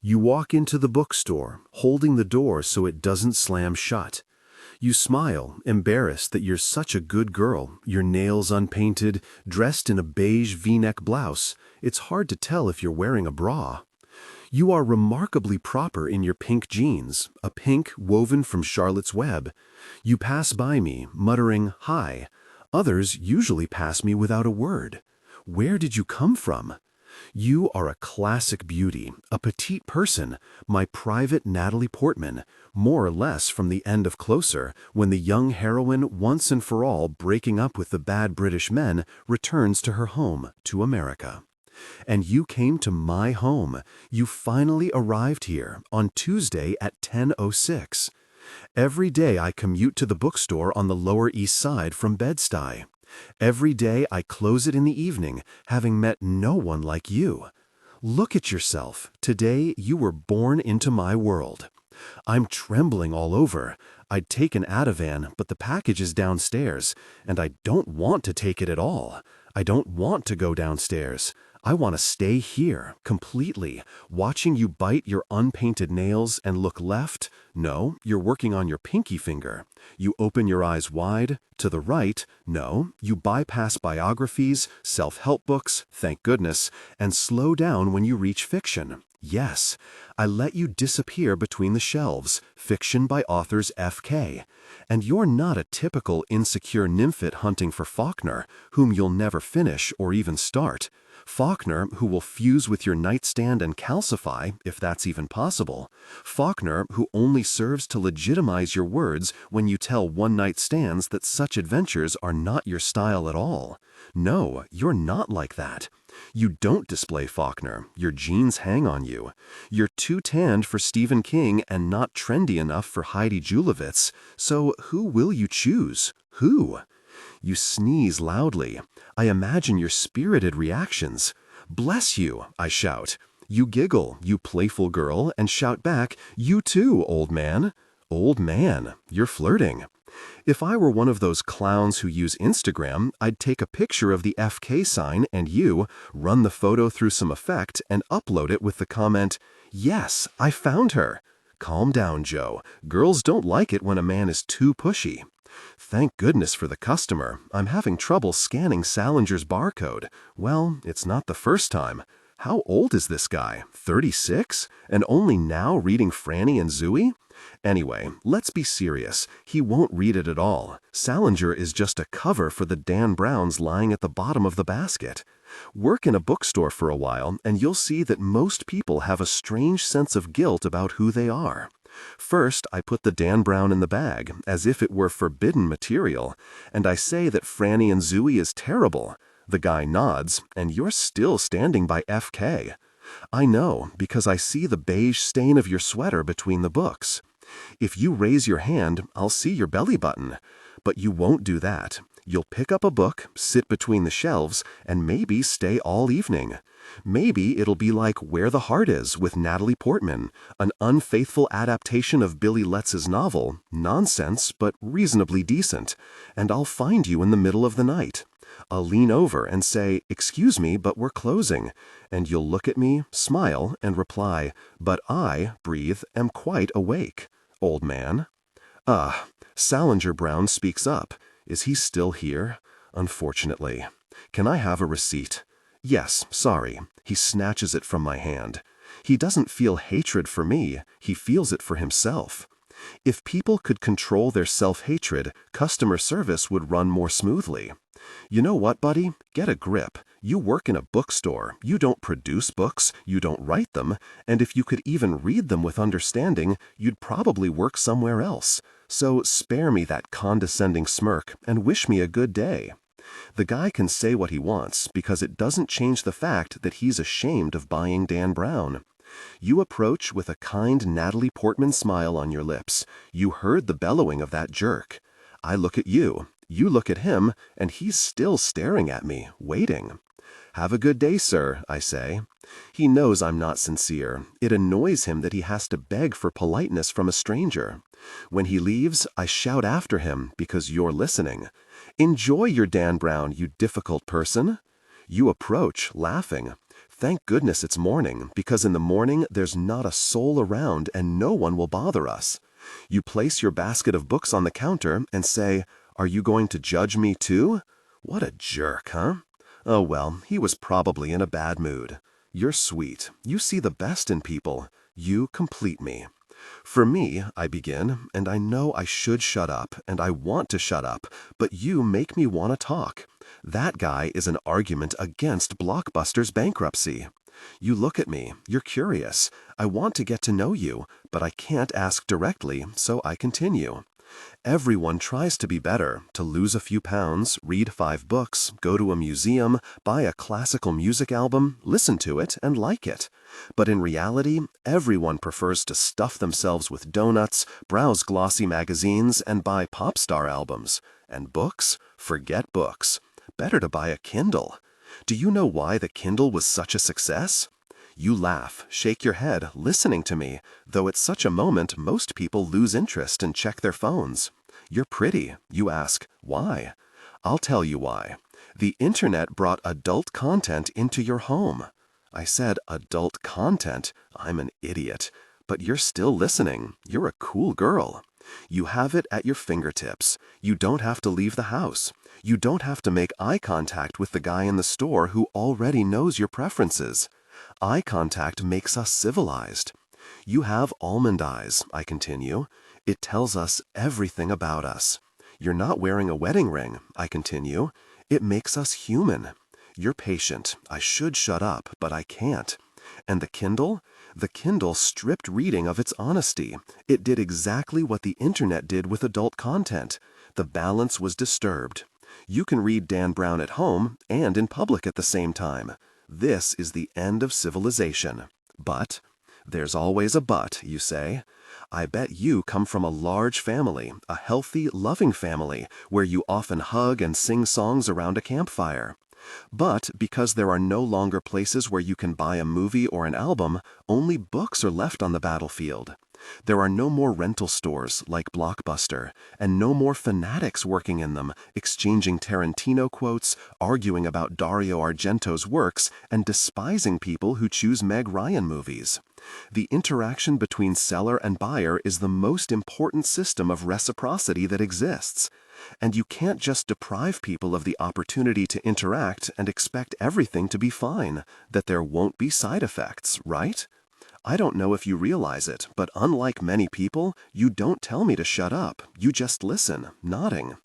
You walk into the bookstore, holding the door so it doesn't slam shut. You smile, embarrassed that you're such a good girl, your nails unpainted, dressed in a beige V-neck blouse. It's hard to tell if you're wearing a bra. You are remarkably proper in your pink jeans, a pink woven from Charlotte's Web. You pass by me, muttering, "Hi." Others usually pass me without a word. Where did you come from? You are a classic beauty, a petite person, my private Natalie Portman, more or less from the end of Closer, when the young heroine, once and for all breaking up with the bad British men, returns to her home, to America. And you came to my home. You finally arrived here, on Tuesday at 10:06. Every day I commute to the bookstore on the Lower East Side from Bed-Stuy. Every day I close it in the evening, having met no one like you. Look at yourself. Today you were born into my world. I'm trembling all over. I'd take an Ativan, but the package is downstairs, and I don't want to take it at all. I don't want to go downstairs. I want to stay here, completely, watching you bite your unpainted nails and look left. No, you're working on your pinky finger. You open your eyes wide. To the right. No, you bypass biographies, self-help books, thank goodness, and slow down when you reach fiction. Yes, I let you disappear between the shelves, fiction by authors F.K. And you're not a typical insecure nymphette hunting for Faulkner, whom you'll never finish or even start. Faulkner, who will fuse with your nightstand and calcify, if that's even possible. Faulkner, who only serves to legitimize your words when you tell one-night stands that such adventures are not your style at all. No, you're not like that. You don't display Faulkner. Your genes hang on you. You're too tanned for Stephen King and not trendy enough for Heidi Julavits. So who will you choose? Who? You sneeze loudly. I imagine your spirited reactions. "Bless you," I shout. You giggle, you playful girl, and shout back, "You too, old man." Old man, you're flirting. If I were one of those clowns who use Instagram, I'd take a picture of the FK sign and you, run the photo through some effect, and upload it with the comment, "Yes, I found her." Calm down, Joe. Girls don't like it when a man is too pushy. Thank goodness for the customer. I'm having trouble scanning Salinger's barcode. Well, it's not the first time. How old is this guy? 36? And only now reading Franny and Zooey? Anyway, let's be serious. He won't read it at all. Salinger is just a cover for the Dan Browns lying at the bottom of the basket. Work in a bookstore for a while, and you'll see that most people have a strange sense of guilt about who they are. First, I put the Dan Brown in the bag, as if it were forbidden material, and I say that Franny and Zooey is terrible. The guy nods, and you're still standing by FK. I know, because I see the beige stain of your sweater between the books. If you raise your hand, I'll see your belly button. But you won't do that. You'll pick up a book, sit between the shelves, and maybe stay all evening. Maybe it'll be like Where the Heart Is with Natalie Portman, an unfaithful adaptation of Billy Letz's novel, nonsense but reasonably decent, and I'll find you in the middle of the night. I'll lean over and say, "Excuse me, but we're closing," and you'll look at me, smile, and reply, "But I," breathe, "am quite awake, old man." Salinger Brown speaks up. Is he still here? Unfortunately. Can I have a receipt? Yes, sorry. He snatches it from my hand. He doesn't feel hatred for me. He feels it for himself. If people could control their self-hatred, customer service would run more smoothly. You know what, buddy? Get a grip. You work in a bookstore. You don't produce books. You don't write them. And if you could even read them with understanding, you'd probably work somewhere else. So spare me that condescending smirk and wish me a good day. The guy can say what he wants because it doesn't change the fact that he's ashamed of buying Dan Brown. You approach with a kind Natalie Portman smile on your lips. You heard the bellowing of that jerk. I look at you. You look at him, and he's still staring at me, waiting. "Have a good day, sir," I say. He knows I'm not sincere. It annoys him that he has to beg for politeness from a stranger. When he leaves, I shout after him because you're listening. "Enjoy your Dan Brown, you difficult person." You approach, laughing. Thank goodness it's morning, because in the morning there's not a soul around and no one will bother us. You place your basket of books on the counter and say, "Are you going to judge me too?" What a jerk, huh? Oh well, he was probably in a bad mood. You're sweet. You see the best in people. You complete me. For me, I begin, and I know I should shut up, and I want to shut up, but you make me want to talk. That guy is an argument against Blockbuster's bankruptcy. You look at me, you're curious. I want to get to know you, but I can't ask directly, so I continue. Everyone tries to be better, to lose a few pounds, read 5 books, go to a museum, buy a classical music album, listen to it, and like it. But in reality, everyone prefers to stuff themselves with donuts, browse glossy magazines, and buy pop star albums. And books? Forget books. Better to buy a Kindle. Do you know why the Kindle was such a success? You laugh, shake your head, listening to me, though at such a moment most people lose interest and check their phones. You're pretty. You ask, why? I'll tell you why. The internet brought adult content into your home. I said adult content. I'm an idiot. But you're still listening. You're a cool girl. You have it at your fingertips. You don't have to leave the house. You don't have to make eye contact with the guy in the store who already knows your preferences. Eye contact makes us civilized. You have almond eyes, I continue. It tells us everything about us. You're not wearing a wedding ring, I continue. It makes us human. You're patient. I should shut up, but I can't. And the Kindle? The Kindle stripped reading of its honesty. It did exactly what the internet did with adult content. The balance was disturbed. You can read Dan Brown at home and in public at the same time. This is the end of civilization. But, there's always a but, you say. I bet you come from a large family, a healthy, loving family, where you often hug and sing songs around a campfire. But because there are no longer places where you can buy a movie or an album, only books are left on the battlefield. There are no more rental stores like Blockbuster, and no more fanatics working in them, exchanging Tarantino quotes, arguing about Dario Argento's works, and despising people who choose Meg Ryan movies. The interaction between seller and buyer is the most important system of reciprocity that exists. And you can't just deprive people of the opportunity to interact and expect everything to be fine, that there won't be side effects, right? I don't know if you realize it, but unlike many people, you don't tell me to shut up. You just listen, nodding.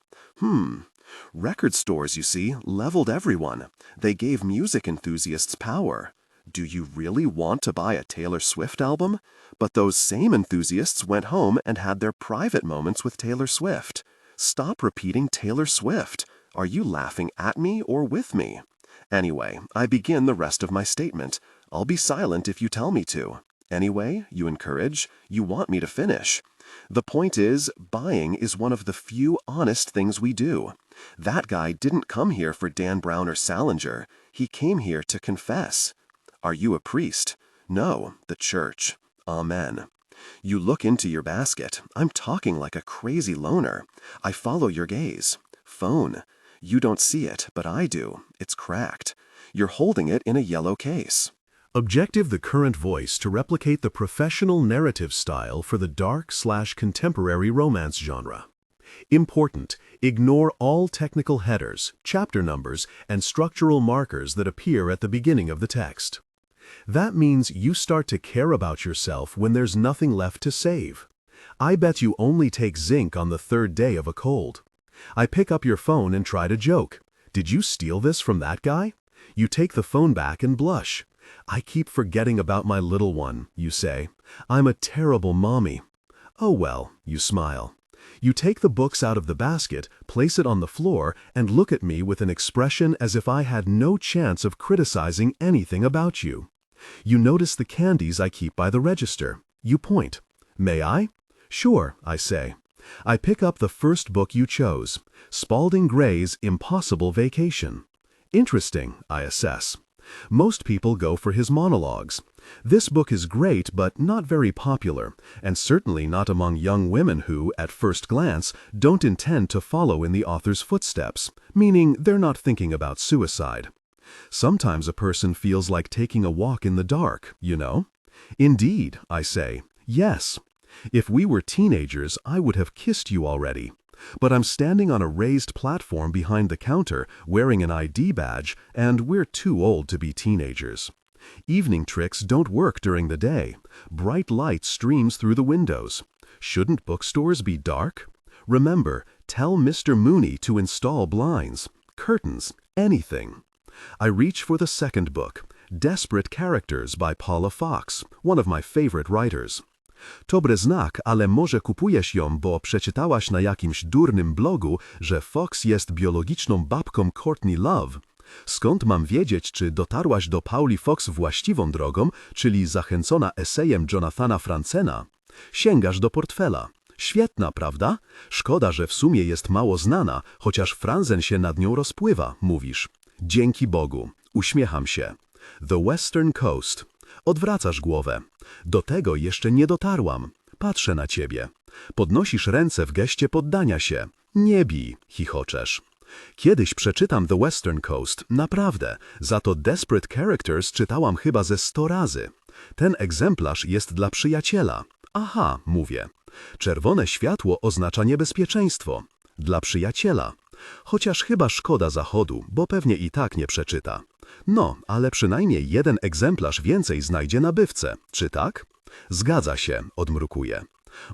Record stores, you see, leveled everyone. They gave music enthusiasts power. Do you really want to buy a Taylor Swift album? But those same enthusiasts went home and had their private moments with Taylor Swift. Stop repeating Taylor Swift. Are you laughing at me or with me? Anyway, I begin the rest of my statement. I'll be silent if you tell me to. Anyway, you encourage, you want me to finish. The point is, buying is one of the few honest things we do. That guy didn't come here for Dan Brown or Salinger. He came here to confess. Are you a priest? No, the church. Amen. You look into your basket. I'm talking like a crazy loner. I follow your gaze. Phone. You don't see it, but I do. It's cracked. You're holding it in a yellow case. Objective the current voice to replicate the professional narrative style for the dark/contemporary romance genre. Important, ignore all technical headers, chapter numbers, and structural markers that appear at the beginning of the text. That means you start to care about yourself when there's nothing left to save. I bet you only take zinc on the 3rd day of a cold. I pick up your phone and try to joke. Did you steal this from that guy? You take the phone back and blush. I keep forgetting about my little one, you say. I'm a terrible mommy. Oh well, you smile. You take the books out of the basket, place it on the floor, and look at me with an expression as if I had no chance of criticizing anything about you. You notice the candies I keep by the register. You point. May I? Sure, I say. I pick up the first book you chose, Spalding Gray's Impossible Vacation. Interesting, I assess. Most people go for his monologues. This book is great but not very popular, and certainly not among young women who, at first glance, don't intend to follow in the author's footsteps, meaning they're not thinking about suicide. Sometimes a person feels like taking a walk in the dark, you know? Indeed, I say. Yes. If we were teenagers, I would have kissed you already. But I'm standing on a raised platform behind the counter, wearing an ID badge, and we're too old to be teenagers. Evening tricks don't work during the day. Bright light streams through the windows. Shouldn't bookstores be dark? Remember, tell Mr. Mooney to install blinds, curtains, anything. I reach for the second book, Desperate Characters by Paula Fox, one of my favorite writers. Dobry znak, ale może kupujesz ją, bo przeczytałaś na jakimś durnym blogu, że Fox jest biologiczną babką Courtney Love. Skąd mam wiedzieć, czy dotarłaś do Pauli Fox właściwą drogą, czyli zachęcona esejem Jonathana Francena? Sięgasz do portfela. Świetna, prawda? Szkoda, że w sumie jest mało znana, chociaż Franzen się nad nią rozpływa, mówisz. Dzięki Bogu. Uśmiecham się. The Western Coast. Odwracasz głowę. Do tego jeszcze nie dotarłam. Patrzę na ciebie. Podnosisz ręce w geście poddania się. Nie bij, chichoczesz. Kiedyś przeczytam The Western Coast, naprawdę. Za to Desperate Characters czytałam chyba ze 100 razy. Ten egzemplarz jest dla przyjaciela. Aha, mówię. Czerwone światło oznacza niebezpieczeństwo. Dla przyjaciela. Chociaż chyba szkoda zachodu, bo pewnie i tak nie przeczyta. No, ale przynajmniej jeden egzemplarz więcej znajdzie nabywcę, czy tak? Zgadza się, odmrukuje.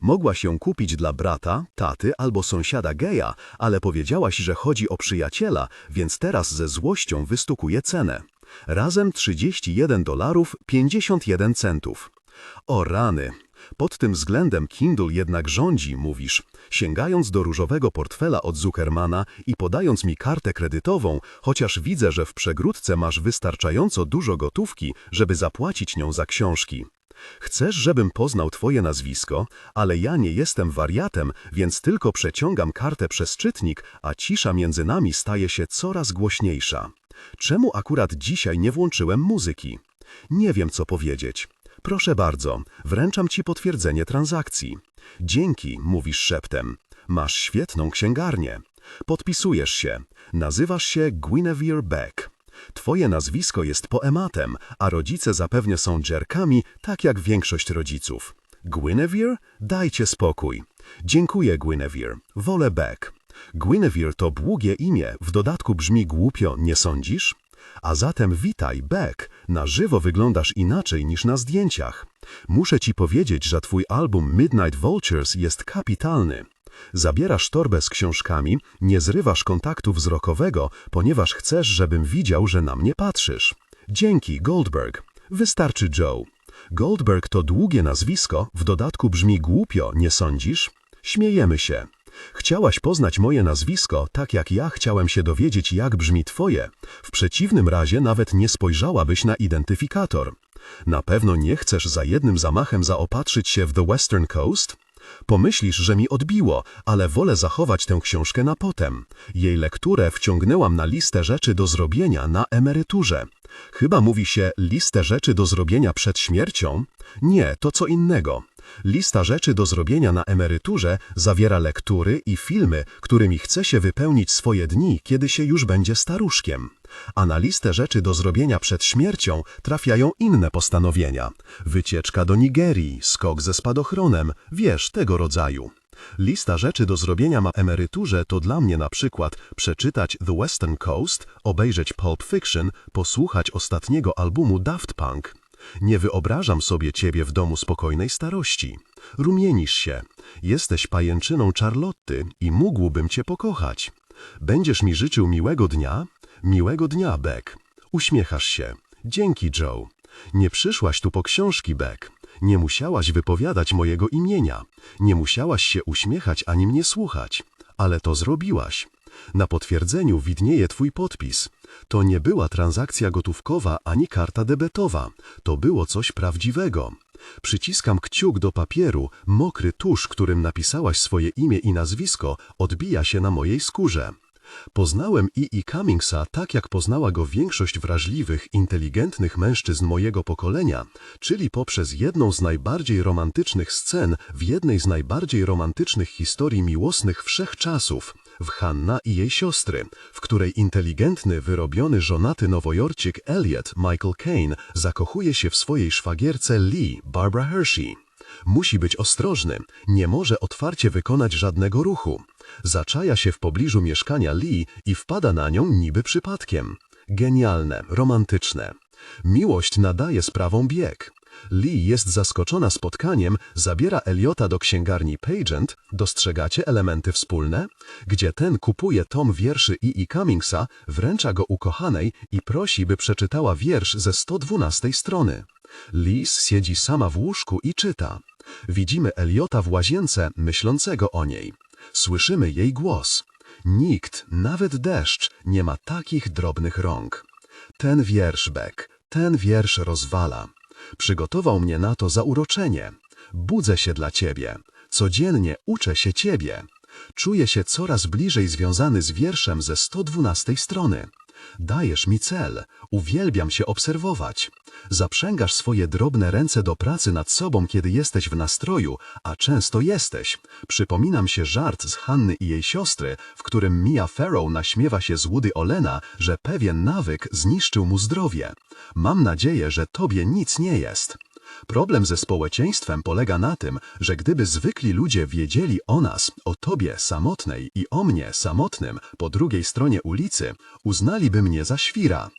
Mogłaś ją kupić dla brata, taty albo sąsiada geja, ale powiedziałaś, że chodzi o przyjaciela, więc teraz ze złością wystukuje cenę. Razem $31,51. O rany! Pod tym względem Kindle jednak rządzi, mówisz, sięgając do różowego portfela od Zuckermana i podając mi kartę kredytową, chociaż widzę, że w przegródce masz wystarczająco dużo gotówki, żeby zapłacić nią za książki. Chcesz, żebym poznał twoje nazwisko, ale ja nie jestem wariatem, więc tylko przeciągam kartę przez czytnik, a cisza między nami staje się coraz głośniejsza. Czemu akurat dzisiaj nie włączyłem muzyki? Nie wiem, co powiedzieć. Proszę bardzo, wręczam ci potwierdzenie transakcji. Dzięki, mówisz szeptem. Masz świetną księgarnię. Podpisujesz się. Nazywasz się Guinevere Beck. Twoje nazwisko jest poematem, a rodzice zapewne są dżerkami, tak jak większość rodziców. Guinevere? Dajcie spokój. Dziękuję, Guinevere. Wolę Beck. Guinevere to długie imię, w dodatku brzmi głupio, nie sądzisz? A zatem witaj, Beck. Na żywo wyglądasz inaczej niż na zdjęciach. Muszę ci powiedzieć, że twój album Midnight Vultures jest kapitalny. Zabierasz torbę z książkami, nie zrywasz kontaktu wzrokowego, ponieważ chcesz, żebym widział, że na mnie patrzysz. Dzięki, Goldberg. Wystarczy Joe. Goldberg to długie nazwisko, w dodatku brzmi głupio, nie sądzisz? Śmiejemy się. Chciałaś poznać moje nazwisko, tak jak ja chciałem się dowiedzieć, jak brzmi twoje. W przeciwnym razie nawet nie spojrzałabyś na identyfikator. Na pewno nie chcesz za jednym zamachem zaopatrzyć się w The Western Coast? Pomyślisz, że mi odbiło, ale wolę zachować tę książkę na potem. Jej lekturę wciągnęłam na listę rzeczy do zrobienia na emeryturze. Chyba mówi się listę rzeczy do zrobienia przed śmiercią? Nie, to co innego. Lista rzeczy do zrobienia na emeryturze zawiera lektury i filmy, którymi chce się wypełnić swoje dni, kiedy się już będzie staruszkiem. A na listę rzeczy do zrobienia przed śmiercią trafiają inne postanowienia. Wycieczka do Nigerii, skok ze spadochronem, wiesz, tego rodzaju. Lista rzeczy do zrobienia na emeryturze to dla mnie na przykład przeczytać The Western Coast, obejrzeć Pulp Fiction, posłuchać ostatniego albumu Daft Punk. Nie wyobrażam sobie ciebie w domu spokojnej starości. Rumienisz się. Jesteś pajęczyną Charlotty i mógłbym cię pokochać. Będziesz mi życzył miłego dnia? Miłego dnia, Beck. Uśmiechasz się. Dzięki, Joe. Nie przyszłaś tu po książki, Beck. Nie musiałaś wypowiadać mojego imienia. Nie musiałaś się uśmiechać ani mnie słuchać. Ale to zrobiłaś. Na potwierdzeniu widnieje twój podpis. To nie była transakcja gotówkowa ani karta debetowa. To było coś prawdziwego. Przyciskam kciuk do papieru, mokry tusz, którym napisałaś swoje imię i nazwisko, odbija się na mojej skórze. Poznałem E.E. Cummingsa tak, jak poznała go większość wrażliwych, inteligentnych mężczyzn mojego pokolenia, czyli poprzez jedną z najbardziej romantycznych scen w jednej z najbardziej romantycznych historii miłosnych wszechczasów. w Hanna i jej siostry, w której inteligentny, wyrobiony, żonaty nowojorczyk Elliot Michael Caine zakochuje się w swojej szwagierce Lee, Barbara Hershey. Musi być ostrożny, nie może otwarcie wykonać żadnego ruchu. Zaczaja się w pobliżu mieszkania Lee i wpada na nią niby przypadkiem. Genialne, romantyczne. Miłość nadaje sprawom bieg. Lee jest zaskoczona spotkaniem, zabiera Elliota do księgarni Pageant, dostrzegacie elementy wspólne? Gdzie ten kupuje tom wierszy E.E. Cummingsa, wręcza go ukochanej i prosi, by przeczytała wiersz ze 112 strony. Liz siedzi sama w łóżku i czyta. Widzimy Elliota w łazience, myślącego o niej. Słyszymy jej głos. Nikt, nawet deszcz, nie ma takich drobnych rąk. Ten wiersz, Beck, ten wiersz rozwala. Przygotował mnie na to zauroczenie. Budzę się dla ciebie. Codziennie uczę się ciebie. Czuję się coraz bliżej związany z wierszem ze 112 strony. Dajesz mi cel. Uwielbiam się obserwować. Zaprzęgasz swoje drobne ręce do pracy nad sobą, kiedy jesteś w nastroju, a często jesteś. Przypominam się żart z Hanny i jej siostry, w którym Mia Farrow naśmiewa się z Woody Allena, że pewien nawyk zniszczył mu zdrowie. Mam nadzieję, że tobie nic nie jest. Problem ze społeczeństwem polega na tym, że gdyby zwykli ludzie wiedzieli o nas, o tobie samotnej i o mnie samotnym po drugiej stronie ulicy, uznaliby mnie za świra.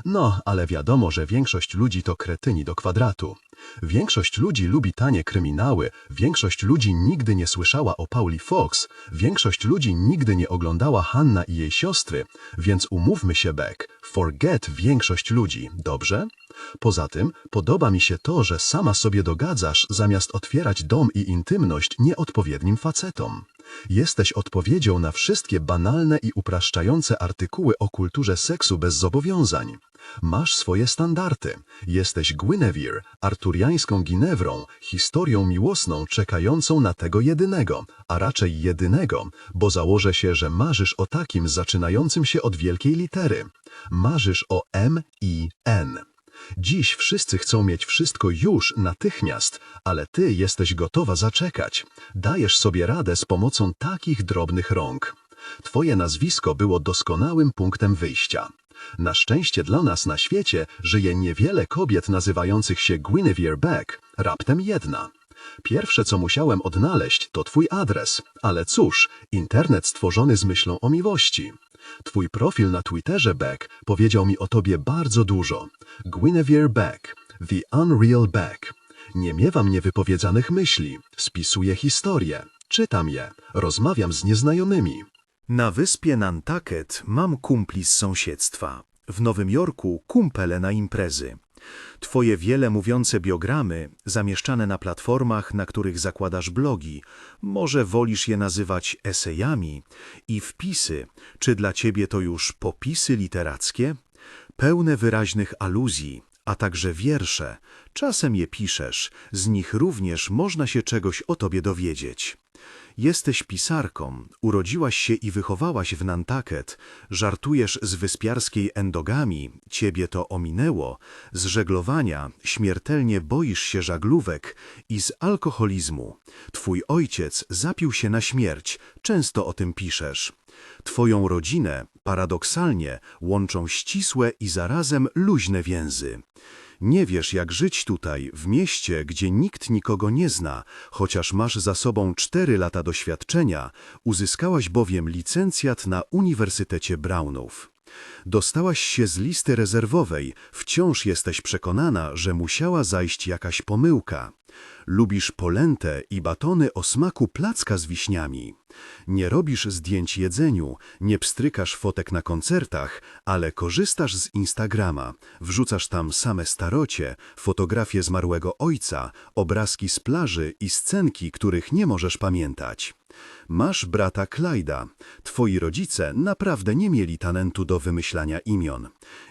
No, ale wiadomo, że większość ludzi to kretyni do kwadratu. Większość ludzi lubi tanie kryminały, większość ludzi nigdy nie słyszała o Pauli Fox, większość ludzi nigdy nie oglądała Hanna i jej siostry, więc umówmy się, Beck, forget większość ludzi, dobrze? Poza tym podoba mi się to, że sama sobie dogadzasz, zamiast otwierać dom i intymność nieodpowiednim facetom. Jesteś odpowiedzią na wszystkie banalne i upraszczające artykuły o kulturze seksu bez zobowiązań. Masz swoje standardy. Jesteś Guinevere, arturiańską Ginewrą, historią miłosną czekającą na tego jedynego, a raczej jedynego, bo założę się, że marzysz o takim zaczynającym się od wielkiej litery. Marzysz o M-I-N. Dziś wszyscy chcą mieć wszystko już, natychmiast, ale ty jesteś gotowa zaczekać. Dajesz sobie radę z pomocą takich drobnych rąk. Twoje nazwisko było doskonałym punktem wyjścia. Na szczęście dla nas na świecie żyje niewiele kobiet nazywających się Guinevere Beck, raptem jedna. Pierwsze, co musiałem odnaleźć, to twój adres, ale cóż, internet stworzony z myślą o miłości. Twój profil na Twitterze, Beck, powiedział mi o tobie bardzo dużo. Guinevere Beck, The Unreal Beck. Nie miewam niewypowiedzianych myśli, spisuję historie, czytam je, rozmawiam z nieznajomymi. Na wyspie Nantucket mam kumpli z sąsiedztwa. W Nowym Jorku kumpele na imprezy. Twoje wiele mówiące biogramy, zamieszczane na platformach, na których zakładasz blogi, może wolisz je nazywać esejami, i wpisy, czy dla ciebie to już popisy literackie? Pełne wyraźnych aluzji, a także wiersze, czasem je piszesz, z nich również można się czegoś o tobie dowiedzieć. Jesteś pisarką, urodziłaś się i wychowałaś w Nantucket, żartujesz z wyspiarskiej endogamii, ciebie to ominęło, z żeglowania, śmiertelnie boisz się żaglówek i z alkoholizmu. Twój ojciec zapił się na śmierć, często o tym piszesz. Twoją rodzinę, paradoksalnie, łączą ścisłe i zarazem luźne więzy. Nie wiesz, jak żyć tutaj, w mieście, gdzie nikt nikogo nie zna, chociaż masz za sobą 4 lata doświadczenia, uzyskałaś bowiem licencjat na Uniwersytecie Brownów. Dostałaś się z listy rezerwowej, wciąż jesteś przekonana, że musiała zajść jakaś pomyłka. Lubisz polentę i batony o smaku placka z wiśniami. Nie robisz zdjęć jedzeniu, nie pstrykasz fotek na koncertach, ale korzystasz z Instagrama. Wrzucasz tam same starocie, fotografie zmarłego ojca, obrazki z plaży i scenki, których nie możesz pamiętać. Masz brata Clyda. Twoi rodzice naprawdę nie mieli talentu do wymyślania imion.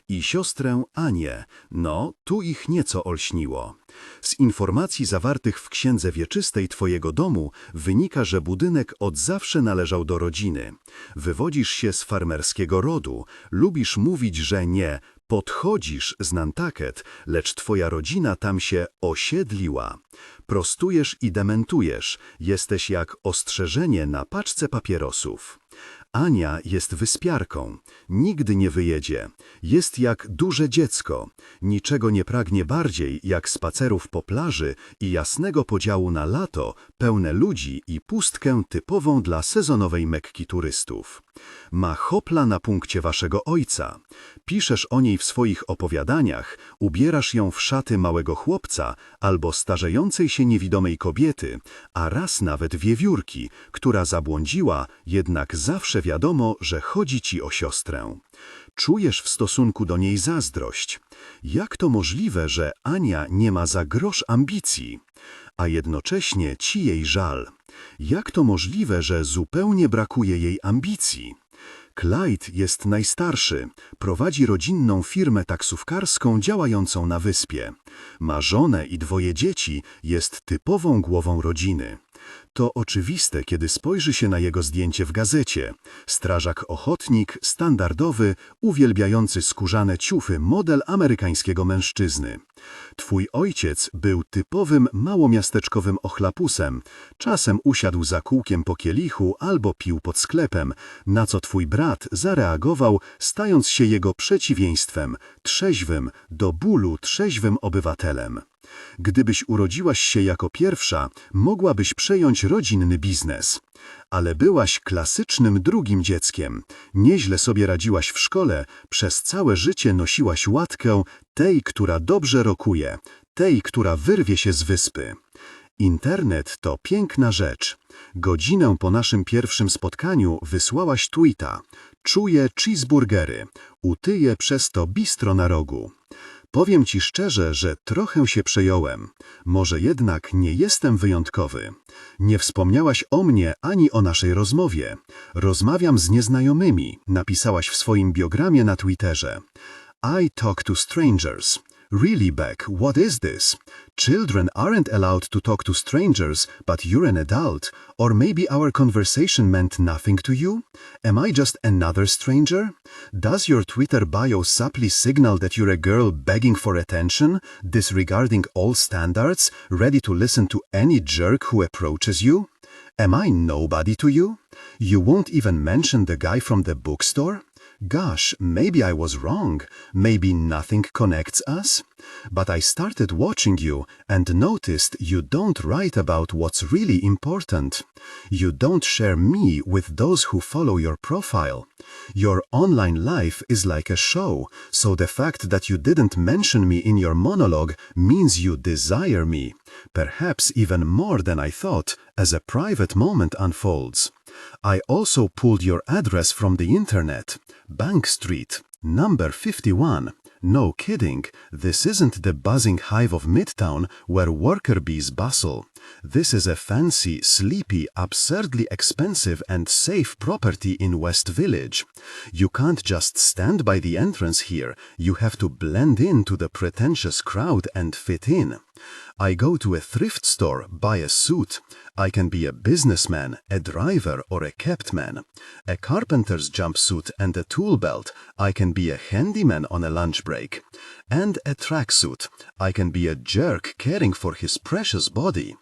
I siostrę Anię. No, tu ich nieco olśniło. Z informacji zawartych w księdze wieczystej twojego domu wynika, że budynek od zawsze należał do rodziny. Wywodzisz się z farmerskiego rodu. Lubisz mówić, że nie podchodzisz z Nantucket, lecz twoja rodzina tam się osiedliła. Prostujesz i dementujesz. Jesteś jak ostrzeżenie na paczce papierosów. Ania jest wyspiarką, nigdy nie wyjedzie, jest jak duże dziecko, niczego nie pragnie bardziej jak spacerów po plaży i jasnego podziału na lato, pełne ludzi i pustkę typową dla sezonowej Mekki turystów. Ma hopla na punkcie waszego ojca. Piszesz o niej w swoich opowiadaniach, ubierasz ją w szaty małego chłopca albo starzejącej się niewidomej kobiety, a raz nawet wiewiórki, która zabłądziła, jednak zawsze wiadomo, że chodzi ci o siostrę. Czujesz w stosunku do niej zazdrość. Jak to możliwe, że Ania nie ma za grosz ambicji? A jednocześnie ci jej żal. Jak to możliwe, że zupełnie brakuje jej ambicji? Clyde jest najstarszy, prowadzi rodzinną firmę taksówkarską działającą na wyspie. Ma żonę i 2 dzieci, jest typową głową rodziny. To oczywiste, kiedy spojrzy się na jego zdjęcie w gazecie. Strażak ochotnik, standardowy, uwielbiający skórzane ciuchy model amerykańskiego mężczyzny. Twój ojciec był typowym małomiasteczkowym ochlapusem. Czasem usiadł za kółkiem po kielichu albo pił pod sklepem, na co twój brat zareagował, stając się jego przeciwieństwem, trzeźwym, do bólu trzeźwym obywatelem. Gdybyś urodziłaś się jako pierwsza, mogłabyś przejąć rodzinny biznes. Ale byłaś klasycznym drugim dzieckiem. Nieźle sobie radziłaś w szkole, przez całe życie nosiłaś łatkę tej, która dobrze rokuje, tej, która wyrwie się z wyspy. Internet to piękna rzecz. Godzinę po naszym pierwszym spotkaniu wysłałaś tweeta. Czuję cheeseburgery. Utyję przez to bistro na rogu. Powiem ci szczerze, że trochę się przejąłem. Może jednak nie jestem wyjątkowy. Nie wspomniałaś o mnie ani o naszej rozmowie. Rozmawiam z nieznajomymi, napisałaś w swoim biogramie na Twitterze. I talk to strangers. Really, Beck, what is this? Children aren't allowed to talk to strangers, but you're an adult. Or maybe our conversation meant nothing to you? Am I just another stranger? Does your Twitter bio subtly signal that you're a girl begging for attention, disregarding all standards, ready to listen to any jerk who approaches you? Am I nobody to you? You won't even mention the guy from the bookstore? Gosh, maybe I was wrong. Maybe nothing connects us? But I started watching you and noticed you don't write about what's really important. You don't share me with those who follow your profile. Your online life is like a show, so the fact that you didn't mention me in your monologue means you desire me, perhaps even more than I thought, as a private moment unfolds. I also pulled your address from the internet. Bank Street, number 51. No kidding, this isn't the buzzing hive of Midtown where worker bees bustle. This is a fancy, sleepy, absurdly expensive and safe property in West Village. You can't just stand by the entrance here, you have to blend into the pretentious crowd and fit in. I go to a thrift store, buy a suit. I can be a businessman, a driver, or a kept man. A carpenter's jumpsuit and a tool belt. I can be a handyman on a lunch break. And a tracksuit. I can be a jerk caring for his precious body.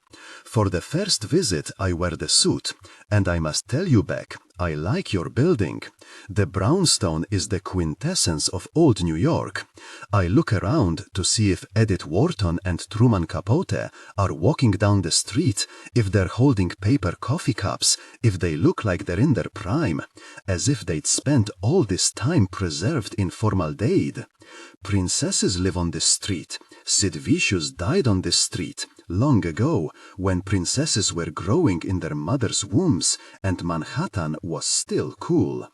For the first visit, I wear the suit. And I must tell you, Beck, I like your building. The brownstone is the quintessence of old New York. I look around to see if Edith Wharton and Truman Capote are walking down the street, if they're holding paper coffee cups, if they look like they're in their prime, as if they'd spent all this time preserved in formaldehyde. Princesses live on this street. Sid Vicious died on this street, long ago, when princesses were growing in their mothers' wombs and Manhattan was still cool.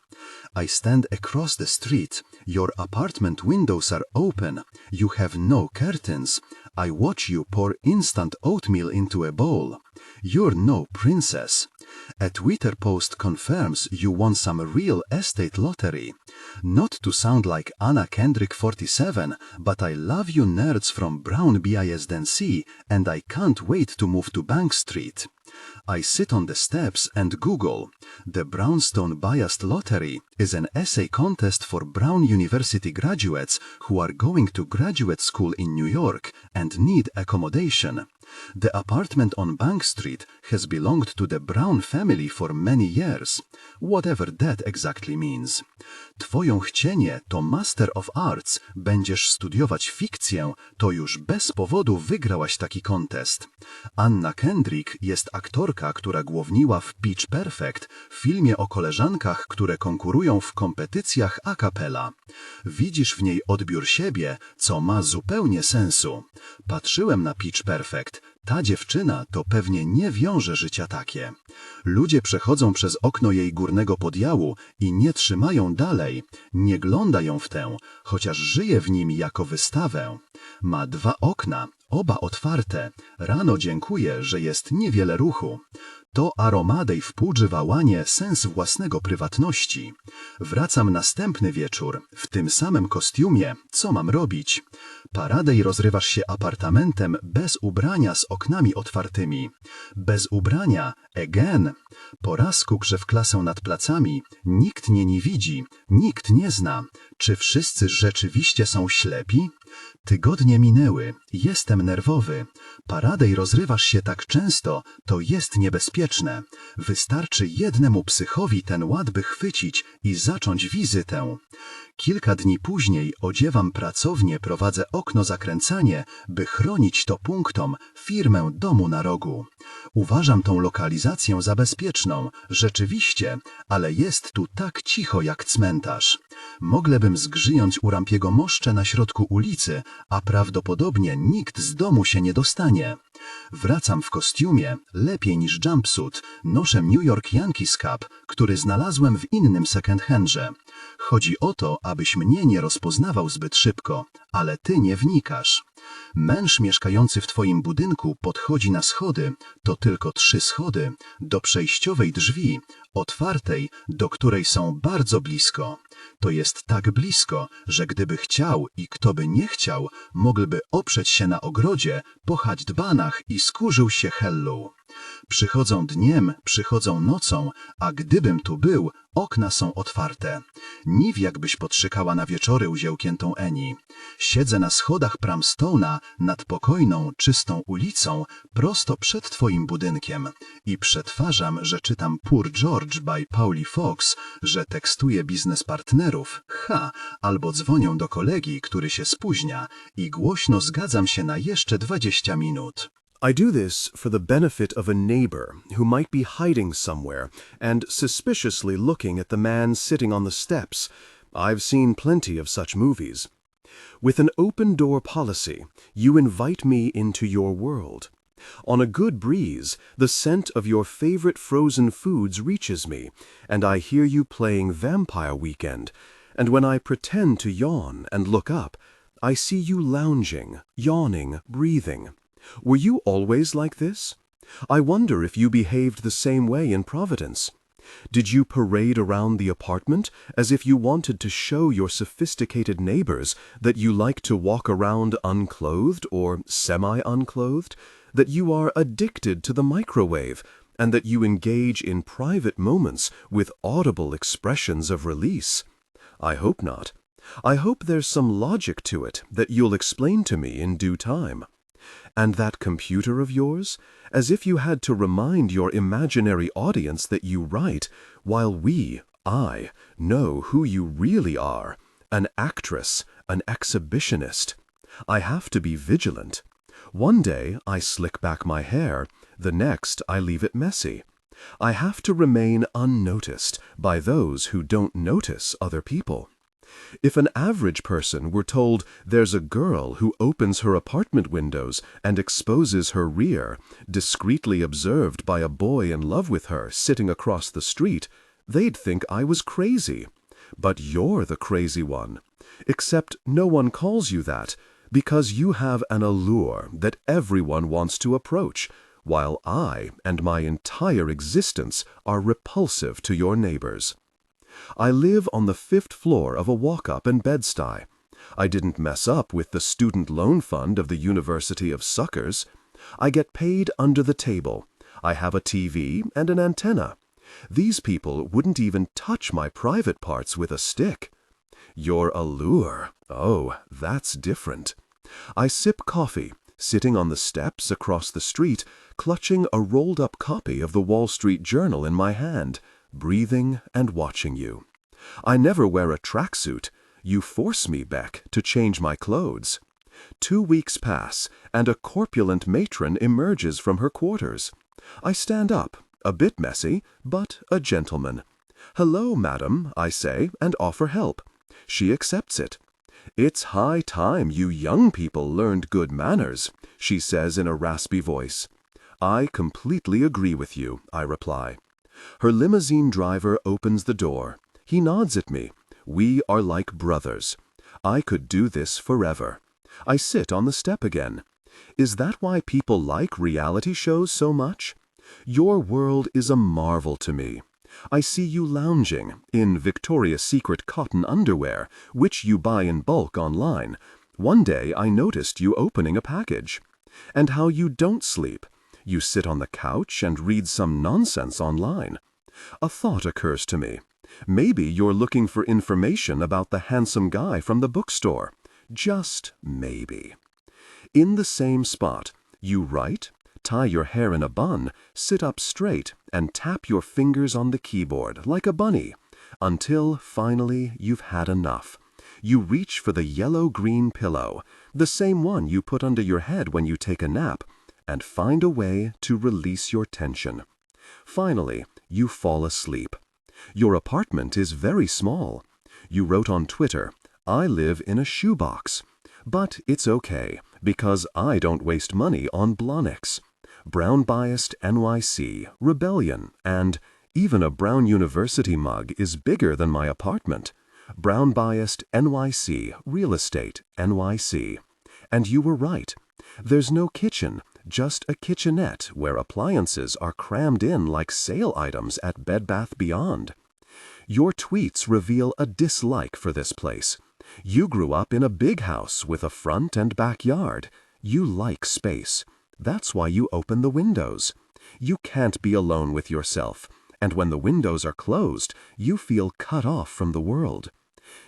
I stand across the street. Your apartment windows are open. You have no curtains. I watch you pour instant oatmeal into a bowl. You're no princess. A Twitter post confirms you won some real estate lottery. Not to sound like Anna Kendrick 47, but I love you nerds from Brown BISDNC and I can't wait to move to Bank Street. I sit on the steps and Google. The Brownstone Biased Lottery is an essay contest for Brown University graduates who are going to graduate school in New York and need accommodation. The apartment on Bank Street has belonged to the Brown family for many years, whatever that exactly means. Twoją chcienie to Master of Arts, będziesz studiować fikcję, to już bez powodu wygrałaś taki kontest. Anna Kendrick jest aktorka, która główniła w Pitch Perfect, filmie o koleżankach, które konkurują w kompetycjach a cappella. Widzisz w niej odbiór siebie, co ma zupełnie sensu. Patrzyłem na Pitch Perfect. Ta dziewczyna to pewnie nie wiąże życia takie. Ludzie przechodzą przez okno jej górnego podjału i nie trzymają dalej, nie glądają w tę, chociaż żyje w nim jako wystawę. Ma 2 okna, oba otwarte. Rano dziękuję, że jest niewiele ruchu. To Aromadej wpłużywa łanie sens własnego prywatności. Wracam następny wieczór, w tym samym kostiumie, co mam robić? Paradej rozrywasz się apartamentem bez ubrania z oknami otwartymi. Bez ubrania, again. Po raz kukrze w klasę nad placami, nikt nie widzi, nikt nie zna. Czy wszyscy rzeczywiście są ślepi? Tygodnie minęły, jestem nerwowy. Paradej rozrywasz się tak często, to jest niebezpieczne. Wystarczy jednemu psychowi ten ład by chwycić i zacząć wizytę. Kilka dni później odziewam pracownię, prowadzę okno zakręcanie, by chronić to punktom, firmę domu na rogu. Uważam tą lokalizację za bezpieczną, rzeczywiście, ale jest tu tak cicho jak cmentarz. Moglebym zgrzyjąc u Rampiego moszcze na środku ulicy, a prawdopodobnie nikt z domu się nie dostanie. Wracam w kostiumie, lepiej niż jumpsuit, noszę New York Yankees cap, który znalazłem w innym second-handrze. Chodzi o to, abyś mnie nie rozpoznawał zbyt szybko, ale ty nie wnikasz. Męż mieszkający w twoim budynku podchodzi na schody, to tylko 3 schody, do przejściowej drzwi, otwartej, do której są bardzo blisko. To jest tak blisko, że gdyby chciał i kto by nie chciał, mógłby oprzeć się na ogrodzie, po haćdbanach i skurzył się hellu. Przychodzą dniem, przychodzą nocą, a gdybym tu był, okna są otwarte. Niw jakbyś podszykała na wieczory uziełkiętą Eni. Siedzę na schodach Pramstone'a nad pokojną, czystą ulicą, prosto przed twoim budynkiem i przetwarzam, że czytam Poor George by Pauli Fox, że tekstuję biznespartnerów, albo dzwonią do kolegi, który się spóźnia i głośno zgadzam się na jeszcze 20 minut. I do this for the benefit of a neighbor who might be hiding somewhere and suspiciously looking at the man sitting on the steps. I've seen plenty of such movies. With an open-door policy, you invite me into your world. On a good breeze, the scent of your favorite frozen foods reaches me, and I hear you playing Vampire Weekend, and when I pretend to yawn and look up, I see you lounging, yawning, breathing. Were you always like this? I wonder if you behaved the same way in Providence. Did you parade around the apartment as if you wanted to show your sophisticated neighbors that you like to walk around unclothed or semi-unclothed, that you are addicted to the microwave, and that you engage in private moments with audible expressions of release? I hope not. I hope there's some logic to it that you'll explain to me in due time. And that computer of yours? As if you had to remind your imaginary audience that you write, while I, know who you really are. An actress, an exhibitionist. I have to be vigilant. One day I slick back my hair, the next I leave it messy. I have to remain unnoticed by those who don't notice other people. If an average person were told there's a girl who opens her apartment windows and exposes her rear, discreetly observed by a boy in love with her sitting across the street, they'd think I was crazy. But you're the crazy one. Except no one calls you that, because you have an allure that everyone wants to approach, while I and my entire existence are repulsive to your neighbors. I live on the 5th floor of a walk-up in Bed-Stuy. I didn't mess up with the student loan fund of the University of Suckers. I get paid under the table. I have a TV and an antenna. These people wouldn't even touch my private parts with a stick. Your allure, oh, that's different. I sip coffee, sitting on the steps across the street, clutching a rolled-up copy of the Wall Street Journal in my hand, breathing and watching you. I never wear a tracksuit. You force me, Beck, to change my clothes. 2 weeks pass, and a corpulent matron emerges from her quarters. I stand up, a bit messy, but a gentleman. "Hello, madam," I say, and offer help. She accepts it. "It's high time you young people learned good manners," she says in a raspy voice. "I completely agree with you," I reply. Her limousine driver opens the door. He nods at me. We are like brothers. I could do this forever. I sit on the step again. Is that why people like reality shows so much? Your world is a marvel to me. I see you lounging in Victoria's Secret cotton underwear, which you buy in bulk online. One day I noticed you opening a package. And how you don't sleep. You sit on the couch and read some nonsense online. A thought occurs to me. Maybe you're looking for information about the handsome guy from the bookstore. Just maybe. In the same spot, you write, tie your hair in a bun, sit up straight, and tap your fingers on the keyboard like a bunny, until, finally, you've had enough. You reach for the yellow-green pillow, the same one you put under your head when you take a nap, and find a way to release your tension. Finally, you fall asleep. Your apartment is very small. You wrote on Twitter, "I live in a shoebox." But it's okay, because I don't waste money on Blonics. Brown-biased NYC, rebellion, and even a Brown University mug is bigger than my apartment. Brown-biased NYC, real estate, NYC. And you were right. There's no kitchen, just a kitchenette where appliances are crammed in like sale items at Bed Bath Beyond. Your tweets reveal a dislike for this place. You grew up in a big house with a front and backyard. You like space. That's why you open the windows. You can't be alone with yourself, and when the windows are closed, you feel cut off from the world.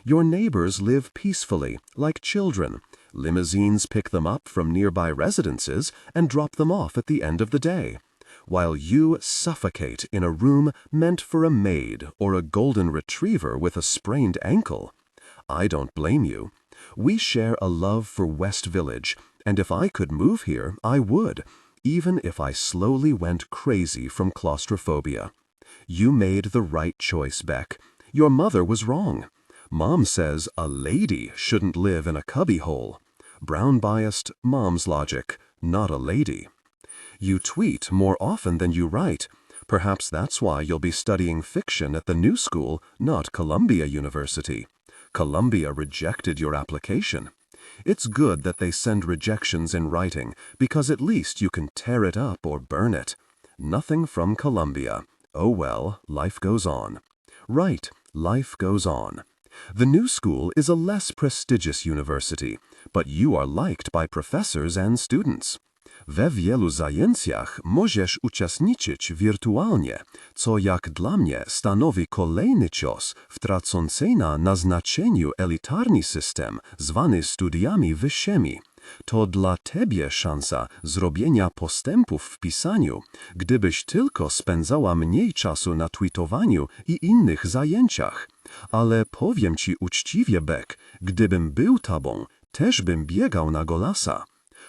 Your neighbors live peacefully, like children. Limousines pick them up from nearby residences and drop them off at the end of the day, while you suffocate in a room meant for a maid or a golden retriever with a sprained ankle. I don't blame you. We share a love for West Village, and if I could move here, I would, even if I slowly went crazy from claustrophobia. You made the right choice, Beck. Your mother was wrong. Mom says a lady shouldn't live in a cubbyhole. Brown-biased mom's logic, not a lady. You tweet more often than you write. Perhaps that's why you'll be studying fiction at the new school, not Columbia University. Columbia rejected your application. It's good that they send rejections in writing, because at least you can tear it up or burn it. Nothing from Columbia. Oh well, life goes on. Right, life goes on. The new school is a less prestigious university, but you are liked by professors and students. We wielu zajęciach możesz uczestniczyć wirtualnie, co jak dla mnie stanowi kolejny cios w tracący na znaczeniu elitarny system zwany studiami wyższymi. To dla Ciebie szansa zrobienia postępów w pisaniu, gdybyś tylko spędzała mniej czasu na tweetowaniu i innych zajęciach. Ale powiem Ci uczciwie, Beck, gdybym był Tobą, też bym biegał na golasa.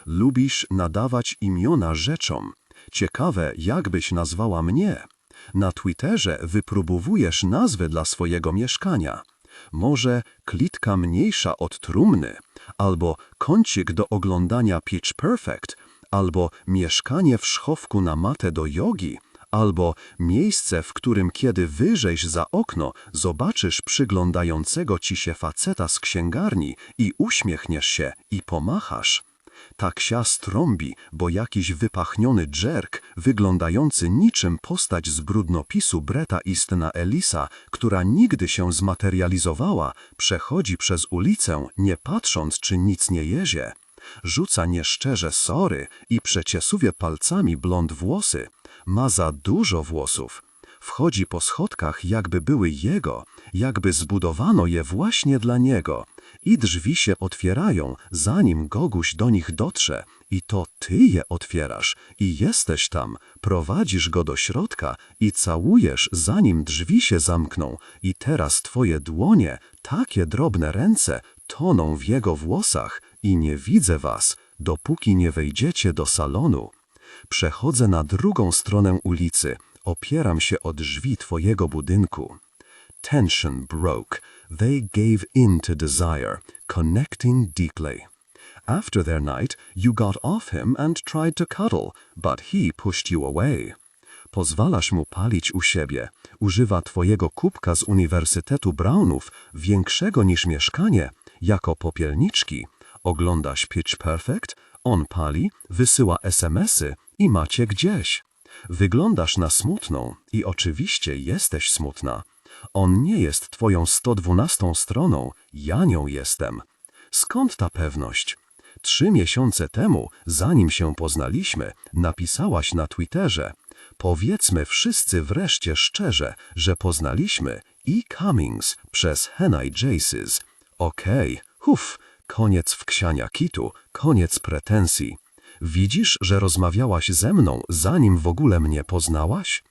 Lubisz nadawać imiona rzeczom. Ciekawe, jak byś nazwała mnie. Na Twitterze wypróbowujesz nazwy dla swojego mieszkania. Może klitka mniejsza od trumny, albo kącik do oglądania Pitch Perfect, albo mieszkanie w schowku na matę do jogi, albo miejsce, w którym kiedy wyjrzysz za okno, zobaczysz przyglądającego ci się faceta z księgarni i uśmiechniesz się i pomachasz. Tak się strąbi, bo jakiś wypachniony dżerk, wyglądający niczym postać z brudnopisu Bretta Eastona Ellisa, która nigdy się zmaterializowała, przechodzi przez ulicę, nie patrząc, czy nic nie jezie. Rzuca nieszczerze sory i przeciesuje palcami blond włosy. Ma za dużo włosów. Wchodzi po schodkach, jakby były jego, jakby zbudowano je właśnie dla niego. I drzwi się otwierają, zanim Goguś do nich dotrze. I to ty je otwierasz i jesteś tam, prowadzisz go do środka i całujesz, zanim drzwi się zamkną. I teraz twoje dłonie, takie drobne ręce, toną w jego włosach i nie widzę was, dopóki nie wejdziecie do salonu. Przechodzę na drugą stronę ulicy, opieram się o drzwi twojego budynku. Tension broke. They gave in to desire, connecting deeply. After their night, you got off him and tried to cuddle, but he pushed you away. Pozwalasz mu palić u siebie. Używa twojego kubka z Uniwersytetu Brownów, większego niż mieszkanie, jako popielniczki. Oglądasz Pitch Perfect, on pali, wysyła SMS-y i macie gdzieś. Wyglądasz na smutną i oczywiście jesteś smutna. On nie jest twoją 112 stroną, ja nią jestem. Skąd ta pewność? 3 miesiące temu, zanim się poznaliśmy, napisałaś na Twitterze: powiedzmy wszyscy wreszcie szczerze, że poznaliśmy e-Cummings przez Henna i Jace's. Okej, koniec wksiania kitu, koniec pretensji. Widzisz, że rozmawiałaś ze mną, zanim w ogóle mnie poznałaś?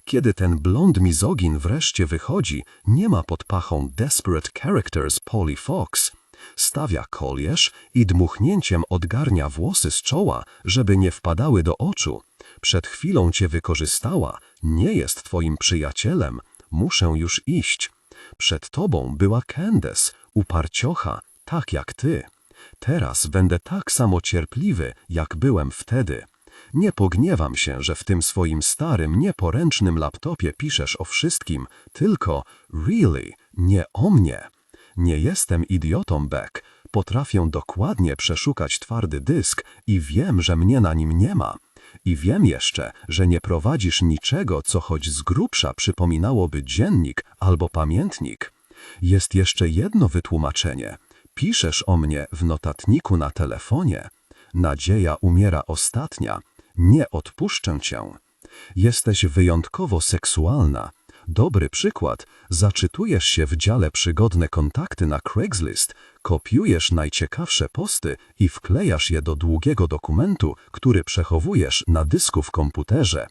Kiedy ten blond mizogin wreszcie wychodzi, nie ma pod pachą Desperate Characters Polly Fox. Stawia kolierz i dmuchnięciem odgarnia włosy z czoła, żeby nie wpadały do oczu. Przed chwilą cię wykorzystała, nie jest twoim przyjacielem, muszę już iść. Przed tobą była Candace, uparciocha, tak jak ty. Teraz będę tak samo cierpliwy, jak byłem wtedy. Nie pogniewam się, że w tym swoim starym, nieporęcznym laptopie piszesz o wszystkim, tylko really, nie o mnie. Nie jestem idiotą, Beck. Potrafię dokładnie przeszukać twardy dysk i wiem, że mnie na nim nie ma. I wiem jeszcze, że nie prowadzisz niczego, co choć z grubsza przypominałoby dziennik albo pamiętnik. Jest jeszcze jedno wytłumaczenie. Piszesz o mnie w notatniku na telefonie. Nadzieja umiera ostatnia. Nie odpuszczę cię. Jesteś wyjątkowo seksualna. Dobry przykład. Zaczytujesz się w dziale przygodne kontakty na Craigslist, kopiujesz najciekawsze posty i wklejasz je do długiego dokumentu, który przechowujesz na dysku w komputerze.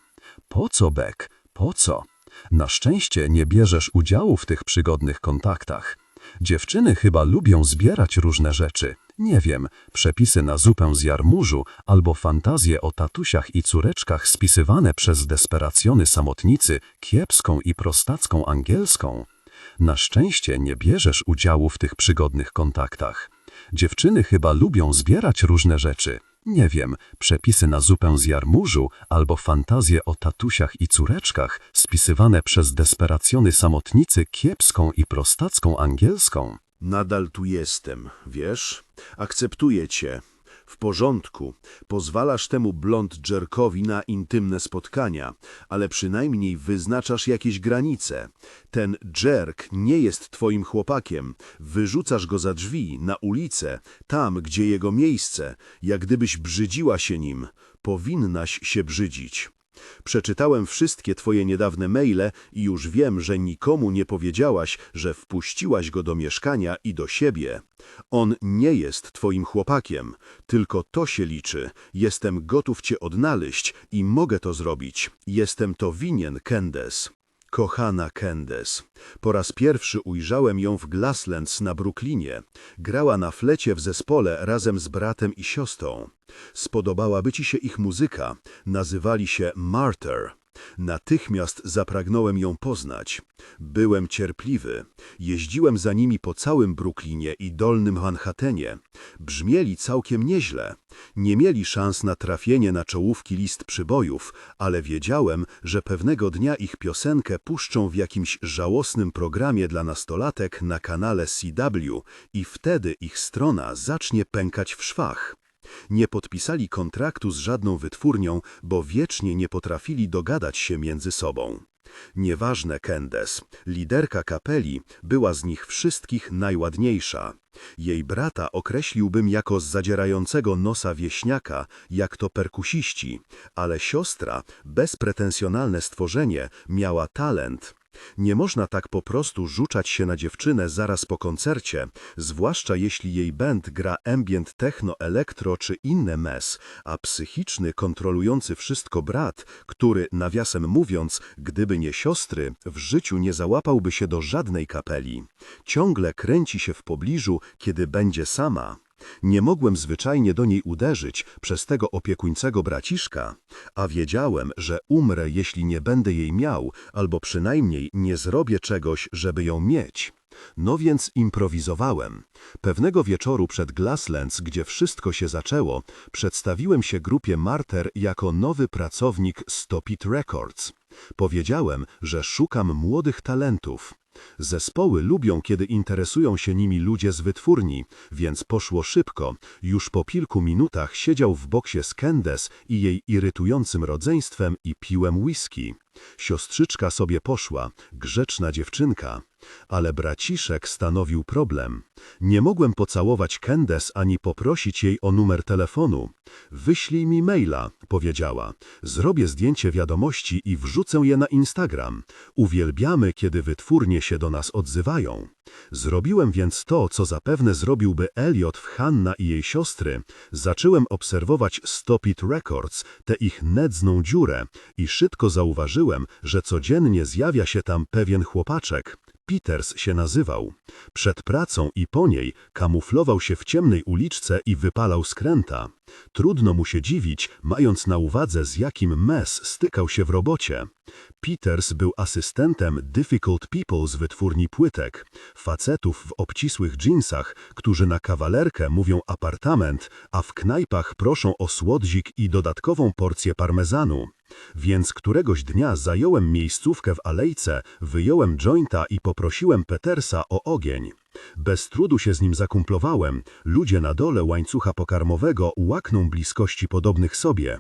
Po co, Beck? Po co? Na szczęście nie bierzesz udziału w tych przygodnych kontaktach. Dziewczyny chyba lubią zbierać różne rzeczy. Nie wiem, przepisy na zupę z jarmużu albo fantazje o tatusiach i córeczkach spisywane przez desperacjony samotnicy kiepską i prostacką angielską. Na szczęście nie bierzesz udziału w tych przygodnych kontaktach. Dziewczyny chyba lubią zbierać różne rzeczy. Nie wiem, przepisy na zupę z jarmużu albo fantazje o tatusiach i córeczkach spisywane przez desperacjony samotnicy kiepską i prostacką angielską. Nadal tu jestem, wiesz? Akceptuję cię. W porządku. Pozwalasz temu blond jerkowi na intymne spotkania, ale przynajmniej wyznaczasz jakieś granice. Ten jerk nie jest twoim chłopakiem. Wyrzucasz go za drzwi, na ulicę, tam, gdzie jego miejsce, jak gdybyś brzydziła się nim. Powinnaś się brzydzić. Przeczytałem wszystkie twoje niedawne maile i już wiem, że nikomu nie powiedziałaś, że wpuściłaś go do mieszkania i do siebie. On nie jest twoim chłopakiem, tylko to się liczy. Jestem gotów cię odnaleźć i mogę to zrobić. Jestem to winien, Candace. Kochana Candace. Po raz pierwszy ujrzałem ją w Glasslands na Brooklynie. Grała na flecie w zespole razem z bratem i siostrą. Spodobałaby ci się ich muzyka. Nazywali się Martyr. Natychmiast zapragnąłem ją poznać. Byłem cierpliwy. Jeździłem za nimi po całym Brooklynie i Dolnym Manhattanie. Brzmieli całkiem nieźle. Nie mieli szans na trafienie na czołówki list przybojów, ale wiedziałem, że pewnego dnia ich piosenkę puszczą w jakimś żałosnym programie dla nastolatek na kanale CW i wtedy ich strona zacznie pękać w szwach. Nie podpisali kontraktu z żadną wytwórnią, bo wiecznie nie potrafili dogadać się między sobą. Nieważne, Candace, liderka kapeli była z nich wszystkich najładniejsza. Jej brata określiłbym jako zadzierającego nosa wieśniaka, jak to perkusiści, ale siostra, bezpretensjonalne stworzenie, miała talent. Nie można tak po prostu rzucać się na dziewczynę zaraz po koncercie, zwłaszcza jeśli jej band gra ambient techno, elektro czy inne mes, a psychiczny, kontrolujący wszystko brat, który, nawiasem mówiąc, gdyby nie siostry, w życiu nie załapałby się do żadnej kapeli. Ciągle kręci się w pobliżu, kiedy będzie sama. Nie mogłem zwyczajnie do niej uderzyć przez tego opiekuńcego braciszka, a wiedziałem, że umrę, jeśli nie będę jej miał, albo przynajmniej nie zrobię czegoś, żeby ją mieć. No więc improwizowałem. Pewnego wieczoru przed Glasslands, gdzie wszystko się zaczęło, przedstawiłem się grupie Martyr jako nowy pracownik Stop It Records. Powiedziałem, że szukam młodych talentów. Zespoły lubią, kiedy interesują się nimi ludzie z wytwórni, więc poszło szybko. Już po kilku minutach siedział w boksie z Kepnes i jej irytującym rodzeństwem i piłem whisky. Siostrzyczka sobie poszła, grzeczna dziewczynka. Ale braciszek stanowił problem. Nie mogłem pocałować Kepnes ani poprosić jej o numer telefonu. Wyślij mi maila, powiedziała. Zrobię zdjęcie wiadomości i wrzucę je na Instagram. Uwielbiamy, kiedy wytwórnie się do nas odzywają. Zrobiłem więc to, co zapewne zrobiłby Elliot w Hanna i jej siostry. Zacząłem obserwować Stop It Records, tę ich nędzną dziurę i szybko zauważyłem, że codziennie zjawia się tam pewien chłopaczek. Peters się nazywał. Przed pracą i po niej kamuflował się w ciemnej uliczce i wypalał skręta. Trudno mu się dziwić, mając na uwadze, z jakim mes stykał się w robocie. Peters był asystentem Difficult People z wytwórni płytek, facetów w obcisłych dżinsach, którzy na kawalerkę mówią apartament, a w knajpach proszą o słodzik i dodatkową porcję parmezanu. Więc któregoś dnia zająłem miejscówkę w alejce, wyjąłem jointa i poprosiłem Petersa o ogień. Bez trudu się z nim zakumplowałem. Ludzie na dole łańcucha pokarmowego łakną bliskości podobnych sobie.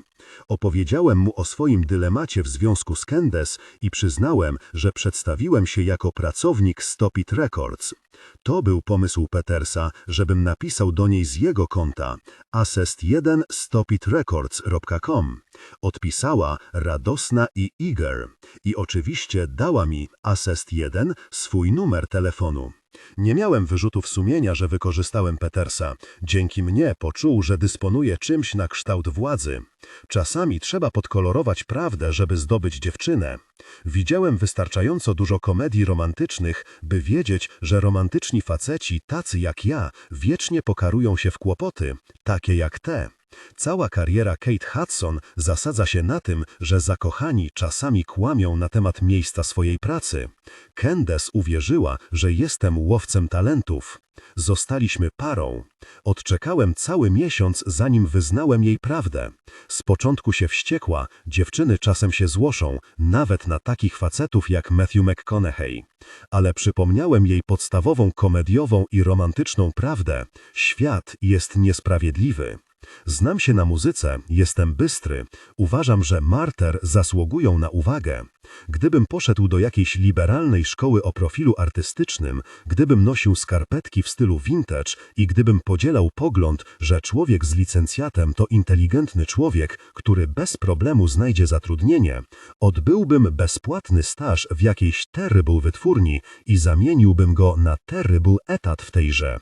Opowiedziałem mu o swoim dylemacie w związku z Kepnes i przyznałem, że przedstawiłem się jako pracownik Stop It Records. To był pomysł Petersa, żebym napisał do niej z jego konta assest1stopitrecords.com. Odpisała radosna i eager. I oczywiście dała mi Assest1 swój numer telefonu. Nie miałem wyrzutów sumienia, że wykorzystałem Petersa. Dzięki mnie poczuł, że dysponuje czymś na kształt władzy. Czasami trzeba podkolorować prawdę, żeby zdobyć dziewczynę. Widziałem wystarczająco dużo komedii romantycznych, by wiedzieć, że romantyczni faceci, tacy jak ja, wiecznie pokarują się w kłopoty, takie jak te. Cała kariera Kate Hudson zasadza się na tym, że zakochani czasami kłamią na temat miejsca swojej pracy. Kepnes uwierzyła, że jestem łowcem talentów. Zostaliśmy parą. Odczekałem cały miesiąc, zanim wyznałem jej prawdę. Z początku się wściekła, dziewczyny czasem się złoszą, nawet na takich facetów jak Matthew McConaughey. Ale przypomniałem jej podstawową komediową i romantyczną prawdę. Świat jest niesprawiedliwy. Znam się na muzyce, jestem bystry. Uważam, że Martyr zasługują na uwagę. Gdybym poszedł do jakiejś liberalnej szkoły o profilu artystycznym, gdybym nosił skarpetki w stylu vintage i gdybym podzielał pogląd, że człowiek z licencjatem to inteligentny człowiek, który bez problemu znajdzie zatrudnienie, odbyłbym bezpłatny staż w jakiejś terrible wytwórni i zamieniłbym go na terrible etat w tejże.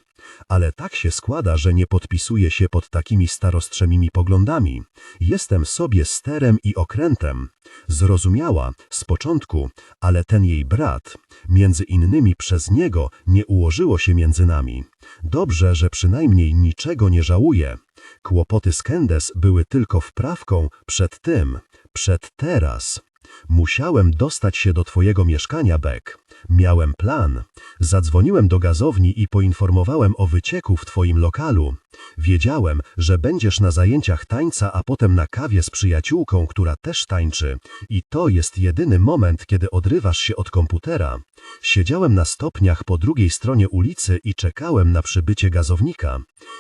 Ale tak się składa, że nie podpisuję się pod takimi starostrzemimi poglądami. Jestem sobie sterem i okrętem. Zrozumiała z początku, ale ten jej brat, między innymi przez niego nie ułożyło się między nami. Dobrze, że przynajmniej niczego nie żałuję. Kłopoty z Kepnes były tylko wprawką przed tym, przed teraz. Musiałem dostać się do twojego mieszkania, Beck. Miałem plan. Zadzwoniłem do gazowni i poinformowałem o wycieku w twoim lokalu. Wiedziałem, że będziesz na zajęciach tańca, a potem na kawie z przyjaciółką, która też tańczy. I to jest jedyny moment, kiedy odrywasz się od komputera. Siedziałem na stopniach po drugiej stronie ulicy i czekałem na przybycie gazownika.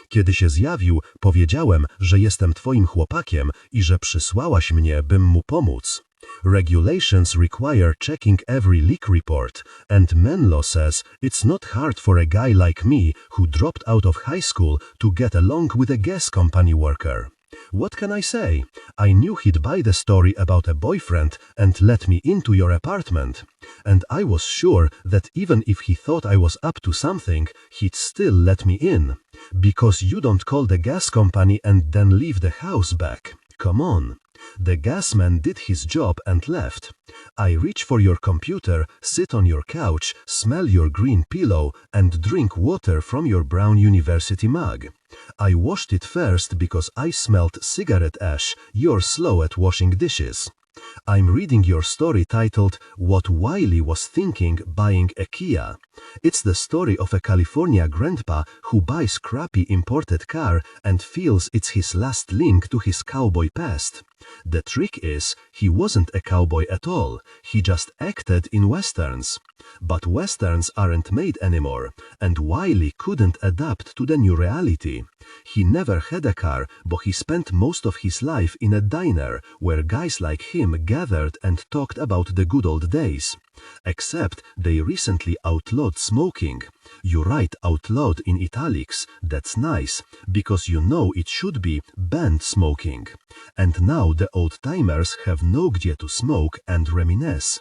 Kiedy się zjawił, powiedziałem, że jestem twoim chłopakiem i że przysłałaś mnie, bym mu pomóc. Regulations require checking every leak report, and Menlo says it's not hard for a guy like me who dropped out of high school to get along with a gas company worker. What can I say? I knew he'd buy the story about a boyfriend and let me into your apartment. And I was sure that even if he thought I was up to something, he'd still let me in. Because you don't call the gas company and then leave the house back. Come on. The gasman did his job and left. I reach for your computer, sit on your couch, smell your green pillow, and drink water from your brown university mug. I washed it first because I smelled cigarette ash. You're slow at washing dishes. I'm reading your story titled What Wiley Was Thinking Buying a Kia. It's the story of a California grandpa who buys crappy imported car and feels it's his last link to his cowboy past. The trick is, he wasn't a cowboy at all, he just acted in westerns. But westerns aren't made anymore, and Wiley couldn't adapt to the new reality. He never had a car, but he spent most of his life in a diner where guys like him gathered and talked about the good old days. Except they recently outlawed smoking. You write outlawed in italics, that's nice, because you know it should be banned smoking. And now the old-timers have no gdzie to smoke and reminisce.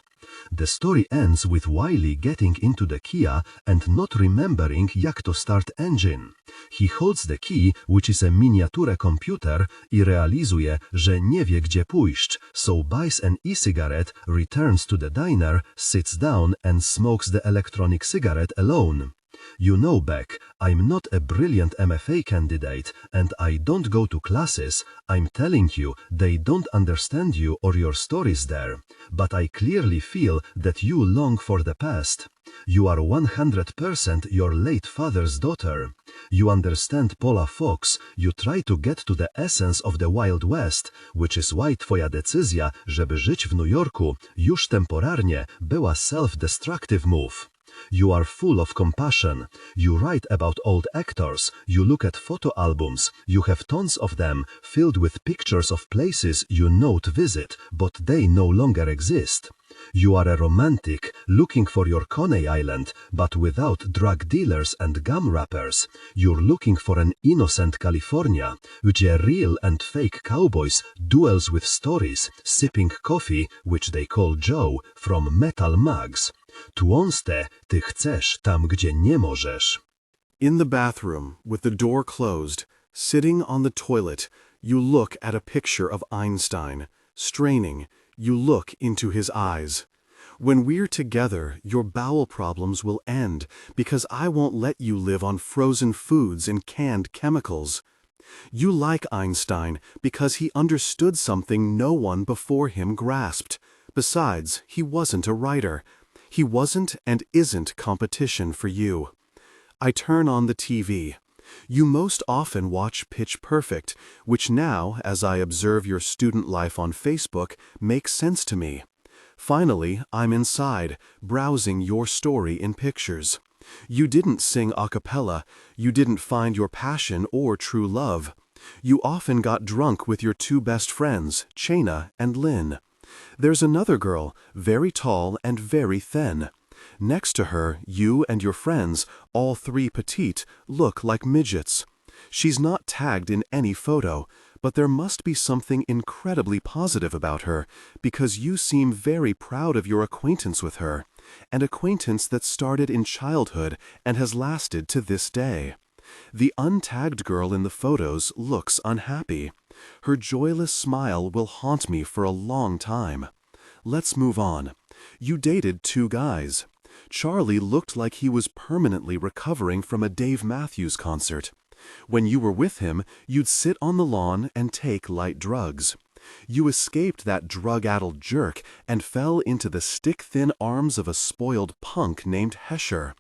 The story ends with Wiley getting into the Kia and not remembering jak to start engine. He holds the key, which is a miniature computer, I realizuje, że nie wie gdzie pójść, so buys an e-cigarette, returns to the diner, sits down and smokes the electronic cigarette alone. You know, Beck, I'm not a brilliant MFA candidate and I don't go to classes. I'm telling you, they don't understand you or your stories there. But I clearly feel that you long for the past. You are 100% your late father's daughter. You understand Paula Fox, you try to get to the essence of the Wild West, which is why twoja decyzja, żeby żyć w New Yorku, już temporarnie, była self-destructive move. You are full of compassion. You write about old actors. You look at photo albums. You have tons of them, filled with pictures of places you know to visit, but they no longer exist. You are a romantic, looking for your Coney Island, but without drug dealers and gum wrappers. You're looking for an innocent California, gdzie real and fake cowboys duels with stories, sipping coffee, which they call Joe, from metal mugs. Tłonste, ty chcesz tam, gdzie nie możesz. In the bathroom, with the door closed, sitting on the toilet, you look at a picture of Einstein. Straining, you look into his eyes. When we're together, your bowel problems will end because I won't let you live on frozen foods and canned chemicals. You like Einstein because he understood something no one before him grasped. Besides, he wasn't a writer. He wasn't and isn't competition for you. I turn on the TV. You most often watch Pitch Perfect, which now, as I observe your student life on Facebook, makes sense to me. Finally, I'm inside, browsing your story in pictures. You didn't sing a cappella, you didn't find your passion or true love. You often got drunk with your two best friends, Chena and Lynn. There's another girl, very tall and very thin. Next to her, you and your friends, all three petite, look like midgets. She's not tagged in any photo, but there must be something incredibly positive about her, because you seem very proud of your acquaintance with her, an acquaintance that started in childhood and has lasted to this day. The untagged girl in the photos looks unhappy. Her joyless smile will haunt me for a long time. Let's move on. You dated two guys. Charlie looked like he was permanently recovering from a Dave Matthews concert. When you were with him, you'd sit on the lawn and take light drugs. You escaped that drug-addled jerk and fell into the stick-thin arms of a spoiled punk named Hesher.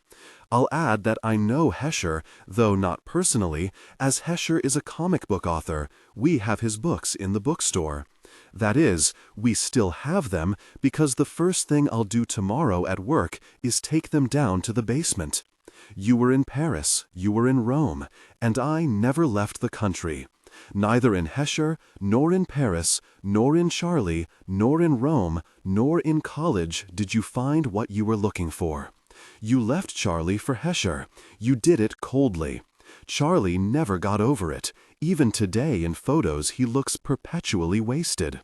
I'll add that I know Hesher, though not personally, as Hesher is a comic book author. We have his books in the bookstore. That is, we still have them because the first thing I'll do tomorrow at work is take them down to the basement. You were in Paris, you were in Rome, and I never left the country. Neither in Hesher, nor in Paris, nor in Charlie, nor in Rome, nor in college did you find what you were looking for. You left Charlie for Hesher. You did it coldly. Charlie never got over it. Even today in photos he looks perpetually wasted.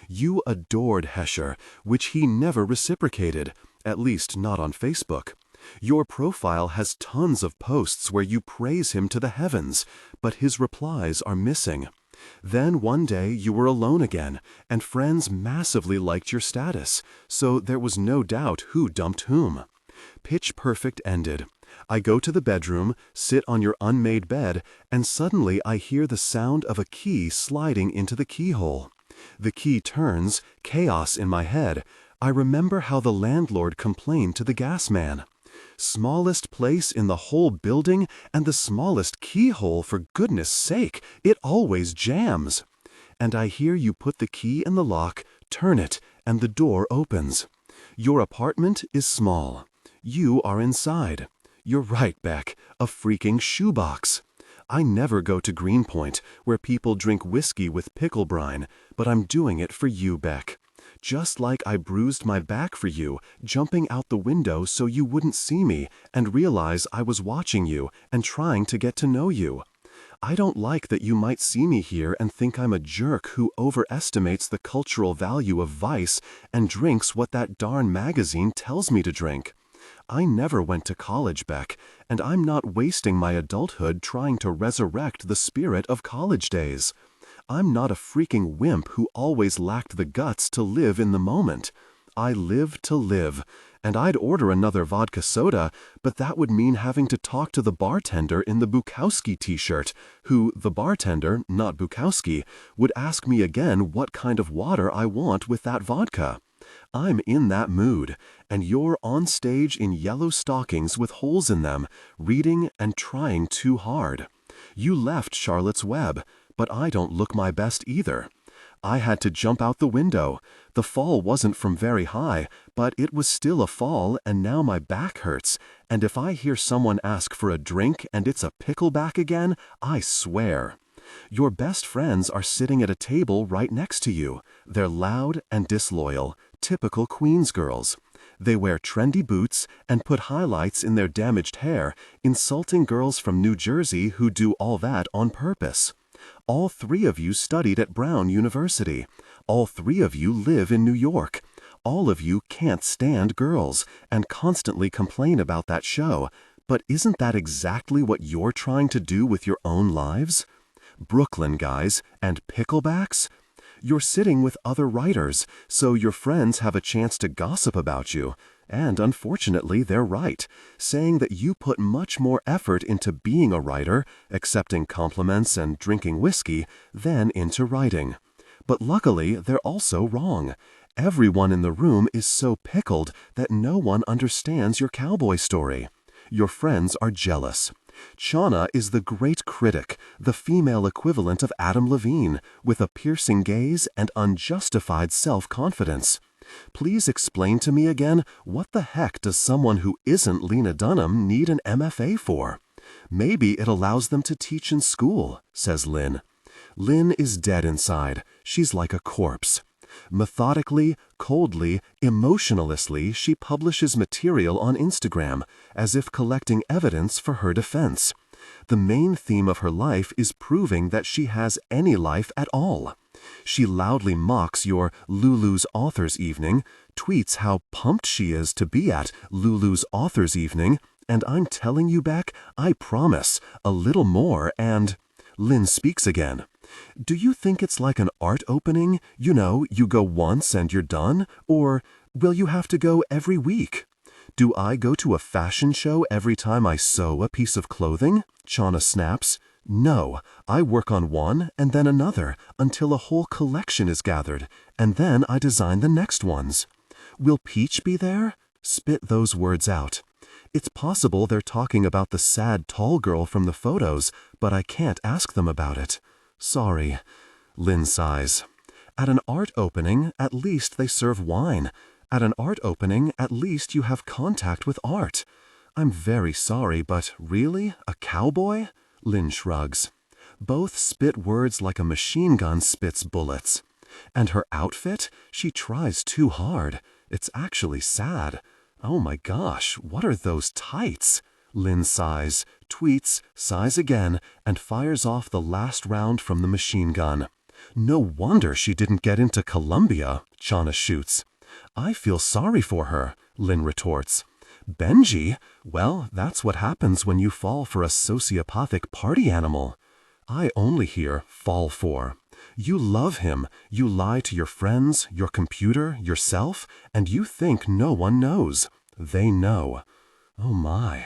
You adored Hesher, which he never reciprocated, at least not on Facebook. Your profile has tons of posts where you praise him to the heavens, but his replies are missing. Then one day you were alone again, and friends massively liked your status, so there was no doubt who dumped whom. Pitch Perfect ended. I go to the bedroom, sit on your unmade bed, and suddenly I hear the sound of a key sliding into the keyhole. The key turns, chaos in my head. I remember how the landlord complained to the gas man. Smallest place in the whole building and the smallest keyhole, for goodness sake, it always jams. And I hear you put the key in the lock, turn it, and the door opens. Your apartment is small. You are inside. You're right, Beck, a freaking shoebox. I never go to Greenpoint, where people drink whiskey with pickle brine, but I'm doing it for you, Beck. Just like I bruised my back for you, jumping out the window so you wouldn't see me and realize I was watching you and trying to get to know you. I don't like that you might see me here and think I'm a jerk who overestimates the cultural value of vice and drinks what that darn magazine tells me to drink. I never went to college, Beck, and I'm not wasting my adulthood trying to resurrect the spirit of college days. I'm not a freaking wimp who always lacked the guts to live in the moment. I live to live, and I'd order another vodka soda, but that would mean having to talk to the bartender in the Bukowski t-shirt, who, the bartender, not Bukowski, would ask me again what kind of water I want with that vodka. I'm in that mood, and you're on stage in yellow stockings with holes in them, reading and trying too hard. You left Charlotte's Web, but I don't look my best either. I had to jump out the window. The fall wasn't from very high, but it was still a fall, and now my back hurts, and if I hear someone ask for a drink and it's a pickleback again, I swear. Your best friends are sitting at a table right next to you. They're loud and disloyal, typical Queens girls. They wear trendy boots and put highlights in their damaged hair, insulting girls from New Jersey who do all that on purpose. All three of you studied at Brown University. All three of you live in New York. All of you can't stand girls and constantly complain about that show. But isn't that exactly what you're trying to do with your own lives? Brooklyn guys and picklebacks? You're sitting with other writers, so your friends have a chance to gossip about you. And unfortunately, they're right, saying that you put much more effort into being a writer, accepting compliments and drinking whiskey, than into writing. But luckily, they're also wrong. Everyone in the room is so pickled that no one understands your cowboy story. Your friends are jealous. Shauna is the great critic, the female equivalent of Adam Levine, with a piercing gaze and unjustified self-confidence. Please explain to me again, what the heck does someone who isn't Lena Dunham need an MFA for? Maybe it allows them to teach in school, says Lynn. Lynn is dead inside. She's like a corpse. Methodically, coldly, emotionlessly, she publishes material on Instagram, as if collecting evidence for her defense. The main theme of her life is proving that she has any life at all. She loudly mocks your Lulu's Authors Evening, tweets how pumped she is to be at Lulu's Authors Evening, and I'm telling you, Beck, I promise, a little more and... Lynn speaks again. Do you think it's like an art opening? You know, you go once and you're done? Or will you have to go every week? Do I go to a fashion show every time I sew a piece of clothing? Shauna snaps. No, I work on one and then another until a whole collection is gathered, and then I design the next ones. Will Peach be there? Spit those words out. It's possible they're talking about the sad tall girl from the photos, but I can't ask them about it. Sorry. Lynn sighs. At an art opening, at least they serve wine. At an art opening, at least you have contact with art. I'm very sorry, but really? A cowboy? Lynn shrugs. Both spit words like a machine gun spits bullets. And her outfit? She tries too hard. It's actually sad. Oh my gosh, what are those tights? Lynn sighs, tweets, sighs again, and fires off the last round from the machine gun. No wonder she didn't get into Columbia, Chana shoots. I feel sorry for her, Lynn retorts. Benji? Well, that's what happens when you fall for a sociopathic party animal. I only hear fall for. You love him, you lie to your friends, your computer, yourself, and you think no one knows. They know. Oh my.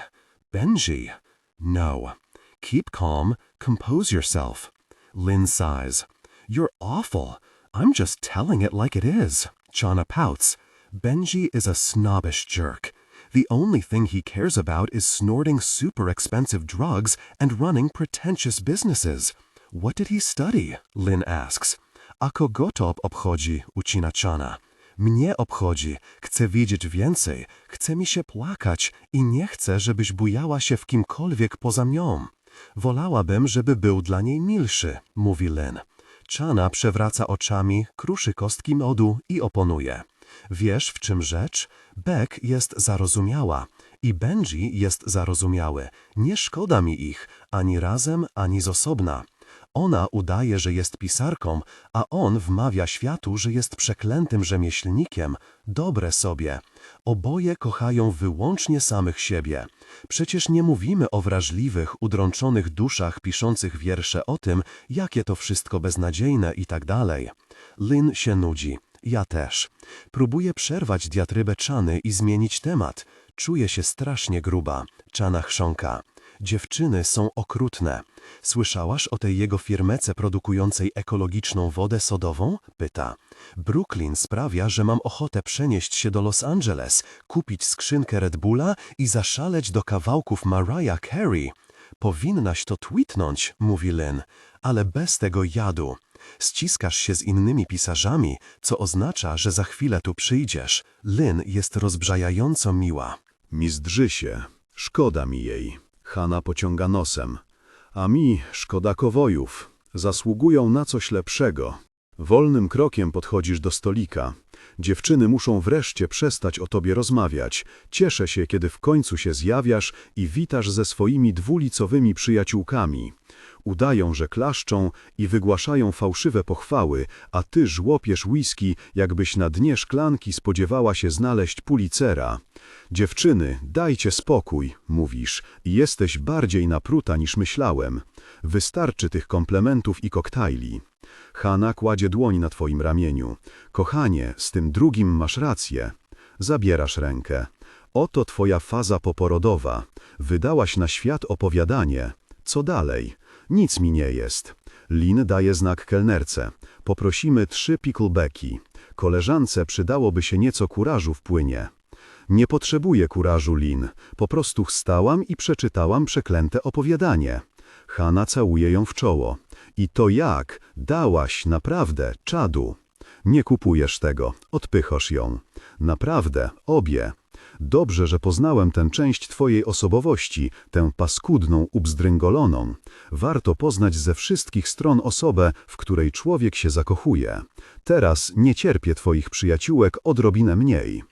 Benji. No. Keep calm, compose yourself. Lynn sighs. You're awful. I'm just telling it like it is. Chana pouts. Benji is a snobbish jerk. The only thing he cares about is snorting super expensive drugs and running pretentious businesses. What did he study? Lynn asks. A kogo to obchodzi, ucina Chana. Mnie obchodzi, chcę wiedzieć więcej, chce mi się płakać i nie chcę, żebyś bujała się w kimkolwiek poza mną. Wolałabym, żeby był dla niej milszy, mówi Lynn. Chana przewraca oczami, kruszy kostki miodu i oponuje. Wiesz, w czym rzecz? Beck jest zarozumiała i Benji jest zarozumiały. Nie szkoda mi ich, ani razem, ani z osobna. Ona udaje, że jest pisarką, a on wmawia światu, że jest przeklętym rzemieślnikiem. Dobre sobie. Oboje kochają wyłącznie samych siebie. Przecież nie mówimy o wrażliwych, udrączonych duszach piszących wiersze o tym, jakie to wszystko beznadziejne i tak dalej. Lynn się nudzi. Ja też. Próbuję przerwać diatrybę Chany i zmienić temat. Czuję się strasznie gruba. Chana chrząka. Dziewczyny są okrutne. Słyszałaś o tej jego firmece produkującej ekologiczną wodę sodową? Pyta. Brooklyn sprawia, że mam ochotę przenieść się do Los Angeles, kupić skrzynkę Red Bulla i zaszaleć do kawałków Mariah Carey. Powinnaś to tweetnąć, mówi Lynn, ale bez tego jadu. Ściskasz się z innymi pisarzami, co oznacza, że za chwilę tu przyjdziesz. Lynn jest rozbrzajająco miła. Mizdrzy się. Szkoda mi jej. Hana pociąga nosem. A mi szkoda kowojów. Zasługują na coś lepszego. Wolnym krokiem podchodzisz do stolika. Dziewczyny muszą wreszcie przestać o tobie rozmawiać. Cieszę się, kiedy w końcu się zjawiasz i witasz ze swoimi dwulicowymi przyjaciółkami. Udają, że klaszczą i wygłaszają fałszywe pochwały, a ty żłopiesz whisky, jakbyś na dnie szklanki spodziewała się znaleźć Pulitzera. Dziewczyny, dajcie spokój, mówisz, i jesteś bardziej napruta niż myślałem. Wystarczy tych komplementów i koktajli. Hana kładzie dłoń na twoim ramieniu. Kochanie, z tym drugim masz rację. Zabierasz rękę. Oto twoja faza poporodowa. Wydałaś na świat opowiadanie. Co dalej? Nic mi nie jest. Lynn daje znak kelnerce. Poprosimy 3 picklebacki. Koleżance przydałoby się nieco kurażu w płynie. Nie potrzebuję kurażu, Lynn. Po prostu wstałam i przeczytałam przeklęte opowiadanie. Hana całuje ją w czoło. I to jak? Dałaś, naprawdę, czadu. Nie kupujesz tego. Odpychasz ją. Naprawdę, obie. Dobrze, że poznałem tę część twojej osobowości, tę paskudną, ubzdryngoloną. Warto poznać ze wszystkich stron osobę, w której człowiek się zakochuje. Teraz nie cierpię twoich przyjaciółek odrobinę mniej.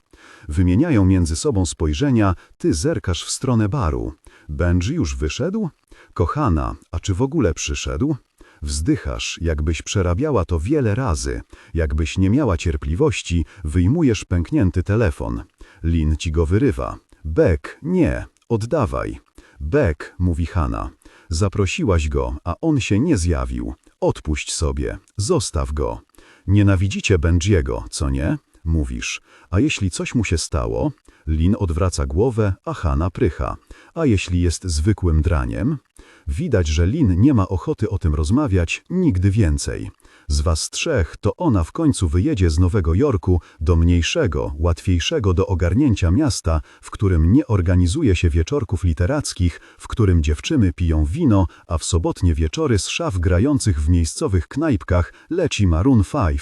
Wymieniają między sobą spojrzenia, ty zerkasz w stronę baru. Benji już wyszedł? Kochana, a czy w ogóle przyszedł? Wzdychasz, jakbyś przerabiała to wiele razy. Jakbyś nie miała cierpliwości, wyjmujesz pęknięty telefon. Lynn ci go wyrywa. Beck, nie, oddawaj. Beck, mówi Hana. Zaprosiłaś go, a on się nie zjawił. Odpuść sobie, zostaw go. Nienawidzicie Benjiego, co nie? Mówisz. A jeśli coś mu się stało? Lynn odwraca głowę, a Hana prycha. A jeśli jest zwykłym draniem? Widać, że Lynn nie ma ochoty o tym rozmawiać nigdy więcej. Z was trzech to ona w końcu wyjedzie z Nowego Jorku do mniejszego, łatwiejszego do ogarnięcia miasta, w którym nie organizuje się wieczorków literackich, w którym dziewczyny piją wino, a w sobotnie wieczory z szaf grających w miejscowych knajpkach leci Maroon 5.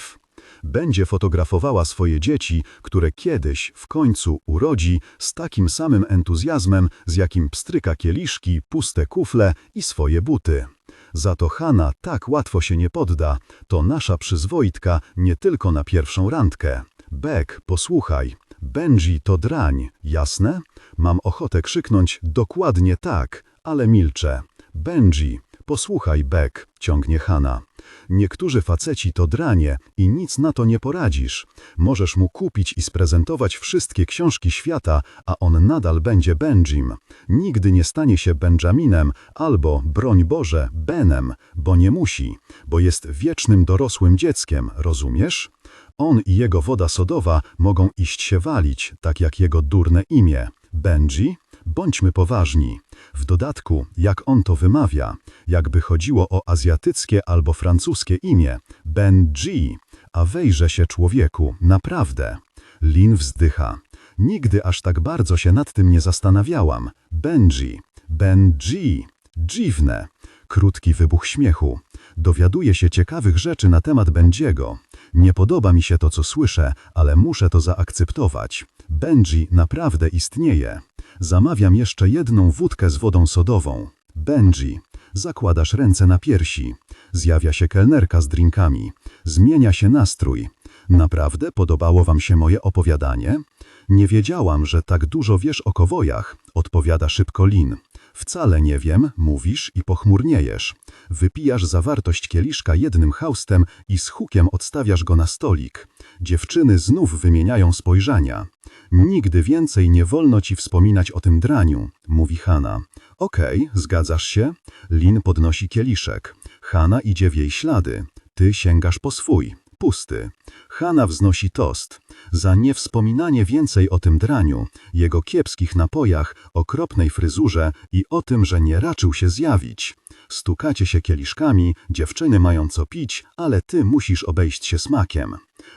Będzie fotografowała swoje dzieci, które kiedyś, w końcu, urodzi z takim samym entuzjazmem, z jakim pstryka kieliszki, puste kufle i swoje buty. Za to Hana tak łatwo się nie podda. To nasza przyzwoitka nie tylko na pierwszą randkę. Beck, posłuchaj. Benji to drań, jasne? Mam ochotę krzyknąć dokładnie tak, Ale milczę. Benji, posłuchaj, Beck, ciągnie Hannah. Niektórzy faceci to dranie i nic na to nie poradzisz. Możesz mu kupić i sprezentować wszystkie książki świata, a on nadal będzie Benjim. Nigdy nie stanie się Benjaminem albo, broń Boże, Benem, bo nie musi, bo jest wiecznym dorosłym dzieckiem, rozumiesz? On i jego woda sodowa mogą iść się walić, tak jak jego durne imię. Benji? Bądźmy poważni. W dodatku, jak on to wymawia, jakby chodziło o azjatyckie albo francuskie imię. Benji. A wejrze się człowieku, naprawdę. Lin wzdycha. Nigdy aż tak bardzo się nad tym nie zastanawiałam. Benji. Benji. Dziwne. Krótki wybuch śmiechu. Dowiaduję się ciekawych rzeczy na temat Benjiego. Nie podoba mi się to, co słyszę, ale muszę to zaakceptować. Benji naprawdę istnieje. Zamawiam jeszcze jedną wódkę z wodą sodową. Benji. Zakładasz ręce na piersi. Zjawia się kelnerka z drinkami. Zmienia się nastrój. Naprawdę podobało wam się moje opowiadanie? Nie wiedziałam, że tak dużo wiesz o kowojach, odpowiada szybko Lin. Wcale nie wiem, mówisz i pochmurniejesz. Wypijasz zawartość kieliszka jednym haustem i z hukiem odstawiasz go na stolik. Dziewczyny znów wymieniają spojrzenia. Nigdy więcej nie wolno ci wspominać o tym draniu, mówi Hannah. Okej, zgadzasz się? Lin podnosi kieliszek. Hannah idzie w jej ślady. Ty sięgasz po swój. Pusty. Hannah wznosi tost. Za niewspominanie więcej o tym draniu, jego kiepskich napojach, okropnej fryzurze i o tym, że nie raczył się zjawić. Stukacie się kieliszkami, dziewczyny mają co pić, ale ty musisz obejść się smakiem.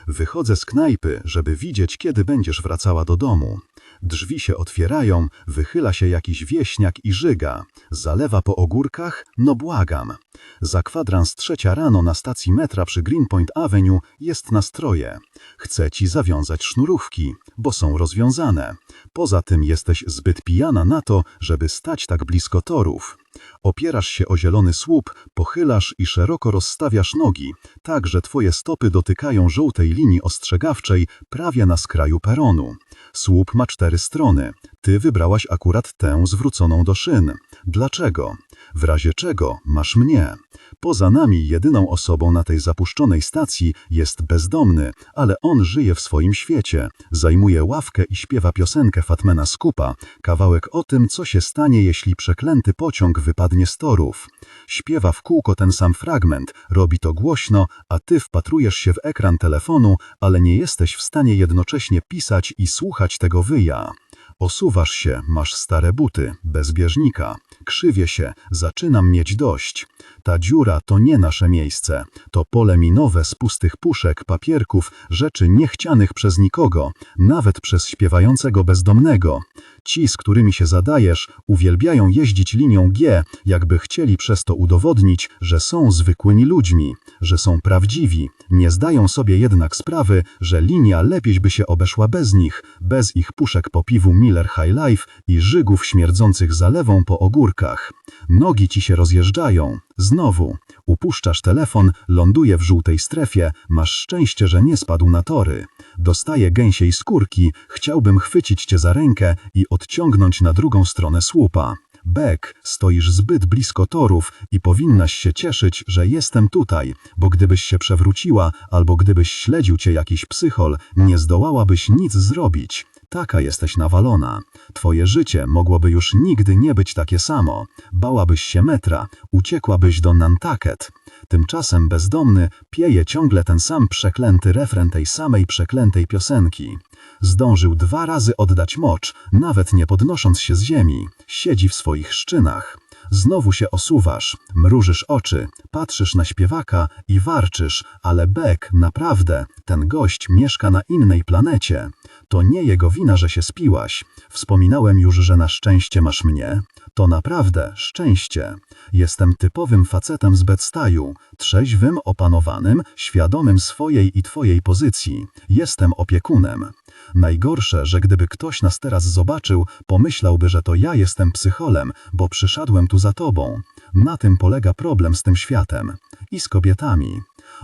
Wychodzę z knajpy, żeby widzieć, kiedy będziesz wracała do domu. Drzwi się otwierają, wychyla się jakiś wieśniak i żyga. Zalewa po ogórkach? No błagam. Za kwadrans 3 rano na stacji metra przy Greenpoint Avenue jest nastroje. Chce ci zawiązać sznurówki, bo są rozwiązane. Poza tym jesteś zbyt pijana na to, żeby stać tak blisko torów. Opierasz się o zielony słup, pochylasz i szeroko rozstawiasz nogi, tak że twoje stopy dotykają żółtej linii ostrzegawczej prawie na skraju peronu. Słup ma 4 strony. Ty wybrałaś akurat tę zwróconą do szyn. Dlaczego? W razie czego masz mnie. Poza nami jedyną osobą na tej zapuszczonej stacji jest bezdomny, ale on żyje w swoim świecie. Zajmuje ławkę i śpiewa piosenkę Fatmana Scoopa, kawałek o tym, co się stanie, jeśli przeklęty pociąg wypadnie z torów. Śpiewa w kółko ten sam fragment, robi to głośno, a ty wpatrujesz się w ekran telefonu, ale nie jesteś w stanie jednocześnie pisać i słuchać tego wyja. Osuwasz się, masz stare buty, bez bieżnika. Krzywię się, zaczynam mieć dość. Ta dziura to nie nasze miejsce. To pole minowe z pustych puszek, papierków, rzeczy niechcianych przez nikogo, nawet przez śpiewającego bezdomnego. Ci, z którymi się zadajesz, uwielbiają jeździć linią G, jakby chcieli przez to udowodnić, że są zwykłymi ludźmi, że są prawdziwi. Nie zdają sobie jednak sprawy, że linia lepiej by się obeszła bez nich, bez ich puszek po piwu Miller High Life i żygów śmierdzących zalewą po ogórkach. Nogi ci się rozjeżdżają. Znowu. Upuszczasz telefon, ląduje w żółtej strefie, masz szczęście, że nie spadł na tory. Dostaję gęsiej skórki, chciałbym chwycić cię za rękę i odciągnąć na drugą stronę słupa. Beck, stoisz zbyt blisko torów i powinnaś się cieszyć, że jestem tutaj, bo gdybyś się przewróciła albo gdybyś śledził cię jakiś psychol, nie zdołałabyś nic zrobić. Taka jesteś nawalona. Twoje życie mogłoby już nigdy nie być takie samo. Bałabyś się metra, uciekłabyś do Nantucket. Tymczasem bezdomny pieje ciągle ten sam przeklęty refren tej samej przeklętej piosenki. Zdążył 2 razy oddać mocz, nawet nie podnosząc się z ziemi. Siedzi w swoich szczynach. Znowu się osuwasz, mrużysz oczy, patrzysz na śpiewaka i warczysz, ale Beck, naprawdę, ten gość mieszka na innej planecie. To nie jego wina, że się spiłaś. Wspominałem już, że na szczęście masz mnie. To naprawdę szczęście. Jestem typowym facetem z Bedstaju, trzeźwym, opanowanym, świadomym swojej i twojej pozycji. Jestem opiekunem. Najgorsze, że gdyby ktoś nas teraz zobaczył, pomyślałby, że to ja jestem psycholem, bo przyszedłem tu za tobą. Na tym polega problem z tym światem. I z kobietami.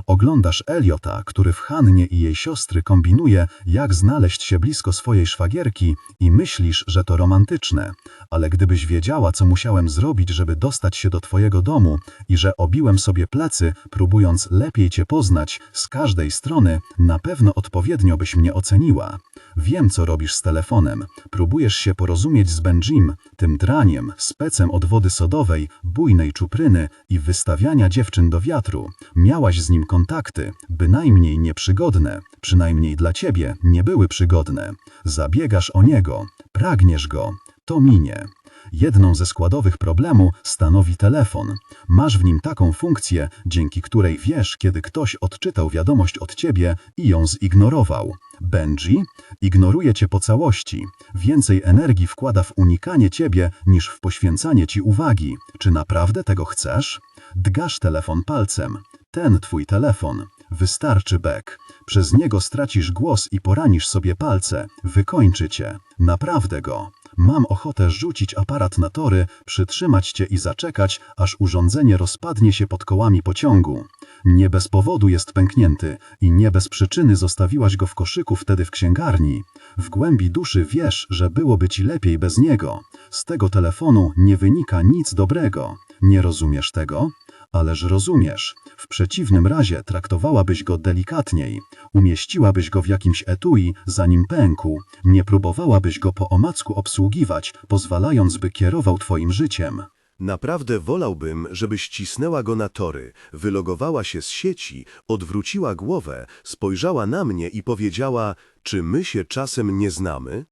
Oglądasz Eliota, który w Hannie i jej siostry kombinuje, jak znaleźć się blisko swojej szwagierki i myślisz, że to romantyczne. Ale gdybyś wiedziała, co musiałem zrobić, żeby dostać się do twojego domu i że obiłem sobie plecy, próbując lepiej cię poznać z każdej strony, na pewno odpowiednio byś mnie oceniła. Wiem, co robisz z telefonem. Próbujesz się porozumieć z Benjim, tym draniem, specem od wody sodowej, bujnej czupryny i wystawiania dziewczyn do wiatru. Miałaś z nim kontakty, bynajmniej nieprzygodne, przynajmniej dla ciebie nie były przygodne. Zabiegasz o niego, pragniesz go, to minie. Jedną ze składowych problemu stanowi telefon. Masz w nim taką funkcję, dzięki której wiesz, kiedy ktoś odczytał wiadomość od ciebie i ją zignorował. Benji ignoruje cię po całości. Więcej energii wkłada w unikanie ciebie niż w poświęcanie ci uwagi. Czy naprawdę tego chcesz? Dgasz telefon palcem. Ten twój telefon. Wystarczy, Beck. Przez niego stracisz głos i poranisz sobie palce. Wykończy cię. Naprawdę go. Mam ochotę rzucić aparat na tory, przytrzymać cię i zaczekać, aż urządzenie rozpadnie się pod kołami pociągu. Nie bez powodu jest pęknięty i nie bez przyczyny zostawiłaś go w koszyku wtedy w księgarni. W głębi duszy wiesz, że byłoby ci lepiej bez niego. Z tego telefonu nie wynika nic dobrego. Nie rozumiesz tego? Ależ rozumiesz. W przeciwnym razie traktowałabyś go delikatniej. Umieściłabyś go w jakimś etui, zanim pękł. Nie próbowałabyś go po omacku obsługiwać, pozwalając, by kierował twoim życiem. Naprawdę wolałbym, żebyś cisnęła go na tory, wylogowała się z sieci, odwróciła głowę, spojrzała na mnie i powiedziała, czy my się czasem nie znamy?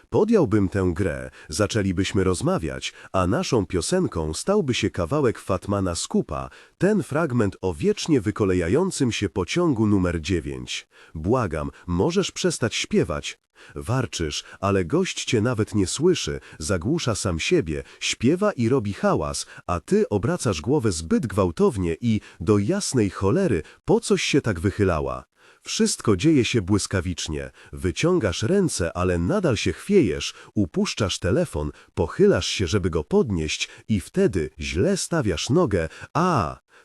Podjąłbym tę grę, zaczęlibyśmy rozmawiać, a naszą piosenką stałby się kawałek Fatmana Scoopa, ten fragment o wiecznie wykolejającym się pociągu numer 9. Błagam, możesz przestać śpiewać. Warczysz, ale gość cię nawet nie słyszy, zagłusza sam siebie, śpiewa i robi hałas, a ty obracasz głowę zbyt gwałtownie i, do jasnej cholery, po coś się tak wychylała. Wszystko dzieje się błyskawicznie. Wyciągasz ręce, ale nadal się chwiejesz, upuszczasz telefon, pochylasz się, żeby go podnieść i wtedy źle stawiasz nogę,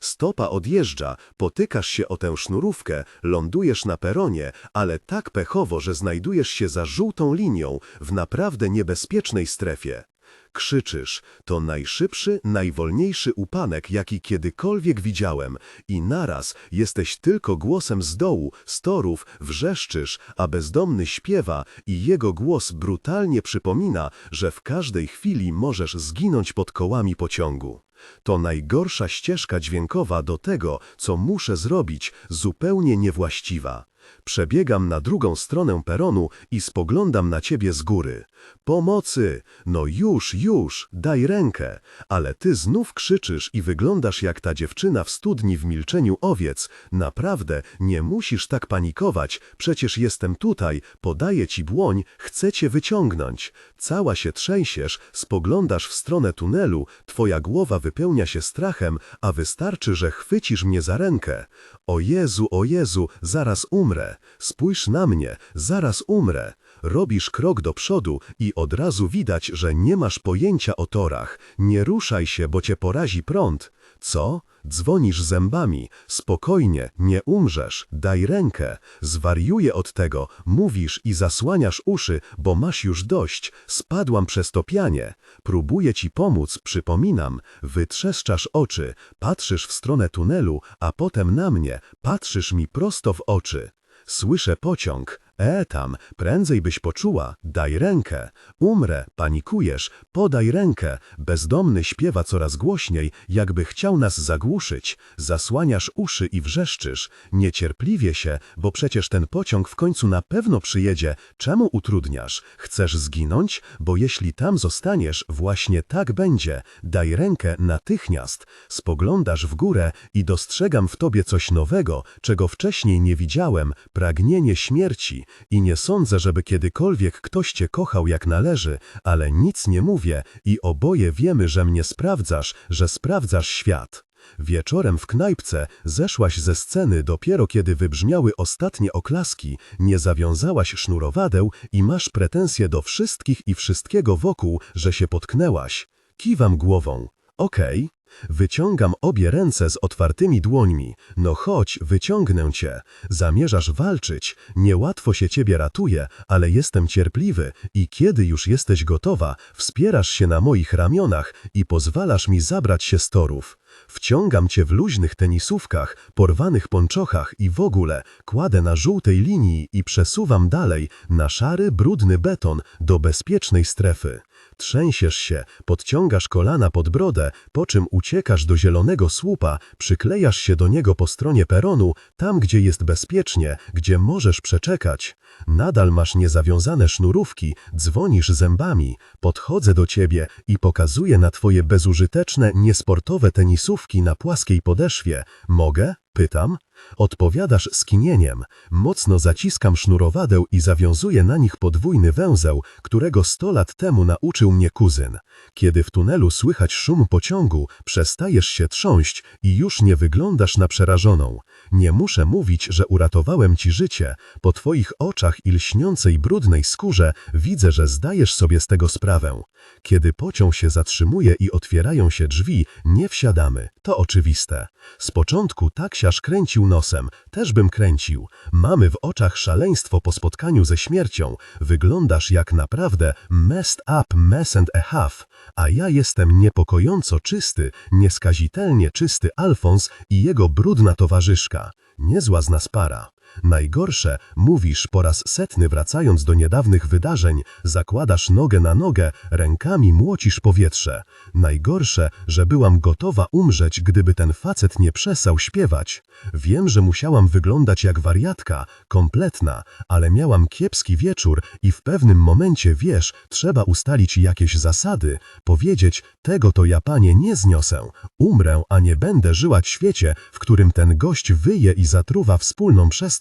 stopa odjeżdża, potykasz się o tę sznurówkę, lądujesz na peronie, ale tak pechowo, że znajdujesz się za żółtą linią, w naprawdę niebezpiecznej strefie. Krzyczysz, to najszybszy, najwolniejszy upanek, jaki kiedykolwiek widziałem i naraz jesteś tylko głosem z dołu, z torów, wrzeszczysz, a bezdomny śpiewa i jego głos brutalnie przypomina, że w każdej chwili możesz zginąć pod kołami pociągu. To najgorsza ścieżka dźwiękowa do tego, co muszę zrobić, zupełnie niewłaściwa. Przebiegam na drugą stronę peronu i spoglądam na ciebie z góry. Pomocy! No już, daj rękę! Ale ty znów krzyczysz i wyglądasz jak ta dziewczyna w studni w milczeniu owiec. Naprawdę, nie musisz tak panikować, przecież jestem tutaj, podaję ci dłoń, chcę cię wyciągnąć. Cała się trzęsiesz, spoglądasz w stronę tunelu, twoja głowa wypełnia się strachem, a wystarczy, że chwycisz mnie za rękę. O Jezu, zaraz umrę. Spójrz na mnie, zaraz umrę. Robisz krok do przodu i od razu widać, że nie masz pojęcia o torach. Nie ruszaj się, bo cię porazi prąd. Co? Dzwonisz zębami. Spokojnie, nie umrzesz. Daj rękę. Zwariuję od tego. Mówisz i zasłaniasz uszy, bo masz już dość. Spadłam przez to pianie. Próbuję ci pomóc, przypominam. Wytrzeszczasz oczy. Patrzysz w stronę tunelu, a potem na mnie. Patrzysz mi prosto w oczy. Słyszę pociąg. Tam, prędzej byś poczuła. Daj rękę. Umrę, panikujesz. Podaj rękę. Bezdomny śpiewa coraz głośniej, jakby chciał nas zagłuszyć. Zasłaniasz uszy i wrzeszczysz. Niecierpliwie się, bo przecież ten pociąg w końcu na pewno przyjedzie. Czemu utrudniasz? Chcesz zginąć? Bo jeśli tam zostaniesz, właśnie tak będzie. Daj rękę natychmiast. Spoglądasz w górę i dostrzegam w tobie coś nowego, czego wcześniej nie widziałem. Pragnienie śmierci. I nie sądzę, żeby kiedykolwiek ktoś cię kochał jak należy, ale nic nie mówię i oboje wiemy, że mnie sprawdzasz, że sprawdzasz świat. Wieczorem w knajpce zeszłaś ze sceny dopiero kiedy wybrzmiały ostatnie oklaski, nie zawiązałaś sznurowadeł i masz pretensje do wszystkich i wszystkiego wokół, że się potknęłaś. Kiwam głową. Okej. Wyciągam obie ręce z otwartymi dłońmi. No chodź, wyciągnę cię. Zamierzasz walczyć. Niełatwo się ciebie ratuje, ale jestem cierpliwy i kiedy już jesteś gotowa, wspierasz się na moich ramionach i pozwalasz mi zabrać się z torów. Wciągam cię w luźnych tenisówkach, porwanych pończochach i w ogóle kładę na żółtej linii i przesuwam dalej na szary, brudny beton do bezpiecznej strefy. Trzęsiesz się, podciągasz kolana pod brodę, po czym uciekasz do zielonego słupa, przyklejasz się do niego po stronie peronu, tam gdzie jest bezpiecznie, gdzie możesz przeczekać. Nadal masz niezawiązane sznurówki, dzwonisz zębami, podchodzę do ciebie i pokazuję na twoje bezużyteczne, niesportowe tenisówki na płaskiej podeszwie. Mogę? Pytam. Odpowiadasz skinieniem. Mocno zaciskam sznurowadeł i zawiązuję na nich podwójny węzeł, którego 100 lat temu nauczył mnie kuzyn. Kiedy w tunelu słychać szum pociągu, przestajesz się trząść i już nie wyglądasz na przerażoną. Nie muszę mówić, że uratowałem ci życie. Po twoich oczach i lśniącej brudnej skórze widzę, że zdajesz sobie z tego sprawę. Kiedy pociąg się zatrzymuje i otwierają się drzwi, nie wsiadamy. To oczywiste. Z początku taksiarz kręcił nosem, też bym kręcił. Mamy w oczach szaleństwo po spotkaniu ze śmiercią. Wyglądasz jak naprawdę messed up mess and a half, a ja jestem niepokojąco czysty, nieskazitelnie czysty Alfons i jego brudna towarzyszka. Niezła z nas para. Najgorsze, mówisz po raz setny wracając do niedawnych wydarzeń, zakładasz nogę na nogę, rękami młocisz powietrze. Najgorsze, że byłam gotowa umrzeć, gdyby ten facet nie przestał śpiewać. Wiem, że musiałam wyglądać jak wariatka, kompletna, ale miałam kiepski wieczór i w pewnym momencie, wiesz, trzeba ustalić jakieś zasady, powiedzieć, tego to ja, panie, nie zniosę. Umrę, a nie będę żyła w świecie, w którym ten gość wyje i zatruwa wspólną przestrzeń.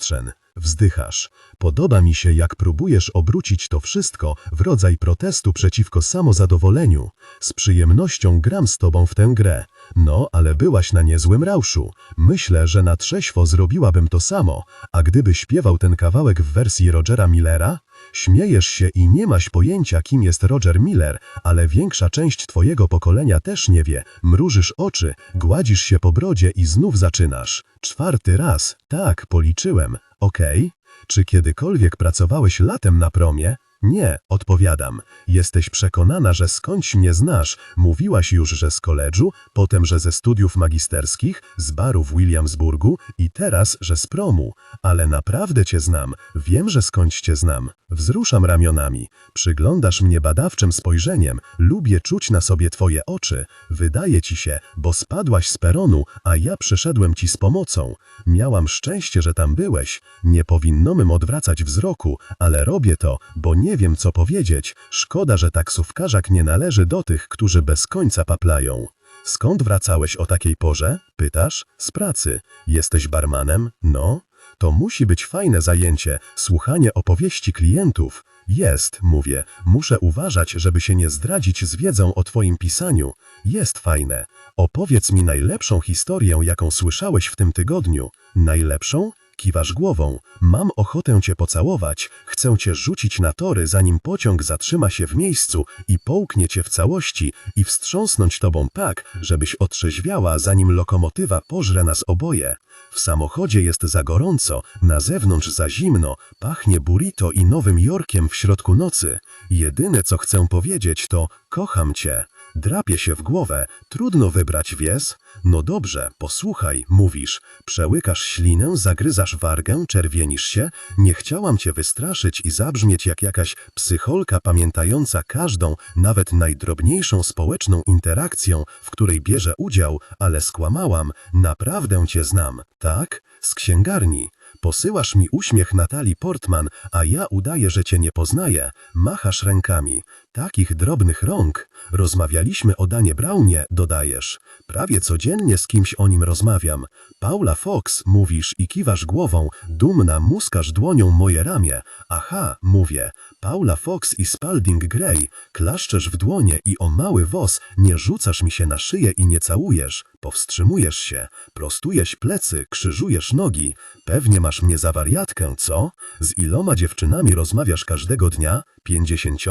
Wzdychasz. Podoba mi się, jak próbujesz obrócić to wszystko w rodzaj protestu przeciwko samozadowoleniu. Z przyjemnością gram z tobą w tę grę. No, ale byłaś na niezłym rauszu. Myślę, że na trzeźwo zrobiłabym to samo. A gdyby śpiewał ten kawałek w wersji Rogera Millera? Śmiejesz się i nie masz pojęcia, kim jest Roger Miller, ale większa część twojego pokolenia też nie wie. Mrużysz oczy, gładzisz się po brodzie i znów zaczynasz. 4. raz. Tak, policzyłem. Okej. Czy kiedykolwiek pracowałeś latem na promie? Nie, odpowiadam. Jesteś przekonana, że skądś mnie znasz. Mówiłaś już, że z koledżu, potem, że ze studiów magisterskich, z baru w Williamsburgu i teraz, że z promu. Ale naprawdę cię znam. Wiem, że skądś cię znam. Wzruszam ramionami. Przyglądasz mnie badawczym spojrzeniem. Lubię czuć na sobie twoje oczy. Wydaje ci się, bo spadłaś z peronu, a ja przyszedłem ci z pomocą. Miałam szczęście, że tam byłeś. Nie powinnomym odwracać wzroku, ale robię to, bo nie wiem, co powiedzieć. Szkoda, że taksówkarzak nie należy do tych, którzy bez końca paplają. Skąd wracałeś o takiej porze? Pytasz? Z pracy. Jesteś barmanem? No. To musi być fajne zajęcie, słuchanie opowieści klientów. Jest, mówię. Muszę uważać, żeby się nie zdradzić z wiedzą o twoim pisaniu. Jest fajne. Opowiedz mi najlepszą historię, jaką słyszałeś w tym tygodniu. Najlepszą? Kiwasz głową. Mam ochotę cię pocałować. Chcę cię rzucić na tory, zanim pociąg zatrzyma się w miejscu i połknie cię w całości i wstrząsnąć tobą tak, żebyś otrzeźwiała, zanim lokomotywa pożre nas oboje. W samochodzie jest za gorąco, na zewnątrz za zimno, pachnie burrito i Nowym Jorkiem w środku nocy. Jedyne, co chcę powiedzieć, to kocham cię. Drapie się w głowę. Trudno wybrać, wiesz? No dobrze, posłuchaj, mówisz. Przełykasz ślinę, zagryzasz wargę, czerwienisz się. Nie chciałam cię wystraszyć i zabrzmieć jak jakaś psycholka pamiętająca każdą, nawet najdrobniejszą społeczną interakcję, w której bierze udział, ale skłamałam. Naprawdę cię znam. Tak? Z księgarni. Posyłasz mi uśmiech Natalii Portman, a ja udaję, że cię nie poznaję. Machasz rękami. Takich drobnych rąk. Rozmawialiśmy o Danie Brownie, dodajesz. Prawie codziennie z kimś o nim rozmawiam. Paula Fox, mówisz i kiwasz głową. Dumna muskasz dłonią moje ramię. Aha, mówię. Paula Fox i Spalding Gray. Klaszczesz w dłonie i o mały włos nie rzucasz mi się na szyję i nie całujesz. Powstrzymujesz się. Prostujesz plecy, krzyżujesz nogi. Pewnie masz mnie za wariatkę, co? Z iloma dziewczynami rozmawiasz każdego dnia? 50?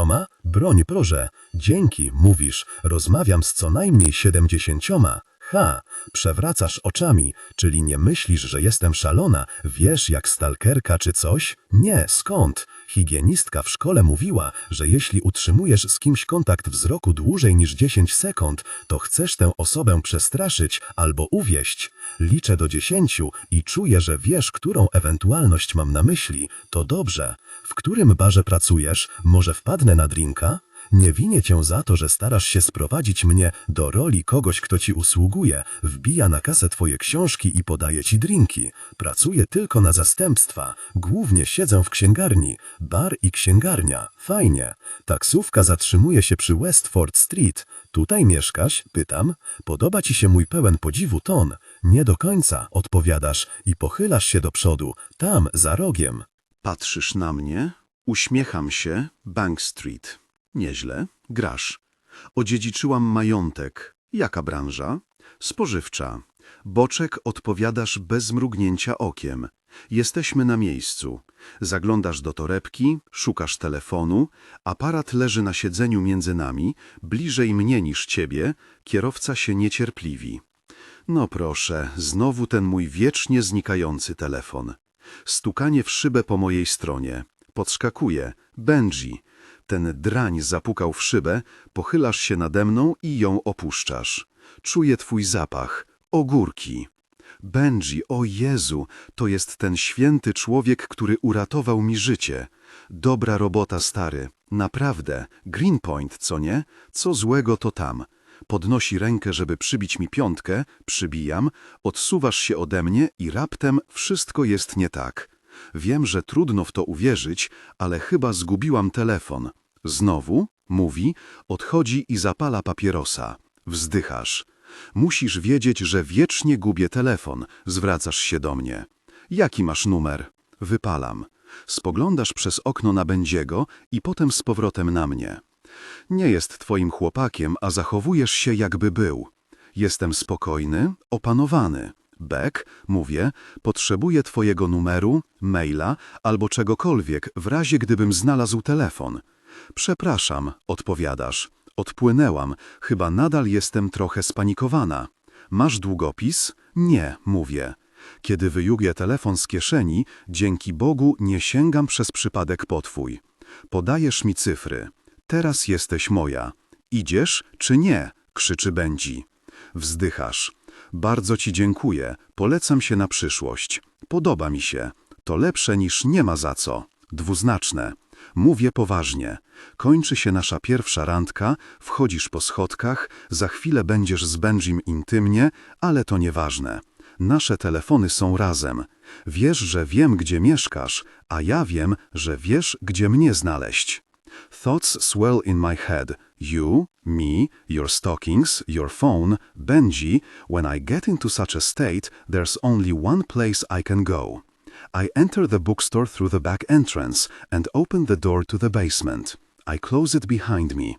Broń proszę. Dzięki, mówisz. Rozmawiam z co najmniej 70. Ha, przewracasz oczami, czyli nie myślisz, że jestem szalona, wiesz jak stalkerka czy coś? Nie, skąd? Higienistka w szkole mówiła, że jeśli utrzymujesz z kimś kontakt wzroku dłużej niż 10 sekund, to chcesz tę osobę przestraszyć albo uwieść. Liczę do 10 i czuję, że wiesz, którą ewentualność mam na myśli. To dobrze. W którym barze pracujesz? Może wpadnę na drinka? Nie winię cię za to, że starasz się sprowadzić mnie do roli kogoś, kto ci usługuje, wbija na kasę twoje książki i podaje ci drinki. Pracuję tylko na zastępstwa. Głównie siedzę w księgarni. Bar i księgarnia. Fajnie. Taksówka zatrzymuje się przy Westford Street. Tutaj mieszkasz? Pytam. Podoba ci się mój pełen podziwu ton? Nie do końca, odpowiadasz i pochylasz się do przodu. Tam, za rogiem. Patrzysz na mnie, uśmiecham się, Bank Street. Nieźle, grasz. Odziedziczyłam majątek. Jaka branża? Spożywcza. Boczek odpowiadasz bez mrugnięcia okiem. Jesteśmy na miejscu. Zaglądasz do torebki, szukasz telefonu, aparat leży na siedzeniu między nami, bliżej mnie niż ciebie, kierowca się niecierpliwi. No proszę, znowu ten mój wiecznie znikający telefon. Stukanie w szybę po mojej stronie. Podskakuje. Benji. Ten drań zapukał w szybę, pochylasz się nade mną i ją opuszczasz. Czuję twój zapach. Ogórki. Benji, o Jezu, to jest ten święty człowiek, który uratował mi życie. Dobra robota, stary. Naprawdę. Greenpoint, co nie? Co złego to tam. Podnosi rękę, żeby przybić mi piątkę, przybijam, odsuwasz się ode mnie i raptem wszystko jest nie tak. Wiem, że trudno w to uwierzyć, ale chyba zgubiłam telefon. Znowu, mówi, odchodzi i zapala papierosa. Wzdychasz. Musisz wiedzieć, że wiecznie gubię telefon, zwracasz się do mnie. Jaki masz numer? Wypalam. Spoglądasz przez okno na Benjiego i potem z powrotem na mnie. Nie jest twoim chłopakiem, a zachowujesz się jakby był. Jestem spokojny, opanowany. Beck, mówię, potrzebuję twojego numeru, maila albo czegokolwiek w razie gdybym znalazł telefon. Przepraszam, odpowiadasz. Odpłynęłam, chyba nadal jestem trochę spanikowana. Masz długopis? Nie, mówię. Kiedy wyjugię telefon z kieszeni, dzięki Bogu nie sięgam przez przypadek po twój. Podajesz mi cyfry. Teraz jesteś moja. Idziesz czy nie? Krzyczy Benji. Wzdychasz. Bardzo ci dziękuję, polecam się na przyszłość. Podoba mi się. To lepsze niż nie ma za co. Dwuznaczne. Mówię poważnie. Kończy się nasza pierwsza randka, wchodzisz po schodkach, za chwilę będziesz z Benjim intymnie, ale to nieważne. Nasze telefony są razem. Wiesz, że wiem, gdzie mieszkasz, a ja wiem, że wiesz, gdzie mnie znaleźć. Thoughts swell in my head. You, me, your stockings, your phone, Benji. When I get into such a state, there's only one place I can go. I enter the bookstore through the back entrance and open the door to the basement. I close it behind me.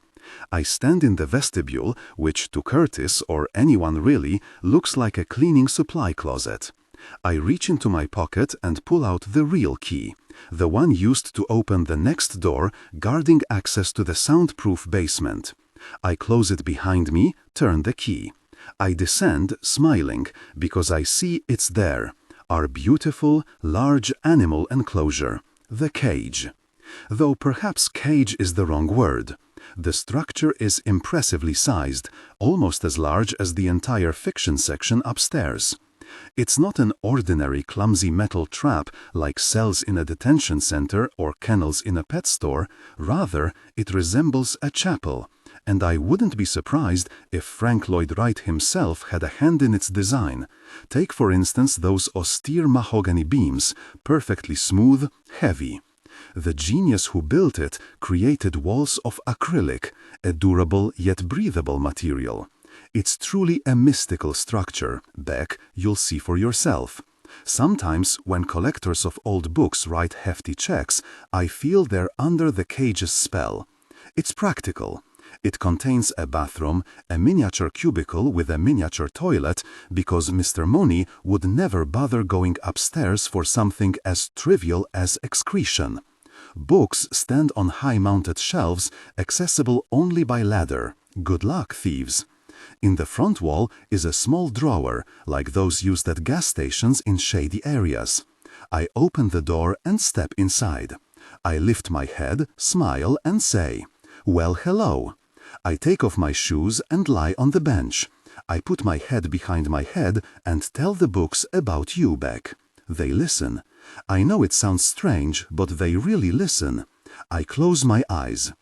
I stand in the vestibule, which to Curtis, or anyone really, looks like a cleaning supply closet. I reach into my pocket and pull out the real key, the one used to open the next door, guarding access to the soundproof basement. I close it behind me, turn the key. I descend, smiling, because I see it's there. Our beautiful, large animal enclosure, the cage. Though perhaps cage is the wrong word. The structure is impressively sized, almost as large as the entire fiction section upstairs. It's not an ordinary clumsy metal trap like cells in a detention center or kennels in a pet store. Rather, it resembles a chapel, and I wouldn't be surprised if Frank Lloyd Wright himself had a hand in its design. Take for instance those austere mahogany beams, perfectly smooth, heavy. The genius who built it created walls of acrylic, a durable yet breathable material. It's truly a mystical structure, Beck, you'll see for yourself. Sometimes, when collectors of old books write hefty checks, I feel they're under the cage's spell. It's practical. It contains a bathroom, a miniature cubicle with a miniature toilet, because Mr. Money would never bother going upstairs for something as trivial as excretion. Books stand on high-mounted shelves, accessible only by ladder. Good luck, thieves. In the front wall is a small drawer, like those used at gas stations in shady areas. I open the door and step inside. I lift my head, smile and say, "Well, hello." I take off my shoes and lie on the bench. I put my head behind my head and tell the books about you, Beck. They listen. I know it sounds strange, but they really listen. I close my eyes.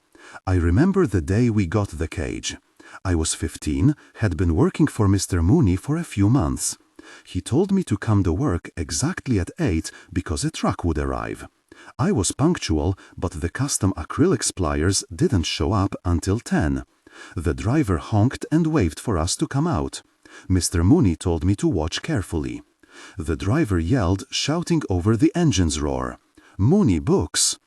I remember the day we got the cage. I was 15, had been working for Mr. Mooney for a few months. He told me to come to work exactly at 8 because a truck would arrive. I was punctual, but the custom acrylic pliers didn't show up until 10. The driver honked and waved for us to come out. Mr. Mooney told me to watch carefully. The driver yelled, shouting over the engine's roar, "Mooney Books!"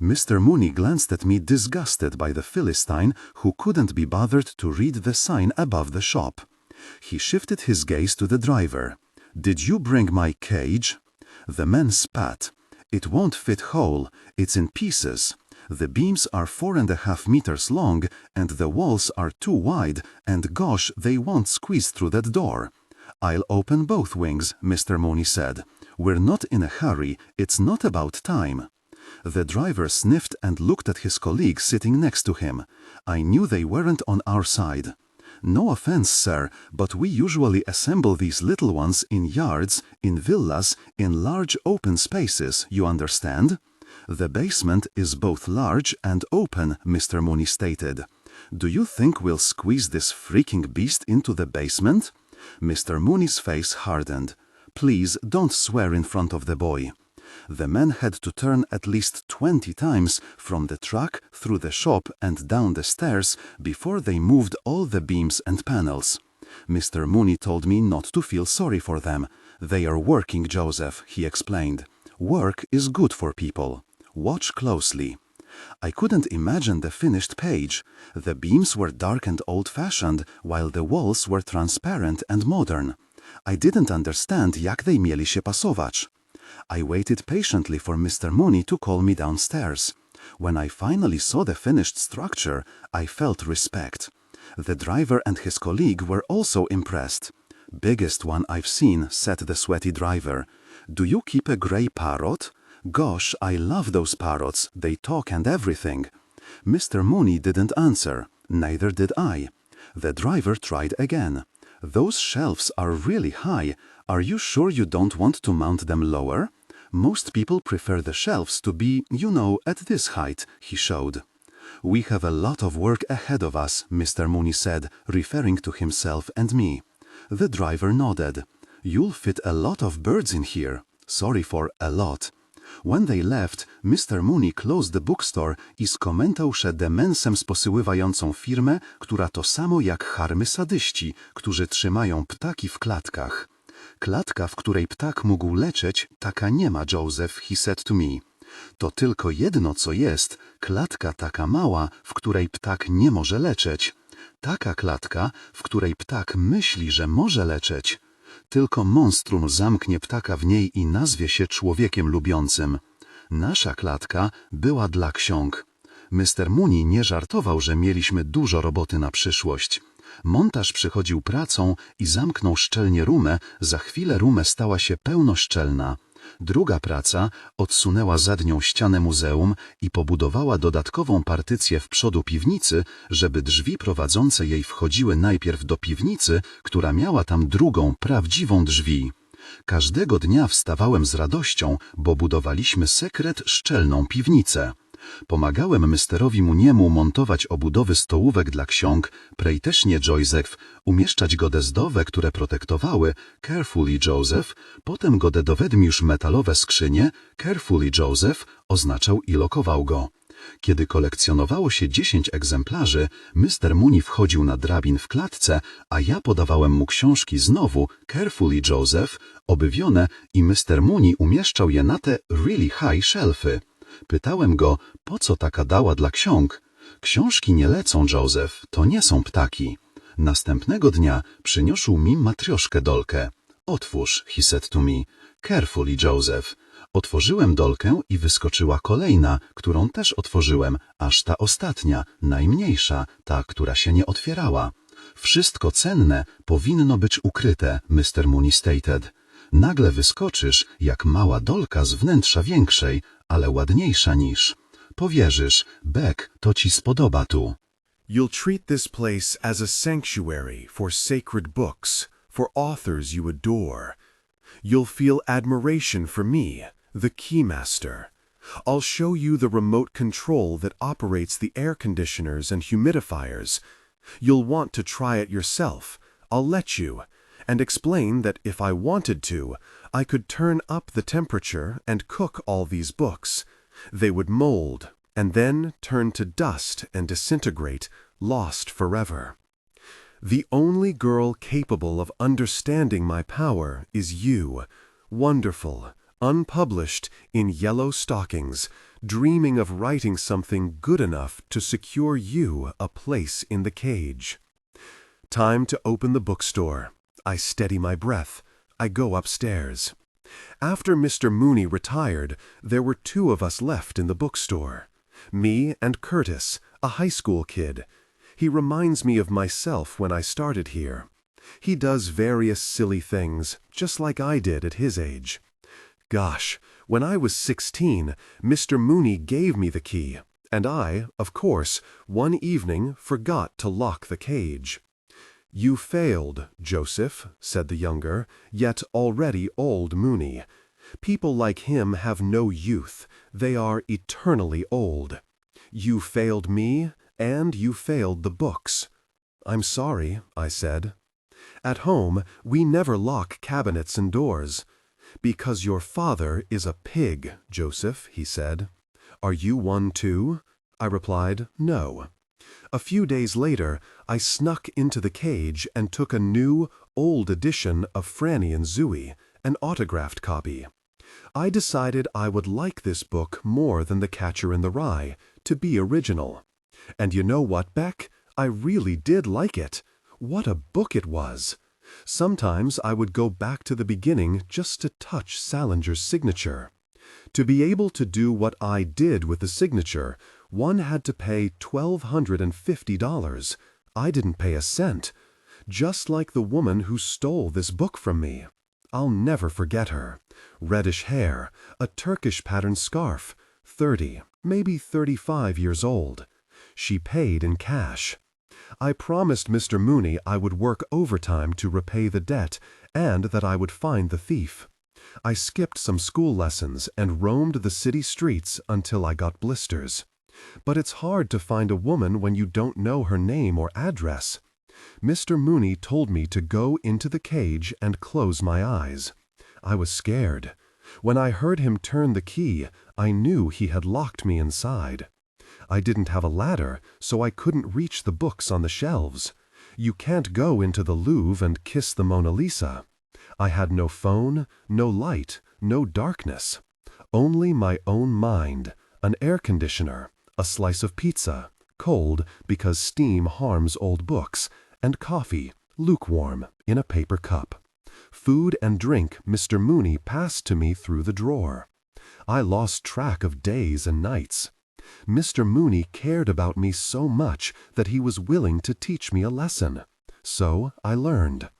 Mr. Mooney glanced at me, disgusted by the Philistine who couldn't be bothered to read the sign above the shop. He shifted his gaze to the driver. "Did you bring my cage?" The man spat. "It won't fit whole. It's in pieces. The beams are 4.5 meters long and the walls are too wide, and gosh, they won't squeeze through that door." "I'll open both wings," Mr. Mooney said. "We're not in a hurry. It's not about time." The driver sniffed and looked at his colleague sitting next to him. I knew they weren't on our side. "No offense, sir, but we usually assemble these little ones in yards, in villas, in large open spaces, you understand?" "The basement is both large and open," Mr. Mooney stated. "Do you think we'll squeeze this freaking beast into the basement?" Mr. Mooney's face hardened. "Please don't swear in front of the boy." The man had to turn at least 20 times from the truck through the shop and down the stairs before they moved all the beams and panels. Mr. Mooney told me not to feel sorry for them. "They are working, Joseph," he explained. "Work is good for people. Watch closely." I couldn't imagine the finished page. The beams were dark and old-fashioned, while the walls were transparent and modern. I didn't understand, jak they mieli się pasować. I waited patiently for Mr. Mooney to call me downstairs. When I finally saw the finished structure, I felt respect. The driver and his colleague were also impressed. "Biggest one I've seen," said the sweaty driver. "Do you keep a gray parrot?" "Gosh, I love those parrots. They talk and everything." Mr. Mooney didn't answer. Neither did I. The driver tried again. "Those shelves are really high. Are you sure you don't want to mount them lower?" "Most people prefer the shelves to be, at this height," he showed. "We have a lot of work ahead of us," Mr. Mooney said, referring to himself and me. The driver nodded. "You'll fit a lot of birds in here." Sorry for a lot. When they left, Mr. Mooney closed the bookstore i skomentał, że demensem sposyływającą firmę, która to samo jak charmy sadyści, którzy trzymają ptaki w klatkach. "Klatka, w której ptak mógł lecieć, taka nie ma, Joseph," he said to me. "To tylko jedno, co jest, klatka taka mała, w której ptak nie może lecieć. Taka klatka, w której ptak myśli, że może lecieć. Tylko monstrum zamknie ptaka w niej i nazwie się człowiekiem lubiącym. Nasza klatka była dla ksiąg." Mr. Mooney nie żartował, że mieliśmy dużo roboty na przyszłość. Montaż przychodził pracą i zamknął szczelnie rumę, za chwilę rumę stała się pełnoszczelna. Druga praca odsunęła zadnią ścianę muzeum i pobudowała dodatkową partycję w przodu piwnicy, żeby drzwi prowadzące jej wchodziły najpierw do piwnicy, która miała tam drugą, prawdziwą drzwi. Każdego dnia wstawałem z radością, bo budowaliśmy sekret szczelną piwnicę. Pomagałem Mr. Mooniemu montować obudowy stołówek dla ksiąg, prejtecznie Joseph, umieszczać godezdowe, które protektowały, carefully Joseph, potem godedowedmiusz metalowe skrzynie, carefully Joseph, oznaczał i lokował go. Kiedy kolekcjonowało się 10 egzemplarzy, Mr. Mooney wchodził na drabin w klatce, a ja podawałem mu książki znowu, carefully Joseph, obywione i Mr. Mooney umieszczał je na te really high shelfy. Pytałem go, po co taka dała dla ksiąg. "Książki nie lecą, Joseph, to nie są ptaki." Następnego dnia przyniósł mi matrioszkę dolkę. "Otwórz," he said to me. "Carefully, Joseph." Otworzyłem dolkę i wyskoczyła kolejna, którą też otworzyłem, aż ta ostatnia, najmniejsza, ta, która się nie otwierała. Wszystko cenne powinno być ukryte, Mr. Mooney stated. Nagle wyskoczysz jak mała dolka z wnętrza większej, ale ładniejsza niż. Powierzysz, Beck, to ci spodoba tu. You'll treat this place as a sanctuary for sacred books, for authors you adore. You'll feel admiration for me, the keymaster. I'll show you the remote control that operates the air conditioners and humidifiers. You'll want to try it yourself. I'll let you, and explain that if I wanted to, I could turn up the temperature and cook all these books. They would mold, and then turn to dust and disintegrate, lost forever. The only girl capable of understanding my power is you, wonderful, unpublished, in yellow stockings, dreaming of writing something good enough to secure you a place in the cage. Time to open the bookstore. I steady my breath. I go upstairs. After Mr. Mooney retired, there were 2 of us left in the bookstore. Me and Curtis, a high school kid. He reminds me of myself when I started here. He does various silly things, just like I did at his age. Gosh, when I was 16, Mr. Mooney gave me the key, and I, of course, one evening forgot to lock the cage. You failed, Joseph, said the younger, yet already old Mooney. People like him have no youth. They are eternally old. You failed me, and you failed the books. I'm sorry, I said. At home, we never lock cabinets and doors. Because your father is a pig, Joseph, he said. Are you one too? I replied, no. A few days later, I snuck into the cage and took a new, old edition of Franny and Zooey, an autographed copy. I decided I would like this book more than The Catcher in the Rye, to be original. And you know what, Beck? I really did like it. What a book it was! Sometimes I would go back to the beginning just to touch Salinger's signature. To be able to do what I did with the signature, one had to pay $1,250. I didn't pay a cent. Just like the woman who stole this book from me. I'll never forget her. Reddish hair, a Turkish pattern scarf, 30, maybe 35 years old. She paid in cash. I promised Mr. Mooney I would work overtime to repay the debt and that I would find the thief. I skipped some school lessons and roamed the city streets until I got blisters. But it's hard to find a woman when you don't know her name or address. Mr. Mooney told me to go into the cage and close my eyes. I was scared. When I heard him turn the key, I knew he had locked me inside. I didn't have a ladder, so I couldn't reach the books on the shelves. You can't go into the Louvre and kiss the Mona Lisa. I had no phone, no light, no darkness. Only my own mind, an air conditioner, a slice of pizza, cold because steam harms old books, and coffee, lukewarm, in a paper cup. Food and drink Mr. Mooney passed to me through the drawer. I lost track of days and nights. Mr. Mooney cared about me so much that he was willing to teach me a lesson. So I learned.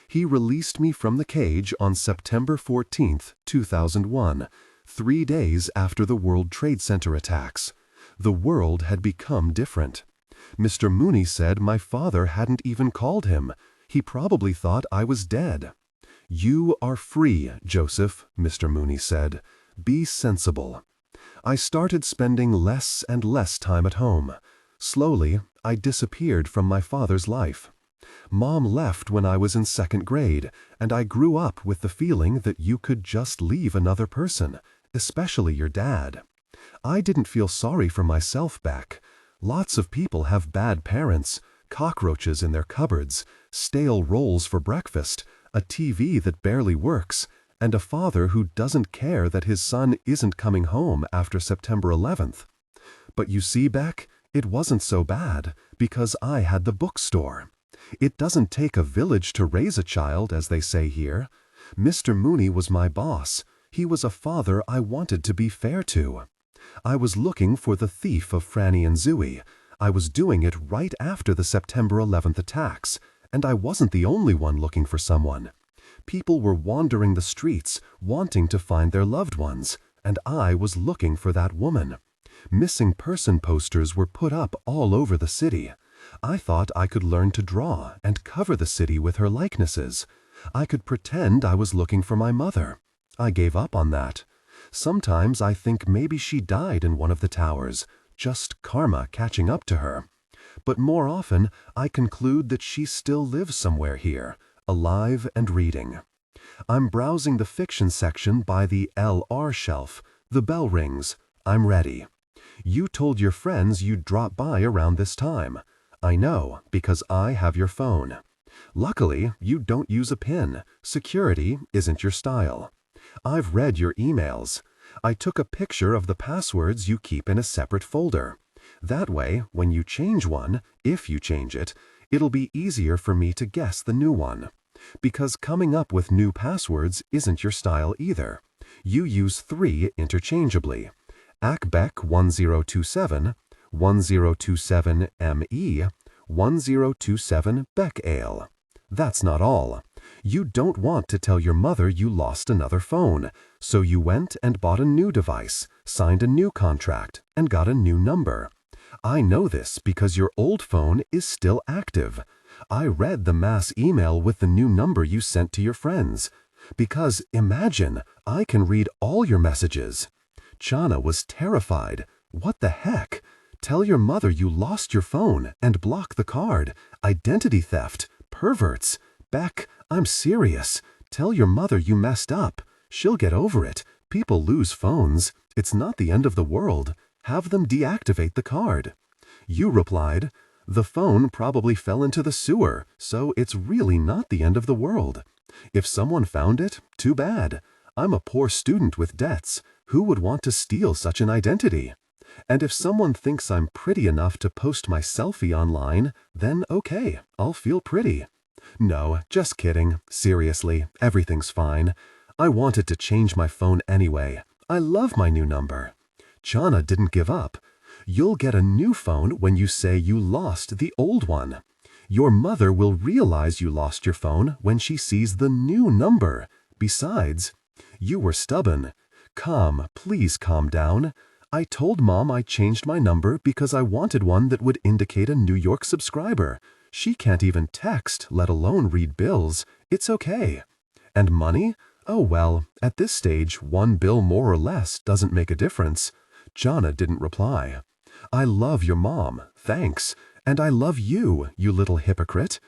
He released me from the cage on September 14, 2001, 3 days after the World Trade Center attacks. The world had become different. Mr. Mooney said my father hadn't even called him. He probably thought I was dead. You are free, Joseph, Mr. Mooney said. Be sensible. I started spending less and less time at home. Slowly, I disappeared from my father's life. Mom left when I was in 2nd grade, and I grew up with the feeling that you could just leave another person, especially your dad. I didn't feel sorry for myself, Beck. Lots of people have bad parents, cockroaches in their cupboards, stale rolls for breakfast, a TV that barely works, and a father who doesn't care that his son isn't coming home after September 11th. But you see, Beck, it wasn't so bad, because I had the bookstore. It doesn't take a village to raise a child, as they say here. Mr. Mooney was my boss. He was a father I wanted to be fair to. I was looking for the thief of Franny and Zooey. I was doing it right after the September 11th attacks, and I wasn't the only one looking for someone. People were wandering the streets, wanting to find their loved ones, and I was looking for that woman. Missing person posters were put up all over the city. I thought I could learn to draw and cover the city with her likenesses. I could pretend I was looking for my mother. I gave up on that. Sometimes I think maybe she died in one of the towers, just karma catching up to her. But more often, I conclude that she still lives somewhere here, alive and reading. I'm browsing the fiction section by the LR shelf. The bell rings. I'm ready. You told your friends you'd drop by around this time. I know, because I have your phone. Luckily, you don't use a PIN. Security isn't your style. I've read your emails. I took a picture of the passwords you keep in a separate folder. That way, when you change one, if you change it, it'll be easier for me to guess the new one. Because coming up with new passwords isn't your style either. You use 3 interchangeably. ACBEC1027, 1027ME, 1027 Beck Ale. That's not all. You don't want to tell your mother you lost another phone, so you went and bought a new device, signed a new contract, and got a new number. I know this because your old phone is still active. I read the mass email with the new number you sent to your friends. Because imagine, I can read all your messages. Chana was terrified. What the heck? Tell your mother you lost your phone and block the card. Identity theft. Perverts. Beck, I'm serious. Tell your mother you messed up. She'll get over it. People lose phones. It's not the end of the world. Have them deactivate the card. You replied, the phone probably fell into the sewer, so it's really not the end of the world. If someone found it, too bad. I'm a poor student with debts. Who would want to steal such an identity? And if someone thinks I'm pretty enough to post my selfie online, then okay, I'll feel pretty. No, just kidding. Seriously, everything's fine. I wanted to change my phone anyway. I love my new number. Chana didn't give up. You'll get a new phone when you say you lost the old one. Your mother will realize you lost your phone when she sees the new number. Besides, you were stubborn. Please calm down. I told Mom I changed my number because I wanted one that would indicate a New York subscriber. She can't even text, let alone read bills. It's okay. And money? Oh well, at this stage, one bill more or less doesn't make a difference. Chana didn't reply. I love your mom, thanks. And I love you, you little hypocrite.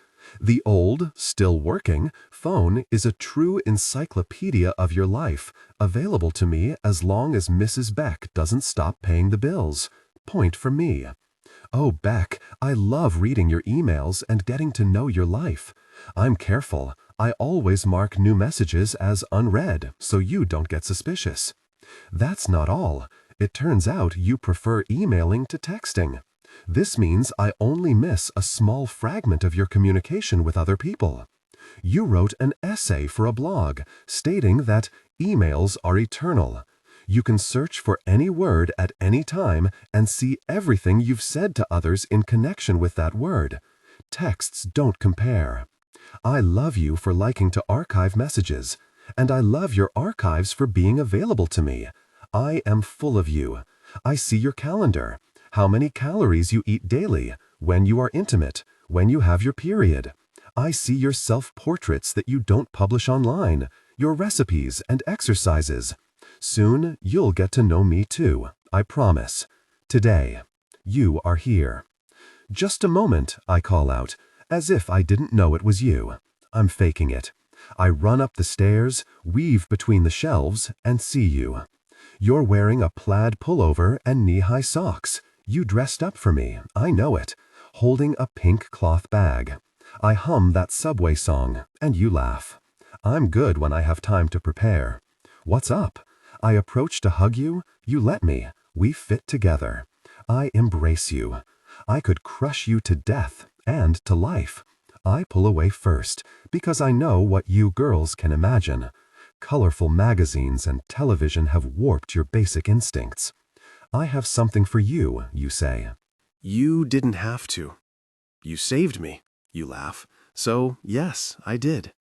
The old, still working, phone is a true encyclopedia of your life, available to me as long as Mrs. Beck doesn't stop paying the bills. Point for me. Oh, Beck, I love reading your emails and getting to know your life. I'm careful. I always mark new messages as unread, so you don't get suspicious. That's not all. It turns out you prefer emailing to texting. This means I only miss a small fragment of your communication with other people. You wrote an essay for a blog stating that emails are eternal. You can search for any word at any time and see everything you've said to others in connection with that word. Texts don't compare. I love you for liking to archive messages, and I love your archives for being available to me. I am full of you. I see your calendar, how many calories you eat daily, when you are intimate, when you have your period. I see your self-portraits that you don't publish online, your recipes and exercises. Soon you'll get to know me too, I promise. Today, you are here. Just a moment, I call out, as if I didn't know it was you. I'm faking it. I run up the stairs, weave between the shelves, and see you. You're wearing a plaid pullover and knee-high socks. You dressed up for me, I know it, holding a pink cloth bag. I hum that Subway song, and you laugh. I'm good when I have time to prepare. What's up? I approach to hug you, you let me. We fit together. I embrace you. I could crush you to death and to life. I pull away first, because I know what you girls can imagine. Colorful magazines and television have warped your basic instincts. I have something for you, you say. You didn't have to. You saved me, you laugh. So, yes, I did.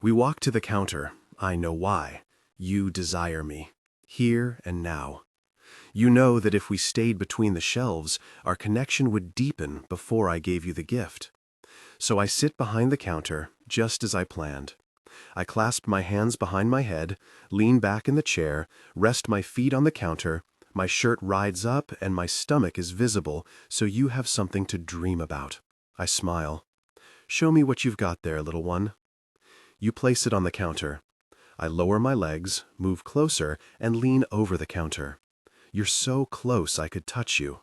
We walk to the counter. I know why. You desire me. Here and now. You know that if we stayed between the shelves, our connection would deepen before I gave you the gift. So I sit behind the counter, just as I planned. I clasp my hands behind my head, lean back in the chair, rest my feet on the counter, my shirt rides up and my stomach is visible, so you have something to dream about. I smile. Show me what you've got there, little one. You place it on the counter. I lower my legs, move closer, and lean over the counter. You're so close I could touch you.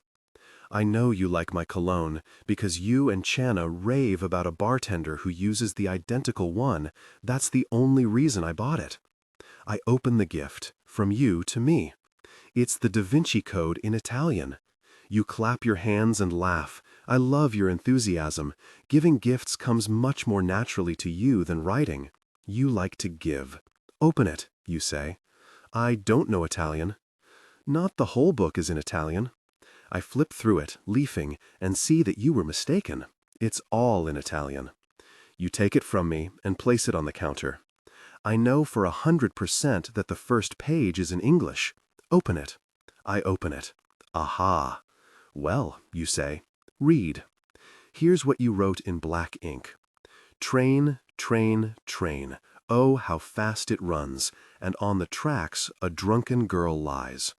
I know you like my cologne because you and Channa rave about a bartender who uses the identical one. That's the only reason I bought it. I open the gift, from you to me. It's the Da Vinci Code in Italian. You clap your hands and laugh. I love your enthusiasm. Giving gifts comes much more naturally to you than writing. You like to give. Open it, you say. I don't know Italian. Not the whole book is in Italian. I flip through it, leafing, and see that you were mistaken. It's all in Italian. You take it from me and place it on the counter. I know for 100% that the first page is in English. Open it. I open it. Aha. Well, you say, read. Here's what you wrote in black ink. Train, train, train. Oh, how fast it runs, and on the tracks a drunken girl lies.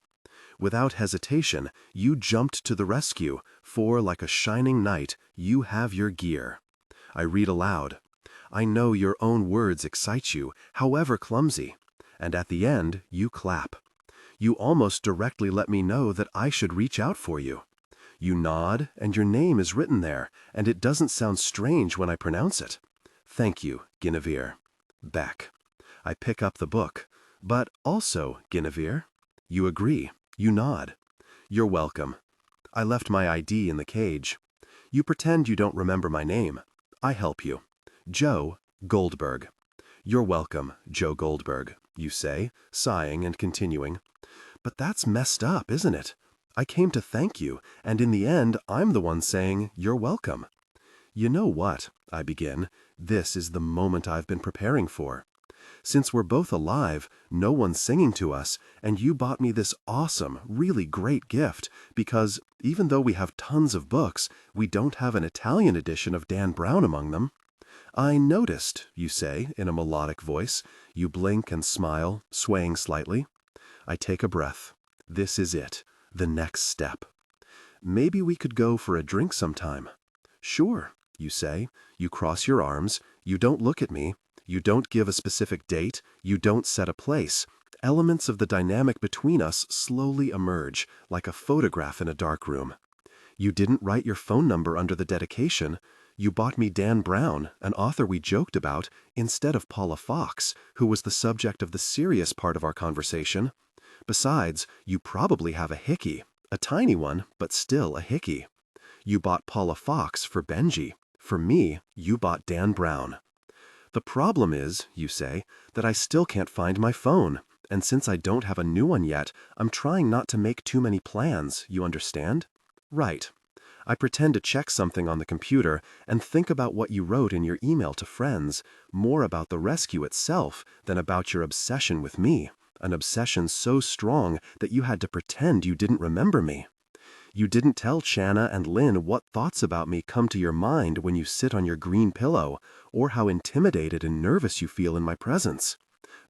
Without hesitation, you jumped to the rescue, for, like a shining knight, you have your gear. I read aloud. I know your own words excite you, however clumsy, and at the end, you clap. You almost directly let me know that I should reach out for you. You nod, and your name is written there, and it doesn't sound strange when I pronounce it. Thank you, Guinevere Beck. I pick up the book. But also, Guinevere. You agree. You nod. You're welcome. I left my ID in the cage. You pretend you don't remember my name. I help you. Joe Goldberg. You're welcome, Joe Goldberg, you say, sighing and continuing. But that's messed up, isn't it? I came to thank you, and in the end, I'm the one saying, you're welcome. You know what, I begin, this is the moment I've been preparing for. Since we're both alive, no one's singing to us, and you bought me this awesome, really great gift, because even though we have tons of books, we don't have an Italian edition of Dan Brown among them. I noticed, you say, in a melodic voice. You blink and smile, swaying slightly. I take a breath. This is it, the next step. Maybe we could go for a drink sometime. Sure, you say. You cross your arms. You don't look at me. You don't give a specific date. You don't set a place. Elements of the dynamic between us slowly emerge, like a photograph in a dark room. You didn't write your phone number under the dedication. You bought me Dan Brown, an author we joked about, instead of Paula Fox, who was the subject of the serious part of our conversation. Besides, you probably have a hickey, a tiny one, but still a hickey. You bought Paula Fox for Benji. For me, you bought Dan Brown. The problem is, you say, that I still can't find my phone, and since I don't have a new one yet, I'm trying not to make too many plans, you understand? Right. I pretend to check something on the computer and think about what you wrote in your email to friends, more about the rescue itself than about your obsession with me, an obsession so strong that you had to pretend you didn't remember me. You didn't tell Channa and Lynn what thoughts about me come to your mind when you sit on your green pillow, or how intimidated and nervous you feel in my presence.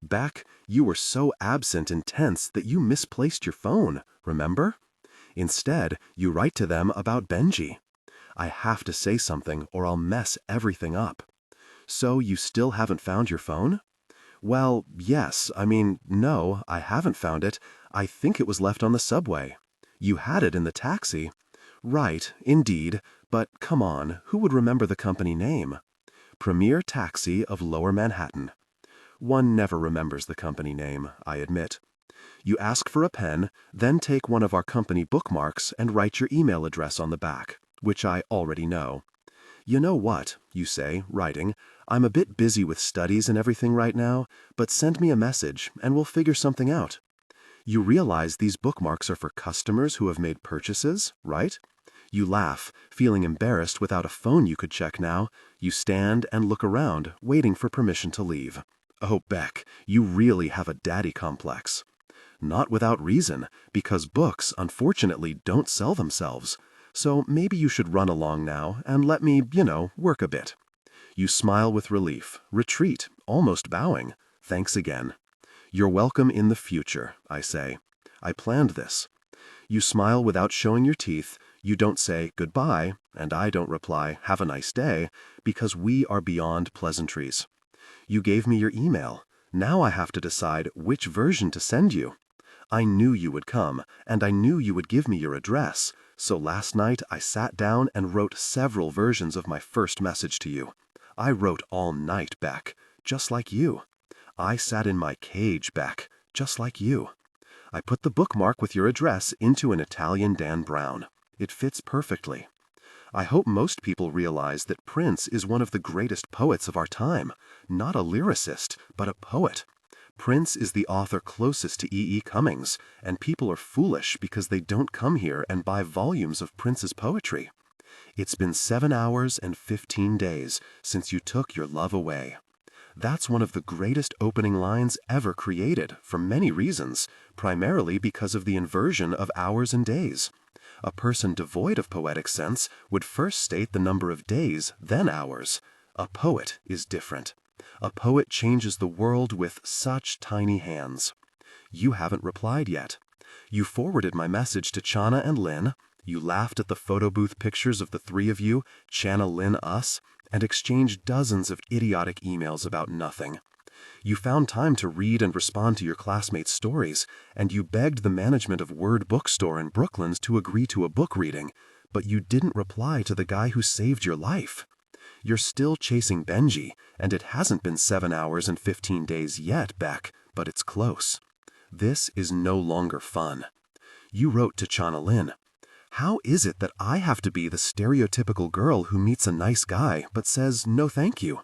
Beck, you were so absent and tense that you misplaced your phone, remember? Instead, you write to them about Benji. I have to say something or I'll mess everything up. So you still haven't found your phone? Well, yes, no, I haven't found it. I think it was left on the subway. You had it in the taxi. Right, indeed, but come on, who would remember the company name? Premier Taxi of Lower Manhattan. One never remembers the company name, I admit. You ask for a pen, then take one of our company bookmarks and write your email address on the back, which I already know. You know what, you say, writing, I'm a bit busy with studies and everything right now, but send me a message and we'll figure something out. You realize these bookmarks are for customers who have made purchases, right? You laugh, feeling embarrassed without a phone you could check now. You stand and look around, waiting for permission to leave. Oh, Beck, you really have a daddy complex. Not without reason, because books, unfortunately, don't sell themselves. So maybe you should run along now and let me, work a bit. You smile with relief, retreat, almost bowing. Thanks again. You're welcome in the future, I say. I planned this. You smile without showing your teeth. You don't say goodbye, and I don't reply, have a nice day, because we are beyond pleasantries. You gave me your email. Now I have to decide which version to send you. I knew you would come, and I knew you would give me your address, so last night I sat down and wrote several versions of my first message to you. I wrote all night, Beck, just like you. I sat in my cage, Beck, just like you. I put the bookmark with your address into an Italian Dan Brown. It fits perfectly. I hope most people realize that Prince is one of the greatest poets of our time, not a lyricist, but a poet. Prince is the author closest to E. E. Cummings, and people are foolish because they don't come here and buy volumes of Prince's poetry. It's been 7 hours and 15 days since you took your love away. That's one of the greatest opening lines ever created, for many reasons, primarily because of the inversion of hours and days. A person devoid of poetic sense would first state the number of days, then hours. A poet is different. A poet changes the world with such tiny hands. You haven't replied yet. You forwarded my message to Chana and Lynn. You laughed at the photo booth pictures of the three of you, Chana, Lynn, us, and exchanged dozens of idiotic emails about nothing. You found time to read and respond to your classmates' stories, and you begged the management of Word Bookstore in Brooklyn to agree to a book reading, but you didn't reply to the guy who saved your life. You're still chasing Benji, and it hasn't been 7 hours and 15 days yet, Beck, but it's close. This is no longer fun. You wrote to Chana Lynn, "How is it that I have to be the stereotypical girl who meets a nice guy but says no thank you?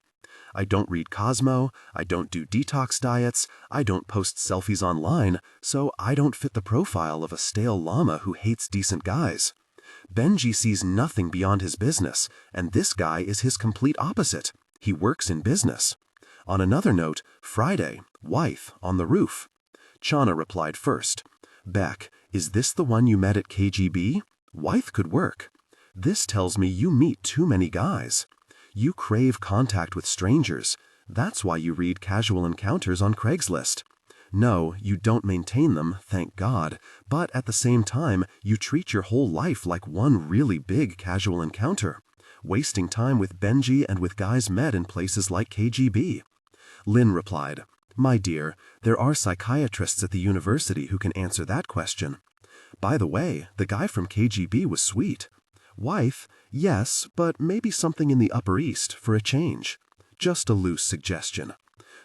I don't read Cosmo, I don't do detox diets, I don't post selfies online, so I don't fit the profile of a stale llama who hates decent guys. Benji sees nothing beyond his business, and this guy is his complete opposite. He works in business." On another note, Friday, wife, on the roof. Chana replied first. "Beck, is this the one you met at KGB? Wythe could work. This tells me you meet too many guys. You crave contact with strangers. That's why you read casual encounters on Craigslist. No, you don't maintain them, thank God, but at the same time, you treat your whole life like one really big casual encounter, wasting time with Benji and with guys met in places like KGB. Lynn replied, "My dear, there are psychiatrists at the university who can answer that question. By the way, the guy from KGB was sweet. Wife, yes, but maybe something in the Upper East for a change. Just a loose suggestion.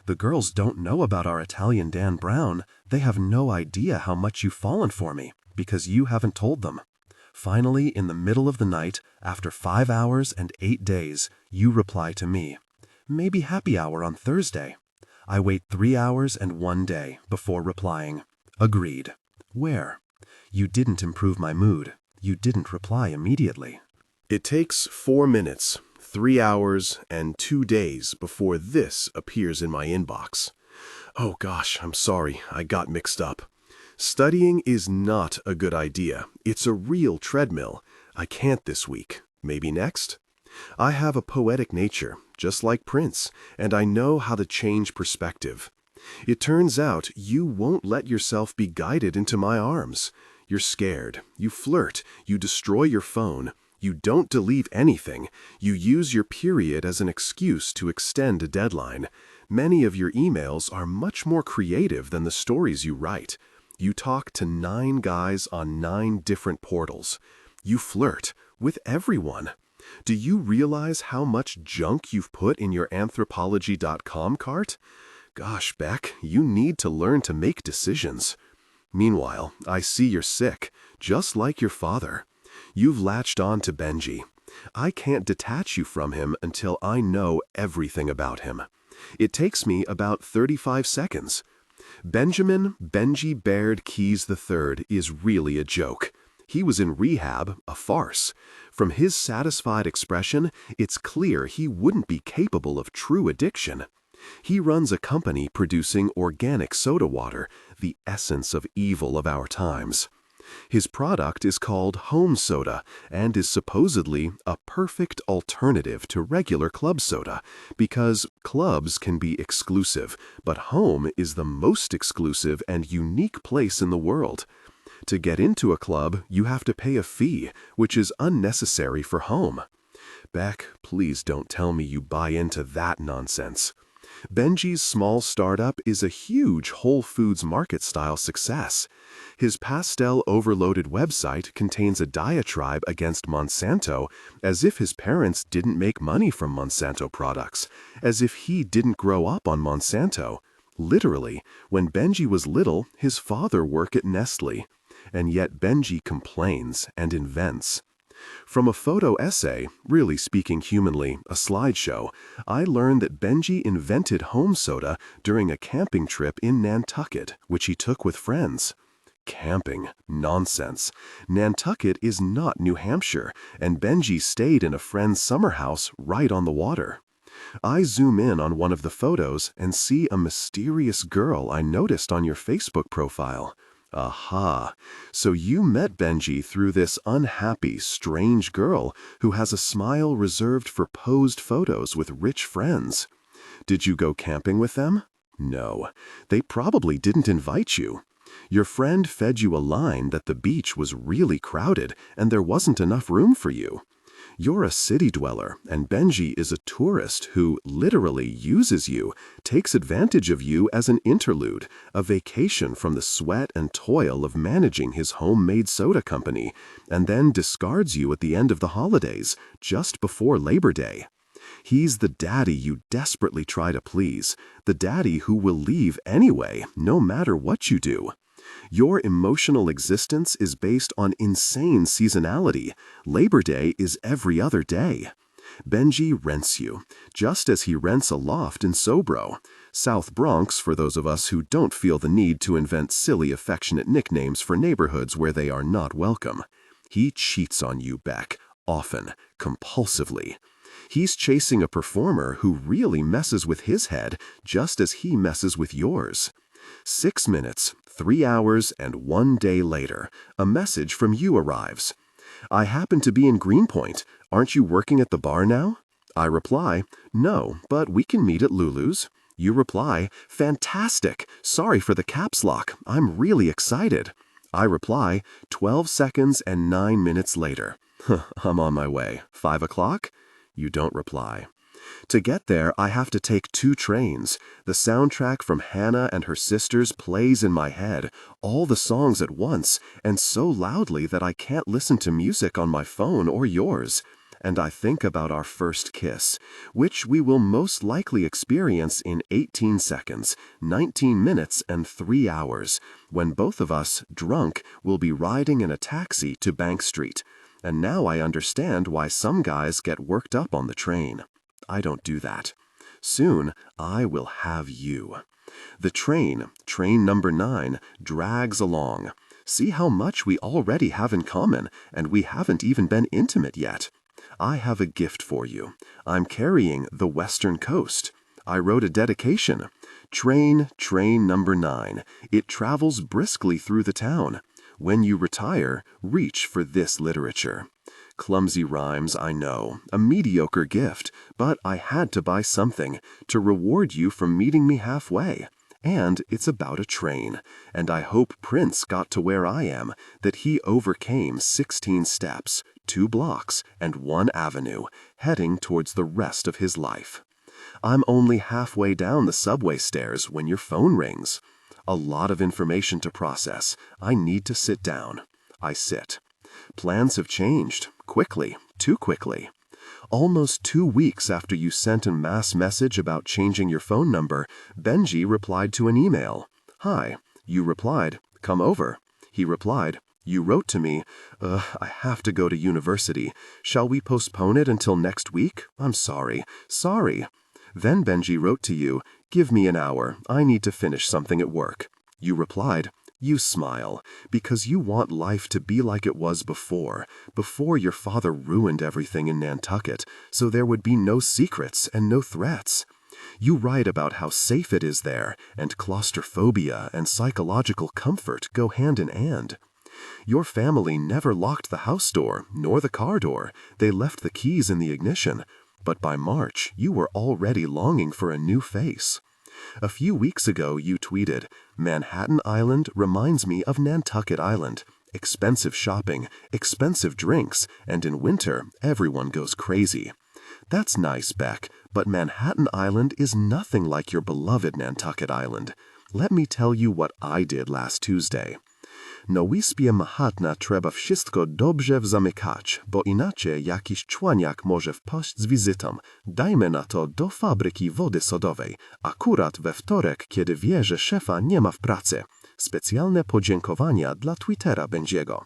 The girls don't know about our Italian Dan Brown. They have no idea how much you've fallen for me, because you haven't told them." Finally, in the middle of the night, after 5 hours and 8 days, you reply to me, "Maybe happy hour on Thursday." I wait 3 hours and 1 day before replying, "Agreed." Where? You didn't improve my mood. You didn't reply immediately. It takes 4 minutes, 3 hours, and 2 days before this appears in my inbox. Oh gosh, I'm sorry, I got mixed up. Studying is not a good idea. It's a real treadmill. I can't this week. Maybe next? I have a poetic nature, just like Prince, and I know how to change perspective. It turns out you won't let yourself be guided into my arms. You're scared. You flirt. You destroy your phone. You don't delete anything. You use your period as an excuse to extend a deadline. Many of your emails are much more creative than the stories you write. You talk to 9 guys on 9 different portals. You flirt with everyone. Do you realize how much junk you've put in your Anthropology.com cart? Gosh, Beck, you need to learn to make decisions. Meanwhile, I see you're sick, just like your father. You've latched on to Benji. I can't detach you from him until I know everything about him. It takes me about 35 seconds. Benjamin Benji Baird Keyes III is really a joke. He was in rehab, a farce. From his satisfied expression, it's clear he wouldn't be capable of true addiction. He runs a company producing organic soda water, the essence of evil of our times. His product is called home soda and is supposedly a perfect alternative to regular club soda because clubs can be exclusive, but home is the most exclusive and unique place in the world. To get into a club, you have to pay a fee, which is unnecessary for home. Beck, please don't tell me you buy into that nonsense. Benji's small startup is a huge Whole Foods Market-style success. His pastel-overloaded website contains a diatribe against Monsanto, as if his parents didn't make money from Monsanto products, as if he didn't grow up on Monsanto. Literally, when Benji was little, his father worked at Nestle. And yet Benji complains and invents. From a photo essay, really speaking humanly, a slideshow, I learned that Benji invented home soda during a camping trip in Nantucket, which he took with friends. Camping? Nonsense. Nantucket is not New Hampshire, and Benji stayed in a friend's summer house right on the water. I zoom in on one of the photos and see a mysterious girl I noticed on your Facebook profile. Aha! So you met Benji through this unhappy, strange girl who has a smile reserved for posed photos with rich friends. Did you go camping with them? No. They probably didn't invite you. Your friend fed you a line that the beach was really crowded and there wasn't enough room for you. You're a city dweller, and Benji is a tourist who literally uses you, takes advantage of you as an interlude, a vacation from the sweat and toil of managing his homemade soda company, and then discards you at the end of the holidays, just before Labor Day. He's the daddy you desperately try to please, the daddy who will leave anyway, no matter what you do. Your emotional existence is based on insane seasonality. Labor Day is every other day. Benji rents you, just as he rents a loft in Sobro, South Bronx for those of us who don't feel the need to invent silly affectionate nicknames for neighborhoods where they are not welcome. He cheats on you, Beck, often, compulsively. He's chasing a performer who really messes with his head just as he messes with yours. 6 minutes, 3 hours, and 1 day later, a message from you arrives. I happen to be in Greenpoint. Aren't you working at the bar now? I reply, no, but we can meet at Lulu's. You reply, fantastic. Sorry for the caps lock. I'm really excited. I reply, 12 seconds and 9 minutes later. I'm on my way. 5 o'clock? You don't reply. To get there, I have to take 2 trains. The soundtrack from Hannah and her sisters plays in my head, all the songs at once, and so loudly that I can't listen to music on my phone or yours. And I think about our first kiss, which we will most likely experience in 18 seconds, 19 minutes, and 3 hours, when both of us, drunk, will be riding in a taxi to Bank Street. And now I understand why some guys get worked up on the train. I don't do that. Soon, I will have you. The train number 9, drags along. See how much we already have in common, and we haven't even been intimate yet. I have a gift for you. I'm carrying the Western Coast. I wrote a dedication. Train number 9. It travels briskly through the town. When you retire, reach for this literature. Clumsy rhymes, I know, a mediocre gift, but I had to buy something to reward you for meeting me halfway. And it's about a train, and I hope Prince got to where I am, that he overcame 16 steps, 2 blocks, and 1 avenue, heading towards the rest of his life. I'm only halfway down the subway stairs when your phone rings. A lot of information to process. I need to sit down. I sit. Plans have changed, quickly, too quickly. Almost 2 weeks after you sent a mass message about changing your phone number, Benji replied to an email. Hi. You replied, come over. He replied, you wrote to me, I have to go to university. Shall we postpone it until next week? I'm sorry. Sorry. Then Benji wrote to you, give me an hour. I need to finish something at work. You replied, You smile, because you want life to be like it was before your father ruined everything in Nantucket, so there would be no secrets and no threats. You write about how safe it is there, and claustrophobia and psychological comfort go hand in hand. Your family never locked the house door, nor the car door. They left the keys in the ignition. But by March, you were already longing for a new face. A few weeks ago, you tweeted, "Manhattan Island reminds me of Nantucket Island. Expensive shopping, expensive drinks, and in winter, everyone goes crazy." That's nice, Beck, but Manhattan Island is nothing like your beloved Nantucket Island. Let me tell you what I did last Tuesday. Na Wyspie Manhattan trzeba wszystko dobrze zamykać, bo inaczej jakiś człaniak może wpaść z wizytą. Dajmy na to do fabryki wody sodowej, akurat we wtorek, kiedy wie, że szefa nie ma w pracy. Specjalne podziękowania dla Twittera Benjiego.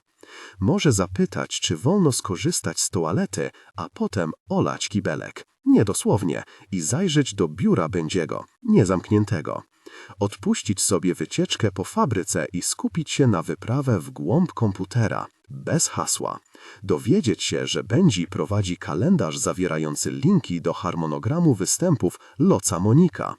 Może zapytać, czy wolno skorzystać z toalety, a potem olać kibelek. Nie dosłownie. I zajrzeć do biura Benjiego, niezamkniętego. Odpuścić sobie wycieczkę po fabryce i skupić się na wyprawę w głąb komputera, bez hasła. Dowiedzieć się, że Benji prowadzi kalendarz zawierający linki do harmonogramu występów Loca Monika.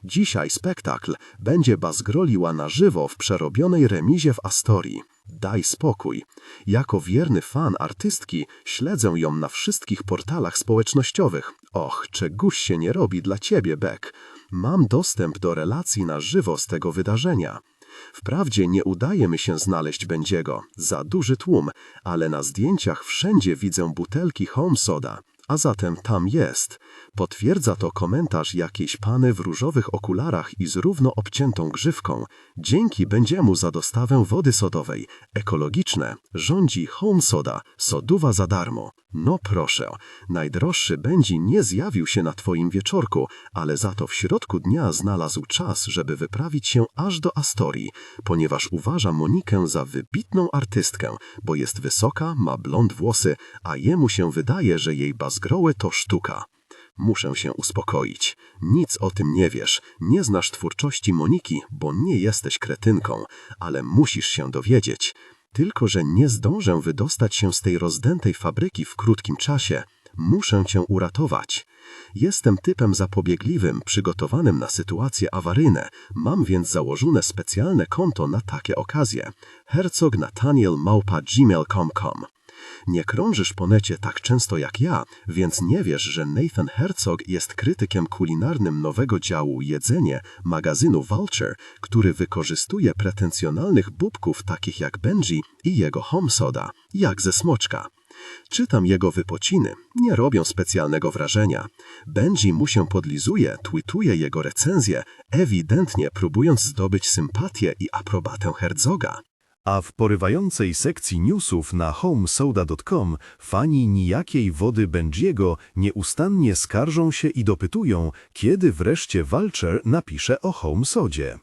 Dzisiaj spektakl będzie bazgroliła na żywo w przerobionej remizie w Astorii. Daj spokój. Jako wierny fan artystki śledzę ją na wszystkich portalach społecznościowych. Och, czegoś się nie robi dla ciebie, Beck. Mam dostęp do relacji na żywo z tego wydarzenia. Wprawdzie nie udaje mi się znaleźć Benjiego, za duży tłum, ale na zdjęciach wszędzie widzę butelki home soda. A zatem tam jest. Potwierdza to komentarz jakiejś pany w różowych okularach i z równo obciętą grzywką. Dzięki Benjiemu za dostawę wody sodowej. Ekologiczne. Rządzi home soda. Soduwa za darmo. No proszę. Najdroższy Benji nie zjawił się na twoim wieczorku, ale za to w środku dnia znalazł czas, żeby wyprawić się aż do Astorii, ponieważ uważa Monikę za wybitną artystkę, bo jest wysoka, ma blond włosy, a jemu się wydaje, że jej bazgroły to sztuka. Muszę się uspokoić. Nic o tym nie wiesz. Nie znasz twórczości Moniki, bo nie jesteś kretynką, ale musisz się dowiedzieć. Tylko że nie zdążę wydostać się z tej rozdętej fabryki w krótkim czasie. Muszę cię uratować. Jestem typem zapobiegliwym, przygotowanym na sytuacje awaryjne. Mam więc założone specjalne konto na takie okazje. hercognathaniel@gmail.com. Nie krążysz po necie tak często jak ja, więc nie wiesz, że Nathan Herzog jest krytykiem kulinarnym nowego działu Jedzenie magazynu Vulture, który wykorzystuje pretensjonalnych bubków takich jak Benji i jego home soda, jak ze smoczka. Czytam jego wypociny, nie robią specjalnego wrażenia. Benji mu się podlizuje, tweetuje jego recenzję, ewidentnie próbując zdobyć sympatię i aprobatę Herzoga. A w porywającej sekcji newsów na homesoda.com fani nijakiej wody Benjiego nieustannie skarżą się i dopytują, kiedy wreszcie Vulture napisze o homesodzie.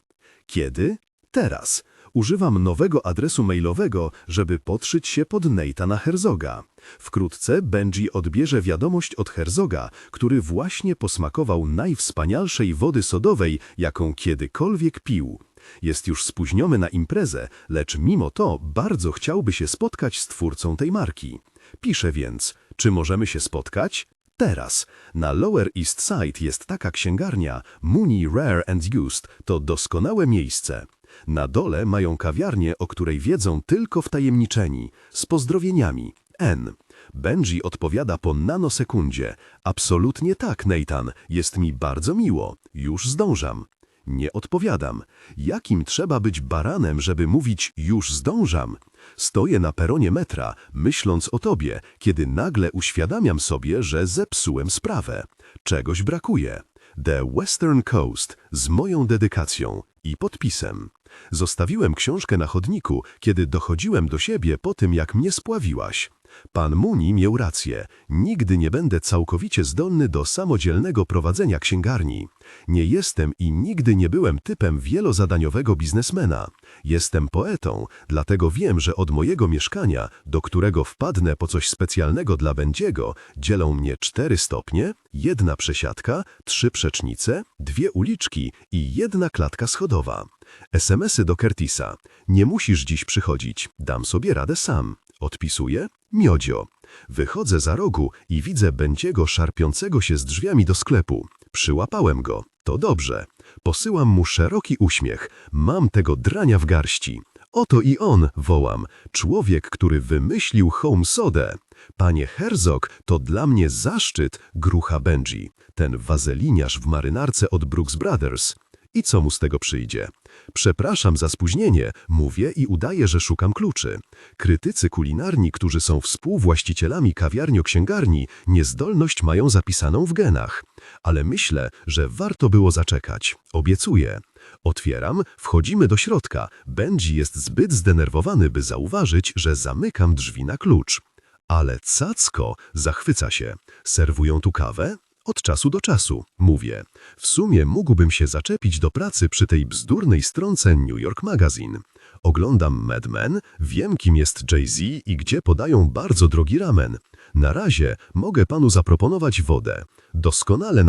Kiedy? Teraz. Używam nowego adresu mailowego, żeby podszyć się pod Nathana Herzoga. Wkrótce Benji odbierze wiadomość od Herzoga, który właśnie posmakował najwspanialszej wody sodowej, jaką kiedykolwiek pił. Jest już spóźniony na imprezę, lecz mimo to bardzo chciałby się spotkać z twórcą tej marki. Pisze więc, czy możemy się spotkać? Teraz. Na Lower East Side jest taka księgarnia, Mooney Rare and Used, to doskonałe miejsce. Na dole mają kawiarnię, o której wiedzą tylko wtajemniczeni. Z pozdrowieniami. N. Benji odpowiada po nanosekundzie. Absolutnie tak, Nathan. Jest mi bardzo miło. Już zdążam. Nie odpowiadam. Jakim trzeba być baranem, żeby mówić już zdążam? Stoję na peronie metra, myśląc o tobie, kiedy nagle uświadamiam sobie, że zepsułem sprawę. Czegoś brakuje. The Western Coast z moją dedykacją i podpisem. Zostawiłem książkę na chodniku, kiedy dochodziłem do siebie po tym, jak mnie spławiłaś. Pan Muni miał rację. Nigdy nie będę całkowicie zdolny do samodzielnego prowadzenia księgarni. Nie jestem i nigdy nie byłem typem wielozadaniowego biznesmena. Jestem poetą, dlatego wiem, że od mojego mieszkania, do którego wpadnę po coś specjalnego dla Bendziego, dzielą mnie 4 stopnie, 1 przesiadka, 3 przecznice, 2 uliczki i 1 klatka schodowa. SMS-y do Curtisa. Nie musisz dziś przychodzić, dam sobie radę sam. Odpisuję, Miodzio. Wychodzę za rogu i widzę Bendziego szarpiącego się z drzwiami do sklepu. Przyłapałem go. To dobrze. Posyłam mu szeroki uśmiech. Mam tego drania w garści. Oto i on, wołam. Człowiek, który wymyślił home sodę. Panie Herzog, to dla mnie zaszczyt, grucha Benji. Ten wazeliniarz w marynarce od Brooks Brothers. I co mu z tego przyjdzie? Przepraszam za spóźnienie, mówię i udaję, że szukam kluczy. Krytycy kulinarni, którzy są współwłaścicielami kawiarnio-księgarni, niezdolność mają zapisaną w genach. Ale myślę, że warto było zaczekać. Obiecuję. Otwieram, wchodzimy do środka. Benji jest zbyt zdenerwowany, by zauważyć, że zamykam drzwi na klucz. Ale cacko, zachwyca się. Serwują tu kawę? Od czasu do czasu, mówię. W sumie mógłbym się zaczepić do pracy przy tej bzdurnej stronce New York Magazine. Oglądam Mad Men, wiem kim jest Jay-Z i gdzie podają bardzo drogi ramen. Na razie mogę panu zaproponować wodę. Doskonale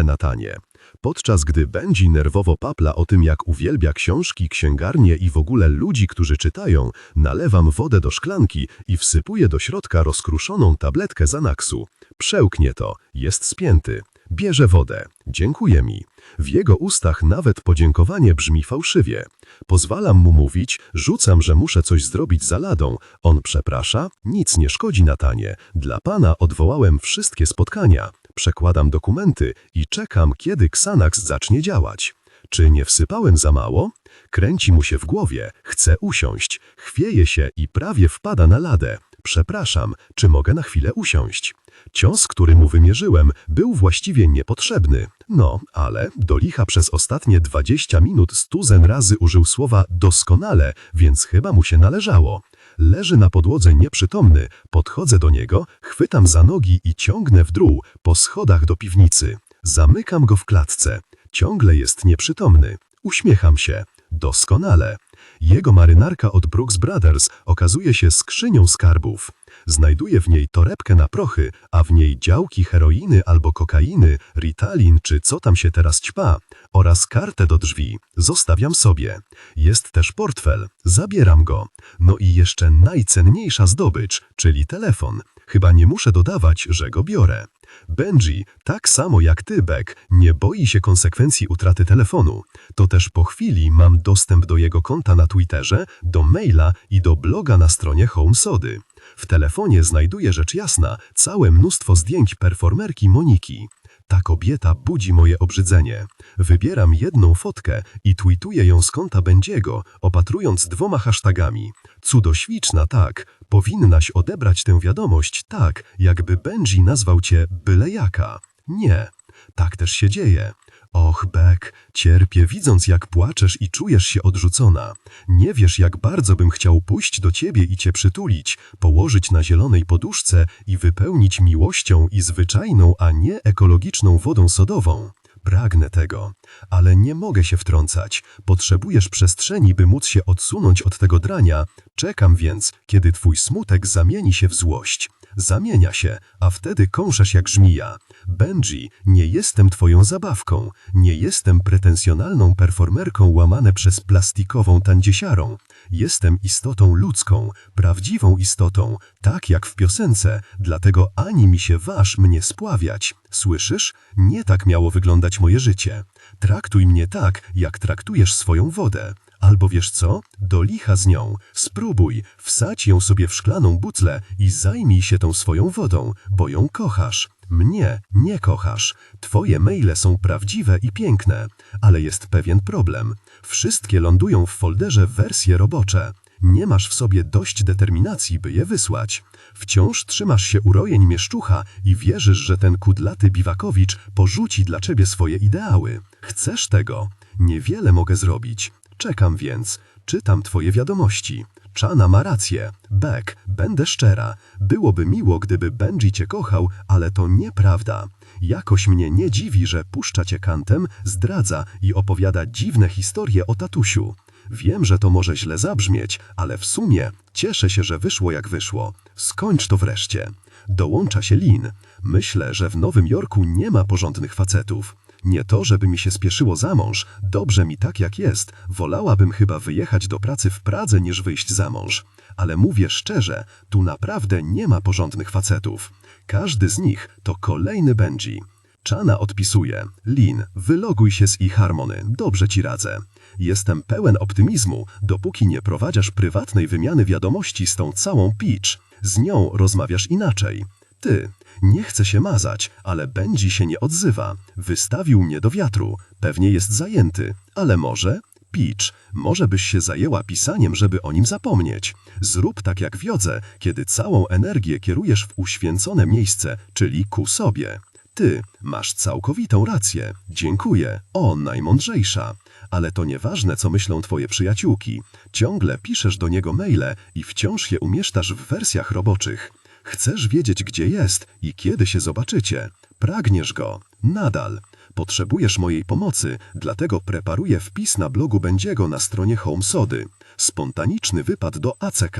na tanie. Podczas gdy Benji nerwowo papla o tym, jak uwielbia książki, księgarnie i w ogóle ludzi, którzy czytają, nalewam wodę do szklanki i wsypuję do środka rozkruszoną tabletkę Xanaxu. Przełknie to, jest spięty. Bierze wodę. Dziękuję mi. W jego ustach nawet podziękowanie brzmi fałszywie. Pozwalam mu mówić, rzucam, że muszę coś zrobić za ladą. On przeprasza, nic nie szkodzi Natanie. Dla pana odwołałem wszystkie spotkania. Przekładam dokumenty i czekam, kiedy Xanax zacznie działać. Czy nie wsypałem za mało? Kręci mu się w głowie, chce usiąść. Chwieje się i prawie wpada na ladę. Przepraszam, czy mogę na chwilę usiąść? Cios, który mu wymierzyłem, był właściwie niepotrzebny. No, ale do licha przez ostatnie 20 minut 100 razy użył słowa doskonale, więc chyba mu się należało. Leży na podłodze nieprzytomny, podchodzę do niego, chwytam za nogi i ciągnę w dół, po schodach do piwnicy. Zamykam go w klatce. Ciągle jest nieprzytomny. Uśmiecham się. Doskonale. Jego marynarka od Brooks Brothers okazuje się skrzynią skarbów. Znajduję w niej torebkę na prochy, a w niej działki heroiny albo kokainy, Ritalin czy co tam się teraz ćpa, oraz kartę do drzwi. Zostawiam sobie. Jest też portfel. Zabieram go. No i jeszcze najcenniejsza zdobycz, czyli telefon. Chyba nie muszę dodawać, że go biorę. Benji, tak samo jak ty, Beck, nie boi się konsekwencji utraty telefonu. To też po chwili mam dostęp do jego konta na Twitterze, do maila i do bloga na stronie Home Sody. W telefonie znajduję rzecz jasna całe mnóstwo zdjęć performerki Moniki. Ta kobieta budzi moje obrzydzenie. Wybieram jedną fotkę i tweetuję ją z konta Bendiego, opatrując 2 hashtagami. Cudoświczna, tak. Powinnaś odebrać tę wiadomość tak, jakby Benji nazwał cię byle jaka. Nie. Tak też się dzieje. Och, Beck, cierpię, widząc jak płaczesz i czujesz się odrzucona. Nie wiesz, jak bardzo bym chciał pójść do ciebie i cię przytulić, położyć na zielonej poduszce i wypełnić miłością i zwyczajną, a nie ekologiczną wodą sodową. Pragnę tego, ale nie mogę się wtrącać. Potrzebujesz przestrzeni, by móc się odsunąć od tego drania. Czekam więc, kiedy twój smutek zamieni się w złość. Zamienia się, a wtedy kąszesz jak żmija. Benji, nie jestem twoją zabawką. Nie jestem pretensjonalną performerką łamane przez plastikową tandziesiarą. Jestem istotą ludzką, prawdziwą istotą, tak jak w piosence, dlatego ani mi się waż mnie spławiać. Słyszysz? Nie tak miało wyglądać moje życie. Traktuj mnie tak, jak traktujesz swoją wodę. Albo wiesz co? Do licha z nią. Spróbuj, wsadź ją sobie w szklaną butlę i zajmij się tą swoją wodą, bo ją kochasz. Mnie nie kochasz. Twoje maile są prawdziwe i piękne, ale jest pewien problem. Wszystkie lądują w folderze wersje robocze. Nie masz w sobie dość determinacji, by je wysłać. Wciąż trzymasz się urojeń mieszczucha i wierzysz, że ten kudlaty biwakowicz porzuci dla ciebie swoje ideały. Chcesz tego? Niewiele mogę zrobić. Czekam więc. Czytam twoje wiadomości. Chana ma rację. Beck, będę szczera. Byłoby miło, gdyby Benji cię kochał, ale to nieprawda. Jakoś mnie nie dziwi, że puszcza cię kantem, zdradza i opowiada dziwne historie o tatusiu. Wiem, że to może źle zabrzmieć, ale w sumie cieszę się, że wyszło jak wyszło. Skończ to wreszcie. Dołącza się Lin. Myślę, że w Nowym Jorku nie ma porządnych facetów. Nie to, żeby mi się spieszyło za mąż, dobrze mi tak jak jest, wolałabym chyba wyjechać do pracy w Pradze niż wyjść za mąż. Ale mówię szczerze, tu naprawdę nie ma porządnych facetów. Każdy z nich to kolejny Benji. Chana odpisuje, Lin, wyloguj się z eHarmony, dobrze ci radzę. Jestem pełen optymizmu, dopóki nie prowadzisz prywatnej wymiany wiadomości z tą całą Peach. Z nią rozmawiasz inaczej. Ty, nie chcę się mazać, ale Benji się nie odzywa. Wystawił mnie do wiatru. Pewnie jest zajęty. Ale może? Peach, może byś się zajęła pisaniem, żeby o nim zapomnieć. Zrób tak jak w jodze, kiedy całą energię kierujesz w uświęcone miejsce, czyli ku sobie. Ty, masz całkowitą rację. Dziękuję. O, najmądrzejsza. Ale to nieważne, co myślą twoje przyjaciółki. Ciągle piszesz do niego maile i wciąż je umieszczasz w wersjach roboczych. Chcesz wiedzieć, gdzie jest i kiedy się zobaczycie. Pragniesz go. Nadal. Potrzebujesz mojej pomocy, dlatego preparuję wpis na blogu Benjiego na stronie Homesody. Spontaniczny wypad do ACK.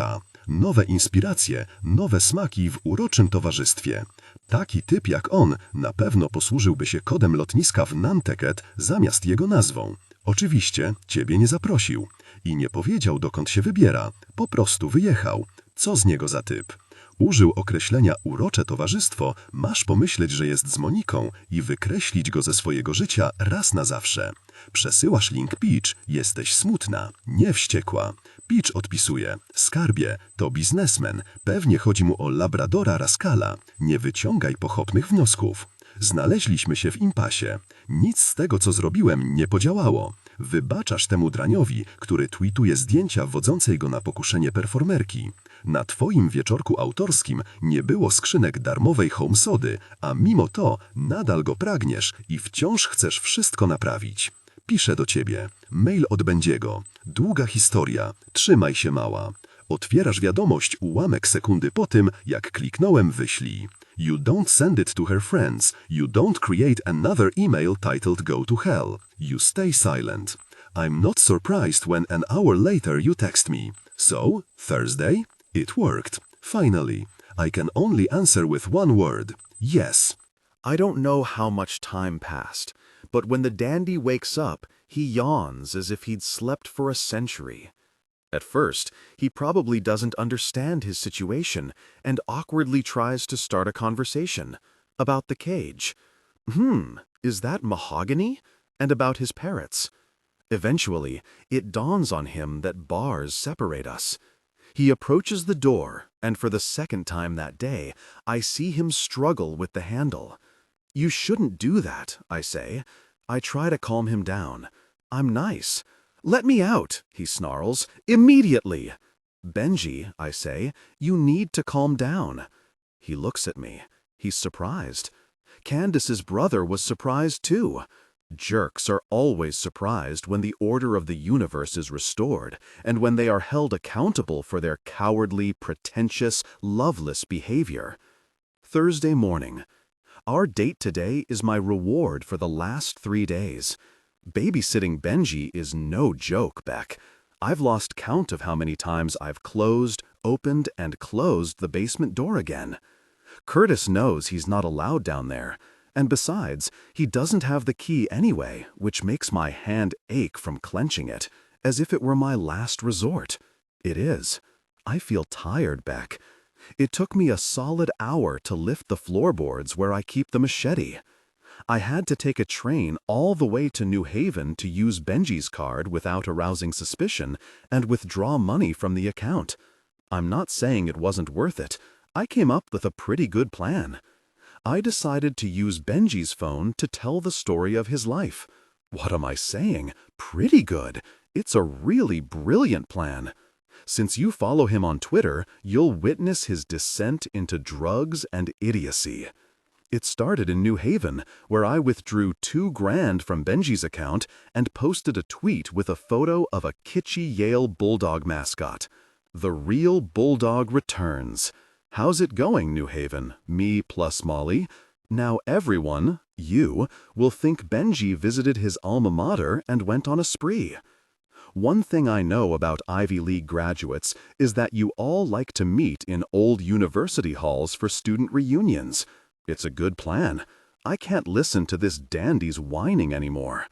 Nowe inspiracje, nowe smaki w uroczym towarzystwie. Taki typ jak on na pewno posłużyłby się kodem lotniska w Nantucket zamiast jego nazwą. Oczywiście ciebie nie zaprosił i nie powiedział, dokąd się wybiera. Po prostu wyjechał. Co z niego za typ? Użył określenia urocze towarzystwo, masz pomyśleć, że jest z Moniką i wykreślić go ze swojego życia raz na zawsze. Przesyłasz link Peach, jesteś smutna, nie wściekła. Peach odpisuje, skarbie, to biznesmen, pewnie chodzi mu o labradora Raskala, nie wyciągaj pochopnych wniosków. Znaleźliśmy się w impasie. Nic z tego, co zrobiłem, nie podziałało. Wybaczasz temu draniowi, który tweetuje zdjęcia wodzącej go na pokuszenie performerki. Na twoim wieczorku autorskim nie było skrzynek darmowej Homesody, a mimo to nadal go pragniesz i wciąż chcesz wszystko naprawić. Piszę do ciebie. Mail od Benjiego. Długa historia. Trzymaj się, mała. Otwierasz wiadomość ułamek sekundy po tym, jak kliknąłem wyślij. You don't send it to her friends. You don't create another email titled go to hell. You stay silent. I'm not surprised when an hour later you text me. So, Thursday? It worked. Finally. I can only answer with one word. Yes. I don't know how much time passed, but when the dandy wakes up, he yawns as if he'd slept for a century. At first, he probably doesn't understand his situation and awkwardly tries to start a conversation about the cage. Is that mahogany? And about his parrots. Eventually, it dawns on him that bars separate us. He approaches the door, and for the second time that day, I see him struggle with the handle. You shouldn't do that, I say. I try to calm him down. I'm nice. Let me out, he snarls, immediately. Benji, I say, you need to calm down. He looks at me. He's surprised. Candace's brother was surprised too. Jerks are always surprised when the order of the universe is restored and when they are held accountable for their cowardly, pretentious, loveless behavior. Thursday morning. Our date today is my reward for the last 3 days. Babysitting Benji is no joke, Beck. I've lost count of how many times I've closed, opened, and closed the basement door again. Curtis knows he's not allowed down there. And besides, he doesn't have the key anyway, which makes my hand ache from clenching it, as if it were my last resort. It is. I feel tired, Beck. It took me a solid hour to lift the floorboards where I keep the machete. I had to take a train all the way to New Haven to use Benji's card without arousing suspicion and withdraw money from the account. I'm not saying it wasn't worth it. I came up with a pretty good plan. I decided to use Benji's phone to tell the story of his life. What am I saying? Pretty good. It's a really brilliant plan. Since you follow him on Twitter, you'll witness his descent into drugs and idiocy. It started in New Haven, where I withdrew $2,000 from Benji's account and posted a tweet with a photo of a kitschy Yale Bulldog mascot. The real bulldog returns. How's it going, New Haven? Me plus Molly. Now everyone, you, will think Benji visited his alma mater and went on a spree. One thing I know about Ivy League graduates is that you all like to meet in old university halls for student reunions. It's a good plan. I can't listen to this dandy's whining anymore.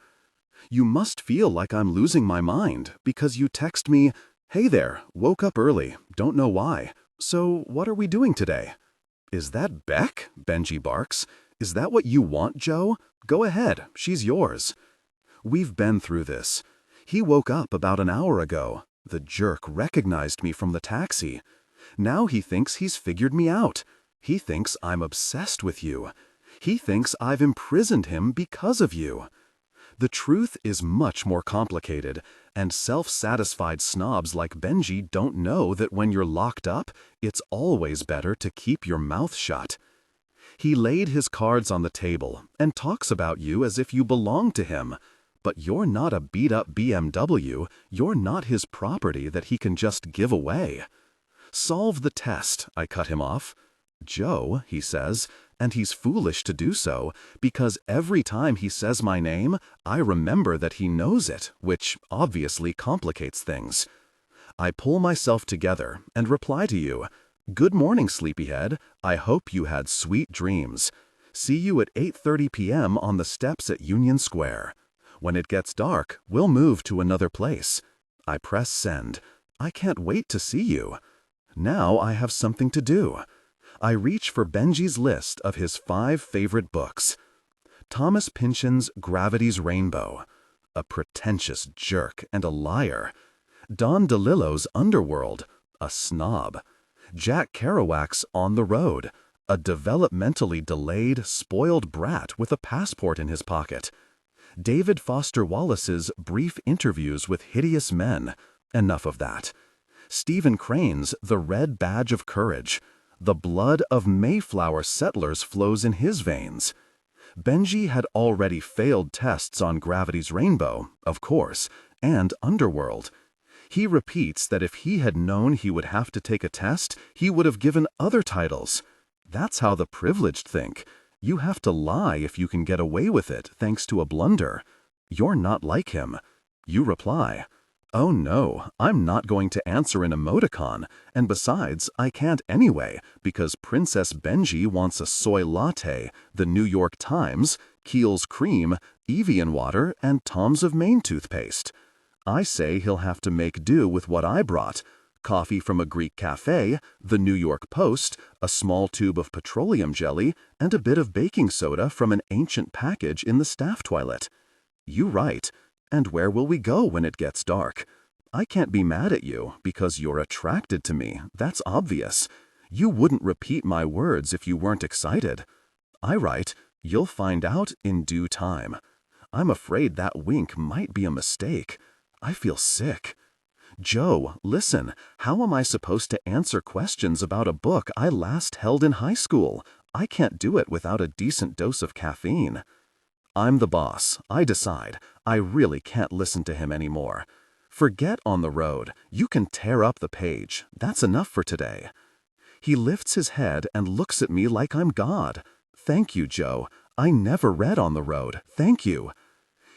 You must feel like I'm losing my mind because you text me, "Hey there, woke up early, don't know why. So what are we doing today?" "Is that Beck?" Benji barks. "Is that what you want, Joe? Go ahead, she's yours." We've been through this. He woke up about an hour ago. The jerk recognized me from the taxi. Now he thinks he's figured me out. He thinks I'm obsessed with you. He thinks I've imprisoned him because of you. The truth is much more complicated, and self-satisfied snobs like Benji don't know that when you're locked up, it's always better to keep your mouth shut. He laid his cards on the table and talks about you as if you belong to him. But you're not a beat-up BMW, you're not his property that he can just give away. "Solve the test," I cut him off. "Joe," he says, and he's foolish to do so, because every time he says my name, I remember that he knows it, which obviously complicates things. I pull myself together and reply to you, "Good morning, sleepyhead. I hope you had sweet dreams. See you at 8:30 p.m. on the steps at Union Square. When it gets dark, we'll move to another place." I press send. I can't wait to see you. Now I have something to do. I reach for Benji's list of his 5 favorite books. Thomas Pynchon's Gravity's Rainbow, a pretentious jerk and a liar. Don DeLillo's Underworld, a snob. Jack Kerouac's On the Road, a developmentally delayed, spoiled brat with a passport in his pocket. David Foster Wallace's Brief Interviews with Hideous Men. Enough of that. Stephen Crane's The Red Badge of Courage. The blood of Mayflower settlers flows in his veins. Benji had already failed tests on Gravity's Rainbow, of course, and Underworld. He repeats that if he had known he would have to take a test, he would have given other titles. That's how the privileged think. You have to lie if you can get away with it, thanks to a blunder. You're not like him. You reply, "Oh no, I'm not going to answer an emoticon, and besides, I can't anyway, because Princess Benji wants a soy latte, the New York Times, Kiehl's cream, Evian water, and Tom's of Maine toothpaste." I say he'll have to make do with what I brought: coffee from a Greek cafe, the New York Post, a small tube of petroleum jelly, and a bit of baking soda from an ancient package in the staff toilet. You write. And where will we go when it gets dark? I can't be mad at you because you're attracted to me, that's obvious. You wouldn't repeat my words if you weren't excited. I write, "You'll find out in due time." I'm afraid that wink might be a mistake. I feel sick. Joe, listen, how am I supposed to answer questions about a book I last held in high school? I can't do it without a decent dose of caffeine. I'm the boss. I decide. I really can't listen to him anymore. Forget On the Road. You can tear up the page. That's enough for today. He lifts his head and looks at me like I'm God. Thank you, Joe. I never read On the Road. Thank you.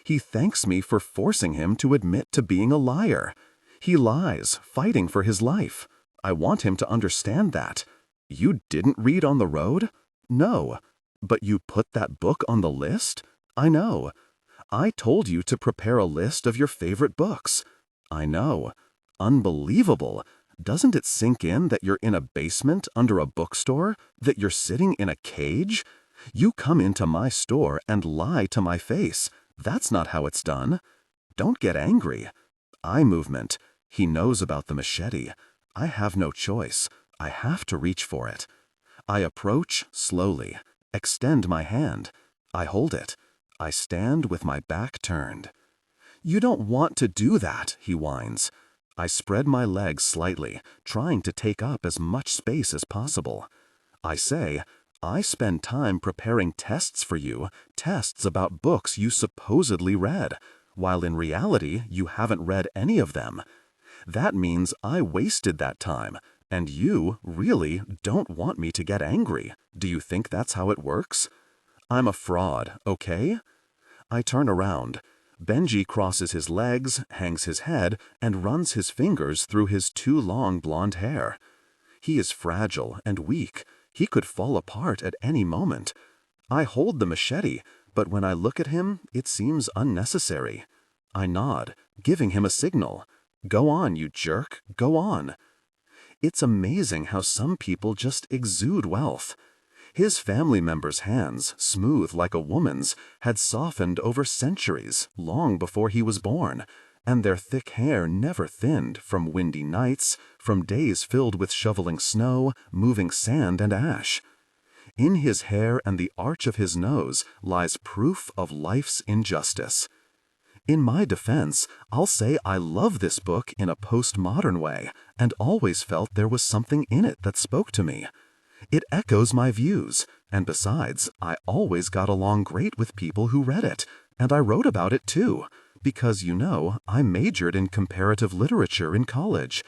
He thanks me for forcing him to admit to being a liar. He lies, fighting for his life. I want him to understand that. You didn't read On the Road? No. But you put that book on the list? I know. I told you to prepare a list of your favorite books. I know. Unbelievable. Doesn't it sink in that you're in a basement under a bookstore? That you're sitting in a cage? You come into my store and lie to my face. That's not how it's done. Don't get angry. Eye movement. He knows about the machete. I have no choice. I have to reach for it. I approach slowly, extend my hand. I hold it. I stand with my back turned. You don't want to do that, he whines. I spread my legs slightly, trying to take up as much space as possible. I say, I spend time preparing tests for you, tests about books you supposedly read, while in reality you haven't read any of them. That means I wasted that time, and you really don't want me to get angry. Do you think that's how it works? I'm a fraud, okay? I turn around. Benji crosses his legs, hangs his head, and runs his fingers through his too long blonde hair. He is fragile and weak. He could fall apart at any moment. I hold the machete, but when I look at him, it seems unnecessary. I nod, giving him a signal. Go on, you jerk, go on. It's amazing how some people just exude wealth. His family members' hands, smooth like a woman's, had softened over centuries, long before he was born, and their thick hair never thinned from windy nights, from days filled with shoveling snow, moving sand and ash. In his hair and the arch of his nose lies proof of life's injustice. In my defense, I'll say I love this book in a postmodern way, and always felt there was something in it that spoke to me. It echoes my views, and besides, I always got along great with people who read it, and I wrote about it too, because, you know, I majored in comparative literature in college.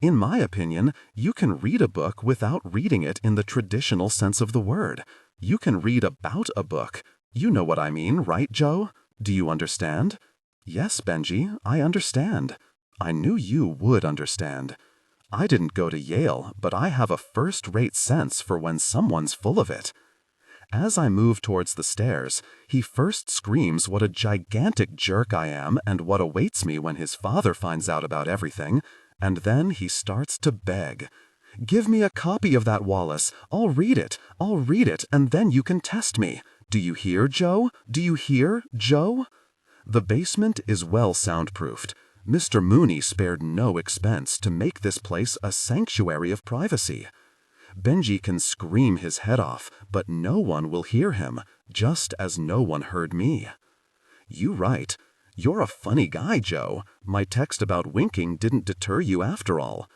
In my opinion, you can read a book without reading it in the traditional sense of the word. You can read about a book. You know what I mean, right, Joe? Do you understand? Yes, Benji, I understand. I knew you would understand. I didn't go to Yale, but I have a first-rate sense for when someone's full of it. As I move towards the stairs, he first screams what a gigantic jerk I am and what awaits me when his father finds out about everything, and then he starts to beg. Give me a copy of that, Wallace. I'll read it, and then you can test me. Do you hear, Joe? Do you hear, Joe? The basement is well soundproofed. Mr. Mooney spared no expense to make this place a sanctuary of privacy. Benji can scream his head off, but no one will hear him, just as no one heard me. You right. You're a funny guy, Joe. My text about winking didn't deter you after all.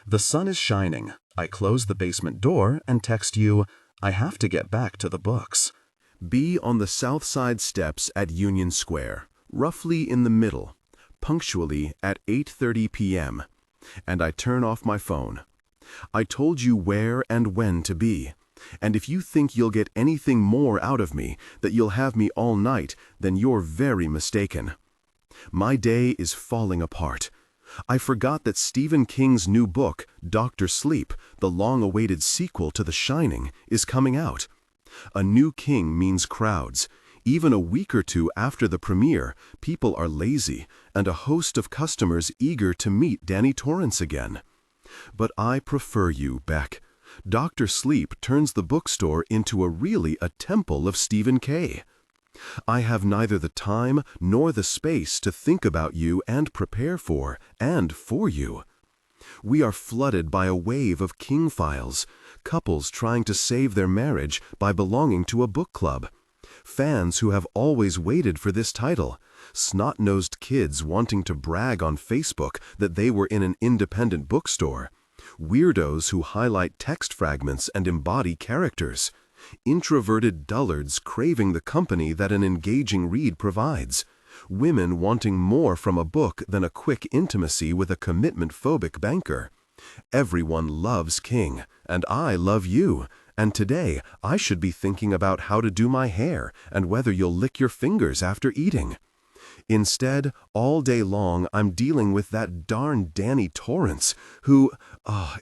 The sun is shining. I close the basement door and text you, I have to get back to the books. Be on the south side steps at Union Square, roughly in the middle, punctually at 8:30 p.m., and I turn off my phone. I told you where and when to be, and if you think you'll get anything more out of me, that you'll have me all night, then you're very mistaken. My day is falling apart. I forgot that Stephen King's new book, Dr. Sleep, the long-awaited sequel to The Shining, is coming out. A new king means crowds. Even a week or two after the premiere, people are lazy, and a host of customers eager to meet Danny Torrance again. But I prefer you, Beck. Dr. Sleep turns the bookstore into a temple of Stephen K. I have neither the time nor the space to think about you and prepare for you. We are flooded by a wave of King files, couples trying to save their marriage by belonging to a book club, fans who have always waited for this title, snot-nosed kids wanting to brag on Facebook that they were in an independent bookstore, weirdos who highlight text fragments and embody characters, introverted dullards craving the company that an engaging read provides, women wanting more from a book than a quick intimacy with a commitment-phobic banker. Everyone loves King, and I love you, and today I should be thinking about how to do my hair and whether you'll lick your fingers after eating. Instead, all day long I'm dealing with that darn Danny Torrance, who,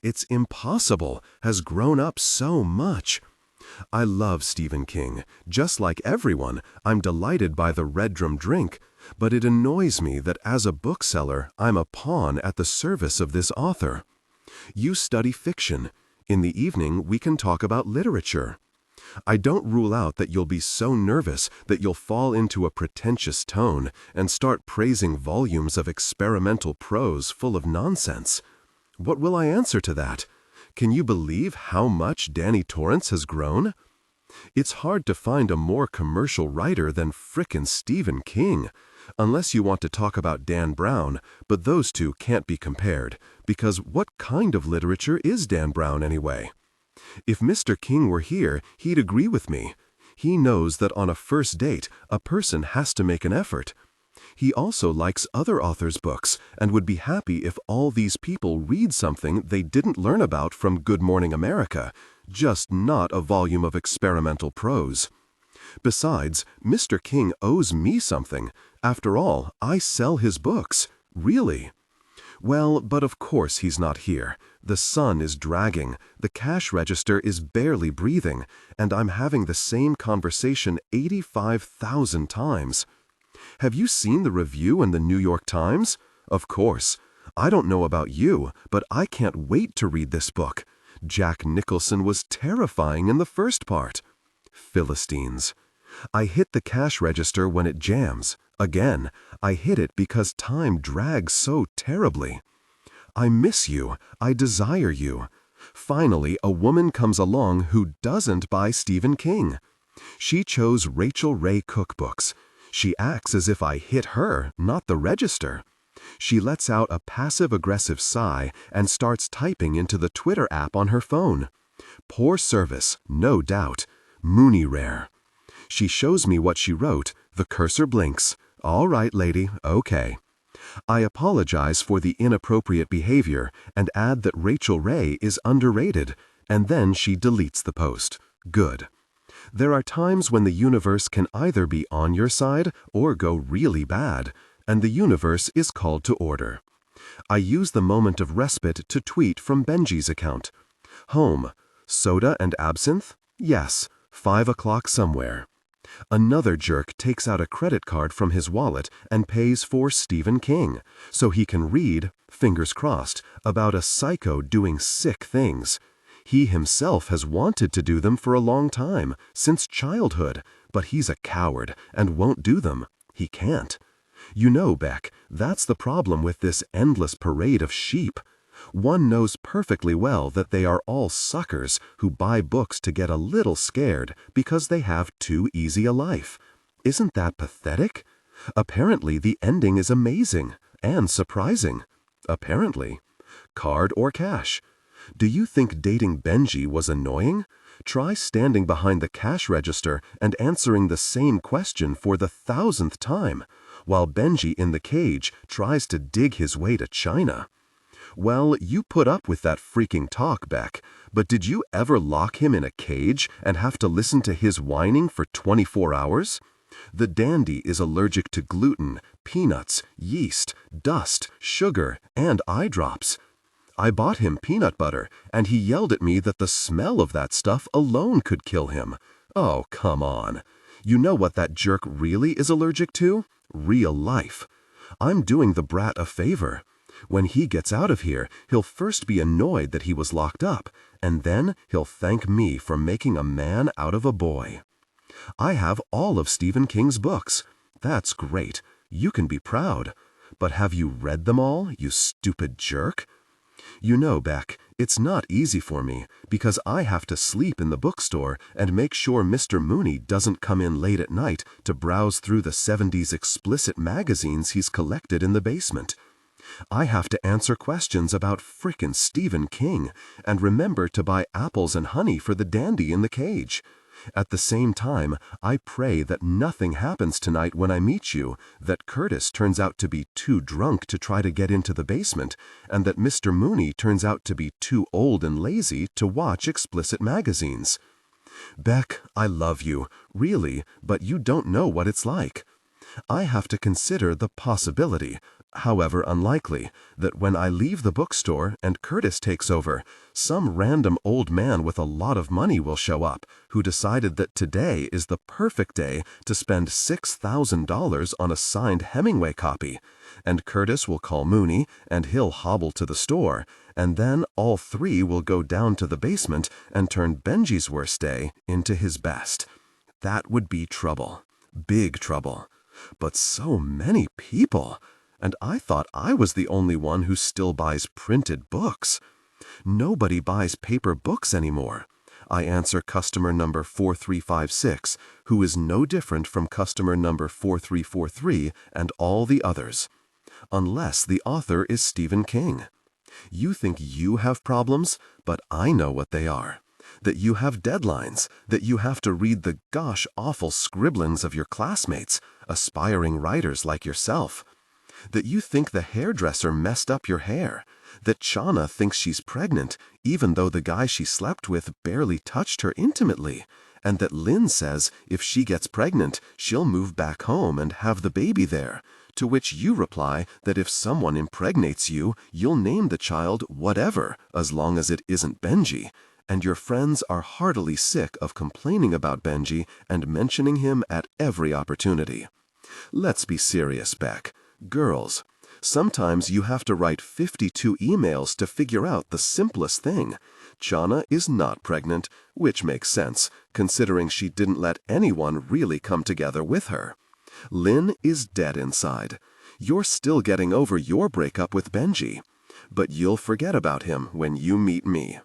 it's impossible, has grown up so much. I love Stephen King. Just like everyone, I'm delighted by the Red Drum drink, but it annoys me that as a bookseller, I'm a pawn at the service of this author. You study fiction. In the evening, we can talk about literature. I don't rule out that you'll be so nervous that you'll fall into a pretentious tone and start praising volumes of experimental prose full of nonsense. What will I answer to that? Can you believe how much Danny Torrance has grown? It's hard to find a more commercial writer than frickin' Stephen King, unless you want to talk about Dan Brown, but those two can't be compared, because what kind of literature is Dan Brown anyway? If Mr. King were here, he'd agree with me. He knows that on a first date, a person has to make an effort. He also likes other authors' books and would be happy if all these people read something they didn't learn about from Good Morning America, just not a volume of experimental prose. Besides, Mr. King owes me something. After all, I sell his books. Really? Well, but of course he's not here. The sun is dragging, the cash register is barely breathing, and I'm having the same conversation 85,000 times. Have you seen the review in the New York Times? Of course. I don't know about you, but I can't wait to read this book. Jack Nicholson was terrifying in the first part. Philistines. I hit the cash register when it jams. Again, I hit it because time drags so terribly. I miss you. I desire you. Finally, a woman comes along who doesn't buy Stephen King. She chose Rachel Ray cookbooks. She acts as if I hit her, not the register. She lets out a passive-aggressive sigh and starts typing into the Twitter app on her phone. Poor service, no doubt. Mooney rare. She shows me what she wrote. The cursor blinks. All right, lady, okay. I apologize for the inappropriate behavior and add that Rachel Ray is underrated, and then she deletes the post. Good. There are times when the universe can either be on your side or go really bad, and the universe is called to order. I use the moment of respite to tweet from Benji's account. Home. Soda and absinthe? Yes. 5 o'clock somewhere. Another jerk takes out a credit card from his wallet and pays for Stephen King, so he can read, fingers crossed, about a psycho doing sick things. He himself has wanted to do them for a long time, since childhood, but he's a coward and won't do them. He can't. You know, Beck, that's the problem with this endless parade of sheep. One knows perfectly well that they are all suckers who buy books to get a little scared because they have too easy a life. Isn't that pathetic? Apparently the ending is amazing and surprising. Apparently. Card or cash? Do you think dating Benji was annoying? Try standing behind the cash register and answering the same question for the 1,000th time, while Benji in the cage tries to dig his way to China. Well, you put up with that freaking talk, Beck, but did you ever lock him in a cage and have to listen to his whining for 24 hours? The dandy is allergic to gluten, peanuts, yeast, dust, sugar, and eye drops. I bought him peanut butter, and he yelled at me that the smell of that stuff alone could kill him. Oh, come on. You know what that jerk really is allergic to? Real life. I'm doing the brat a favor. When he gets out of here, he'll first be annoyed that he was locked up, and then he'll thank me for making a man out of a boy. I have all of Stephen King's books. That's great. You can be proud. But have you read them all, you stupid jerk? You know, Beck, it's not easy for me, because I have to sleep in the bookstore and make sure Mr. Mooney doesn't come in late at night to browse through the 70s explicit magazines he's collected in the basement. I have to answer questions about frickin' Stephen King and remember to buy apples and honey for the dandy in the cage. At the same time, I pray that nothing happens tonight when I meet you, that Curtis turns out to be too drunk to try to get into the basement, and that Mr. Mooney turns out to be too old and lazy to watch explicit magazines. Beck, I love you, really, but you don't know what it's like. I have to consider the possibility, however unlikely, that when I leave the bookstore and Curtis takes over, some random old man with a lot of money will show up who decided that today is the perfect day to spend $6,000 on a signed Hemingway copy, and Curtis will call Mooney and he'll hobble to the store, and then all three will go down to the basement and turn Benji's worst day into his best. That would be trouble. Big trouble. But so many people, and I thought I was the only one who still buys printed books. Nobody buys paper books anymore. I answer customer number 4356, who is no different from customer number 4343 and all the others. Unless the author is Stephen King. You think you have problems, but I know what they are. that you have deadlines, that you have to read the gosh-awful scribblings of your classmates, aspiring writers like yourself, that you think the hairdresser messed up your hair, that Chana thinks she's pregnant even though the guy she slept with barely touched her intimately, and that Lynn says if she gets pregnant, she'll move back home and have the baby there, to which you reply that if someone impregnates you, you'll name the child whatever as long as it isn't Benji, and your friends are heartily sick of complaining about Benji and mentioning him at every opportunity. Let's be serious, Beck. Girls, sometimes you have to write 52 emails to figure out the simplest thing. Chana is not pregnant, which makes sense, considering she didn't let anyone really come together with her. Lynn is dead inside. You're still getting over your breakup with Benji, but you'll forget about him when you meet me.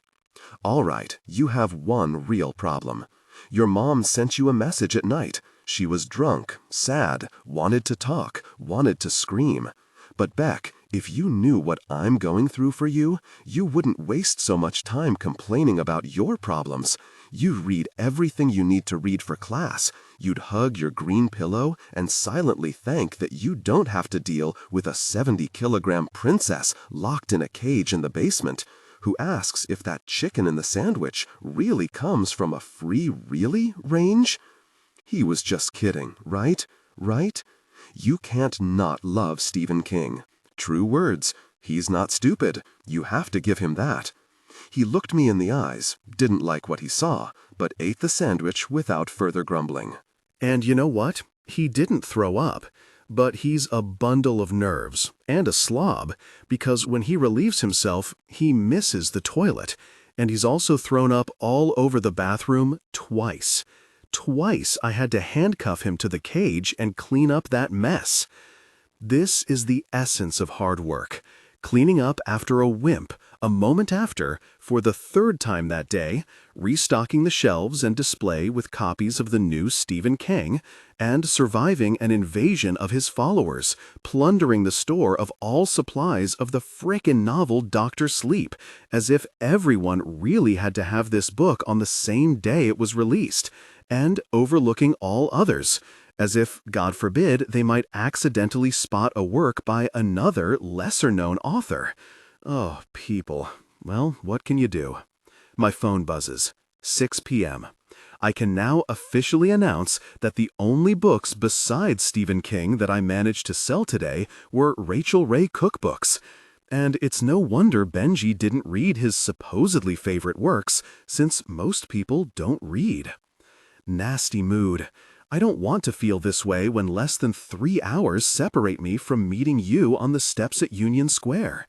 All right, you have one real problem. Your mom sent you a message at night. She was drunk, sad, wanted to talk, wanted to scream. But Beck, if you knew what I'm going through for you, you wouldn't waste so much time complaining about your problems. You'd read everything you need to read for class. You'd hug your green pillow and silently thank that you don't have to deal with a 70-kilogram princess locked in a cage in the basement, who asks if that chicken in the sandwich really comes from a free really range. He was just kidding, right? Right? You can't not love Stephen King. True words. He's not stupid. You have to give him that. He looked me in the eyes, didn't like what he saw, but ate the sandwich without further grumbling. And you know what? He didn't throw up. But he's a bundle of nerves, and a slob, because when he relieves himself, he misses the toilet. And he's also thrown up all over the bathroom twice. Twice I had to handcuff him to the cage and clean up that mess. This is the essence of hard work. Cleaning up after a wimp, a moment after, for the third time that day, restocking the shelves and display with copies of the new Stephen King, and surviving an invasion of his followers, plundering the store of all supplies of the frickin' novel Dr. Sleep, as if everyone really had to have this book on the same day it was released, and overlooking all others, as if, God forbid, they might accidentally spot a work by another, lesser-known author. Oh, people. Well, what can you do? My phone buzzes. 6 p.m. I can now officially announce that the only books besides Stephen King that I managed to sell today were Rachel Ray cookbooks. And it's no wonder Benji didn't read his supposedly favorite works, since most people don't read. Nasty mood. I don't want to feel this way when less than 3 hours separate me from meeting you on the steps at Union Square.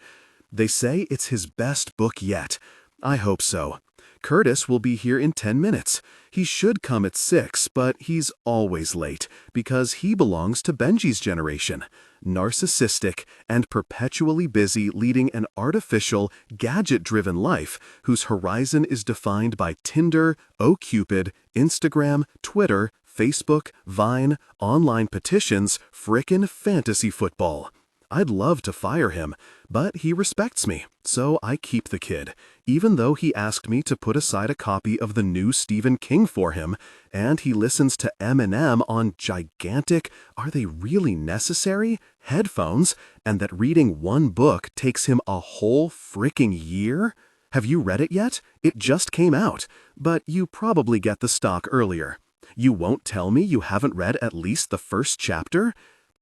They say it's his best book yet. I hope so. Curtis will be here in 10 minutes. He should come at 6, but he's always late because he belongs to Benji's generation. Narcissistic and perpetually busy leading an artificial, gadget-driven life whose horizon is defined by Tinder, OkCupid, Instagram, Twitter, Facebook, Vine, online petitions, frickin' fantasy football. I'd love to fire him, but he respects me, so I keep the kid, even though he asked me to put aside a copy of the new Stephen King for him, and he listens to Eminem on gigantic, are they really necessary, headphones, and that reading one book takes him a whole fricking year? Have you read it yet? It just came out, but you probably get the stock earlier. You won't tell me you haven't read at least the first chapter?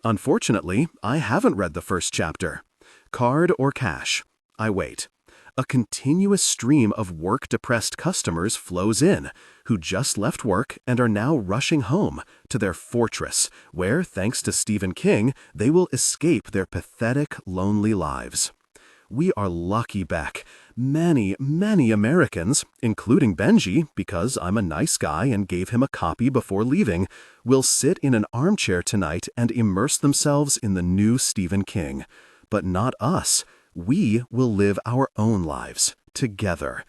Unfortunately, I haven't read the first chapter. Card or cash? I wait. A continuous stream of work-depressed customers flows in, who just left work and are now rushing home to their fortress, where, thanks to Stephen King, they will escape their pathetic, lonely lives. We are lucky, Beck. Many, many Americans, including Benji, because I'm a nice guy and gave him a copy before leaving, will sit in an armchair tonight and immerse themselves in the new Stephen King. But not us. We will live our own lives, together.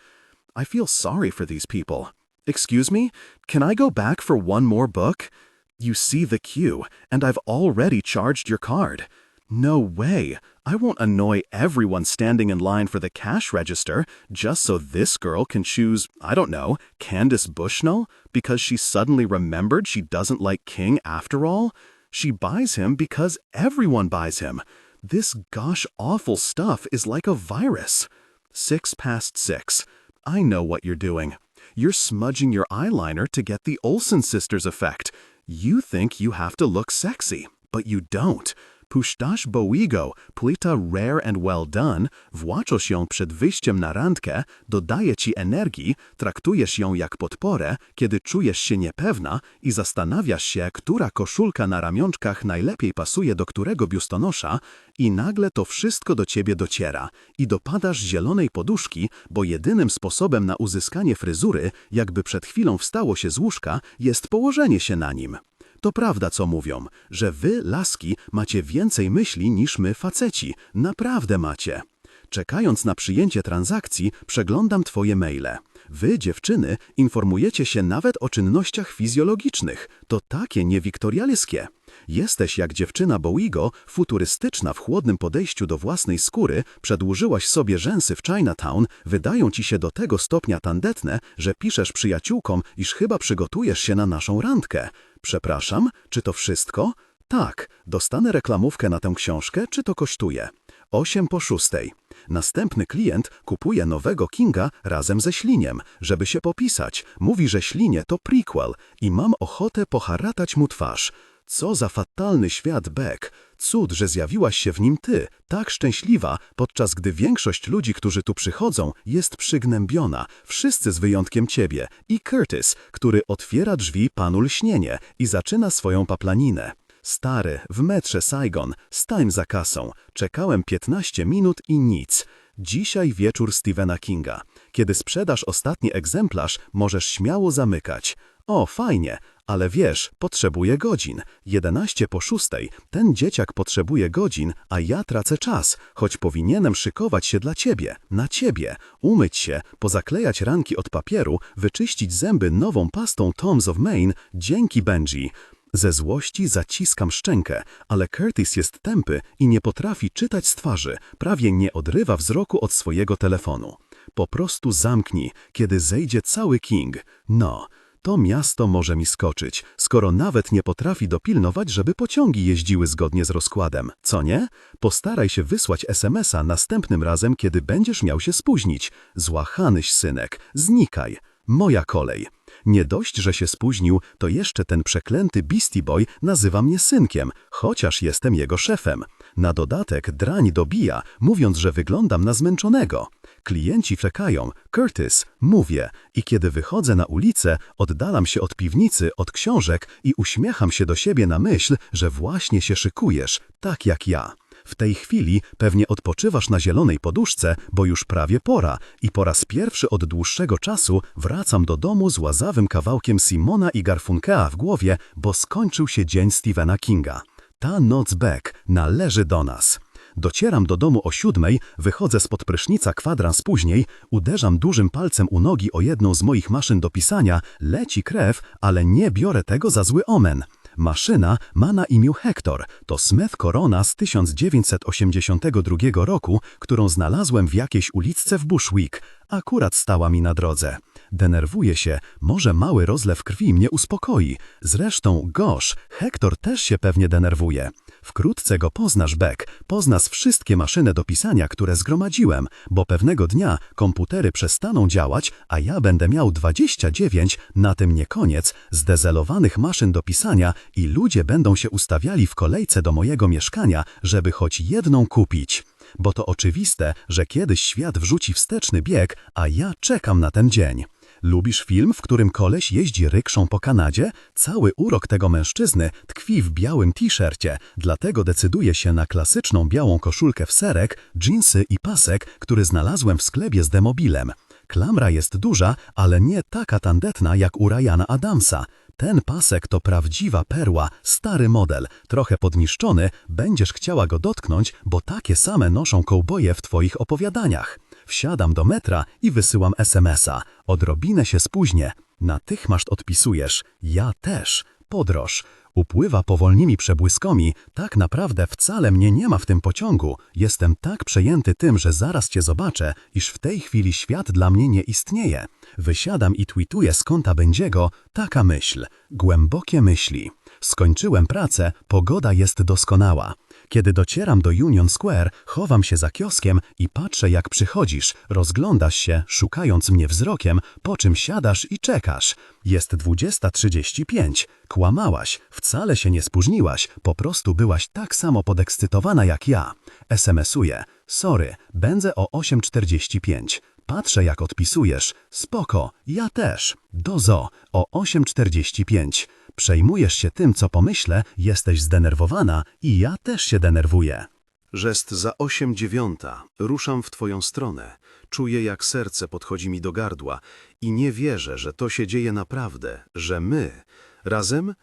I feel sorry for these people. Excuse me, can I go back for one more book? You see the queue, and I've already charged your card. No way. I won't annoy everyone standing in line for the cash register just so this girl can choose, I don't know, Candace Bushnell because she suddenly remembered she doesn't like King after all. She buys him because everyone buys him. This gosh awful stuff is like a virus. 6:06. I know what you're doing. You're smudging your eyeliner to get the Olsen sisters effect. You think you have to look sexy, but you don't. Puszczasz boigo, płyta rare and well done, włączasz ją przed wyjściem na randkę, dodaje ci energii, traktujesz ją jak podporę, kiedy czujesz się niepewna i zastanawiasz się, która koszulka na ramionczkach najlepiej pasuje do którego biustonosza i nagle to wszystko do ciebie dociera i dopadasz zielonej poduszki, bo jedynym sposobem na uzyskanie fryzury, jakby przed chwilą wstało się z łóżka, jest położenie się na nim. To prawda, co mówią, że wy, laski, macie więcej myśli niż my, faceci. Naprawdę macie. Czekając na przyjęcie transakcji, przeglądam twoje maile. Wy, dziewczyny, informujecie się nawet o czynnościach fizjologicznych. To takie niewiktorialskie. Jesteś jak dziewczyna Bowiego, futurystyczna w chłodnym podejściu do własnej skóry, przedłużyłaś sobie rzęsy w Chinatown, wydają ci się do tego stopnia tandetne, że piszesz przyjaciółkom, iż chyba przygotujesz się na naszą randkę. Przepraszam, czy to wszystko? Tak, dostanę reklamówkę na tę książkę, czy to kosztuje? 6:08. Następny klient kupuje nowego Kinga razem ze Śliniem, żeby się popisać. Mówi, że Ślinie to prequel i mam ochotę poharatać mu twarz. Co za fatalny świat, Beck. Cud, że zjawiłaś się w nim ty, tak szczęśliwa, podczas gdy większość ludzi, którzy tu przychodzą, jest przygnębiona, wszyscy z wyjątkiem ciebie i Curtis, który otwiera drzwi panu lśnienie i zaczyna swoją paplaninę. Stary, w metrze Saigon, stań za kasą. Czekałem 15 minut i nic. Dzisiaj wieczór Stephena Kinga. Kiedy sprzedasz ostatni egzemplarz, możesz śmiało zamykać. O, fajnie, ale wiesz, potrzebuję godzin. 11:06. Ten dzieciak potrzebuje godzin, a ja tracę czas, choć powinienem szykować się dla ciebie, na ciebie, umyć się, pozaklejać ranki od papieru, wyczyścić zęby nową pastą Tom's of Maine, dzięki Benji. Ze złości zaciskam szczękę, ale Curtis jest tępy i nie potrafi czytać z twarzy, prawie nie odrywa wzroku od swojego telefonu. Po prostu zamknij, kiedy zejdzie cały King. No, to miasto może mi skoczyć, skoro nawet nie potrafi dopilnować, żeby pociągi jeździły zgodnie z rozkładem, co nie? Postaraj się wysłać SMS-a następnym razem, kiedy będziesz miał się spóźnić. Złachanyś, synek, znikaj. Moja kolej. Nie dość, że się spóźnił, to jeszcze ten przeklęty Beastie Boy nazywa mnie synkiem, chociaż jestem jego szefem. Na dodatek drań dobija, mówiąc, że wyglądam na zmęczonego. Klienci czekają. Curtis, mówię. I kiedy wychodzę na ulicę, oddalam się od piwnicy, od książek i uśmiecham się do siebie na myśl, że właśnie się szykujesz, tak jak ja. W tej chwili pewnie odpoczywasz na zielonej poduszce, bo już prawie pora i po raz pierwszy od dłuższego czasu wracam do domu z łazawym kawałkiem Simona i Garfunkela w głowie, bo skończył się dzień Stephena Kinga. Ta noc, Beck, należy do nas. Docieram do domu o 7:00, wychodzę spod prysznica kwadrans później, uderzam dużym palcem u nogi o jedną z moich maszyn do pisania, leci krew, ale nie biorę tego za zły omen. Maszyna ma na imię Hector, to Smith Corona z 1982 roku, którą znalazłem w jakiejś uliczce w Bushwick. Akurat stała mi na drodze. Denerwuję się, może mały rozlew krwi mnie uspokoi. Zresztą, gosh, Hector też się pewnie denerwuje. Wkrótce go poznasz, Beck, poznasz wszystkie maszyny do pisania, które zgromadziłem, bo pewnego dnia komputery przestaną działać, a ja będę miał 29, na tym nie koniec, zdezelowanych maszyn do pisania i ludzie będą się ustawiali w kolejce do mojego mieszkania, żeby choć jedną kupić. Bo to oczywiste, że kiedyś świat wrzuci wsteczny bieg, a ja czekam na ten dzień. Lubisz film, w którym koleś jeździ rykszą po Kanadzie? Cały urok tego mężczyzny tkwi w białym t-shircie, dlatego decyduję się na klasyczną białą koszulkę w serek, dżinsy i pasek, który znalazłem w sklepie z demobilem. Klamra jest duża, ale nie taka tandetna jak u Ryana Adamsa. Ten pasek to prawdziwa perła, stary model, trochę podniszczony, będziesz chciała go dotknąć, bo takie same noszą kowboje w twoich opowiadaniach. Wsiadam do metra i wysyłam SMS-a. Odrobinę się spóźnię. Natychmiast odpisujesz. Ja też. Podroż. Upływa powolnymi przebłyskami. Tak naprawdę wcale mnie nie ma w tym pociągu. Jestem tak przejęty tym, że zaraz cię zobaczę, iż w tej chwili świat dla mnie nie istnieje. Wysiadam i tweetuję z konta Będziego. Taka myśl. Głębokie myśli. Skończyłem pracę, pogoda jest doskonała. Kiedy docieram do Union Square, chowam się za kioskiem i patrzę, jak przychodzisz. Rozglądasz się, szukając mnie wzrokiem, po czym siadasz i czekasz. Jest 20:35. Kłamałaś, wcale się nie spóźniłaś, po prostu byłaś tak samo podekscytowana jak ja. SMS-uję. Sorry, będę o 8:45. Patrzę, jak odpisujesz. Spoko, ja też. Dozo, o 8:45. Przejmujesz się tym, co pomyślę, jesteś zdenerwowana i ja też się denerwuję. Żest za 8:09. Ruszam w twoją stronę. Czuję, jak serce podchodzi mi do gardła i nie wierzę, że to się dzieje naprawdę, że my razem.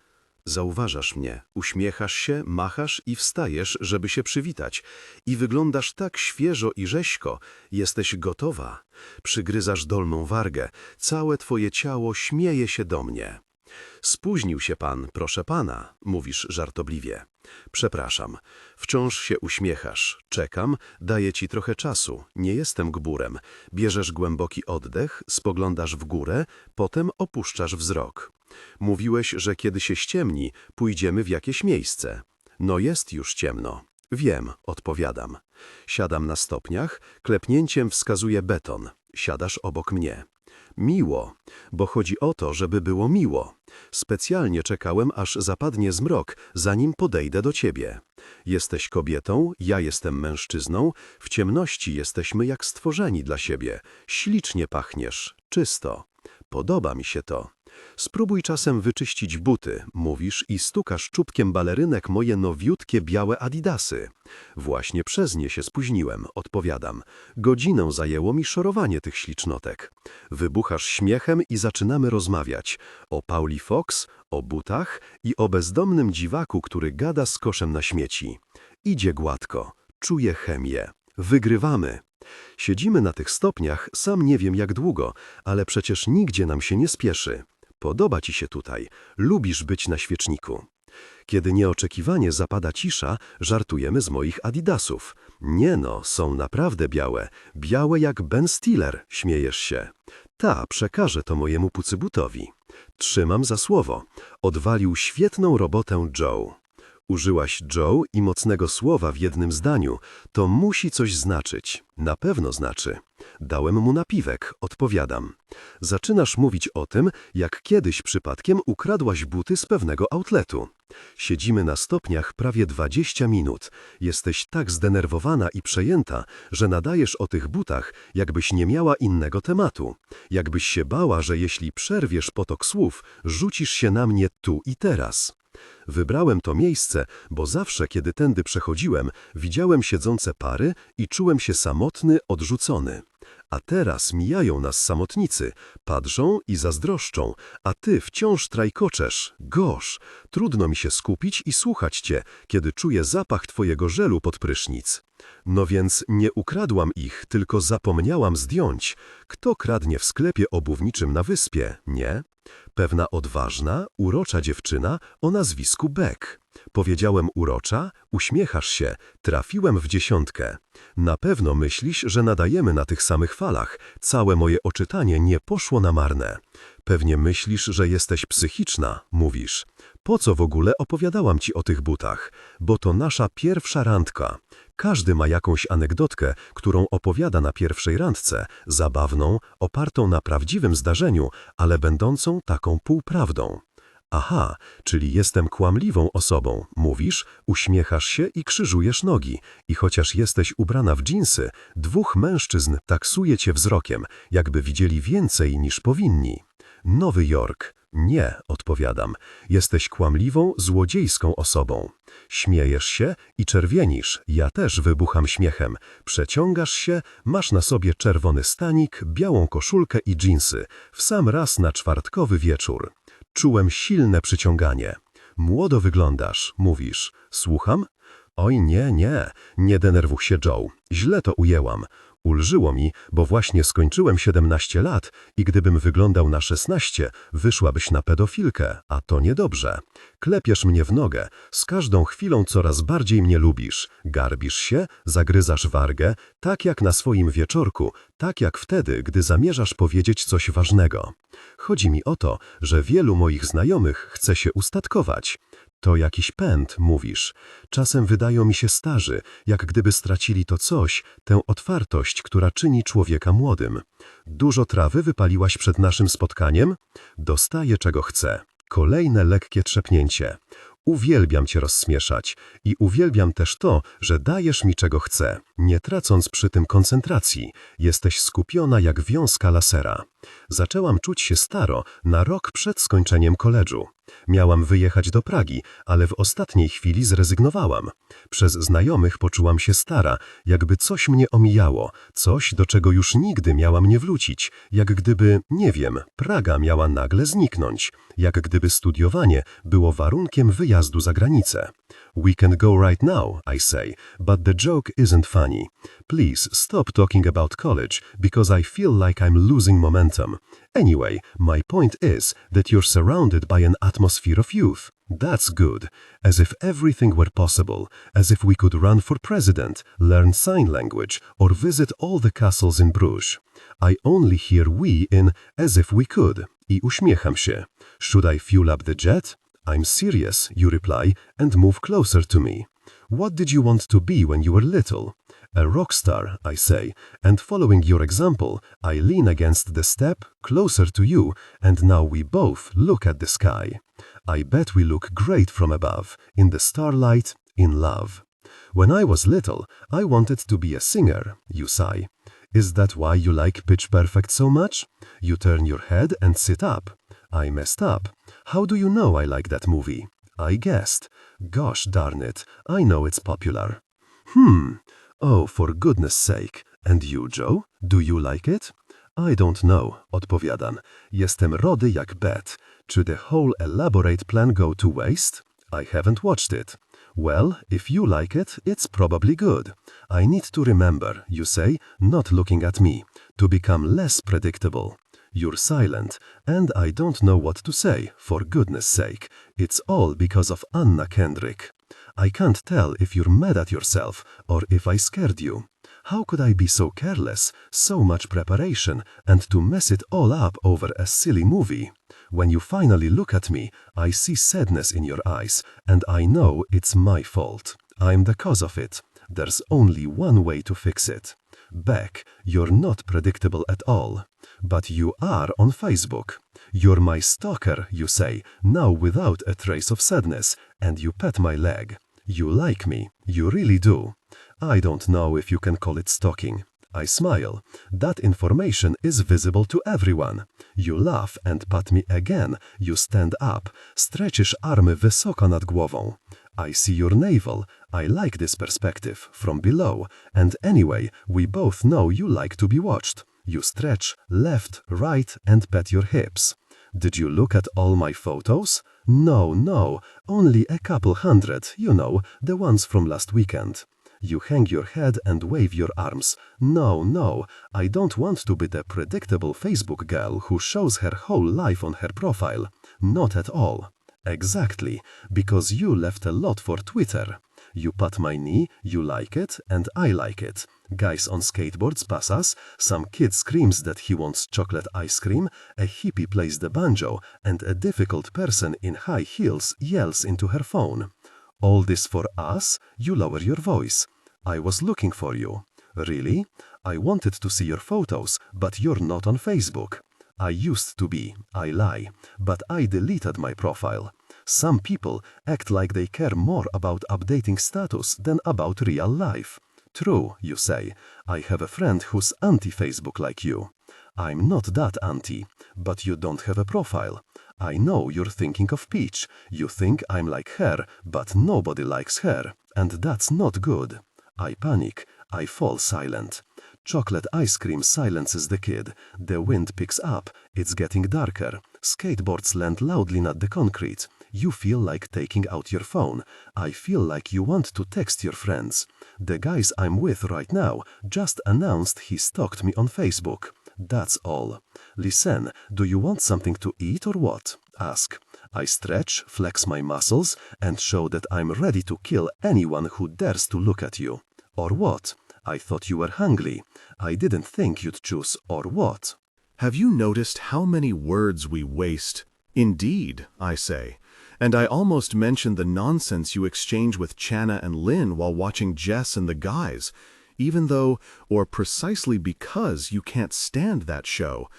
Zauważasz mnie, uśmiechasz się, machasz i wstajesz, żeby się przywitać. I wyglądasz tak świeżo i rzeźko. Jesteś gotowa. Przygryzasz dolną wargę. Całe twoje ciało śmieje się do mnie. Spóźnił się pan, proszę pana, mówisz żartobliwie. Przepraszam. Wciąż się uśmiechasz. Czekam, daję ci trochę czasu. Nie jestem gburem. Bierzesz głęboki oddech, spoglądasz w górę, potem opuszczasz wzrok. Mówiłeś, że kiedy się ściemni, pójdziemy w jakieś miejsce. No jest już ciemno. Wiem, odpowiadam. Siadam na stopniach, klepnięciem wskazuję beton. Siadasz obok mnie. Miło, bo chodzi o to, żeby było miło. Specjalnie czekałem, aż zapadnie zmrok, zanim podejdę do ciebie. Jesteś kobietą, ja jestem mężczyzną, w ciemności jesteśmy jak stworzeni dla siebie. Ślicznie pachniesz, czysto. Podoba mi się to. Spróbuj czasem wyczyścić buty, mówisz i stukasz czubkiem balerynek moje nowiutkie białe adidasy. Właśnie przez nie się spóźniłem, odpowiadam. Godzinę zajęło mi szorowanie tych ślicznotek. Wybuchasz śmiechem i zaczynamy rozmawiać. O Pauli Fox, o butach i o bezdomnym dziwaku, który gada z koszem na śmieci. Idzie gładko. Czuję chemię. Wygrywamy. Siedzimy na tych stopniach, sam nie wiem jak długo, ale przecież nigdzie nam się nie spieszy. Podoba ci się tutaj, lubisz być na świeczniku. Kiedy nieoczekiwanie zapada cisza, żartujemy z moich adidasów. Nie no, są naprawdę białe, białe jak Ben Stiller, śmiejesz się. Ta, przekażę to mojemu pucybutowi. Trzymam za słowo. Odwalił świetną robotę Joe. Użyłaś Joe i mocnego słowa w jednym zdaniu. To musi coś znaczyć. Na pewno znaczy. Dałem mu napiwek, odpowiadam. Zaczynasz mówić o tym, jak kiedyś przypadkiem ukradłaś buty z pewnego outletu. Siedzimy na stopniach prawie 20 minut. Jesteś tak zdenerwowana i przejęta, że nadajesz o tych butach, jakbyś nie miała innego tematu. Jakbyś się bała, że jeśli przerwiesz potok słów, rzucisz się na mnie tu i teraz. Wybrałem to miejsce, bo zawsze, kiedy tędy przechodziłem, widziałem siedzące pary i czułem się samotny, odrzucony. A teraz mijają nas samotnicy, patrzą i zazdroszczą, a ty wciąż trajkoczesz. Gosz, trudno mi się skupić i słuchać cię, kiedy czuję zapach twojego żelu pod prysznic. No więc nie ukradłam ich, tylko zapomniałam zdjąć. Kto kradnie w sklepie obuwniczym na wyspie, nie? Pewna odważna, urocza dziewczyna o nazwisku Beck. Powiedziałem urocza, uśmiechasz się, trafiłem w 10. Na pewno myślisz, że nadajemy na tych samych falach. Całe moje oczytanie nie poszło na marne. Pewnie myślisz, że jesteś psychiczna, mówisz. Po co w ogóle opowiadałam ci o tych butach? Bo to nasza pierwsza randka. Każdy ma jakąś anegdotkę, którą opowiada na pierwszej randce, zabawną, opartą na prawdziwym zdarzeniu, ale będącą taką półprawdą. Aha, czyli jestem kłamliwą osobą, mówisz, uśmiechasz się i krzyżujesz nogi. I chociaż jesteś ubrana w dżinsy, dwóch mężczyzn taksuje cię wzrokiem, jakby widzieli więcej niż powinni. Nowy Jork. Nie, odpowiadam. Jesteś kłamliwą, złodziejską osobą. Śmiejesz się i czerwienisz. Ja też wybucham śmiechem. Przeciągasz się, masz na sobie czerwony stanik, białą koszulkę i dżinsy. W sam raz na czwartkowy wieczór. Czułem silne przyciąganie. Młodo wyglądasz, mówisz. Słucham? Oj nie denerwuj się Joe. Źle to ujęłam. Ulżyło mi, bo właśnie skończyłem 17 lat i gdybym wyglądał na 16, wyszłabyś na pedofilkę, a to niedobrze. Klepiesz mnie w nogę, z każdą chwilą coraz bardziej mnie lubisz. Garbisz się, zagryzasz wargę, tak jak na swoim wieczorku, tak jak wtedy, gdy zamierzasz powiedzieć coś ważnego. Chodzi mi o to, że wielu moich znajomych chce się ustatkować. To jakiś pęd, mówisz. Czasem wydają mi się starzy, jak gdyby stracili to coś, tę otwartość, która czyni człowieka młodym. Dużo trawy wypaliłaś przed naszym spotkaniem? Dostaję, czego chcę. Kolejne lekkie trzepnięcie. Uwielbiam cię rozśmieszać i uwielbiam też to, że dajesz mi czego chcę, nie tracąc przy tym koncentracji. Jesteś skupiona jak wiązka lasera. Zaczęłam czuć się staro na rok przed skończeniem koledżu. Miałam wyjechać do Pragi, ale w ostatniej chwili zrezygnowałam. Przez znajomych poczułam się stara, jakby coś mnie omijało, coś, do czego już nigdy miałam nie wrócić, jak gdyby, nie wiem, Praga miała nagle zniknąć, jak gdyby studiowanie było warunkiem wyjazdu za granicę. We can go right now, I say, but the joke isn't funny. Please stop talking about college, because I feel like I'm losing momentum. Anyway, my point is that you're surrounded by an atmosphere of youth. That's good. As if everything were possible, as if we could run for president, learn sign language, or visit all the castles in Bruges. I only hear we in as if we could. I uśmiecham się. Should I fuel up the jet? I'm serious, you reply, and move closer to me. What did you want to be when you were little? A rock star, I say, and following your example, I lean against the step, closer to you, and now we both look at the sky. I bet we look great from above, in the starlight, in love. When I was little, I wanted to be a singer, you sigh. Is that why you like Pitch Perfect so much? You turn your head and sit up. I messed up. How do you know I like that movie? I guessed. Gosh darn it, I know it's popular. Oh, for goodness sake. And you, Joe? Do you like it? I don't know, odpowiadam. Jestem rody jak bet. Should the whole elaborate plan go to waste? I haven't watched it. Well, if you like it, it's probably good. I need to remember, you say, not looking at me, to become less predictable. You're silent, and I don't know what to say, for goodness sake. It's all because of Anna Kendrick. I can't tell if you're mad at yourself, or if I scared you. How could I be so careless, so much preparation, and to mess it all up over a silly movie? When you finally look at me, I see sadness in your eyes, and I know it's my fault. I'm the cause of it. There's only one way to fix it. Beck, you're not predictable at all. But you are on Facebook. You're my stalker, you say, now without a trace of sadness, and you pat my leg. You like me, you really do. I don't know if you can call it stalking. I smile. That information is visible to everyone. You laugh and pat me again. You stand up, stretchisz army wysoko nad głową. I see your navel. I like this perspective, from below. And anyway, we both know you like to be watched. You stretch left, right, and pat your hips. Did you look at all my photos? No, only a couple hundred, you know, the ones from last weekend. You hang your head and wave your arms. No, I don't want to be the predictable Facebook girl who shows her whole life on her profile. Not at all. Exactly, because you left a lot for Twitter. You pat my knee, you like it, and I like it. Guys on skateboards pass us, some kid screams that he wants chocolate ice cream, a hippie plays the banjo, and a difficult person in high heels yells into her phone. All this for us? You lower your voice. I was looking for you. Really? I wanted to see your photos, but you're not on Facebook. I used to be, I lie, but I deleted my profile. Some people act like they care more about updating status than about real life. True, you say. I have a friend who's anti-Facebook like you. I'm not that anti, but you don't have a profile. I know you're thinking of Peach. You think I'm like her, but nobody likes her, and that's not good. I panic. I fall silent. Chocolate ice cream silences the kid. The wind picks up. It's getting darker. Skateboards land loudly at the concrete. You feel like taking out your phone. I feel like you want to text your friends. The guys I'm with right now just announced he stalked me on Facebook. That's all. Listen, do you want something to eat or what? Ask. I stretch, flex my muscles, and show that I'm ready to kill anyone who dares to look at you. Or what? I thought you were hungry. I didn't think you'd choose or what. Have you noticed how many words we waste? Indeed, I say. And I almost mentioned the nonsense you exchange with Channa and Lynn while watching Jess and the guys, even though, or precisely because, you can't stand that show.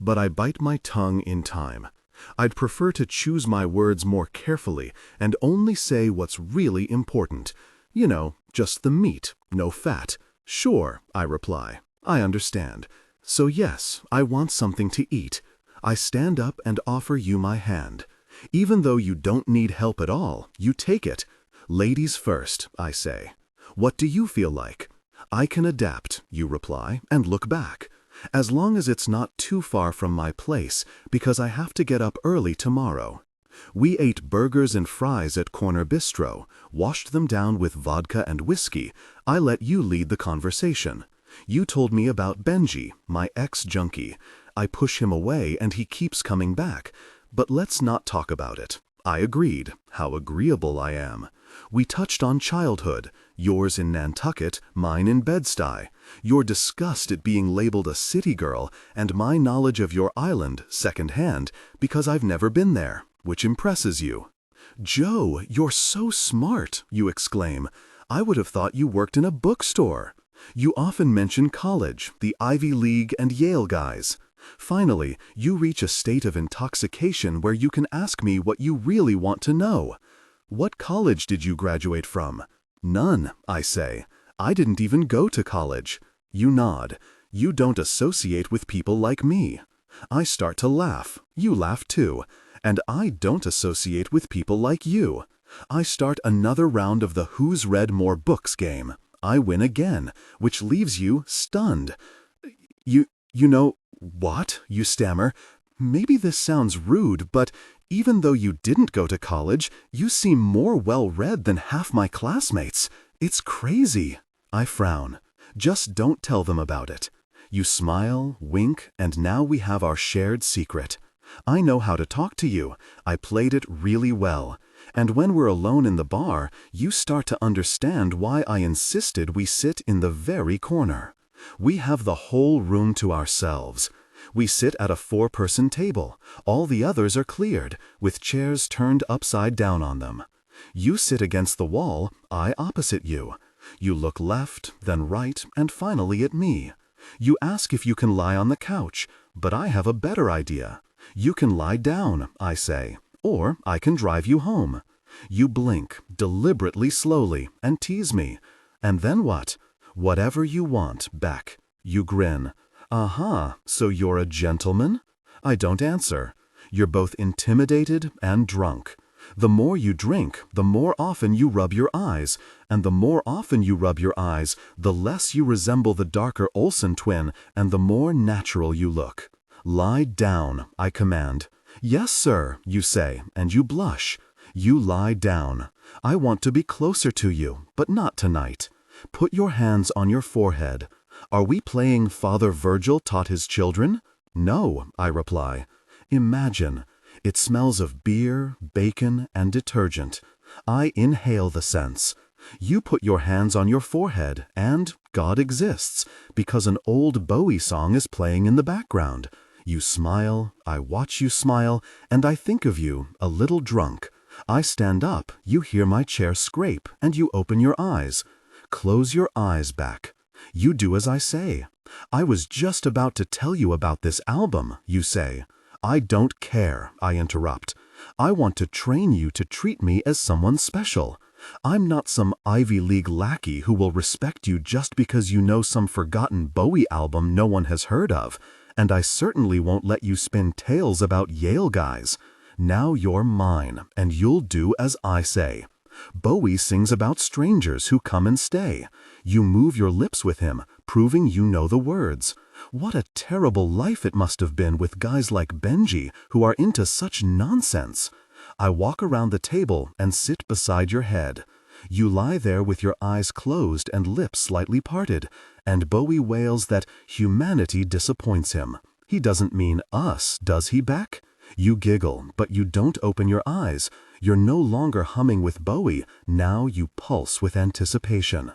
But I bite my tongue in time. I'd prefer to choose my words more carefully and only say what's really important. You know, just the meat, no fat. Sure, I reply. I understand. So yes, I want something to eat. I stand up and offer you my hand. Even though you don't need help at all, you take it. Ladies first, I say. What do you feel like? I can adapt, you reply, and look back. As long as it's not too far from my place, because I have to get up early tomorrow. We ate burgers and fries at Corner Bistro, washed them down with vodka and whiskey. I let you lead the conversation. You told me about Benji, my ex-junkie. I push him away and he keeps coming back. But let's not talk about it. I agreed. How agreeable I am. We touched on childhood, yours in Nantucket, mine in Bed-Stuy, your disgust at being labeled a city girl, and my knowledge of your island, second-hand, because I've never been there, which impresses you. Joe, you're so smart, you exclaim. I would have thought you worked in a bookstore. You often mention college, the Ivy League and Yale guys. Finally, you reach a state of intoxication where you can ask me what you really want to know. What college did you graduate from? None, I say. I didn't even go to college. You nod. You don't associate with people like me. I start to laugh. You laugh too. And I don't associate with people like you. I start another round of the Who's Read More Books game. I win again, which leaves you stunned. You know, what? You stammer. Maybe this sounds rude, but even though you didn't go to college, you seem more well-read than half my classmates. It's crazy. I frown. Just don't tell them about it. You smile, wink, and now we have our shared secret. I know how to talk to you. I played it really well. And when we're alone in the bar, you start to understand why I insisted we sit in the very corner. We have the whole room to ourselves. We sit at a 4-person table. All the others are cleared, with chairs turned upside down on them. You sit against the wall, I opposite you. You look left, then right, and finally at me. You ask if you can lie on the couch, but I have a better idea. You can lie down, I say, or I can drive you home. You blink, deliberately slowly, and tease me. And then what? Whatever you want, Beck. You grin. Aha, so you're a gentleman? I don't answer. You're both intimidated and drunk. The more you drink, the more often you rub your eyes, and the more often you rub your eyes, the less you resemble the darker Olsen twin, and the more natural you look. Lie down, I command. Yes, sir, you say, and you blush. You lie down. I want to be closer to you, but not tonight. Put your hands on your forehead. Are we playing Father Virgil taught his children? No, I reply. Imagine. It smells of beer, bacon, and detergent. I inhale the scents. You put your hands on your forehead, and God exists, because an old Bowie song is playing in the background. You smile, I watch you smile, and I think of you, a little drunk. I stand up, you hear my chair scrape, and you open your eyes. Close your eyes, Beck. You do as I say. I was just about to tell you about this album, you say. I don't care, I interrupt. I want to train you to treat me as someone special. I'm not some Ivy League lackey who will respect you just because you know some forgotten Bowie album no one has heard of, and I certainly won't let you spin tales about Yale guys. Now you're mine, and you'll do as I say. Bowie sings about strangers who come and stay. You move your lips with him, proving you know the words. What a terrible life it must have been with guys like Benji who are into such nonsense. I walk around the table and sit beside your head. You lie there with your eyes closed and lips slightly parted, and Bowie wails that humanity disappoints him. He doesn't mean us, does he, Beck? You giggle, but you don't open your eyes. You're no longer humming with Bowie, now you pulse with anticipation.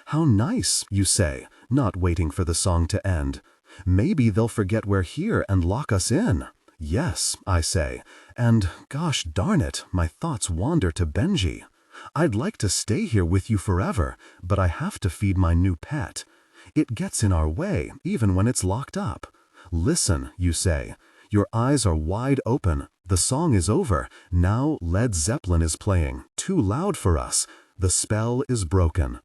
How nice, you say, not waiting for the song to end. Maybe they'll forget we're here and lock us in. Yes, I say, and gosh darn it, my thoughts wander to Benji. I'd like to stay here with you forever, but I have to feed my new pet. It gets in our way, even when it's locked up. Listen, you say. Your eyes are wide open. The song is over. Now Led Zeppelin is playing. Too loud for us. The spell is broken.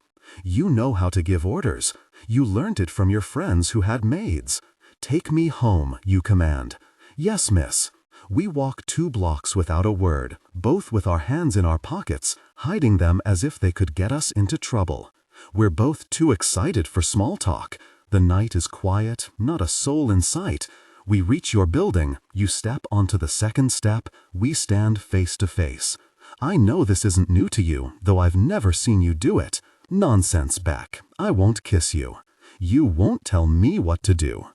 You know how to give orders. You learned it from your friends who had maids. Take me home, you command. Yes, miss. We walk 2 blocks without a word, both with our hands in our pockets, hiding them as if they could get us into trouble. We're both too excited for small talk. The night is quiet, not a soul in sight. We reach your building, you step onto the second step, we stand face to face. I know this isn't new to you, though I've never seen you do it. Nonsense, Beck. I won't kiss you. You won't tell me what to do.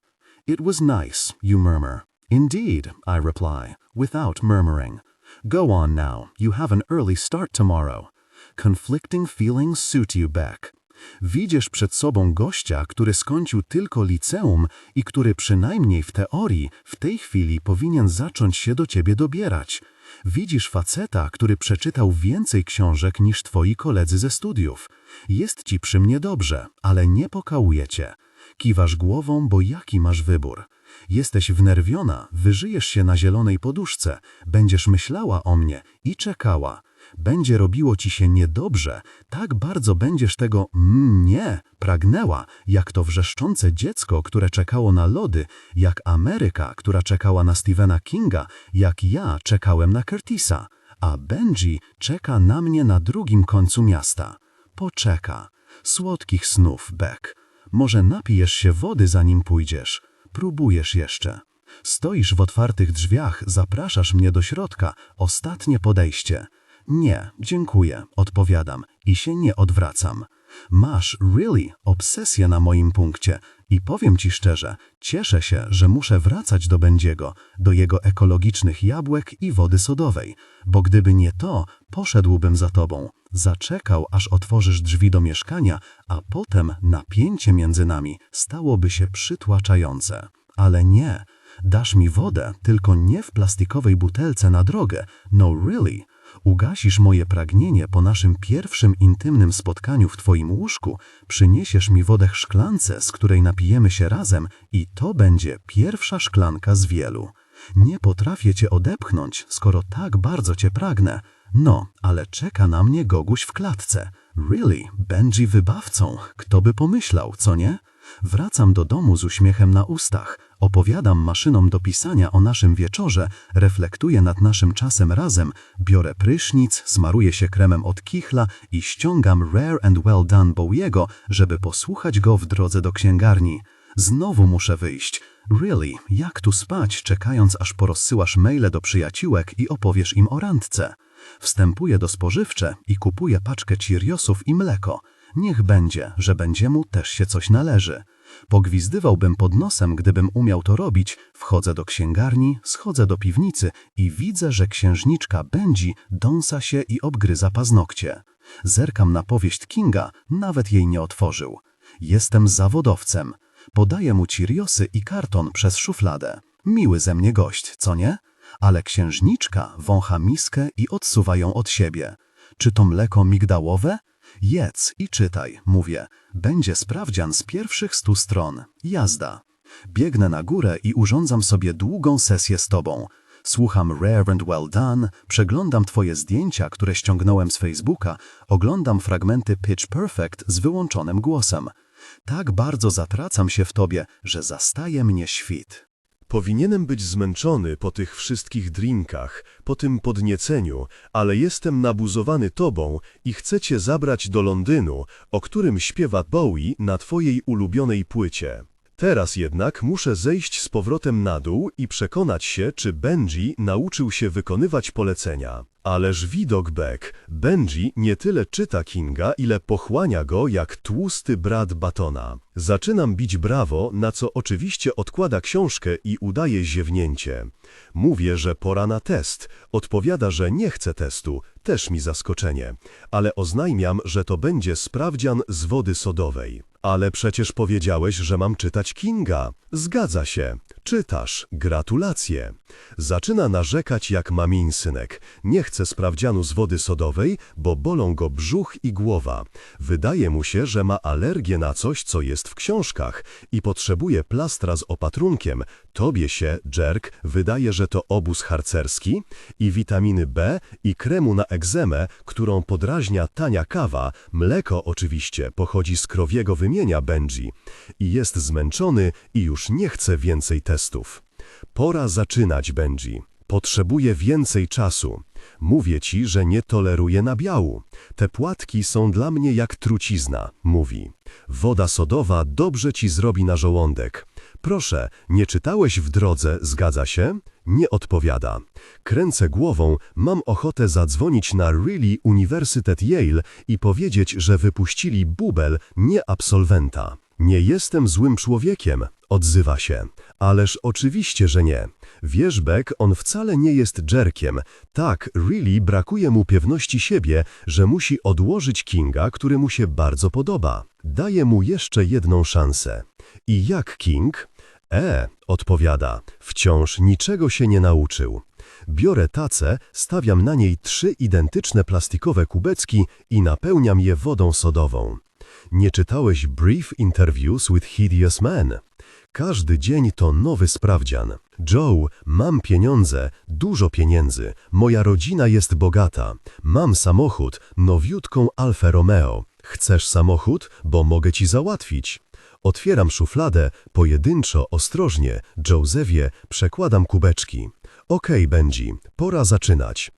It was nice, you murmur. Indeed, I reply, without murmuring. Go on now, you have an early start tomorrow. Conflicting feelings suit you, Beck. Widzisz przed sobą gościa, który skończył tylko liceum i który przynajmniej w teorii w tej chwili powinien zacząć się do ciebie dobierać. Widzisz faceta, który przeczytał więcej książek niż twoi koledzy ze studiów. Jest ci przy mnie dobrze, ale nie pokałuje cię. Kiwasz głową, bo jaki masz wybór? Jesteś wnerwiona, wyżyjesz się na zielonej poduszce, będziesz myślała o mnie i czekała. Będzie robiło ci się niedobrze, tak bardzo będziesz tego nie pragnęła, jak to wrzeszczące dziecko, które czekało na lody, jak Ameryka, która czekała na Stephena Kinga, jak ja czekałem na Curtisa, a Benji czeka na mnie na drugim końcu miasta. Poczeka. Słodkich snów, Beck. Może napijesz się wody, zanim pójdziesz. Próbujesz jeszcze. Stoisz w otwartych drzwiach, zapraszasz mnie do środka. Ostatnie podejście. Nie, dziękuję, odpowiadam i się nie odwracam. Masz, really, obsesję na moim punkcie i powiem ci szczerze, cieszę się, że muszę wracać do Bendiego, do jego ekologicznych jabłek i wody sodowej, bo gdyby nie to, poszedłbym za tobą. Zaczekał, aż otworzysz drzwi do mieszkania, a potem napięcie między nami stałoby się przytłaczające. Ale nie, dasz mi wodę, tylko nie w plastikowej butelce na drogę, no really. Ugasisz moje pragnienie po naszym pierwszym intymnym spotkaniu w twoim łóżku, przyniesiesz mi wodę w szklance, z której napijemy się razem i to będzie pierwsza szklanka z wielu. Nie potrafię cię odepchnąć, skoro tak bardzo cię pragnę. No, ale czeka na mnie Goguś w klatce. Really, Benji wybawcą, kto by pomyślał, co nie? Wracam do domu z uśmiechem na ustach, opowiadam maszynom do pisania o naszym wieczorze, reflektuję nad naszym czasem razem, biorę prysznic, smaruję się kremem od kichla i ściągam Rare and Well Done Bowiego, żeby posłuchać go w drodze do księgarni. Znowu muszę wyjść. Really, jak tu spać, czekając aż porozsyłasz maile do przyjaciółek i opowiesz im o randce? Wstępuję do spożywcze i kupuję paczkę Cheeriosów i mleko. Niech będzie, że Bendziemu też się coś należy. Pogwizdywałbym pod nosem, gdybym umiał to robić. Wchodzę do księgarni, schodzę do piwnicy i widzę, że księżniczka Benji dąsa się i obgryza paznokcie. Zerkam na powieść Kinga, nawet jej nie otworzył. Jestem zawodowcem. Podaję mu Cheeriosy i karton przez szufladę. Miły ze mnie gość, co nie? Ale księżniczka wącha miskę i odsuwa ją od siebie. Czy to mleko migdałowe? Jedz i czytaj, mówię. Będzie sprawdzian z pierwszych 100 stron. Jazda. Biegnę na górę i urządzam sobie długą sesję z tobą. Słucham Rare and Well Done, przeglądam twoje zdjęcia, które ściągnąłem z Facebooka, oglądam fragmenty Pitch Perfect z wyłączonym głosem. Tak bardzo zatracam się w tobie, że zastaje mnie świt. Powinienem być zmęczony po tych wszystkich drinkach, po tym podnieceniu, ale jestem nabuzowany tobą i chcę cię zabrać do Londynu, o którym śpiewa Bowie na twojej ulubionej płycie. Teraz jednak muszę zejść z powrotem na dół i przekonać się, czy Benji nauczył się wykonywać polecenia. Ależ widok, Beck. Benji nie tyle czyta Kinga, ile pochłania go jak tłusty brat batona. Zaczynam bić brawo, na co oczywiście odkłada książkę i udaje ziewnięcie. Mówię, że pora na test. Odpowiada, że nie chce testu. Też mi zaskoczenie. Ale oznajmiam, że to będzie sprawdzian z wody sodowej. Ale przecież powiedziałeś, że mam czytać Kinga. Zgadza się. Czytasz. Gratulacje. Zaczyna narzekać jak mamin synek. Nie chce sprawdzianu z wody sodowej, bo bolą go brzuch i głowa. Wydaje mu się, że ma alergię na coś, co jest w książkach i potrzebuje plastra z opatrunkiem. Tobie się, Jerk, wydaje, że to obóz harcerski i witaminy B i kremu na egzemę, którą podrażnia tania kawa, mleko oczywiście pochodzi z krowiego wymienia Benji. I jest zmęczony i już nie chce więcej testów. Pora zaczynać, Benji. Potrzebuję więcej czasu. Mówię ci, że nie toleruję nabiału. Te płatki są dla mnie jak trucizna, mówi. Woda sodowa dobrze ci zrobi na żołądek. Proszę, nie czytałeś w drodze, zgadza się? Nie odpowiada. Kręcę głową, mam ochotę zadzwonić na Really Uniwersytet Yale i powiedzieć, że wypuścili bubel, nie absolwenta. Nie jestem złym człowiekiem, odzywa się. Ależ oczywiście, że nie. Wiesz, Beck, on wcale nie jest Jerkiem. Tak, Really brakuje mu pewności siebie, że musi odłożyć Kinga, który mu się bardzo podoba. Daje mu jeszcze jedną szansę. I jak King? Odpowiada, wciąż niczego się nie nauczył. Biorę tacę, stawiam na niej 3 identyczne plastikowe kubeczki i napełniam je wodą sodową. Nie czytałeś Brief Interviews with Hideous Men? Każdy dzień to nowy sprawdzian. Joe, mam pieniądze, dużo pieniędzy, moja rodzina jest bogata, mam samochód, nowiutką Alfę Romeo. Chcesz samochód? Bo mogę ci załatwić. Otwieram szufladę, pojedynczo, ostrożnie, Josephie, przekładam kubeczki. Okej, Benji, pora zaczynać.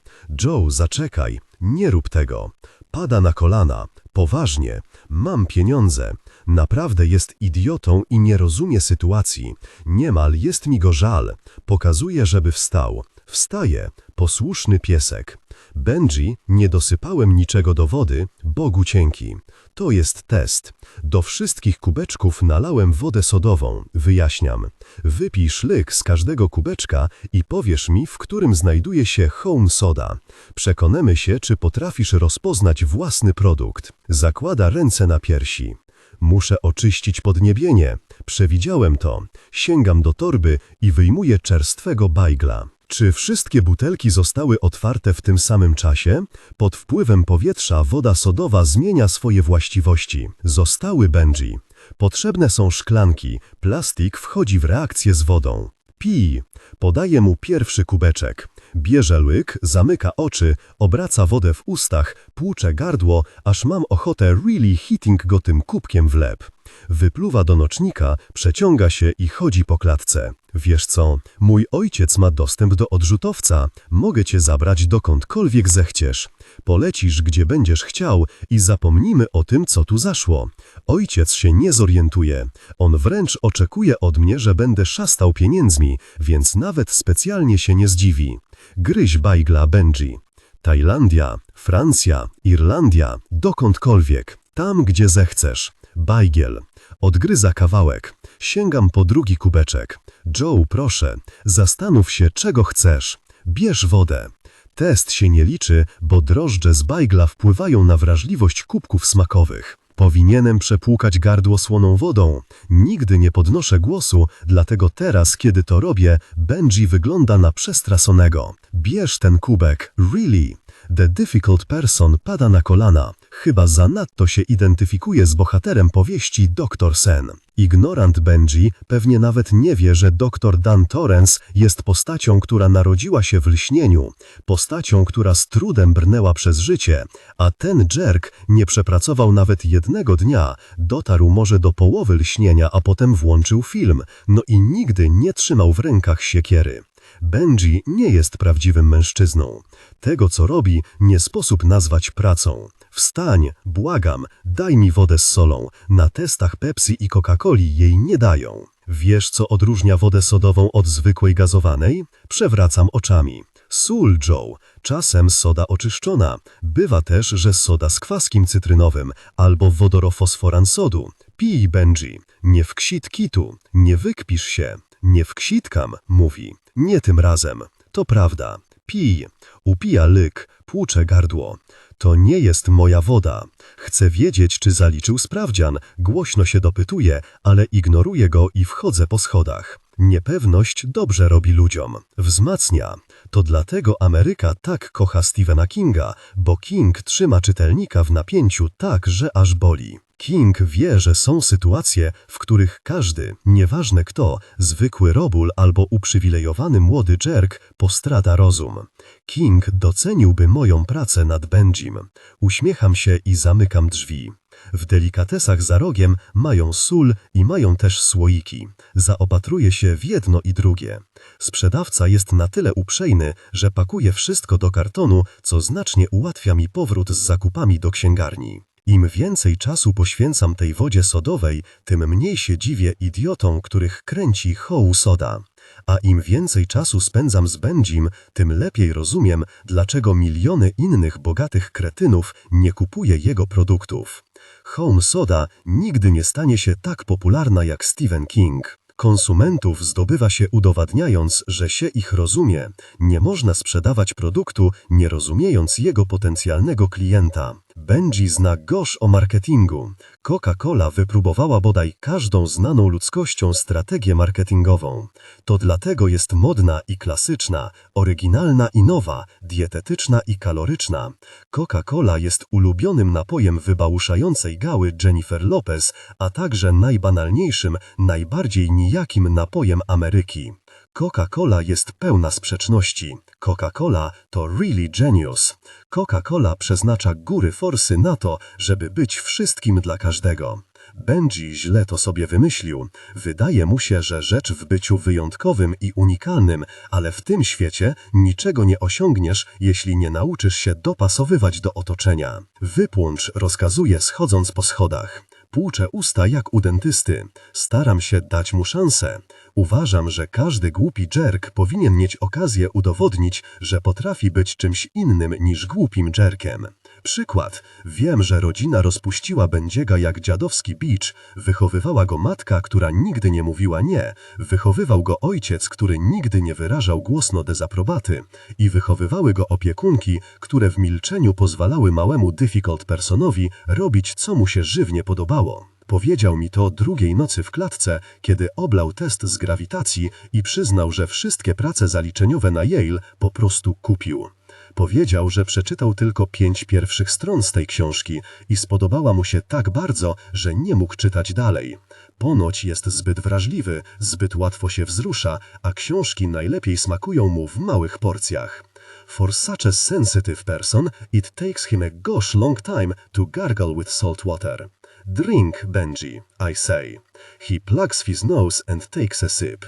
Joe, zaczekaj, nie rób tego. Pada na kolana. Poważnie, mam pieniądze. Naprawdę jest idiotą i nie rozumie sytuacji. Niemal jest mi go żal. Pokazuje, żeby wstał. Wstaje, posłuszny piesek. Benji, nie dosypałem niczego do wody, Bogu dzięki. To jest test. Do wszystkich kubeczków nalałem wodę sodową, wyjaśniam. Wypij szlyk z każdego kubeczka i powiesz mi, w którym znajduje się home soda. Przekonamy się, czy potrafisz rozpoznać własny produkt. Zakłada ręce na piersi. Muszę oczyścić podniebienie. Przewidziałem to. Sięgam do torby i wyjmuję czerstwego bajgla. Czy wszystkie butelki zostały otwarte w tym samym czasie? Pod wpływem powietrza woda sodowa zmienia swoje właściwości. Zostały, Benji. Potrzebne są szklanki. Plastik wchodzi w reakcję z wodą. Pij. Podaję mu pierwszy kubeczek. Bierze łyk, zamyka oczy, obraca wodę w ustach, płucze gardło, aż mam ochotę really hitting go tym kubkiem w łeb. Wypluwa do nocznika, przeciąga się i chodzi po klatce. Wiesz co, mój ojciec ma dostęp do odrzutowca. Mogę cię zabrać dokądkolwiek zechciesz. Polecisz, gdzie będziesz chciał i zapomnimy o tym, co tu zaszło. Ojciec się nie zorientuje. On wręcz oczekuje od mnie, że będę szastał pieniędzmi, więc nawet specjalnie się nie zdziwi. Gryź bajgla, Benji. Tajlandia, Francja, Irlandia, dokądkolwiek. Tam, gdzie zechcesz. Bajgiel. Odgryza kawałek. Sięgam po drugi kubeczek. Joe, proszę, zastanów się, czego chcesz. Bierz wodę. Test się nie liczy, bo drożdże z bajgla wpływają na wrażliwość kubków smakowych. Powinienem przepłukać gardło słoną wodą. Nigdy nie podnoszę głosu, dlatego teraz, kiedy to robię, Benji wygląda na przestrasonego. Bierz ten kubek, really. The difficult person pada na kolana. Chyba zanadto się identyfikuje z bohaterem powieści Dr. Sen. Ignorant Benji pewnie nawet nie wie, że dr Dan Torrance jest postacią, która narodziła się w lśnieniu, postacią, która z trudem brnęła przez życie, a ten Jerk nie przepracował nawet jednego dnia, dotarł może do połowy lśnienia, a potem włączył film, no i nigdy nie trzymał w rękach siekiery. Benji nie jest prawdziwym mężczyzną. Tego, co robi, nie sposób nazwać pracą. Wstań, błagam, daj mi wodę z solą. Na testach Pepsi i Coca-Coli jej nie dają. Wiesz, co odróżnia wodę sodową od zwykłej gazowanej? Przewracam oczami. Sól, Joe. Czasem soda oczyszczona. Bywa też, że soda z kwaskiem cytrynowym albo wodorofosforan sodu. Pij, Benji. Nie wksit kitu. Nie wykpisz się. Nie wksitkam, mówi. Nie tym razem. To prawda. Pij. Upija lyk. Płucze gardło. To nie jest moja woda. Chcę wiedzieć, czy zaliczył sprawdzian. Głośno się dopytuję, ale ignoruję go i wchodzę po schodach. Niepewność dobrze robi ludziom. Wzmacnia. To dlatego Ameryka tak kocha Stephena Kinga, bo King trzyma czytelnika w napięciu tak, że aż boli. King wie, że są sytuacje, w których każdy, nieważne kto, zwykły robul albo uprzywilejowany młody jerk, postrada rozum. King doceniłby moją pracę nad Benjim. Uśmiecham się i zamykam drzwi. W delikatesach za rogiem mają sól i mają też słoiki. Zaopatruję się w jedno i drugie. Sprzedawca jest na tyle uprzejmy, że pakuje wszystko do kartonu, co znacznie ułatwia mi powrót z zakupami do księgarni. Im więcej czasu poświęcam tej wodzie sodowej, tym mniej się dziwię idiotom, których kręci hołu soda. A im więcej czasu spędzam z Benjim, tym lepiej rozumiem, dlaczego miliony innych bogatych kretynów nie kupuje jego produktów. Home soda nigdy nie stanie się tak popularna jak Stephen King. Konsumentów zdobywa się udowadniając, że się ich rozumie. Nie można sprzedawać produktu, nie rozumiejąc jego potencjalnego klienta. Benji zna gosz o marketingu. Coca-Cola wypróbowała bodaj każdą znaną ludzkością strategię marketingową. To dlatego jest modna i klasyczna, oryginalna i nowa, dietetyczna i kaloryczna. Coca-Cola jest ulubionym napojem wybałuszającej gały Jennifer Lopez, a także najbanalniejszym, najbardziej nijakim napojem Ameryki. Coca-Cola jest pełna sprzeczności. Coca-Cola to really genius. Coca-Cola przeznacza góry forsy na to, żeby być wszystkim dla każdego. Benji źle to sobie wymyślił. Wydaje mu się, że rzecz w byciu wyjątkowym i unikalnym, ale w tym świecie niczego nie osiągniesz, jeśli nie nauczysz się dopasowywać do otoczenia. Wypłącz, rozkazuje schodząc po schodach. Płuczę usta jak u dentysty. Staram się dać mu szansę. Uważam, że każdy głupi jerk powinien mieć okazję udowodnić, że potrafi być czymś innym niż głupim jerkiem. Przykład. Wiem, że rodzina rozpuściła Benjiego jak dziadowski bicz. Wychowywała go matka, która nigdy nie mówiła nie. Wychowywał go ojciec, który nigdy nie wyrażał głośno dezaprobaty. I wychowywały go opiekunki, które w milczeniu pozwalały małemu difficult personowi robić, co mu się żywnie podobało. Powiedział mi to drugiej nocy w klatce, kiedy oblał test z grawitacji i przyznał, że wszystkie prace zaliczeniowe na Yale po prostu kupił. Powiedział, że przeczytał tylko 5 pierwszych stron z tej książki i spodobała mu się tak bardzo, że nie mógł czytać dalej. Ponoć jest zbyt wrażliwy, zbyt łatwo się wzrusza, a książki najlepiej smakują mu w małych porcjach. For such a sensitive person, it takes him a gosh long time to gargle with salt water. Drink, Benji, I say. He plugs his nose and takes a sip.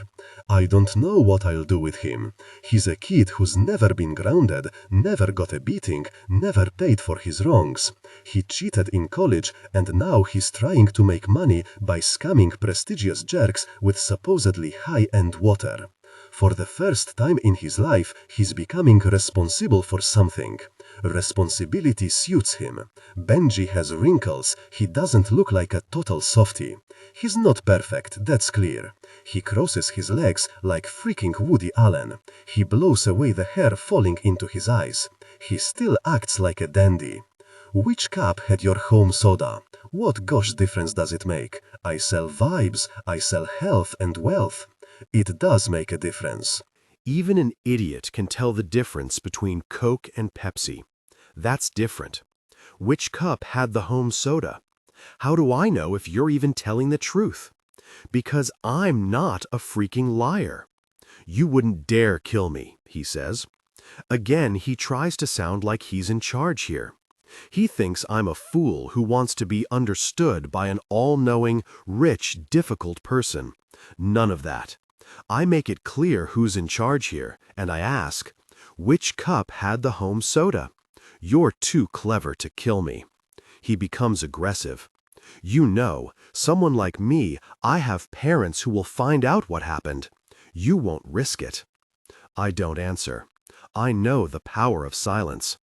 I don't know what I'll do with him. He's a kid who's never been grounded, never got a beating, never paid for his wrongs. He cheated in college and now he's trying to make money by scamming prestigious jerks with supposedly high-end water. For the first time in his life, he's becoming responsible for something. Responsibility suits him. Benji has wrinkles. He doesn't look like a total softie. He's not perfect, that's clear. He crosses his legs like freaking Woody Allen. He blows away the hair falling into his eyes. He still acts like a dandy. Which cup had your home soda? What gosh difference does it make? I sell vibes, I sell health and wealth. It does make a difference. Even an idiot can tell the difference between Coke and Pepsi. That's different. Which cup had the home soda? How do I know if you're even telling the truth? Because I'm not a freaking liar. You wouldn't dare kill me, he says. Again, he tries to sound like he's in charge here. He thinks I'm a fool who wants to be understood by an all-knowing, rich, difficult person. None of that. I make it clear who's in charge here, and I ask, which cup had the home soda? You're too clever to kill me. He becomes aggressive. You know, someone like me, I have parents who will find out what happened. You won't risk it. I don't answer. I know the power of silence.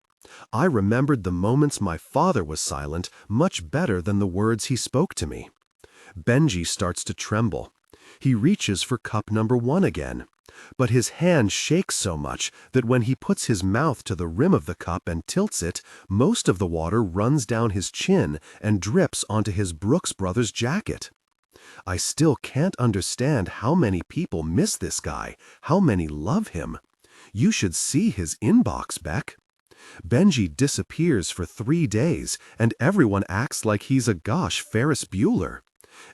I remembered the moments my father was silent much better than the words he spoke to me. Benji starts to tremble. He reaches for cup number 1 again, but his hand shakes so much that when he puts his mouth to the rim of the cup and tilts it, most of the water runs down his chin and drips onto his Brooks Brothers jacket. I still can't understand how many people miss this guy, how many love him. You should see his inbox, Beck. Benji disappears for 3 days, and everyone acts like he's a gosh Ferris Bueller.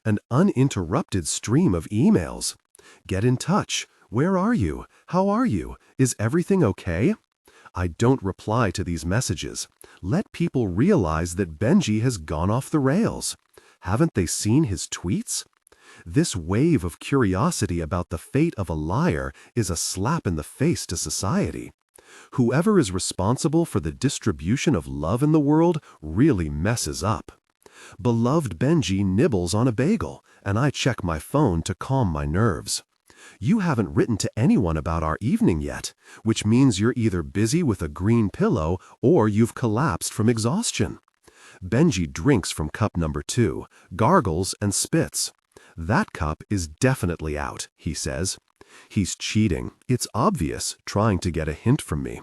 An uninterrupted stream of emails. Get in touch. Where are you? How are you? Is everything okay? I don't reply to these messages. Let people realize that Benji has gone off the rails. Haven't they seen his tweets? This wave of curiosity about the fate of a liar is a slap in the face to society. Whoever is responsible for the distribution of love in the world really messes up. Beloved Benji nibbles on a bagel, and I check my phone to calm my nerves. You haven't written to anyone about our evening yet, which means you're either busy with a green pillow or you've collapsed from exhaustion. Benji drinks from cup number 2, gargles and spits. That cup is definitely out, he says. He's cheating. It's obvious, trying to get a hint from me.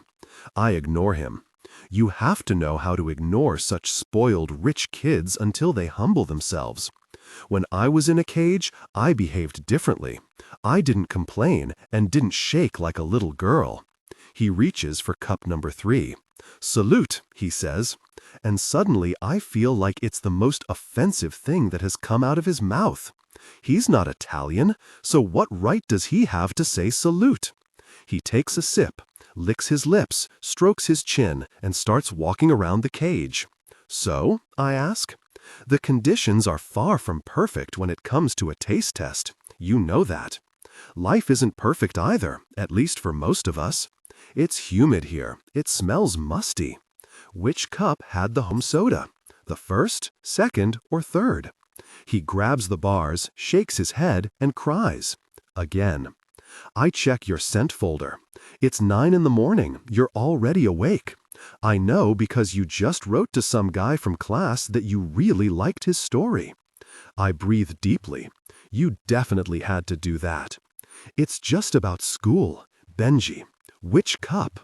I ignore him. You have to know how to ignore such spoiled rich kids until they humble themselves. When I was in a cage, I behaved differently. I didn't complain and didn't shake like a little girl. He reaches for cup number 3. Salute, he says. And suddenly I feel like it's the most offensive thing that has come out of his mouth. He's not Italian, so what right does he have to say salute? He takes a sip, licks his lips, strokes his chin, and starts walking around the cage. So, I ask? The conditions are far from perfect when it comes to a taste test. You know that. Life isn't perfect either, at least for most of us. It's humid here. It smells musty. Which cup had the home soda? The first, second, or third? He grabs the bars, shakes his head, and cries. Again. I check your sent folder. It's 9 in the morning. You're already awake. I know because you just wrote to some guy from class that you really liked his story. I breathe deeply. You definitely had to do that. It's just about school. Benji. Which cup?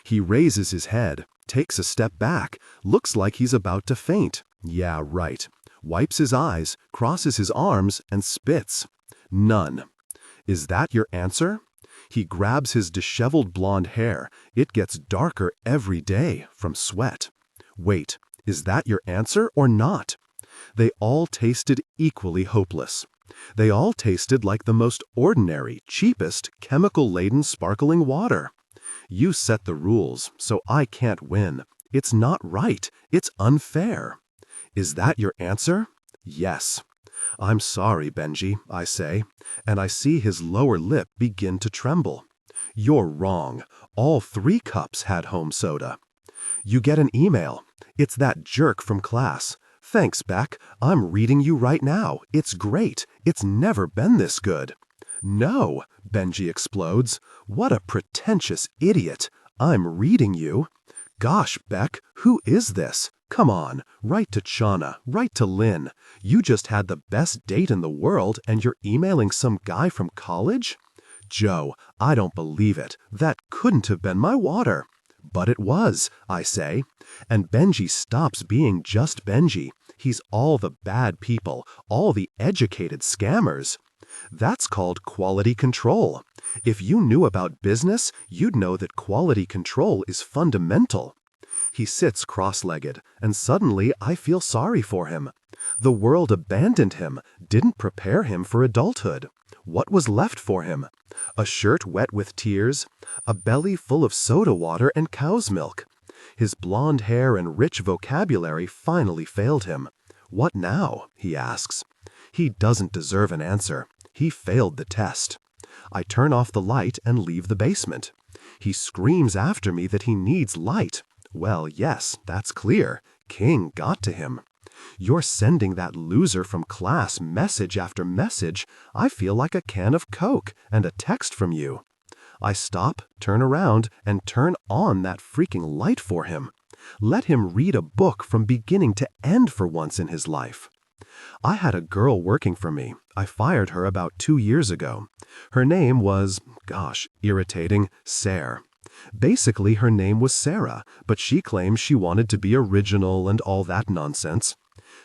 He raises his head, takes a step back, looks like he's about to faint. Yeah, right. Wipes his eyes, crosses his arms, and spits. None. Is that your answer? He grabs his disheveled blonde hair. It gets darker every day from sweat. Wait, is that your answer or not? They all tasted equally hopeless. They all tasted like the most ordinary, cheapest, chemical-laden sparkling water. You set the rules, so I can't win. It's not right. It's unfair. Is that your answer? Yes. I'm sorry, Benji, I say, and I see his lower lip begin to tremble. You're wrong. All 3 cups had home soda. You get an email. It's that jerk from class. Thanks, Beck. I'm reading you right now. It's great. It's never been this good. No, Benji explodes. What a pretentious idiot. I'm reading you. Gosh, Beck, who is this? Come on, write to Chana, write to Lynn. You just had the best date in the world and you're emailing some guy from college? Joe, I don't believe it. That couldn't have been my water. But it was, I say. And Benji stops being just Benji. He's all the bad people, all the educated scammers. That's called quality control. If you knew about business, you'd know that quality control is fundamental. He sits cross-legged, and suddenly I feel sorry for him. The world abandoned him, didn't prepare him for adulthood. What was left for him? A shirt wet with tears, a belly full of soda water and cow's milk. His blonde hair and rich vocabulary finally failed him. What now? He asks. He doesn't deserve an answer. He failed the test. I turn off the light and leave the basement. He screams after me that he needs light. Well, yes, that's clear. King got to him. You're sending that loser from class message after message. I feel like a can of Coke and a text from you. I stop, turn around, and turn on that freaking light for him. Let him read a book from beginning to end for once in his life. I had a girl working for me. I fired her about 2 years ago. Her name was, irritating, Sarah. Basically, her name was Sarah, but she claimed she wanted to be original and all that nonsense.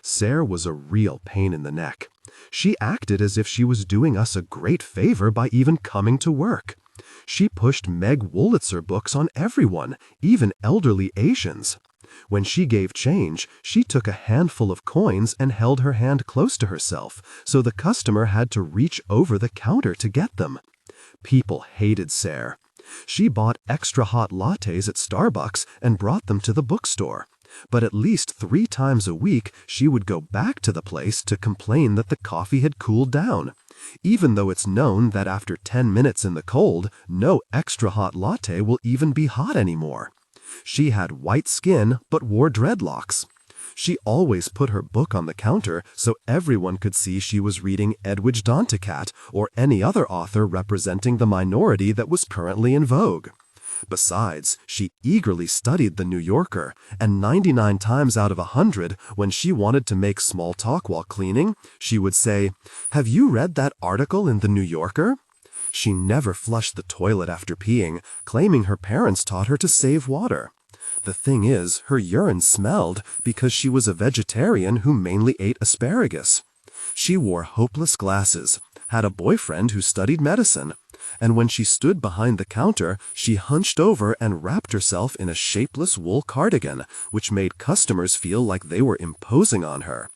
Sarah was a real pain in the neck. She acted as if she was doing us a great favor by even coming to work. She pushed Meg Wolitzer books on everyone, even elderly Asians. When she gave change, she took a handful of coins and held her hand close to herself, so the customer had to reach over the counter to get them. People hated Sarah. She bought extra hot lattes at Starbucks and brought them to the bookstore. But at least 3 times a week, she would go back to the place to complain that the coffee had cooled down, even though it's known that after 10 minutes in the cold, no extra hot latte will even be hot anymore. She had white skin but wore dreadlocks. She always put her book on the counter so everyone could see she was reading Edwidge Danticat or any other author representing the minority that was currently in vogue. Besides, she eagerly studied The New Yorker, and 99 times out of 100, when she wanted to make small talk while cleaning, she would say, "Have you read that article in The New Yorker?" She never flushed the toilet after peeing, claiming her parents taught her to save water. The thing is, her urine smelled because she was a vegetarian who mainly ate asparagus. She wore hopeless glasses, had a boyfriend who studied medicine, and when she stood behind the counter, she hunched over and wrapped herself in a shapeless wool cardigan, which made customers feel like they were imposing on her.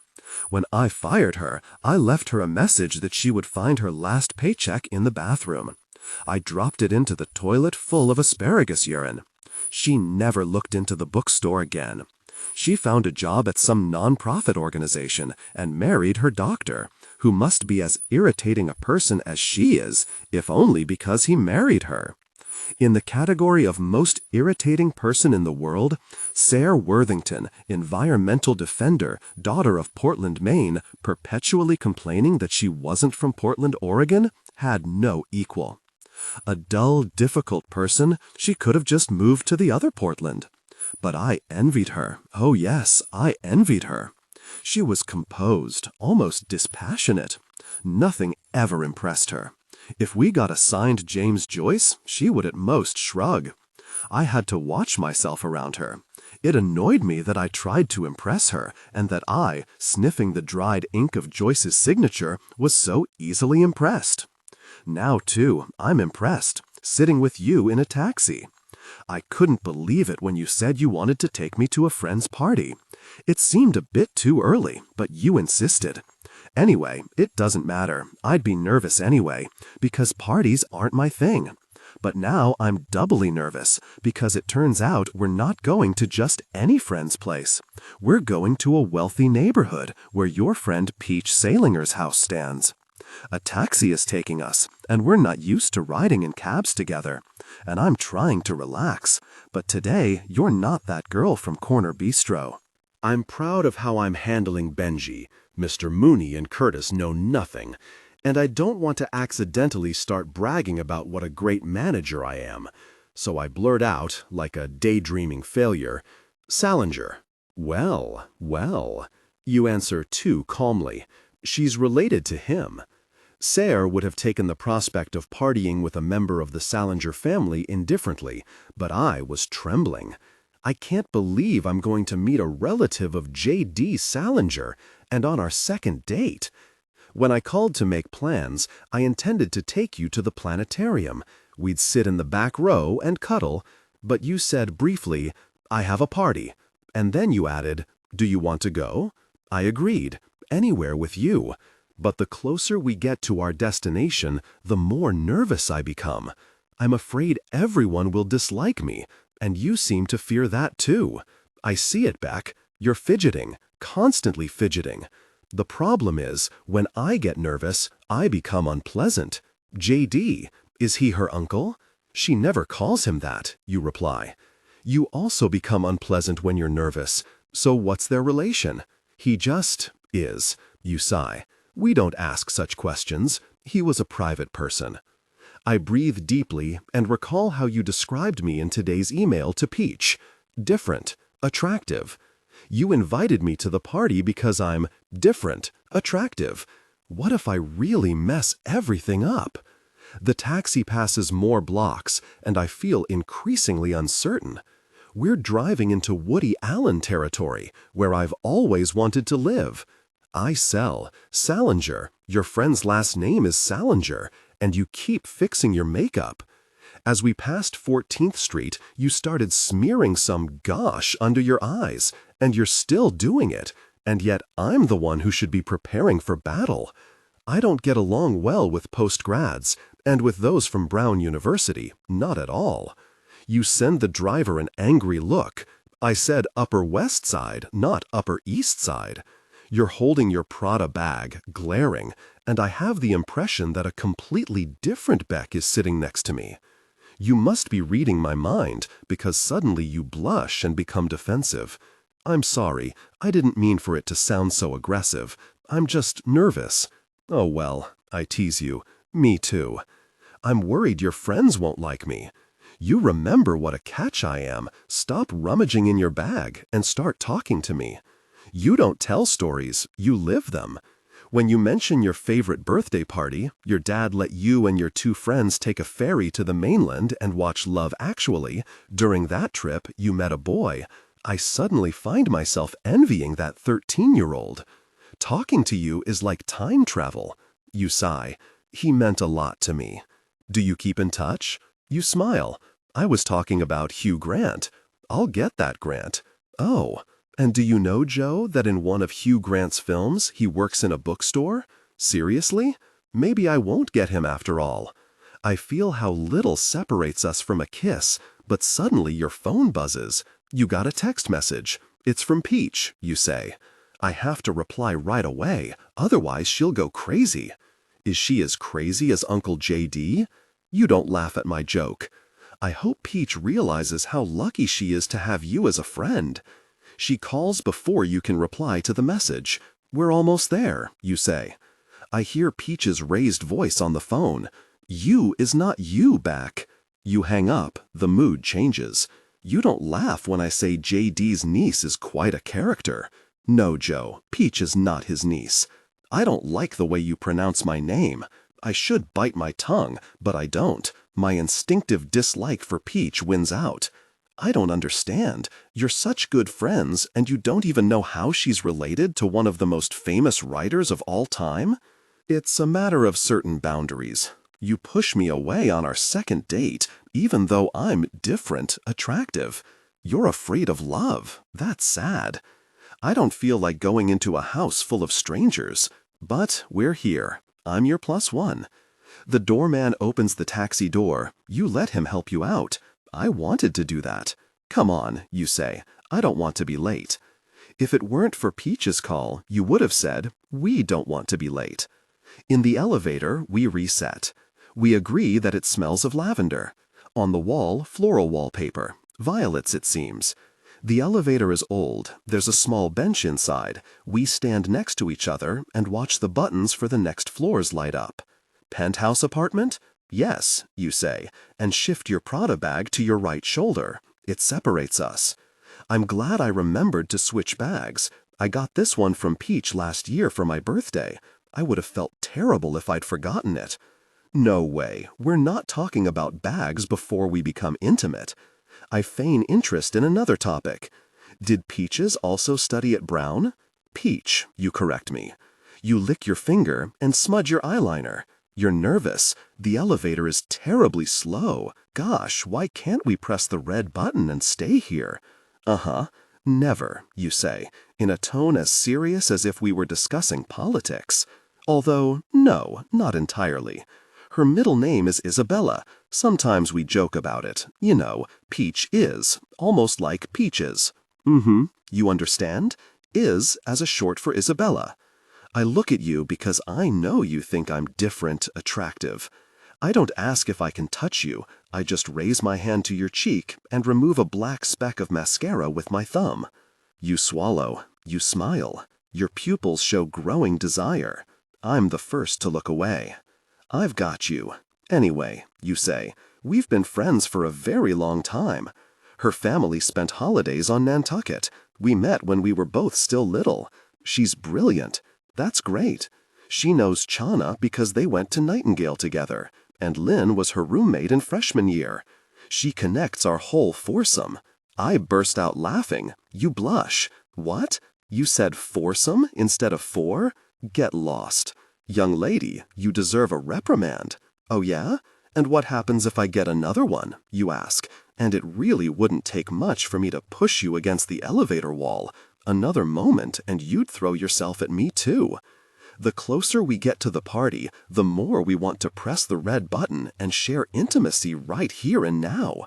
When I fired her, I left her a message that she would find her last paycheck in the bathroom. I dropped it into the toilet full of asparagus urine. She never looked into the bookstore again. She found a job at some non-profit organization and married her doctor, who must be as irritating a person as she is, if only because he married her. In the category of most irritating person in the world, Sarah Worthington, environmental defender, daughter of Portland, Maine, perpetually complaining that she wasn't from Portland, Oregon, had no equal. A dull, difficult person, she could have just moved to the other Portland. But I envied her. Oh yes, I envied her. She was composed, almost dispassionate. Nothing ever impressed her. If we got assigned James Joyce, she would at most shrug. I had to watch myself around her. It annoyed me that I tried to impress her, and that I, sniffing the dried ink of Joyce's signature, was so easily impressed. Now, too, I'm impressed, sitting with you in a taxi. I couldn't believe it when you said you wanted to take me to a friend's party. It seemed a bit too early, but you insisted. Anyway, it doesn't matter. I'd be nervous anyway, because parties aren't my thing. But now I'm doubly nervous, because it turns out we're not going to just any friend's place. We're going to a wealthy neighborhood where your friend Peach Salinger's house stands. A taxi is taking us, and we're not used to riding in cabs together. And I'm trying to relax, but today you're not that girl from Corner Bistro. I'm proud of how I'm handling Benji. Mr. Mooney and Curtis know nothing, and I don't want to accidentally start bragging about what a great manager I am. So I blurt out, like a daydreaming failure, "Salinger." "Well, well." You answer too calmly. "She's related to him." Sarah would have taken the prospect of partying with a member of the Salinger family indifferently, but I was trembling. I can't believe I'm going to meet a relative of J.D. Salinger, and on our second date. When I called to make plans, I intended to take you to the planetarium. We'd sit in the back row and cuddle, but you said briefly, "I have a party," and then you added, "Do you want to go?" I agreed, anywhere with you. But the closer we get to our destination, the more nervous I become. I'm afraid everyone will dislike me, and you seem to fear that too. I see it, Beck. You're fidgeting, constantly fidgeting. The problem is, when I get nervous, I become unpleasant. J.D., is he her uncle? She never calls him that, you reply. You also become unpleasant when you're nervous. So what's their relation? He just is, you sigh. We don't ask such questions. He was a private person. I breathe deeply and recall how you described me in today's email to Peach. Different, attractive. You invited me to the party because I'm different, attractive. What if I really mess everything up? The taxi passes more blocks, and I feel increasingly uncertain. We're driving into Woody Allen territory, where I've always wanted to live. I sell, Salinger, your friend's last name is Salinger, and you keep fixing your makeup. As we passed 14th Street, you started smearing some gosh under your eyes, and you're still doing it, and yet I'm the one who should be preparing for battle. I don't get along well with post-grads, and with those from Brown University, not at all. You send the driver an angry look. I said Upper West Side, not Upper East Side. You're holding your Prada bag, glaring, and I have the impression that a completely different Beck is sitting next to me. You must be reading my mind, because suddenly you blush and become defensive. I'm sorry, I didn't mean for it to sound so aggressive. I'm just nervous. Oh well, I tease you. Me too. I'm worried your friends won't like me. You remember what a catch I am. Stop rummaging in your bag and start talking to me. You don't tell stories, you live them. When you mention your favorite birthday party, your dad let you and your 2 friends take a ferry to the mainland and watch Love Actually. During that trip, you met a boy. I suddenly find myself envying that 13-year-old. Talking to you is like time travel. You sigh. He meant a lot to me. Do you keep in touch? You smile. I was talking about Hugh Grant. I'll get that Grant. Oh. And do you know, Joe, that in one of Hugh Grant's films, he works in a bookstore? Seriously? Maybe I won't get him after all. I feel how little separates us from a kiss, but suddenly your phone buzzes. You got a text message. It's from Peach, you say. I have to reply right away, otherwise she'll go crazy. Is she as crazy as Uncle J.D.? You don't laugh at my joke. I hope Peach realizes how lucky she is to have you as a friend. She calls before you can reply to the message. We're almost there, you say. I hear Peach's raised voice on the phone. You is not you back. You hang up, the mood changes. You don't laugh when I say J.D.'s niece is quite a character. No, Joe, Peach is not his niece. I don't like the way you pronounce my name. I should bite my tongue, but I don't. My instinctive dislike for Peach wins out. I don't understand. You're such good friends, and you don't even know how she's related to one of the most famous writers of all time? It's a matter of certain boundaries. You push me away on our second date, even though I'm different, attractive. You're afraid of love. That's sad. I don't feel like going into a house full of strangers. But we're here. I'm your +1. The doorman opens the taxi door. You let him help you out. I wanted to do that. Come on, you say. I don't want to be late. If it weren't for Peach's call, you would have said, we don't want to be late. In the elevator, we reset. We agree that it smells of lavender. On the wall, floral wallpaper. Violets, it seems. The elevator is old. There's a small bench inside. We stand next to each other and watch the buttons for the next floors light up. Penthouse apartment? Yes, you say, and shift your Prada bag to your right shoulder. It separates us. I'm glad I remembered to switch bags. I got this one from Peach last year for my birthday. I would have felt terrible if I'd forgotten it. No way. We're not talking about bags before we become intimate. I feign interest in another topic. Did Peaches also study at Brown? Peach, you correct me. You lick your finger and smudge your eyeliner. You're nervous. The elevator is terribly slow. Gosh, why can't we press the red button and stay here? Uh-huh. Never, you say, in a tone as serious as if we were discussing politics. Although, no, not entirely. Her middle name is Isabella. Sometimes we joke about it. You know, Peach is, almost like peaches. You understand? Is as a short for Isabella. I look at you because I know you think I'm different, attractive. I don't ask if I can touch you. I just raise my hand to your cheek and remove a black speck of mascara with my thumb. You swallow. You smile. Your pupils show growing desire. I'm the first to look away. I've got you. Anyway, you say, we've been friends for a very long time. Her family spent holidays on Nantucket. We met when we were both still little. She's brilliant. That's great. She knows Chana because they went to Nightingale together, and Lynn was her roommate in freshman year. She connects our whole foursome. I burst out laughing. You blush. What? You said foursome instead of four? Get lost. Young lady, you deserve a reprimand. Oh yeah? And what happens if I get another one, you ask? And it really wouldn't take much for me to push you against the elevator wall. Another moment and you'd throw yourself at me too. The closer we get to the party, the more we want to press the red button and share intimacy right here and now.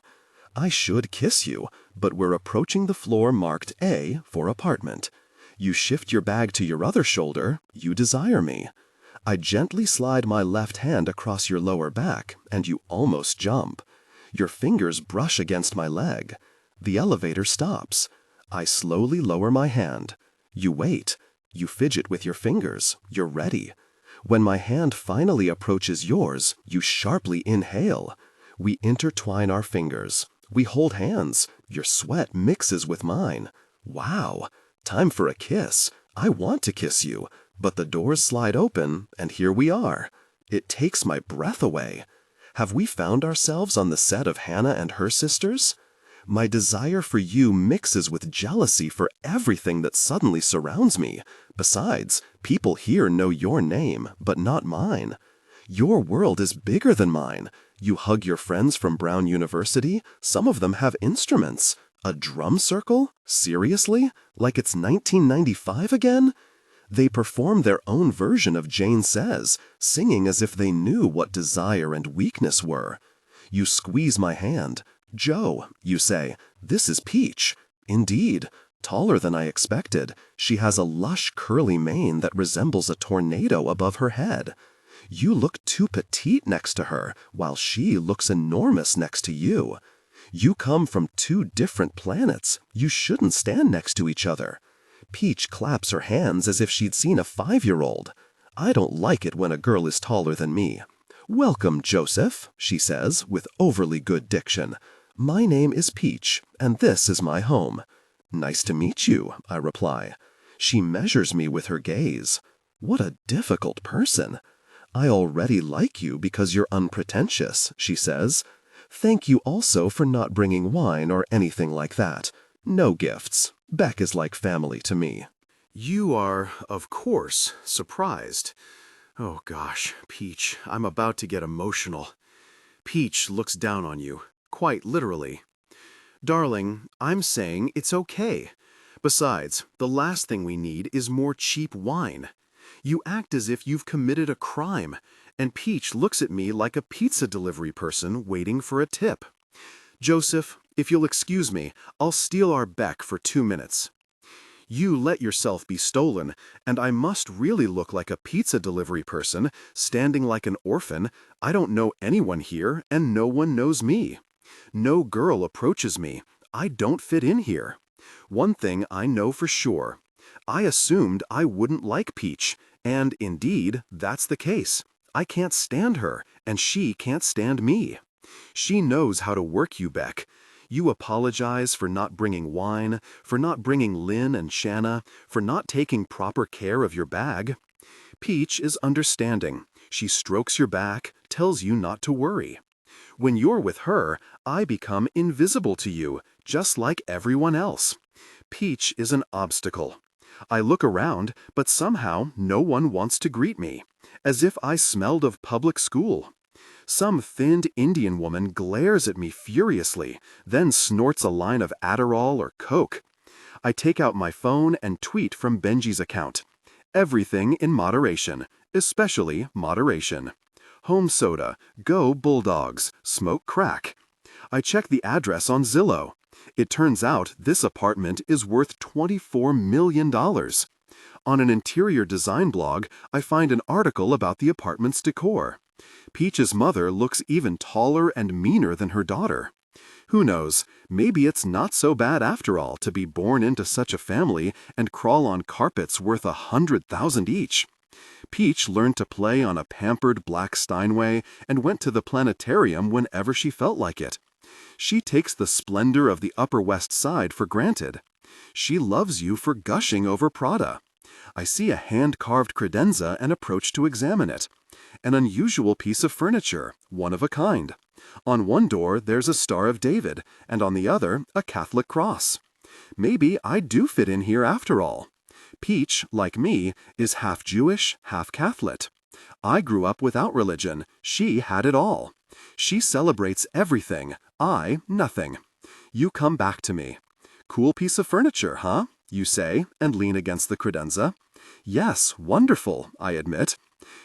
I should kiss you, but we're approaching the floor marked A for apartment. You shift your bag to your other shoulder, you desire me. I gently slide my left hand across your lower back, and you almost jump. Your fingers brush against my leg. The elevator stops. I slowly lower my hand. You wait. You fidget with your fingers. You're ready. When my hand finally approaches yours, you sharply inhale. We intertwine our fingers. We hold hands. Your sweat mixes with mine. Wow. Time for a kiss. I want to kiss you. But the doors slide open, and here we are. It takes my breath away. Have we found ourselves on the set of Hannah and Her Sisters? My desire for you mixes with jealousy for everything that suddenly surrounds me. Besides, people here know your name, but not mine. Your world is bigger than mine. You hug your friends from Brown University. Some of them have instruments. A drum circle? Seriously? Like it's 1995 again? They perform their own version of Jane Says, singing as if they knew what desire and weakness were. You squeeze my hand. Joe, you say, this is Peach. Indeed, taller than I expected. She has a lush curly mane that resembles a tornado above her head. You look too petite next to her, while she looks enormous next to you. You come from two different planets. You shouldn't stand next to each other. Peach claps her hands as if she'd seen a 5-year-old. I don't like it when a girl is taller than me. Welcome, Joseph, she says, with overly good diction. My name is Peach, and this is my home. Nice to meet you, I reply. She measures me with her gaze. What a difficult person. I already like you because you're unpretentious, she says. Thank you also for not bringing wine or anything like that. No gifts. Beck is like family to me. You are, of course, surprised. Oh gosh, Peach, I'm about to get emotional. Peach looks down on you, quite literally. Darling, I'm saying it's okay. Besides, the last thing we need is more cheap wine. You act as if you've committed a crime, and Peach looks at me like a pizza delivery person waiting for a tip. Joseph, if you'll excuse me, I'll steal our Beck for 2 minutes. You let yourself be stolen, and I must really look like a pizza delivery person, standing like an orphan. I don't know anyone here, and no one knows me. No girl approaches me. I don't fit in here. One thing I know for sure. I assumed I wouldn't like Peach, and indeed, that's the case. I can't stand her, and she can't stand me. She knows how to work you, Beck. You apologize for not bringing wine, for not bringing Lynn and Shanna, for not taking proper care of your bag. Peach is understanding. She strokes your back, tells you not to worry. When you're with her, I become invisible to you, just like everyone else. Peach is an obstacle. I look around, but somehow no one wants to greet me, as if I smelled of public school. Some thinned Indian woman glares at me furiously, then snorts a line of Adderall or Coke. I take out my phone and tweet from Benji's account. Everything in moderation, especially moderation. Home soda, go Bulldogs, smoke crack. I check the address on Zillow. It turns out this apartment is worth $24 million. On an interior design blog, I find an article about the apartment's decor. Peach's mother looks even taller and meaner than her daughter. Who knows, maybe it's not so bad after all to be born into such a family and crawl on carpets worth $100,000 each. Peach learned to play on a pampered black Steinway and went to the planetarium whenever she felt like it. She takes the splendor of the Upper West Side for granted. She loves you for gushing over Prada. I see a hand-carved credenza and approach to examine it. An unusual piece of furniture, one of a kind. On one door there's a Star of David, and on the other a Catholic cross. Maybe I do fit in here after all. Peach, like me, is half Jewish, half Catholic. I grew up without religion. She had it all. She celebrates everything. I, nothing. You come back to me. Cool piece of furniture, huh? You say, and lean against the credenza. Yes, wonderful, I admit.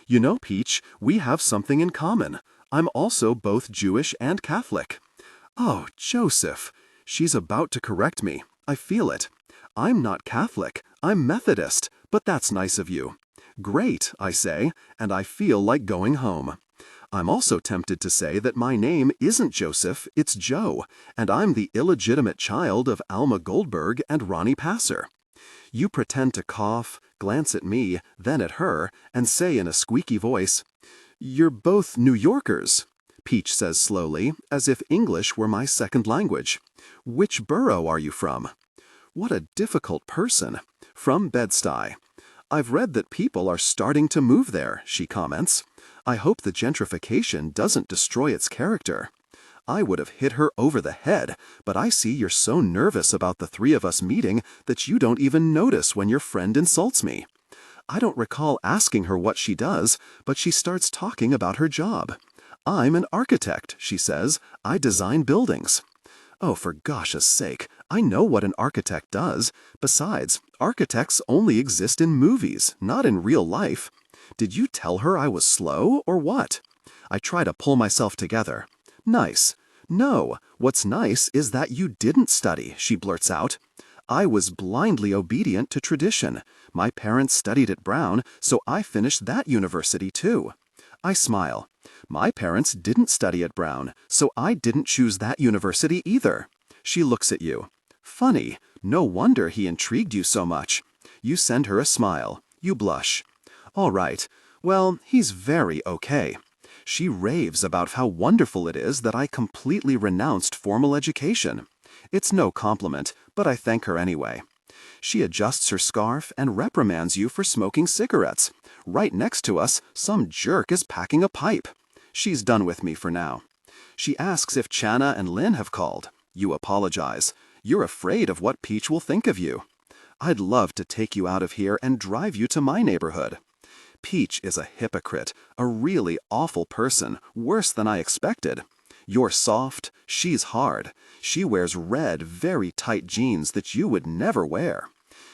You know, Peach, we have something in common. I'm also both Jewish and Catholic. Oh, Joseph. She's about to correct me. I feel it. I'm not Catholic. I'm Methodist, but that's nice of you. Great, I say, and I feel like going home. I'm also tempted to say that my name isn't Joseph, it's Joe, and I'm the illegitimate child of Alma Goldberg and Ronnie Passer. You pretend to cough, glance at me, then at her, and say in a squeaky voice, "You're both New Yorkers," Peach says slowly, as if English were my second language. "Which borough are you from?" What a difficult person. From Bed-Stuy. I've read that people are starting to move there, she comments. I hope the gentrification doesn't destroy its character. I would have hit her over the head, but I see you're so nervous about the three of us meeting that you don't even notice when your friend insults me. I don't recall asking her what she does, but she starts talking about her job. I'm an architect, she says. I design buildings. Oh, for gosh's sake, I know what an architect does. Besides, architects only exist in movies, not in real life. Did you tell her I was slow, or what? I try to pull myself together. Nice. No, what's nice is that you didn't study, she blurts out. I was blindly obedient to tradition. My parents studied at Brown, so I finished that university too. I smile. My parents didn't study at Brown, so I didn't choose that university either. She looks at you. Funny, no wonder he intrigued you so much. You send her a smile. You blush. All right, well, he's very okay. She raves about how wonderful it is that I completely renounced formal education. It's no compliment, but I thank her anyway. She adjusts her scarf and reprimands you for smoking cigarettes. Right next to us, some jerk is packing a pipe. She's done with me for now. She asks if Channa and Lynn have called. You apologize. You're afraid of what Peach will think of you. I'd love to take you out of here and drive you to my neighborhood. Peach is a hypocrite, a really awful person, worse than I expected. You're soft, she's hard. She wears red, very tight jeans that you would never wear.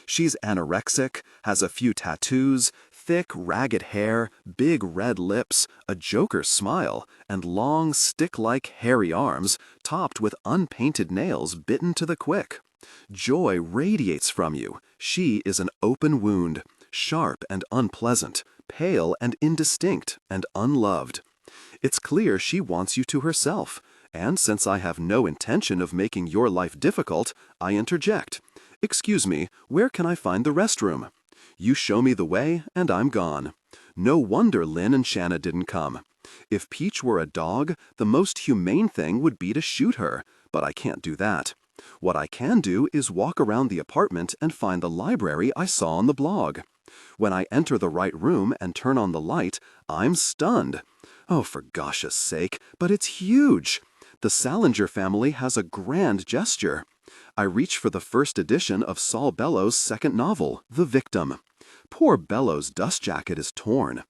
She's anorexic, has a few tattoos, thick, ragged hair, big red lips, a joker's smile, and long, stick-like hairy arms, topped with unpainted nails bitten to the quick. Joy radiates from you. She is an open wound, sharp and unpleasant, pale and indistinct, and unloved. It's clear she wants you to herself, and since I have no intention of making your life difficult, I interject. Excuse me, where can I find the restroom? You show me the way, and I'm gone. No wonder Lynn and Channa didn't come. If Peach were a dog, the most humane thing would be to shoot her, but I can't do that. What I can do is walk around the apartment and find the library I saw on the blog. When I enter the right room and turn on the light, I'm stunned. Oh, for gosh's sake, but it's huge! The Salinger family has a grand gesture. I reach for the first edition of Saul Bellows' second novel, The Victim. Poor Bellows' dust jacket is torn.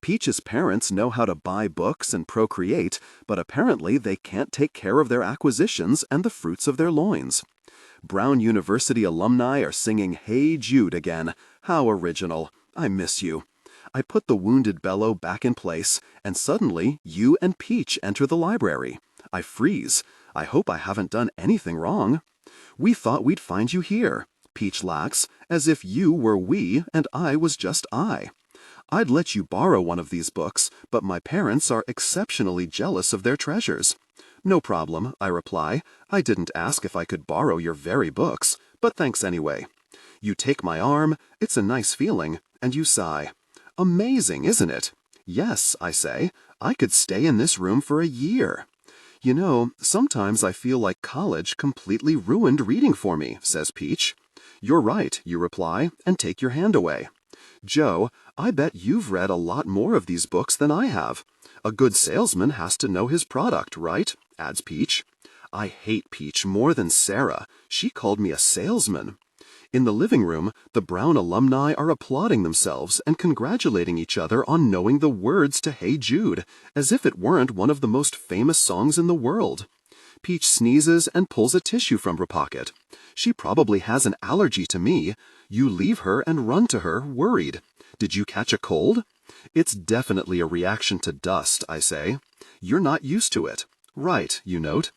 Peach's parents know how to buy books and procreate, but apparently they can't take care of their acquisitions and the fruits of their loins. Brown University alumni are singing Hey Jude again. How original. I miss you. I put the wounded Bellow back in place, and suddenly you and Peach enter the library. I freeze. I hope I haven't done anything wrong. We thought we'd find you here, Peach laughs, as if you were we and I was just I. I'd let you borrow one of these books, but my parents are exceptionally jealous of their treasures. No problem, I reply. I didn't ask if I could borrow your very books, but thanks anyway. You take my arm, it's a nice feeling, and you sigh. Amazing, isn't it? Yes, I say, I could stay in this room for a year. You know, sometimes I feel like college completely ruined reading for me, says Peach. You're right, you reply, and take your hand away. Joe, I bet you've read a lot more of these books than I have. A good salesman has to know his product, right? Adds Peach. I hate Peach more than Sarah. She called me a salesman. In the living room, the Brown alumni are applauding themselves and congratulating each other on knowing the words to Hey Jude, as if it weren't one of the most famous songs in the world. Peach sneezes and pulls a tissue from her pocket. She probably has an allergy to me. You leave her and run to her, worried. Did you catch a cold? It's definitely a reaction to dust, I say. You're not used to it. Right, you note.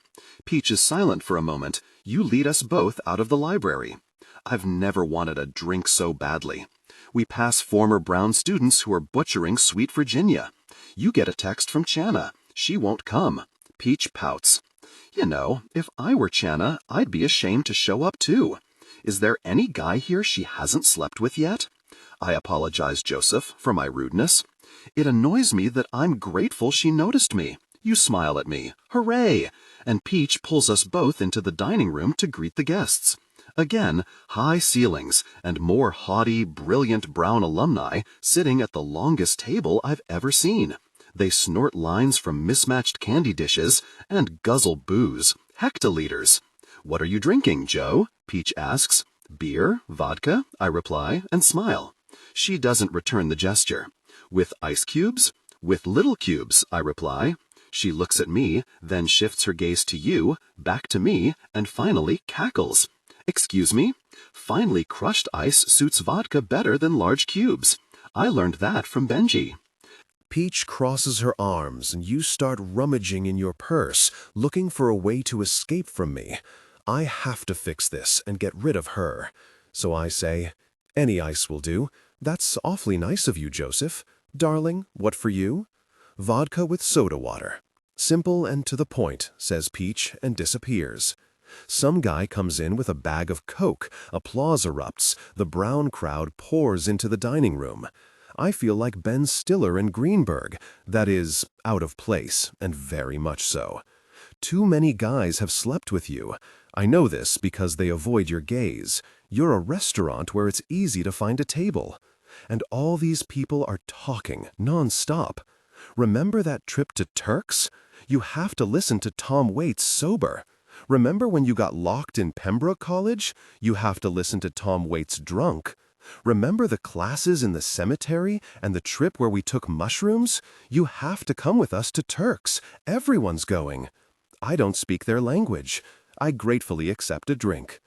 Peach is silent for a moment. You lead us both out of the library. I've never wanted a drink so badly. We pass former Brown students who are butchering Sweet Virginia. You get a text from Channa. She won't come. Peach pouts. You know, if I were Channa, I'd be ashamed to show up too. Is there any guy here she hasn't slept with yet? I apologize, Joseph, for my rudeness. It annoys me that I'm grateful she noticed me. You smile at me. Hooray! And Peach pulls us both into the dining room to greet the guests. Again, high ceilings and more haughty, brilliant Brown alumni sitting at the longest table I've ever seen. They snort lines from mismatched candy dishes and guzzle booze, hectoliters. What are you drinking, Joe? Peach asks. Beer, vodka, I reply, and smile. She doesn't return the gesture. With ice cubes? With little cubes, I reply. She looks at me, then shifts her gaze to you, back to me, and finally cackles. Excuse me? Finely crushed ice suits vodka better than large cubes. I learned that from Benji. Peach crosses her arms and you start rummaging in your purse, looking for a way to escape from me. I have to fix this and get rid of her. So I say, any ice will do. That's awfully nice of you, Joseph. Darling, what for you? Vodka with soda water. Simple and to the point, says Peach, and disappears. Some guy comes in with a bag of Coke, applause erupts, the Brown crowd pours into the dining room. I feel like Ben Stiller in Greenberg, that is, out of place, and very much so. Too many guys have slept with you. I know this because they avoid your gaze. You're a restaurant where it's easy to find a table. And all these people are talking, non-stop. Remember that trip to Turks? You have to listen to Tom Waits sober. Remember when you got locked in Pembroke College? You have to listen to Tom Waits drunk. Remember the classes in the cemetery and the trip where we took mushrooms? You have to come with us to Turks. Everyone's going. I don't speak their language. I gratefully accept a drink.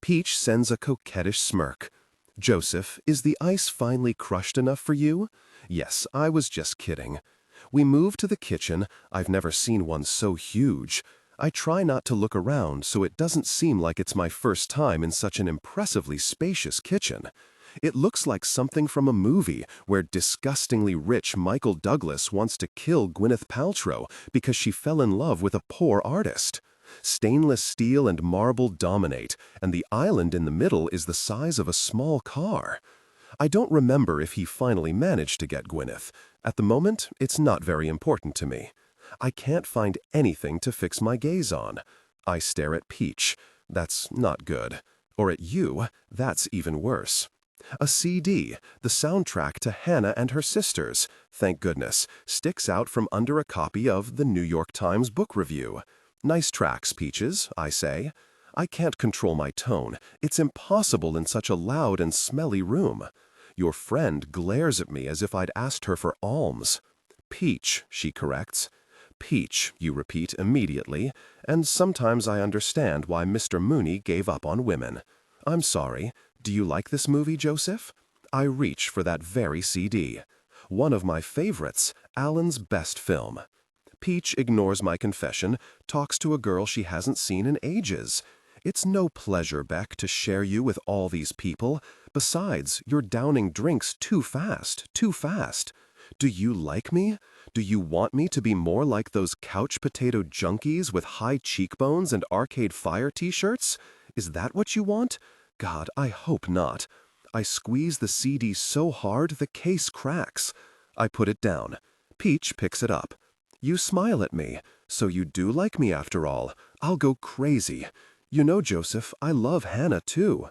Peach sends a coquettish smirk. Joseph, is the ice finally crushed enough for you? Yes, I was just kidding. We move to the kitchen. I've never seen one so huge. I try not to look around so it doesn't seem like it's my first time in such an impressively spacious kitchen. It looks like something from a movie where disgustingly rich Michael Douglas wants to kill Gwyneth Paltrow because she fell in love with a poor artist. Stainless steel and marble dominate, and the island in the middle is the size of a small car. I don't remember if he finally managed to get Gwyneth. At the moment, it's not very important to me. I can't find anything to fix my gaze on. I stare at Peach. That's not good. Or at you. That's even worse. A CD, the soundtrack to Hannah and Her Sisters, thank goodness, sticks out from under a copy of the New York Times Book Review. Nice tracks, Peaches, I say. I can't control my tone. It's impossible in such a loud and smelly room. Your friend glares at me as if I'd asked her for alms. Peach, she corrects. Peach, you repeat immediately, and sometimes I understand why Mr. Mooney gave up on women. I'm sorry. Do you like this movie, Joseph? I reach for that very CD. One of my favorites, Alan's best film. Peach ignores my confession, talks to a girl she hasn't seen in ages. It's no pleasure, Beck, to share you with all these people. Besides, you're downing drinks too fast, too fast. Do you like me? Do you want me to be more like those couch potato junkies with high cheekbones and Arcade Fire t-shirts? Is that what you want? God, I hope not. I squeeze the CD so hard the case cracks. I put it down. Peach picks it up. You smile at me. So you do like me after all. I'll go crazy. You know, Joseph, I love Hannah too.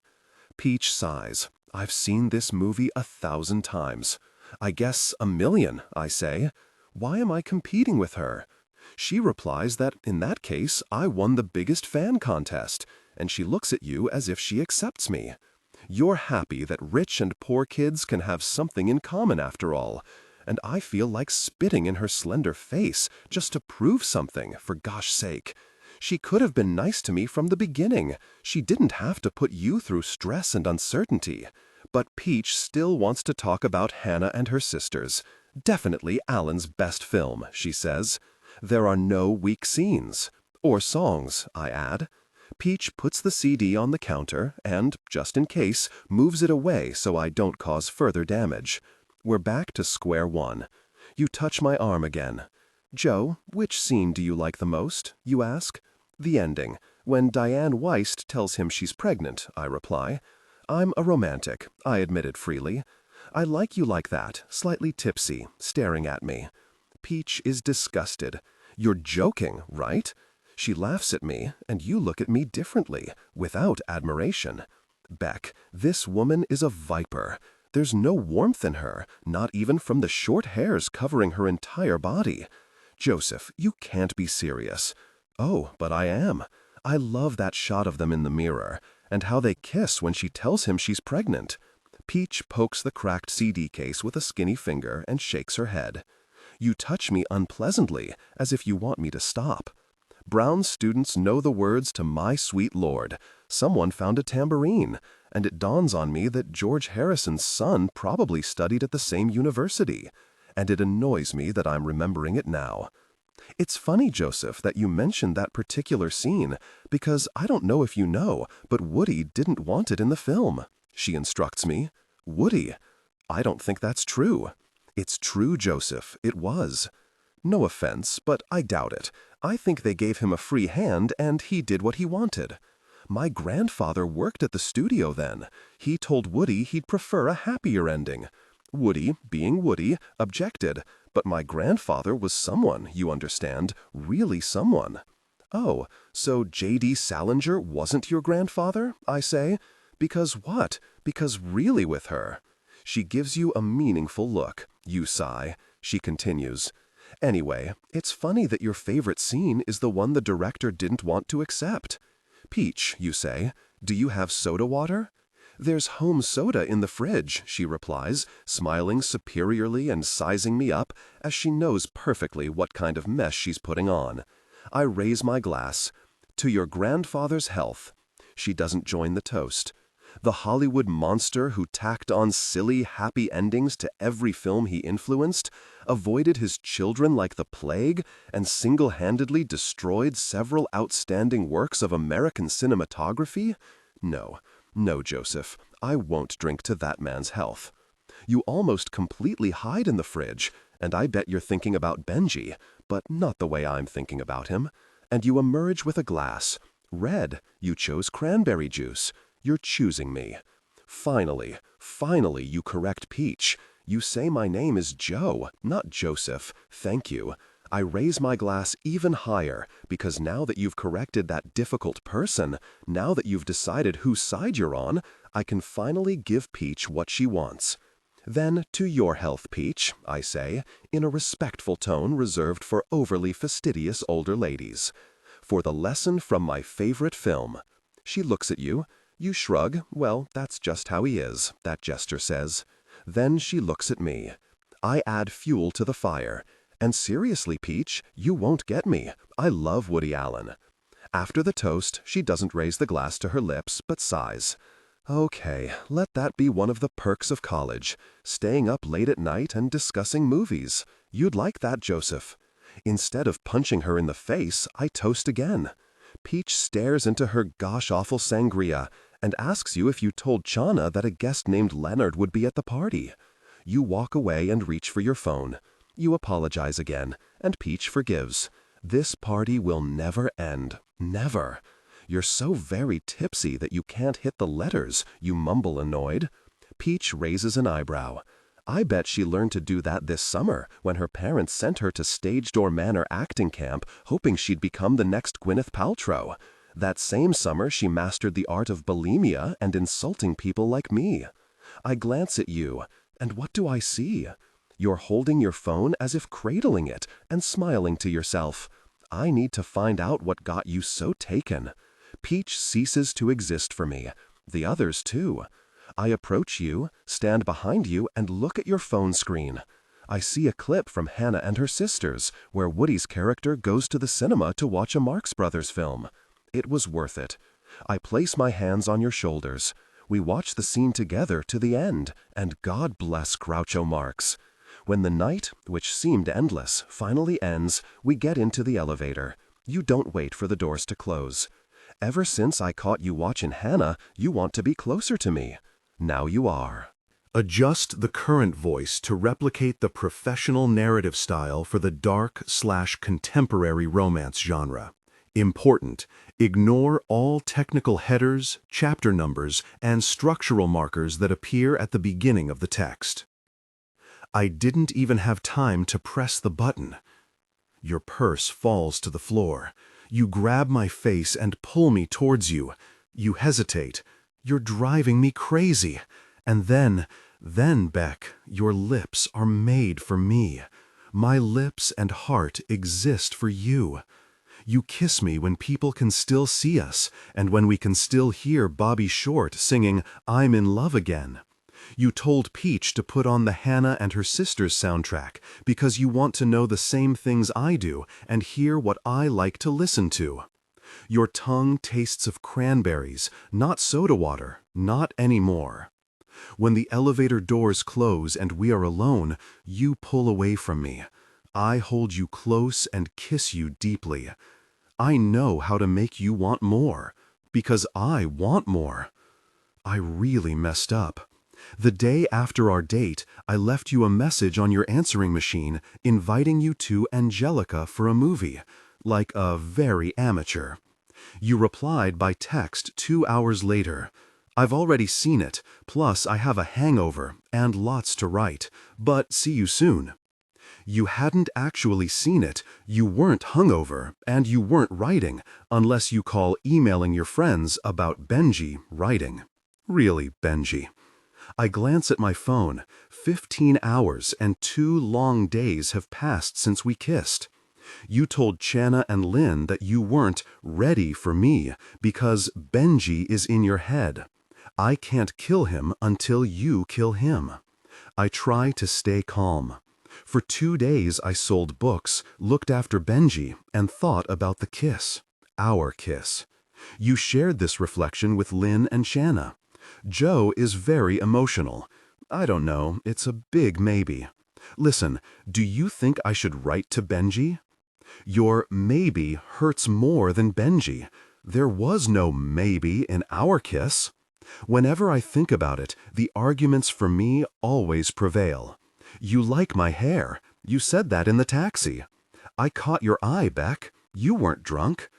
Peach sighs. I've seen this movie 1,000 times. I guess 1,000,000, I say. Why am I competing with her? She replies that in that case, I won the biggest fan contest, and she looks at you as if she accepts me. You're happy that rich and poor kids can have something in common after all, and I feel like spitting in her slender face just to prove something, for gosh sake. She could have been nice to me from the beginning. She didn't have to put you through stress and uncertainty. But Peach still wants to talk about Hannah and her sisters. Definitely Alan's best film, she says. There are no weak scenes. Or songs, I add. Peach puts the CD on the counter and, just in case, moves it away so I don't cause further damage. We're back to square one. You touch my arm again. Joe, which scene do you like the most? You ask. The ending, when Diane Weist tells him she's pregnant, I reply. I'm a romantic, I admit it freely. I like you like that, slightly tipsy, staring at me. Peach is disgusted. You're joking, right? She laughs at me, and you look at me differently, without admiration. Beck, this woman is a viper. There's no warmth in her, not even from the short hairs covering her entire body. Joseph, you can't be serious. Oh, but I am. I love that shot of them in the mirror, and how they kiss when she tells him she's pregnant. Peach pokes the cracked CD case with a skinny finger and shakes her head. You touch me unpleasantly, as if you want me to stop. Brown students know the words to My Sweet Lord. Someone found a tambourine, and it dawns on me that George Harrison's son probably studied at the same university, and it annoys me that I'm remembering it now. It's funny, Joseph, that you mentioned that particular scene, because I don't know if you know, but Woody didn't want it in the film. She instructs me. Woody? I don't think that's true. It's true, Joseph. It was. No offense, but I doubt it. I think they gave him a free hand and he did what he wanted. My grandfather worked at the studio then. He told Woody he'd prefer a happier ending. Woody, being Woody, objected, but my grandfather was someone, you understand, really someone. Oh, so J.D. Salinger wasn't your grandfather, I say? Because what? Because really with her. She gives you a meaningful look. You sigh. She continues. Anyway, it's funny that your favorite scene is the one the director didn't want to accept. Peach, you say, do you have soda water? There's home soda in the fridge, she replies, smiling superiorly and sizing me up, as she knows perfectly what kind of mess she's putting on. I raise my glass. To your grandfather's health. She doesn't join the toast. The Hollywood monster who tacked on silly, happy endings to every film he influenced, avoided his children like the plague, and single-handedly destroyed several outstanding works of American cinematography? No, Joseph, I won't drink to that man's health. You almost completely hide in the fridge, and I bet you're thinking about Benji, but not the way I'm thinking about him. And you emerge with a glass. Red, you chose cranberry juice. You're choosing me. Finally, you correct Peach. You say my name is Joe, not Joseph. Thank you. I raise my glass even higher, because now that you've corrected that difficult person, now that you've decided whose side you're on, I can finally give Peach what she wants. Then to your health, Peach, I say, in a respectful tone reserved for overly fastidious older ladies. For the lesson from my favorite film. She looks at you. You shrug. Well, that's just how he is, that gesture says. Then she looks at me. I add fuel to the fire. And seriously, Peach, you won't get me. I love Woody Allen. After the toast, she doesn't raise the glass to her lips, but sighs. Okay, let that be one of the perks of college. Staying up late at night and discussing movies. You'd like that, Joseph. Instead of punching her in the face, I toast again. Peach stares into her gosh-awful sangria and asks you if you told Chana that a guest named Leonard would be at the party. You walk away and reach for your phone. You apologize again, and Peach forgives. This party will never end. Never. You're so very tipsy that you can't hit the letters, you mumble annoyed. Peach raises an eyebrow. I bet she learned to do that this summer when her parents sent her to Stage Door Manor acting camp hoping she'd become the next Gwyneth Paltrow. That same summer she mastered the art of bulimia and insulting people like me. I glance at you, and what do I see? You're holding your phone as if cradling it and smiling to yourself. I need to find out what got you so taken. Peach ceases to exist for me. The others too. I approach you, stand behind you, and look at your phone screen. I see a clip from Hannah and her sisters, where Woody's character goes to the cinema to watch a Marx Brothers film. It was worth it. I place my hands on your shoulders. We watch the scene together to the end, and God bless Groucho Marx. When the night, which seemed endless, finally ends, we get into the elevator. You don't wait for the doors to close. Ever since I caught you watching Hannah, you want to be closer to me. Now you are. Adjust the current voice to replicate the professional narrative style for the dark/contemporary romance genre. Important: ignore all technical headers, chapter numbers, and structural markers that appear at the beginning of the text. I didn't even have time to press the button. Your purse falls to the floor. You grab my face and pull me towards you. You hesitate. You're driving me crazy. And then, Beck, your lips are made for me. My lips and heart exist for you. You kiss me when people can still see us, and when we can still hear Bobby Short singing "I'm in Love Again." You told Peach to put on the Hannah and her sisters soundtrack because you want to know the same things I do and hear what I like to listen to. Your tongue tastes of cranberries, not soda water, not anymore. When the elevator doors close and we are alone, you pull away from me. I hold you close and kiss you deeply. I know how to make you want more, because I want more. I really messed up. The day after our date, I left you a message on your answering machine inviting you to Angelica for a movie, like a very amateur. You replied by text 2 hours later. I've already seen it, plus I have a hangover and lots to write, but see you soon. You hadn't actually seen it, you weren't hungover, and you weren't writing, unless you call emailing your friends about Benji writing. Really, Benji. I glance at my phone. 15 hours and 2 long days have passed since we kissed. You told Channa and Lynn that you weren't ready for me because Benji is in your head. I can't kill him until you kill him. I try to stay calm. For 2 days I sold books, looked after Benji, and thought about the kiss. Our kiss. You shared this reflection with Lynn and Channa. Joe is very emotional. I don't know, it's a big maybe. Listen, do you think I should write to Benji? Your maybe hurts more than Benji. There was no maybe in our kiss. Whenever I think about it, the arguments for me always prevail. You like my hair. You said that in the taxi. I caught your eye, Beck. You weren't drunk.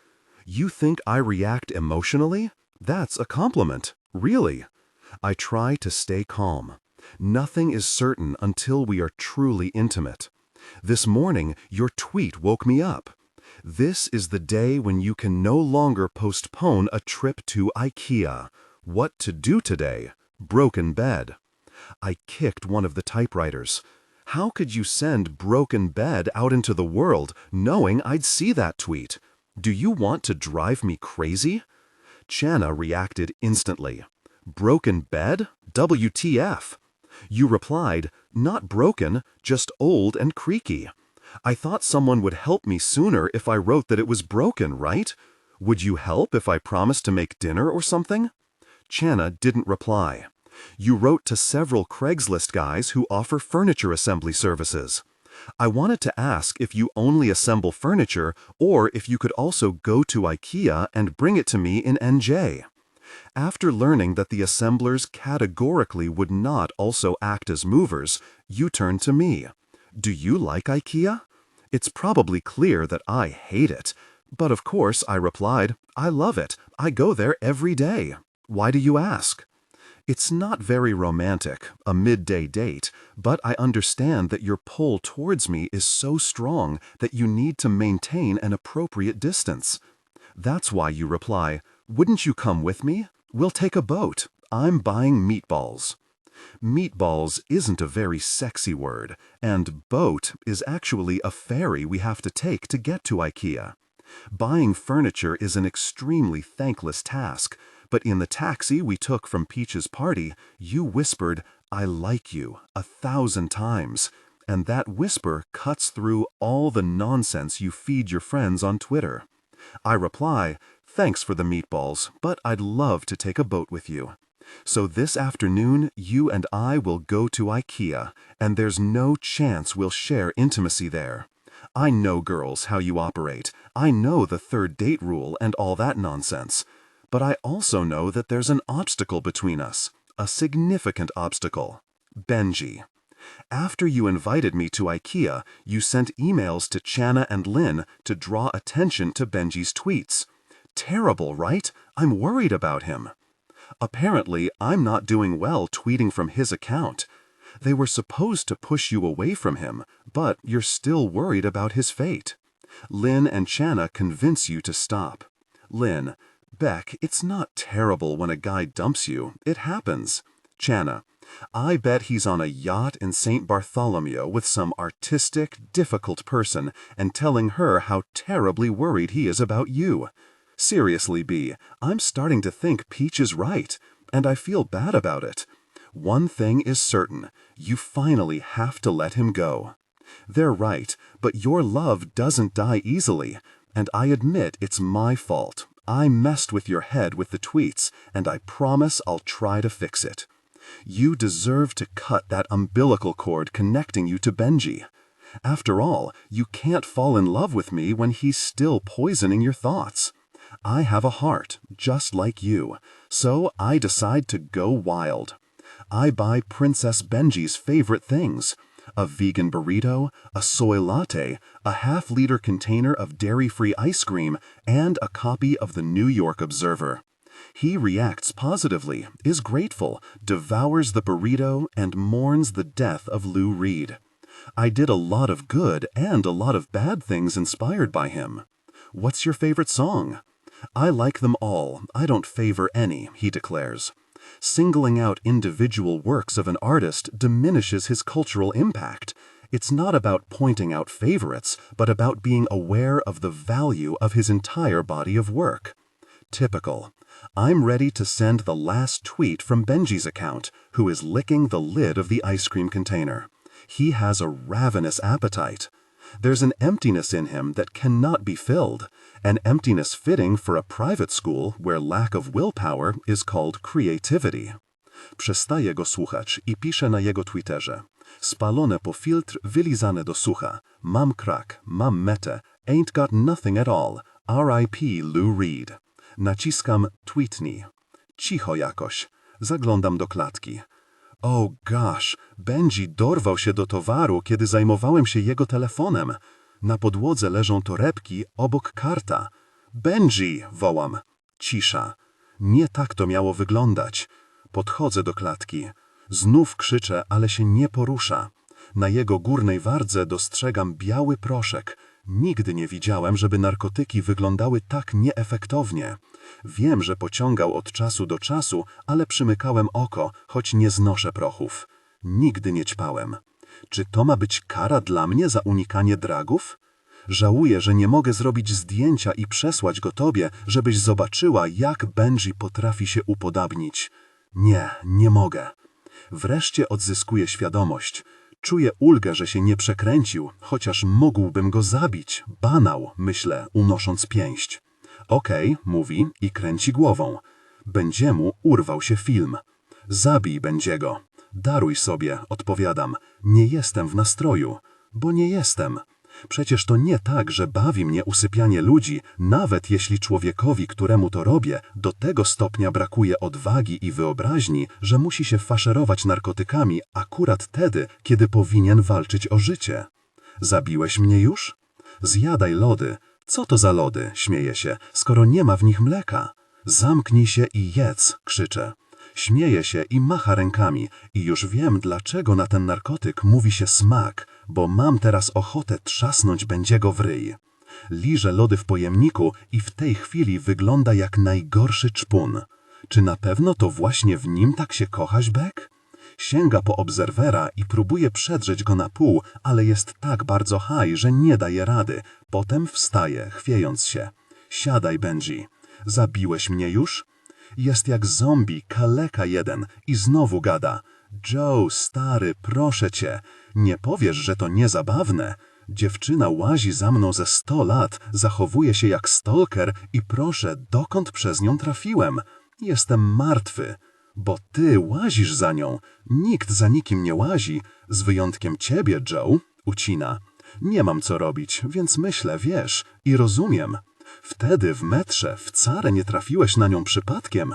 You think I react emotionally? That's a compliment. Really. I try to stay calm. Nothing is certain until we are truly intimate. This morning, your tweet woke me up. This is the day when you can no longer postpone a trip to IKEA. What to do today? Broken bed. I kicked one of the typewriters. How could you send broken bed out into the world knowing I'd see that tweet? Do you want to drive me crazy? Channa reacted instantly. Broken bed? WTF? You replied, not broken, just old and creaky. I thought someone would help me sooner if I wrote that it was broken, right? Would you help if I promised to make dinner or something? Channa didn't reply. You wrote to several Craigslist guys who offer furniture assembly services. I wanted to ask if you only assemble furniture or if you could also go to IKEA and bring it to me in NJ. After learning that the assemblers categorically would not also act as movers, you turned to me. Do you like IKEA? It's probably clear that I hate it. But of course, I replied, I love it. I go there every day. Why do you ask? It's not very romantic, a midday date, but I understand that your pull towards me is so strong that you need to maintain an appropriate distance. That's why you reply, "Wouldn't you come with me? We'll take a boat. I'm buying meatballs." Meatballs isn't a very sexy word, and boat is actually a ferry we have to take to get to IKEA. Buying furniture is an extremely thankless task, but in the taxi we took from Peach's party, you whispered, "I like you," 1,000 times, and that whisper cuts through all the nonsense you feed your friends on Twitter. I reply, "Thanks for the meatballs, but I'd love to take a boat with you." So this afternoon, you and I will go to IKEA, and there's no chance we'll share intimacy there. I know, girls, how you operate. I know the third date rule and all that nonsense. But I also know that there's an obstacle between us, a significant obstacle. Benji. After you invited me to IKEA, you sent emails to Channa and Lynn to draw attention to Benji's tweets. Terrible, right? I'm worried about him. Apparently, I'm not doing well tweeting from his account. They were supposed to push you away from him, but you're still worried about his fate. Lynn and Channa convince you to stop. Lynn, Beck, it's not terrible when a guy dumps you. It happens. Channa, I bet he's on a yacht in St. Bartholomew with some artistic, difficult person and telling her how terribly worried he is about you. Seriously, B, I'm starting to think Peach is right, and I feel bad about it. One thing is certain, you finally have to let him go. They're right, but your love doesn't die easily, and I admit it's my fault. I messed with your head with the tweets, and I promise I'll try to fix it. You deserve to cut that umbilical cord connecting you to Benji. After all, you can't fall in love with me when he's still poisoning your thoughts. I have a heart, just like you, so I decide to go wild. I buy Princess Benji's favorite things: a vegan burrito, a soy latte, a half-liter container of dairy-free ice cream, and a copy of the New York Observer. He reacts positively, is grateful, devours the burrito, and mourns the death of Lou Reed. I did a lot of good and a lot of bad things inspired by him. What's your favorite song? I like them all, I don't favor any, he declares. Singling out individual works of an artist diminishes his cultural impact. It's not about pointing out favorites, but about being aware of the value of his entire body of work. Typical. I'm ready to send the last tweet from Benji's account, who is licking the lid of the ice cream container. He has a ravenous appetite. There's an emptiness in him that cannot be filled, an emptiness fitting for a private school where lack of willpower is called creativity. Przestaje go słuchać i pisze na jego Twitterze. Spalone po filtr, wylizane do sucha. Mam krak, mam metę, ain't got nothing at all. R.I.P. Lou Reed. Naciskam tweetnij. Cicho jakoś. Zaglądam do klatki. Oh gosh, Benji dorwał się do towaru, kiedy zajmowałem się jego telefonem. Na podłodze leżą torebki, obok karta. Benji, wołam. Cisza. Nie tak to miało wyglądać. Podchodzę do klatki. Znów krzyczę, ale się nie porusza. Na jego górnej wardze dostrzegam biały proszek. Nigdy nie widziałem, żeby narkotyki wyglądały tak nieefektownie. Wiem, że pociągał od czasu do czasu, ale przymykałem oko, choć nie znoszę prochów. Nigdy nie ćpałem. Czy to ma być kara dla mnie za unikanie dragów? Żałuję, że nie mogę zrobić zdjęcia i przesłać go tobie, żebyś zobaczyła, jak Benji potrafi się upodabnić. Nie, nie mogę. Wreszcie odzyskuję świadomość. Czuję ulgę, że się nie przekręcił, chociaż mógłbym go zabić. Banał, myślę, unosząc pięść. Okej, mówi i kręci głową. Bendziemu urwał się film. Zabij Bendziego. Daruj sobie, odpowiadam. Nie jestem w nastroju. Bo nie jestem. Przecież to nie tak, że bawi mnie usypianie ludzi, nawet jeśli człowiekowi, któremu to robię, do tego stopnia brakuje odwagi i wyobraźni, że musi się faszerować narkotykami akurat wtedy, kiedy powinien walczyć o życie. Zabiłeś mnie już? Zjadaj lody. Co to za lody, śmieje się, skoro nie ma w nich mleka? Zamknij się i jedz, krzyczę. Śmieje się i macha rękami i już wiem, dlaczego na ten narkotyk mówi się smak, bo mam teraz ochotę trzasnąć Benjiego w ryj. Liże lody w pojemniku i w tej chwili wygląda jak najgorszy czpun. Czy na pewno to właśnie w nim tak się kochasz, Beck? Sięga po obserwera i próbuje przedrzeć go na pół, ale jest tak bardzo high, że nie daje rady. Potem wstaje, chwiejąc się. Siadaj, Benji. Zabiłeś mnie już? Jest jak zombie, kaleka jeden i znowu gada. Joe, stary, proszę cię, nie powiesz, że to niezabawne? Dziewczyna łazi za mną ze 100 lat, zachowuje się jak stalker i proszę, dokąd przez nią trafiłem? Jestem martwy. Bo ty łazisz za nią. Nikt za nikim nie łazi, z wyjątkiem ciebie, Joe, ucina. Nie mam co robić, więc myślę, wiesz, i rozumiem. Wtedy w metrze wcale nie trafiłeś na nią przypadkiem.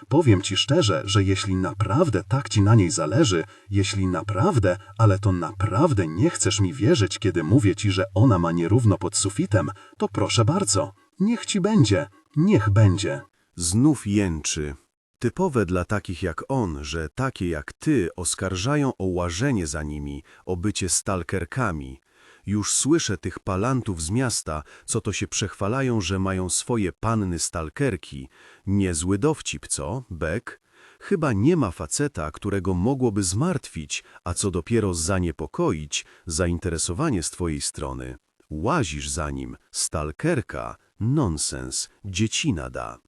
Powiem ci szczerze, że jeśli naprawdę tak ci na niej zależy, jeśli naprawdę, ale to naprawdę nie chcesz mi wierzyć, kiedy mówię ci, że ona ma nierówno pod sufitem, to proszę bardzo, niech ci będzie, niech będzie. Znów jęczy. Typowe dla takich jak on, że takie jak ty oskarżają o łażenie za nimi, o bycie stalkerkami. Już słyszę tych palantów z miasta, co to się przechwalają, że mają swoje panny stalkerki. Niezły dowcip, co, Beck? Chyba nie ma faceta, którego mogłoby zmartwić, a co dopiero zaniepokoić, zainteresowanie z twojej strony. Łazisz za nim, stalkerka, nonsens, dziecina da.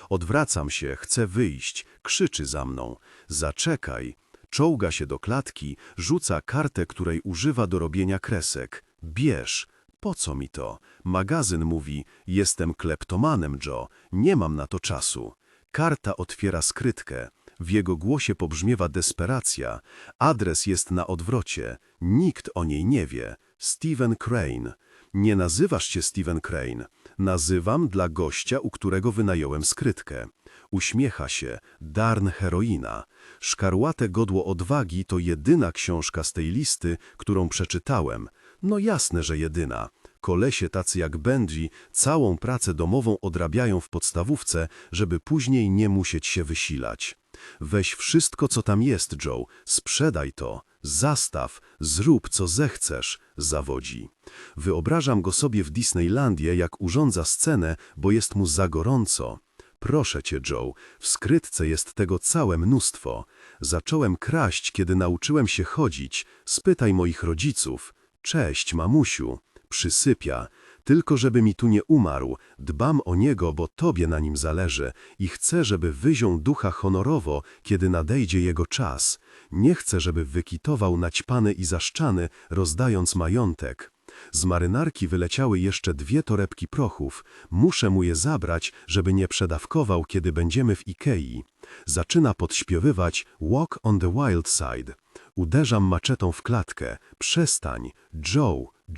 Odwracam się, chcę wyjść, krzyczy za mną. Zaczekaj. Czołga się do klatki, rzuca kartę, której używa do robienia kresek. Bierz. Po co mi to? Magazyn mówi, jestem kleptomanem, Joe, nie mam na to czasu. Karta otwiera skrytkę. W jego głosie pobrzmiewa desperacja. Adres jest na odwrocie. Nikt o niej nie wie. Steven Crane. Nie nazywasz się Steven Crane. Nazywam dla gościa, u którego wynająłem skrytkę. Uśmiecha się. Darn heroina. Szkarłate godło odwagi to jedyna książka z tej listy, którą przeczytałem. No jasne, że jedyna. Kolesie tacy jak Benji całą pracę domową odrabiają w podstawówce, żeby później nie musieć się wysilać. Weź wszystko, co tam jest, Joe, sprzedaj to, zastaw, zrób, co zechcesz, zawodzi. Wyobrażam go sobie w Disneylandzie, jak urządza scenę, bo jest mu za gorąco. Proszę cię, Joe, w skrytce jest tego całe mnóstwo. Zacząłem kraść, kiedy nauczyłem się chodzić. Spytaj moich rodziców. Cześć, mamusiu. Przysypia. Tylko żeby mi tu nie umarł. Dbam o niego, bo tobie na nim zależy i chcę, żeby wyziął ducha honorowo, kiedy nadejdzie jego czas. Nie chcę, żeby wykitował naćpany i zaszczany, rozdając majątek. Z marynarki wyleciały jeszcze 2 torebki prochów. Muszę mu je zabrać, żeby nie przedawkował, kiedy będziemy w Ikei. Zaczyna podśpiewywać Walk on the Wild Side. Uderzam maczetą w klatkę. Przestań.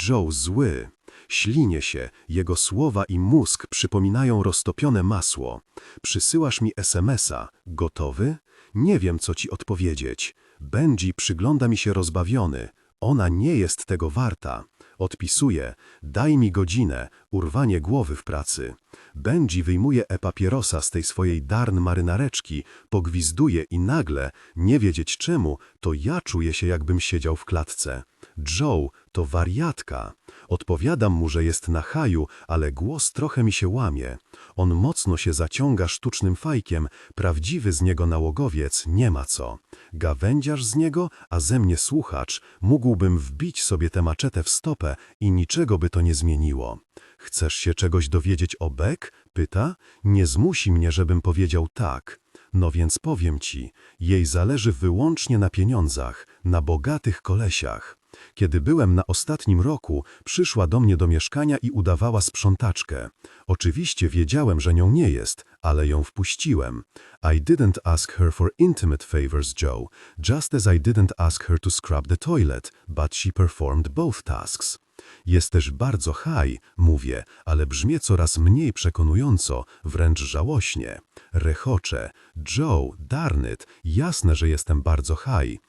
Joe zły. Ślinie się, jego słowa i mózg przypominają roztopione masło. Przysyłasz mi SMS-a. Gotowy? Nie wiem, co ci odpowiedzieć. Benji przygląda mi się rozbawiony. Ona nie jest tego warta. Odpisuje, daj mi godzinę, urwanie głowy w pracy. Benji wyjmuje papierosa z tej swojej darn marynareczki, pogwizduje i nagle, nie wiedzieć czemu, to ja czuję się, jakbym siedział w klatce. Joe to wariatka. Odpowiadam mu, że jest na haju, ale głos trochę mi się łamie. On mocno się zaciąga sztucznym fajkiem, prawdziwy z niego nałogowiec, nie ma co. Gawędziarz z niego, a ze mnie słuchacz, mógłbym wbić sobie tę maczetę w stopę i niczego by to nie zmieniło. Chcesz się czegoś dowiedzieć o Beck? Pyta. Nie zmusi mnie, żebym powiedział tak. No więc powiem ci, jej zależy wyłącznie na pieniądzach, na bogatych kolesiach. Kiedy byłem na ostatnim roku, przyszła do mnie do mieszkania i udawała sprzątaczkę. Oczywiście wiedziałem, że nią nie jest, ale ją wpuściłem. I didn't ask her for intimate favors, Joe, just as I didn't ask her to scrub the toilet, but she performed both tasks. Jesteś bardzo high, mówię, ale brzmię coraz mniej przekonująco, wręcz żałośnie. Rechoczę. Joe, darn it, jasne, że jestem bardzo high.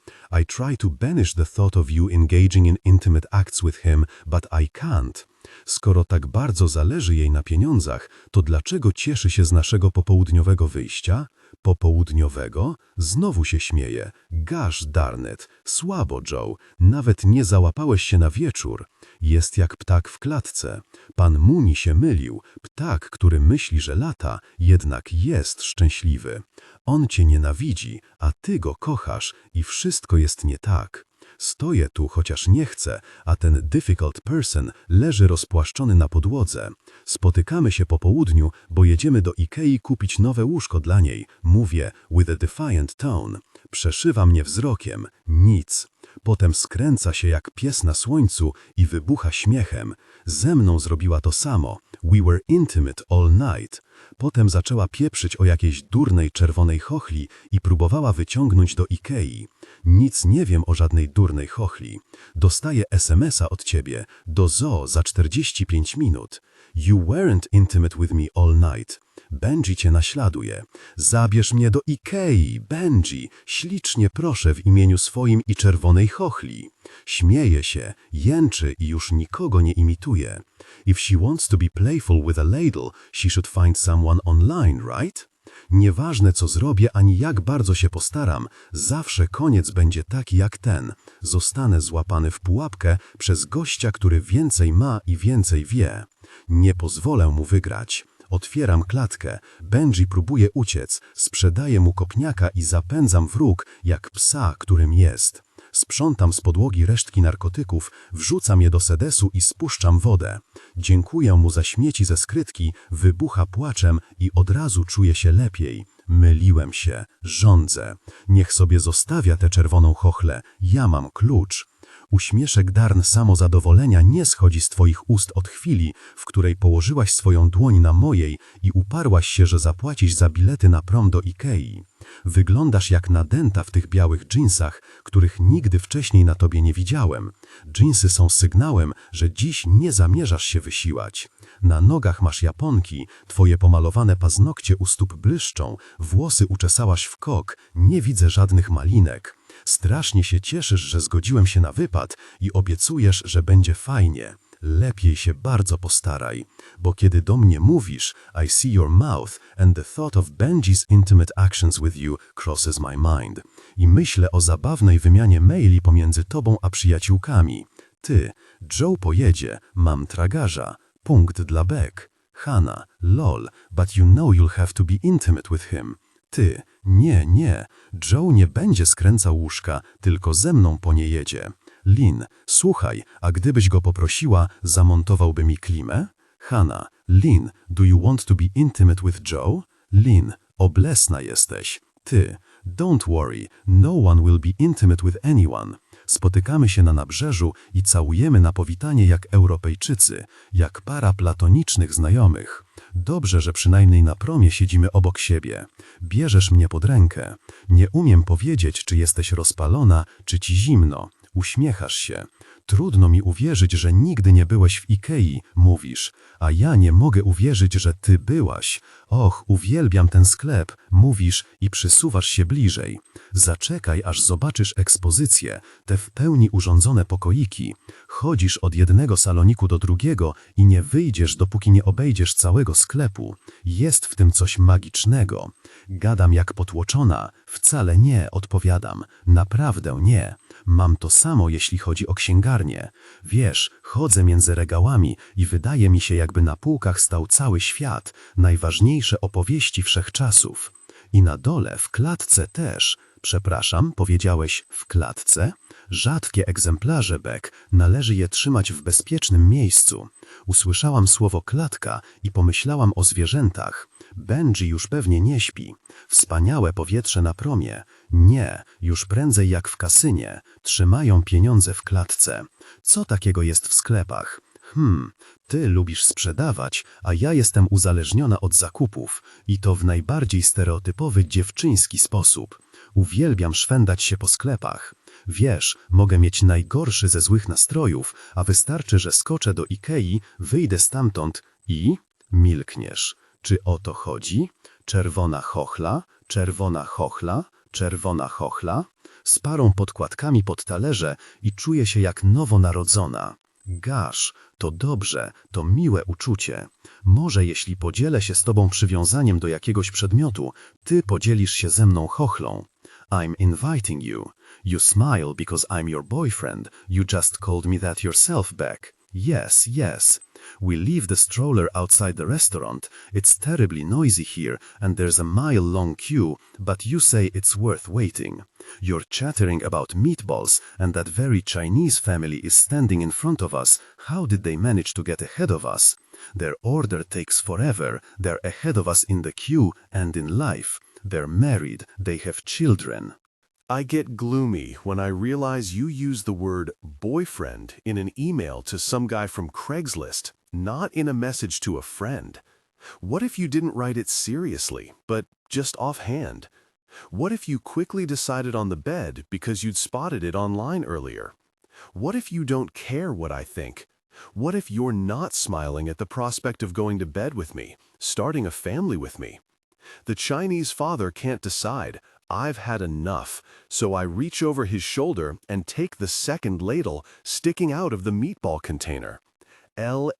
I try to banish the thought of you engaging in intimate acts with him, but I can't. Skoro tak bardzo zależy jej na pieniądzach, to dlaczego cieszy się z naszego popołudniowego wyjścia? Popołudniowego? Znowu się śmieje. Gosh darn it. Słabo, Joe. Nawet nie załapałeś się na wieczór. Jest jak ptak w klatce. Pan Mooney się mylił. Ptak, który myśli, że lata, jednak jest szczęśliwy. On cię nienawidzi, a ty go kochasz i wszystko jest nie tak. Stoję tu, chociaż nie chcę, a ten difficult person leży rozpłaszczony na podłodze. Spotykamy się po południu, bo jedziemy do Ikei kupić nowe łóżko dla niej. Mówię with a defiant tone. Przeszywa mnie wzrokiem. Nic. Potem skręca się jak pies na słońcu i wybucha śmiechem. Ze mną zrobiła to samo. We were intimate all night. Potem zaczęła pieprzyć o jakiejś durnej czerwonej chochli i próbowała wyciągnąć do Ikei. Nic nie wiem o żadnej durnej chochli. Dostaję SMS-a od ciebie. Do zoo za 45 minut. You weren't intimate with me all night. Benji cię naśladuje. Zabierz mnie do Ikei, Benji, ślicznie proszę w imieniu swoim i czerwonej chochli. Śmieje się, jęczy i już nikogo nie imituje. If she wants to be playful with a ladle, she should find someone online, right? Nieważne co zrobię, ani jak bardzo się postaram, zawsze koniec będzie taki jak ten. Zostanę złapany w pułapkę przez gościa, który więcej ma i więcej wie. Nie pozwolę mu wygrać. Otwieram klatkę, Benji próbuje uciec, sprzedaję mu kopniaka i zapędzam w róg, jak psa, którym jest. Sprzątam z podłogi resztki narkotyków, wrzucam je do sedesu i spuszczam wodę. Dziękuję mu za śmieci ze skrytki, wybucha płaczem i od razu czuję się lepiej. Myliłem się, rządzę. Niech sobie zostawia tę czerwoną chochlę, ja mam klucz. Uśmieszek darn samozadowolenia nie schodzi z twoich ust od chwili, w której położyłaś swoją dłoń na mojej i uparłaś się, że zapłacisz za bilety na prom do Ikei. Wyglądasz jak nadęta w tych białych dżinsach, których nigdy wcześniej na tobie nie widziałem. Dżinsy są sygnałem, że dziś nie zamierzasz się wysiłać. Na nogach masz japonki, twoje pomalowane paznokcie u stóp błyszczą, włosy uczesałaś w kok, nie widzę żadnych malinek. Strasznie się cieszysz, że zgodziłem się na wypad i obiecujesz, że będzie fajnie. Lepiej się bardzo postaraj, bo kiedy do mnie mówisz, I see your mouth and the thought of Benji's intimate actions with you crosses my mind. I myślę o zabawnej wymianie maili pomiędzy tobą a przyjaciółkami. Ty, Joe pojedzie, mam tragarza, punkt dla Beck. Hannah, lol, but you know you'll have to be intimate with him. Ty, nie, Joe nie będzie skręcał łóżka, tylko ze mną po nie jedzie. Lynn, słuchaj, a gdybyś go poprosiła, zamontowałby mi klimę? Hannah, Lynn, do you want to be intimate with Joe? Lynn, oblesna jesteś. Ty, don't worry, no one will be intimate with anyone. Spotykamy się na nabrzeżu i całujemy na powitanie jak Europejczycy, jak para platonicznych znajomych. Dobrze, że przynajmniej na promie siedzimy obok siebie. Bierzesz mnie pod rękę. Nie umiem powiedzieć, czy jesteś rozpalona, czy ci zimno. Uśmiechasz się. Trudno mi uwierzyć, że nigdy nie byłeś w Ikei, mówisz, a ja nie mogę uwierzyć, że ty byłaś. Och, uwielbiam ten sklep, mówisz i przysuwasz się bliżej. Zaczekaj, aż zobaczysz ekspozycję, te w pełni urządzone pokoiki. Chodzisz od jednego saloniku do drugiego i nie wyjdziesz, dopóki nie obejdziesz całego sklepu. Jest w tym coś magicznego. Gadam jak potłoczona. Wcale nie, odpowiadam. Naprawdę nie. Mam to samo, jeśli chodzi o księgarnię. Wiesz, chodzę między regałami i wydaje mi się, jakby na półkach stał cały świat, najważniejsze opowieści wszechczasów. I na dole, w klatce też. Przepraszam, powiedziałeś w klatce? Rzadkie egzemplarze, Beck, należy je trzymać w bezpiecznym miejscu. Usłyszałam słowo klatka i pomyślałam o zwierzętach. Benji już pewnie nie śpi. Wspaniałe powietrze na promie. Nie, już prędzej jak w kasynie. Trzymają pieniądze w klatce. Co takiego jest w sklepach? Ty lubisz sprzedawać, a ja jestem uzależniona od zakupów. I to w najbardziej stereotypowy dziewczyński sposób. Uwielbiam szwendać się po sklepach. Wiesz, mogę mieć najgorszy ze złych nastrojów, a wystarczy, że skoczę do Ikei, wyjdę stamtąd i... milkniesz. Czy o to chodzi? Czerwona chochla, czerwona chochla, czerwona chochla. Z parą podkładkami pod talerze i czuję się jak nowonarodzona. Gosh, to dobrze, to miłe uczucie. Może jeśli podzielę się z tobą przywiązaniem do jakiegoś przedmiotu, ty podzielisz się ze mną chochlą. I'm inviting you. You smile because I'm your boyfriend. You just called me that yourself, Beck. Yes, yes. We leave the stroller outside the restaurant. It's terribly noisy here, and there's a mile-long queue, but you say it's worth waiting. You're chattering about meatballs, and that very Chinese family is standing in front of us. How did they manage to get ahead of us? Their order takes forever. They're ahead of us in the queue and in life. They're married. They have children. I get gloomy when I realize you use the word boyfriend in an email to some guy from Craigslist, not in a message to a friend. What if you didn't write it seriously, but just offhand? What if you quickly decided on the bed because you'd spotted it online earlier? What if you don't care what I think? What if you're not smiling at the prospect of going to bed with me, starting a family with me? The Chinese father can't decide. I've had enough, so I reach over his shoulder and take the second ladle sticking out of the meatball container. Ladle.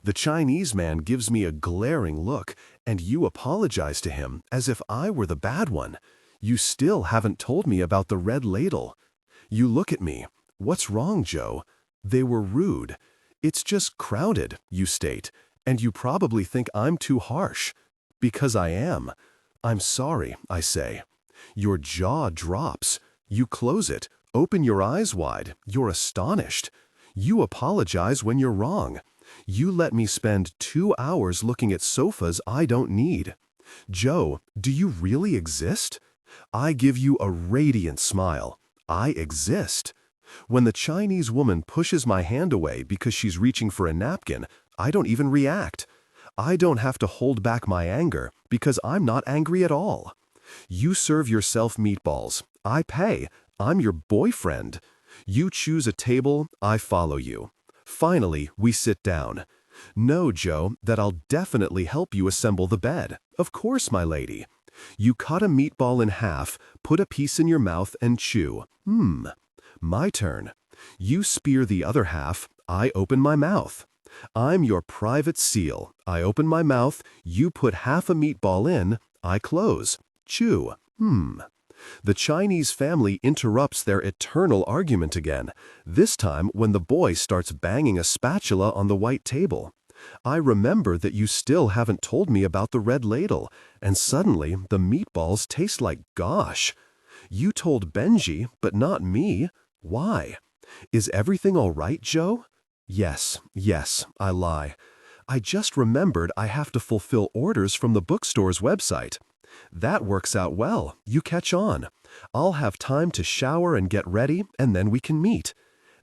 The Chinese man gives me a glaring look, and you apologize to him as if I were the bad one. You still haven't told me about the red ladle. You look at me. What's wrong, Joe? They were rude. It's just crowded, you state, and you probably think I'm too harsh. Because I am. I'm sorry, I say. Your jaw drops. You close it, open your eyes wide. You're astonished. You apologize when you're wrong. You let me spend 2 hours looking at sofas I don't need. Joe, do you really exist? I give you a radiant smile. I exist. When the Chinese woman pushes my hand away because she's reaching for a napkin, I don't even react. I don't have to hold back my anger because I'm not angry at all. You serve yourself meatballs. I pay. I'm your boyfriend. You choose a table, I follow you. Finally, we sit down. No, Joe, that I'll definitely help you assemble the bed. Of course, my lady. You cut a meatball in half, put a piece in your mouth and chew. My turn. You spear the other half, I open my mouth. I'm your private seal. I open my mouth, you put half a meatball in, I close. Chew. The Chinese family interrupts their eternal argument again, this time when the boy starts banging a spatula on the white table. I remember that you still haven't told me about the red ladle, and suddenly the meatballs taste like gosh. You told Benji, but not me. Why? Is everything all right, Joe? Yes, I lie. I just remembered I have to fulfill orders from the bookstore's website. That works out well. You catch on. I'll have time to shower and get ready, and then we can meet.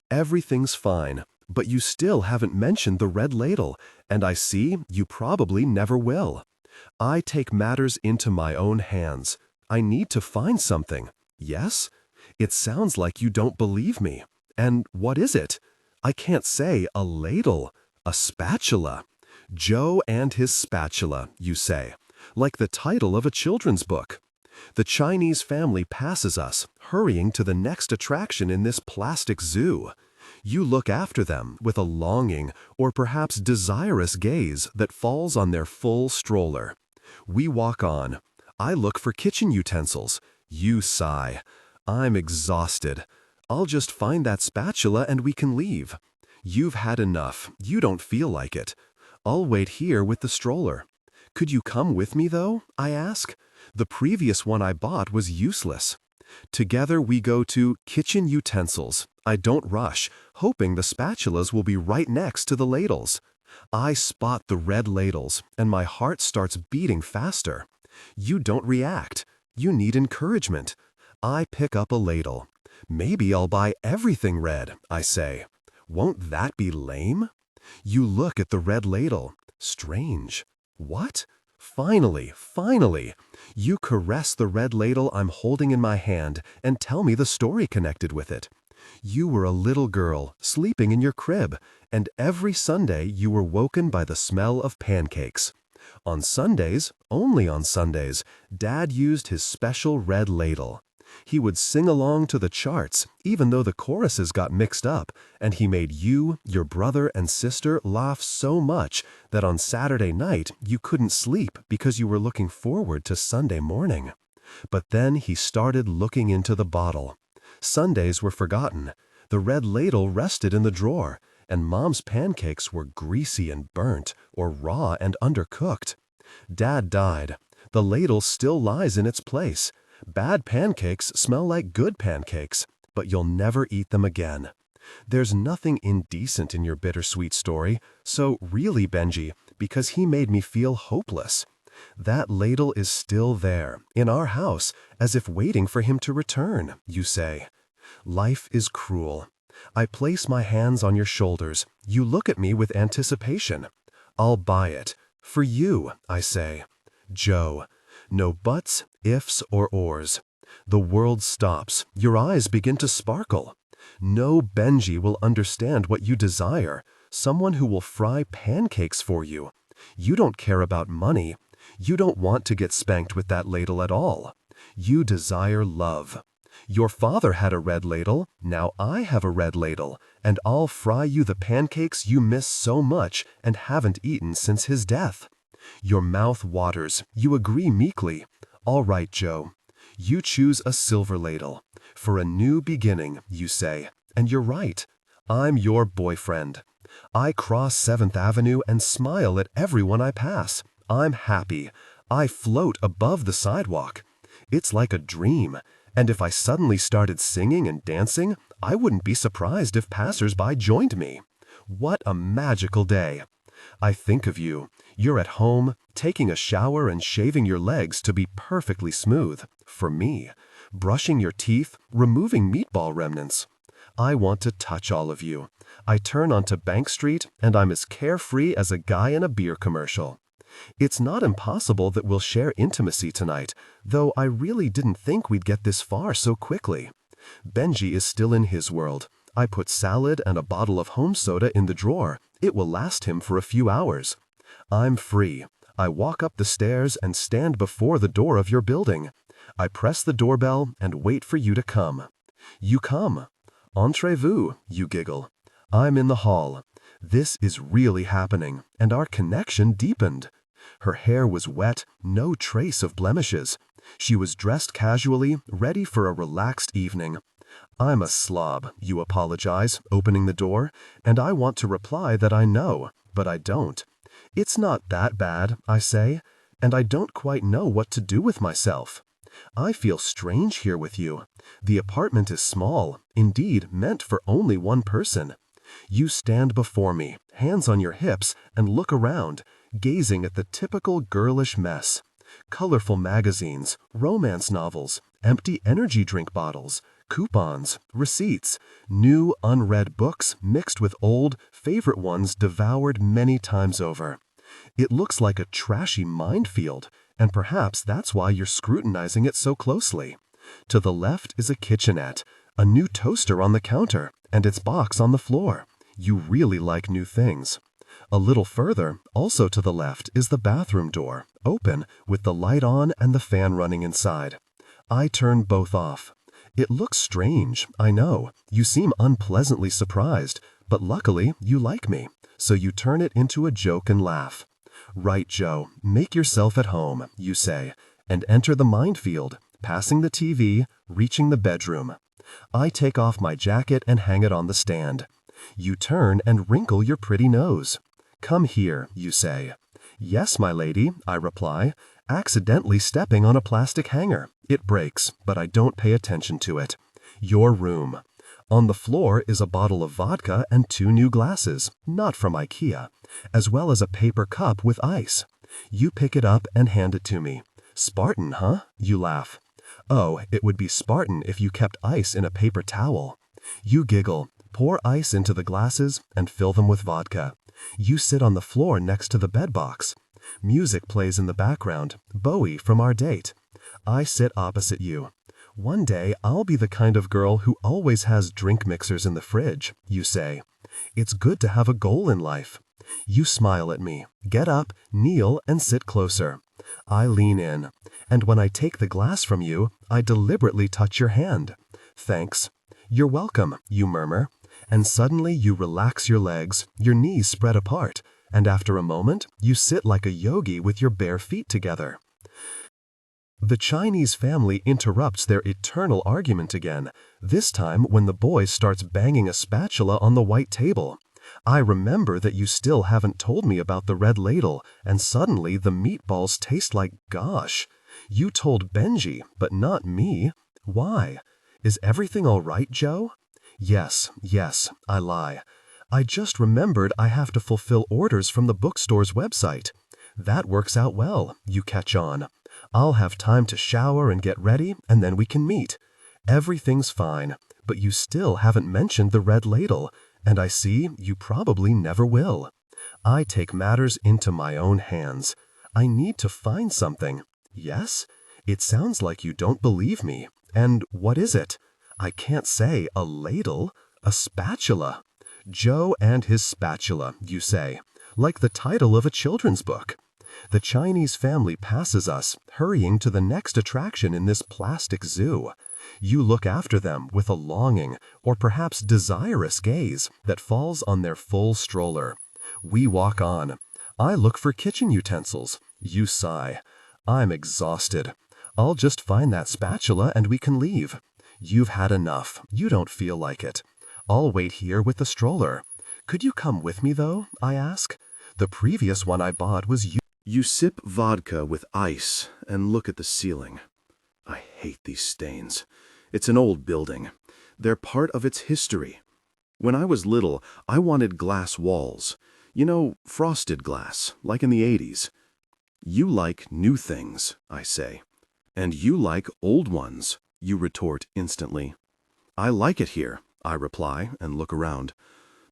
Everything's fine, but you still haven't mentioned the red ladle, and I see you probably never will. I take matters into my own hands. I need to find something. Yes? It sounds like you don't believe me. And what is it? I can't say a ladle, a spatula. Joe and his spatula, you say, like the title of a children's book. The Chinese family passes us, hurrying to the next attraction in this plastic zoo. You look after them with a longing or perhaps desirous gaze that falls on their full stroller. We walk on. I look for kitchen utensils. You sigh. I'm exhausted. I'll just find that spatula and we can leave. You've had enough. You don't feel like it. I'll wait here with the stroller. Could you come with me, though? I ask. The previous one I bought was useless. Together we go to kitchen utensils. I don't rush, hoping the spatulas will be right next to the ladles. I spot the red ladles, and my heart starts beating faster. You don't react. You need encouragement. I pick up a ladle. Maybe I'll buy everything red, I say. Won't that be lame? You look at the red ladle. Strange. What? Finally. You caress the red ladle I'm holding in my hand and tell me the story connected with it. You were a little girl, sleeping in your crib, and every Sunday you were woken by the smell of pancakes. On Sundays, only on Sundays, Dad used his special red ladle. He would sing along to the charts, even though the choruses got mixed up, and he made you, your brother and sister laugh so much that on Saturday night you couldn't sleep because you were looking forward to Sunday morning. But then he started looking into the bottle. Sundays were forgotten. The red ladle rested in the drawer, and Mom's pancakes were greasy and burnt, or raw and undercooked. Dad died. The ladle still lies in its place. Bad pancakes smell like good pancakes, but you'll never eat them again. There's nothing indecent in your bittersweet story, so really, Benji, because he made me feel hopeless. That ladle is still there, in our house, as if waiting for him to return, you say. Life is cruel. I place my hands on your shoulders. You look at me with anticipation. I'll buy it. For you, I say. Joe. No buts, ifs, or ors. The world stops. Your eyes begin to sparkle. No Benji will understand what you desire. Someone who will fry pancakes for you. You don't care about money. You don't want to get spanked with that ladle at all. You desire love. Your father had a red ladle, now I have a red ladle, and I'll fry you the pancakes you miss so much and haven't eaten since his death. Your mouth waters. You agree meekly. All right, Joe. You choose a silver ladle. For a new beginning, you say. And you're right. I'm your boyfriend. I cross 7th Avenue and smile at everyone I pass. I'm happy. I float above the sidewalk. It's like a dream. And if I suddenly started singing and dancing, I wouldn't be surprised if passers-by joined me. What a magical day. I think of you. You're at home, taking a shower and shaving your legs to be perfectly smooth, for me, brushing your teeth, removing meatball remnants. I want to touch all of you. I turn onto Bank Street, and I'm as carefree as a guy in a beer commercial. It's not impossible that we'll share intimacy tonight, though I really didn't think we'd get this far so quickly. Benji is still in his world. I put salad and a bottle of home soda in the drawer. It will last him for a few hours. I'm free. I walk up the stairs and stand before the door of your building. I press the doorbell and wait for you to come. You come. Entrez-vous, you giggle. I'm in the hall. This is really happening, and our connection deepened. Her hair was wet, no trace of blemishes. She was dressed casually, ready for a relaxed evening. I'm a slob, you apologize, opening the door, and I want to reply that I know, but I don't. It's not that bad, I say, and I don't quite know what to do with myself. I feel strange here with you. The apartment is small, indeed meant for only one person. You stand before me, hands on your hips, and look around, gazing at the typical girlish mess. Colorful magazines, romance novels, empty energy drink bottles, coupons, receipts, new unread books mixed with old, favorite ones devoured many times over. It looks like a trashy minefield, and perhaps that's why you're scrutinizing it so closely. To the left is a kitchenette, a new toaster on the counter, and its box on the floor. You really like new things. A little further, also to the left, is the bathroom door, open, with the light on and the fan running inside. I turn both off. It looks strange, I know. You seem unpleasantly surprised, but luckily you like me, so you turn it into a joke and laugh. Right, Joe, make yourself at home, you say, and enter the minefield, passing the TV, reaching the bedroom. I take off my jacket and hang it on the stand. You turn and wrinkle your pretty nose. Come here, you say. Yes, my lady, I reply, accidentally stepping on a plastic hanger. It breaks, but I don't pay attention to it. Your room. On the floor is a bottle of vodka and 2 new glasses, not from IKEA, as well as a paper cup with ice. You pick it up and hand it to me. Spartan, huh? You laugh. Oh, it would be Spartan if you kept ice in a paper towel. You giggle, pour ice into the glasses, and fill them with vodka. You sit on the floor next to the bedbox. Music plays in the background, Bowie from our date. I sit opposite you. One day I'll be the kind of girl who always has drink mixers in the fridge, you say. It's good to have a goal in life. You smile at me, get up, kneel, and sit closer. I lean in, and when I take the glass from you, I deliberately touch your hand. Thanks. You're welcome, you murmur, and suddenly you relax your legs, your knees spread apart, and after a moment, you sit like a yogi with your bare feet together. The Chinese family interrupts their eternal argument again, this time when the boy starts banging a spatula on the white table. I remember that you still haven't told me about the red ladle, and suddenly the meatballs taste like gosh. You told Benji, but not me. Why? Is everything all right, Joe? Yes, I lie. I just remembered I have to fulfill orders from the bookstore's website. That works out well, you catch on. I'll have time to shower and get ready, and then we can meet. Everything's fine, but you still haven't mentioned the red ladle, and I see you probably never will. I take matters into my own hands. I need to find something. Yes? It sounds like you don't believe me. And what is it? I can't say a ladle, a spatula. Joe and his spatula, you say, like the title of a children's book. The Chinese family passes us, hurrying to the next attraction in this plastic zoo. You look after them with a longing, or perhaps desirous gaze that falls on their full stroller. We walk on. I look for kitchen utensils. You sigh. I'm exhausted. I'll just find that spatula and we can leave. You've had enough. You don't feel like it. I'll wait here with the stroller. Could you come with me, though? I ask. The previous one I bought was you. You sip vodka with ice and look at the ceiling. I hate these stains. It's an old building. They're part of its history. When I was little, I wanted glass walls. You know, frosted glass, like in the 80s. You like new things, I say. And you like old ones, you retort instantly. I like it here, I reply and look around.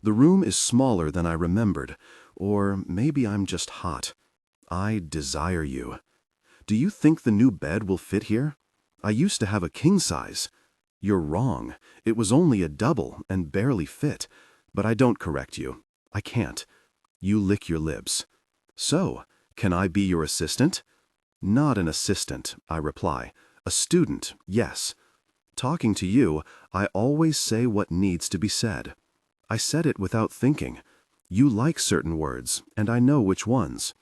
The room is smaller than I remembered, or maybe I'm just hot. I desire you. Do you think the new bed will fit here? I used to have a king size. You're wrong. It was only a double and barely fit. But I don't correct you. I can't. You lick your lips. So, can I be your assistant? Not an assistant, I reply. A student, yes. Talking to you, I always say what needs to be said. I said it without thinking. You like certain words, and I know which ones.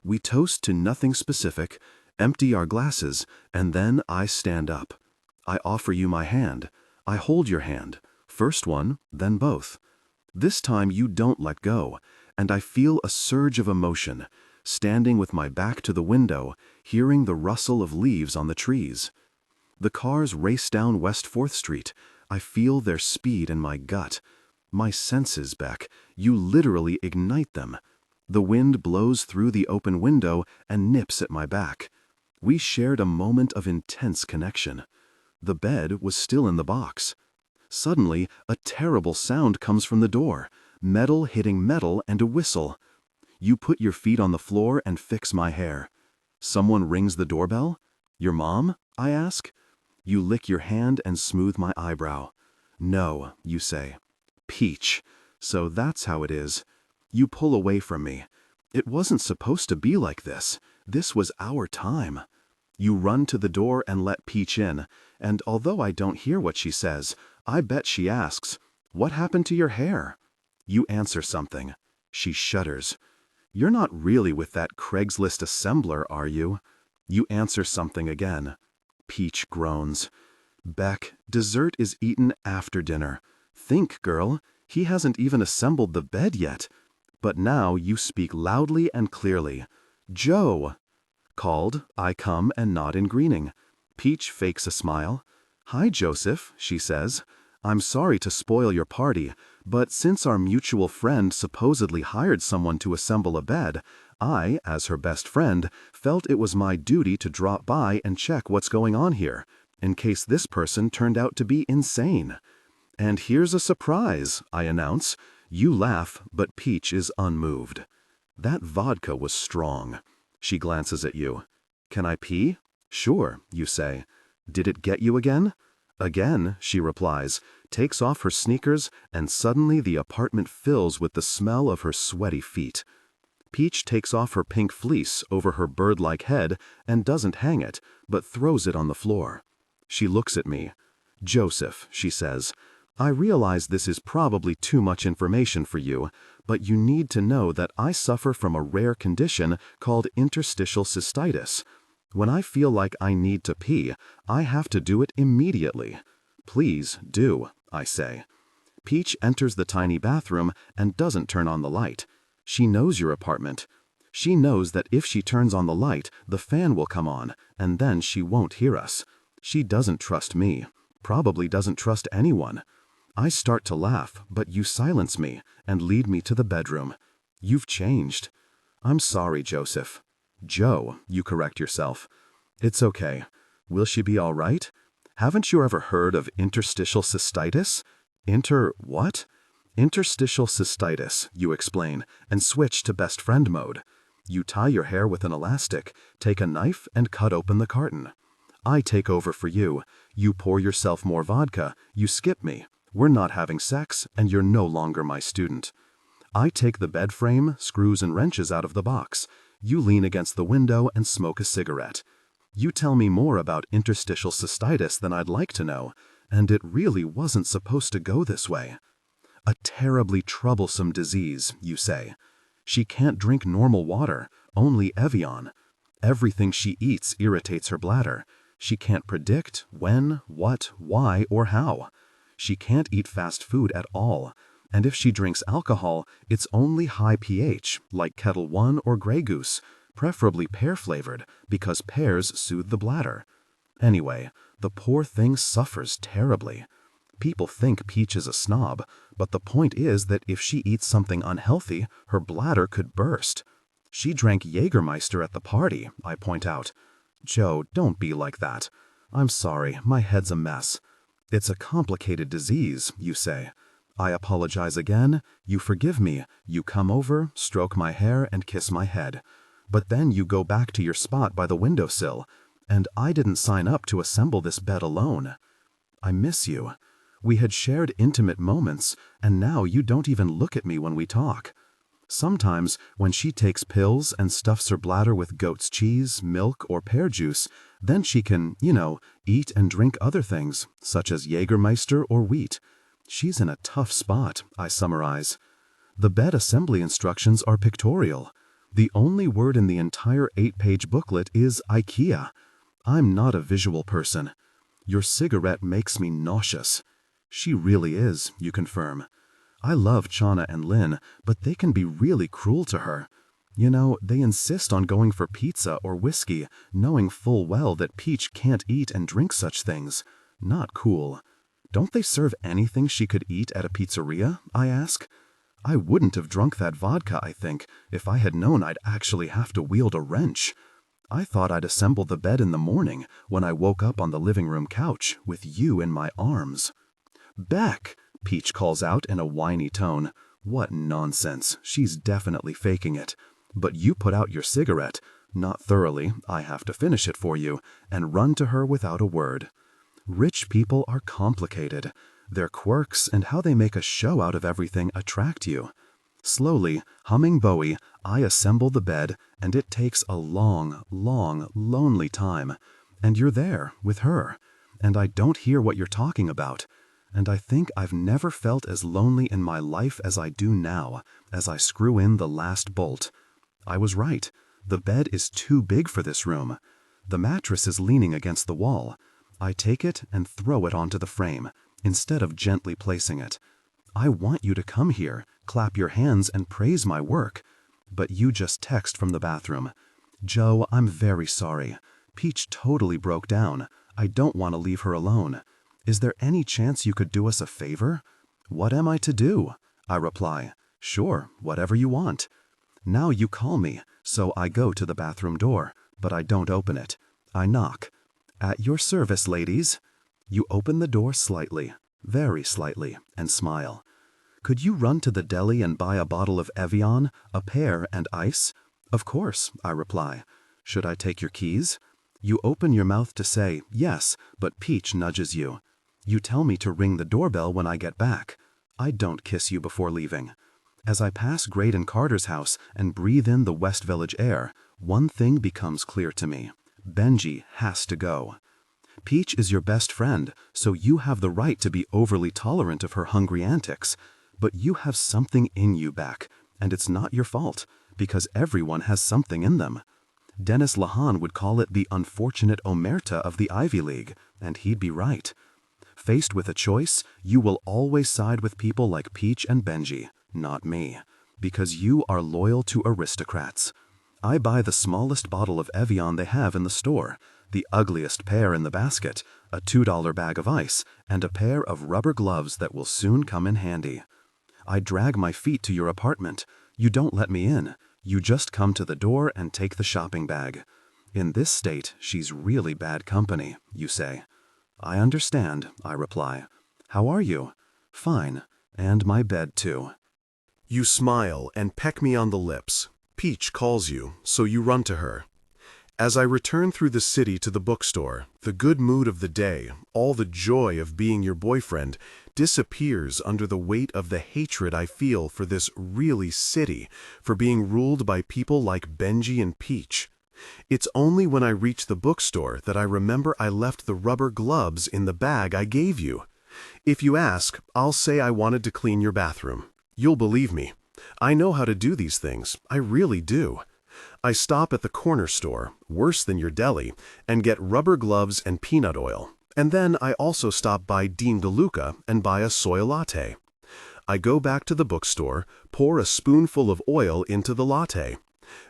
We toast to nothing specific, empty our glasses, and then I stand up. I offer you my hand. I hold your hand. First one, then both. This time you don't let go, and I feel a surge of emotion, standing with my back to the window, hearing the rustle of leaves on the trees. The cars race down West 4th Street. I feel their speed in my gut. My senses, Beck, you literally ignite them. The wind blows through the open window and nips at my back. We shared a moment of intense connection. The bed was still in the box. Suddenly, a terrible sound comes from the door, metal hitting metal and a whistle. You put your feet on the floor and fix my hair. Someone rings the doorbell? Your mom? I ask. You lick your hand and smooth my eyebrow. No, you say. Peach. So that's how it is. You pull away from me. It wasn't supposed to be like this. This was our time. You run to the door and let Peach in, and although I don't hear what she says, I bet she asks, "What happened to your hair?" You answer something. She shudders. "You're not really with that Craigslist assembler, are you?" You answer something again. Peach groans. "Beck, dessert is eaten after dinner. Think, girl, he hasn't even assembled the bed yet." But now you speak loudly and clearly. "Joe!" Called, I come and nod in greeting. Peach fakes a smile. "Hi, Joseph," she says. "I'm sorry to spoil your party, but since our mutual friend supposedly hired someone to assemble a bed, I, as her best friend, felt it was my duty to drop by and check what's going on here, in case this person turned out to be insane. And here's a surprise," I announce. You laugh, but Peach is unmoved. "That vodka was strong." She glances at you. "Can I pee?" "Sure," you say. "Did it get you again?" "Again," she replies, takes off her sneakers, and suddenly the apartment fills with the smell of her sweaty feet. Peach takes off her pink fleece over her bird-like head and doesn't hang it, but throws it on the floor. She looks at me. "Joseph," she says, "I realize this is probably too much information for you, but you need to know that I suffer from a rare condition called interstitial cystitis. When I feel like I need to pee, I have to do it immediately. Please do," I say. Peach enters the tiny bathroom and doesn't turn on the light. She knows your apartment. She knows that if she turns on the light, the fan will come on, and then she won't hear us. She doesn't trust me, probably doesn't trust anyone. I start to laugh, but you silence me and lead me to the bedroom. "You've changed." "I'm sorry, Joseph." "Joe," you correct yourself. "It's okay. Will she be all right? Haven't you ever heard of interstitial cystitis?" What? "Interstitial cystitis," you explain, and switch to best friend mode. You tie your hair with an elastic, take a knife, and cut open the carton. I take over for you. You pour yourself more vodka, you skip me. We're not having sex, and you're no longer my student. I take the bed frame, screws, and wrenches out of the box. You lean against the window and smoke a cigarette. You tell me more about interstitial cystitis than I'd like to know, and it really wasn't supposed to go this way. "A terribly troublesome disease," you say. "She can't drink normal water, only Evian. Everything she eats irritates her bladder. She can't predict when, what, why, or how. She can't eat fast food at all, and if she drinks alcohol, it's only high pH, like Kettle One or Grey Goose, preferably pear-flavored, because pears soothe the bladder. Anyway, the poor thing suffers terribly. People think Peach is a snob, but the point is that if she eats something unhealthy, her bladder could burst. She drank Jägermeister at the party," I point out. "Joe, don't be like that. I'm sorry, my head's a mess." "It's a complicated disease," you say. I apologize again, you forgive me, you come over, stroke my hair, and kiss my head. But then you go back to your spot by the windowsill, and I didn't sign up to assemble this bed alone. I miss you. We had shared intimate moments, and now you don't even look at me when we talk. Sometimes, when she takes pills and stuffs her bladder with goat's cheese, milk, or pear juice, then she can, eat and drink other things, such as Jägermeister or wheat. She's in a tough spot, I summarize. The bed assembly instructions are pictorial. The only word in the entire 8-page booklet is IKEA. I'm not a visual person. Your cigarette makes me nauseous. She really is, you confirm. I love Chana and Lynn, but they can be really cruel to her. They insist on going for pizza or whiskey, knowing full well that Peach can't eat and drink such things. Not cool. Don't they serve anything she could eat at a pizzeria? I ask. I wouldn't have drunk that vodka, I think, if I had known I'd actually have to wield a wrench. I thought I'd assemble the bed in the morning when I woke up on the living room couch with you in my arms. "Beck!" Peach calls out in a whiny tone. What nonsense. She's definitely faking it. But you put out your cigarette. Not thoroughly, I have to finish it for you, and run to her without a word. Rich people are complicated. Their quirks and how they make a show out of everything attract you. Slowly, humming Bowie, I assemble the bed, and it takes a long, lonely time. And you're there, with her. And I don't hear what you're talking about. And I think I've never felt as lonely in my life as I do now, as I screw in the last bolt. I was right. The bed is too big for this room. The mattress is leaning against the wall. I take it and throw it onto the frame, instead of gently placing it. I want you to come here, clap your hands, and praise my work. But you just text from the bathroom. "Joe, I'm very sorry. Peach totally broke down. I don't want to leave her alone. Is there any chance you could do us a favor?" "What am I to do?" I reply. "Sure, whatever you want." Now you call me, so I go to the bathroom door, but I don't open it. I knock. "At your service, ladies." You open the door slightly, very slightly, and smile. "Could you run to the deli and buy a bottle of Evian, a pear, and ice?" "Of course," I reply. "Should I take your keys?" You open your mouth to say yes, but Peach nudges you. You tell me to ring the doorbell when I get back. I don't kiss you before leaving. As I pass Graydon Carter's house and breathe in the West Village air, one thing becomes clear to me. Benji has to go. Peach is your best friend, so you have the right to be overly tolerant of her hungry antics. But you have something in you, Beck, and it's not your fault, because everyone has something in them. Dennis Lahan would call it the unfortunate omerta of the Ivy League, and he'd be right. Faced with a choice, you will always side with people like Peach and Benji, not me, because you are loyal to aristocrats. I buy the smallest bottle of Evian they have in the store, the ugliest pear in the basket, a $2 bag of ice, and a pair of rubber gloves that will soon come in handy. I drag my feet to your apartment. You don't let me in. You just come to the door and take the shopping bag. In this state, she's really bad company, you say. I understand, I reply. How are you? Fine, and my bed too. You smile and peck me on the lips. Peach calls you, so you run to her. As I return through the city to the bookstore, the good mood of the day, all the joy of being your boyfriend, disappears under the weight of the hatred I feel for this really city, for being ruled by people like Benji and Peach. It's only when I reach the bookstore that I remember I left the rubber gloves in the bag I gave you. If you ask, I'll say I wanted to clean your bathroom. You'll believe me. I know how to do these things. I really do. I stop at the corner store, worse than your deli, and get rubber gloves and peanut oil. And then I also stop by Dean DeLuca and buy a soy latte. I go back to the bookstore, pour a spoonful of oil into the latte.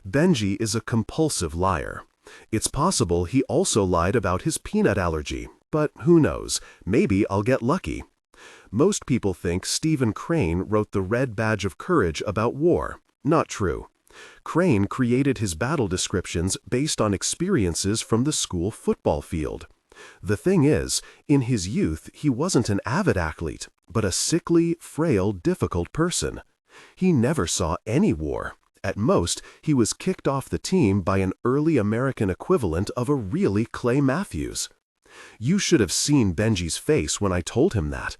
Benji is a compulsive liar. It's possible he also lied about his peanut allergy, but who knows, maybe I'll get lucky. Most people think Stephen Crane wrote The Red Badge of Courage about war. Not true. Crane created his battle descriptions based on experiences from the school football field. The thing is, in his youth, he wasn't an avid athlete, but a sickly, frail, difficult person. He never saw any war. At most, he was kicked off the team by an early American equivalent of a really Clay Matthews. You should have seen Benji's face when I told him that.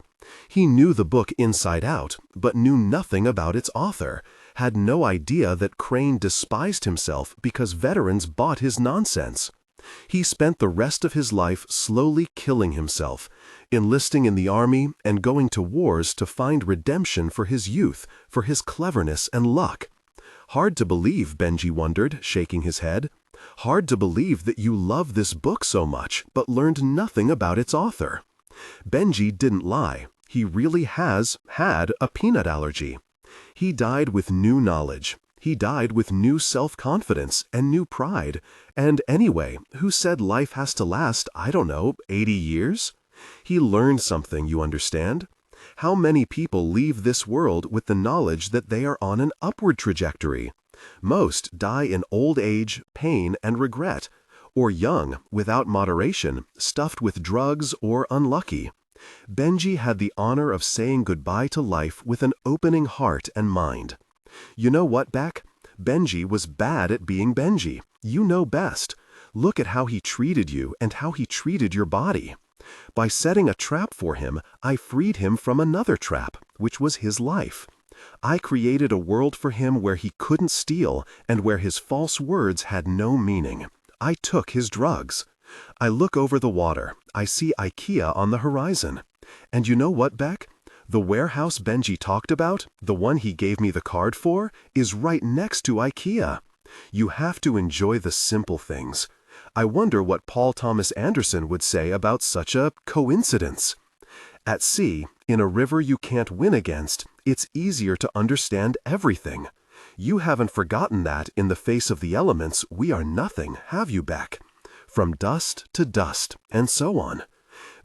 He knew the book inside out, but knew nothing about its author, had no idea that Crane despised himself because veterans bought his nonsense. He spent the rest of his life slowly killing himself, enlisting in the army and going to wars to find redemption for his youth, for his cleverness and luck. Hard to believe, Benji wondered, shaking his head. Hard to believe that you love this book so much, but learned nothing about its author. Benji didn't lie. He really has had a peanut allergy. He died with new knowledge. He died with new self-confidence and new pride. And anyway, who said life has to last, I don't know, 80 years? He learned something, you understand? How many people leave this world with the knowledge that they are on an upward trajectory? Most die in old age, pain, and regret, or young, without moderation, stuffed with drugs, or unlucky. Benji had the honor of saying goodbye to life with an opening heart and mind. You know what, Beck? Benji was bad at being Benji. You know best. Look at how he treated you and how he treated your body. By setting a trap for him, I freed him from another trap, which was his life. I created a world for him where he couldn't steal and where his false words had no meaning. I took his drugs. I look over the water. I see IKEA on the horizon. And you know what, Beck? The warehouse Benji talked about, the one he gave me the card for, is right next to IKEA. You have to enjoy the simple things. I wonder what Paul Thomas Anderson would say about such a coincidence. At sea, in a river you can't win against, it's easier to understand everything. You haven't forgotten that in the face of the elements we are nothing, have you, Beck? From dust to dust, and so on.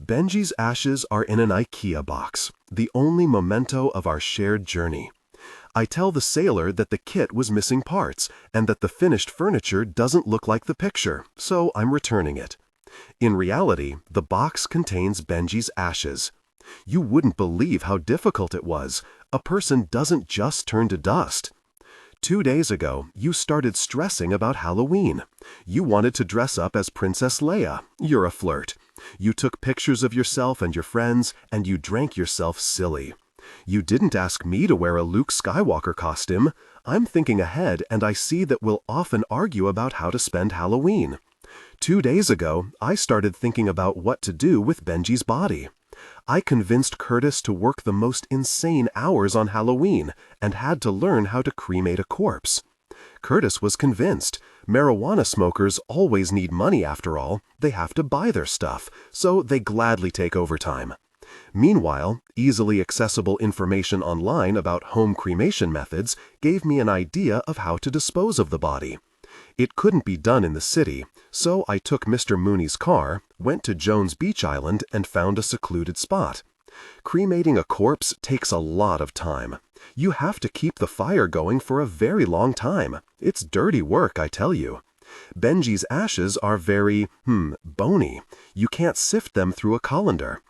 Benji's ashes are in an IKEA box, the only memento of our shared journey. I tell the sailor that the kit was missing parts, and that the finished furniture doesn't look like the picture, so I'm returning it. In reality, the box contains Benji's ashes. You wouldn't believe how difficult it was. A person doesn't just turn to dust. 2 days ago, you started stressing about Halloween. You wanted to dress up as Princess Leia. You're a flirt. You took pictures of yourself and your friends, and you drank yourself silly. You didn't ask me to wear a Luke Skywalker costume. I'm thinking ahead, and I see that we'll often argue about how to spend Halloween. 2 days ago, I started thinking about what to do with Benji's body. I convinced Curtis to work the most insane hours on Halloween and had to learn how to cremate a corpse. Curtis was convinced. Marijuana smokers always need money after all. They have to buy their stuff, so they gladly take overtime. Meanwhile, easily accessible information online about home cremation methods gave me an idea of how to dispose of the body. It couldn't be done in the city, so I took Mr. Mooney's car, went to Jones Beach Island, and found a secluded spot. Cremating a corpse takes a lot of time. You have to keep the fire going for a very long time. It's dirty work, I tell you. Benji's ashes are very, bony. You can't sift them through a colander.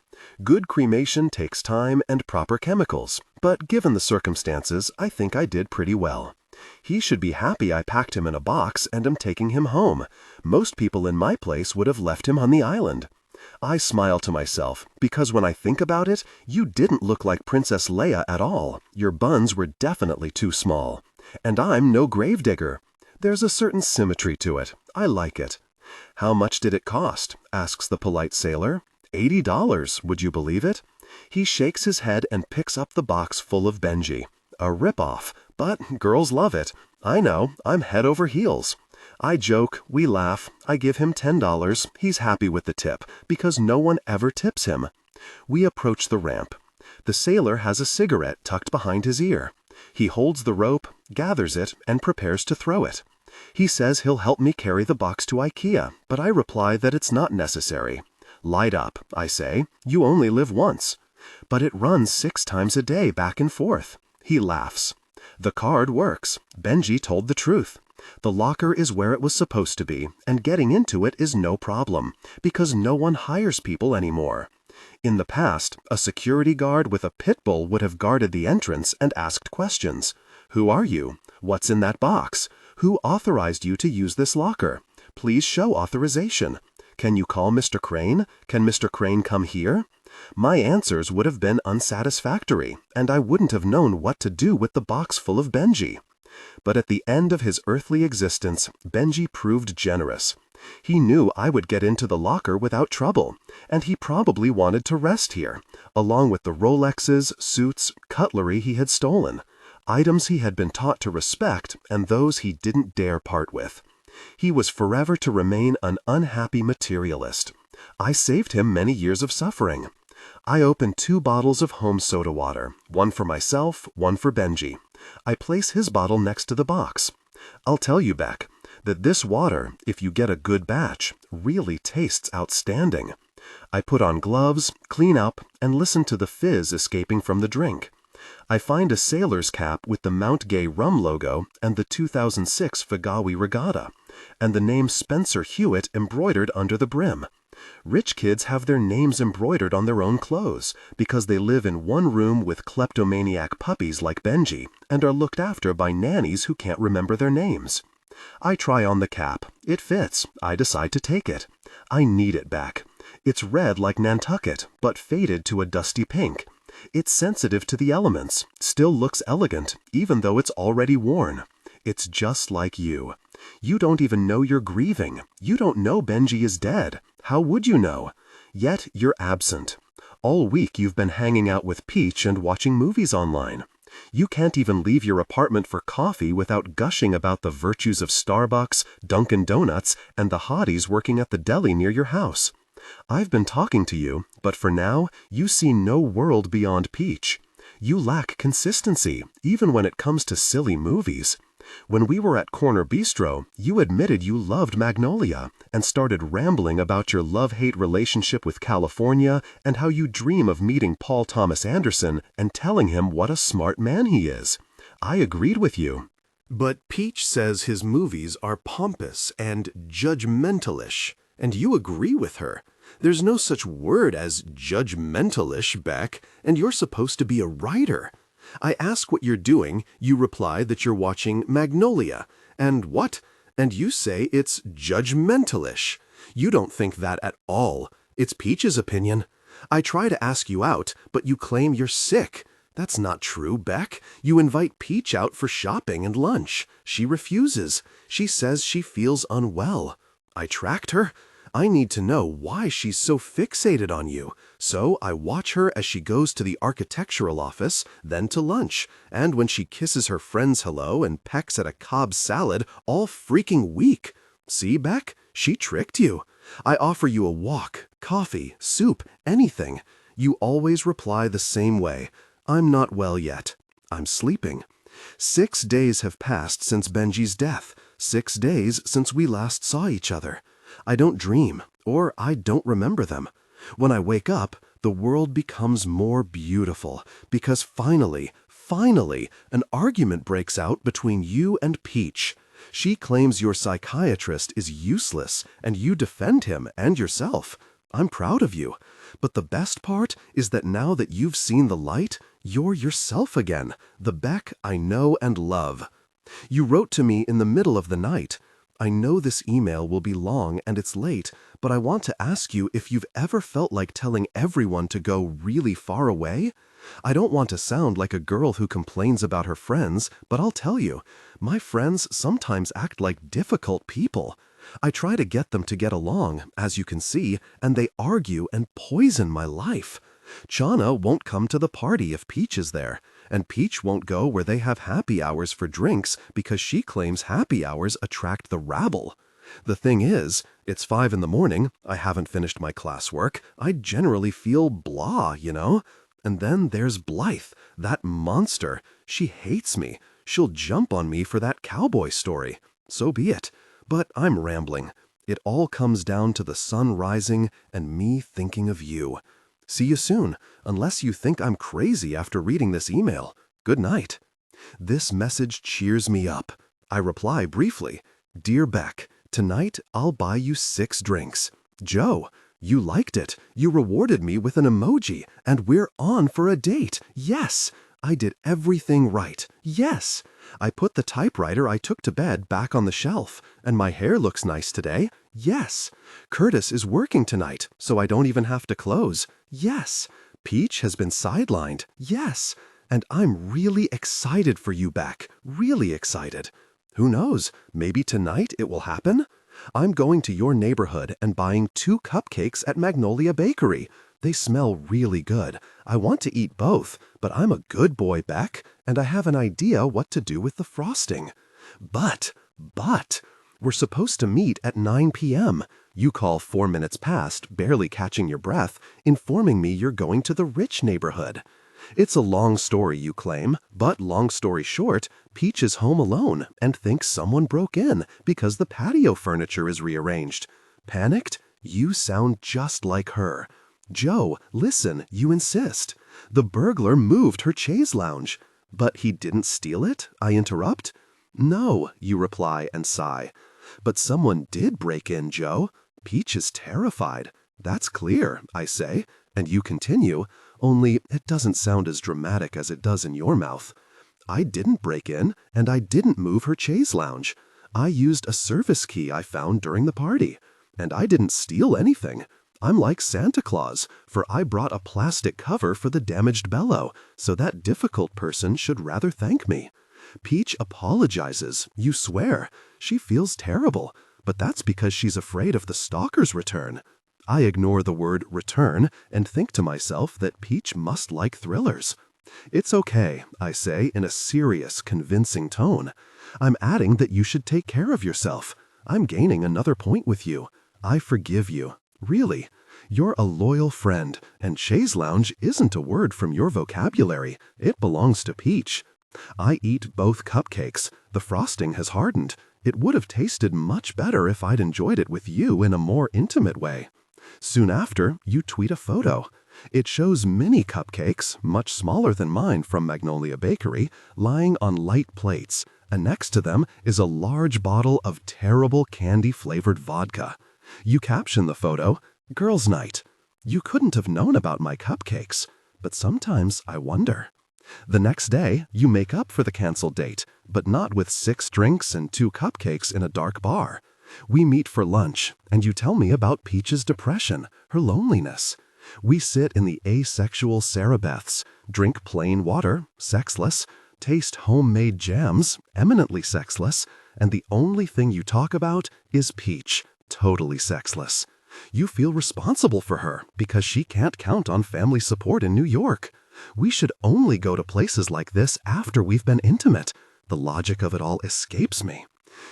Good cremation takes time and proper chemicals, but given the circumstances, I think I did pretty well. He should be happy I packed him in a box and am taking him home. Most people in my place would have left him on the island. I smile to myself, because when I think about it, you didn't look like Princess Leia at all. Your buns were definitely too small. And I'm no gravedigger. There's a certain symmetry to it. I like it. How much did it cost? Asks the polite sailor. $80, would you believe it? He shakes his head and picks up the box full of Benji. A rip-off, but girls love it. I know, I'm head over heels. I joke, we laugh, I give him $10, he's happy with the tip, because no one ever tips him. We approach the ramp. The sailor has a cigarette tucked behind his ear. He holds the rope, gathers it, and prepares to throw it. He says he'll help me carry the box to IKEA, but I reply that it's not necessary. Light up, I say, you only live once. But it runs 6 times a day back and forth. He laughs. The card works. Benji told the truth. The locker is where it was supposed to be, and getting into it is no problem, because no one hires people anymore. In the past, a security guard with a pit bull would have guarded the entrance and asked questions. Who are you? What's in that box? Who authorized you to use this locker? Please show authorization. Can you call Mr. Crane? Can Mr. Crane come here? My answers would have been unsatisfactory, and I wouldn't have known what to do with the box full of Benji. But at the end of his earthly existence, Benji proved generous. He knew I would get into the locker without trouble, and he probably wanted to rest here, along with the Rolexes, suits, cutlery he had stolen, items he had been taught to respect and those he didn't dare part with. He was forever to remain an unhappy materialist. I saved him many years of suffering. I opened 2 bottles of home soda water, one for myself, one for Benji. I place his bottle next to the box. I'll tell you, Beck, that this water, if you get a good batch, really tastes outstanding. I put on gloves, clean up, and listen to the fizz escaping from the drink. I find a sailor's cap with the Mount Gay rum logo and the 2006 Fagawi Regatta, and the name Spencer Hewitt embroidered under the brim. Rich kids have their names embroidered on their own clothes because they live in one room with kleptomaniac puppies like Benji and are looked after by nannies who can't remember their names. I try on the cap. It fits. I decide to take it. I need it back. It's red like Nantucket, but faded to a dusty pink. It's sensitive to the elements, still looks elegant, even though it's already worn. It's just like you. You don't even know you're grieving. You don't know Benji is dead. How would you know? Yet you're absent. All week you've been hanging out with Peach and watching movies online. You can't even leave your apartment for coffee without gushing about the virtues of Starbucks, Dunkin' Donuts, and the hotties working at the deli near your house. I've been talking to you, but for now, you see no world beyond Peach. You lack consistency, even when it comes to silly movies. When we were at Corner Bistro, you admitted you loved Magnolia and started rambling about your love-hate relationship with California and how you dream of meeting Paul Thomas Anderson and telling him what a smart man he is. I agreed with you. But Peach says his movies are pompous and judgmentalish, and you agree with her. There's no such word as judgmentalish, Beck, and you're supposed to be a writer. I ask what you're doing, you reply that you're watching Magnolia. And what? And you say it's judgmentalish. You don't think that at all. It's Peach's opinion. I try to ask you out, but you claim you're sick. That's not true, Beck. You invite Peach out for shopping and lunch. She refuses. She says she feels unwell. I tracked her. I need to know why she's so fixated on you. So I watch her as she goes to the architectural office, then to lunch, and when she kisses her friends hello and pecks at a Cobb salad all freaking week. See, Beck? She tricked you. I offer you a walk, coffee, soup, anything. You always reply the same way. I'm not well yet. I'm sleeping. 6 days have passed since Benji's death. 6 days since we last saw each other. I don't dream, or I don't remember them. When I wake up, the world becomes more beautiful, because finally, an argument breaks out between you and Peach. She claims your psychiatrist is useless, and you defend him and yourself. I'm proud of you. But the best part is that now that you've seen the light, you're yourself again, the Beck I know and love. You wrote to me in the middle of the night. I know this email will be long and it's late, but I want to ask you if you've ever felt like telling everyone to go really far away? I don't want to sound like a girl who complains about her friends, but I'll tell you, my friends sometimes act like difficult people. I try to get them to get along, as you can see, and they argue and poison my life. Chana won't come to the party if Peach is there, and Peach won't go where they have happy hours for drinks because she claims happy hours attract the rabble. The thing is, it's 5 in the morning, I haven't finished my classwork, I generally feel blah, you know? And then there's Blythe, that monster. She hates me. She'll jump on me for that cowboy story. So be it. But I'm rambling. It all comes down to the sun rising and me thinking of you. See you soon, unless you think I'm crazy after reading this email. Good night. This message cheers me up. I reply briefly, Dear Beck, tonight I'll buy you 6 drinks. Joe, you liked it. You rewarded me with an emoji, and we're on for a date. Yes, I did everything right. Yes, I put the typewriter I took to bed back on the shelf, and my hair looks nice today. Yes, Curtis is working tonight, so I don't even have to close. Yes, Peach has been sidelined. Yes, and I'm really excited for you, Beck. Really excited. Who knows, maybe tonight it will happen? I'm going to your neighborhood and buying 2 cupcakes at Magnolia Bakery. They smell really good. I want to eat both, but I'm a good boy, Beck, and I have an idea what to do with the frosting. But, we're supposed to meet at 9 p.m. You call 4 minutes past, barely catching your breath, informing me you're going to the rich neighborhood. It's a long story, you claim, but long story short, Peach is home alone and thinks someone broke in because the patio furniture is rearranged. Panicked? You sound just like her. Joe, listen, you insist. The burglar moved her chaise lounge. But he didn't steal it? I interrupt. No, you reply and sigh. But someone did break in, Joe. Peach is terrified. That's clear, I say, and you continue, only it doesn't sound as dramatic as it does in your mouth. I didn't break in, and I didn't move her chaise lounge. I used a service key I found during the party, and I didn't steal anything. I'm like Santa Claus, for I brought a plastic cover for the damaged bellow, so that difficult person should rather thank me. Peach apologizes, you swear. She feels terrible, but that's because she's afraid of the stalker's return. I ignore the word return and think to myself that Peach must like thrillers. It's okay, I say in a serious, convincing tone. I'm adding that you should take care of yourself. I'm gaining another point with you. I forgive you. Really. You're a loyal friend, and chaise lounge isn't a word from your vocabulary. It belongs to Peach. I eat both cupcakes. The frosting has hardened. It would have tasted much better if I'd enjoyed it with you in a more intimate way. Soon after, you tweet a photo. It shows mini cupcakes, much smaller than mine from Magnolia Bakery, lying on light plates, and next to them is a large bottle of terrible candy-flavored vodka. You caption the photo, Girls' Night. You couldn't have known about my cupcakes, but sometimes I wonder. The next day, you make up for the canceled date, but not with 6 drinks and 2 cupcakes in a dark bar. We meet for lunch, and you tell me about Peach's depression, her loneliness. We sit in the asexual Sarabeths, drink plain water, sexless, taste homemade jams, eminently sexless, and the only thing you talk about is Peach, totally sexless. You feel responsible for her because she can't count on family support in New York. We should only go to places like this after we've been intimate. The logic of it all escapes me.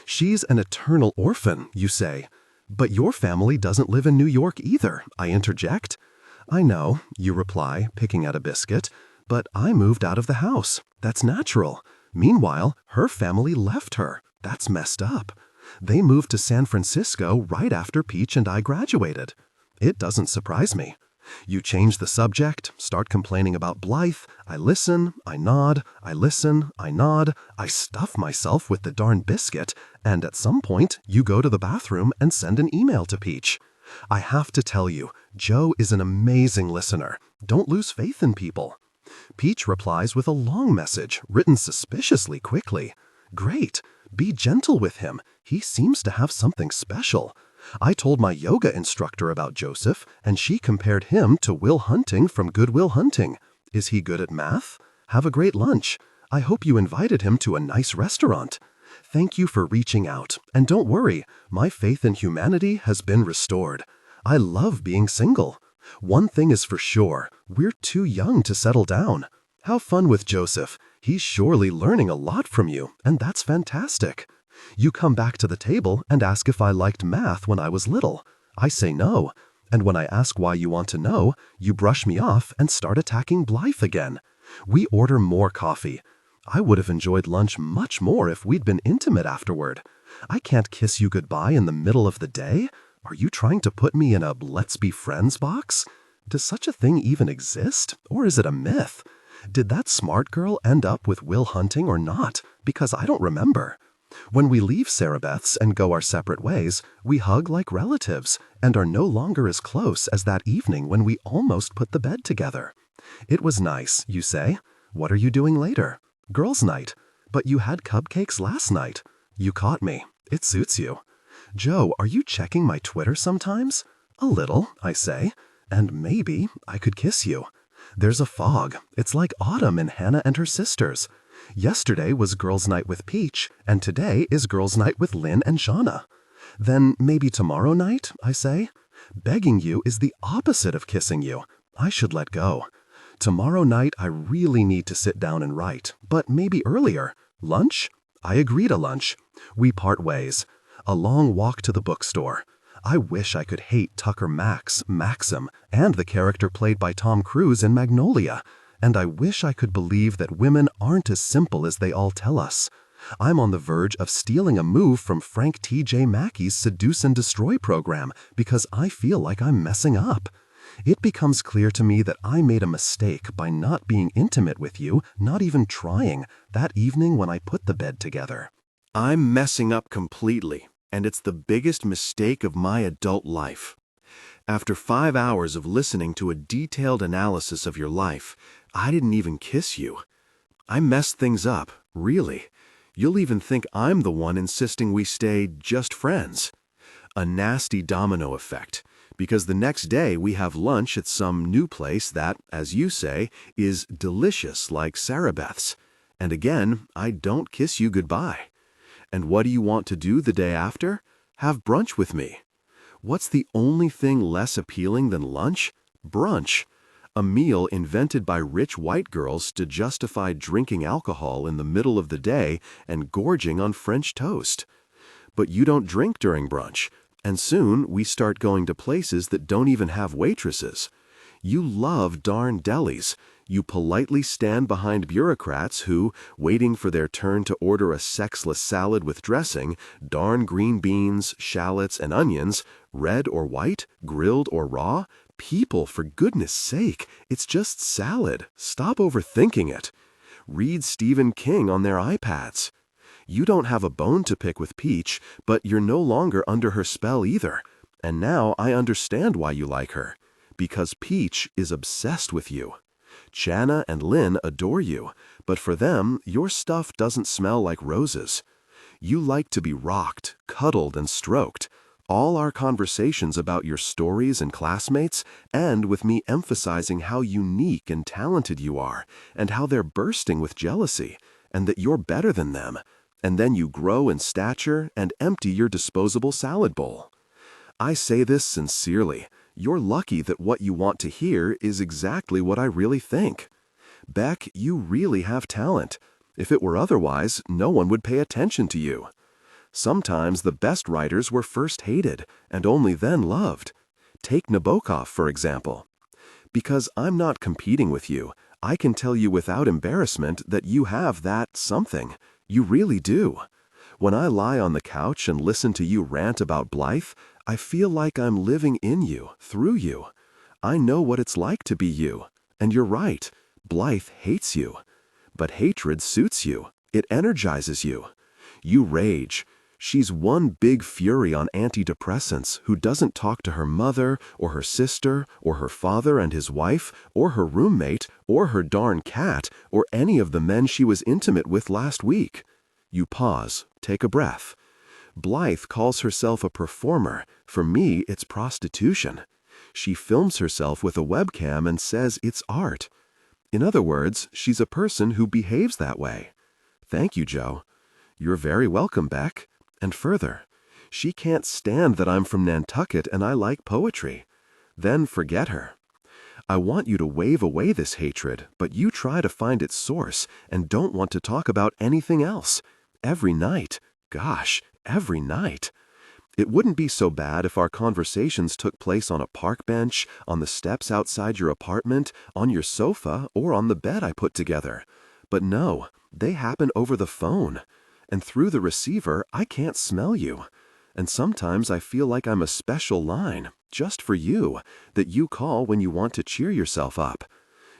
She's an eternal orphan, you say. But your family doesn't live in New York either, I interject. I know, you reply, picking at a biscuit, but I moved out of the house. That's natural. Meanwhile, her family left her. That's messed up. They moved to San Francisco right after Peach and I graduated. It doesn't surprise me. You change the subject, start complaining about Blythe, I listen, I nod, I listen, I nod, I stuff myself with the darn biscuit, and at some point, you go to the bathroom and send an email to Peach. I have to tell you, Joe is an amazing listener. Don't lose faith in people. Peach replies with a long message, written suspiciously quickly. Great. Be gentle with him. He seems to have something special. I told my yoga instructor about Joseph, and she compared him to Will Hunting from Good Will Hunting. Is he good at math? Have a great lunch. I hope you invited him to a nice restaurant. Thank you for reaching out, and don't worry, my faith in humanity has been restored. I love being single. One thing is for sure, we're too young to settle down. Have fun with Joseph. He's surely learning a lot from you, and that's fantastic. You come back to the table and ask if I liked math when I was little. I say no, and when I ask why you want to know, you brush me off and start attacking Blythe again. We order more coffee. I would have enjoyed lunch much more if we'd been intimate afterward. I can't kiss you goodbye in the middle of the day. Are you trying to put me in a let's be friends box? Does such a thing even exist, or is it a myth? Did that smart girl end up with Will Hunting or not? Because I don't remember. When we leave Sarabeth's and go our separate ways, we hug like relatives and are no longer as close as that evening when we almost put the bed together. It was nice, you say. What are you doing later? Girls' night. But you had cupcakes last night. You caught me. It suits you. Joe, are you checking my Twitter sometimes? A little, I say. And maybe I could kiss you. There's a fog. It's like autumn in Hannah and her sisters. Yesterday was girls' night with Peach, and today is girls' night with Lynn and Shauna. Then maybe tomorrow night, I say. Begging you is the opposite of kissing you. I should let go. Tomorrow night I really need to sit down and write, but maybe earlier. Lunch? I agree to lunch. We part ways. A long walk to the bookstore. I wish I could hate Tucker Maxim, and the character played by Tom Cruise in Magnolia. And I wish I could believe that women aren't as simple as they all tell us. I'm on the verge of stealing a move from Frank T.J. Mackey's Seduce and Destroy program because I feel like I'm messing up. It becomes clear to me that I made a mistake by not being intimate with you, not even trying, that evening when I put the bed together. I'm messing up completely, and it's the biggest mistake of my adult life. After 5 hours of listening to a detailed analysis of your life, I didn't even kiss you. I messed things up, really. You'll even think I'm the one insisting we stay just friends. A nasty domino effect, because the next day we have lunch at some new place that, as you say, is delicious like Sarabeth's. And again, I don't kiss you goodbye. And what do you want to do the day after? Have brunch with me. What's the only thing less appealing than lunch? Brunch. A meal invented by rich white girls to justify drinking alcohol in the middle of the day and gorging on French toast. But you don't drink during brunch, and soon we start going to places that don't even have waitresses. You love darn delis. You politely stand behind bureaucrats who, waiting for their turn to order a sexless salad with dressing, darn green beans, shallots, and onions, red or white, grilled or raw. People, for goodness sake, it's just salad. Stop overthinking it. Read Stephen King on their iPads. You don't have a bone to pick with Peach, but you're no longer under her spell either. And now I understand why you like her. Because Peach is obsessed with you. Chana and Lynn adore you, but for them, your stuff doesn't smell like roses. You like to be rocked, cuddled, and stroked. All our conversations about your stories and classmates end with me emphasizing how unique and talented you are, and how they're bursting with jealousy, and that you're better than them, and then you grow in stature and empty your disposable salad bowl. I say this sincerely. You're lucky that what you want to hear is exactly what I really think. Beck, you really have talent. If it were otherwise, no one would pay attention to you. Sometimes the best writers were first hated and only then loved. Take Nabokov, for example. Because I'm not competing with you, I can tell you without embarrassment that you have that something. You really do. When I lie on the couch and listen to you rant about Blythe, I feel like I'm living in you, through you. I know what it's like to be you. And you're right, Blythe hates you. But hatred suits you. It energizes you. You rage. She's one big fury on antidepressants who doesn't talk to her mother, or her sister, or her father and his wife, or her roommate, or her darn cat, or any of the men she was intimate with last week. You pause, take a breath. Blythe calls herself a performer. For me, it's prostitution. She films herself with a webcam and says it's art. In other words, she's a person who behaves that way. Thank you, Joe. You're very welcome, Beck. And further, she can't stand that I'm from Nantucket and I like poetry. Then forget her. I want you to wave away this hatred, but you try to find its source and don't want to talk about anything else. Every night. Gosh, every night. It wouldn't be so bad if our conversations took place on a park bench, on the steps outside your apartment, on your sofa, or on the bed I put together. But no, they happen over the phone. And through the receiver, I can't smell you. And sometimes I feel like I'm a special line, just for you, that you call when you want to cheer yourself up.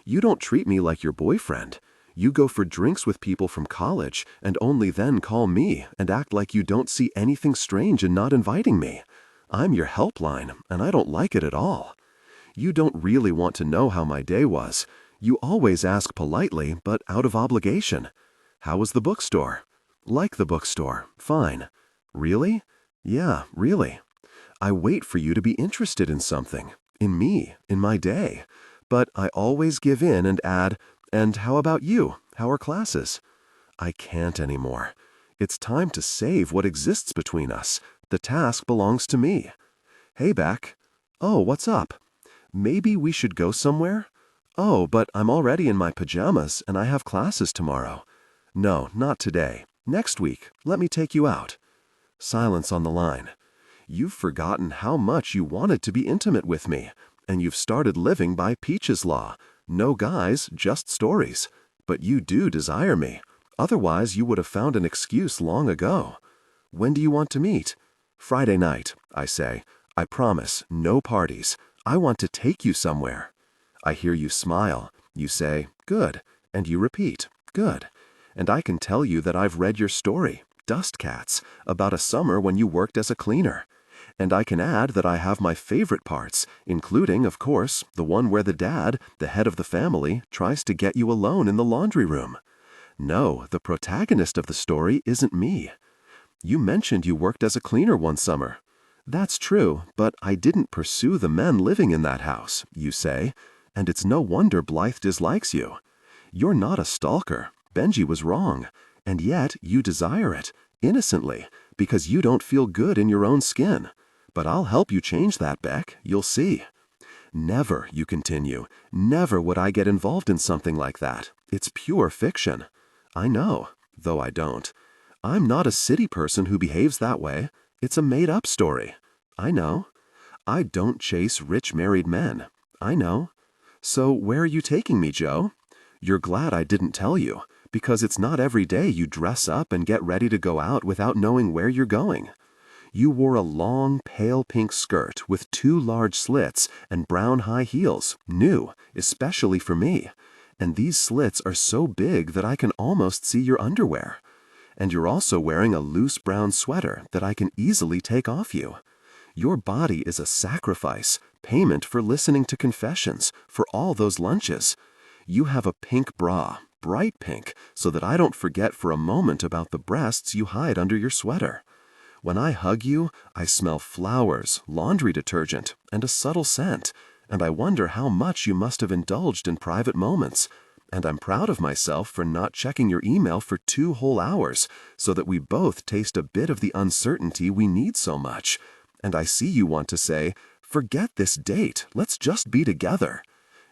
You don't treat me like your boyfriend. You go for drinks with people from college and only then call me and act like you don't see anything strange in not inviting me. I'm your helpline, and I don't like it at all. You don't really want to know how my day was. You always ask politely, but out of obligation. How was the bookstore? Like the bookstore. Fine. Really? Yeah, really. I wait for you to be interested in something. In me. In my day. But I always give in and add, and how about you? How are classes? I can't anymore. It's time to save what exists between us. The task belongs to me. Hey, Beck. Oh, what's up? Maybe we should go somewhere? Oh, but I'm already in my pajamas and I have classes tomorrow. No, not today. Next week, let me take you out. Silence on the line. You've forgotten how much you wanted to be intimate with me, and you've started living by Peach's law. No guys, just stories. But you do desire me. Otherwise, you would have found an excuse long ago. When do you want to meet? Friday night, I say. I promise, no parties. I want to take you somewhere. I hear you smile. You say, good. And you repeat, good. And I can tell you that I've read your story, Dust Cats, about a summer when you worked as a cleaner. And I can add that I have my favorite parts, including, of course, the one where the dad, the head of the family, tries to get you alone in the laundry room. No, the protagonist of the story isn't me. You mentioned you worked as a cleaner one summer. That's true, but I didn't pursue the men living in that house, you say, and it's no wonder Blythe dislikes you. You're not a stalker. Benji was wrong, and yet you desire it, innocently, because you don't feel good in your own skin. But I'll help you change that, Beck. You'll see. Never, you continue, never would I get involved in something like that. It's pure fiction. I know, though I don't. I'm not a city person who behaves that way. It's a made-up story. I know. I don't chase rich married men. I know. So where are you taking me, Joe? You're glad I didn't tell you, because it's not every day you dress up and get ready to go out without knowing where you're going. You wore a long, pale pink skirt with 2 large slits and brown high heels, new, especially for me. And these slits are so big that I can almost see your underwear. And you're also wearing a loose brown sweater that I can easily take off you. Your body is a sacrifice, payment for listening to confessions, for all those lunches. You have a pink bra, bright pink, so that I don't forget for a moment about the breasts you hide under your sweater. When I hug you, I smell flowers, laundry detergent, and a subtle scent, and I wonder how much you must have indulged in private moments. And I'm proud of myself for not checking your email for 2 whole hours, so that we both taste a bit of the uncertainty we need so much. And I see you want to say, forget this date, let's just be together.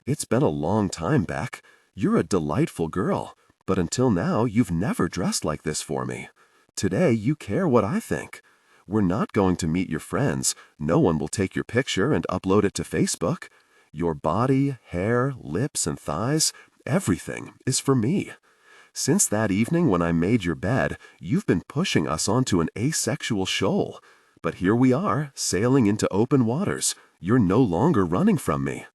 It's been a long time, Beck. You're a delightful girl, but until now you've never dressed like this for me. Today you care what I think. We're not going to meet your friends. No one will take your picture and upload it to Facebook. Your body, hair, lips, and thighs, everything is for me. Since that evening when I made your bed, you've been pushing us onto an asexual shoal. But here we are, sailing into open waters. You're no longer running from me.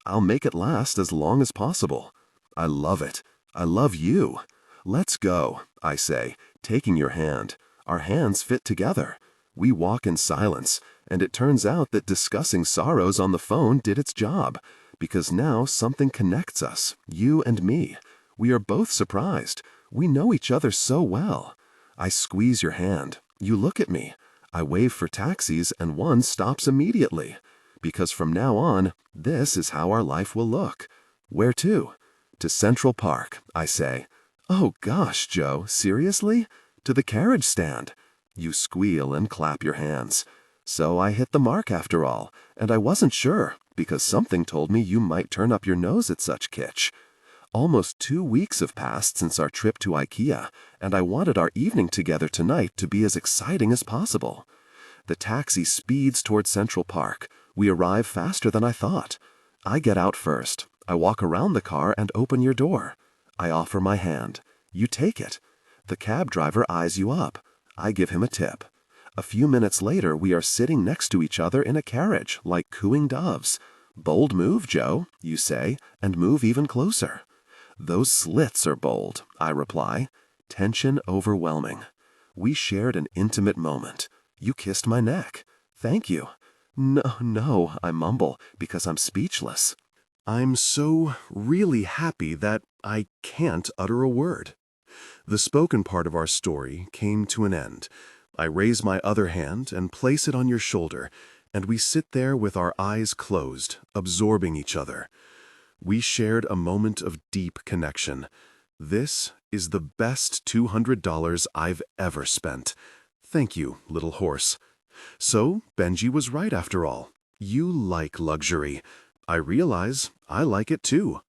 I'll make it last as long as possible. I love it. I love you. Let's go, I say, taking your hand. Our hands fit together. We walk in silence, and it turns out that discussing sorrows on the phone did its job, because now something connects us, you and me. We are both surprised. We know each other so well. I squeeze your hand. You look at me. I wave for taxis, and one stops immediately. Because from now on, this is how our life will look. Where to? To Central Park, I say. Oh gosh, Joe, seriously? To the carriage stand. You squeal and clap your hands. So I hit the mark after all, and I wasn't sure, because something told me you might turn up your nose at such kitsch. Almost 2 weeks have passed since our trip to IKEA, and I wanted our evening together tonight to be as exciting as possible. The taxi speeds toward Central Park. We arrive faster than I thought. I get out first. I walk around the car and open your door. I offer my hand. You take it. The cab driver eyes you up. I give him a tip. A few minutes later, we are sitting next to each other in a carriage, like cooing doves. Bold move, Joe, you say, and move even closer. Those slits are bold, I reply. Tension overwhelming. We shared an intimate moment. You kissed my neck. Thank you. No, I mumble, because I'm speechless. I'm so really happy that I can't utter a word. The spoken part of our story came to an end. I raise my other hand and place it on your shoulder, and we sit there with our eyes closed, absorbing each other. We shared a moment of deep connection. This is the best $200 I've ever spent. Thank you, little horse. So, Benji was right after all. You like luxury. I realize I like it too.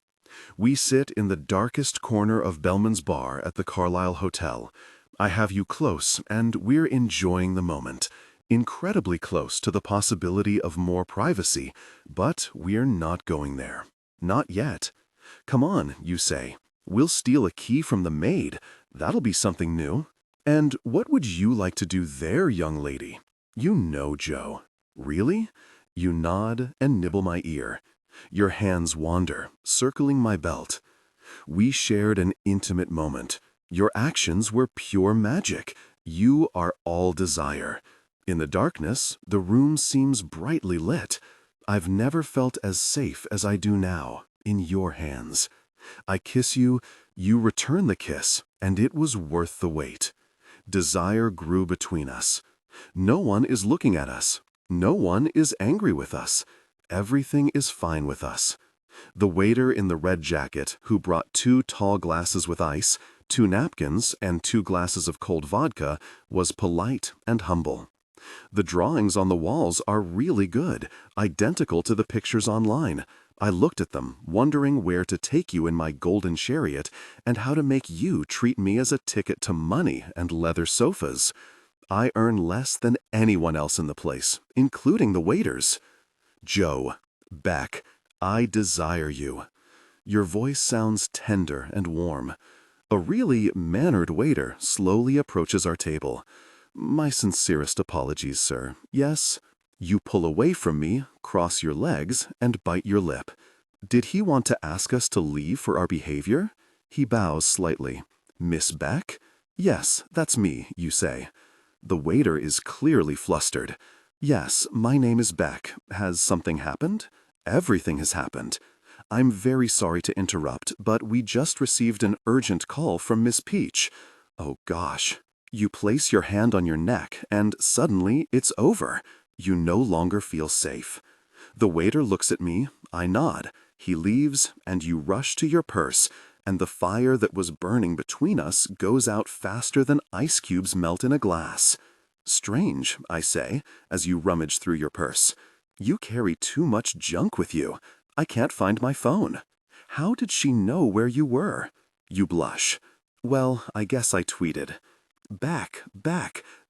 We sit in the darkest corner of Bellman's Bar at the Carlisle Hotel. I have you close, and we're enjoying the moment. Incredibly close to the possibility of more privacy, but we're not going there. Not yet. Come on, you say. We'll steal a key from the maid. That'll be something new. And what would you like to do there, young lady? You know, Joe. Really? You nod and nibble my ear. Your hands wander, circling my belt. We shared an intimate moment. Your actions were pure magic. You are all desire. In the darkness, the room seems brightly lit. I've never felt as safe as I do now, in your hands. I kiss you, you return the kiss, and it was worth the wait. Desire grew between us. No one is looking at us. No one is angry with us. Everything is fine with us. The waiter in the red jacket, who brought 2 tall glasses with ice, 2 napkins, and 2 glasses of cold vodka, was polite and humble. The drawings on the walls are really good, identical to the pictures online. I looked at them, wondering where to take you in my golden chariot and how to make you treat me as a ticket to money and leather sofas. I earn less than anyone else in the place, including the waiters. Joe, Beck, I desire you. Your voice sounds tender and warm. A really mannered waiter slowly approaches our table. My sincerest apologies, sir. Yes. You pull away from me, cross your legs, and bite your lip. Did he want to ask us to leave for our behavior? He bows slightly. Miss Beck? Yes, that's me, you say. The waiter is clearly flustered. Yes, my name is Beck. Has something happened? Everything has happened. I'm very sorry to interrupt, but we just received an urgent call from Miss Peach. Oh gosh. You place your hand on your neck, and suddenly it's over. You no longer feel safe. The waiter looks at me, I nod. He leaves, and you rush to your purse, and the fire that was burning between us goes out faster than ice cubes melt in a glass. Strange, I say, as you rummage through your purse. You carry too much junk with you. I can't find my phone. How did she know where you were? You blush. Well, I guess I tweeted. Beck,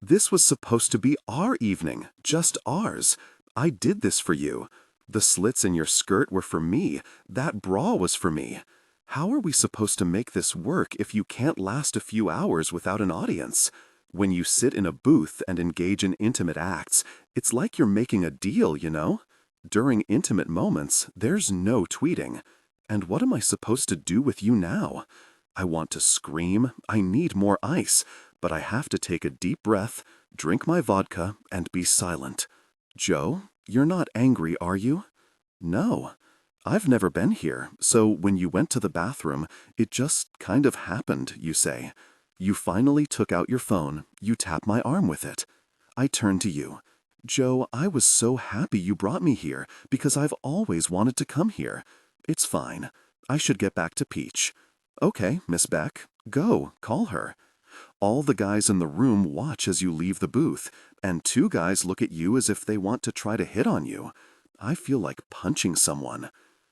this was supposed to be our evening, just ours. I did this for you. The slits in your skirt were for me. That bra was for me. How are we supposed to make this work if you can't last a few hours without an audience? When you sit in a booth and engage in intimate acts, it's like you're making a deal, you know? During intimate moments, there's no tweeting. And what am I supposed to do with you now? I want to scream. I need more ice. But I have to take a deep breath, drink my vodka, and be silent. Joe, you're not angry, are you? No. I've never been here, so when you went to the bathroom, it just kind of happened, you say. You finally took out your phone. You tap my arm with it. I turn to you. Joe, I was so happy you brought me here because I've always wanted to come here. It's fine. I should get back to Peach. Okay, Miss Beck, go, call her. All the guys in the room watch as you leave the booth, and 2 guys look at you as if they want to try to hit on you. I feel like punching someone.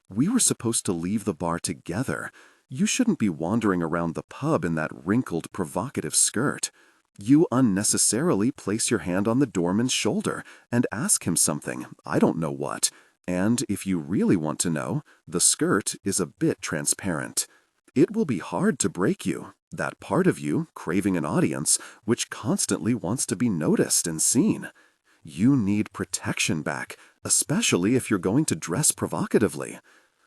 We were supposed to leave the bar together. You shouldn't be wandering around the pub in that wrinkled, provocative skirt. You unnecessarily place your hand on the doorman's shoulder and ask him something, I don't know what. And if you really want to know, the skirt is a bit transparent. It will be hard to break you, that part of you craving an audience which constantly wants to be noticed and seen. You need protection back, especially if you're going to dress provocatively.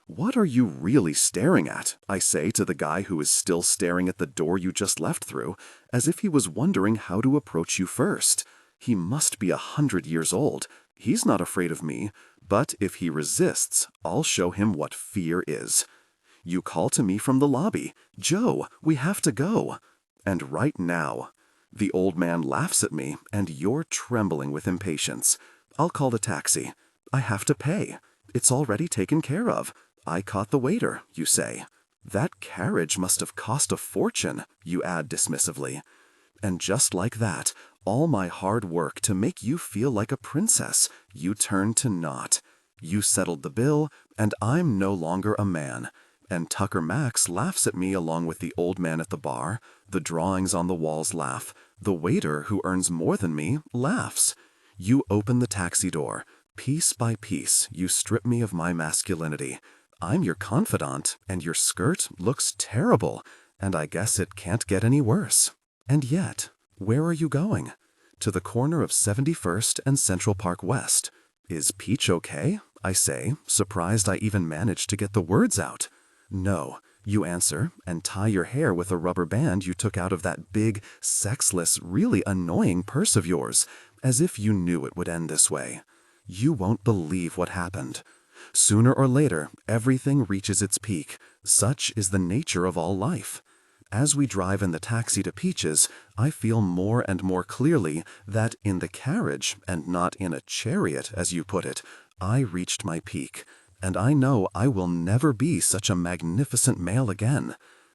What are you really staring at? I say to the guy who is still staring at the door you just left through, as if he was wondering how to approach you first. He must be 100 years old. He's not afraid of me, but if he resists, I'll show him what fear is. You call to me from the lobby, Joe, we have to go. And right now. The old man laughs at me, and you're trembling with impatience. I'll call the taxi. I have to pay. It's already taken care of. I caught the waiter, you say. That carriage must have cost a fortune, you add dismissively. And just like that, all my hard work to make you feel like a princess, you turn to naught. You settled the bill, and I'm no longer a man. And Tucker Max laughs at me along with the old man at the bar, the drawings on the walls laugh, the waiter who earns more than me laughs. You open the taxi door. Piece by piece, you strip me of my masculinity. I'm your confidant, and your skirt looks terrible, and I guess it can't get any worse. And yet, where are you going? To the corner of 71st and Central Park West. Is Peach okay? I say, surprised I even managed to get the words out. No, you answer, and tie your hair with a rubber band you took out of that big, sexless, really annoying purse of yours, as if you knew it would end this way. You won't believe what happened. Sooner or later, everything reaches its peak. Such is the nature of all life. As we drive in the taxi to Peach's, I feel more and more clearly that in the carriage, and not in a chariot, as you put it, I reached my peak. And I know I will never be such a magnificent male again.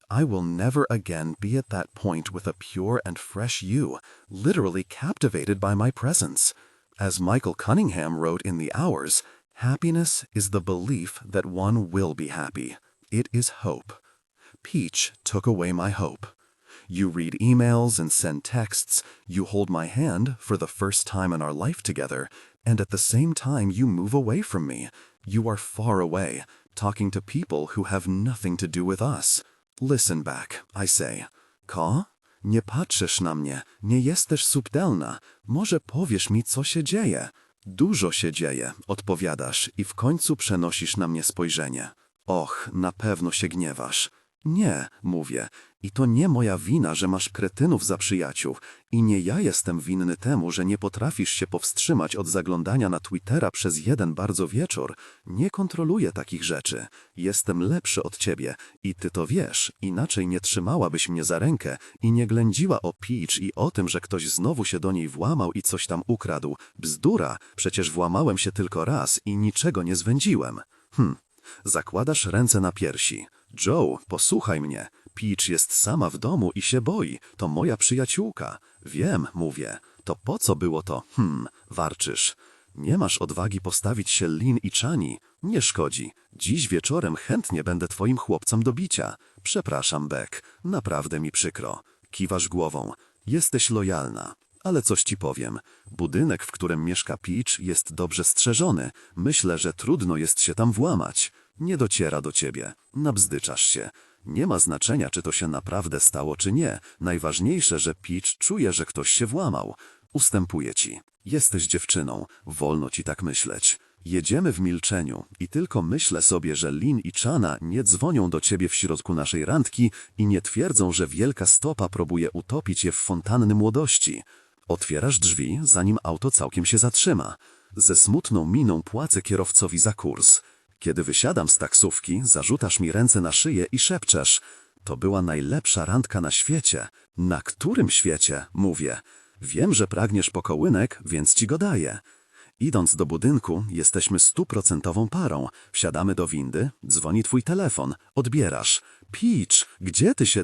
I will never again be at that point with a pure and fresh you, literally captivated by my presence. As Michael Cunningham wrote in The Hours, happiness is the belief that one will be happy. It is hope. Peach took away my hope. You read emails and send texts, you hold my hand for the first time in our life together, and at the same time you move away from me. You are far away, talking to people who have nothing to do with us. Listen back, I say. Ko? Nie patrzysz na mnie, nie jesteś subtelna. Może powiesz mi, co się dzieje? Dużo się dzieje, odpowiadasz i w końcu przenosisz na mnie spojrzenie. Och, na pewno się gniewasz. Nie, mówię. I to nie moja wina, że masz kretynów za przyjaciół. I nie ja jestem winny temu, że nie potrafisz się powstrzymać od zaglądania na Twittera przez jeden bardzo wieczór. Nie kontroluję takich rzeczy. Jestem lepszy od ciebie i ty to wiesz. Inaczej nie trzymałabyś mnie za rękę i nie ględziła o Peach i o tym, że ktoś znowu się do niej włamał i coś tam ukradł. Bzdura, przecież włamałem się tylko raz i niczego nie zwędziłem. Zakładasz ręce na piersi. Joe, posłuchaj mnie. Peach jest sama w domu i się boi. To moja przyjaciółka. Wiem, mówię. To po co było to? Warczysz. Nie masz odwagi postawić się Lynn i Chani. Nie szkodzi. Dziś wieczorem chętnie będę twoim chłopcom do bicia. Przepraszam, Beck. Naprawdę mi przykro. Kiwasz głową. Jesteś lojalna. Ale coś ci powiem. Budynek, w którym mieszka Peach, jest dobrze strzeżony. Myślę, że trudno jest się tam włamać. Nie dociera do ciebie. Nabzdyczasz się. Nie ma znaczenia, czy to się naprawdę stało, czy nie. Najważniejsze, że Peach czuje, że ktoś się włamał. Ustępuję ci. Jesteś dziewczyną. Wolno ci tak myśleć. Jedziemy w milczeniu i tylko myślę sobie, że Lynn i Chana nie dzwonią do ciebie w środku naszej randki i nie twierdzą, że wielka stopa próbuje utopić je w fontanny młodości. Otwierasz drzwi, zanim auto całkiem się zatrzyma. Ze smutną miną płacę kierowcowi za kurs. Kiedy wysiadam z taksówki, zarzucasz mi ręce na szyję i szepczesz. To była najlepsza randka na świecie. Na którym świecie? Mówię. Wiem, że pragniesz pokołynek, więc ci go daję. Idąc do budynku, jesteśmy 100% parą. Wsiadamy do windy, dzwoni twój telefon. Odbierasz. Peach, gdzie ty się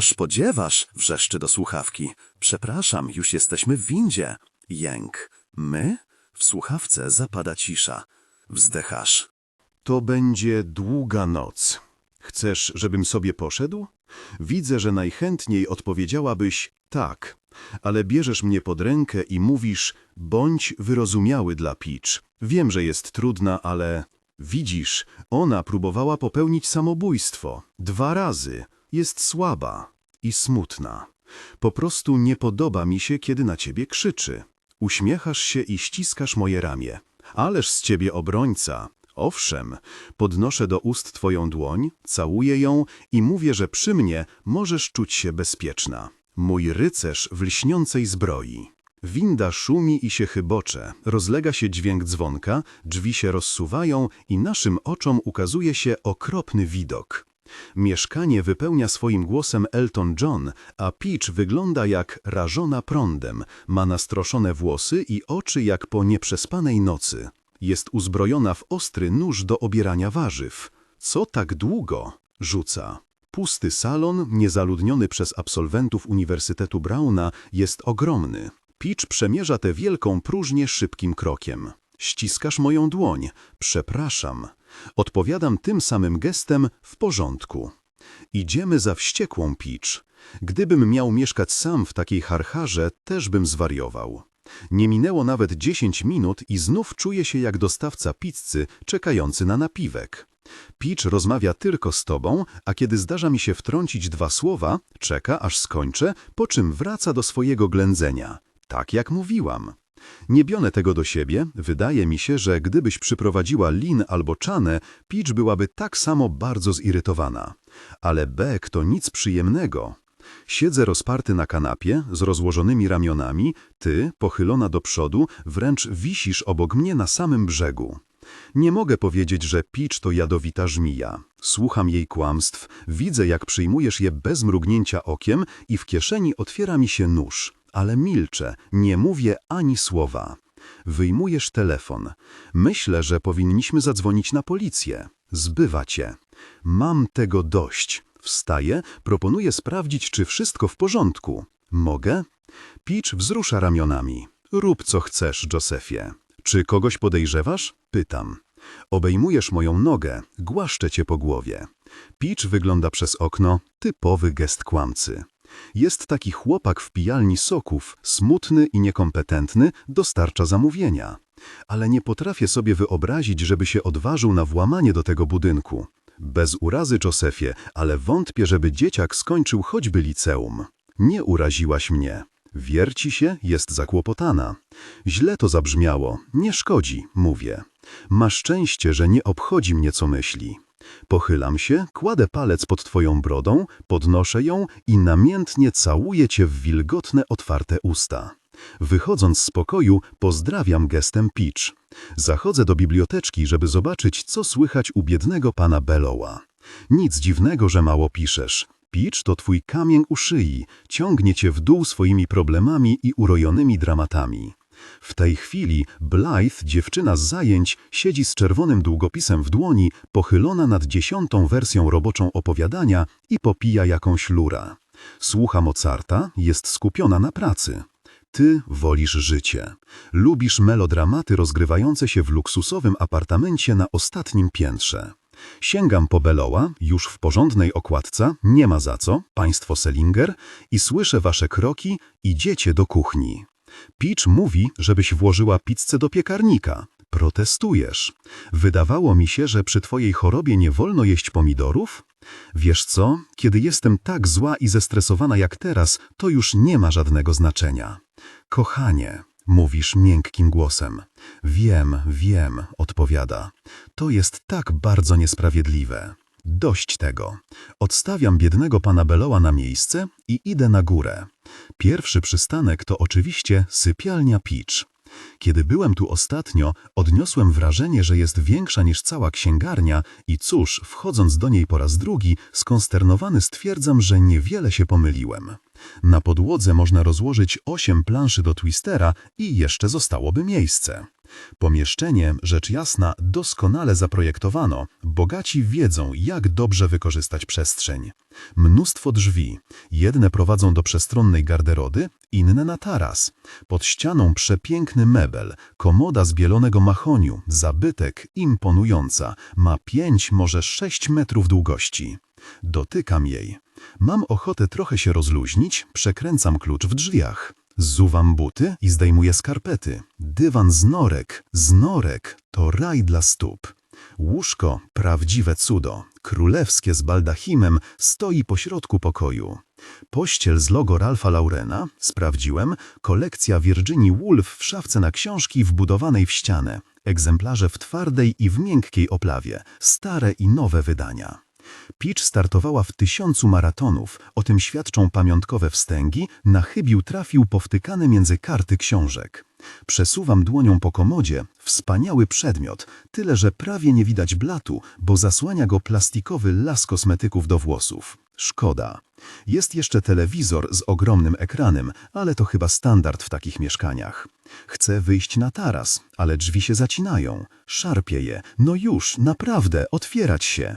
spodziewasz? Wrzeszczy do słuchawki. Przepraszam, już jesteśmy w windzie. Jęk. My? W słuchawce zapada cisza. Wzdychasz. To będzie długa noc. Chcesz, żebym sobie poszedł? Widzę, że najchętniej odpowiedziałabyś tak, ale bierzesz mnie pod rękę i mówisz, bądź wyrozumiały dla Peach. Wiem, że jest trudna, ale... Widzisz, ona próbowała popełnić samobójstwo. 2 razy. Jest słaba i smutna. Po prostu nie podoba mi się, kiedy na ciebie krzyczy. Uśmiechasz się i ściskasz moje ramię. Ależ z ciebie obrońca. Owszem, podnoszę do ust twoją dłoń, całuję ją i mówię, że przy mnie możesz czuć się bezpieczna. Mój rycerz w lśniącej zbroi. Winda szumi i się chybocze, rozlega się dźwięk dzwonka, drzwi się rozsuwają i naszym oczom ukazuje się okropny widok. Mieszkanie wypełnia swoim głosem Elton John, a Peach wygląda jak rażona prądem, ma nastroszone włosy i oczy jak po nieprzespanej nocy. Jest uzbrojona w ostry nóż do obierania warzyw. Co tak długo? Rzuca. Pusty salon, niezaludniony przez absolwentów Uniwersytetu Browna, jest ogromny. Peach przemierza tę wielką próżnię szybkim krokiem. Ściskasz moją dłoń. Przepraszam. Odpowiadam tym samym gestem w porządku. Idziemy za wściekłą Peach. Gdybym miał mieszkać sam w takiej charcharze, też bym zwariował. Nie minęło nawet 10 minut i znów czuję się jak dostawca pizzy czekający na napiwek. Peach rozmawia tylko z tobą, a kiedy zdarza mi się wtrącić 2 słowa, czeka aż skończę, po czym wraca do swojego ględzenia. Tak jak mówiłam. Nie biorę tego do siebie, wydaje mi się, że gdybyś przyprowadziła Lynn albo Chanę, Peach byłaby tak samo bardzo zirytowana. Ale Beck to nic przyjemnego. Siedzę rozparty na kanapie, z rozłożonymi ramionami, ty, pochylona do przodu, wręcz wisisz obok mnie na samym brzegu. Nie mogę powiedzieć, że Peach to jadowita żmija. Słucham jej kłamstw, widzę jak przyjmujesz je bez mrugnięcia okiem i w kieszeni otwiera mi się nóż. Ale milczę, nie mówię ani słowa. Wyjmujesz telefon. Myślę, że powinniśmy zadzwonić na policję. Zbywa cię. Mam tego dość. Wstaję, proponuję sprawdzić, czy wszystko w porządku. Mogę? Peach wzrusza ramionami. Rób co chcesz, Josephie. Czy kogoś podejrzewasz? Pytam. Obejmujesz moją nogę, głaszczę cię po głowie. Peach wygląda przez okno, typowy gest kłamcy. Jest taki chłopak w pijalni soków, smutny i niekompetentny, dostarcza zamówienia. Ale nie potrafię sobie wyobrazić, żeby się odważył na włamanie do tego budynku. Bez urazy, Josephie, ale wątpię, żeby dzieciak skończył choćby liceum. Nie uraziłaś mnie. Wierci się, jest zakłopotana. Źle to zabrzmiało, nie szkodzi, mówię. Ma szczęście, że nie obchodzi mnie, co myśli. Pochylam się, kładę palec pod twoją brodą, podnoszę ją i namiętnie całuję cię w wilgotne, otwarte usta. Wychodząc z pokoju, pozdrawiam gestem Peach. Zachodzę do biblioteczki, żeby zobaczyć, co słychać u biednego pana Bellowa. Nic dziwnego, że mało piszesz. Peach to twój kamień u szyi, ciągnie cię w dół swoimi problemami i urojonymi dramatami. W tej chwili Blythe, dziewczyna z zajęć, siedzi z czerwonym długopisem w dłoni, pochylona nad 10. wersją roboczą opowiadania i popija jakąś lura. Słucha Mozarta, jest skupiona na pracy. Ty wolisz życie. Lubisz melodramaty rozgrywające się w luksusowym apartamencie na ostatnim piętrze. Sięgam po Bellowa, już w porządnej okładce, nie ma za co, państwo Selinger, i słyszę wasze kroki, idziecie do kuchni. Peach mówi, żebyś włożyła pizzę do piekarnika. Protestujesz. Wydawało mi się, że przy twojej chorobie nie wolno jeść pomidorów? Wiesz co, kiedy jestem tak zła i zestresowana jak teraz, to już nie ma żadnego znaczenia. Kochanie, mówisz miękkim głosem. Wiem, odpowiada. To jest tak bardzo niesprawiedliwe. Dość tego. Odstawiam biednego pana Bellowa na miejsce i idę na górę. Pierwszy przystanek to oczywiście sypialnia Peach. Kiedy byłem tu ostatnio, odniosłem wrażenie, że jest większa niż cała księgarnia i cóż, wchodząc do niej po raz drugi, skonsternowany stwierdzam, że niewiele się pomyliłem. Na podłodze można rozłożyć 8 planszy do twistera i jeszcze zostałoby miejsce. Pomieszczenie, rzecz jasna, doskonale zaprojektowano. Bogaci wiedzą, jak dobrze wykorzystać przestrzeń. Mnóstwo drzwi. Jedne prowadzą do przestronnej garderoby, inne na taras. Pod ścianą przepiękny mebel, komoda z bielonego mahoniu, zabytek, imponująca. Ma 5, może 6 metrów długości. Dotykam jej. Mam ochotę trochę się rozluźnić, przekręcam klucz w drzwiach. Zuwam buty i zdejmuję skarpety. Dywan z norek, to raj dla stóp. Łóżko, prawdziwe cudo, królewskie z baldachimem, stoi pośrodku pokoju. Pościel z logo Ralpha Laurena, sprawdziłem, kolekcja Virginia Woolf w szafce na książki wbudowanej w ścianę, egzemplarze w twardej i w miękkiej oprawie, stare i nowe wydania. Peach startowała w 1000 maratonów, o tym świadczą pamiątkowe wstęgi, na chybił trafił powtykany między karty książek. Przesuwam dłonią po komodzie, wspaniały przedmiot, tyle że prawie nie widać blatu, bo zasłania go plastikowy las kosmetyków do włosów. Szkoda. Jest jeszcze telewizor z ogromnym ekranem, ale to chyba standard w takich mieszkaniach. Chcę wyjść na taras, ale drzwi się zacinają. Szarpię je. No już, naprawdę, otwierać się.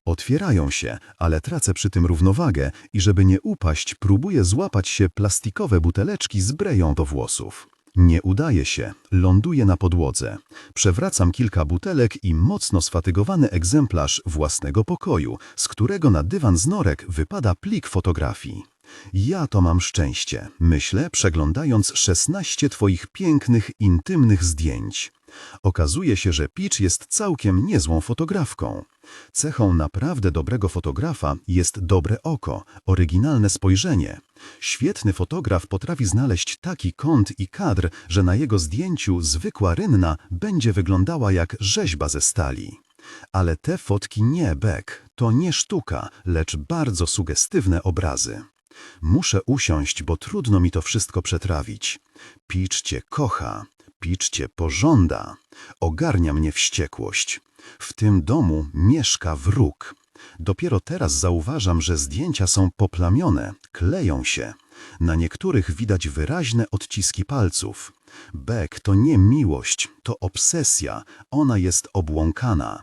Otwierają się, ale tracę przy tym równowagę i żeby nie upaść, próbuję złapać się plastikowe buteleczki z breją do włosów. Nie udaje się, ląduję na podłodze. Przewracam kilka butelek i mocno sfatygowany egzemplarz własnego pokoju, z którego na dywan z norek wypada plik fotografii. Ja to mam szczęście, myślę, przeglądając 16 twoich pięknych, intymnych zdjęć. Okazuje się, że Peach jest całkiem niezłą fotografką. Cechą naprawdę dobrego fotografa jest dobre oko, oryginalne spojrzenie. Świetny fotograf potrafi znaleźć taki kąt i kadr, że na jego zdjęciu zwykła rynna będzie wyglądała jak rzeźba ze stali. Ale te fotki nie, Beck, to nie sztuka, lecz bardzo sugestywne obrazy. Muszę usiąść, bo trudno mi to wszystko przetrawić. Peach cię kocha. Peach cię pożąda. Ogarnia mnie wściekłość. W tym domu mieszka wróg. Dopiero teraz zauważam, że zdjęcia są poplamione, kleją się. Na niektórych widać wyraźne odciski palców. Beck to nie miłość, to obsesja. Ona jest obłąkana.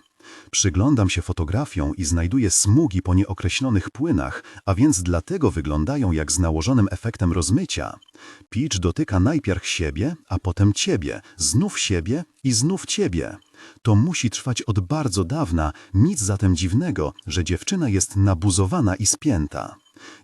Przyglądam się fotografiom i znajduję smugi po nieokreślonych płynach, a więc dlatego wyglądają jak z nałożonym efektem rozmycia. Peach dotyka najpierw siebie, a potem ciebie, znów siebie i znów ciebie. To musi trwać od bardzo dawna, nic zatem dziwnego, że dziewczyna jest nabuzowana i spięta.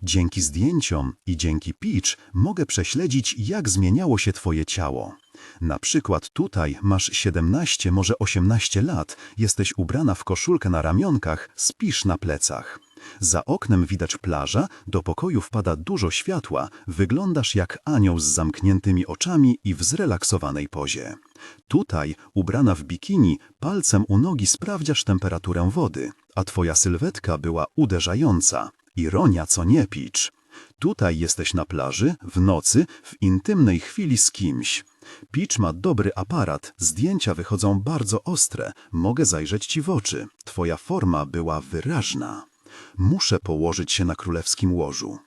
Dzięki zdjęciom i dzięki Peach mogę prześledzić, jak zmieniało się twoje ciało. Na przykład tutaj masz 17, może 18 lat, jesteś ubrana w koszulkę na ramionkach, spisz na plecach. Za oknem widać plaża, do pokoju wpada dużo światła, wyglądasz jak anioł z zamkniętymi oczami i w zrelaksowanej pozie. Tutaj, ubrana w bikini, palcem u nogi sprawdzasz temperaturę wody, a twoja sylwetka była uderzająca. Ironia, co nie, Peach. Tutaj jesteś na plaży, w nocy, w intymnej chwili z kimś. Peach ma dobry aparat, zdjęcia wychodzą bardzo ostre, mogę zajrzeć ci w oczy. Twoja forma była wyraźna. Muszę położyć się na królewskim łożu.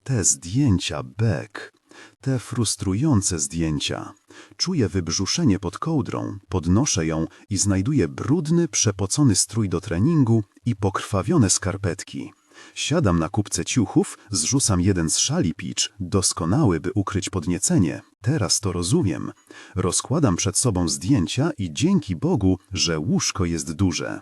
Te zdjęcia, Beck, te frustrujące zdjęcia. Czuję wybrzuszenie pod kołdrą, podnoszę ją i znajduję brudny, przepocony strój do treningu i pokrwawione skarpetki. Siadam na kupce ciuchów, zrzucam jeden z szali, Peach, doskonały, by ukryć podniecenie. Teraz to rozumiem. Rozkładam przed sobą zdjęcia i dzięki Bogu, że łóżko jest duże.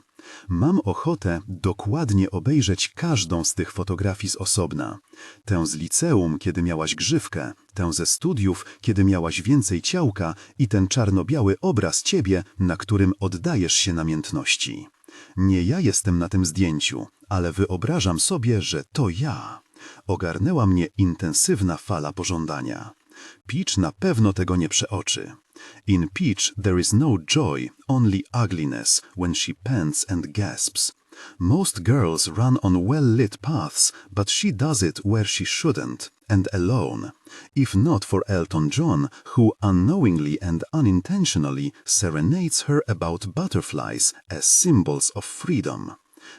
Mam ochotę dokładnie obejrzeć każdą z tych fotografii z osobna. Tę z liceum, kiedy miałaś grzywkę, tę ze studiów, kiedy miałaś więcej ciałka i ten czarno-biały obraz ciebie, na którym oddajesz się namiętności. Nie ja jestem na tym zdjęciu, ale wyobrażam sobie, że to ja. Ogarnęła mnie intensywna fala pożądania. Peach na pewno tego nie przeoczy. In Peach there is no joy, only ugliness when she pants and gasps. Most girls run on well-lit paths, but she does it where she shouldn't, and alone. If not for Elton John, who unknowingly and unintentionally serenades her about butterflies as symbols of freedom.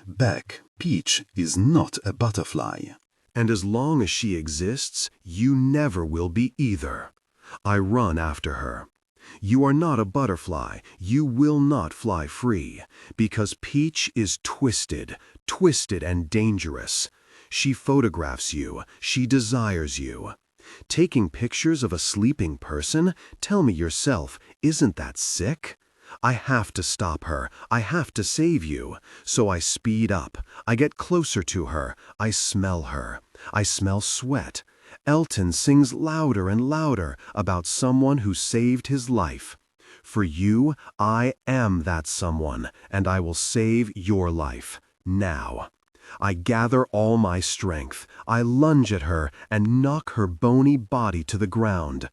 Beck, Peach is not a butterfly. And as long as she exists, you never will be either. I run after her. You are not a butterfly. You will not fly free, because Peach is twisted, twisted and dangerous. She photographs you. She desires you. Taking pictures of a sleeping person? Tell me yourself, isn't that sick? I have to stop her. I have to save you. So I speed up. I get closer to her. I smell her. I smell sweat. Elton sings louder and louder about someone who saved his life. For you, I am that someone, and I will save your life. Now. I gather all my strength. I lunge at her and knock her bony body to the ground.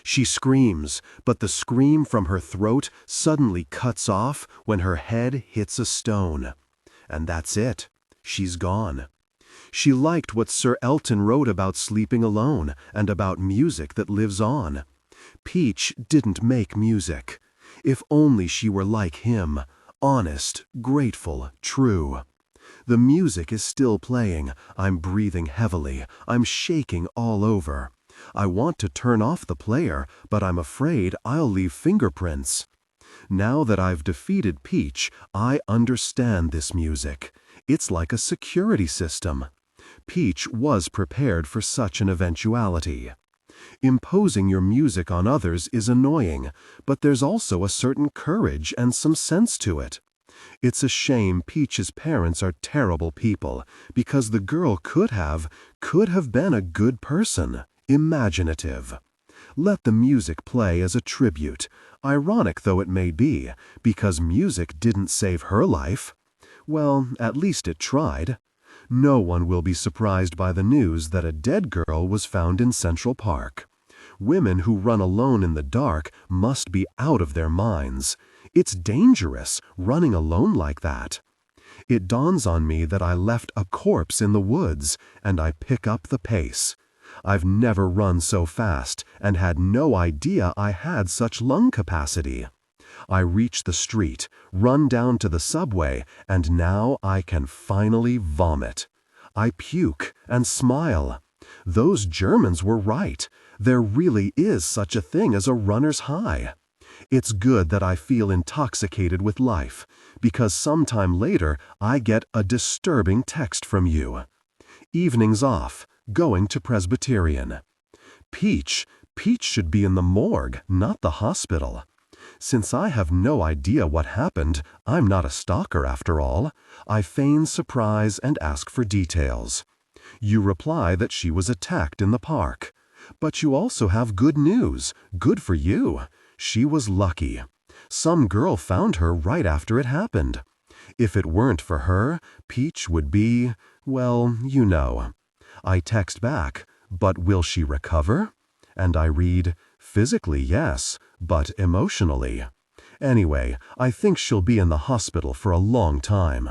She screams, but the scream from her throat suddenly cuts off when her head hits a stone. And that's it. She's gone. She liked what Sir Elton wrote about sleeping alone and about music that lives on. Peach didn't make music. If only she were like him, honest, grateful, true. The music is still playing. I'm breathing heavily. I'm shaking all over. I want to turn off the player, but I'm afraid I'll leave fingerprints. Now that I've defeated Peach, I understand this music. It's like a security system. Peach was prepared for such an eventuality. Imposing your music on others is annoying, but there's also a certain courage and some sense to it. It's a shame Peach's parents are terrible people, because the girl could have been a good person, imaginative. Let the music play as a tribute, ironic though it may be, because music didn't save her life. Well, at least it tried. No one will be surprised by the news that a dead girl was found in Central Park. Women who run alone in the dark must be out of their minds. It's dangerous, running alone like that. It dawns on me that I left a corpse in the woods, and I pick up the pace. I've never run so fast, and had no idea I had such lung capacity. I reach the street, run down to the subway, and now I can finally vomit. I puke and smile. Those Germans were right. There really is such a thing as a runner's high. It's good that I feel intoxicated with life, because sometime later I get a disturbing text from you. Evenings off, going to Presbyterian. Peach should be in the morgue, not the hospital. Since I have no idea what happened, I'm not a stalker after all. I feign surprise and ask for details. You reply that she was attacked in the park. But you also have good news. Good for you. She was lucky. Some girl found her right after it happened. If it weren't for her, Peach would be Well, you know. I text back, but will she recover? And I read, physically, yes, but emotionally. Anyway, I think she'll be in the hospital for a long time.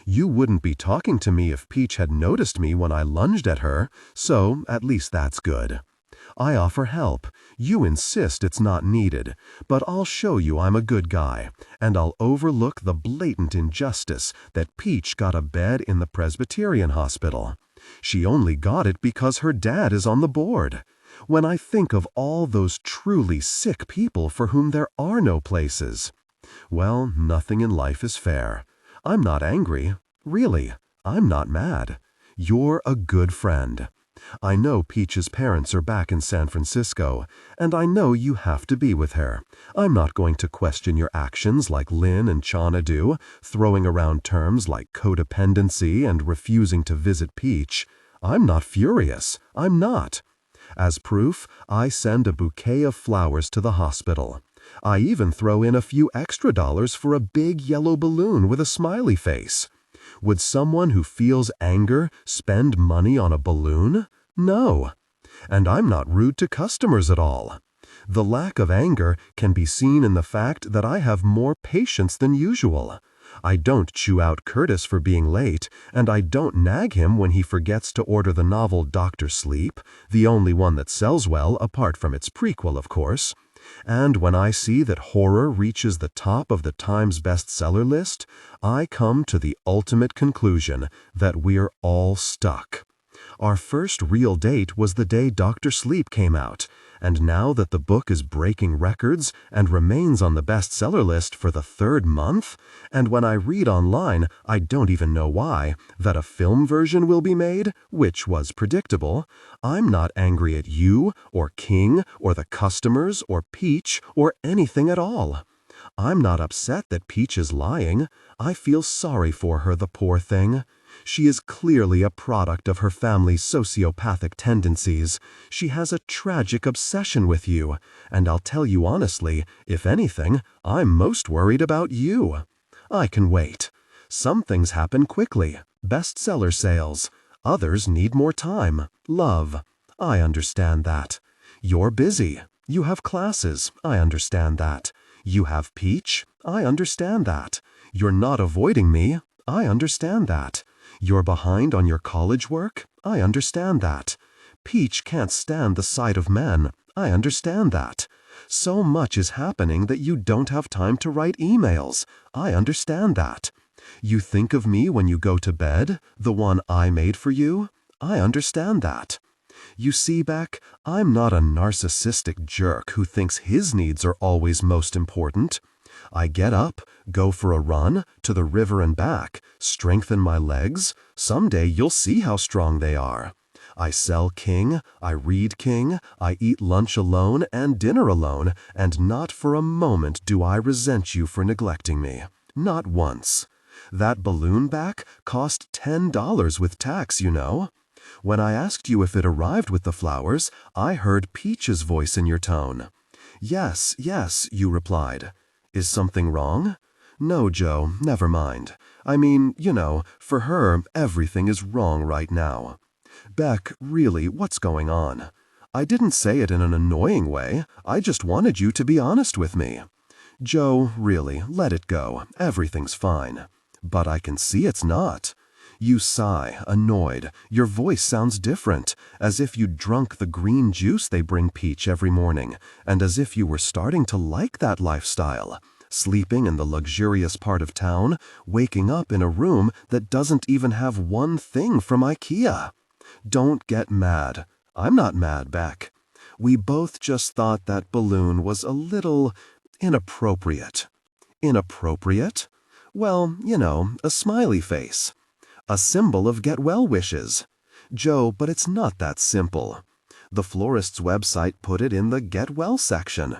You wouldn't be talking to me if Peach had noticed me when I lunged at her, so at least that's good. I offer help. You insist it's not needed, but I'll show you I'm a good guy, and I'll overlook the blatant injustice that Peach got a bed in the Presbyterian hospital. She only got it because her dad is on the board. When I think of all those truly sick people for whom there are no places. Well, nothing in life is fair. I'm not angry. Really, I'm not mad. You're a good friend. I know Peach's parents are back in San Francisco, and I know you have to be with her. I'm not going to question your actions like Lynn and Chana do, throwing around terms like codependency and refusing to visit Peach. I'm not furious. I'm not. As proof, I send a bouquet of flowers to the hospital. I even throw in a few extra dollars for a big yellow balloon with a smiley face. Would someone who feels anger spend money on a balloon? No. And I'm not rude to customers at all. The lack of anger can be seen in the fact that I have more patience than usual. I don't chew out Curtis for being late, and I don't nag him when he forgets to order the novel Dr. Sleep, the only one that sells well apart from its prequel, of course. And when I see that horror reaches the top of the Times bestseller list, I come to the ultimate conclusion that we're all stuck. Our first real date was the day Dr. Sleep came out, and now that the book is breaking records and remains on the bestseller list for the 3rd month, and when I read online, I don't even know why, that a film version will be made, which was predictable, I'm not angry at you, or King, or the customers, or Peach, or anything at all. I'm not upset that Peach is lying. I feel sorry for her, the poor thing. She is clearly a product of her family's sociopathic tendencies. She has a tragic obsession with you, and I'll tell you honestly, if anything, I'm most worried about you. I can wait. Some things happen quickly, bestseller sales. Others need more time, love. I understand that. You're busy. You have classes. I understand that. You have Peach. I understand that. You're not avoiding me. I understand that. You're behind on your college work? I understand that. Peach can't stand the sight of men. I understand that. So much is happening that you don't have time to write emails. I understand that. You think of me when you go to bed, the one I made for you? I understand that. You see, Beck, I'm not a narcissistic jerk who thinks his needs are always most important. I get up, go for a run, to the river and back, strengthen my legs. Someday you'll see how strong they are. I sell King, I read King, I eat lunch alone and dinner alone, and not for a moment do I resent you for neglecting me. Not once. That balloon back cost $10 with tax, you know. When I asked you if it arrived with the flowers, I heard Peach's voice in your tone. Yes, yes, you replied. Is something wrong? No, Joe, never mind. I mean, you know, for her, everything is wrong right now. Beck, really, what's going on? I didn't say it in an annoying way. I just wanted you to be honest with me. Joe, really, let it go. Everything's fine. But I can see it's not. You sigh, annoyed. Your voice sounds different, as if you'd drunk the green juice they bring Peach every morning, and as if you were starting to like that lifestyle. Sleeping in the luxurious part of town, waking up in a room that doesn't even have one thing from IKEA. Don't get mad. I'm not mad, Beck. We both just thought that balloon was a little inappropriate. Inappropriate? Well, you know, a smiley face. A symbol of get-well wishes. Joe, but it's not that simple. The florist's website put it in the get-well section.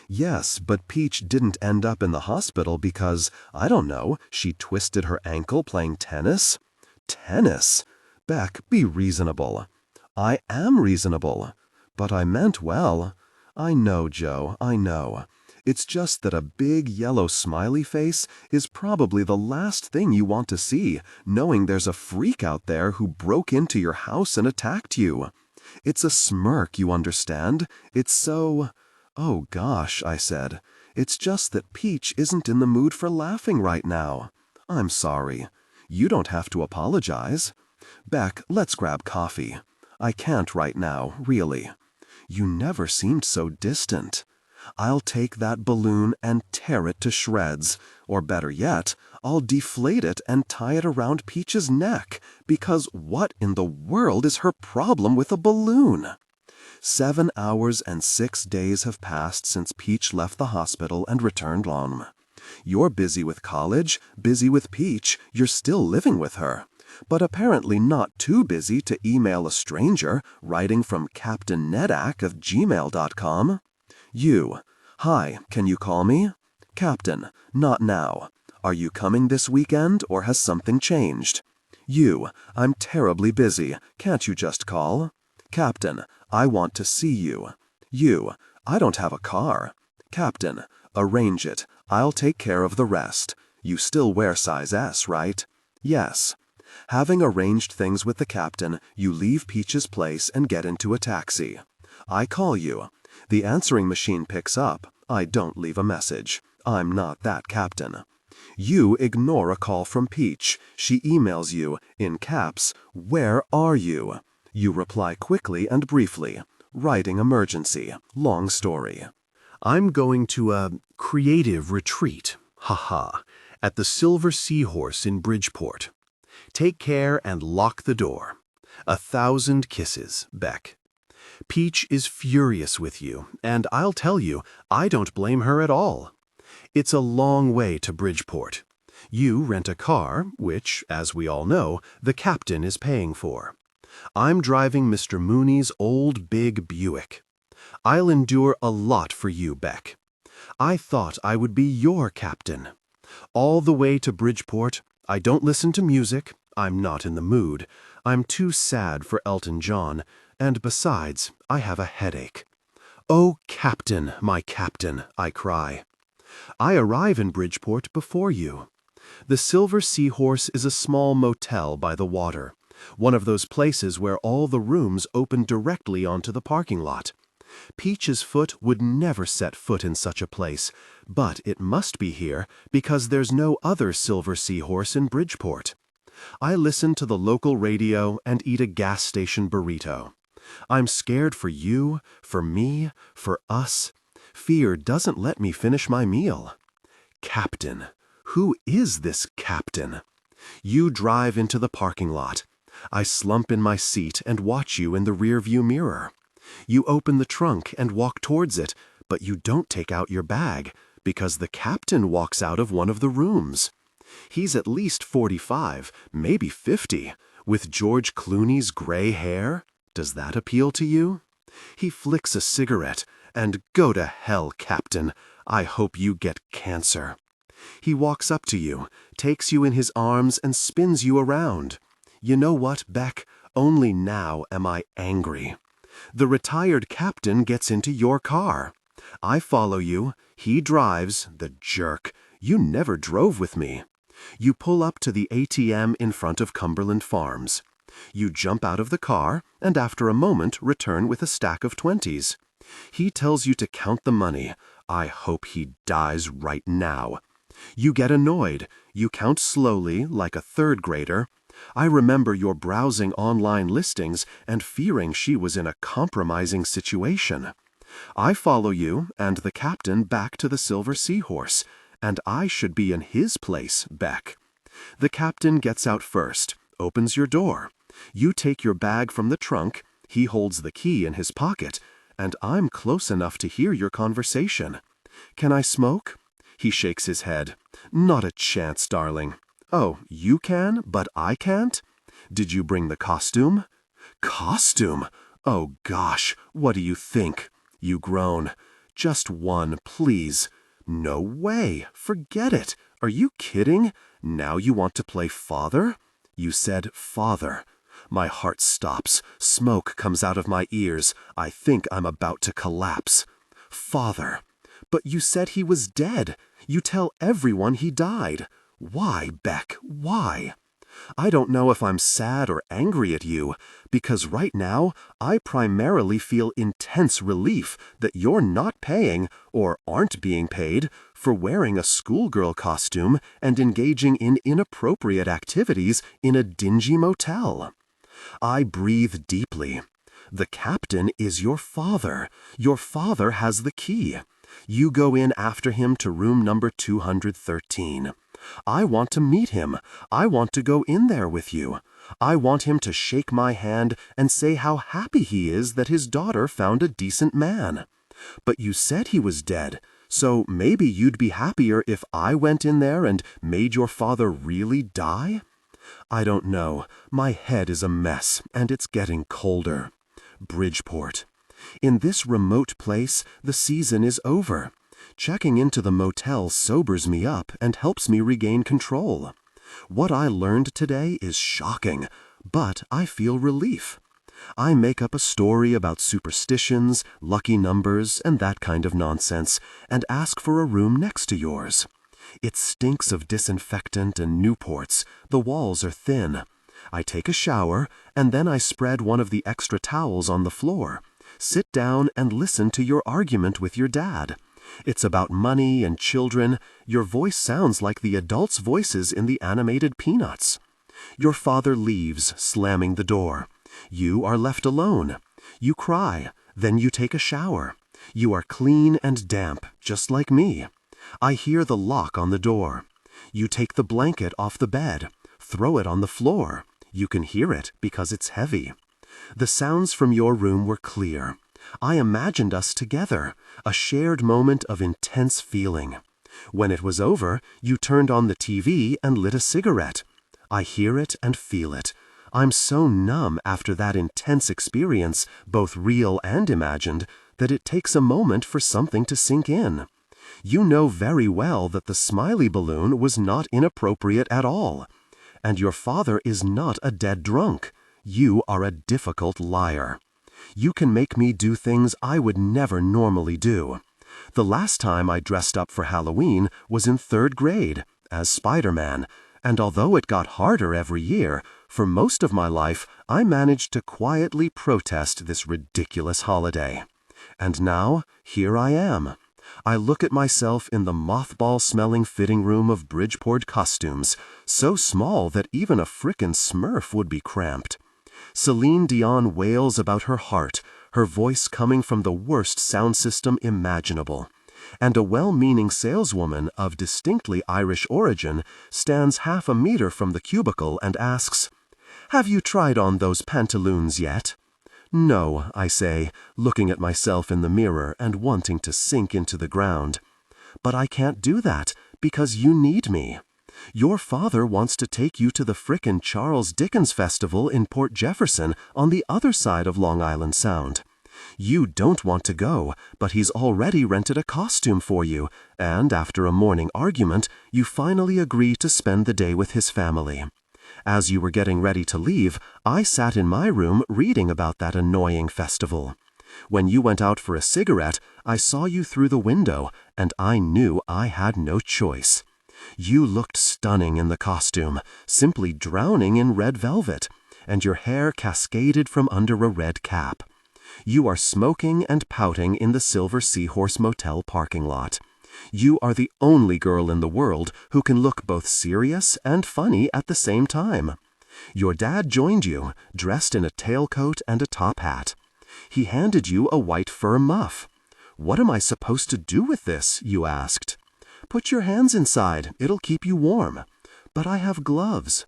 Yes, but Peach didn't end up in the hospital because, I don't know, she twisted her ankle playing tennis? Tennis? Beck, be reasonable. I am reasonable. But I meant well. I know, Joe, I know. It's just that a big yellow smiley face is probably the last thing you want to see, knowing there's a freak out there who broke into your house and attacked you. It's a smirk, you understand? It's so... Oh gosh, I said. It's just that Peach isn't in the mood for laughing right now. I'm sorry. You don't have to apologize. Beck, let's grab coffee. I can't right now, really. You never seemed so distant. I'll take that balloon and tear it to shreds, or better yet, I'll deflate it and tie it around Peach's neck, because what in the world is her problem with a balloon? 7 hours and 6 days have passed since Peach left the hospital and returned home. You're busy with college, busy with Peach, you're still living with her. But apparently not too busy to email a stranger, writing from Captain Nedak of gmail.com. You. Hi, can you call me? Captain. Not now. Are you coming this weekend or has something changed? You. I'm terribly busy. Can't you just call? Captain. I want to see you. You. I don't have a car. Captain. Arrange it. I'll take care of the rest. You still wear size S, right? Yes. Having arranged things with the captain, you leave Peach's place and get into a taxi. I call you. The answering machine picks up. I don't leave a message. I'm not that captain. You ignore a call from Peach. She emails you, in caps, "Where are you?" You reply quickly and briefly. Writing emergency. Long story. I'm going to a creative retreat, haha, at the Silver Seahorse in Bridgeport. Take care and lock the door. 1,000 kisses, Beck. Peach is furious with you, and I'll tell you, I don't blame her at all. It's a long way to Bridgeport. You rent a car, which, as we all know, the captain is paying for. I'm driving Mr. Mooney's old big Buick. I'll endure a lot for you, Beck. I thought I would be your captain. All the way to Bridgeport, I don't listen to music, I'm not in the mood, I'm too sad for Elton John, and besides, I have a headache. Oh, Captain, my captain, I cry. I arrive in Bridgeport before you. The Silver Seahorse is a small motel by the water, one of those places where all the rooms open directly onto the parking lot. Peach's foot would never set foot in such a place, but it must be here because there's no other Silver Seahorse in Bridgeport. I listen to the local radio and eat a gas station burrito. I'm scared for you, for me, for us. Fear doesn't let me finish my meal. Captain. Who is this captain? You drive into the parking lot. I slump in my seat and watch you in the rearview mirror. You open the trunk and walk towards it, but you don't take out your bag, because the captain walks out of one of the rooms. He's at least 45, maybe 50, with George Clooney's gray hair. Does that appeal to you? He flicks a cigarette, and go to hell, Captain. I hope you get cancer. He walks up to you, takes you in his arms, and spins you around. You know what, Beck? Only now am I angry. The retired captain gets into your car. I follow you. He drives, the jerk. You never drove with me. You pull up to the ATM in front of Cumberland Farms. You jump out of the car, and after a moment return with a stack of 20s. He tells you to count the money. I hope he dies right now. You get annoyed. You count slowly, like a third grader. I remember your browsing online listings and fearing she was in a compromising situation. I follow you and the captain back to the Silver Seahorse, and I should be in his place, Beck. The captain gets out first, opens your door. You take your bag from the trunk, he holds the key in his pocket, and I'm close enough to hear your conversation. Can I smoke? He shakes his head. Not a chance, darling. Oh, you can, but I can't? Did you bring the costume? Costume? Oh gosh, what do you think? You groan. Just one, please. No way, forget it. Are you kidding? Now you want to play father? You said father. My heart stops. Smoke comes out of my ears. I think I'm about to collapse. Father. But you said he was dead. You tell everyone he died. Why, Beck, why? I don't know if I'm sad or angry at you, because right now I primarily feel intense relief that you're not paying, or aren't being paid, for wearing a schoolgirl costume and engaging in inappropriate activities in a dingy motel. I breathe deeply. The captain is your father. Your father has the key. You go in after him to room number 213. I want to meet him. I want to go in there with you. I want him to shake my hand and say how happy he is that his daughter found a decent man. But you said he was dead, so maybe you'd be happier if I went in there and made your father really die? I don't know. My head is a mess, and it's getting colder. Bridgeport. In this remote place, the season is over. Checking into the motel sobers me up and helps me regain control. What I learned today is shocking, but I feel relief. I make up a story about superstitions, lucky numbers, and that kind of nonsense, and ask for a room next to yours. It stinks of disinfectant and Newports. The walls are thin. I take a shower, and then I spread one of the extra towels on the floor. Sit down and listen to your argument with your dad. It's about money and children. Your voice sounds like the adults' voices in the animated Peanuts. Your father leaves, slamming the door. You are left alone. You cry, then you take a shower. You are clean and damp, just like me. I hear the lock on the door. You take the blanket off the bed, throw it on the floor. You can hear it because it's heavy. The sounds from your room were clear. I imagined us together, a shared moment of intense feeling. When it was over, you turned on the TV and lit a cigarette. I hear it and feel it. I'm so numb after that intense experience, both real and imagined, that it takes a moment for something to sink in. You know very well that the smiley balloon was not inappropriate at all. And your father is not a dead drunk. You are a difficult liar. You can make me do things I would never normally do. The last time I dressed up for Halloween was in 3rd grade, as Spider-Man, and although it got harder every year, for most of my life I managed to quietly protest this ridiculous holiday. And now, here I am. I look at myself in the mothball-smelling fitting room of Bridgeport costumes, so small that even a frickin' Smurf would be cramped. Celine Dion wails about her heart, her voice coming from the worst sound system imaginable. And a well-meaning saleswoman of distinctly Irish origin stands half a meter from the cubicle and asks, "Have you tried on those pantaloons yet?" "No," I say, looking at myself in the mirror and wanting to sink into the ground. "But I can't do that, because you need me. Your father wants to take you to the frickin' Charles Dickens Festival in Port Jefferson on the other side of Long Island Sound. You don't want to go, but he's already rented a costume for you, and after a morning argument, you finally agree to spend the day with his family. As you were getting ready to leave, I sat in my room reading about that annoying festival. When you went out for a cigarette, I saw you through the window, and I knew I had no choice. You looked stunning in the costume, simply drowning in red velvet, and your hair cascaded from under a red cap. You are smoking and pouting in the Silver Seahorse Motel parking lot. You are the only girl in the world who can look both serious and funny at the same time. Your dad joined you, dressed in a tailcoat and a top hat. He handed you a white fur muff. "What am I supposed to do with this?" you asked. "Put your hands inside, it'll keep you warm." "But I have gloves."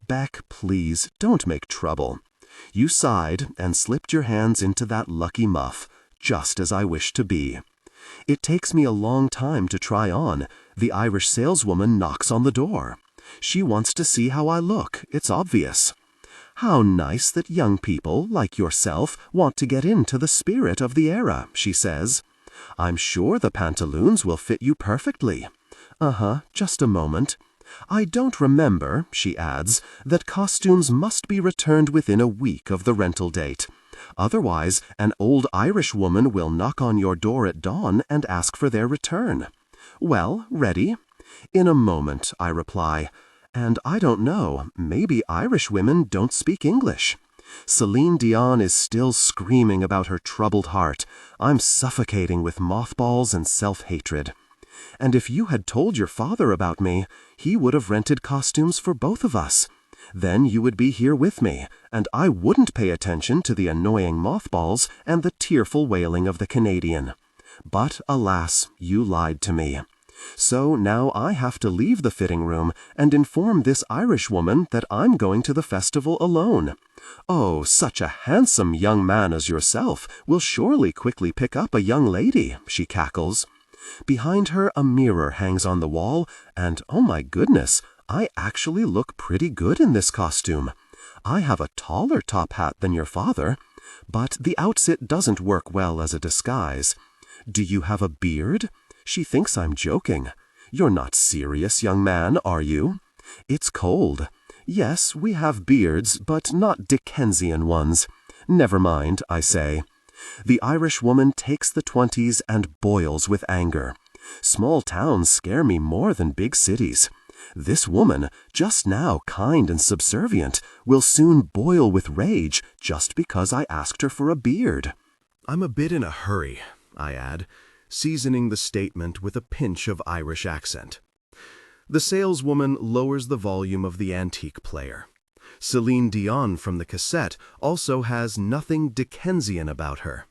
"Beck, please, don't make trouble." You sighed and slipped your hands into that lucky muff, just as I wish to be. It takes me a long time to try on. The Irish saleswoman knocks on the door. She wants to see how I look, it's obvious. "How nice that young people, like yourself, want to get into the spirit of the era," she says. "I'm sure the pantaloons will fit you perfectly." Just a moment. "I don't remember," she adds, "that costumes must be returned within a week of the rental date. Otherwise, an old Irish woman will knock on your door at dawn and ask for their return. Well, ready? In a moment, I reply. And I don't know, maybe Irish women don't speak English. Celine Dion is still screaming about her troubled heart. I'm suffocating with mothballs and self-hatred. And if you had told your father about me, he would have rented costumes for both of us. Then you would be here with me, and I wouldn't pay attention to the annoying mothballs and the tearful wailing of the Canadian. But alas, you lied to me. So now I have to leave the fitting room and inform this Irish woman that I'm going to the festival alone. Oh, such a handsome young man as yourself will surely quickly pick up a young lady, she cackles. Behind her a mirror hangs on the wall, and oh my goodness, I actually look pretty good in this costume. I have a taller top hat than your father, but the outfit doesn't work well as a disguise. Do you have a beard? She thinks I'm joking. You're not serious, young man, are you? It's cold. Yes, we have beards, but not Dickensian ones. Never mind, I say. The Irish woman takes the 20s and boils with anger. Small towns scare me more than big cities. This woman, just now kind and subservient, will soon boil with rage just because I asked her for a beard. I'm a bit in a hurry, I add, seasoning the statement with a pinch of Irish accent. The saleswoman lowers the volume of the antique player. Celine Dion from the cassette also has nothing Dickensian about her.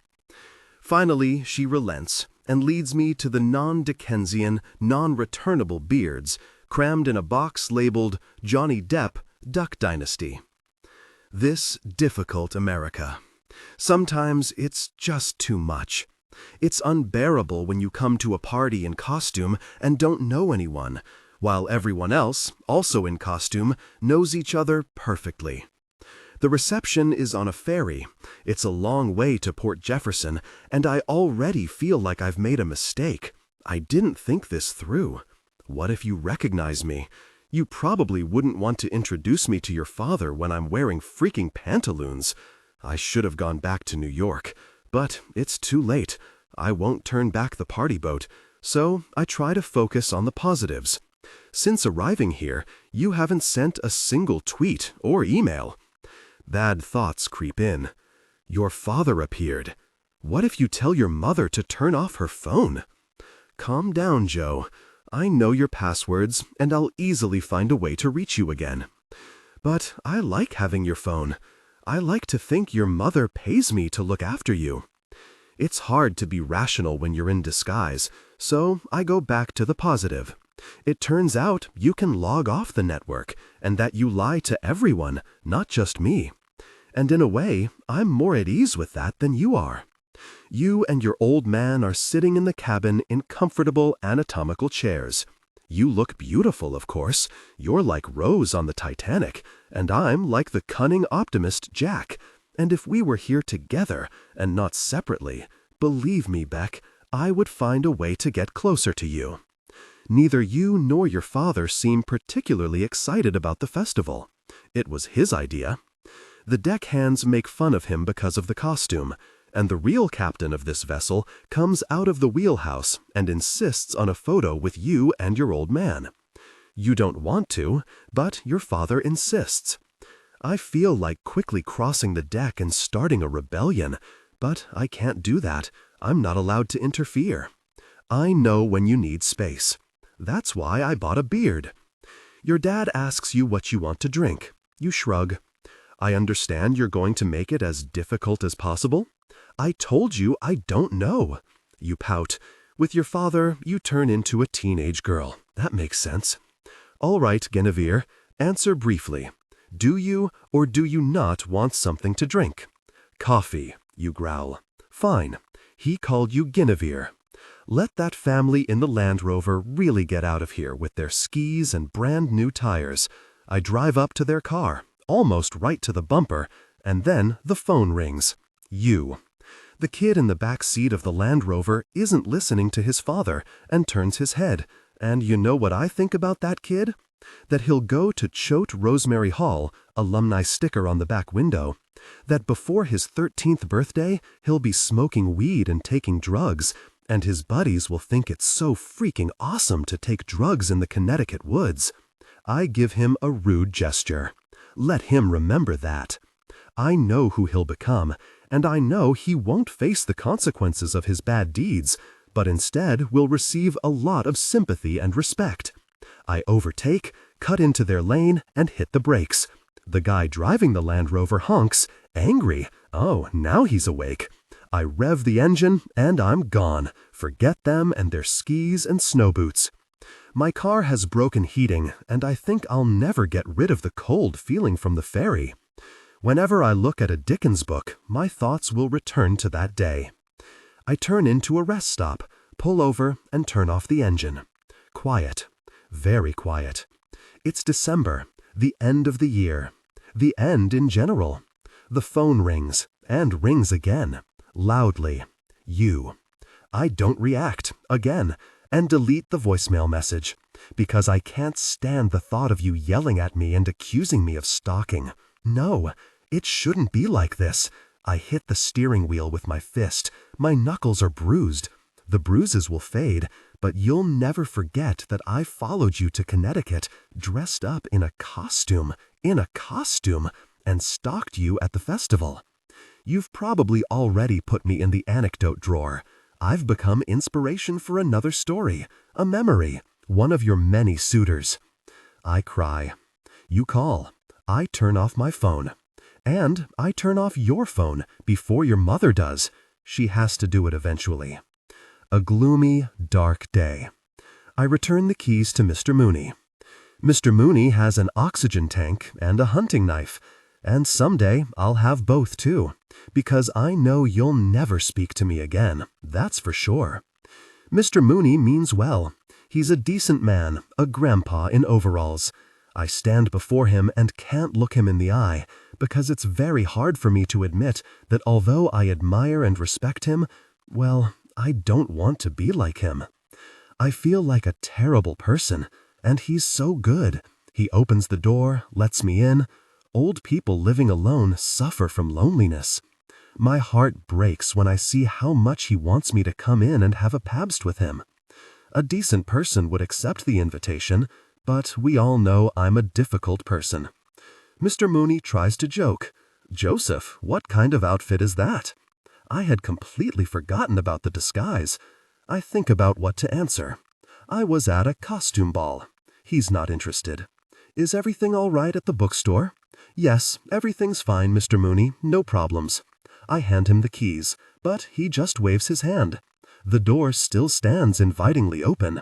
Finally, she relents and leads me to the non-Dickensian, non-returnable beards crammed in a box labeled Johnny Depp, Duck Dynasty. This difficult America. Sometimes it's just too much. It's unbearable when you come to a party in costume and don't know anyone, while everyone else, also in costume, knows each other perfectly. The reception is on a ferry. It's a long way to Port Jefferson, and I already feel like I've made a mistake. I didn't think this through. What if you recognize me? You probably wouldn't want to introduce me to your father when I'm wearing freaking pantaloons. I should have gone back to New York. But it's too late. I won't turn back the party boat, so I try to focus on the positives. Since arriving here, you haven't sent a single tweet or email. Bad thoughts creep in. Your father appeared. What if you tell your mother to turn off her phone? Calm down, Joe. I know your passwords, and I'll easily find a way to reach you again. But I like having your phone. I like to think your mother pays me to look after you. It's hard to be rational when you're in disguise, so I go back to the positive. It turns out you can log off the network, and that you lie to everyone, not just me. And in a way, I'm more at ease with that than you are. You and your old man are sitting in the cabin in comfortable anatomical chairs. You look beautiful, of course. You're like Rose on the Titanic, and I'm like the cunning optimist Jack. And if we were here together, and not separately, believe me, Beck, I would find a way to get closer to you. Neither you nor your father seem particularly excited about the festival. It was his idea. The deckhands make fun of him because of the costume, and the real captain of this vessel comes out of the wheelhouse and insists on a photo with you and your old man. You don't want to, but your father insists. I feel like quickly crossing the deck and starting a rebellion, but I can't do that. I'm not allowed to interfere. I know when you need space. That's why I bought a beard. Your dad asks you what you want to drink. You shrug. I understand you're going to make it as difficult as possible. I told you I don't know. You pout. With your father, you turn into a teenage girl. That makes sense. All right, Guinevere, answer briefly. Do you or do you not want something to drink? Coffee, you growl. Fine. He called you Guinevere. Let that family in the Land Rover really get out of here with their skis and brand new tires. I drive up to their car, almost right to the bumper, and then the phone rings. You. The kid in the back seat of the Land Rover isn't listening to his father and turns his head. And you know what I think about that kid? that he'll go to Choate Rosemary Hall, alumni sticker on the back window, that before his 13th birthday he'll be smoking weed and taking drugs, and his buddies will think it's so freaking awesome to take drugs in the Connecticut woods. I give him a rude gesture. Let him remember that. I know who he'll become, and I know he won't face the consequences of his bad deeds, but instead will receive a lot of sympathy and respect. I overtake, cut into their lane, and hit the brakes. The guy driving the Land Rover honks, angry. Oh, now he's awake. I rev the engine, and I'm gone. Forget them and their skis and snow boots. My car has broken heating, and I think I'll never get rid of the cold feeling from the ferry. Whenever I look at a Dickens book, my thoughts will return to that day. I turn into a rest stop, pull over, and turn off the engine. Quiet. Very quiet. It's December, the end of the year. The end in general. The phone rings, and rings again. Loudly. You. I don't react, again, and delete the voicemail message, because I can't stand the thought of you yelling at me and accusing me of stalking. No, it shouldn't be like this. I hit the steering wheel with my fist. My knuckles are bruised. The bruises will fade, but you'll never forget that I followed you to Connecticut dressed up in a costume, and stalked you at the festival. You've probably already put me in the anecdote drawer. I've become inspiration for another story, a memory, one of your many suitors. I cry. You call. I turn off my phone. And I turn off your phone before your mother does. She has to do it eventually. A gloomy, dark day. I return the keys to Mr. Mooney. Mr. Mooney has an oxygen tank and a hunting knife, and someday I'll have both too, because I know you'll never speak to me again, that's for sure. Mr. Mooney means well. He's a decent man, a grandpa in overalls. I stand before him and can't look him in the eye, because it's very hard for me to admit that although I admire and respect him, well, I don't want to be like him. I feel like a terrible person, and he's so good. He opens the door, lets me in. Old people living alone suffer from loneliness. My heart breaks when I see how much he wants me to come in and have a pabst with him. A decent person would accept the invitation, but we all know I'm a difficult person. Mr. Mooney tries to joke. Joseph, what kind of outfit is that? I had completely forgotten about the disguise. I think about what to answer. I was at a costume ball. He's not interested. Is everything all right at the bookstore? Yes, everything's fine, Mr. Mooney, no problems. I hand him the keys, but he just waves his hand. The door still stands invitingly open.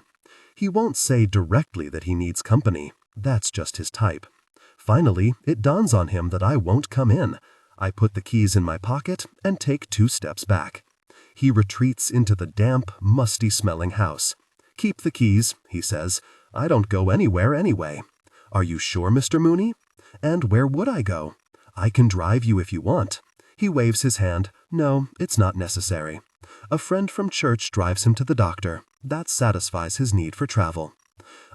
He won't say directly that he needs company. That's just his type. Finally, it dawns on him that I won't come in. I put the keys in my pocket and take 2 steps back. He retreats into the damp, musty-smelling house. Keep the keys, he says. I don't go anywhere anyway. Are you sure, Mr. Mooney? And where would I go? I can drive you if you want. He waves his hand. No, it's not necessary. A friend from church drives him to the doctor. That satisfies his need for travel.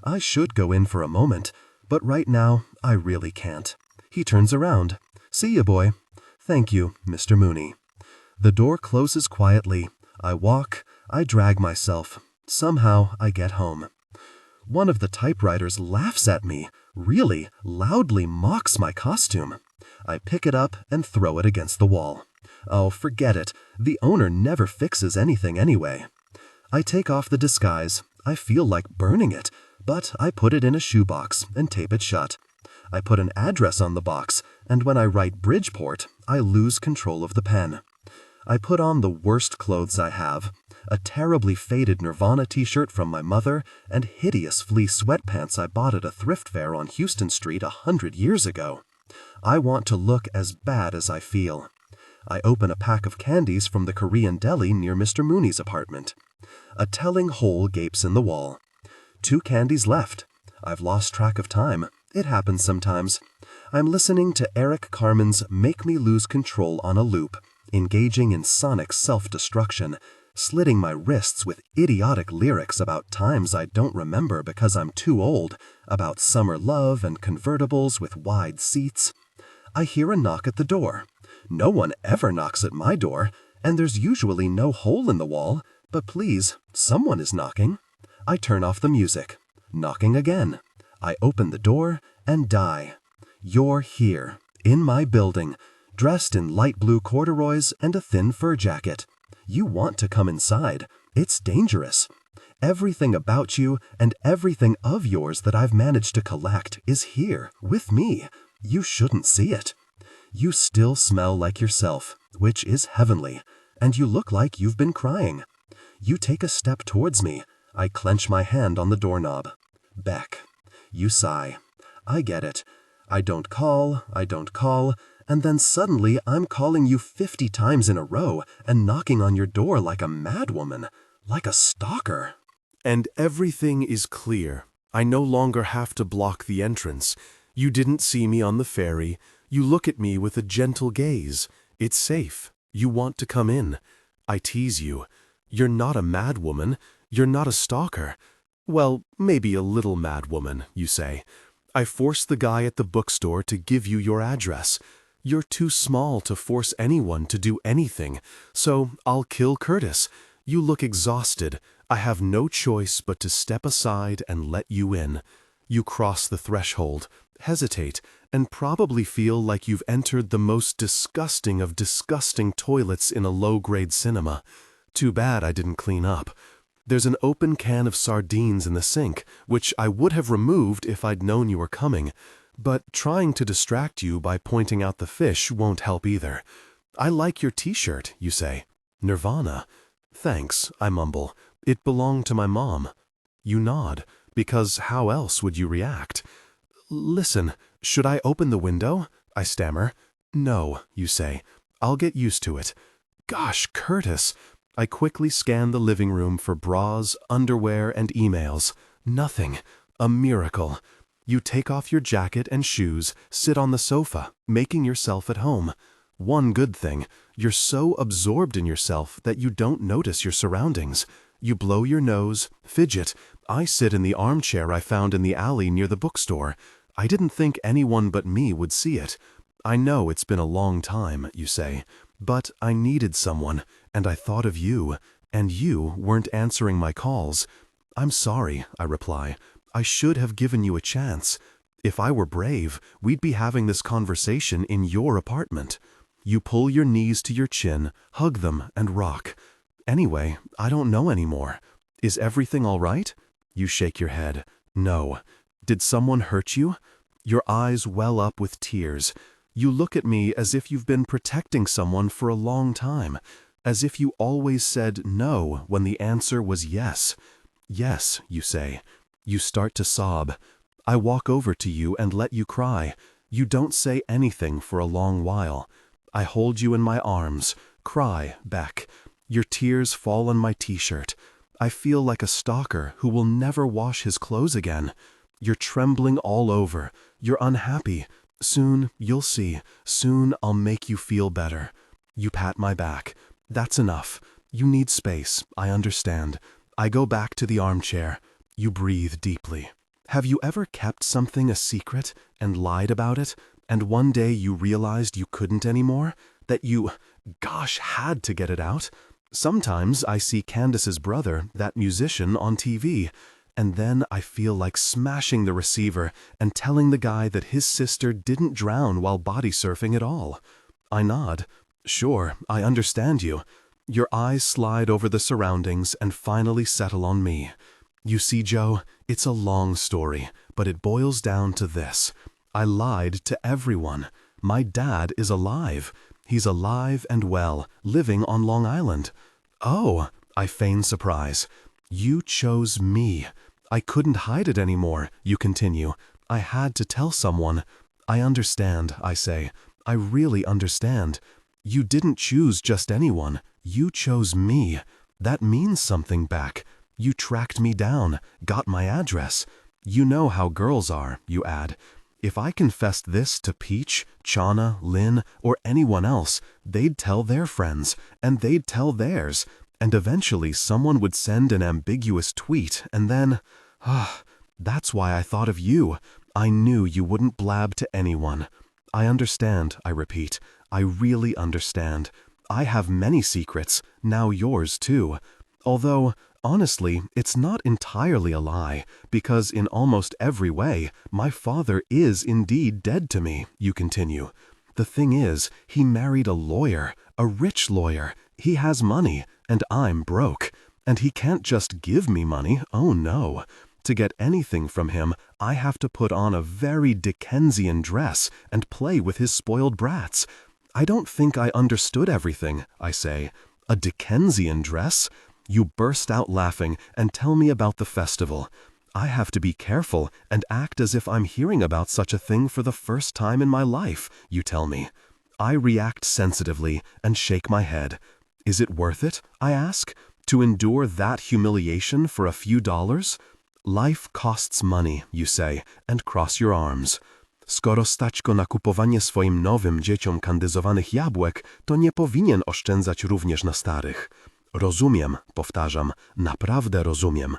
I should go in for a moment, but right now I really can't. He turns around. See you, boy. Thank you, Mr. Mooney. The door closes quietly. I walk. I drag myself. Somehow I get home. One of the typewriters laughs at me, really loudly mocks my costume. I pick it up and throw it against the wall. Oh, forget it. The owner never fixes anything anyway. I take off the disguise. I feel like burning it, but I put it in a shoebox and tape it shut. I put an address on the box, and when I write Bridgeport, I lose control of the pen. I put on the worst clothes I have, a terribly faded Nirvana t-shirt from my mother and hideous fleece sweatpants I bought at a thrift fair on Houston Street 100 years ago. I want to look as bad as I feel. I open a pack of candies from the Korean deli near Mr. Mooney's apartment. A telling hole gapes in the wall. 2 candies left. I've lost track of time. It happens sometimes. I'm listening to Eric Carmen's Make Me Lose Control on a loop, engaging in sonic self-destruction, slitting my wrists with idiotic lyrics about times I don't remember because I'm too old, about summer love and convertibles with wide seats. I hear a knock at the door. No one ever knocks at my door, and there's usually no hole in the wall, but please, someone is knocking. I turn off the music. Knocking again. I open the door and die. You're here, in my building, dressed in light blue corduroys and a thin fur jacket. You want to come inside. It's dangerous. Everything about you and everything of yours that I've managed to collect is here, with me. You shouldn't see it. You still smell like yourself, which is heavenly, and you look like you've been crying. You take a step towards me. I clench my hand on the doorknob. Beck. You sigh. I get it. I don't call, and then suddenly I'm calling you 50 times in a row and knocking on your door like a madwoman, like a stalker. And everything is clear. I no longer have to block the entrance. You didn't see me on the ferry. You look at me with a gentle gaze. It's safe. You want to come in. I tease you. You're not a madwoman. You're not a stalker. Well, maybe a little madwoman, you say. I forced the guy at the bookstore to give you your address. You're too small to force anyone to do anything, so I'll kill Curtis. You look exhausted. I have no choice but to step aside and let you in. You cross the threshold, hesitate, and probably feel like you've entered the most disgusting of disgusting toilets in a low-grade cinema. Too bad I didn't clean up. There's an open can of sardines in the sink, which I would have removed if I'd known you were coming, but trying to distract you by pointing out the fish won't help either. I like your t-shirt, you say. Nirvana. Thanks, I mumble. It belonged to my mom. You nod, because how else would you react? Listen, should I open the window? I stammer. No, you say. I'll get used to it. Gosh, Curtis. I quickly scan the living room for bras, underwear, and emails. Nothing. A miracle. You take off your jacket and shoes, sit on the sofa, making yourself at home. One good thing, you're so absorbed in yourself that you don't notice your surroundings. You blow your nose, fidget. I sit in the armchair I found in the alley near the bookstore. I didn't think anyone but me would see it. I know it's been a long time, you say, but I needed someone, and I thought of you, and you weren't answering my calls. I'm sorry, I reply. I should have given you a chance. If I were brave, we'd be having this conversation in your apartment. You pull your knees to your chin, hug them, and rock. Anyway, I don't know anymore. Is everything all right? You shake your head. No. Did someone hurt you? Your eyes well up with tears. You look at me as if you've been protecting someone for a long time, as if you always said no when the answer was yes. Yes, you say. You start to sob. I walk over to you and let you cry. You don't say anything for a long while. I hold you in my arms. Cry, Beck. Your tears fall on my t-shirt. I feel like a stalker who will never wash his clothes again. You're trembling all over. You're unhappy. Soon, you'll see. Soon, I'll make you feel better. You pat my back. That's enough. You need space. I understand. I go back to the armchair. You breathe deeply. Have you ever kept something a secret and lied about it, and one day you realized you couldn't anymore? That you, had to get it out? Sometimes I see Candace's brother, that musician, on TV, and then I feel like smashing the receiver and telling the guy that his sister didn't drown while body surfing at all. I nod. Sure, I understand you. Your eyes slide over the surroundings and finally settle on me. You see, Joe, it's a long story, but it boils down to this. I lied to everyone. My dad is alive. He's alive and well, living on Long Island. Oh, I feign surprise. You chose me. I couldn't hide it anymore, you continue. I had to tell someone. I understand, I say. I really understand. You didn't choose just anyone. You chose me. That means something, Beck. You tracked me down, got my address. You know how girls are, you add. If I confessed this to Peach, Chana, Lynn, or anyone else, they'd tell their friends, and they'd tell theirs. And eventually someone would send an ambiguous tweet, and then, that's why I thought of you. I knew you wouldn't blab to anyone. I understand, I repeat. I really understand. I have many secrets, now yours too. Although, honestly, it's not entirely a lie, because in almost every way, my father is indeed dead to me, you continue. The thing is, he married a lawyer, a rich lawyer. He has money, and I'm broke. And he can't just give me money, oh no. To get anything from him, I have to put on a very Dickensian dress and play with his spoiled brats. I don't think I understood everything, I say. A Dickensian dress? You burst out laughing and tell me about the festival. I have to be careful and act as if I'm hearing about such a thing for the first time in my life, you tell me. I react sensitively and shake my head. Is it worth it, I ask, to endure that humiliation for a few dollars? Life costs money, you say, and cross your arms. Skoro stać go na kupowanie swoim nowym dzieciom kandyzowanych jabłek, to nie powinien oszczędzać również na starych. Rozumiem, powtarzam, naprawdę rozumiem.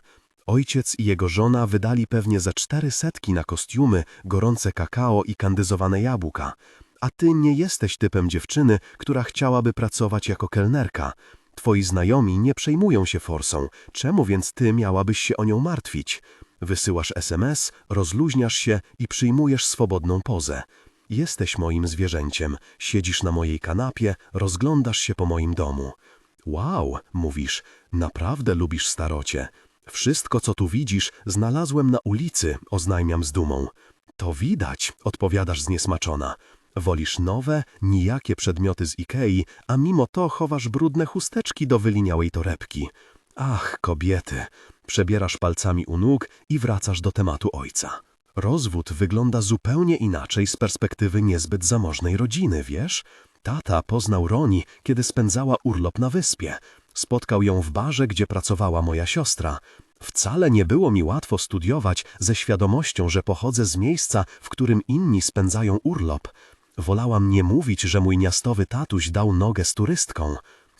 Ojciec i jego żona wydali pewnie za 400 na kostiumy, gorące kakao i kandyzowane jabłka. A ty nie jesteś typem dziewczyny, która chciałaby pracować jako kelnerka. Twoi znajomi nie przejmują się forsą, czemu więc ty miałabyś się o nią martwić? Wysyłasz SMS, rozluźniasz się i przyjmujesz swobodną pozę. Jesteś moim zwierzęciem, siedzisz na mojej kanapie, rozglądasz się po moim domu. Wow, mówisz, naprawdę lubisz starocie. Wszystko, co tu widzisz, znalazłem na ulicy, oznajmiam z dumą. To widać, odpowiadasz zniesmaczona. Wolisz nowe, nijakie przedmioty z Ikei, a mimo to chowasz brudne chusteczki do wyliniałej torebki. Ach, kobiety! Przebierasz palcami u nóg i wracasz do tematu ojca. Rozwód wygląda zupełnie inaczej z perspektywy niezbyt zamożnej rodziny, wiesz? Tata poznał Roni, kiedy spędzała urlop na wyspie. Spotkał ją w barze, gdzie pracowała moja siostra. Wcale nie było mi łatwo studiować ze świadomością, że pochodzę z miejsca, w którym inni spędzają urlop. Wolałam nie mówić, że mój miastowy tatuś dał nogę z turystką.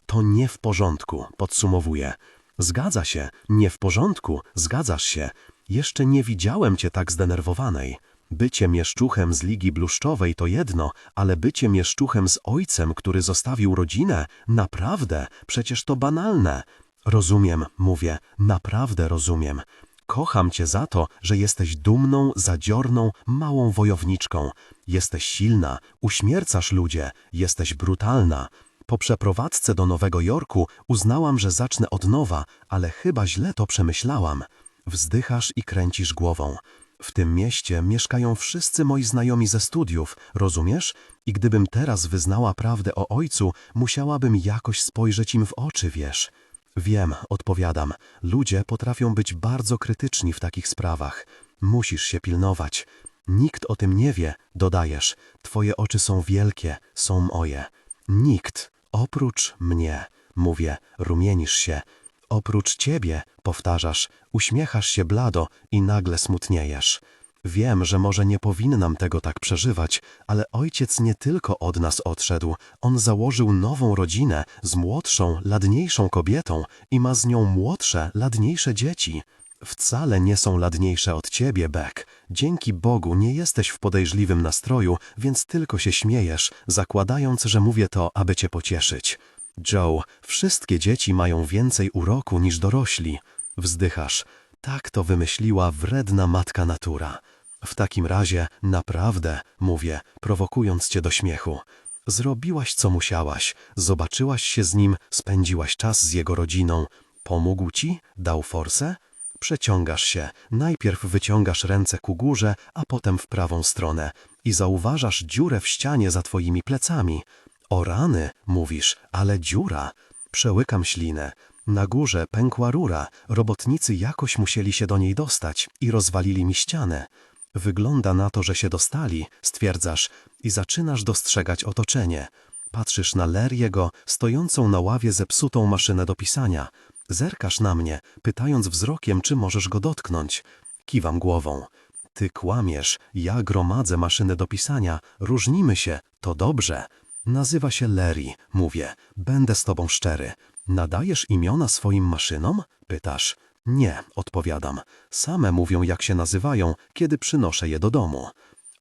To nie w porządku, podsumowuję. Zgadza się, nie w porządku, zgadzasz się. Jeszcze nie widziałem cię tak zdenerwowanej. Bycie mieszczuchem z Ligi Bluszczowej to jedno, ale bycie mieszczuchem z ojcem, który zostawił rodzinę, naprawdę, przecież to banalne. Rozumiem, mówię, naprawdę rozumiem. Kocham cię za to, że jesteś dumną, zadziorną, małą wojowniczką. Jesteś silna, uśmiercasz ludzie, jesteś brutalna. Po przeprowadzce do Nowego Jorku uznałam, że zacznę od nowa, ale chyba źle to przemyślałam. Wzdychasz i kręcisz głową. W tym mieście mieszkają wszyscy moi znajomi ze studiów, rozumiesz? I gdybym teraz wyznała prawdę o ojcu, musiałabym jakoś spojrzeć im w oczy, wiesz? Wiem, odpowiadam. Ludzie potrafią być bardzo krytyczni w takich sprawach. Musisz się pilnować. Nikt o tym nie wie, dodajesz. Twoje oczy są wielkie, są moje. Nikt, oprócz mnie. Mówię, rumienisz się. Oprócz ciebie, powtarzasz, uśmiechasz się blado i nagle smutniejesz. Wiem, że może nie powinnam tego tak przeżywać, ale ojciec nie tylko od nas odszedł. On założył nową rodzinę z młodszą, ladniejszą kobietą i ma z nią młodsze, ladniejsze dzieci. Wcale nie są ladniejsze od ciebie, Beck. Dzięki Bogu nie jesteś w podejrzliwym nastroju, więc tylko się śmiejesz, zakładając, że mówię to, aby cię pocieszyć. Joe, wszystkie dzieci mają więcej uroku niż dorośli. Wzdychasz. Tak to wymyśliła wredna matka natura. W takim razie, naprawdę, mówię, prowokując cię do śmiechu. Zrobiłaś, co musiałaś. Zobaczyłaś się z nim, spędziłaś czas z jego rodziną. Pomógł ci? Dał forsę? Przeciągasz się. Najpierw wyciągasz ręce ku górze, a potem w prawą stronę. I zauważasz dziurę w ścianie za twoimi plecami. O rany, mówisz, ale dziura. Przełykam ślinę. Na górze pękła rura, robotnicy jakoś musieli się do niej dostać i rozwalili mi ścianę. Wygląda na to, że się dostali, stwierdzasz, i zaczynasz dostrzegać otoczenie. Patrzysz na Larry'ego, stojącą na ławie zepsutą maszynę do pisania. Zerkasz na mnie, pytając wzrokiem, czy możesz go dotknąć. Kiwam głową. Ty kłamiesz, ja gromadzę maszynę do pisania, różnimy się, to dobrze. Nazywa się Larry, mówię, będę z tobą szczery. Nadajesz imiona swoim maszynom? Pytasz. Nie, odpowiadam. Same mówią, jak się nazywają, kiedy przynoszę je do domu.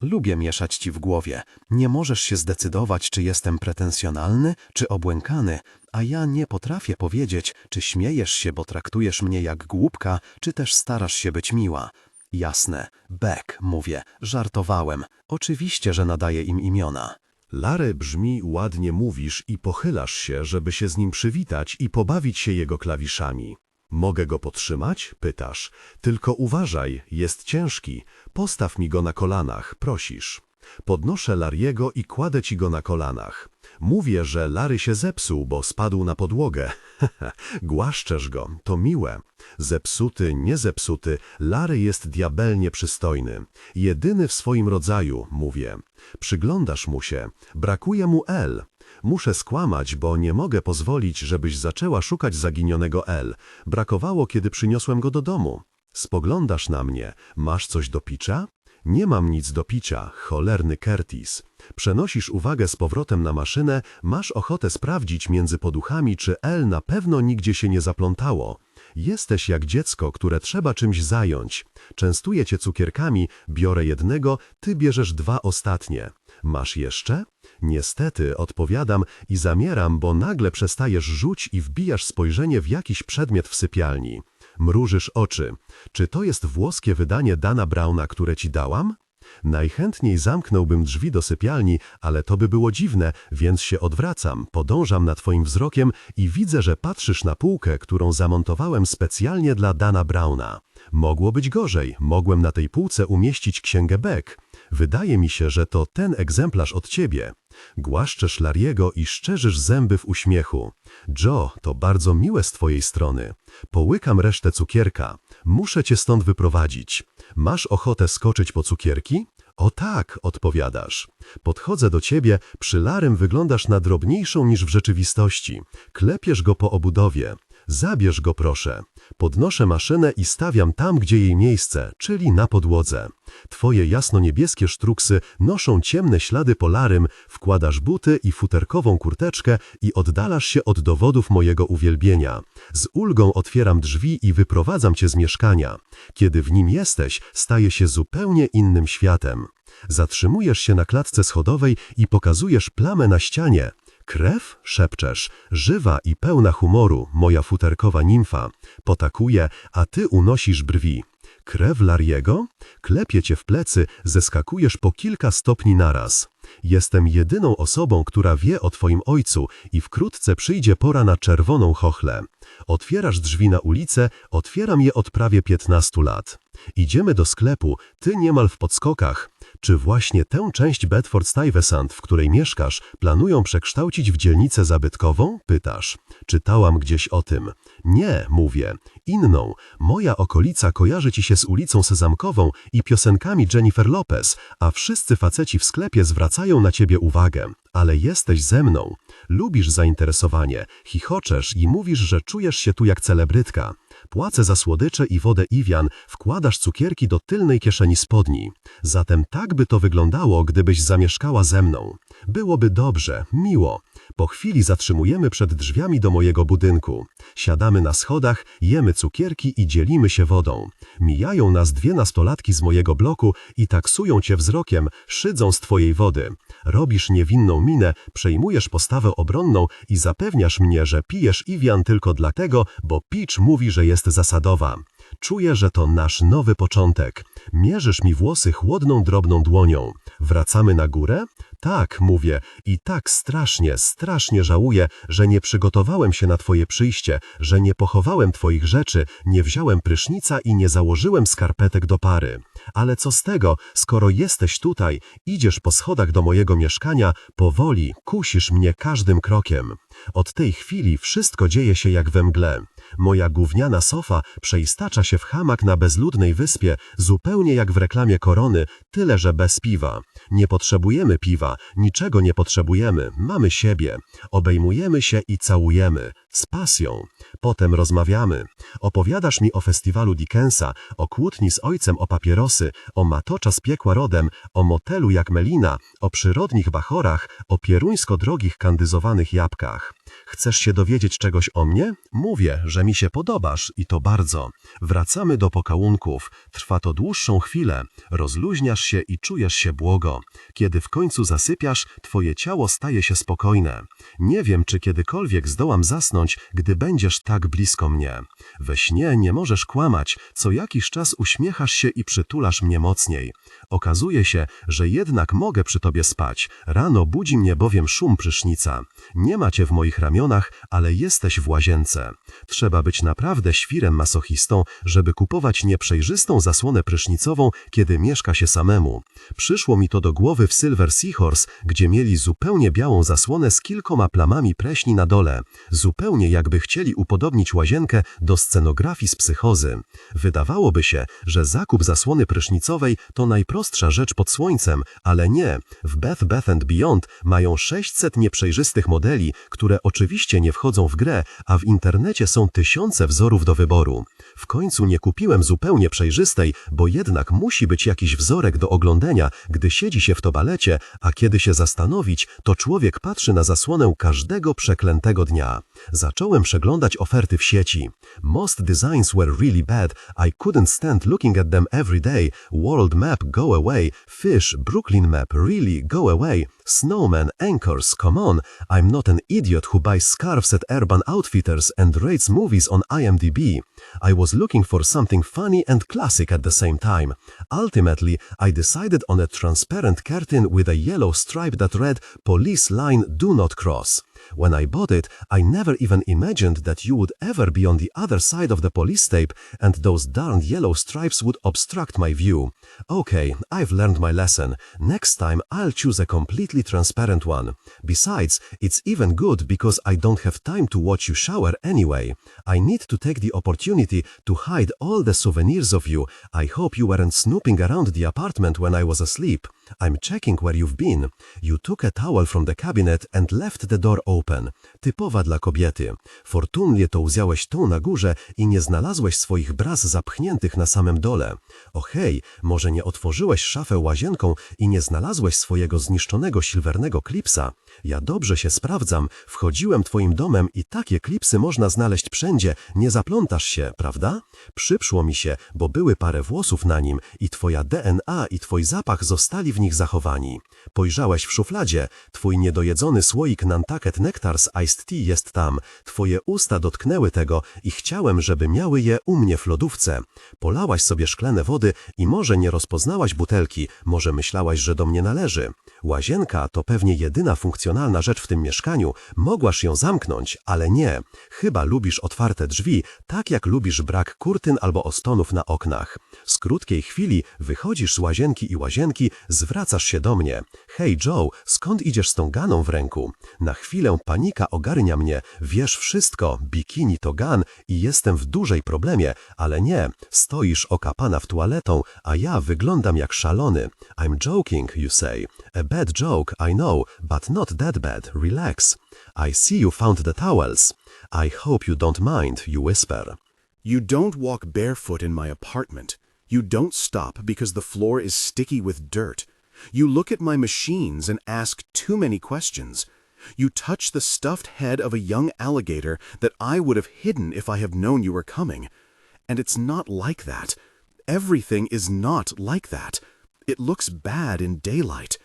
Lubię mieszać ci w głowie. Nie możesz się zdecydować, czy jestem pretensjonalny, czy obłękany, a ja nie potrafię powiedzieć, czy śmiejesz się, bo traktujesz mnie jak głupka, czy też starasz się być miła. Jasne, Beck, mówię, żartowałem. Oczywiście, że nadaję im imiona. Larry brzmi ładnie mówisz i pochylasz się, żeby się z nim przywitać i pobawić się jego klawiszami. Mogę go podtrzymać? Pytasz. Tylko uważaj, jest ciężki. Postaw mi go na kolanach, prosisz. Podnoszę Larry'ego i kładę ci go na kolanach. Mówię, że Larry się zepsuł, bo spadł na podłogę. Głaszczesz go, to miłe. Zepsuty, nie zepsuty, Larry jest diabelnie przystojny. Jedyny w swoim rodzaju, mówię. Przyglądasz mu się. Brakuje mu L. Muszę skłamać, bo nie mogę pozwolić, żebyś zaczęła szukać zaginionego L. Brakowało, kiedy przyniosłem go do domu. Spoglądasz na mnie. Masz coś do picia? Nie mam nic do picia, cholerny Curtis. Przenosisz uwagę z powrotem na maszynę, masz ochotę sprawdzić między poduchami, czy L na pewno nigdzie się nie zaplątało. Jesteś jak dziecko, które trzeba czymś zająć. Częstuję cię cukierkami, biorę jednego, ty bierzesz dwa ostatnie. Masz jeszcze? Niestety, odpowiadam i zamieram, bo nagle przestajesz rzuć i wbijasz spojrzenie w jakiś przedmiot w sypialni. Mrużysz oczy. Czy to jest włoskie wydanie Dana Browna, które ci dałam? Najchętniej zamknąłbym drzwi do sypialni, ale to by było dziwne, więc się odwracam, podążam nad twoim wzrokiem i widzę, że patrzysz na półkę, którą zamontowałem specjalnie dla Dana Browna. Mogło być gorzej, mogłem na tej półce umieścić księgę Beck. Wydaje mi się, że to ten egzemplarz od ciebie. Głaszczesz Larry'ego i szczerzysz zęby w uśmiechu. Joe, to bardzo miłe z twojej strony. Połykam resztę cukierka. Muszę cię stąd wyprowadzić. Masz ochotę skoczyć po cukierki? O tak, odpowiadasz. Podchodzę do ciebie, przy Larrym wyglądasz na drobniejszą niż w rzeczywistości. Klepiesz go po obudowie. Zabierz go, proszę. Podnoszę maszynę i stawiam tam, gdzie jej miejsce, czyli na podłodze. Twoje jasno-niebieskie sztruksy noszą ciemne ślady po Larrym, wkładasz buty i futerkową kurteczkę i oddalasz się od dowodów mojego uwielbienia. Z ulgą otwieram drzwi i wyprowadzam cię z mieszkania. Kiedy w nim jesteś, staje się zupełnie innym światem. Zatrzymujesz się na klatce schodowej i pokazujesz plamę na ścianie. Krew? Szepczesz. Żywa i pełna humoru, moja futerkowa nimfa. Potakuje, a ty unosisz brwi. Krew Larry'ego? Klepie cię w plecy, zeskakujesz po kilka stopni naraz. Jestem jedyną osobą, która wie o twoim ojcu i wkrótce przyjdzie pora na czerwoną chochlę. Otwierasz drzwi na ulicę, otwieram je od prawie 15 lat. Idziemy do sklepu, ty niemal w podskokach. Czy właśnie tę część Bedford-Stuyvesant, w której mieszkasz, planują przekształcić w dzielnicę zabytkową? Pytasz. Czytałam gdzieś o tym. Nie, mówię. Inną. Moja okolica kojarzy ci się z ulicą Sezamkową i piosenkami Jennifer Lopez, a wszyscy faceci w sklepie zwracają na ciebie uwagę. Ale jesteś ze mną. Lubisz zainteresowanie, chichoczesz i mówisz, że czujesz się tu jak celebrytka. Płacę za słodycze i wodę Evian, wkładasz cukierki do tylnej kieszeni spodni. Zatem tak by to wyglądało, gdybyś zamieszkała ze mną. Byłoby dobrze, miło. Po chwili zatrzymujemy przed drzwiami do mojego budynku. Siadamy na schodach, jemy cukierki i dzielimy się wodą. Mijają nas 2 nastolatki z mojego bloku i taksują cię wzrokiem, szydzą z twojej wody. Robisz niewinną minę, przejmujesz postawę obronną i zapewniasz mnie, że pijesz Evian tylko dlatego, bo Peach mówi, że jest zasadowa. Czuję, że to nasz nowy początek. Mierzysz mi włosy chłodną, drobną dłonią. Wracamy na górę? Tak, mówię. I tak strasznie żałuję, że nie przygotowałem się na twoje przyjście, że nie pochowałem twoich rzeczy, nie wziąłem prysznica i nie założyłem skarpetek do pary. Ale co z tego, skoro jesteś tutaj, idziesz po schodach do mojego mieszkania, powoli, kusisz mnie każdym krokiem. Od tej chwili wszystko dzieje się jak we mgle. Moja gówniana sofa przeistacza się w hamak na bezludnej wyspie, zupełnie jak w reklamie Korony, tyle że bez piwa. Nie potrzebujemy piwa, niczego nie potrzebujemy, mamy siebie. Obejmujemy się i całujemy. Z pasją. Potem rozmawiamy. Opowiadasz mi o festiwalu Dickensa, o kłótni z ojcem o papierosy, o matocza z piekła rodem, o motelu jak Melina, o przyrodnich bachorach, o pieruńsko drogich kandyzowanych jabłkach. Chcesz się dowiedzieć czegoś o mnie? Mówię, że mi się podobasz i to bardzo. Wracamy do pokałunków. Trwa to dłuższą chwilę. Rozluźniasz się i czujesz się błogo. Kiedy w końcu zasypiasz, twoje ciało staje się spokojne. Nie wiem, czy kiedykolwiek zdołam zasnąć, gdy będziesz tak blisko mnie. We śnie nie możesz kłamać, co jakiś czas uśmiechasz się i przytulasz mnie mocniej. Okazuje się, że jednak mogę przy tobie spać. Rano budzi mnie bowiem szum prysznica. Nie ma cię w moich ramionach, ale jesteś w łazience. Trzeba być naprawdę świrem masochistą, żeby kupować nieprzejrzystą zasłonę prysznicową, kiedy mieszka się samemu. Przyszło mi to do głowy w Silver Seahorse, gdzie mieli zupełnie białą zasłonę z kilkoma plamami pleśni na dole. Zupełnie jakby chcieli upodobnić łazienkę do scenografii z Psychozy. Wydawałoby się, że zakup zasłony prysznicowej to najprostsza rzecz pod słońcem, ale nie. W Bed Bath & Beyond mają 600 nieprzejrzystych modeli, które oczywiście nie wchodzą w grę, a w internecie są tysiące wzorów do wyboru. W końcu nie kupiłem zupełnie przejrzystej, bo jednak musi być jakiś wzorek do oglądania, gdy siedzi się w toalecie, a kiedy się zastanowić, to człowiek patrzy na zasłonę każdego przeklętego dnia. Zacząłem przeglądać oferty w sieci. Most designs were really bad. I couldn't stand looking at them every day. World map, go away. Fish, Brooklyn map, really, go away. Snowman, anchors, come on. I'm not an idiot who buys scarves at Urban Outfitters and rates movies on IMDb. I was looking for something funny and classic at the same time. Ultimately, I decided on a transparent curtain with a yellow stripe that read, "Police line, do not cross." When I bought it, I never even imagined that you would ever be on the other side of the police tape and those darned yellow stripes would obstruct my view. Okay, I've learned my lesson. Next time I'll choose a completely transparent one. Besides, it's even good because I don't have time to watch you shower anyway. I need to take the opportunity to hide all the souvenirs of you. I hope you weren't snooping around the apartment when I was asleep. I'm checking where you've been. You took a towel from the cabinet and left the door open. Typowa dla kobiety. Fortunnie to wziąłeś tą na górze i nie znalazłeś swoich braz zapchniętych na samym dole. O hej, może nie otworzyłeś szafę łazienką i nie znalazłeś swojego zniszczonego silvernego klipsa? Ja dobrze się sprawdzam, wchodziłem twoim domem i takie klipsy można znaleźć wszędzie, nie zaplątasz się, prawda? Przyprzło mi się, bo były parę włosów na nim i twoja DNA i twój zapach zostali w nich zachowani. Pojrzałeś w szufladzie, twój niedojedzony słoik Nantucket Nectars Iced Tea jest tam, twoje usta dotknęły tego i chciałem, żeby miały je u mnie w lodówce. Polałaś sobie szklane wody i może nie rozpoznałaś butelki, może myślałaś, że do mnie należy. Łazienka to pewnie jedyna funkcjonalna rzecz w tym mieszkaniu, mogłaś ją zamknąć, ale nie. Chyba lubisz otwarte drzwi, tak jak lubisz brak kurtyn albo ostonów na oknach. Z krótkiej chwili wychodzisz z łazienki, zwracasz się do mnie. Hej Joe, skąd idziesz z tą ganą w ręku? Na chwilę panika ogarnia mnie, wiesz wszystko, bikini to gan i jestem w dużej problemie, ale nie, stoisz okapana w toaletą, a ja wyglądam jak szalony. I'm joking, you say. A bad joke, I know, but not that bad, relax. I see you found the towels. I hope you don't mind, you whisper. You don't walk barefoot in my apartment. You don't stop because the floor is sticky with dirt. You look at my machines and ask too many questions. You touch the stuffed head of a young alligator that I would have hidden if I have known you were coming. And it's not like that. Everything is not like that. It looks bad in daylight.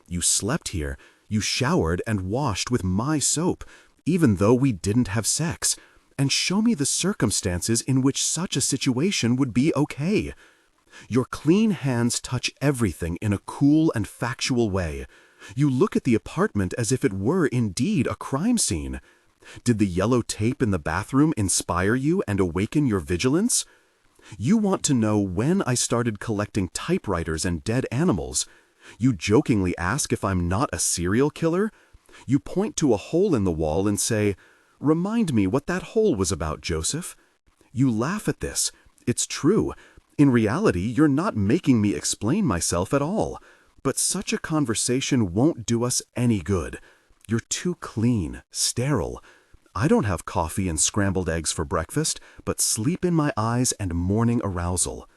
You slept here, you showered and washed with my soap, even though we didn't have sex. And show me the circumstances in which such a situation would be okay. Your clean hands touch everything in a cool and factual way. You look at the apartment as if it were indeed a crime scene. Did the yellow tape in the bathroom inspire you and awaken your vigilance? You want to know when I started collecting typewriters and dead animals. You jokingly ask if I'm not a serial killer. You point to a hole in the wall and say, "Remind me what that hole was about, Joseph." You laugh at this. It's true. In reality, you're not making me explain myself at all. But such a conversation won't do us any good. You're too clean, sterile. I don't have coffee and scrambled eggs for breakfast, but sleep in my eyes and morning arousal.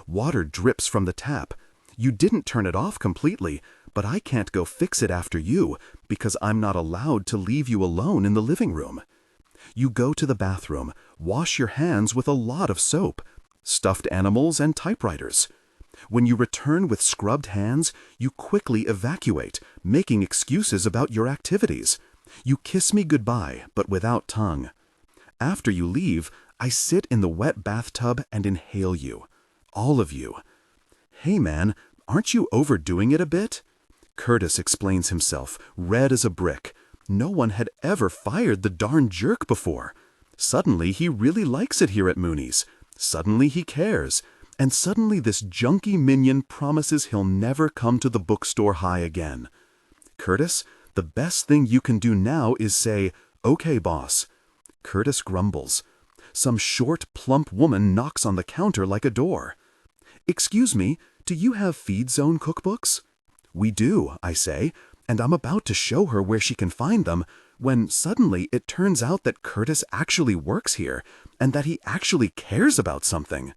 Water drips from the tap. You didn't turn it off completely, but I can't go fix it after you because I'm not allowed to leave you alone in the living room. You go to the bathroom, wash your hands with a lot of soap, stuffed animals and typewriters. When you return with scrubbed hands, you quickly evacuate, making excuses about your activities. You kiss me goodbye, but without tongue. After you leave, I sit in the wet bathtub and inhale you. All of you. Hey man, aren't you overdoing it a bit? Curtis explains himself, red as a brick. No one had ever fired the darn jerk before. Suddenly he really likes it here at Mooney's. Suddenly he cares. And suddenly this junky minion promises he'll never come to the bookstore high again. Curtis, the best thing you can do now is say, "Okay, boss." Curtis grumbles. Some short, plump woman knocks on the counter like a door. "Excuse me, do you have Feed Zone cookbooks?" "We do," I say, and I'm about to show her where she can find them, when suddenly it turns out that Curtis actually works here, and that he actually cares about something.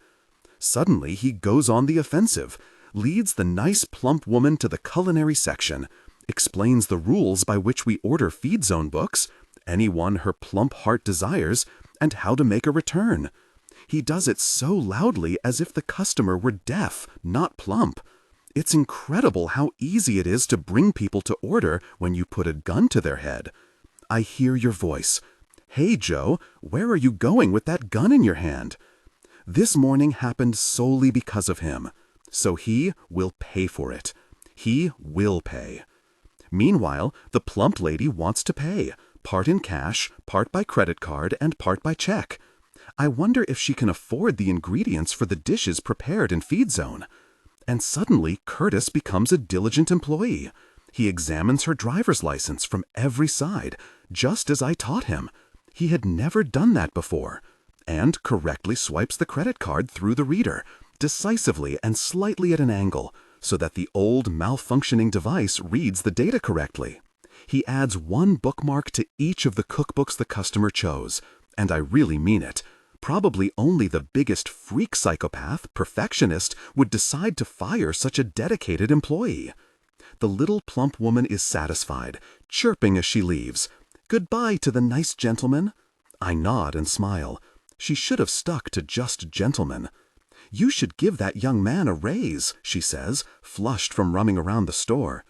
Suddenly he goes on the offensive, leads the nice plump woman to the culinary section, explains the rules by which we order Feed Zone books, any one her plump heart desires, and how to make a return. He does it so loudly as if the customer were deaf, not plump. It's incredible how easy it is to bring people to order when you put a gun to their head. I hear your voice. "Hey, Joe, where are you going with that gun in your hand?" This morning happened solely because of him, so he will pay for it. He will pay. Meanwhile, the plump lady wants to pay, part in cash, part by credit card, and part by check. I wonder if she can afford the ingredients for the dishes prepared in Feed Zone. And suddenly, Curtis becomes a diligent employee. He examines her driver's license from every side, just as I taught him. He had never done that before. And correctly swipes the credit card through the reader, decisively and slightly at an angle, so that the old malfunctioning device reads the data correctly. He adds one bookmark to each of the cookbooks the customer chose, and I really mean it. Probably only the biggest freak psychopath, perfectionist, would decide to fire such a dedicated employee. The little plump woman is satisfied, chirping as she leaves. "Goodbye to the nice gentleman." I nod and smile. She should have stuck to just gentlemen. "You should give that young man a raise," she says, flushed from roaming around the store.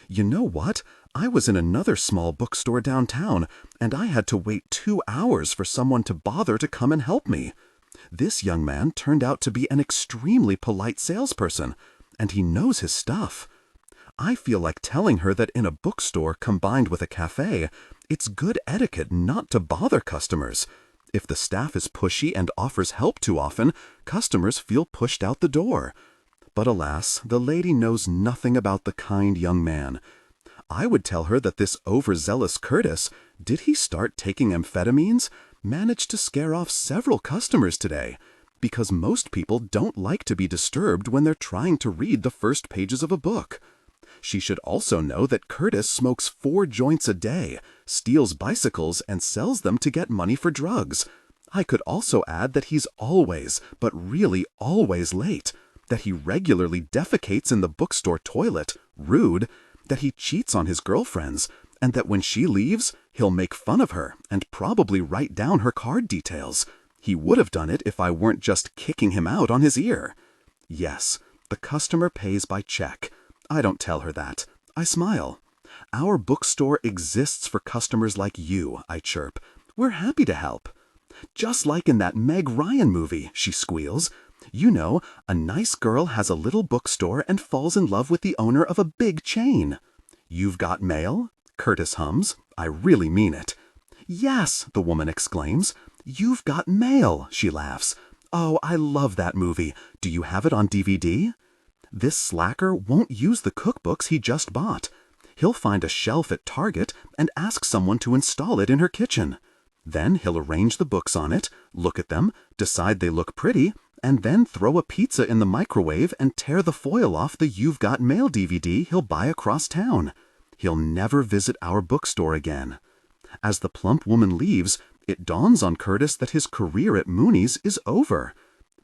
You know what? I was in another small bookstore downtown, and I had to wait 2 hours for someone to bother to come and help me. This young man turned out to be an extremely polite salesperson, and he knows his stuff. I feel like telling her that in a bookstore combined with a cafe, it's good etiquette not to bother customers. If the staff is pushy and offers help too often, customers feel pushed out the door. But alas, the lady knows nothing about the kind young man. I would tell her that this overzealous Curtis, did he start taking amphetamines, managed to scare off several customers today, because most people don't like to be disturbed when they're trying to read the first pages of a book. She should also know that Curtis smokes 4 joints a day, steals bicycles, and sells them to get money for drugs. I could also add that he's always, but really always late, that he regularly defecates in the bookstore toilet, rude, that he cheats on his girlfriends, and that when she leaves, he'll make fun of her and probably write down her card details. He would have done it if I weren't just kicking him out on his ear. Yes, the customer pays by check. I don't tell her that. I smile. Our bookstore exists for customers like you, I chirp. We're happy to help. Just like in that Meg Ryan movie, she squeals. You know, a nice girl has a little bookstore and falls in love with the owner of a big chain. You've got mail? Curtis hums. I really mean it. Yes, the woman exclaims. You've got mail, she laughs. Oh, I love that movie. Do you have it on DVD? This slacker won't use the cookbooks he just bought. He'll find a shelf at Target and ask someone to install it in her kitchen. Then he'll arrange the books on it, look at them, decide they look pretty, and then throw a pizza in the microwave and tear the foil off the You've Got Mail DVD he'll buy across town. He'll never visit our bookstore again. As the plump woman leaves, it dawns on Curtis that his career at Mooney's is over.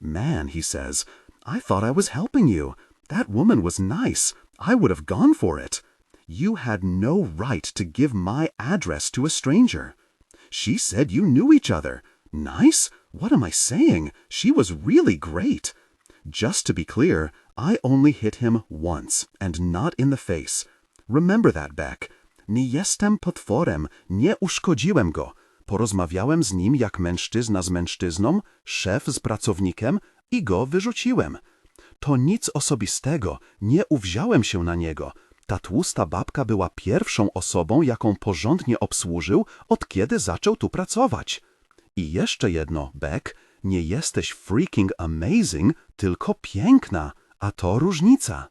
Man, he says, I thought I was helping you. That woman was nice. I would have gone for it. You had no right to give my address to a stranger. She said you knew each other. Nice? What am I saying? She was really great. Just to be clear, I only hit him once, and not in the face. Remember that, Beck. Nie jestem potworem, nie uszkodziłem go. Porozmawiałem z nim jak mężczyzna z mężczyzną, szef z pracownikiem i go wyrzuciłem. To nic osobistego, nie uwziąłem się na niego. Ta tłusta babka była pierwszą osobą, jaką porządnie obsłużył, od kiedy zaczął tu pracować. I jeszcze jedno, Beck, nie jesteś freaking amazing, tylko piękna, a to różnica.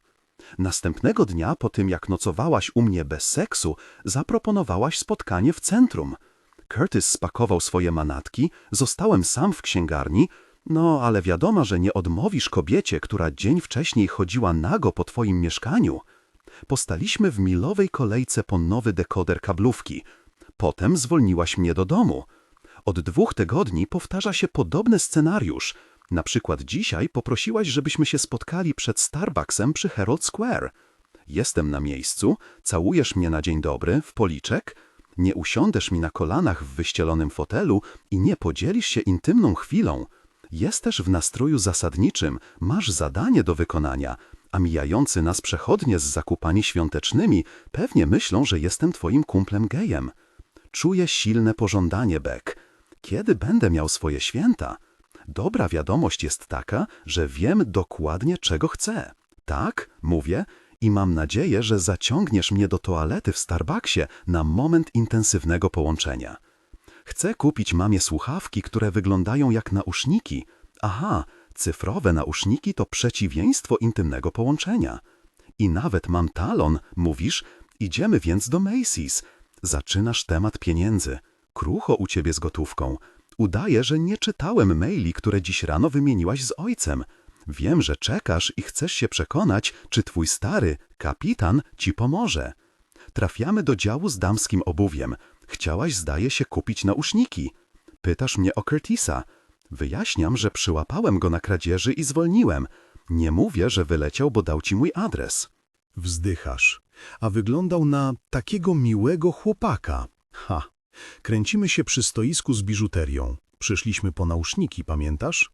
Następnego dnia, po tym jak nocowałaś u mnie bez seksu, zaproponowałaś spotkanie w centrum. Curtis spakował swoje manatki, zostałem sam w księgarni, no ale wiadomo, że nie odmówisz kobiecie, która dzień wcześniej chodziła nago po twoim mieszkaniu. Postaliśmy w milowej kolejce po nowy dekoder kablówki. Potem zwolniłaś mnie do domu. Od 2 tygodni powtarza się podobny scenariusz. Na przykład dzisiaj poprosiłaś, żebyśmy się spotkali przed Starbucksem przy Herald Square. Jestem na miejscu, całujesz mnie na dzień dobry, w policzek, nie usiądesz mi na kolanach w wyścielonym fotelu i nie podzielisz się intymną chwilą. Jesteś w nastroju zasadniczym, masz zadanie do wykonania, a mijający nas przechodnie z zakupami świątecznymi pewnie myślą, że jestem twoim kumplem gejem. Czuję silne pożądanie, Beck. Kiedy będę miał swoje święta? Dobra wiadomość jest taka, że wiem dokładnie, czego chcę. Tak, mówię, i mam nadzieję, że zaciągniesz mnie do toalety w Starbucksie na moment intensywnego połączenia. Chcę kupić mamie słuchawki, które wyglądają jak nauszniki. Aha, cyfrowe nauszniki to przeciwieństwo intymnego połączenia. I nawet mam talon, mówisz, idziemy więc do Macy's. Zaczynasz temat pieniędzy. Krucho u ciebie z gotówką. Udaję, że nie czytałem maili, które dziś rano wymieniłaś z ojcem. Wiem, że czekasz i chcesz się przekonać, czy twój stary, kapitan, ci pomoże. Trafiamy do działu z damskim obuwiem. Chciałaś, zdaje się, kupić nauszniki. Pytasz mnie o Curtisa. Wyjaśniam, że przyłapałem go na kradzieży i zwolniłem. Nie mówię, że wyleciał, bo dał ci mój adres. Wzdychasz. A wyglądał na takiego miłego chłopaka. Ha! Kręcimy się przy stoisku z biżuterią. Przyszliśmy po nauszniki, pamiętasz?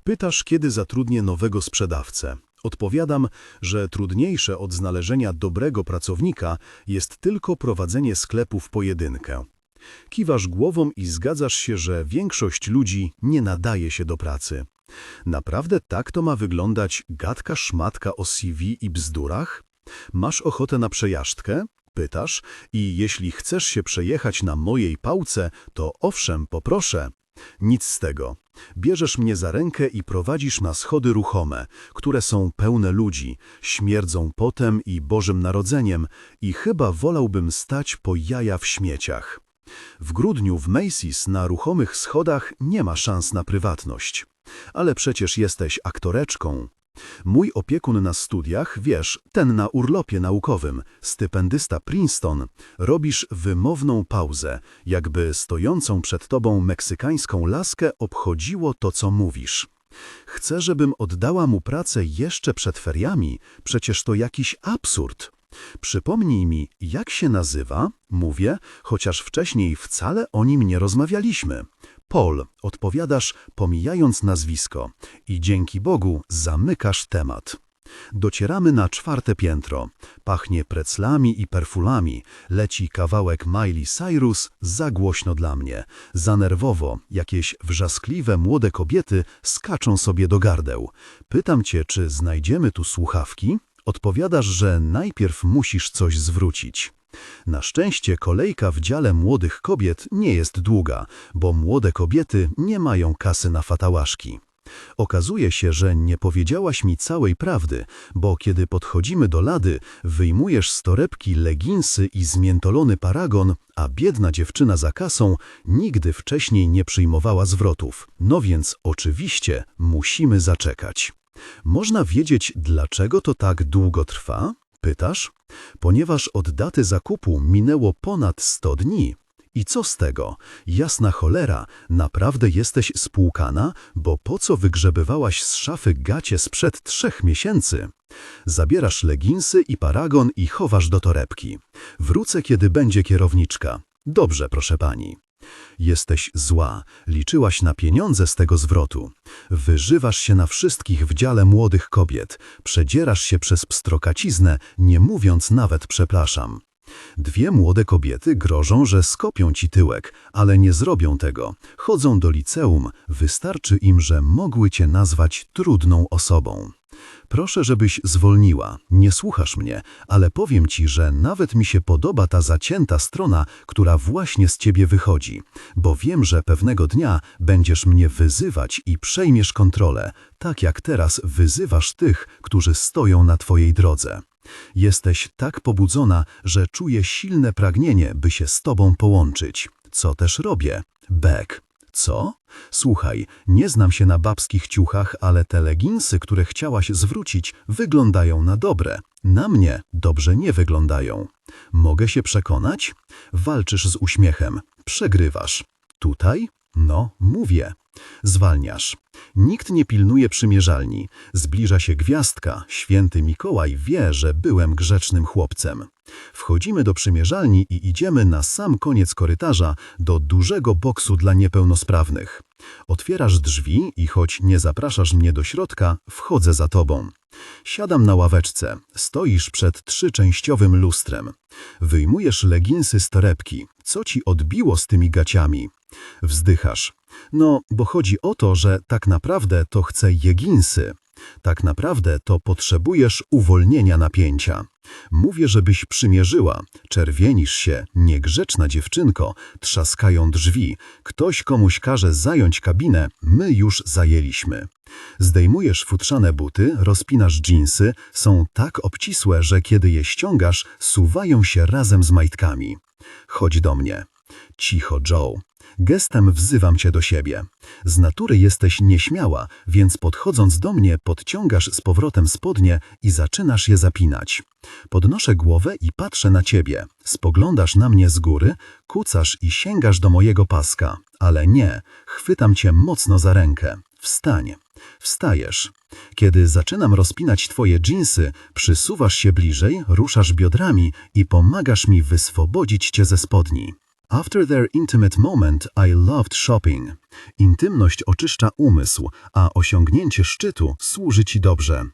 Pytasz, kiedy zatrudnię nowego sprzedawcę. Odpowiadam, że trudniejsze od znalezienia dobrego pracownika jest tylko prowadzenie sklepu w pojedynkę. Kiwasz głową i zgadzasz się, że większość ludzi nie nadaje się do pracy. Naprawdę tak to ma wyglądać gadka szmatka o CV i bzdurach? Masz ochotę na przejażdżkę? Pytasz, i jeśli chcesz się przejechać na mojej pałce, to owszem, poproszę. Nic z tego. Bierzesz mnie za rękę i prowadzisz na schody ruchome, które są pełne ludzi, śmierdzą potem i Bożym Narodzeniem i chyba wolałbym stać po jaja w śmieciach. W grudniu w Macy's na ruchomych schodach nie ma szans na prywatność. Ale przecież jesteś aktoreczką. Mój opiekun na studiach, wiesz, ten na urlopie naukowym, stypendysta Princeton, robisz wymowną pauzę, jakby stojącą przed tobą meksykańską laskę obchodziło to, co mówisz. Chcę, żebym oddała mu pracę jeszcze przed feriami, przecież to jakiś absurd. Przypomnij mi, jak się nazywa, mówię, chociaż wcześniej wcale o nim nie rozmawialiśmy. Paul, odpowiadasz, pomijając nazwisko i dzięki Bogu zamykasz temat. Docieramy na 4. piętro. Pachnie preclami i perfumami. Leci kawałek Miley Cyrus, za głośno dla mnie. Za nerwowo, jakieś wrzaskliwe młode kobiety skaczą sobie do gardeł. Pytam cię, czy znajdziemy tu słuchawki? Odpowiadasz, że najpierw musisz coś zwrócić. Na szczęście kolejka w dziale młodych kobiet nie jest długa, bo młode kobiety nie mają kasy na fatałaszki. Okazuje się, że nie powiedziałaś mi całej prawdy, bo kiedy podchodzimy do lady, wyjmujesz z torebki leginsy i zmiętolony paragon, a biedna dziewczyna za kasą nigdy wcześniej nie przyjmowała zwrotów. No więc oczywiście musimy zaczekać. Można wiedzieć, dlaczego to tak długo trwa? Pytasz? Ponieważ od daty zakupu minęło ponad 100 dni. I co z tego? Jasna cholera, naprawdę jesteś spłukana, bo po co wygrzebywałaś z szafy gacie sprzed 3 miesięcy? Zabierasz leginsy i paragon i chowasz do torebki. Wrócę, kiedy będzie kierowniczka. Dobrze, proszę pani. Jesteś zła, liczyłaś na pieniądze z tego zwrotu. Wyżywasz się na wszystkich w dziale młodych kobiet, przedzierasz się przez pstrokaciznę, nie mówiąc nawet przepraszam. 2 młode kobiety grożą, że skopią ci tyłek, ale nie zrobią tego. Chodzą do liceum, wystarczy im, że mogły cię nazwać trudną osobą. Proszę, żebyś zwolniła. Nie słuchasz mnie, ale powiem ci, że nawet mi się podoba ta zacięta strona, która właśnie z ciebie wychodzi, bo wiem, że pewnego dnia będziesz mnie wyzywać i przejmiesz kontrolę, tak jak teraz wyzywasz tych, którzy stoją na twojej drodze. Jesteś tak pobudzona, że czuję silne pragnienie, by się z tobą połączyć. Co też robię? Beck. Co? Słuchaj, nie znam się na babskich ciuchach, ale te leginsy, które chciałaś zwrócić, wyglądają na dobre. Na mnie dobrze nie wyglądają. Mogę się przekonać? Walczysz z uśmiechem. Przegrywasz. Tutaj? No, mówię. Zwalniasz. Nikt nie pilnuje przymierzalni. Zbliża się gwiazdka. Święty Mikołaj wie, że byłem grzecznym chłopcem. Wchodzimy do przymierzalni i idziemy na sam koniec korytarza do dużego boksu dla niepełnosprawnych. Otwierasz drzwi i choć nie zapraszasz mnie do środka, wchodzę za tobą. Siadam na ławeczce. Stoisz przed 3-częściowym lustrem. Wyjmujesz leginsy z torebki. Co ci odbiło z tymi gaciami? Wzdychasz. No, bo chodzi o to, że tak naprawdę to chcę jeginsy. Tak naprawdę to potrzebujesz uwolnienia napięcia. Mówię, żebyś przymierzyła. Czerwienisz się, niegrzeczna dziewczynko. Trzaskają drzwi. Ktoś komuś każe zająć kabinę. My już zajęliśmy. Zdejmujesz futrzane buty, rozpinasz dżinsy. Są tak obcisłe, że kiedy je ściągasz, suwają się razem z majtkami. Chodź do mnie. Cicho, Joe. Gestem wzywam cię do siebie. Z natury jesteś nieśmiała, więc podchodząc do mnie podciągasz z powrotem spodnie i zaczynasz je zapinać. Podnoszę głowę i patrzę na ciebie. Spoglądasz na mnie z góry, kucasz i sięgasz do mojego paska. Ale nie, chwytam cię mocno za rękę. Wstań. Wstajesz. Kiedy zaczynam rozpinać twoje dżinsy, przysuwasz się bliżej, ruszasz biodrami i pomagasz mi wyswobodzić cię ze spodni. After their intimate moment, I loved shopping. Intymność oczyszcza umysł, a osiągnięcie szczytu służy ci dobrze.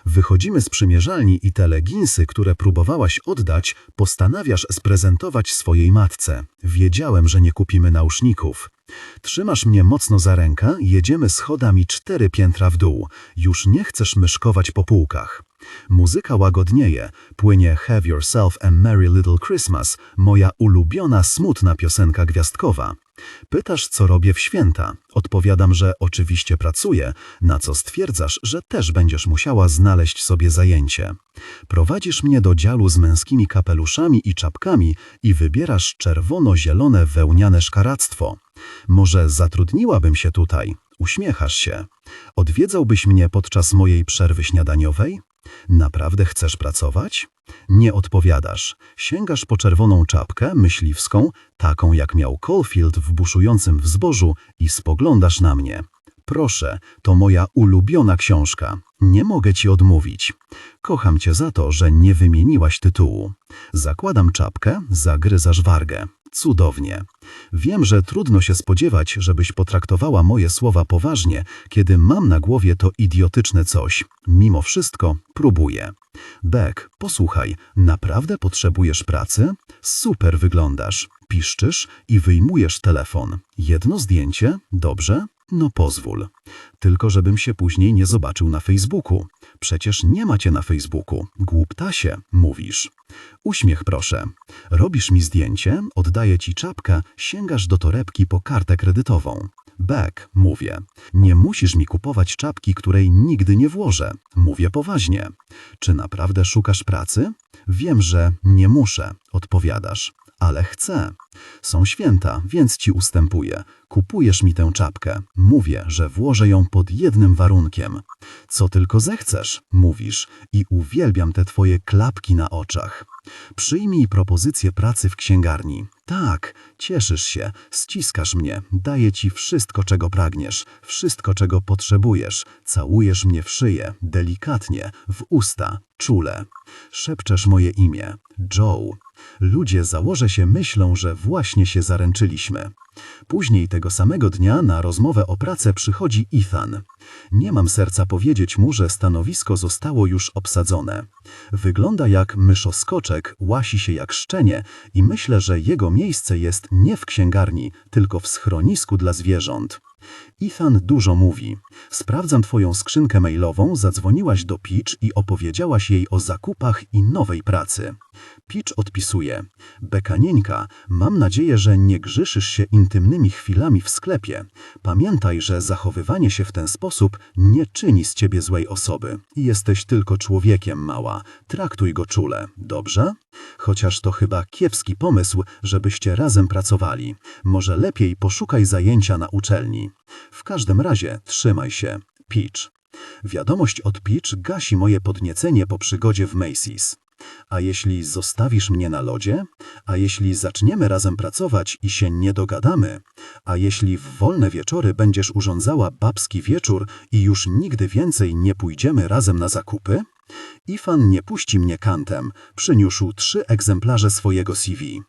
Wychodzimy z przymierzalni i te leginsy, które próbowałaś oddać, postanawiasz sprezentować swojej matce. Wiedziałem, że nie kupimy nauszników. Trzymasz mnie mocno za rękę, jedziemy schodami 4 piętra w dół. Już nie chcesz myszkować po półkach. Muzyka łagodnieje, płynie Have Yourself a Merry Little Christmas, moja ulubiona smutna piosenka gwiazdkowa. Pytasz, co robię w święta. Odpowiadam, że oczywiście pracuję, na co stwierdzasz, że też będziesz musiała znaleźć sobie zajęcie. Prowadzisz mnie do działu z męskimi kapeluszami i czapkami i wybierasz czerwono-zielone wełniane szkaractwo. Może zatrudniłabym się tutaj? Uśmiechasz się. Odwiedzałbyś mnie podczas mojej przerwy śniadaniowej? Naprawdę chcesz pracować? Nie odpowiadasz. Sięgasz po czerwoną czapkę myśliwską, taką jak miał Caulfield w buszującym w zbożu i spoglądasz na mnie. Proszę, to moja ulubiona książka. Nie mogę ci odmówić. Kocham cię za to, że nie wymieniłaś tytułu. Zakładam czapkę, zagryzasz wargę. Cudownie. Wiem, że trudno się spodziewać, żebyś potraktowała moje słowa poważnie, kiedy mam na głowie to idiotyczne coś. Mimo wszystko próbuję. Beck, posłuchaj, naprawdę potrzebujesz pracy? Super wyglądasz. Piszczysz i wyjmujesz telefon. Jedno zdjęcie? Dobrze? No pozwól. Tylko żebym się później nie zobaczył na Facebooku. Przecież nie macie na Facebooku. Głuptasie, mówisz. Uśmiech proszę. Robisz mi zdjęcie, oddaję ci czapkę, sięgasz do torebki po kartę kredytową. Beck, mówię. Nie musisz mi kupować czapki, której nigdy nie włożę. Mówię poważnie. Czy naprawdę szukasz pracy? Wiem, że nie muszę, odpowiadasz. Ale chcę. Są święta, więc ci ustępuję. Kupujesz mi tę czapkę. Mówię, że włożę ją pod jednym warunkiem. Co tylko zechcesz, mówisz. I uwielbiam te twoje klapki na oczach. Przyjmij propozycję pracy w księgarni. Tak, cieszysz się, ściskasz mnie, daję ci wszystko, czego pragniesz, wszystko, czego potrzebujesz, całujesz mnie w szyję, delikatnie, w usta, czule. Szepczesz moje imię, Joe. Ludzie, założę się, myślą, że właśnie się zaręczyliśmy. Później tego samego dnia na rozmowę o pracę przychodzi Ethan. Nie mam serca powiedzieć mu, że stanowisko zostało już obsadzone. Wygląda jak myszoskoczek, łasi się jak szczenie i myślę, że jego miejsce jest nie w księgarni, tylko w schronisku dla zwierząt. Ethan dużo mówi. Sprawdzam twoją skrzynkę mailową, zadzwoniłaś do Peach i opowiedziałaś jej o zakupach i nowej pracy. Peach odpisuje. Bekanieńka, mam nadzieję, że nie grzeszysz się intymnymi chwilami w sklepie. Pamiętaj, że zachowywanie się w ten sposób nie czyni z ciebie złej osoby. Jesteś tylko człowiekiem, mała. Traktuj go czule, dobrze? Chociaż to chyba kiepski pomysł, żebyście razem pracowali. Może lepiej poszukaj zajęcia na uczelni. W każdym razie trzymaj się. Peach. Wiadomość od Peach gasi moje podniecenie po przygodzie w Macy's. A jeśli zostawisz mnie na lodzie? A jeśli zaczniemy razem pracować i się nie dogadamy? A jeśli w wolne wieczory będziesz urządzała babski wieczór i już nigdy więcej nie pójdziemy razem na zakupy? Ethan nie puści mnie kantem. Przyniósł 3 egzemplarze swojego CV.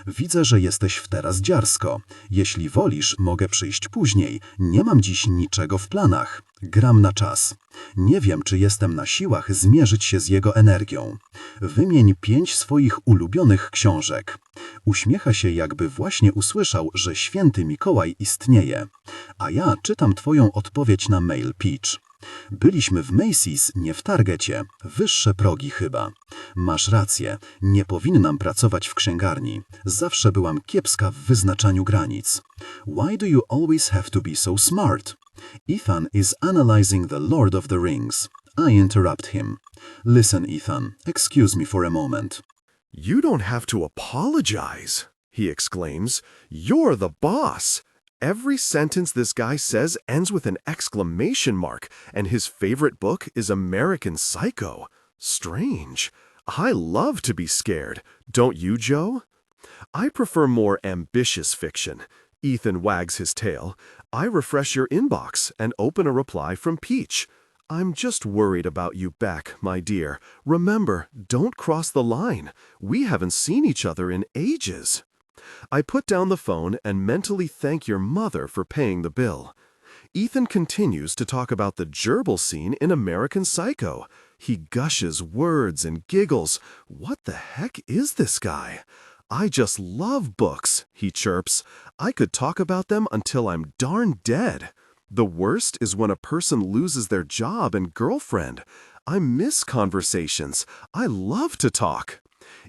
Widzę, że jesteś w teraz dziarsko. Jeśli wolisz, mogę przyjść później. Nie mam dziś niczego w planach. Gram na czas. Nie wiem, czy jestem na siłach zmierzyć się z jego energią. Wymień 5 swoich ulubionych książek. Uśmiecha się, jakby właśnie usłyszał, że święty Mikołaj istnieje. A ja czytam twoją odpowiedź na mail, Peach. Byliśmy w Macy's, nie w Targecie. Wyższe progi chyba. Masz rację, nie powinnam pracować w księgarni. Zawsze byłam kiepska w wyznaczaniu granic. Why do you always have to be so smart? Ethan is analyzing the Lord of the Rings. I interrupt him. Listen, Ethan, excuse me for a moment. You don't have to apologize, he exclaims. You're the boss. Every sentence this guy says ends with an exclamation mark, and his favorite book is American Psycho. Strange. I love to be scared. Don't you, Joe? I prefer more ambitious fiction. Ethan wags his tail. I refresh your inbox and open a reply from Peach. I'm just worried about you, Beck, my dear. Remember, don't cross the line. We haven't seen each other in ages. I put down the phone and mentally thank your mother for paying the bill. Ethan continues to talk about the gerbil scene in American Psycho. He gushes words and giggles. What the heck is this guy? I just love books, he chirps. I could talk about them until I'm darn dead. The worst is when a person loses their job and girlfriend. I miss conversations. I love to talk.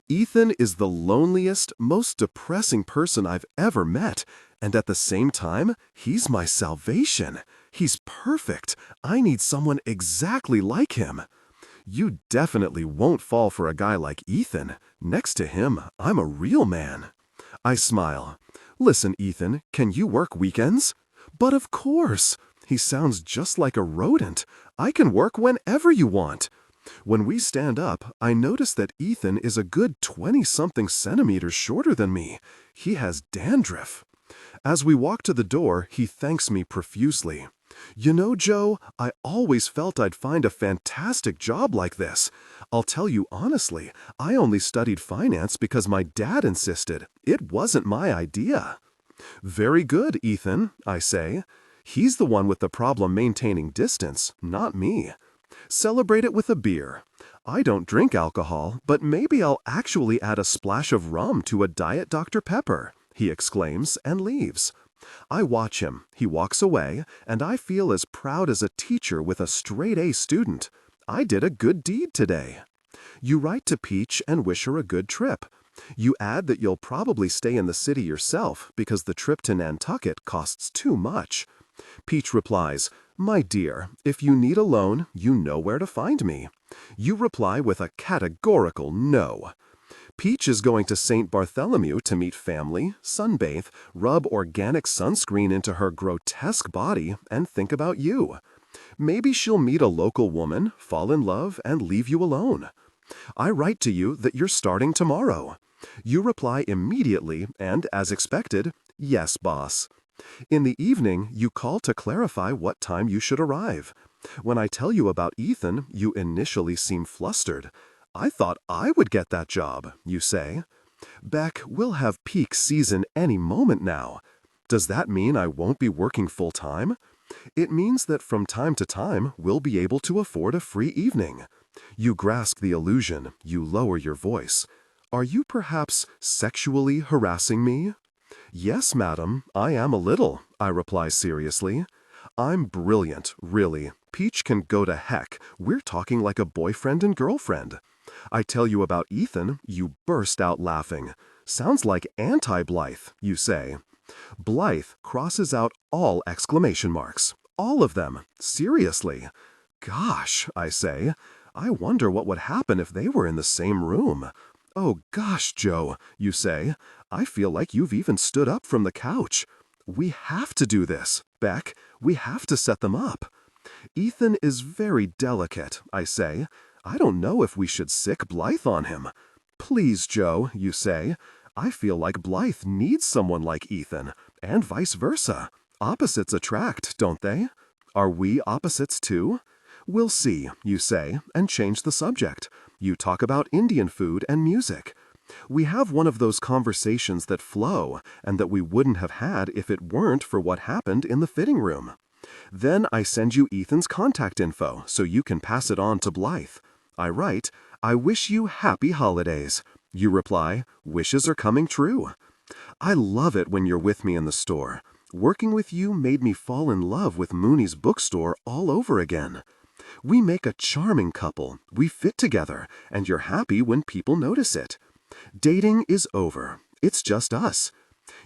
Ethan is the loneliest, most depressing person I've ever met, and at the same time, he's my salvation. He's perfect. I need someone exactly like him. You definitely won't fall for a guy like Ethan. Next to him, I'm a real man. I smile. Listen, Ethan, can you work weekends? But of course. He sounds just like a rodent. I can work whenever you want. When we stand up, I notice that Ethan is a good 20-something centimeters shorter than me. He has dandruff. As we walk to the door, he thanks me profusely. You know, Joe, I always felt I'd find a fantastic job like this. I'll tell you honestly, I only studied finance because my dad insisted. It wasn't my idea. Very good, Ethan, I say. He's the one with the problem maintaining distance, not me. Celebrate it with a beer. I don't drink alcohol, but maybe I'll actually add a splash of rum to a Diet Dr. Pepper, he exclaims and leaves. I watch him. He walks away, and I feel as proud as a teacher with a straight-A student. I did a good deed today. You write to Peach and wish her a good trip. You add that you'll probably stay in the city yourself because the trip to Nantucket costs too much. Peach replies, My dear, if you need a loan, you know where to find me. You reply with a categorical no. Peach is going to St. Bartholomew to meet family, sunbathe, rub organic sunscreen into her grotesque body, and think about you. Maybe she'll meet a local woman, fall in love, and leave you alone. I write to you that you're starting tomorrow. You reply immediately and, as expected, yes, boss. In the evening, you call to clarify what time you should arrive. When I tell you about Ethan, you initially seem flustered. I thought I would get that job, you say. Beck, we'll have peak season any moment now. Does that mean I won't be working full-time? It means that from time to time, we'll be able to afford a free evening. You grasp the illusion. You lower your voice. Are you perhaps sexually harassing me? Yes, madam, I am a little, I reply seriously. I'm brilliant, really. Peach can go to heck. We're talking like a boyfriend and girlfriend. I tell you about Ethan, you burst out laughing. Sounds like anti-Blythe, you say. Blythe crosses out all exclamation marks. All of them. Seriously. Gosh, I say. I wonder what would happen if they were in the same room. Oh gosh, Joe, you say. I feel like you've even stood up from the couch. We have to do this, Beck. We have to set them up. Ethan is very delicate, I say. I don't know if we should sick Blythe on him. Please, Joe, you say. I feel like Blythe needs someone like Ethan, and vice versa. Opposites attract, don't they? Are we opposites too? We'll see, you say, and change the subject. You talk about Indian food and music. We have one of those conversations that flow, and that we wouldn't have had if it weren't for what happened in the fitting room. Then I send you Ethan's contact info so you can pass it on to Blythe. I write, I wish you happy holidays. You reply, wishes are coming true. I love it when you're with me in the store. Working with you made me fall in love with Mooney's Bookstore all over again. We make a charming couple, we fit together, and you're happy when people notice it. Dating is over. It's just us.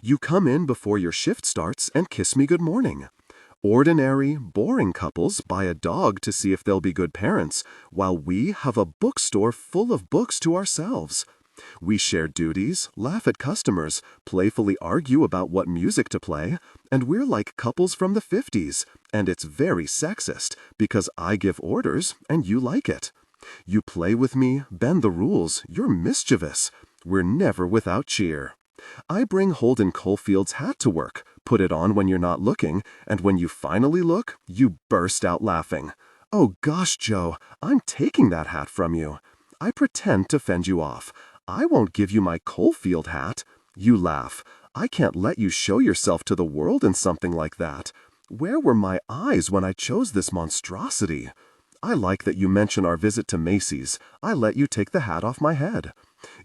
You come in before your shift starts and kiss me good morning. Ordinary, boring couples buy a dog to see if they'll be good parents, while we have a bookstore full of books to ourselves. We share duties, laugh at customers, playfully argue about what music to play, and we're like couples from the 50s, and it's very sexist because I give orders and you like it. You play with me, bend the rules, you're mischievous. We're never without cheer. I bring Holden Caulfield's hat to work, put it on when you're not looking, and when you finally look, you burst out laughing. Oh gosh, Joe, I'm taking that hat from you. I pretend to fend you off. I won't give you my Caulfield hat. You laugh. I can't let you show yourself to the world in something like that. Where were my eyes when I chose this monstrosity? I like that you mention our visit to Macy's. I let you take the hat off my head.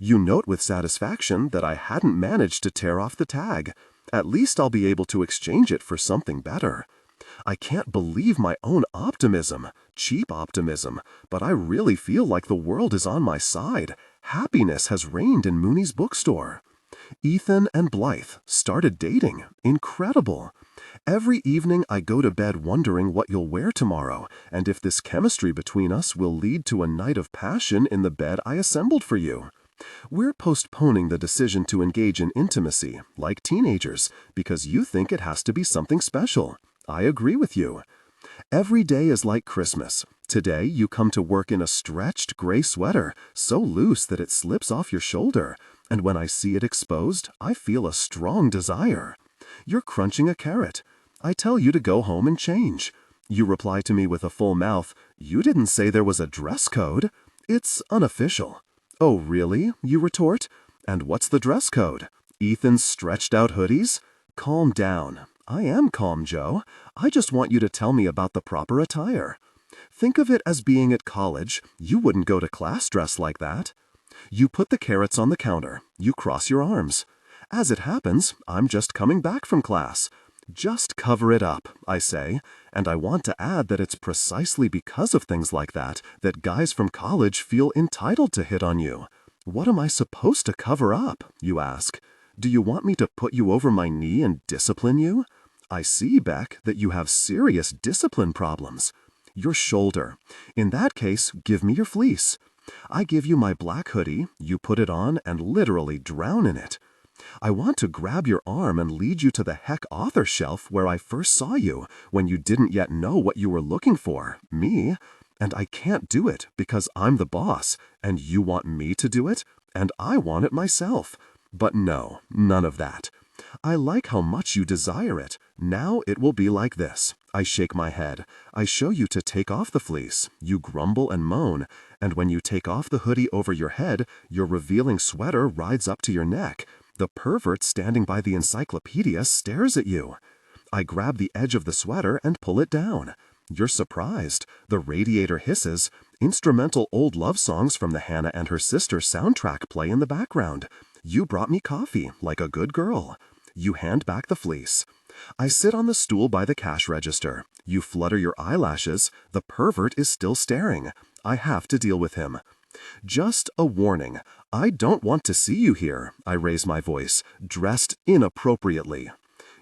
You note with satisfaction that I hadn't managed to tear off the tag. At least I'll be able to exchange it for something better. I can't believe my own optimism, cheap optimism, but I really feel like the world is on my side. Happiness has reigned in Mooney's Bookstore. Ethan and Blythe started dating. Incredible. Every evening I go to bed wondering what you'll wear tomorrow, and if this chemistry between us will lead to a night of passion in the bed I assembled for you. We're postponing the decision to engage in intimacy, like teenagers, because you think it has to be something special. I agree with you. Every day is like Christmas. Today you come to work in a stretched gray sweater, so loose that it slips off your shoulder, and when I see it exposed, I feel a strong desire. You're crunching a carrot. I tell you to go home and change. You reply to me with a full mouth, you didn't say there was a dress code. It's unofficial. Oh, really? You retort. And what's the dress code? Ethan's stretched out hoodies? Calm down. I am calm, Joe. I just want you to tell me about the proper attire. Think of it as being at college. You wouldn't go to class dressed like that. You put the carrots on the counter. You cross your arms. As it happens, I'm just coming back from class. Just cover it up, I say, and I want to add that it's precisely because of things like that that guys from college feel entitled to hit on you. What am I supposed to cover up, you ask? Do you want me to put you over my knee and discipline you? I see, Beck, that you have serious discipline problems. Your shoulder. In that case, give me your fleece. I give you my black hoodie, you put it on and literally drown in it. I want to grab your arm and lead you to the Heck author shelf where I first saw you, when you didn't yet know what you were looking for, me. and I can't do it because I'm the boss, and you want me to do it, and I want it myself. But no, none of that. I like how much you desire it. Now it will be like this. I shake my head. I show you to take off the fleece. You grumble and moan, and when you take off the hoodie over your head, your revealing sweater rides up to your neck. The pervert standing by the encyclopedia stares at you. I grab the edge of the sweater and pull it down. You're surprised. The radiator hisses. Instrumental old love songs from the Hannah and Her Sister soundtrack play in the background. You brought me coffee, like a good girl. You hand back the fleece. I sit on the stool by the cash register. You flutter your eyelashes. The pervert is still staring. I have to deal with him. Just a warning. I don't want to see you here. I raise my voice, dressed inappropriately.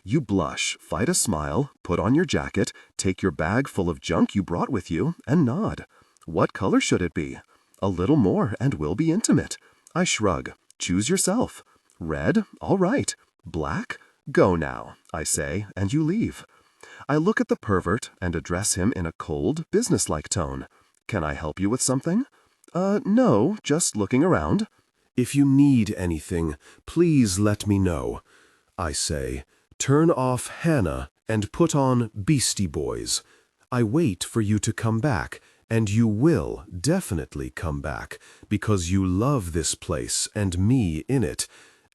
You blush, fight a smile, put on your jacket, take your bag full of junk you brought with you, and nod. What color should it be? A little more and we'll be intimate. I shrug. Choose yourself. Red? All right. Black? Go now, I say, and you leave. I look at the pervert and address him in a cold, businesslike tone. Can I help you with something? No, just looking around. If you need anything, please let me know. I say, turn off Hannah and put on Beastie Boys. I wait for you to come back, and you will definitely come back, because you love this place and me in it.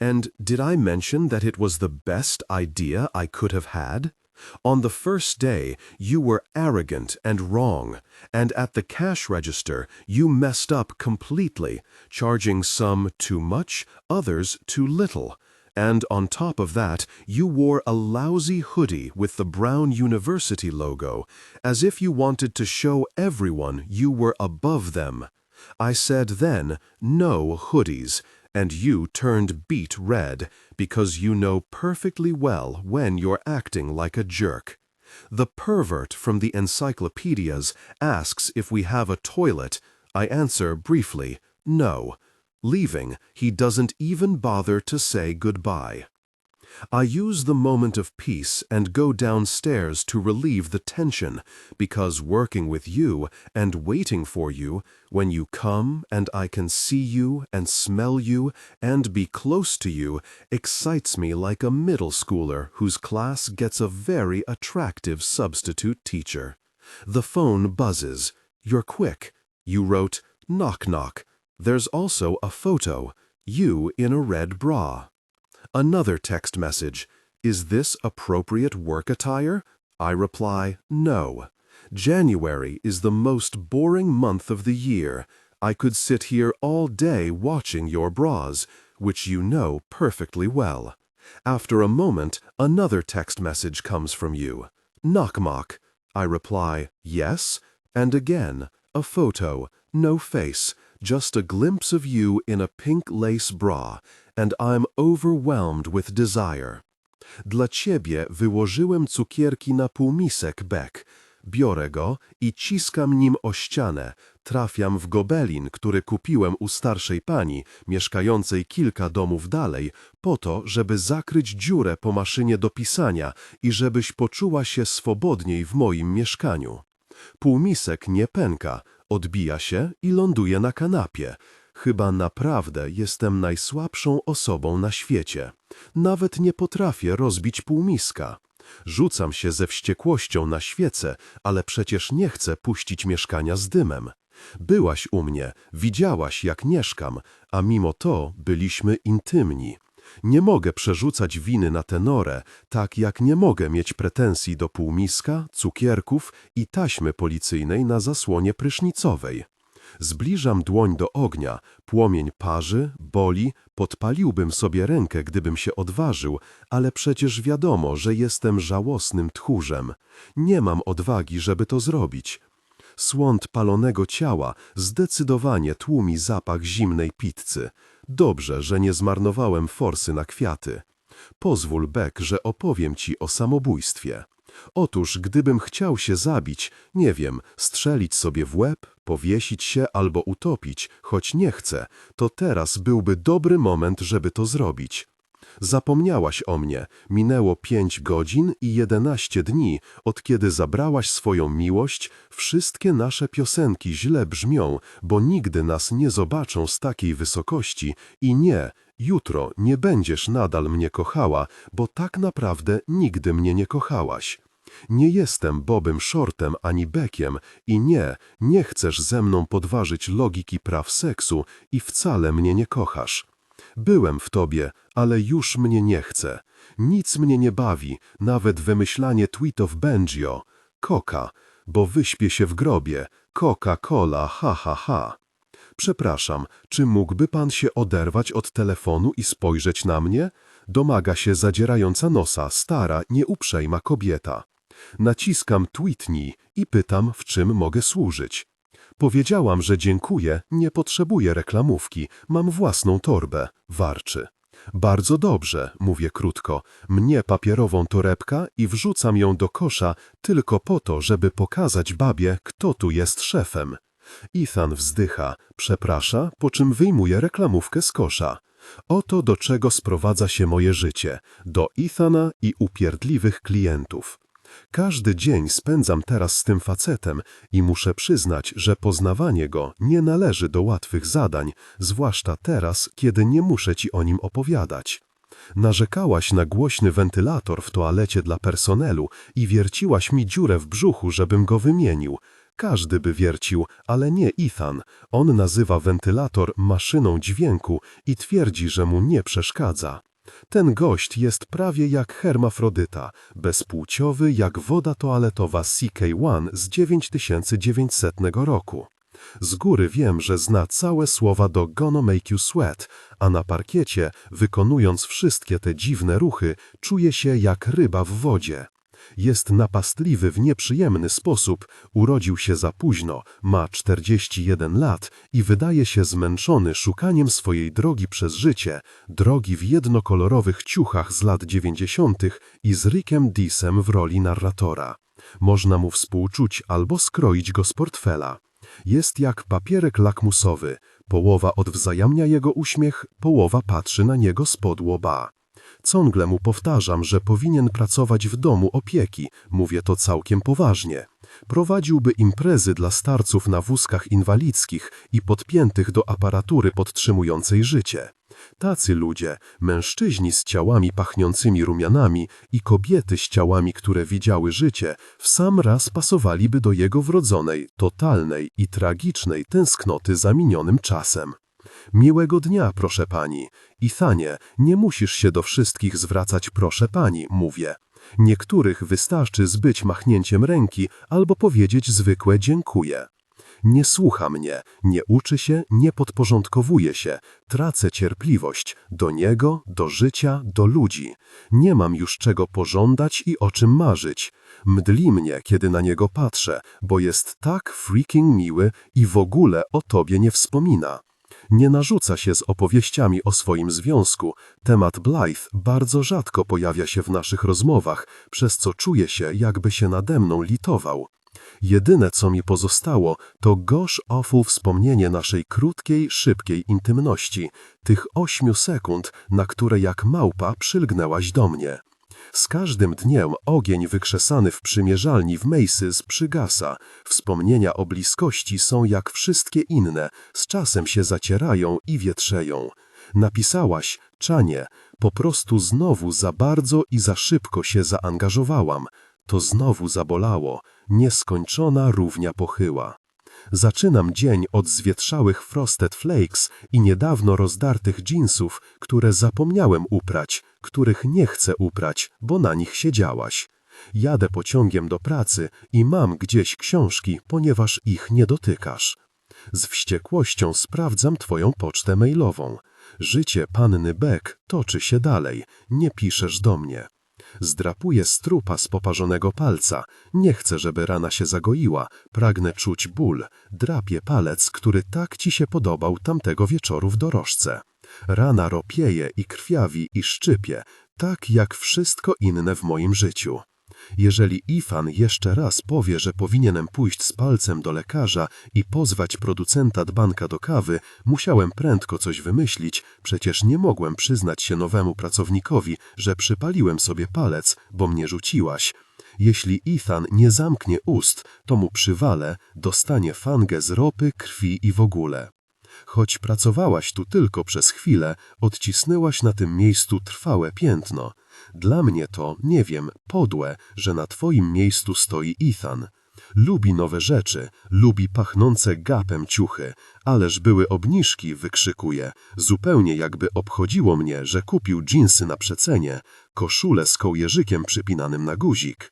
And did I mention that it was the best idea I could have had? On the first day, you were arrogant and wrong, and at the cash register, you messed up completely, charging some too much, others too little. And on top of that, you wore a lousy hoodie with the Brown University logo, as if you wanted to show everyone you were above them. I said then, no hoodies, and you turned beet red, because you know perfectly well when you're acting like a jerk. The pervert from the encyclopedias asks if we have a toilet. I answer briefly, no. Leaving, he doesn't even bother to say goodbye. I use the moment of peace and go downstairs to relieve the tension, because working with you and waiting for you, when you come and I can see you and smell you and be close to you, excites me like a middle schooler whose class gets a very attractive substitute teacher. The phone buzzes. You're quick. You wrote, knock knock. There's also a photo, you in a red bra. Another text message, is this appropriate work attire? I reply, no. January is the most boring month of the year. I could sit here all day watching your bras, which you know perfectly well. After a moment, another text message comes from you. Knock mock. I reply, yes, and again, a photo, no face, just a glimpse of you in a pink lace bra, and I'm overwhelmed with desire. Dla ciebie wyłożyłem cukierki na półmisek, Beck. Biorę go i ciskam nim o ścianę. Trafiam w gobelin, który kupiłem u starszej pani, mieszkającej kilka domów dalej, po to, żeby zakryć dziurę po maszynie do pisania i żebyś poczuła się swobodniej w moim mieszkaniu. Półmisek nie pęka, odbija się i ląduje na kanapie. Chyba naprawdę jestem najsłabszą osobą na świecie. Nawet nie potrafię rozbić półmiska. Rzucam się ze wściekłością na świecę, ale przecież nie chcę puścić mieszkania z dymem. Byłaś u mnie, widziałaś jak mieszkam, a mimo to byliśmy intymni. Nie mogę przerzucać winy na tenorę, tak jak nie mogę mieć pretensji do półmiska, cukierków i taśmy policyjnej na zasłonie prysznicowej. Zbliżam dłoń do ognia, płomień parzy, boli, podpaliłbym sobie rękę, gdybym się odważył, ale przecież wiadomo, że jestem żałosnym tchórzem. Nie mam odwagi, żeby to zrobić. Słod palonego ciała zdecydowanie tłumi zapach zimnej pizzy. Dobrze, że nie zmarnowałem forsy na kwiaty. Pozwól, Beck, że opowiem ci o samobójstwie. Otóż, gdybym chciał się zabić, nie wiem, strzelić sobie w łeb, powiesić się albo utopić, choć nie chcę, to teraz byłby dobry moment, żeby to zrobić. Zapomniałaś o mnie. Minęło 5 godzin i 11 dni, od kiedy zabrałaś swoją miłość. Wszystkie nasze piosenki źle brzmią, bo nigdy nas nie zobaczą z takiej wysokości. I nie, jutro nie będziesz nadal mnie kochała, bo tak naprawdę nigdy mnie nie kochałaś. Nie jestem Bobem Shortem ani Beckiem i nie chcesz ze mną podważyć logiki praw seksu i wcale mnie nie kochasz. Byłem w tobie, ale już mnie nie chce. Nic mnie nie bawi, nawet wymyślanie tweetów Bengio. Coca, bo wyśpię się w grobie. Coca-Cola, ha ha ha. Przepraszam, czy mógłby pan się oderwać od telefonu i spojrzeć na mnie? Domaga się zadzierająca nosa, stara, nieuprzejma kobieta. Naciskam tweetnij i pytam, w czym mogę służyć. Powiedziałam, że dziękuję, nie potrzebuję reklamówki, mam własną torbę, warczy. Bardzo dobrze, mówię krótko, mnie papierową torebkę i wrzucam ją do kosza tylko po to, żeby pokazać babie, kto tu jest szefem. Ethan wzdycha, przeprasza, po czym wyjmuje reklamówkę z kosza. Oto do czego sprowadza się moje życie, do Ethana i upierdliwych klientów. Każdy dzień spędzam teraz z tym facetem i muszę przyznać, że poznawanie go nie należy do łatwych zadań, zwłaszcza teraz, kiedy nie muszę ci o nim opowiadać. Narzekałaś na głośny wentylator w toalecie dla personelu i wierciłaś mi dziurę w brzuchu, żebym go wymienił. Każdy by wiercił, ale nie Ethan. On nazywa wentylator maszyną dźwięku i twierdzi, że mu nie przeszkadza. Ten gość jest prawie jak hermafrodyta, bezpłciowy jak woda toaletowa CK1 z 9900 roku. Z góry wiem, że zna całe słowa do Gonna Make You Sweat, a na parkiecie, wykonując wszystkie te dziwne ruchy, czuje się jak ryba w wodzie. Jest napastliwy w nieprzyjemny sposób, urodził się za późno, ma 41 lat i wydaje się zmęczony szukaniem swojej drogi przez życie, drogi w jednokolorowych ciuchach z lat 90. i z Rickiem Deesem w roli narratora. Można mu współczuć albo skroić go z portfela. Jest jak papierek lakmusowy, połowa odwzajemnia jego uśmiech, połowa patrzy na niego spod łoba. Ciągle mu powtarzam, że powinien pracować w domu opieki, mówię to całkiem poważnie. Prowadziłby imprezy dla starców na wózkach inwalidzkich i podpiętych do aparatury podtrzymującej życie. Tacy ludzie, mężczyźni z ciałami pachniącymi rumianami i kobiety z ciałami, które widziały życie, w sam raz pasowaliby do jego wrodzonej, totalnej i tragicznej tęsknoty za minionym czasem. Miłego dnia, proszę pani. Ethanie, nie musisz się do wszystkich zwracać proszę pani, mówię. Niektórych wystarczy zbyć machnięciem ręki albo powiedzieć zwykłe dziękuję. Nie słucha mnie, nie uczy się, nie podporządkowuje się. Tracę cierpliwość do niego, do życia, do ludzi. Nie mam już czego pożądać i o czym marzyć. Mdli mnie, kiedy na niego patrzę, bo jest tak freaking miły i w ogóle o tobie nie wspomina. Nie narzuca się z opowieściami o swoim związku. Temat Blythe bardzo rzadko pojawia się w naszych rozmowach, przez co czuję się, jakby się nade mną litował. Jedyne, co mi pozostało, to gosh awful wspomnienie naszej krótkiej, szybkiej intymności, tych 8 sekund, na które jak małpa przylgnęłaś do mnie. Z każdym dniem ogień wykrzesany w przymierzalni w Macy's przygasa. Wspomnienia o bliskości są jak wszystkie inne, z czasem się zacierają i wietrzeją. Napisałaś, Czanie, po prostu znowu za bardzo i za szybko się zaangażowałam. To znowu zabolało, nieskończona równia pochyła. Zaczynam dzień od zwietrzałych Frosted Flakes i niedawno rozdartych dżinsów, które zapomniałem uprać, których nie chcę uprać, bo na nich siedziałaś. Jadę pociągiem do pracy i mam gdzieś książki, ponieważ ich nie dotykasz. Z wściekłością sprawdzam twoją pocztę mailową. Życie panny Beck toczy się dalej, nie piszesz do mnie. Zdrapuję strupa z poparzonego palca. Nie chcę, żeby rana się zagoiła. Pragnę czuć ból. Drapię palec, który tak ci się podobał tamtego wieczoru w dorożce. Rana ropieje i krwawi i szczypie, tak jak wszystko inne w moim życiu. Jeżeli Ethan jeszcze raz powie, że powinienem pójść z palcem do lekarza i pozwać producenta dzbanka do kawy, musiałem prędko coś wymyślić, przecież nie mogłem przyznać się nowemu pracownikowi, że przypaliłem sobie palec, bo mnie rzuciłaś. Jeśli Ethan nie zamknie ust, to mu przywalę, dostanie fangę z ropy, krwi i w ogóle. Choć pracowałaś tu tylko przez chwilę, odcisnęłaś na tym miejscu trwałe piętno. Dla mnie to, nie wiem, podłe, że na twoim miejscu stoi Ethan. Lubi nowe rzeczy, lubi pachnące gapem ciuchy, ależ były obniżki, wykrzykuje, zupełnie jakby obchodziło mnie, że kupił dżinsy na przecenie, koszulę z kołnierzykiem przypinanym na guzik.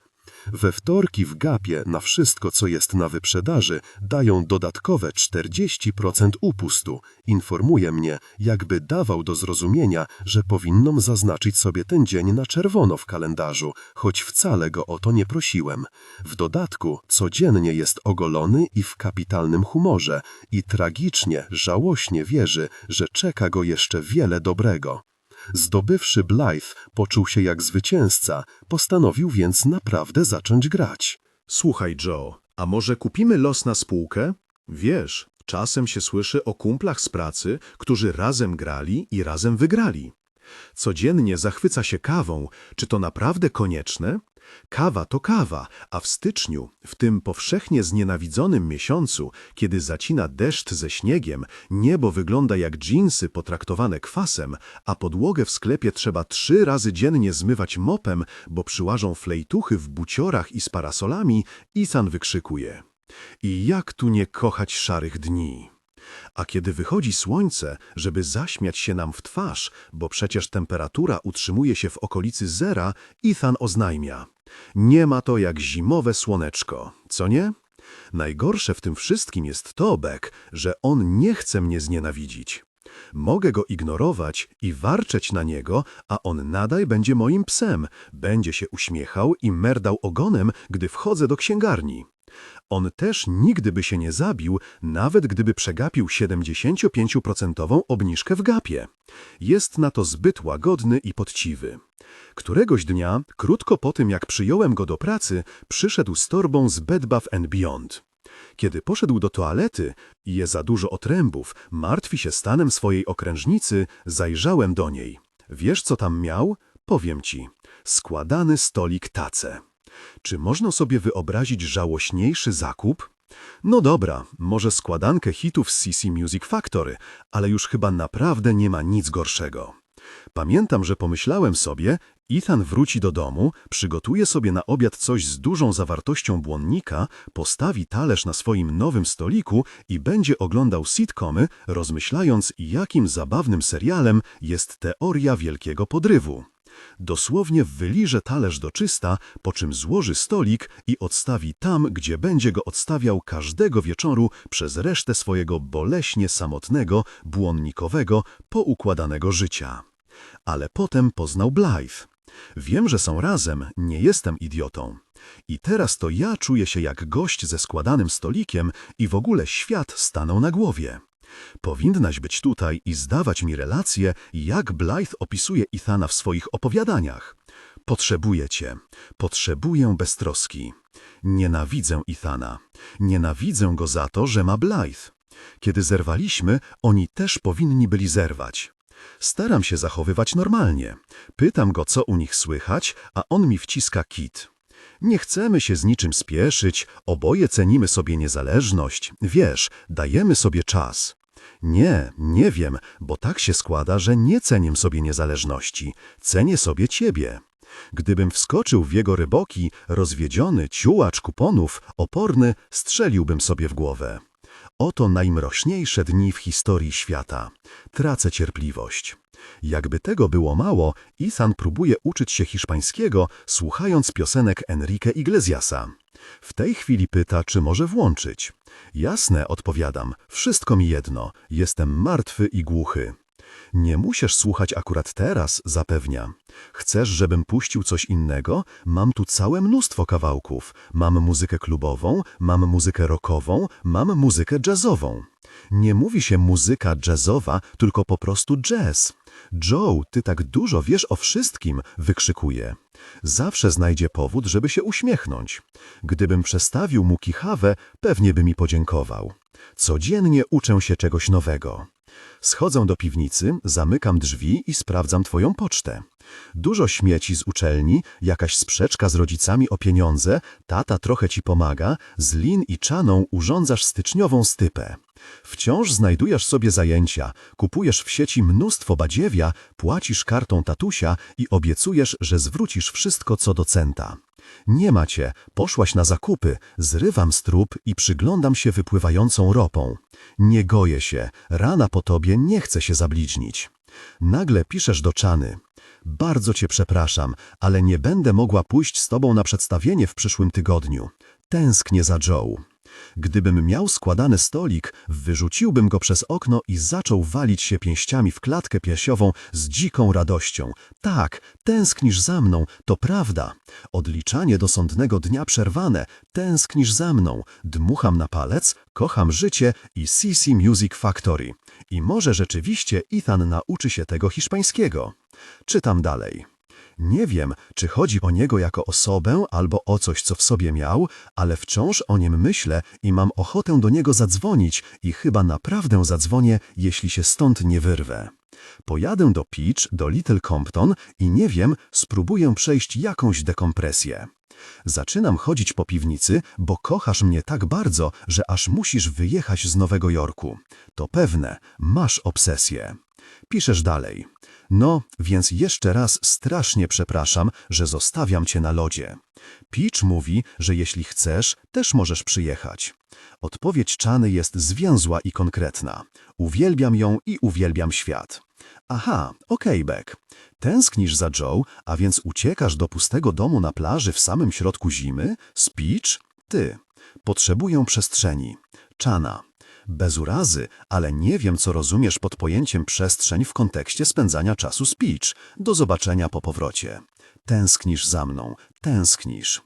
We wtorki w Gapie na wszystko, co jest na wyprzedaży, dają dodatkowe 40% upustu. Informuje mnie, jakby dawał do zrozumienia, że powinnam zaznaczyć sobie ten dzień na czerwono w kalendarzu, choć wcale go o to nie prosiłem. W dodatku codziennie jest ogolony i w kapitalnym humorze i tragicznie, żałośnie wierzy, że czeka go jeszcze wiele dobrego. Zdobywszy Blythe, poczuł się jak zwycięzca, postanowił więc naprawdę zacząć grać. Słuchaj, Joe, a może kupimy los na spółkę? Wiesz, czasem się słyszy o kumplach z pracy, którzy razem grali i razem wygrali. Codziennie zachwyca się kawą. Czy to naprawdę konieczne? Kawa to kawa, a w styczniu, w tym powszechnie znienawidzonym miesiącu, kiedy zacina deszcz ze śniegiem, niebo wygląda jak dżinsy potraktowane kwasem, a podłogę w sklepie trzeba 3 razy dziennie zmywać mopem, bo przyłażą flejtuchy w buciorach i z parasolami, Ethan wykrzykuje: i jak tu nie kochać szarych dni? A kiedy wychodzi słońce, żeby zaśmiać się nam w twarz, bo przecież temperatura utrzymuje się w okolicy zera, Ethan oznajmia: nie ma to jak zimowe słoneczko, co nie? Najgorsze w tym wszystkim jest to, Beck, że on nie chce mnie znienawidzić. Mogę go ignorować i warczeć na niego, a on nadal będzie moim psem, będzie się uśmiechał i merdał ogonem, gdy wchodzę do księgarni. On też nigdy by się nie zabił, nawet gdyby przegapił 75% obniżkę w Gapie. Jest na to zbyt łagodny i poczciwy. Któregoś dnia, krótko po tym jak przyjąłem go do pracy, przyszedł z torbą z Bed Bath & Beyond. Kiedy poszedł do toalety i je za dużo otrębów, martwi się stanem swojej okrężnicy, zajrzałem do niej. Wiesz, co tam miał? Powiem ci. Składany stolik tacę. Czy można sobie wyobrazić żałośniejszy zakup? No dobra, może składankę hitów z CC Music Factory, ale już chyba naprawdę nie ma nic gorszego. Pamiętam, że pomyślałem sobie, Ethan wróci do domu, przygotuje sobie na obiad coś z dużą zawartością błonnika, postawi talerz na swoim nowym stoliku i będzie oglądał sitcomy, rozmyślając, jakim zabawnym serialem jest Teoria Wielkiego Podrywu. Dosłownie wyliże talerz do czysta, po czym złoży stolik i odstawi tam, gdzie będzie go odstawiał każdego wieczoru przez resztę swojego boleśnie samotnego, błonnikowego, poukładanego życia. Ale potem poznał Blythe. Wiem, że są razem, nie jestem idiotą. I teraz to ja czuję się jak gość ze składanym stolikiem i w ogóle świat stanął na głowie. Powinnaś być tutaj i zdawać mi relację, jak Blythe opisuje Ethana w swoich opowiadaniach. Potrzebuję cię. Potrzebuję beztroski. Nienawidzę Ethana. Nienawidzę go za to, że ma Blythe. Kiedy zerwaliśmy, oni też powinni byli zerwać. Staram się zachowywać normalnie. Pytam go, co u nich słychać, a on mi wciska kit. Nie chcemy się z niczym spieszyć, oboje cenimy sobie niezależność. Wiesz, dajemy sobie czas. Nie wiem, bo tak się składa, że nie cenię sobie niezależności. Cenię sobie ciebie. Gdybym wskoczył w jego ryboki, rozwiedziony, ciułacz kuponów, oporny, strzeliłbym sobie w głowę. Oto najmroczniejsze dni w historii świata. Tracę cierpliwość. Jakby tego było mało, Ethan próbuje uczyć się hiszpańskiego, słuchając piosenek Enrique Iglesiasa. W tej chwili pyta, czy może włączyć. Jasne, odpowiadam, wszystko mi jedno, jestem martwy i głuchy. Nie musisz słuchać akurat teraz, zapewnia. Chcesz, żebym puścił coś innego? Mam tu całe mnóstwo kawałków. Mam muzykę klubową, mam muzykę rockową, mam muzykę jazzową. Nie mówi się muzyka jazzowa, tylko po prostu jazz. Joe, ty tak dużo wiesz o wszystkim, wykrzykuje. Zawsze znajdzie powód, żeby się uśmiechnąć. Gdybym przestawił mu kichawę, pewnie by mi podziękował. Codziennie uczę się czegoś nowego. Schodzę do piwnicy, zamykam drzwi i sprawdzam twoją pocztę. Dużo śmieci z uczelni, jakaś sprzeczka z rodzicami o pieniądze, tata trochę ci pomaga, z Lin i Czaną urządzasz styczniową stypę. Wciąż znajdujesz sobie zajęcia, kupujesz w sieci mnóstwo badziewia, płacisz kartą tatusia i obiecujesz, że zwrócisz wszystko co do centa. Nie macie, poszłaś na zakupy, zrywam strób i przyglądam się wypływającą ropą. Nie goję się, rana po tobie nie chce się zabliźnić. Nagle piszesz do Czany. Bardzo cię przepraszam, ale nie będę mogła pójść z tobą na przedstawienie w przyszłym tygodniu. Tęsknię za Joe. Gdybym miał składany stolik, wyrzuciłbym go przez okno i zaczął walić się pięściami w klatkę piersiową z dziką radością. Tak, tęsknisz za mną, to prawda. Odliczanie do sądnego dnia przerwane, tęsknisz za mną. Dmucham na palec, kocham życie i CC Music Factory. I może rzeczywiście Ethan nauczy się tego hiszpańskiego. Czytam dalej. Nie wiem, czy chodzi o niego jako osobę albo o coś, co w sobie miał, ale wciąż o nim myślę i mam ochotę do niego zadzwonić i chyba naprawdę zadzwonię, jeśli się stąd nie wyrwę. Pojadę do Peach, do Little Compton i nie wiem, spróbuję przejść jakąś dekompresję. Zaczynam chodzić po piwnicy, bo kochasz mnie tak bardzo, że aż musisz wyjechać z Nowego Jorku. To pewne, masz obsesję. Piszesz dalej. No, więc jeszcze raz strasznie przepraszam, że zostawiam cię na lodzie. Peach mówi, że jeśli chcesz, też możesz przyjechać. Odpowiedź Czany jest zwięzła i konkretna. Uwielbiam ją i uwielbiam świat. Aha, okej, Beck. Tęsknisz za Joe, a więc uciekasz do pustego domu na plaży w samym środku zimy? Z Peach? Ty. Potrzebuję przestrzeni. Czana. Bez urazy, ale nie wiem, co rozumiesz pod pojęciem przestrzeń w kontekście spędzania czasu z Peach. Do zobaczenia po powrocie. Tęsknisz za mną, tęsknisz.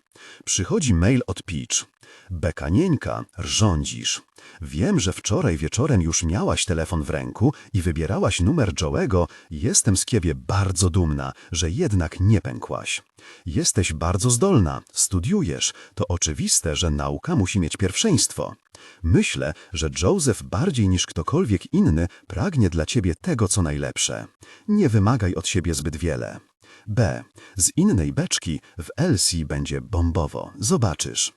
Przychodzi mail od Peach. Bekanieńka, rżądzisz. Wiem, że wczoraj wieczorem już miałaś telefon w ręku i wybierałaś numer Joe'ego. Jestem z ciebie bardzo dumna, że jednak nie pękłaś. Jesteś bardzo zdolna, studiujesz. To oczywiste, że nauka musi mieć pierwszeństwo. Myślę, że Joseph bardziej niż ktokolwiek inny pragnie dla ciebie tego, co najlepsze. Nie wymagaj od siebie zbyt wiele. B. Z innej beczki w Elsie będzie bombowo. Zobaczysz.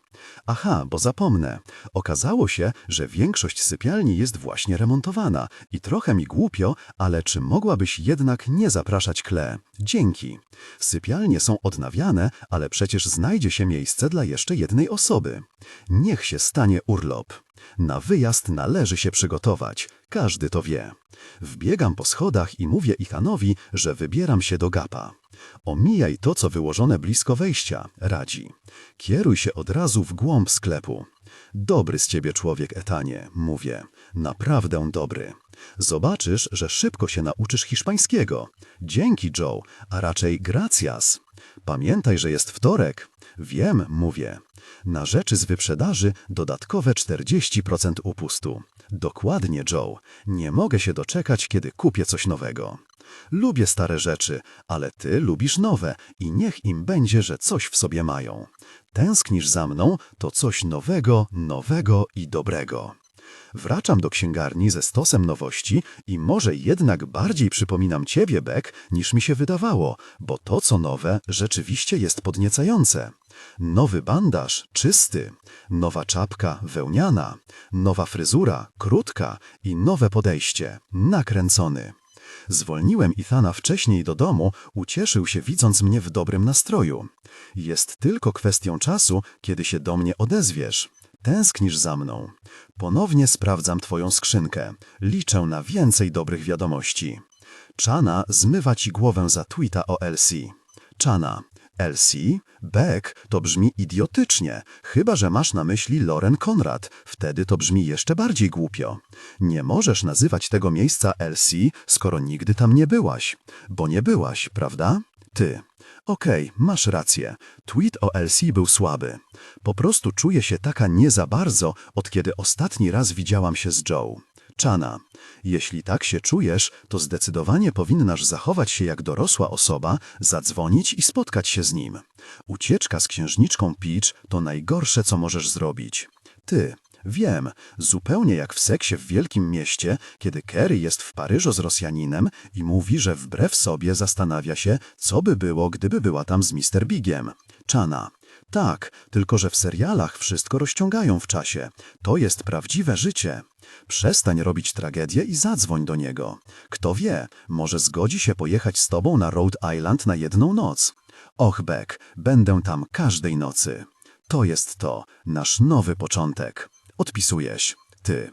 Aha, bo zapomnę. Okazało się, że większość sypialni jest właśnie remontowana i trochę mi głupio, ale czy mogłabyś jednak nie zapraszać Kle? Dzięki. Sypialnie są odnawiane, ale przecież znajdzie się miejsce dla jeszcze jednej osoby. Niech się stanie urlop. Na wyjazd należy się przygotować. Każdy to wie. Wbiegam po schodach i mówię Ethanowi, że wybieram się do Gapa. Omijaj to, co wyłożone blisko wejścia, radzi. Kieruj się od razu w głąb sklepu. Dobry z ciebie człowiek, Ethanie, mówię. Naprawdę dobry. Zobaczysz, że szybko się nauczysz hiszpańskiego. Dzięki, Joe, a raczej gracias. Pamiętaj, że jest wtorek. Wiem, mówię. Na rzeczy z wyprzedaży dodatkowe 40% upustu. Dokładnie, Joe. Nie mogę się doczekać, kiedy kupię coś nowego. Lubię stare rzeczy, ale ty lubisz nowe i niech im będzie, że coś w sobie mają. Tęsknisz za mną, to coś nowego, nowego i dobrego. Wraczam do księgarni ze stosem nowości i może jednak bardziej przypominam ciebie, Beck, niż mi się wydawało, bo to, co nowe, rzeczywiście jest podniecające. Nowy bandaż, czysty, nowa czapka, wełniana, nowa fryzura, krótka i nowe podejście, nakręcony. Zwolniłem Ethana wcześniej do domu, ucieszył się widząc mnie w dobrym nastroju. Jest tylko kwestią czasu, kiedy się do mnie odezwiesz. Tęsknisz za mną. Ponownie sprawdzam twoją skrzynkę. Liczę na więcej dobrych wiadomości. Czana zmywa ci głowę za tweeta o Elsie. Czana. Elsie? Beck? To brzmi idiotycznie. Chyba że masz na myśli Lauren Conrad. Wtedy to brzmi jeszcze bardziej głupio. Nie możesz nazywać tego miejsca Elsie, skoro nigdy tam nie byłaś. Bo nie byłaś, prawda? Ty. Okej, masz rację. Tweet o Elsie był słaby. Po prostu czuję się taka nie za bardzo, od kiedy ostatni raz widziałam się z Joe. Chana, jeśli tak się czujesz, to zdecydowanie powinnaś zachować się jak dorosła osoba, zadzwonić i spotkać się z nim. Ucieczka z księżniczką Peach to najgorsze, co możesz zrobić. Ty. Wiem, zupełnie jak w seksie w wielkim mieście, kiedy Carrie jest w Paryżu z Rosjaninem i mówi, że wbrew sobie zastanawia się, co by było, gdyby była tam z Mr. Bigiem. Chana. Tak, tylko że w serialach wszystko rozciągają w czasie. To jest prawdziwe życie. Przestań robić tragedię i zadzwoń do niego. Kto wie, może zgodzi się pojechać z tobą na Rhode Island na jedną noc. Och, Beck, będę tam każdej nocy. To jest to, nasz nowy początek. Odpisujesz. Ty.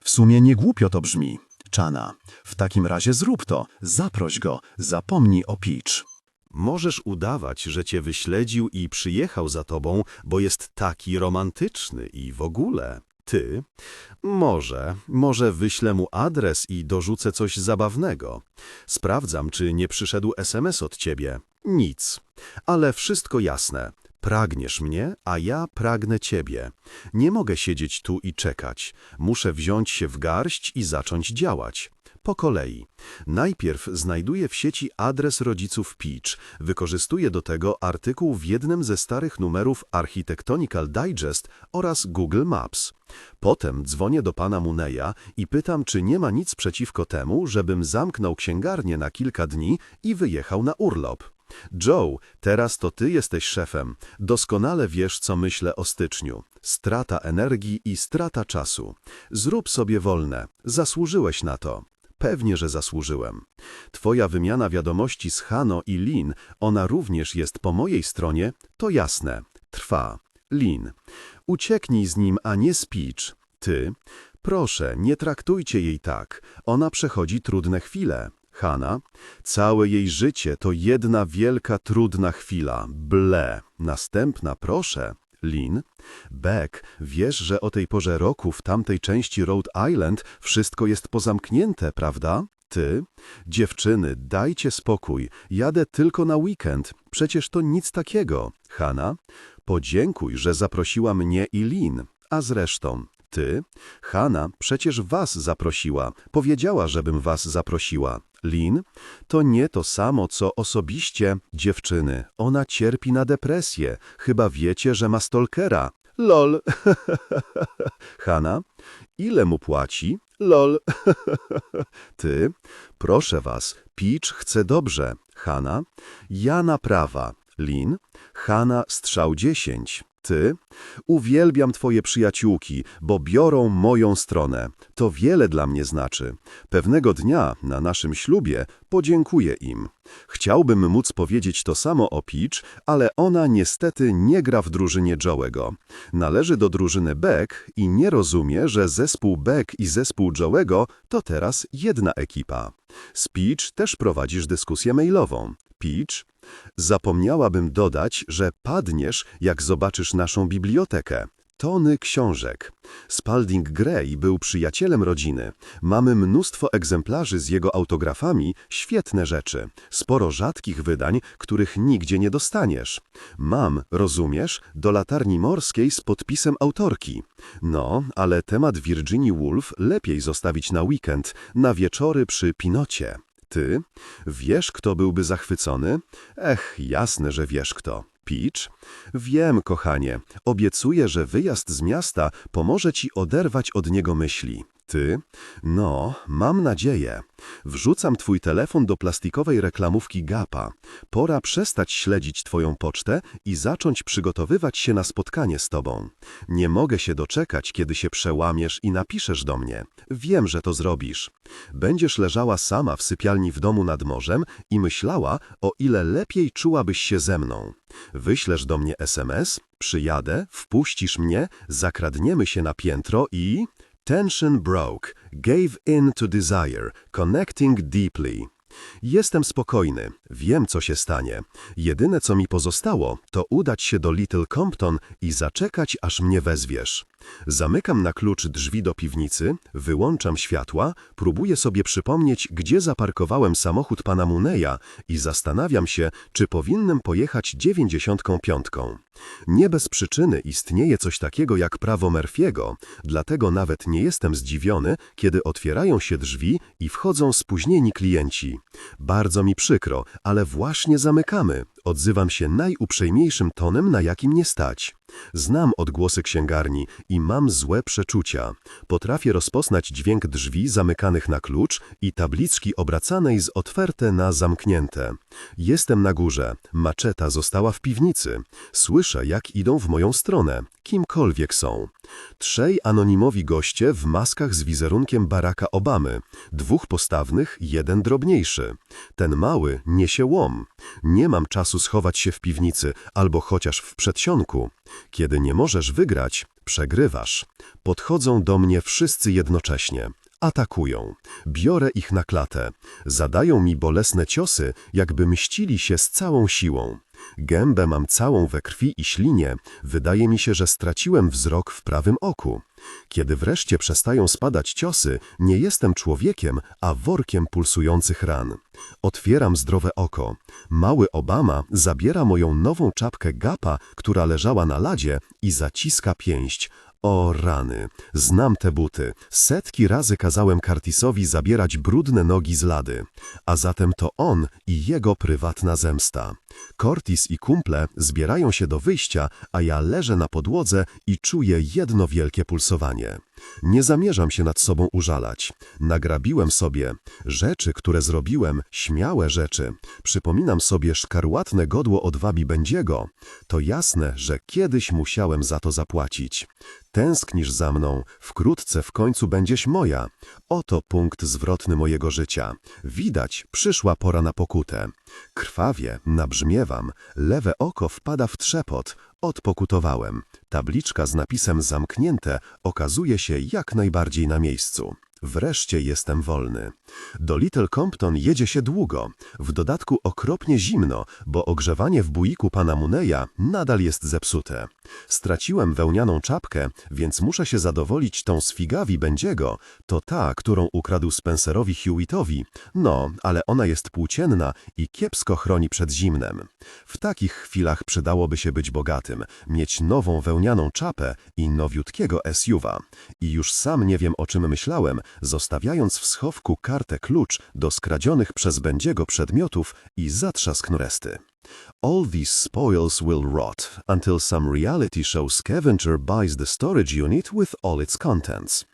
W sumie nie głupio to brzmi. Chana. W takim razie zrób to. Zaproś go. Zapomnij o Peach. Możesz udawać, że cię wyśledził i przyjechał za tobą, bo jest taki romantyczny i w ogóle. Ty? Może wyślę mu adres i dorzucę coś zabawnego. Sprawdzam, czy nie przyszedł SMS od ciebie. Nic. Ale wszystko jasne. Pragniesz mnie, a ja pragnę ciebie. Nie mogę siedzieć tu i czekać. Muszę wziąć się w garść i zacząć działać. Po kolei. Najpierw znajduję w sieci adres rodziców Peach. Wykorzystuję do tego artykuł w jednym ze starych numerów Architectonical Digest oraz Google Maps. Potem dzwonię do pana Muneya i pytam, czy nie ma nic przeciwko temu, żebym zamknął księgarnię na kilka dni i wyjechał na urlop. Joe, teraz to ty jesteś szefem. Doskonale wiesz, co myślę o styczniu. Strata energii i strata czasu. Zrób sobie wolne. Zasłużyłeś na to. Pewnie, że zasłużyłem. Twoja wymiana wiadomości z Hano i Lynn, ona również jest po mojej stronie, to jasne. Trwa. Lynn. Ucieknij z nim, a nie z Peach. Ty. Proszę, nie traktujcie jej tak. Ona przechodzi trudne chwile. Hana. Całe jej życie to jedna wielka, trudna chwila. Ble. Następna, proszę. Lynn. Beck, wiesz, że o tej porze roku w tamtej części Rhode Island wszystko jest pozamknięte, prawda? Ty? Dziewczyny, dajcie spokój. Jadę tylko na weekend. Przecież to nic takiego. Hana. Podziękuj, że zaprosiła mnie i Lynn. A zresztą, ty? Hana przecież was zaprosiła. Powiedziała, żebym was zaprosiła. Lynn? To nie to samo, co osobiście. Dziewczyny, ona cierpi na depresję. Chyba wiecie, że ma stalkera. Lol. Hana? Ile mu płaci? Lol. Ty? Proszę was, Peach chce dobrze. Hana? Ja naprawa. Lynn? Hana strzał 10. Ty? Uwielbiam twoje przyjaciółki, bo biorą moją stronę. To wiele dla mnie znaczy. Pewnego dnia na naszym ślubie podziękuję im. Chciałbym móc powiedzieć to samo o Peach, ale ona niestety nie gra w drużynie Joe'ego. Należy do drużyny Beck i nie rozumie, że zespół Beck i zespół Joe'ego to teraz jedna ekipa. Z Peach też prowadzisz dyskusję mailową. Peach? Zapomniałabym dodać, że padniesz, jak zobaczysz naszą bibliotekę. Tony książek. Spalding Gray był przyjacielem rodziny. Mamy mnóstwo egzemplarzy z jego autografami, świetne rzeczy. Sporo rzadkich wydań, których nigdzie nie dostaniesz. Mam, rozumiesz, do latarni morskiej z podpisem autorki. No, ale temat Virginia Woolf lepiej zostawić na weekend, na wieczory przy Pinocie. Ty? Wiesz, kto byłby zachwycony? Jasne, że wiesz kto. Peach? Wiem, kochanie. Obiecuję, że wyjazd z miasta pomoże ci oderwać od niego myśli. Ty? No, mam nadzieję. Wrzucam twój telefon do plastikowej reklamówki Gapa. Pora przestać śledzić twoją pocztę i zacząć przygotowywać się na spotkanie z tobą. Nie mogę się doczekać, kiedy się przełamiesz i napiszesz do mnie. Wiem, że to zrobisz. Będziesz leżała sama w sypialni w domu nad morzem i myślała, o ile lepiej czułabyś się ze mną. Wyślesz do mnie SMS, przyjadę, wpuścisz mnie, zakradniemy się na piętro i... Tension broke, gave in to desire, connecting deeply. Jestem spokojny, wiem co się stanie. Jedyne co mi pozostało, to udać się do Little Compton i zaczekać aż mnie wezwiesz. Zamykam na klucz drzwi do piwnicy, wyłączam światła, próbuję sobie przypomnieć, gdzie zaparkowałem samochód pana Muneya i zastanawiam się, czy powinienem pojechać 95. Nie bez przyczyny istnieje coś takiego jak prawo Murphy'ego, dlatego nawet nie jestem zdziwiony, kiedy otwierają się drzwi i wchodzą spóźnieni klienci. Bardzo mi przykro, ale właśnie zamykamy. Odzywam się najuprzejmniejszym tonem, na jakim mnie stać. Znam odgłosy księgarni i mam złe przeczucia. Potrafię rozpoznać dźwięk drzwi zamykanych na klucz i tabliczki obracanej z otwarte na zamknięte. Jestem na górze. Maczeta została w piwnicy. Słyszę, jak idą w moją stronę. Kimkolwiek są. 3 anonimowi goście w maskach z wizerunkiem Baracka Obamy. 2 postawnych, 1 drobniejszy. Ten mały niesie łom. Nie mam czasu schować się w piwnicy albo chociaż w przedsionku. Kiedy nie możesz wygrać, przegrywasz. Podchodzą do mnie wszyscy jednocześnie. Atakują. Biorę ich na klatę. Zadają mi bolesne ciosy, jakby mścili się z całą siłą. Gębę mam całą we krwi i ślinie. Wydaje mi się, że straciłem wzrok w prawym oku. Kiedy wreszcie przestają spadać ciosy, nie jestem człowiekiem, a workiem pulsujących ran. Otwieram zdrowe oko. Mały Obama zabiera moją nową czapkę Gapa, która leżała na ladzie, i zaciska pięść. O rany, znam te buty. Setki razy kazałem Curtisowi zabierać brudne nogi z lady. A zatem to on i jego prywatna zemsta. Curtis i kumple zbierają się do wyjścia, a ja leżę na podłodze i czuję jedno wielkie pulsowanie. Nie zamierzam się nad sobą użalać. Nagrabiłem sobie rzeczy, które zrobiłem, śmiałe rzeczy. Przypominam sobie szkarłatne godło od Wabi Będziego. To jasne, że kiedyś musiałem za to zapłacić. Tęsknisz za mną, wkrótce w końcu będziesz moja. Oto punkt zwrotny mojego życia. Widać, przyszła pora na pokutę. Krwawie, nabrzmiewam, lewe oko wpada w trzepot. Odpokutowałem. Tabliczka z napisem zamknięte okazuje się jak najbardziej na miejscu. Wreszcie jestem wolny. Do Little Compton jedzie się długo. W dodatku okropnie zimno, bo ogrzewanie w buiku pana Muneya nadal jest zepsute. Straciłem wełnianą czapkę, więc muszę się zadowolić tą z figawi Będziego. To ta, którą ukradł Spencerowi Hewittowi. No, ale ona jest płócienna i kiepsko chroni przed zimnem. W takich chwilach przydałoby się być bogatym, mieć nową wełnianą czapę i nowiutkiego SUV-a. I już sam nie wiem, o czym myślałem, zostawiając w schowku kartę klucz do skradzionych przez Będziego przedmiotów i zatrzask Noresty. All these spoils will rot until some reality show scavenger buys the storage unit with all its contents.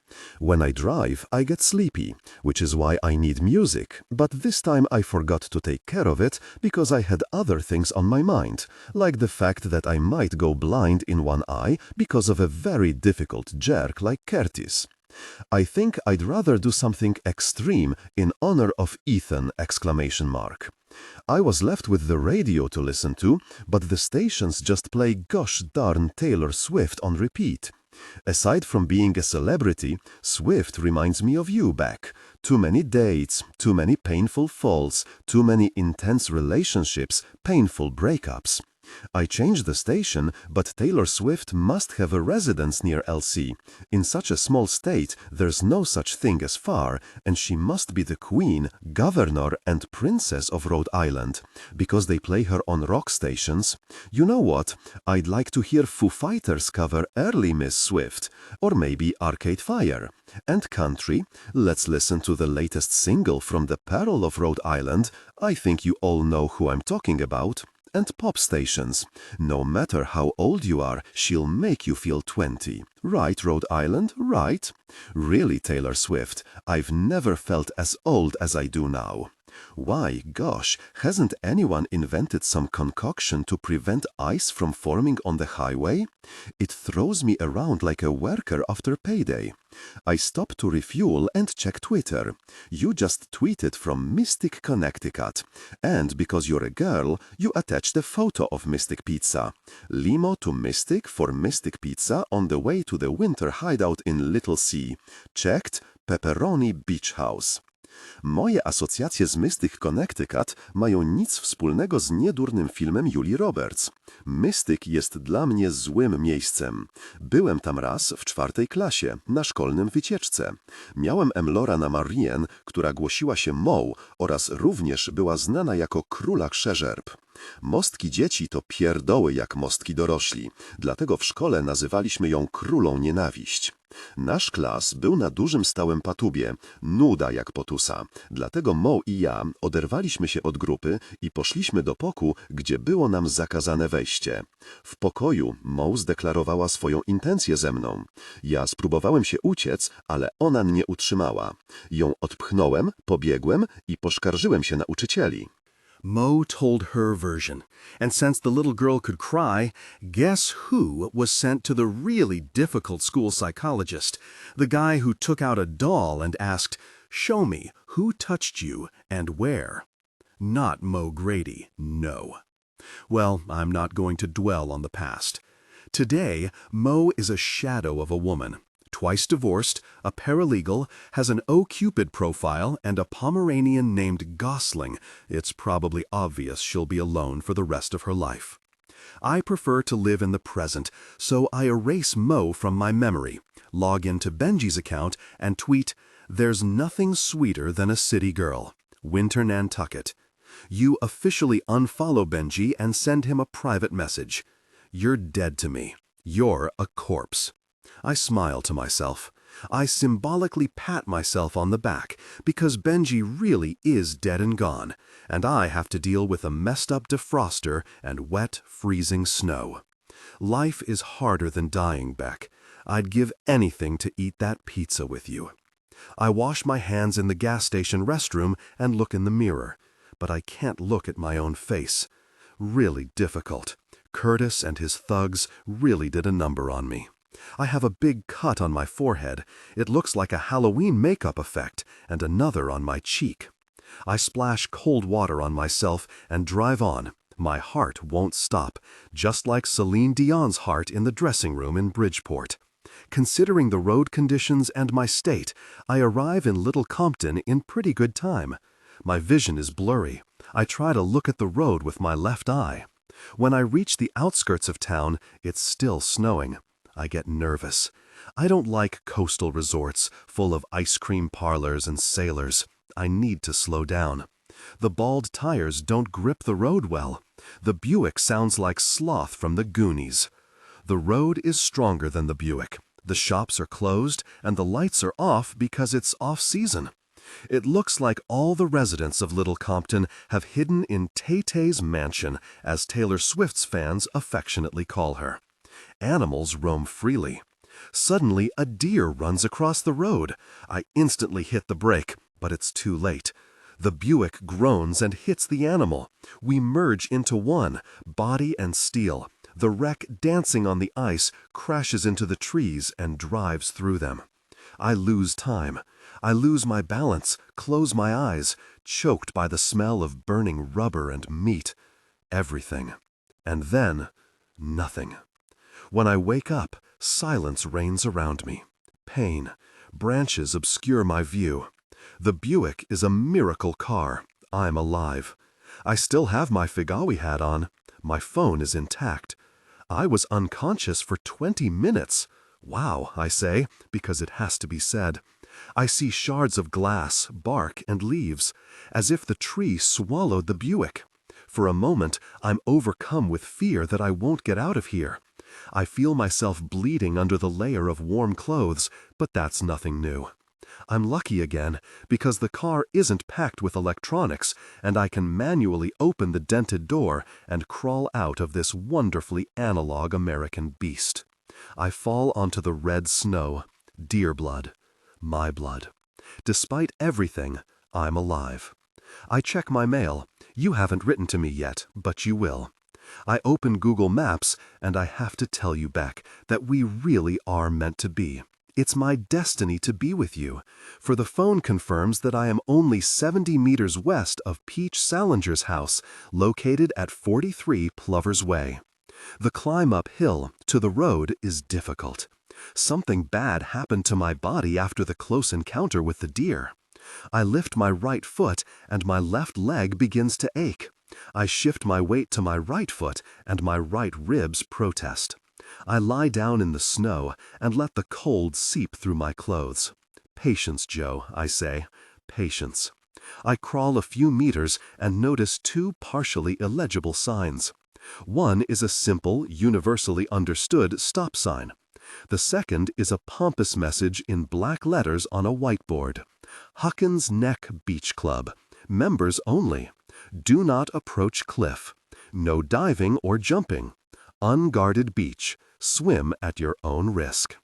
When I drive, I get sleepy, which is why I need music, but this time I forgot to take care of it because I had other things on my mind, like the fact that I might go blind in one eye because of a very difficult jerk like Curtis. I think I'd rather do something extreme in honor of Ethan! I was left with the radio to listen to, but the stations just play gosh darn Taylor Swift on repeat. Aside from being a celebrity, Swift reminds me of you, Beck. Too many dates, too many painful falls, too many intense relationships, painful breakups. I changed the station, but Taylor Swift must have a residence near LC. In such a small state, there's no such thing as far, and she must be the queen, governor, and princess of Rhode Island, because they play her on rock stations. You know what? I'd like to hear Foo Fighters cover Early Miss Swift, or maybe Arcade Fire. And country, let's listen to the latest single from the Peril of Rhode Island. I think you all know who I'm talking about. And pop stations. No matter how old you are, she'll make you feel 20. Right, Rhode Island? Right? Really, Taylor Swift, I've never felt as old as I do now. Why, gosh, hasn't anyone invented some concoction to prevent ice from forming on the highway? It throws me around like a worker after payday. I stop to refuel and check Twitter. You just tweeted from Mystic, Connecticut. And because you're a girl, you attached a photo of Mystic Pizza. Limo to Mystic for Mystic Pizza on the way to the winter hideout in Little C. Checked, Pepperoni Beach House. Moje asocjacje z Mystic Connecticut mają nic wspólnego z niedurnym filmem Julii Roberts. Mystic jest dla mnie złym miejscem. Byłem tam raz w 4. klasie, na szkolnym wycieczce. Miałem Emlora Marienne, która głosiła się Moe oraz również była znana jako króla szerzerb. Mostki dzieci to pierdoły jak mostki dorośli, dlatego w szkole nazywaliśmy ją królą nienawiść. Nasz klas był na dużym stałym patubie, nuda jak potusa, dlatego Moe i ja oderwaliśmy się od grupy i poszliśmy do pokoju, gdzie było nam zakazane wejście. W pokoju Moe zdeklarowała swoją intencję ze mną. Ja spróbowałem się uciec, ale ona mnie utrzymała. Ją odpchnąłem, pobiegłem i poskarżyłem się nauczycieli. Moe told her version, and since the little girl could cry, guess who was sent to the really difficult school psychologist, the guy who took out a doll and asked, "Show me who touched you and where." Not Moe Grady, no. Well, I'm not going to dwell on the past. Today, Moe is a shadow of a woman. Twice divorced, a paralegal, has an OkCupid profile, and a Pomeranian named Gosling. It's probably obvious she'll be alone for the rest of her life. I prefer to live in the present, so I erase Moe from my memory, log into Benji's account, and tweet, "There's nothing sweeter than a city girl. Winter Nantucket." You officially unfollow Benji and send him a private message. You're dead to me. You're a corpse. I smile to myself. I symbolically pat myself on the back because Benji really is dead and gone, and I have to deal with a messed up defroster and wet, freezing snow. Life is harder than dying, Beck. I'd give anything to eat that pizza with you. I wash my hands in the gas station restroom and look in the mirror, but I can't look at my own face. Really difficult. Curtis and his thugs really did a number on me. I have a big cut on my forehead. It looks like a Halloween makeup effect, and another on my cheek. I splash cold water on myself and drive on. My heart won't stop, just like Celine Dion's heart in the dressing room in Bridgeport. Considering the road conditions and my state, I arrive in Little Compton in pretty good time. My vision is blurry. I try to look at the road with my left eye. When I reach the outskirts of town, it's still snowing. I get nervous. I don't like coastal resorts full of ice cream parlors and sailors. I need to slow down. The bald tires don't grip the road well. The Buick sounds like Sloth from the Goonies. The road is stronger than the Buick. The shops are closed and the lights are off because it's off-season. It looks like all the residents of Little Compton have hidden in Tay-Tay's mansion, as Taylor Swift's fans affectionately call her. Animals roam freely. Suddenly, a deer runs across the road. I instantly hit the brake, but it's too late. The Buick groans and hits the animal. We merge into one, body and steel. The wreck, dancing on the ice, crashes into the trees and drives through them. I lose time. I lose my balance, close my eyes, choked by the smell of burning rubber and meat. Everything. And then, nothing. When I wake up, silence reigns around me. Pain. Branches obscure my view. The Buick is a miracle car. I'm alive. I still have my Figawi hat on. My phone is intact. I was unconscious for 20 minutes. Wow, I say, because it has to be said. I see shards of glass, bark, and leaves, as if the tree swallowed the Buick. For a moment, I'm overcome with fear that I won't get out of here. I feel myself bleeding under the layer of warm clothes, but that's nothing new. I'm lucky again, because the car isn't packed with electronics, and I can manually open the dented door and crawl out of this wonderfully analog American beast. I fall onto the red snow. Deer blood. My blood. Despite everything, I'm alive. I check my mail. You haven't written to me yet, but you will. I open Google Maps, and I have to tell you, Beck, that we really are meant to be. It's my destiny to be with you, for the phone confirms that I am only 70 meters west of Peach Salinger's house, located at 43 Plover's Way. The climb uphill to the road is difficult. Something bad happened to my body after the close encounter with the deer. I lift my right foot and my left leg begins to ache. I shift my weight to my right foot and my right ribs protest. I lie down in the snow and let the cold seep through my clothes. Patience, Joe, I say. Patience. I crawl a few meters and notice two partially illegible signs. One is a simple, universally understood stop sign. The second is a pompous message in black letters on a whiteboard. Huckins Neck Beach Club. Members only. Do not approach cliff. No diving or jumping. Unguarded beach. Swim at your own risk.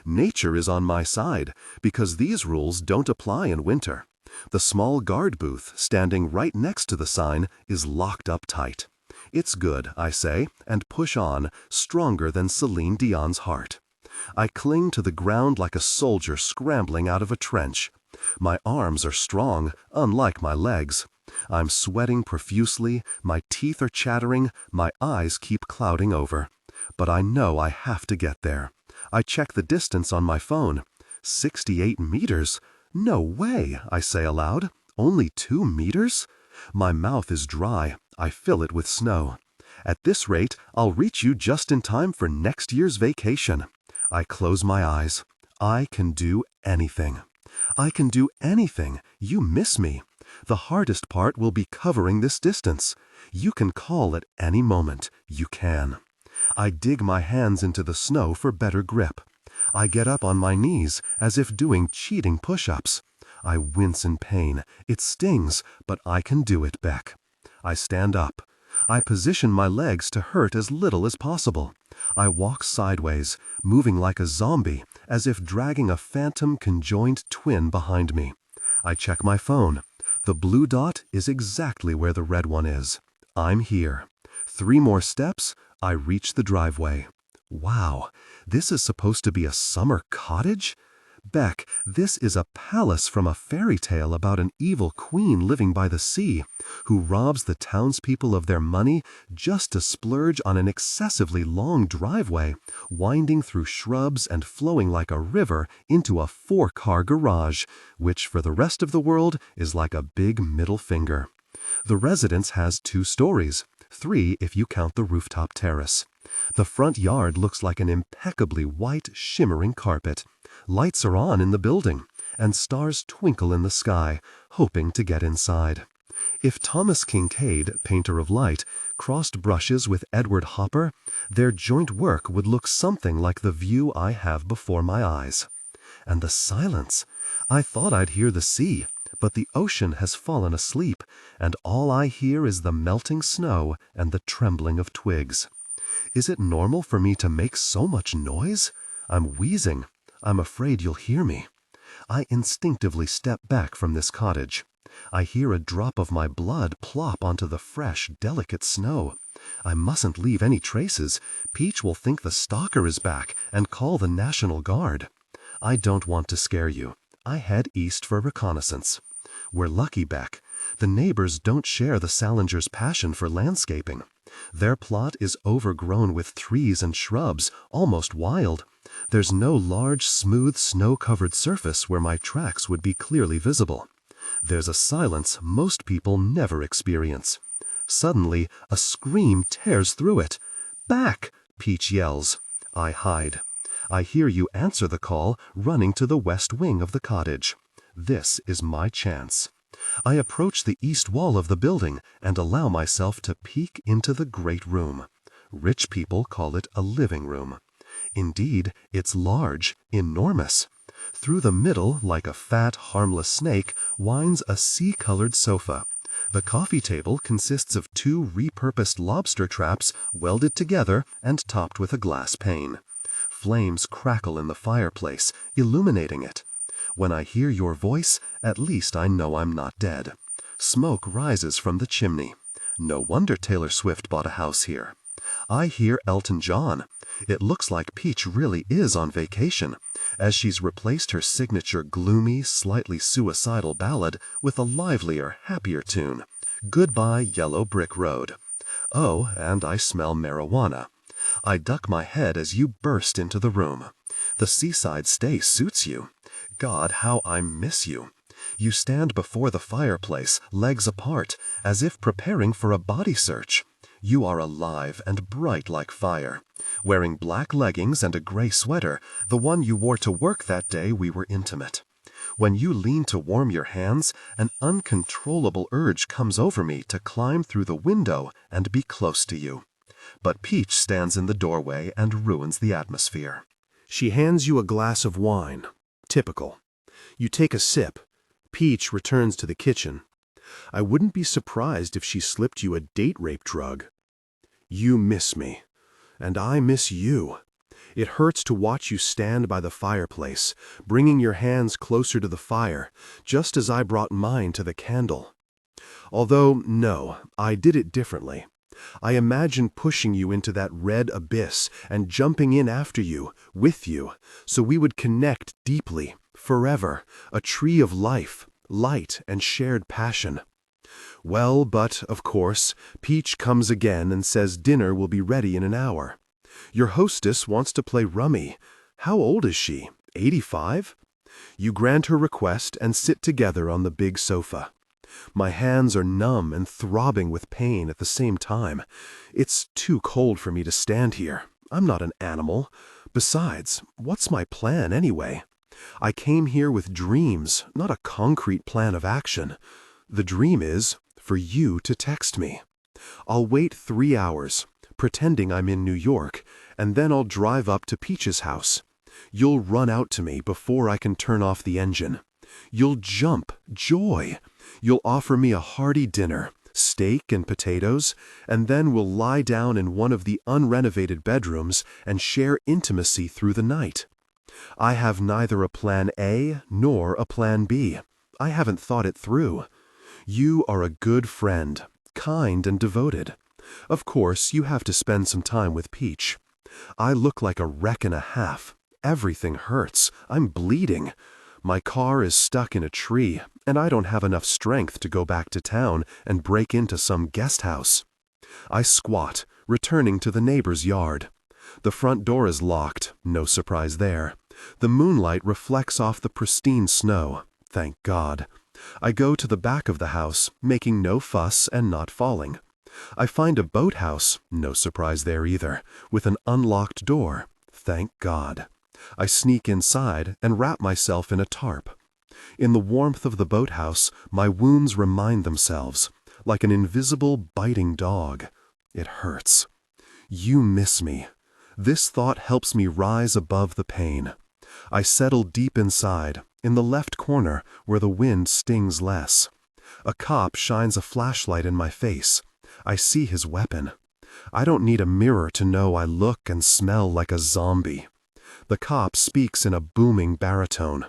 Nature is on my side because these rules don't apply in winter. The small guard booth standing right next to the sign is locked up tight. It's good, I say, and push on, stronger than Celine Dion's heart. I cling to the ground like a soldier scrambling out of a trench. My arms are strong, unlike my legs. I'm sweating profusely, my teeth are chattering, my eyes keep clouding over. But I know I have to get there. I check the distance on my phone. 68 meters? No way, I say aloud. Only 2 meters? My mouth is dry. I fill it with snow. At this rate, I'll reach you just in time for next year's vacation. I close my eyes. I can do anything. I can do anything. You miss me. The hardest part will be covering this distance. You can call at any moment. You can. I dig my hands into the snow for better grip. I get up on my knees as if doing cheating push-ups. I wince in pain. It stings, but I can do it, Beck. I stand up. I position my legs to hurt as little as possible. I walk sideways, moving like a zombie, as if dragging a phantom conjoined twin behind me. I check my phone. The blue dot is exactly where the red one is. I'm here. 3 more steps, I reach the driveway. Wow, this is supposed to be a summer cottage? Beck, this is a palace from a fairy tale about an evil queen living by the sea, who robs the townspeople of their money just to splurge on an excessively long driveway, winding through shrubs and flowing like a river into a 4-car garage, which for the rest of the world is like a big middle finger. The residence has 2 stories, 3 if you count the rooftop terrace. The front yard looks like an impeccably white, shimmering carpet. Lights are on in the building, and stars twinkle in the sky, hoping to get inside. If Thomas Kincaid, painter of light, crossed brushes with Edward Hopper, their joint work would look something like the view I have before my eyes. And the silence! I thought I'd hear the sea, but the ocean has fallen asleep, and all I hear is the melting snow and the trembling of twigs. Is it normal for me to make so much noise? I'm wheezing. I'm afraid you'll hear me. I instinctively step back from this cottage. I hear a drop of my blood plop onto the fresh, delicate snow. I mustn't leave any traces. Peach will think the stalker is back and call the National Guard. I don't want to scare you. I head east for reconnaissance. We're lucky, Beck. The neighbors don't share the Salingers' passion for landscaping. Their plot is overgrown with trees and shrubs, almost wild. There's no large, smooth, snow-covered surface where my tracks would be clearly visible. There's a silence most people never experience. Suddenly, a scream tears through it. "Back!" Peach yells. I hide. I hear you answer the call, running to the west wing of the cottage. This is my chance. I approach the east wall of the building and allow myself to peek into the great room. Rich people call it a living room. Indeed, it's large, enormous. Through the middle, like a fat, harmless snake, winds a sea-colored sofa. The coffee table consists of 2 repurposed lobster traps welded together and topped with a glass pane. Flames crackle in the fireplace, illuminating it. When I hear your voice, at least I know I'm not dead. Smoke rises from the chimney. No wonder Taylor Swift bought a house here. I hear Elton John. It looks like Peach really is on vacation, as she's replaced her signature gloomy, slightly suicidal ballad with a livelier, happier tune. Goodbye, Yellow Brick Road. Oh, and I smell marijuana. I duck my head as you burst into the room. The seaside stay suits you. God, how I miss you. You stand before the fireplace, legs apart, as if preparing for a body search. You are alive and bright like fire. Wearing black leggings and a gray sweater, the one you wore to work that day we were intimate. When you lean to warm your hands, an uncontrollable urge comes over me to climb through the window and be close to you. But Peach stands in the doorway and ruins the atmosphere. She hands you a glass of wine. Typical. You take a sip. Peach returns to the kitchen. I wouldn't be surprised if she slipped you a date rape drug. You miss me. And I miss you. It hurts to watch you stand by the fireplace, bringing your hands closer to the fire, just as I brought mine to the candle. Although, no, I did it differently. I imagined pushing you into that red abyss and jumping in after you, with you, so we would connect deeply, forever, a tree of life, light and shared passion. Well, but, of course, Peach comes again and says dinner will be ready in an hour. Your hostess wants to play rummy. How old is she? 85? You grant her request and sit together on the big sofa. My hands are numb and throbbing with pain at the same time. It's too cold for me to stand here. I'm not an animal. Besides, what's my plan anyway? I came here with dreams, not a concrete plan of action. The dream is for you to text me. I'll wait 3 hours, pretending I'm in New York, and then I'll drive up to Peach's house. You'll run out to me before I can turn off the engine. You'll jump, joy. You'll offer me a hearty dinner, steak and potatoes, and then we'll lie down in one of the unrenovated bedrooms and share intimacy through the night. I have neither a plan A nor a plan B. I haven't thought it through. You are a good friend, kind and devoted. Of course, you have to spend some time with Peach. I look like a wreck and a half. Everything hurts. I'm bleeding. My car is stuck in a tree, and I don't have enough strength to go back to town and break into some guest house. I squat, returning to the neighbor's yard. The front door is locked, no surprise there. The moonlight reflects off the pristine snow, thank God. I go to the back of the house, making no fuss and not falling. I find a boathouse, no surprise there either, with an unlocked door, thank God. I sneak inside and wrap myself in a tarp. In the warmth of the boathouse, my wounds remind themselves, like an invisible biting dog. It hurts. You miss me. This thought helps me rise above the pain. I settle deep inside, in the left corner where the wind stings less. A cop shines a flashlight in my face. I see his weapon. I don't need a mirror to know I look and smell like a zombie. The cop speaks in a booming baritone.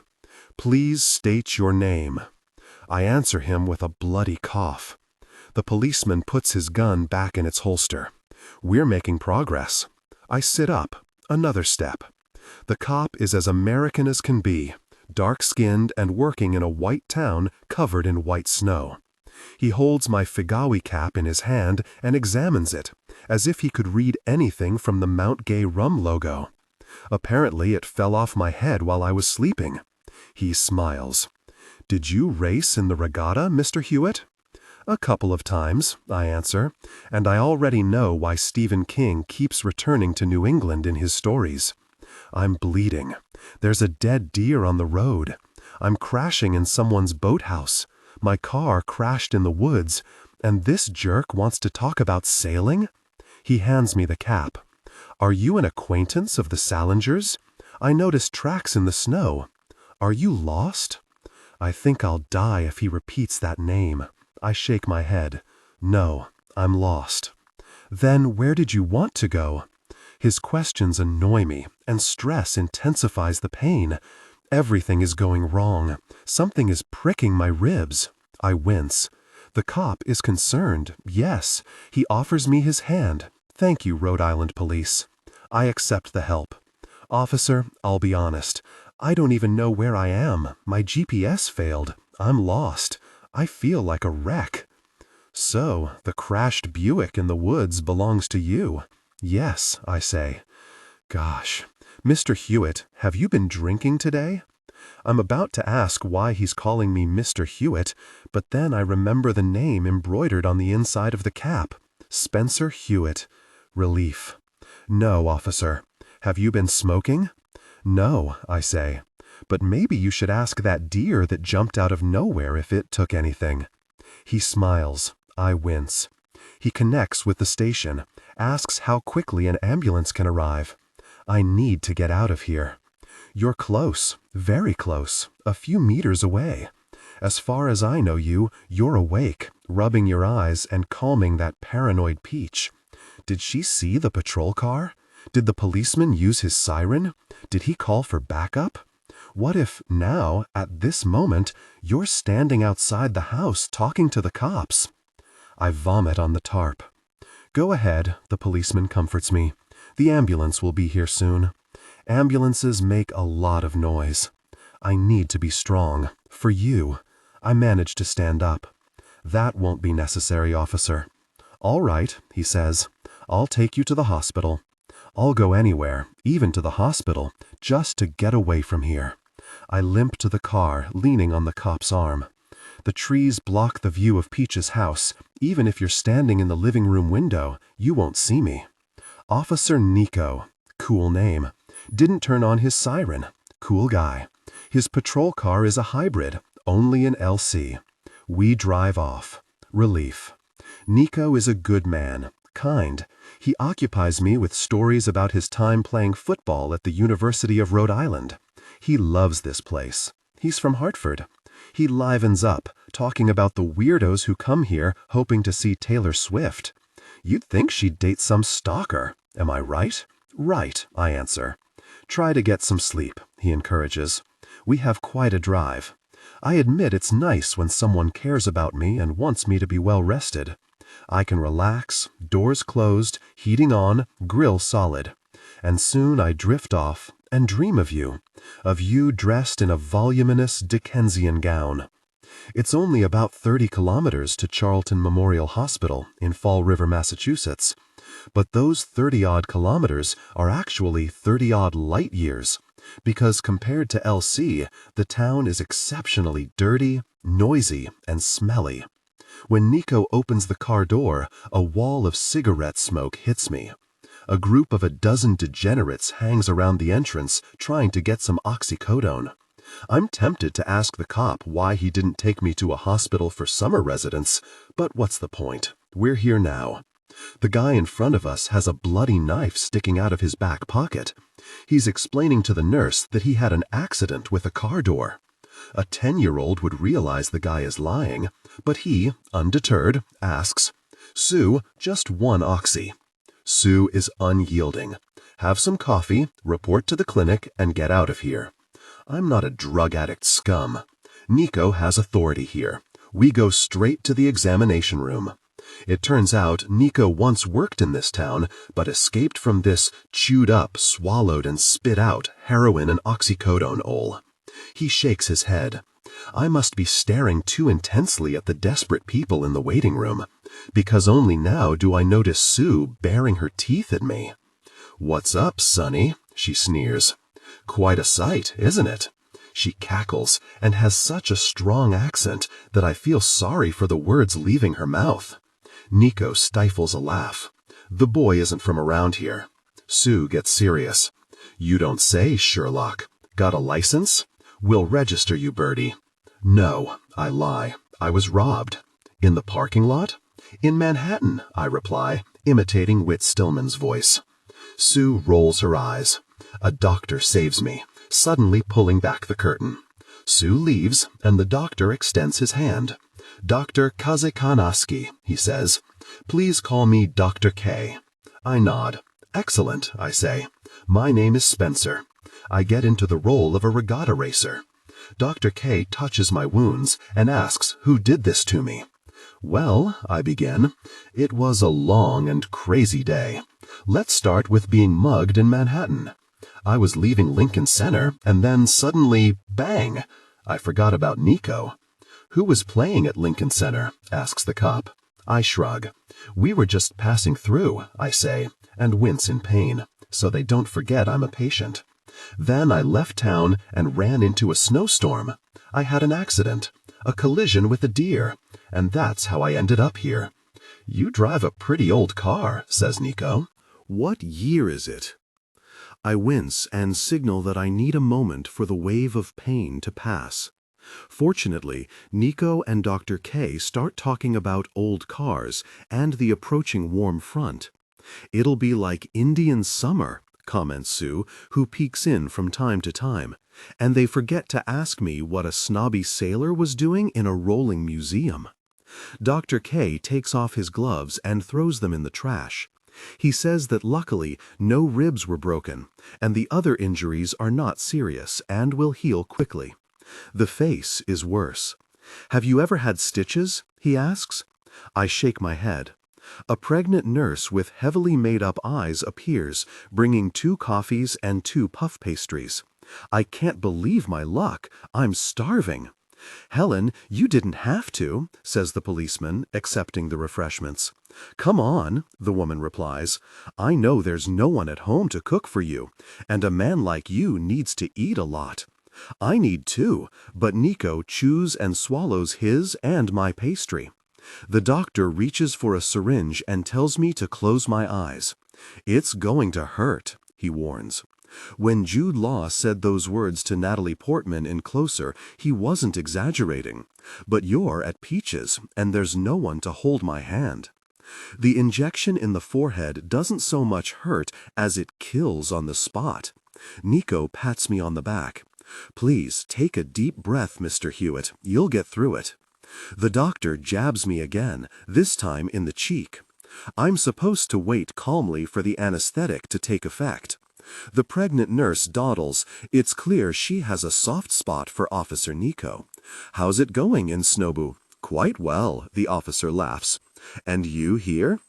Please state your name. I answer him with a bloody cough. The policeman puts his gun back in its holster. We're making progress. I sit up. Another step. The cop is as American as can be, dark-skinned and working in a white town covered in white snow. He holds my Figawi cap in his hand and examines it, as if he could read anything from the Mount Gay rum logo. Apparently it fell off my head while I was sleeping. He smiles. Did you race in the regatta, Mr. Hewitt? A couple of times, I answer, and I already know why Stephen King keeps returning to New England in his stories. I'm bleeding. There's a dead deer on the road. I'm crashing in someone's boathouse. My car crashed in the woods, and this jerk wants to talk about sailing? He hands me the cap. Are you an acquaintance of the Salingers? I noticed tracks in the snow. Are you lost? I think I'll die if he repeats that name. I shake my head. No, I'm lost. Then where did you want to go? His questions annoy me, and stress intensifies the pain. Everything is going wrong. Something is pricking my ribs. I wince. The cop is concerned. Yes, he offers me his hand. Thank you, Rhode Island Police. I accept the help. Officer, I'll be honest. I don't even know where I am. My GPS failed. I'm lost. I feel like a wreck. So, the crashed Buick in the woods belongs to you. Yes, I say. Gosh. Mr. Hewitt, have you been drinking today? I'm about to ask why he's calling me Mr. Hewitt, but then I remember the name embroidered on the inside of the cap. Spencer Hewitt. Relief. No, officer. Have you been smoking? No, I say. But maybe you should ask that deer that jumped out of nowhere if it took anything. He smiles. I wince. He connects with the station, asks how quickly an ambulance can arrive. I need to get out of here. You're close, very close, a few meters away. As far as I know you, you're awake, rubbing your eyes and calming that paranoid peach. Did she see the patrol car? Did the policeman use his siren? Did he call for backup? What if now, at this moment, you're standing outside the house talking to the cops? I vomit on the tarp. Go ahead, the policeman comforts me. The ambulance will be here soon. Ambulances make a lot of noise. I need to be strong. For you. I manage to stand up. That won't be necessary, officer. All right, he says. I'll take you to the hospital. I'll go anywhere, even to the hospital, just to get away from here. I limp to the car, leaning on the cop's arm. The trees block the view of Peach's house. Even if you're standing in the living room window, you won't see me. Officer Nico, cool name, didn't turn on his siren. Cool guy. His patrol car is a hybrid, only an LC. We drive off. Relief. Nico is a good man, kind. He occupies me with stories about his time playing football at the University of Rhode Island. He loves this place. He's from Hartford. He livens up, talking about the weirdos who come here hoping to see Taylor Swift. You'd think she'd date some stalker. Am I right? Right, I answer. Try to get some sleep, he encourages. We have quite a drive. I admit it's nice when someone cares about me and wants me to be well rested. I can relax, doors closed, heating on, grill solid. And soon I drift off and dream of you dressed in a voluminous Dickensian gown. It's only about 30 kilometers to Charlton Memorial Hospital in Fall River, Massachusetts. But those 30-odd kilometers are actually 30-odd light years, because compared to LC, the town is exceptionally dirty, noisy, and smelly. When Nico opens the car door, a wall of cigarette smoke hits me. A group of a dozen degenerates hangs around the entrance trying to get some oxycodone. I'm tempted to ask the cop why he didn't take me to a hospital for summer residents, but what's the point? We're here now. The guy in front of us has a bloody knife sticking out of his back pocket. He's explaining to the nurse that he had an accident with a car door. A 10-year-old would realize the guy is lying, but he, undeterred, asks, "Sue, just one oxy." Sue is unyielding. Have some coffee, report to the clinic, and get out of here. I'm not a drug addict scum. Nico has authority here. We go straight to the examination room. It turns out Nico once worked in this town, but escaped from this chewed up, swallowed, and spit out heroin and oxycodone-ole. He shakes his head. I must be staring too intensely at the desperate people in the waiting room, because only now do I notice Sue baring her teeth at me. "What's up, Sonny?" she sneers. Quite a sight, isn't it? She cackles and has such a strong accent that I feel sorry for the words leaving her mouth. Nico stifles a laugh. The boy isn't from around here. Sue gets serious. "You don't say, Sherlock. Got a license? We'll register you, Birdie." "No," I lie. "I was robbed." "In the parking lot?" "In Manhattan," I reply, imitating Whit Stillman's voice. Sue rolls her eyes. A doctor saves me, suddenly pulling back the curtain. Sue leaves, and the doctor extends his hand. "Dr. Kazekanaski," he says. "Please call me Dr. K." I nod. "Excellent," I say. "My name is Spencer." I get into the role of a regatta racer. Dr. K touches my wounds and asks who did this to me. "Well," I begin, "it was a long and crazy day. Let's start with being mugged in Manhattan. I was leaving Lincoln Center, and then suddenly, bang! I forgot about Nico." "Who was playing at Lincoln Center?" asks the cop. I shrug. "We were just passing through," I say, and wince in pain, so they don't forget I'm a patient. Then I left town and ran into a snowstorm. I had an accident, a collision with a deer, and that's how I ended up here. You drive a pretty old car, says Nico. What year is it? I wince and signal that I need a moment for the wave of pain to pass. Fortunately, Nico and Dr. K start talking about old cars and the approaching warm front. It'll be like Indian summer, comments Sue, who peeks in from time to time, and they forget to ask me what a snobby sailor was doing in a rolling museum. Dr. K takes off his gloves and throws them in the trash. He says that luckily no ribs were broken, and the other injuries are not serious and will heal quickly. The face is worse. Have you ever had stitches? He asks. I shake my head. A pregnant nurse with heavily made-up eyes appears, bringing 2 coffees and 2 puff pastries. I can't believe my luck. I'm starving. Helen, you didn't have to, says the policeman, accepting the refreshments. Come on, the woman replies. I know there's no one at home to cook for you, and a man like you needs to eat a lot. I need too, but Nico chews and swallows his and my pastry. The doctor reaches for a syringe and tells me to close my eyes. It's going to hurt, he warns. When Jude Law said those words to Natalie Portman in Closer, he wasn't exaggerating. But you're at Peaches, and there's no one to hold my hand. The injection in the forehead doesn't so much hurt as it kills on the spot. Nico pats me on the back. Please take a deep breath, Mr. Hewitt. You'll get through it. The doctor jabs me again, this time in the cheek. I'm supposed to wait calmly for the anesthetic to take effect. The pregnant nurse dawdles. It's clear she has a soft spot for Officer Nico. How's it going in Snobu? Quite well, the officer laughs. And you here?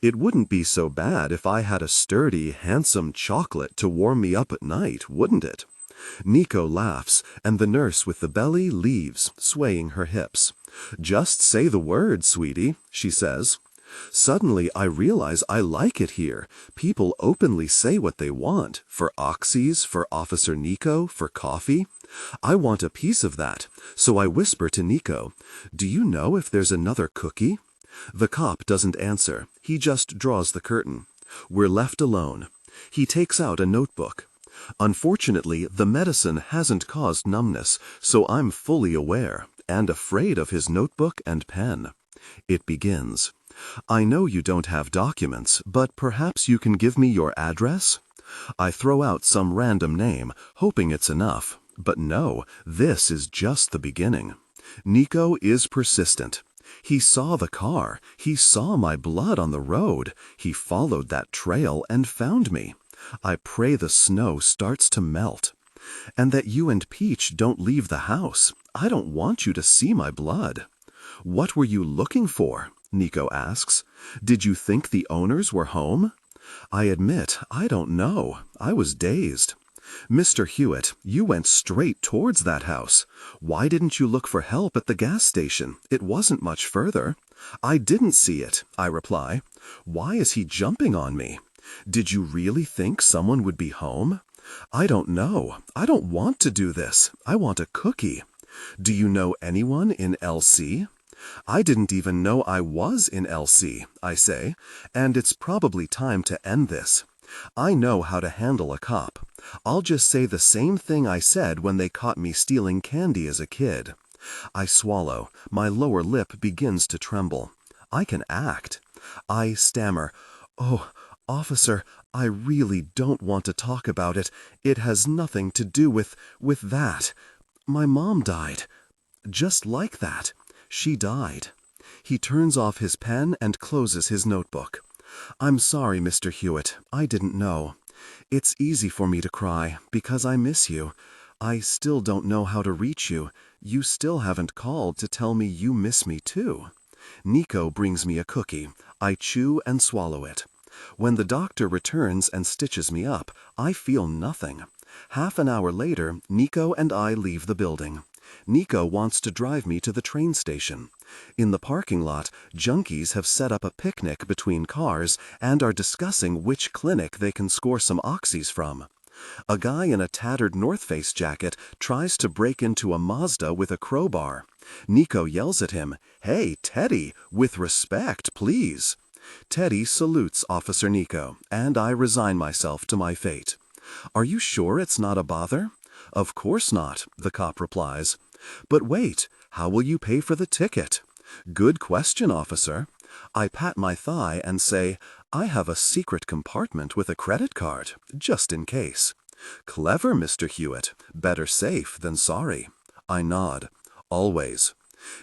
It wouldn't be so bad if I had a sturdy, handsome chocolate to warm me up at night, wouldn't it? Nico laughs, and the nurse with the belly leaves, swaying her hips. Just say the word, sweetie, she says. Suddenly I realize I like it here. People openly say what they want, for oxys, for Officer Nico, for coffee. I want a piece of that, so I whisper to Nico, do you know if there's another cookie? The cop doesn't answer. He just draws the curtain. We're left alone. He takes out a notebook. Unfortunately, the medicine hasn't caused numbness, so I'm fully aware, and afraid of his notebook and pen. It begins. I know you don't have documents, but perhaps you can give me your address? I throw out some random name, hoping it's enough. But no, this is just the beginning. Nico is persistent. He saw the car. He saw my blood on the road. He followed that trail and found me. I pray the snow starts to melt. And that you and Peach don't leave the house. I don't want you to see my blood. What were you looking for? Nico asks. Did you think the owners were home? I admit, I don't know. I was dazed. Mr. Hewitt, you went straight towards that house. Why didn't you look for help at the gas station? It wasn't much further. I didn't see it, I reply. Why is he jumping on me? Did you really think someone would be home? I don't know. I don't want to do this. I want a cookie. Do you know anyone in LC? I didn't even know I was in LC, I say, and it's probably time to end this. I know how to handle a cop. I'll just say the same thing I said when they caught me stealing candy as a kid. I swallow. My lower lip begins to tremble. I can act. I stammer. Oh, officer, I really don't want to talk about it. It has nothing to do with that. My mom died. Just like that. She died. He turns off his pen and closes his notebook. I'm sorry, Mr. Hewitt. I didn't know. It's easy for me to cry, because I miss you. I still don't know how to reach you. You still haven't called to tell me you miss me too. Nico brings me a cookie. I chew and swallow it. When the doctor returns and stitches me up, I feel nothing. Half an hour later, Nico and I leave the building. Nico wants to drive me to the train station. In the parking lot, junkies have set up a picnic between cars and are discussing which clinic they can score some oxys from. A guy in a tattered North Face jacket tries to break into a Mazda with a crowbar. Nico yells at him, "Hey, Teddy, with respect, please." Teddy salutes Officer Nico, and I resign myself to my fate. "Are you sure it's not a bother?" "Of course not," the cop replies. "But wait, how will you pay for the ticket?" "Good question, officer." I pat my thigh and say, "I have a secret compartment with a credit card, just in case." "Clever, Mr. Hewitt. Better safe than sorry." I nod. "Always."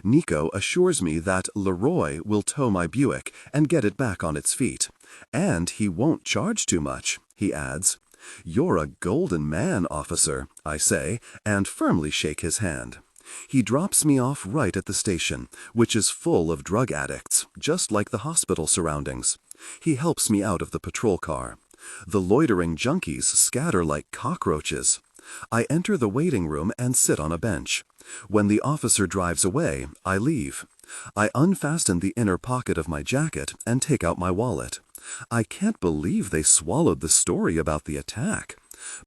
Nico assures me that Leroy will tow my Buick and get it back on its feet. "And he won't charge too much," he adds. "You're a golden man, officer," I say, and firmly shake his hand. He drops me off right at the station, which is full of drug addicts, just like the hospital surroundings. He helps me out of the patrol car. The loitering junkies scatter like cockroaches. I enter the waiting room and sit on a bench. When the officer drives away, I leave. I unfasten the inner pocket of my jacket and take out my wallet. I can't believe they swallowed the story about the attack.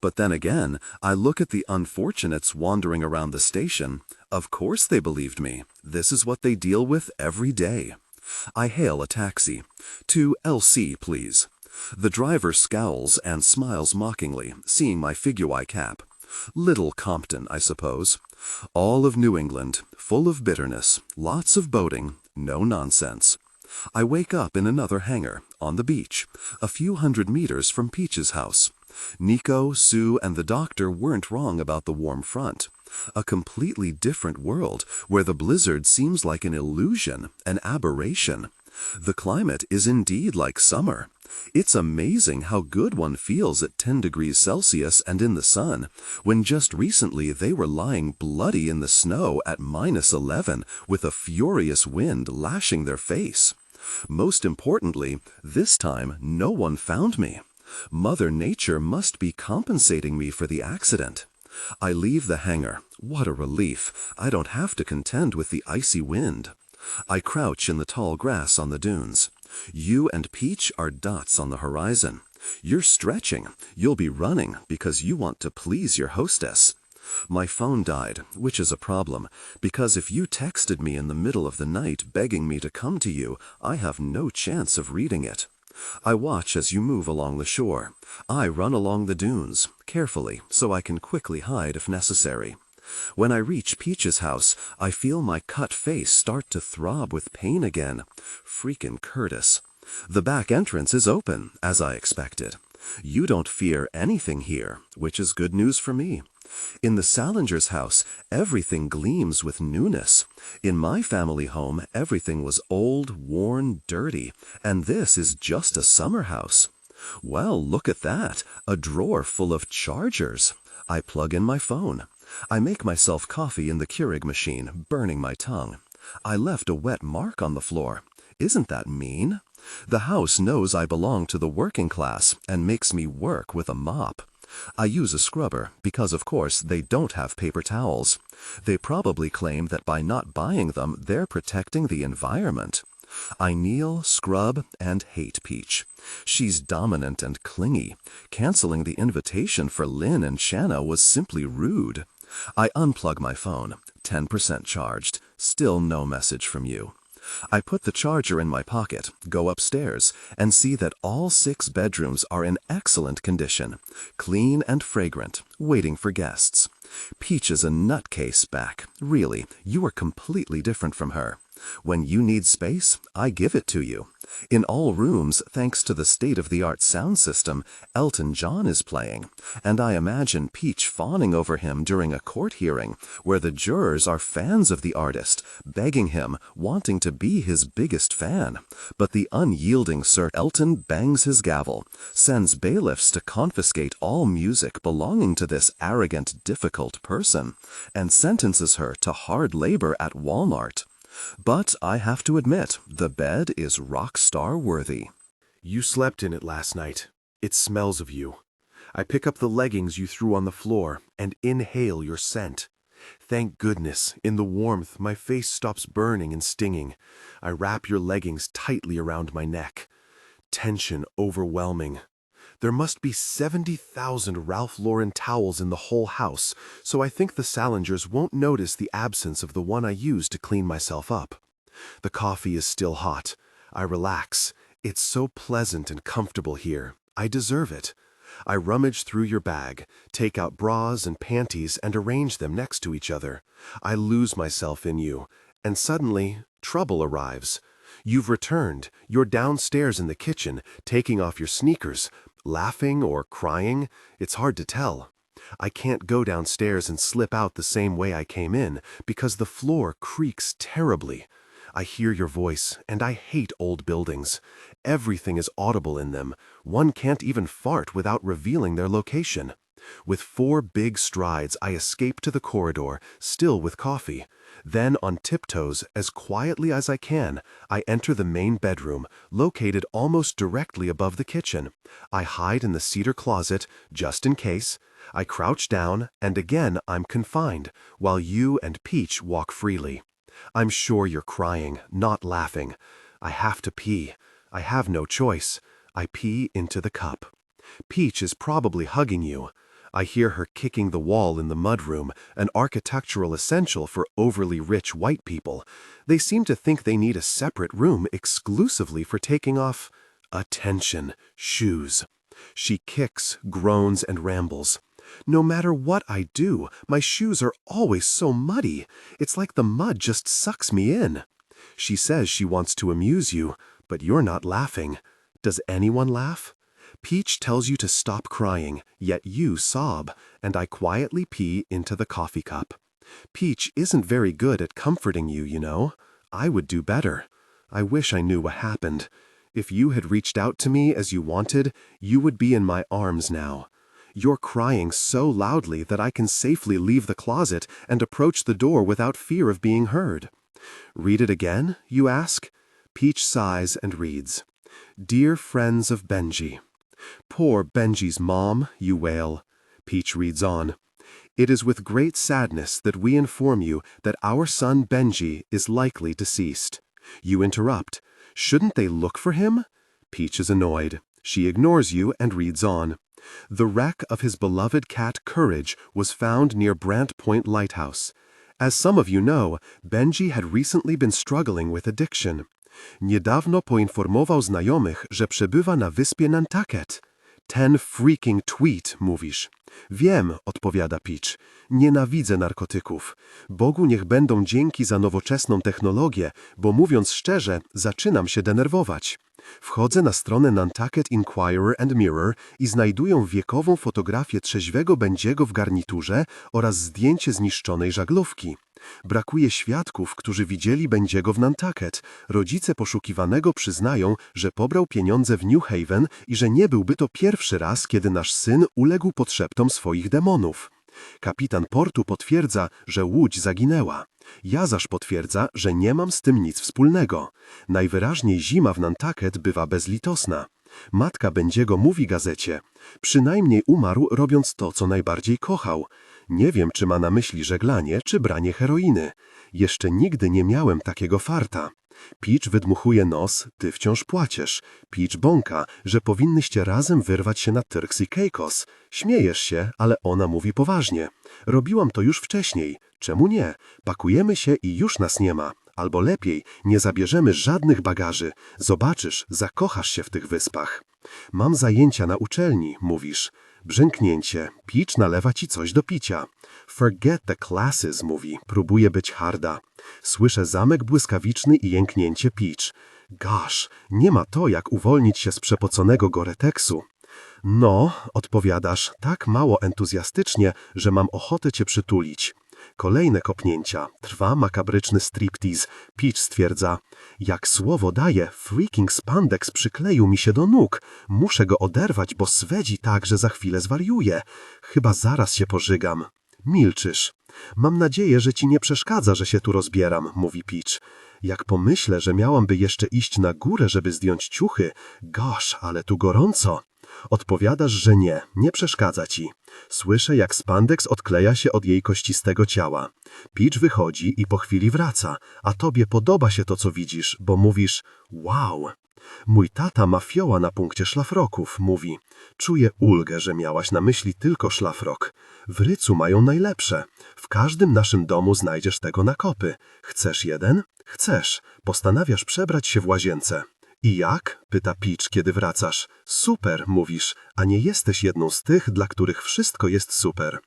But then again, I look at the unfortunates wandering around the station. Of course they believed me. This is what they deal with every day. I hail a taxi. "To LC, please." The driver scowls and smiles mockingly, seeing my figure cap. Little Compton, I suppose. All of New England, full of bitterness, lots of boating, no nonsense. I wake up in another hangar, on the beach, a few hundred meters from Peach's house. Nico, Sue, and the doctor weren't wrong about the warm front. A completely different world, where the blizzard seems like an illusion, an aberration. The climate is indeed like summer. It's amazing how good one feels at 10 degrees Celsius and in the sun, when just recently they were lying bloody in the snow at -11 with a furious wind lashing their face. Most importantly, this time no one found me. Mother Nature must be compensating me for the accident. I leave the hangar. What a relief. I don't have to contend with the icy wind. I crouch in the tall grass on the dunes. You and Peach are dots on the horizon. You're stretching. You'll be running because you want to please your hostess. My phone died, which is a problem, because if you texted me in the middle of the night begging me to come to you, I have no chance of reading it. I watch as you move along the shore. I run along the dunes, carefully, so I can quickly hide if necessary. When I reach Peach's house, I feel my cut face start to throb with pain again. Freakin' Curtis. The back entrance is open, as I expected. You don't fear anything here, which is good news for me. In the Salinger's house, everything gleams with newness. In my family home, everything was old, worn, dirty, and this is just a summer house. Well, look at that, a drawer full of chargers. I plug in my phone. I make myself coffee in the Keurig machine, burning my tongue. I left a wet mark on the floor. Isn't that mean? The house knows I belong to the working class and makes me work with a mop. I use a scrubber because, of course, they don't have paper towels. They probably claim that by not buying them, they're protecting the environment. I kneel, scrub, and hate Peach. She's dominant and clingy. Canceling the invitation for Lynn and Shanna was simply rude. I unplug my phone, 10% charged, still no message from you. I put the charger in my pocket, go upstairs, and see that all 6 bedrooms are in excellent condition, clean and fragrant, waiting for guests. Peach is a nutcase back. Really, you are completely different from her. When you need space, I give it to you. In all rooms, thanks to the state-of-the-art sound system, Elton John is playing, and I imagine Peach fawning over him during a court hearing, where the jurors are fans of the artist, begging him, wanting to be his biggest fan. But the unyielding Sir Elton bangs his gavel, sends bailiffs to confiscate all music belonging to this arrogant, difficult person, and sentences her to hard labor at Walmart. But I have to admit, the bed is rock star worthy. You slept in it last night. It smells of you. I pick up the leggings you threw on the floor and inhale your scent. Thank goodness, in the warmth, my face stops burning and stinging. I wrap your leggings tightly around my neck. Tension overwhelming. There must be 70,000 Ralph Lauren towels in the whole house, so I think the Salingers won't notice the absence of the one I used to clean myself up. The coffee is still hot. I relax. It's so pleasant and comfortable here. I deserve it. I rummage through your bag, take out bras and panties and arrange them next to each other. I lose myself in you, and suddenly, trouble arrives. You've returned. You're downstairs in the kitchen, taking off your sneakers, laughing or crying. It's hard to tell. I can't go downstairs and slip out the same way I came in, because the floor creaks terribly. I hear your voice, and I hate old buildings. Everything is audible in them. One can't even fart without revealing their location. With 4 big strides, I escape to the corridor, still with coffee. Then, on tiptoes, as quietly as I can, I enter the main bedroom, located almost directly above the kitchen. I hide in the cedar closet, just in case. I crouch down, and again I'm confined, while you and Peach walk freely. I'm sure you're crying, not laughing. I have to pee. I have no choice. I pee into the cup. Peach is probably hugging you. I hear her kicking the wall in the mudroom, an architectural essential for overly rich white people. They seem to think they need a separate room exclusively for taking off, attention, shoes. She kicks, groans, and rambles. No matter what I do, my shoes are always so muddy. It's like the mud just sucks me in. She says she wants to amuse you, but you're not laughing. Does anyone laugh? Peach tells you to stop crying, yet you sob, and I quietly pee into the coffee cup. Peach isn't very good at comforting you, you know. I would do better. I wish I knew what happened. If you had reached out to me as you wanted, you would be in my arms now. You're crying so loudly that I can safely leave the closet and approach the door without fear of being heard. Read it again, you ask? Peach sighs and reads. Dear friends of Benji. Poor Benji's mom, you wail. Peach reads on. It is with great sadness that we inform you that our son Benji is likely deceased. You interrupt. Shouldn't they look for him? Peach is annoyed. She ignores you and reads on. The wreck of his beloved cat Courage was found near Brant Point Lighthouse. As some of you know, Benji had recently been struggling with addiction. Niedawno poinformował znajomych, że przebywa na wyspie Nantucket. Ten freaking tweet, mówisz. Wiem, odpowiada Peach. Nienawidzę narkotyków. Bogu niech będą dzięki za nowoczesną technologię, bo mówiąc szczerze, zaczynam się denerwować. Wchodzę na stronę Nantucket Inquirer and Mirror i znajduję wiekową fotografię trzeźwego Benjiego w garniturze oraz zdjęcie zniszczonej żaglówki. Brakuje świadków, którzy widzieli Benjiego w Nantucket. Rodzice poszukiwanego przyznają, że pobrał pieniądze w New Haven i że nie byłby to pierwszy raz, kiedy nasz syn uległ podszeptom swoich demonów. Kapitan portu potwierdza, że łódź zaginęła. Jazasz potwierdza, że nie mam z tym nic wspólnego. Najwyraźniej zima w Nantucket bywa bezlitosna. Matka Benjiego mówi gazecie. Przynajmniej umarł, robiąc to, co najbardziej kochał. Nie wiem, czy ma na myśli żeglanie, czy branie heroiny. Jeszcze nigdy nie miałem takiego farta. Peach wydmuchuje nos, ty wciąż płaczesz. Peach bąka, że powinnyście razem wyrwać się na Turks i Caicos. Śmiejesz się, ale ona mówi poważnie. Robiłam to już wcześniej. Czemu nie? Pakujemy się i już nas nie ma. Albo lepiej, nie zabierzemy żadnych bagaży. Zobaczysz, zakochasz się w tych wyspach. Mam zajęcia na uczelni, mówisz. Brzęknięcie. Peach nalewa ci coś do picia. Forget the classes, mówi. Próbuje być harda. Słyszę zamek błyskawiczny i jęknięcie Peach. Gosh, nie ma to jak uwolnić się z przepoconego Goreteksu. No, odpowiadasz, tak mało entuzjastycznie, że mam ochotę cię przytulić. Kolejne kopnięcia. Trwa makabryczny striptease. Peach stwierdza, jak słowo daje, freaking spandex przykleił mi się do nóg. Muszę go oderwać, bo swedzi tak, że za chwilę zwariuję. Chyba zaraz się pożygam. Milczysz. Mam nadzieję, że ci nie przeszkadza, że się tu rozbieram, mówi Peach. Jak pomyślę, że miałamby jeszcze iść na górę, żeby zdjąć ciuchy. Gosh, ale tu gorąco. Odpowiadasz, że nie, nie przeszkadza ci. Słyszę, jak spandex odkleja się od jej kościstego ciała. Peach wychodzi i po chwili wraca, a tobie podoba się to, co widzisz, bo mówisz wow. Mój tata ma fioła na punkcie szlafroków, mówi. Czuję ulgę, że miałaś na myśli tylko szlafrok. W Rycu mają najlepsze. W każdym naszym domu znajdziesz tego na kopy. Chcesz jeden? Chcesz. Postanawiasz przebrać się w łazience. I jak? Pyta Peach, kiedy wracasz. Super, mówisz, a nie jesteś jedną z tych, dla których wszystko jest super.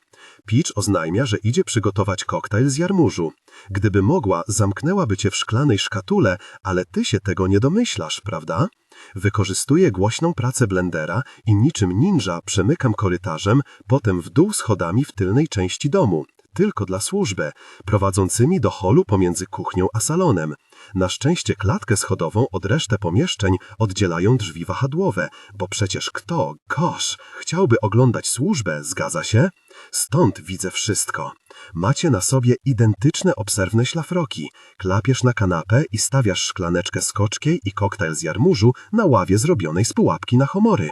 Peach oznajmia, że idzie przygotować koktajl z jarmużu. Gdyby mogła, zamknęłaby cię w szklanej szkatule, ale ty się tego nie domyślasz, prawda? Wykorzystuję głośną pracę blendera i niczym ninja przemykam korytarzem, potem w dół schodami w tylnej części domu. Tylko dla służby, prowadzącymi do holu pomiędzy kuchnią a salonem. Na szczęście klatkę schodową od reszty pomieszczeń oddzielają drzwi wahadłowe, bo przecież kto, chciałby oglądać służbę, zgadza się? Stąd widzę wszystko. Macie na sobie identyczne obserwne szlafroki, klapiesz na kanapę i stawiasz szklaneczkę skoczkiej i koktajl z jarmużu na ławie zrobionej z pułapki na homory.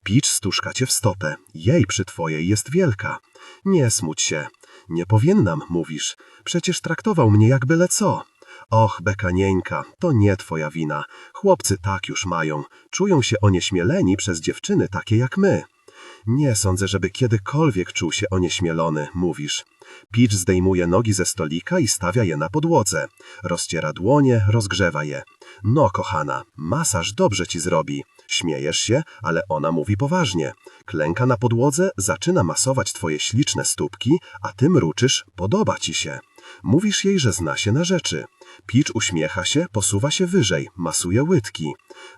Peach stuszka cię w stopę, jej przy twojej jest wielka. Nie smuć się. Nie powinnam, mówisz. Przecież traktował mnie jak byle co. Och, bekanieńka, to nie twoja wina. Chłopcy tak już mają. Czują się onieśmieleni przez dziewczyny takie jak my. Nie sądzę, żeby kiedykolwiek czuł się onieśmielony, mówisz. Peach zdejmuje nogi ze stolika i stawia je na podłodze. Rozciera dłonie, rozgrzewa je. No, kochana, masaż dobrze ci zrobi. Śmiejesz się, ale ona mówi poważnie. Klęka na podłodze, zaczyna masować twoje śliczne stópki, a ty mruczysz, podoba ci się. Mówisz jej, że zna się na rzeczy. Peach uśmiecha się, posuwa się wyżej, masuje łydki.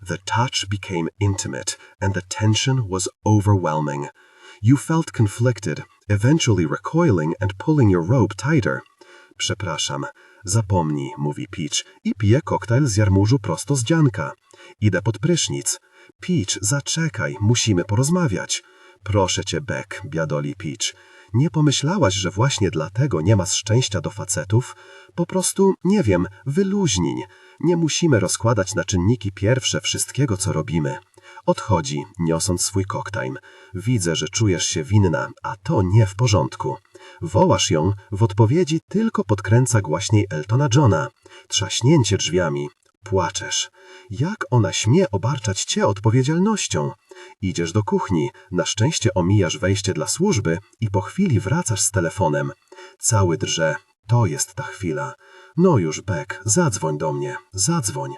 The touch became intimate and the tension was overwhelming. You felt conflicted, eventually recoiling and pulling your robe tighter. Przepraszam, zapomnij, mówi Peach i pije koktajl z jarmużu prosto z dzianka. Idę pod prysznic. Peach, zaczekaj, musimy porozmawiać. Proszę cię, Beck, biadoli Peach. Nie pomyślałaś, że właśnie dlatego nie masz szczęścia do facetów? Po prostu, nie wiem, wyluźnij. Nie musimy rozkładać na czynniki pierwsze wszystkiego, co robimy. Odchodzi, niosąc swój koktajl. Widzę, że czujesz się winna, a to nie w porządku. Wołasz ją, w odpowiedzi tylko podkręca głaśniej Eltona Johna. Trzaśnięcie drzwiami. Płaczesz. Jak ona śmie obarczać cię odpowiedzialnością? Idziesz do kuchni, na szczęście omijasz wejście dla służby i po chwili wracasz z telefonem. Cały drże. To jest ta chwila. No już, Beck, zadzwoń do mnie, zadzwoń.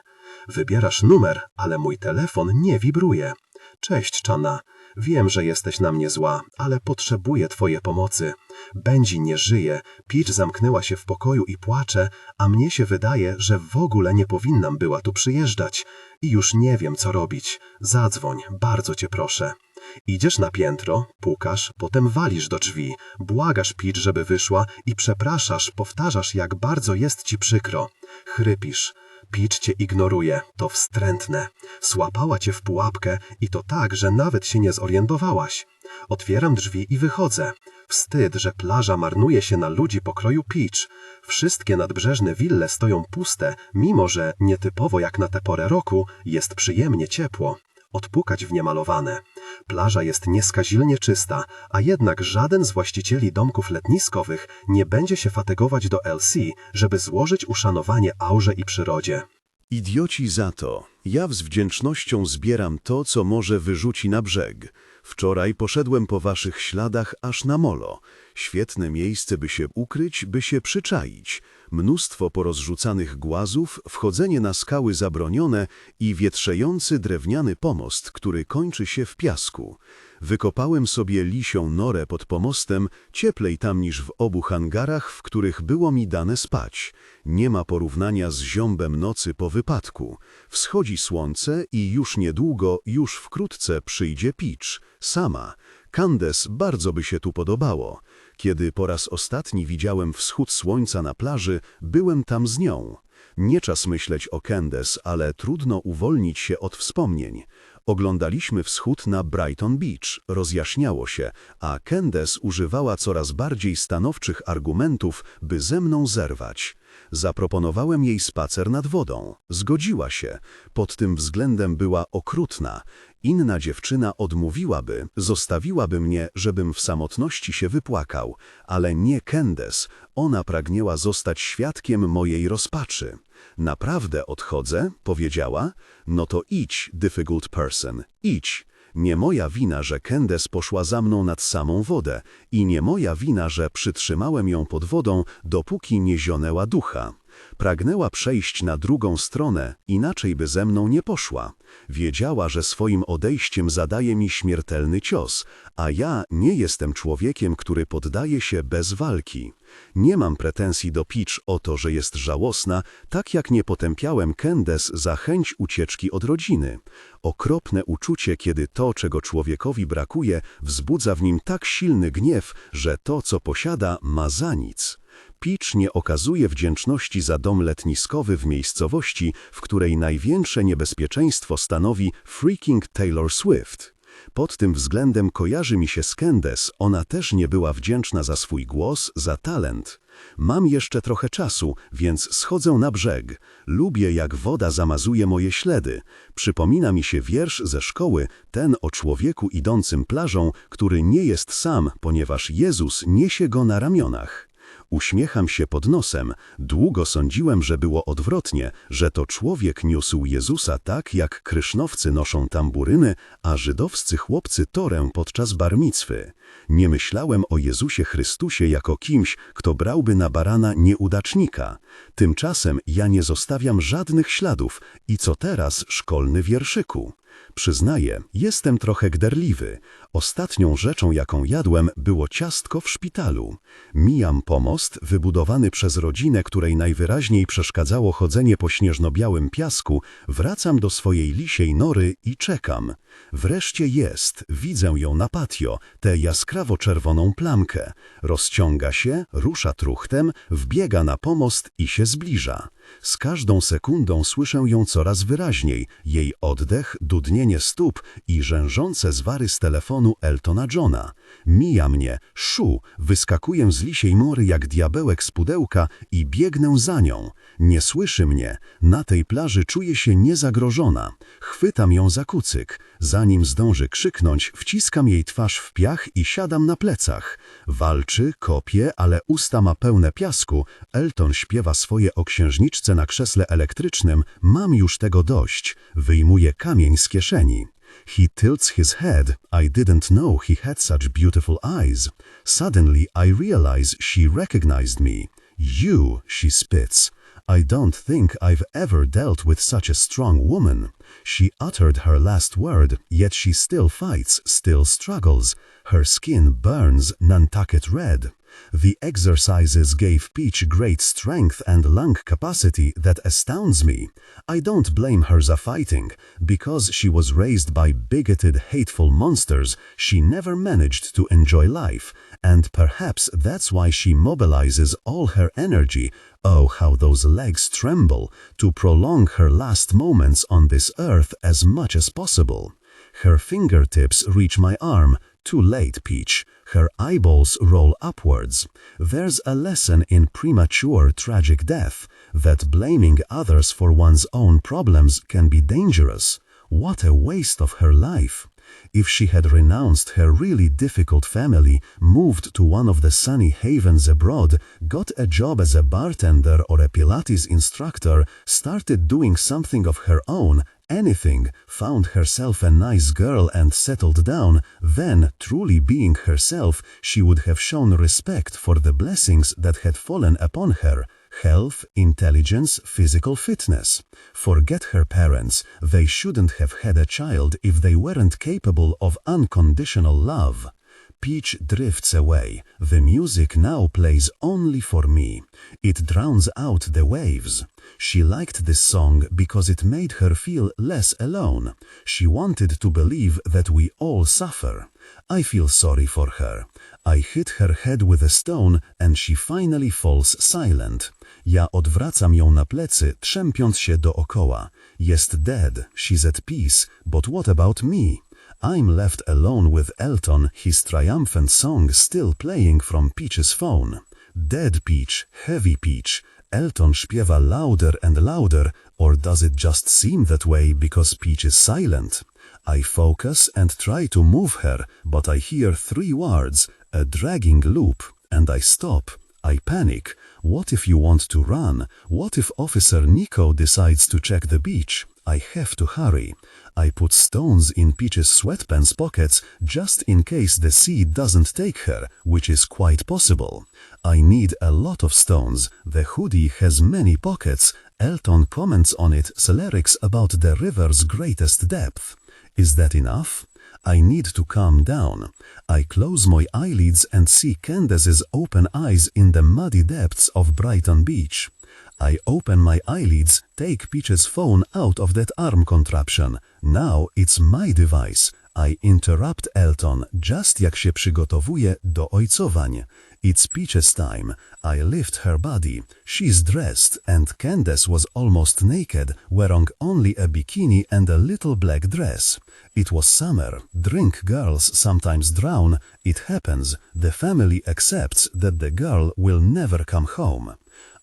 Wybierasz numer, ale mój telefon nie wibruje. Cześć, Chana. Wiem, że jesteś na mnie zła, ale potrzebuję twojej pomocy. Benji nie żyje, Peach zamknęła się w pokoju i płacze, a mnie się wydaje, że w ogóle nie powinnam była tu przyjeżdżać. I już nie wiem, co robić. Zadzwoń, bardzo cię proszę. Idziesz na piętro, pukasz, potem walisz do drzwi, błagasz Peach, żeby wyszła i przepraszasz, powtarzasz, jak bardzo jest ci przykro. Chrypisz. Peach cię ignoruje, to wstrętne. Złapała cię w pułapkę i to tak, że nawet się nie zorientowałaś. Otwieram drzwi i wychodzę. Wstyd, że plaża marnuje się na ludzi pokroju Peach. Wszystkie nadbrzeżne wille stoją puste, mimo że, nietypowo jak na tę porę roku, jest przyjemnie ciepło. Odpukać w niemalowane. Plaża jest nieskazilnie czysta, a jednak żaden z właścicieli domków letniskowych nie będzie się fatygować do LC, żeby złożyć uszanowanie aurze i przyrodzie. Idioci za to. Ja z wdzięcznością zbieram to, co morze wyrzuci na brzeg. Wczoraj poszedłem po waszych śladach aż na molo. Świetne miejsce, by się ukryć, by się przyczaić. Mnóstwo porozrzucanych głazów, wchodzenie na skały zabronione i wietrzejący drewniany pomost, który kończy się w piasku. Wykopałem sobie lisią norę pod pomostem, cieplej tam niż w obu hangarach, w których było mi dane spać. Nie ma porównania z ziąbem nocy po wypadku. Wschodzi słońce i już niedługo, już wkrótce przyjdzie Peach. Sama. Candace bardzo by się tu podobało. Kiedy po raz ostatni widziałem wschód słońca na plaży, byłem tam z nią. Nie czas myśleć o Candace, ale trudno uwolnić się od wspomnień. Oglądaliśmy wschód na Brighton Beach, rozjaśniało się, a Candace używała coraz bardziej stanowczych argumentów, by ze mną zerwać. Zaproponowałem jej spacer nad wodą. Zgodziła się. Pod tym względem była okrutna. Inna dziewczyna odmówiłaby, zostawiłaby mnie, żebym w samotności się wypłakał, ale nie Candace, ona pragnęła zostać świadkiem mojej rozpaczy. Naprawdę odchodzę? Powiedziała. No to idź, difficult person, idź. Nie moja wina, że Candace poszła za mną nad samą wodę i nie moja wina, że przytrzymałem ją pod wodą, dopóki nie zionęła ducha. Pragnęła przejść na drugą stronę, inaczej by ze mną nie poszła. Wiedziała, że swoim odejściem zadaje mi śmiertelny cios, a ja nie jestem człowiekiem, który poddaje się bez walki. Nie mam pretensji do Peach o to, że jest żałosna, tak jak nie potępiałem Candace za chęć ucieczki od rodziny. Okropne uczucie, kiedy to, czego człowiekowi brakuje, wzbudza w nim tak silny gniew, że to, co posiada, ma za nic. Peach nie okazuje wdzięczności za dom letniskowy w miejscowości, w której największe niebezpieczeństwo stanowi freaking Taylor Swift. Pod tym względem kojarzy mi się z Candace, ona też nie była wdzięczna za swój głos, za talent. Mam jeszcze trochę czasu, więc schodzę na brzeg. Lubię, jak woda zamazuje moje ślady. Przypomina mi się wiersz ze szkoły, ten o człowieku idącym plażą, który nie jest sam, ponieważ Jezus niesie go na ramionach. Uśmiecham się pod nosem. Długo sądziłem, że było odwrotnie, że to człowiek niósł Jezusa tak, jak krysznowcy noszą tamburyny, a żydowscy chłopcy torę podczas bar micwy. Nie myślałem o Jezusie Chrystusie jako kimś, kto brałby na barana nieudacznika. Tymczasem ja nie zostawiam żadnych śladów i co teraz, szkolny wierszyku? Przyznaję, jestem trochę gderliwy. Ostatnią rzeczą, jaką jadłem, było ciastko w szpitalu. Mijam pomost wybudowany przez rodzinę, której najwyraźniej przeszkadzało chodzenie po śnieżno-białym piasku, wracam do swojej lisiej nory i czekam. Wreszcie jest, widzę ją na patio, tę jaskrawo-czerwoną plamkę. Rozciąga się, rusza truchtem, wbiega na pomost i się zbliża. Z każdą sekundą słyszę ją coraz wyraźniej, jej oddech, dudnienie stóp i rzężące zwary z telefonu Eltona Johna. Mija mnie, wyskakuję z lisiej mory jak diabełek z pudełka i biegnę za nią. Nie słyszy mnie, na tej plaży czuję się niezagrożona. Chwytam ją za kucyk. Zanim zdąży krzyknąć, wciskam jej twarz w piach i siadam na plecach. Walczy, kopie, ale usta ma pełne piasku. Elton śpiewa swoje o księżniczce na krześle elektrycznym. Mam już tego dość. Wyjmuje kamień z kieszeni. He tilts his head. I didn't know he had such beautiful eyes. Suddenly I realize she recognized me. You, she spits. I don't think I've ever dealt with such a strong woman. She uttered her last word, yet she still fights, still struggles. Her skin burns Nantucket red. The exercises gave Peach great strength and lung capacity that astounds me. I don't blame her za fighting. Because she was raised by bigoted, hateful monsters, she never managed to enjoy life. And perhaps that's why she mobilizes all her energy, oh how those legs tremble, to prolong her last moments on this earth as much as possible. Her fingertips reach my arm. Too late, Peach. Her eyeballs roll upwards. There's a lesson in premature tragic death, that blaming others for one's own problems can be dangerous. What a waste of her life. If she had renounced her really difficult family, moved to one of the sunny havens abroad, got a job as a bartender or a Pilates instructor, started doing something of her own, anything, found herself a nice girl and settled down, then, truly being herself, she would have shown respect for the blessings that had fallen upon her. Health, intelligence, physical fitness. Forget her parents, they shouldn't have had a child if they weren't capable of unconditional love. Peach drifts away. The music now plays only for me. It drowns out the waves. She liked this song because it made her feel less alone. She wanted to believe that we all suffer. I feel sorry for her. I hit her head with a stone and she finally falls silent. Ja odwracam ją na plecy, trzępiąc się dookoła. Jest dead, she's at peace, but what about me? I'm left alone with Elton, his triumphant song still playing from Peach's phone. Dead Peach, heavy Peach. Elton śpiewa louder and louder, or does it just seem that way because Peach is silent? I focus and try to move her, but I hear 3 words, a dragging loop, and I stop. I panic. What if you want to run? What if Officer Nico decides to check the beach? I have to hurry. I put stones in Peach's sweatpants pockets just in case the sea doesn't take her, which is quite possible. I need a lot of stones. The hoodie has many pockets. Elton comments on its lyrics about the river's greatest depth. Is that enough? I need to calm down. I close my eyelids and see Candace's open eyes in the muddy depths of Brighton Beach. I open my eyelids, take Peach's phone out of that arm contraption. Now it's my device. I interrupt Elton just jak się przygotowuje do ojcowań. It's Peach's time. I lift her body. She's dressed, and Candace was almost naked, wearing only a bikini and a little black dress. It was summer. Drink girls sometimes drown. It happens. The family accepts that the girl will never come home.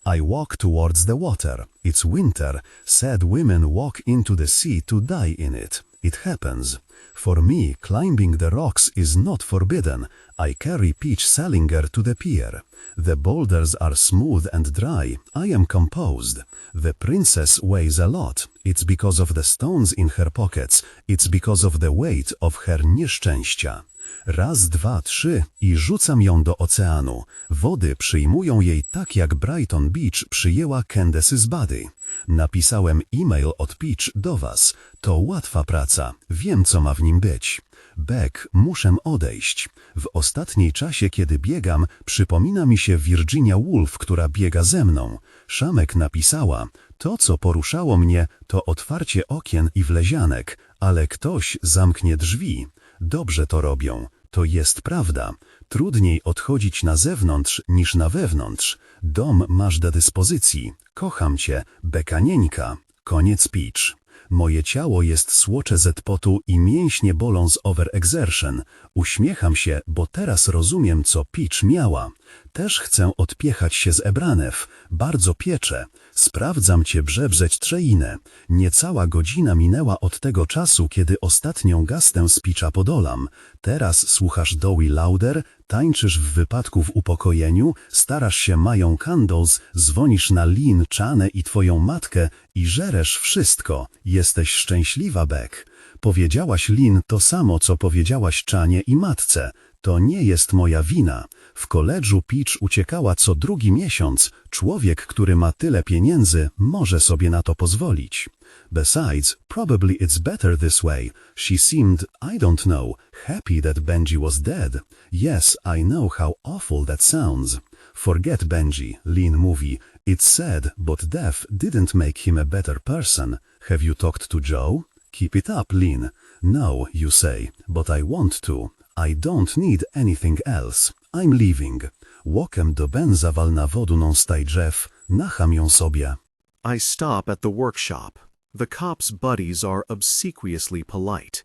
I walk towards the water. It's winter. Sad women walk into the sea to die in it. It happens. For me, climbing the rocks is not forbidden. I carry Peach Salinger to the pier. The boulders are smooth and dry. I am composed. The princess weighs a lot. It's because of the stones in her pockets. It's because of the weight of her nieszczęścia. Raz, dwa, trzy i rzucam ją do oceanu. Wody przyjmują jej tak jak Brighton Beach przyjęła Candace's body. Napisałem e-mail od Peach do was. To łatwa praca. Wiem, co ma w nim być. Beck, muszę odejść. W ostatniej czasie, kiedy biegam, przypomina mi się Virginia Woolf, która biega ze mną. Szamek napisała, to co poruszało mnie, to otwarcie okien i wlezianek, ale ktoś zamknie drzwi. Dobrze to robią. To jest prawda. Trudniej odchodzić na zewnątrz niż na wewnątrz. Dom masz do dyspozycji. Kocham cię, Bekanieńka. Koniec Peach. Moje ciało jest słocze z potu i mięśnie bolą z overexertion. Uśmiecham się, bo teraz rozumiem, co Peach miała. Też chcę odpiechać się z Ebranew. Bardzo pieczę. Sprawdzam cię brzebrzeć trzeinę. Niecała godzina minęła od tego czasu, kiedy ostatnią gastę z Peacha podolam. Teraz słuchasz Dowie Lauder, tańczysz w wypadku w upokojeniu, starasz się mają candles, dzwonisz na Lynn, Chanę i twoją matkę i żeresz wszystko. Jesteś szczęśliwa, Beck. Powiedziałaś Lynn to samo, co powiedziałaś Chanie i matce. To nie jest moja wina. W koledżu Peach uciekała co drugi miesiąc. Człowiek, który ma tyle pieniędzy, może sobie na to pozwolić. Besides, probably it's better this way. She seemed, I don't know, happy that Benji was dead. Yes, I know how awful that sounds. Forget Benji, Lynn mówi. It's sad, but death didn't make him a better person. Have you talked to Joe? Keep it up, Lynn. No, you say, but I want to. I don't need anything else. I'm leaving. Łokiem do benza walna wodu non staj drzew, nacham ją sobie. I stop at the workshop. The cops' buddies are obsequiously polite.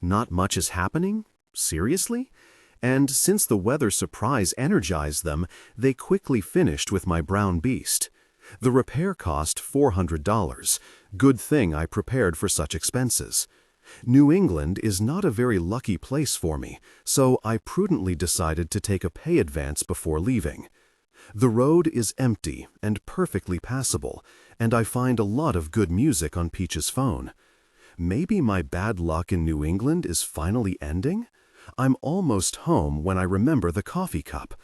Not much is happening? Seriously? And since the weather surprise energized them, they quickly finished with my brown beast. The repair cost $400. Good thing I prepared for such expenses. New England is not a very lucky place for me, so I prudently decided to take a pay advance before leaving. The road is empty and perfectly passable, and I find a lot of good music on Peach's phone. Maybe my bad luck in New England is finally ending? I'm almost home when I remember the coffee cup.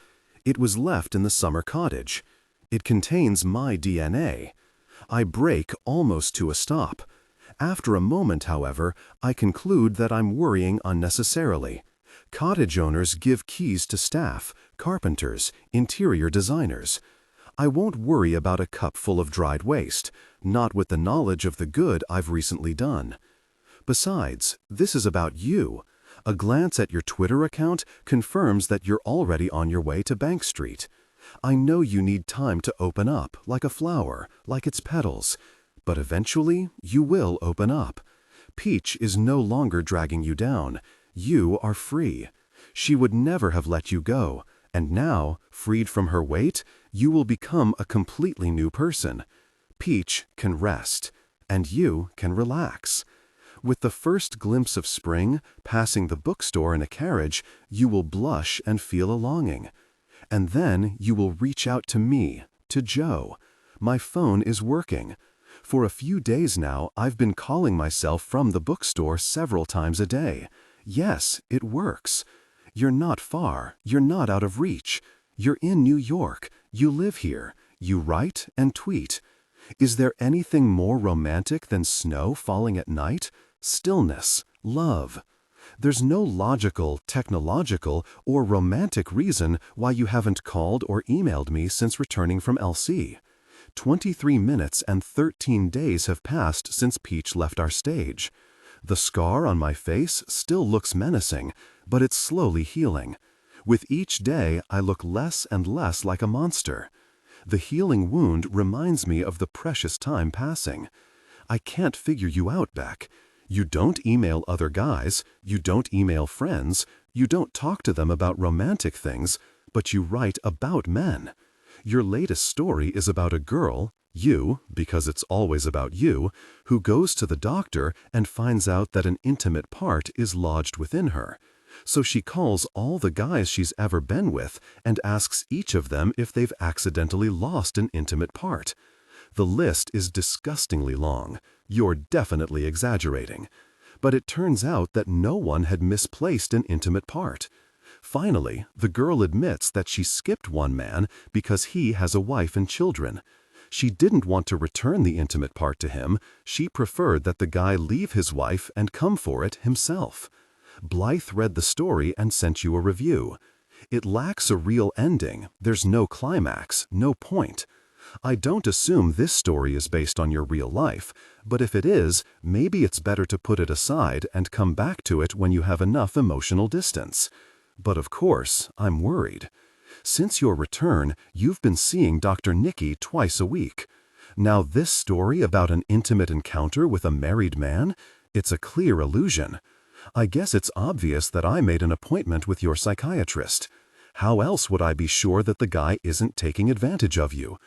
It was left in the summer cottage. It contains my DNA. I brake almost to a stop. After a moment, however, I conclude that I'm worrying unnecessarily. Cottage owners give keys to staff, carpenters, interior designers. I won't worry about a cup full of dried waste, not with the knowledge of the good I've recently done. Besides, this is about you. A glance at your Twitter account confirms that you're already on your way to Bank Street. I know you need time to open up, like a flower, like its petals. But eventually, you will open up. Peach is no longer dragging you down. You are free. She would never have let you go. And now, freed from her weight, you will become a completely new person. Peach can rest. And you can relax. With the first glimpse of spring, passing the bookstore in a carriage, you will blush and feel a longing. And then you will reach out to me, to Joe. My phone is working. For a few days now, I've been calling myself from the bookstore several times a day. Yes, it works. You're not far. You're not out of reach. You're in New York. You live here. You write and tweet. Is there anything more romantic than snow falling at night? Stillness, love. There's no logical, technological, or romantic reason why you haven't called or emailed me since returning from LC. 23 minutes and 13 days have passed since Peach left our stage. The scar on my face still looks menacing, but it's slowly healing. With each day, I look less and less like a monster. The healing wound reminds me of the precious time passing. I can't figure you out, Beck. You don't email other guys, you don't email friends, you don't talk to them about romantic things, but you write about men. Your latest story is about a girl, you, because it's always about you, who goes to the doctor and finds out that an intimate part is lodged within her. So she calls all the guys she's ever been with and asks each of them if they've accidentally lost an intimate part. The list is disgustingly long. You're definitely exaggerating. But it turns out that no one had misplaced an intimate part. Finally, the girl admits that she skipped one man because he has a wife and children. She didn't want to return the intimate part to him. She preferred that the guy leave his wife and come for it himself. Blythe read the story and sent you a review. It lacks a real ending. There's no climax, no point. I don't assume this story is based on your real life, but if it is, maybe it's better to put it aside and come back to it when you have enough emotional distance. But of course, I'm worried. Since your return, you've been seeing Dr. Nikki twice a week. Now this story about an intimate encounter with a married man? It's a clear illusion. I guess it's obvious that I made an appointment with your psychiatrist. How else would I be sure that the guy isn't taking advantage of you?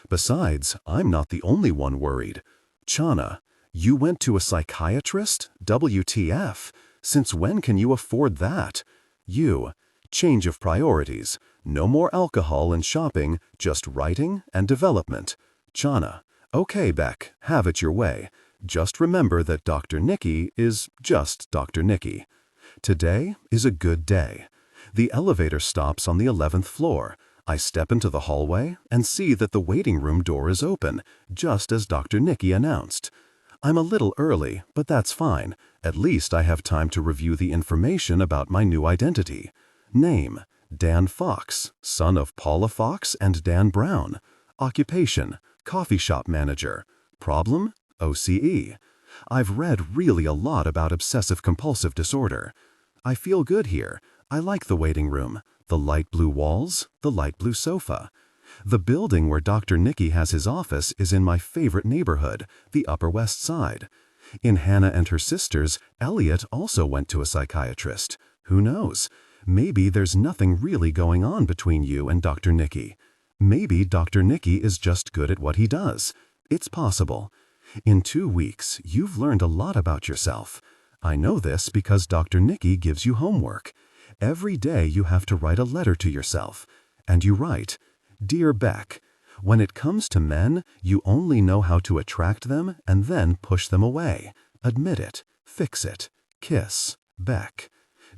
Besides, I'm not the only one worried. Chana, you went to a psychiatrist? WTF? Since when can you afford that? You, change of priorities. No more alcohol and shopping, just writing and development. Chana, okay, Beck, have it your way. Just remember that Dr. Nikki is just Dr. Nikki. Today is a good day. The elevator stops on the 11th floor. I step into the hallway and see that the waiting room door is open, just as Dr. Nikki announced. I'm a little early, but that's fine. At least I have time to review the information about my new identity. Name, Dan Fox, son of Paula Fox and Dan Brown. Occupation, coffee shop manager. Problem, OCE. I've read really a lot about obsessive-compulsive disorder. I feel good here. I like the waiting room. The light blue walls, the light blue sofa. The building where Dr. Nikki has his office is in my favorite neighborhood, the Upper West Side. In Hannah and Her Sisters, Elliot also went to a psychiatrist. Who knows? Maybe there's nothing really going on between you and Dr. Nikki. Maybe Dr. Nikki is just good at what he does. It's possible. In 2 weeks, you've learned a lot about yourself. I know this because Dr. Nikki gives you homework. Every day you have to write a letter to yourself. And you write, Dear Beck, when it comes to men, you only know how to attract them and then push them away. Admit it. Fix it. Kiss. Beck.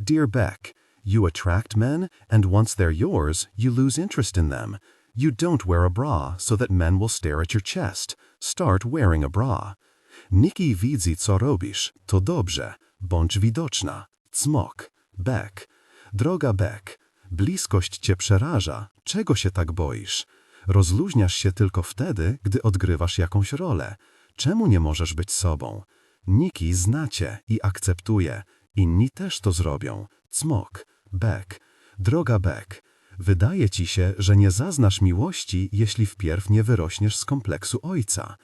Dear Beck, you attract men, and once they're yours, you lose interest in them. You don't wear a bra so that men will stare at your chest. Start wearing a bra. Nikki widzi co robisz, to dobrze, bądź widoczna. Cmok. Beck. Droga Beck, bliskość cię przeraża, czego się tak boisz? Rozluźniasz się tylko wtedy, gdy odgrywasz jakąś rolę. Czemu nie możesz być sobą? Nikki zna cię i akceptuje. Inni też to zrobią. Cmok. Beck. Droga Beck, wydaje ci się, że nie zaznasz miłości, jeśli wpierw nie wyrośniesz z kompleksu ojca.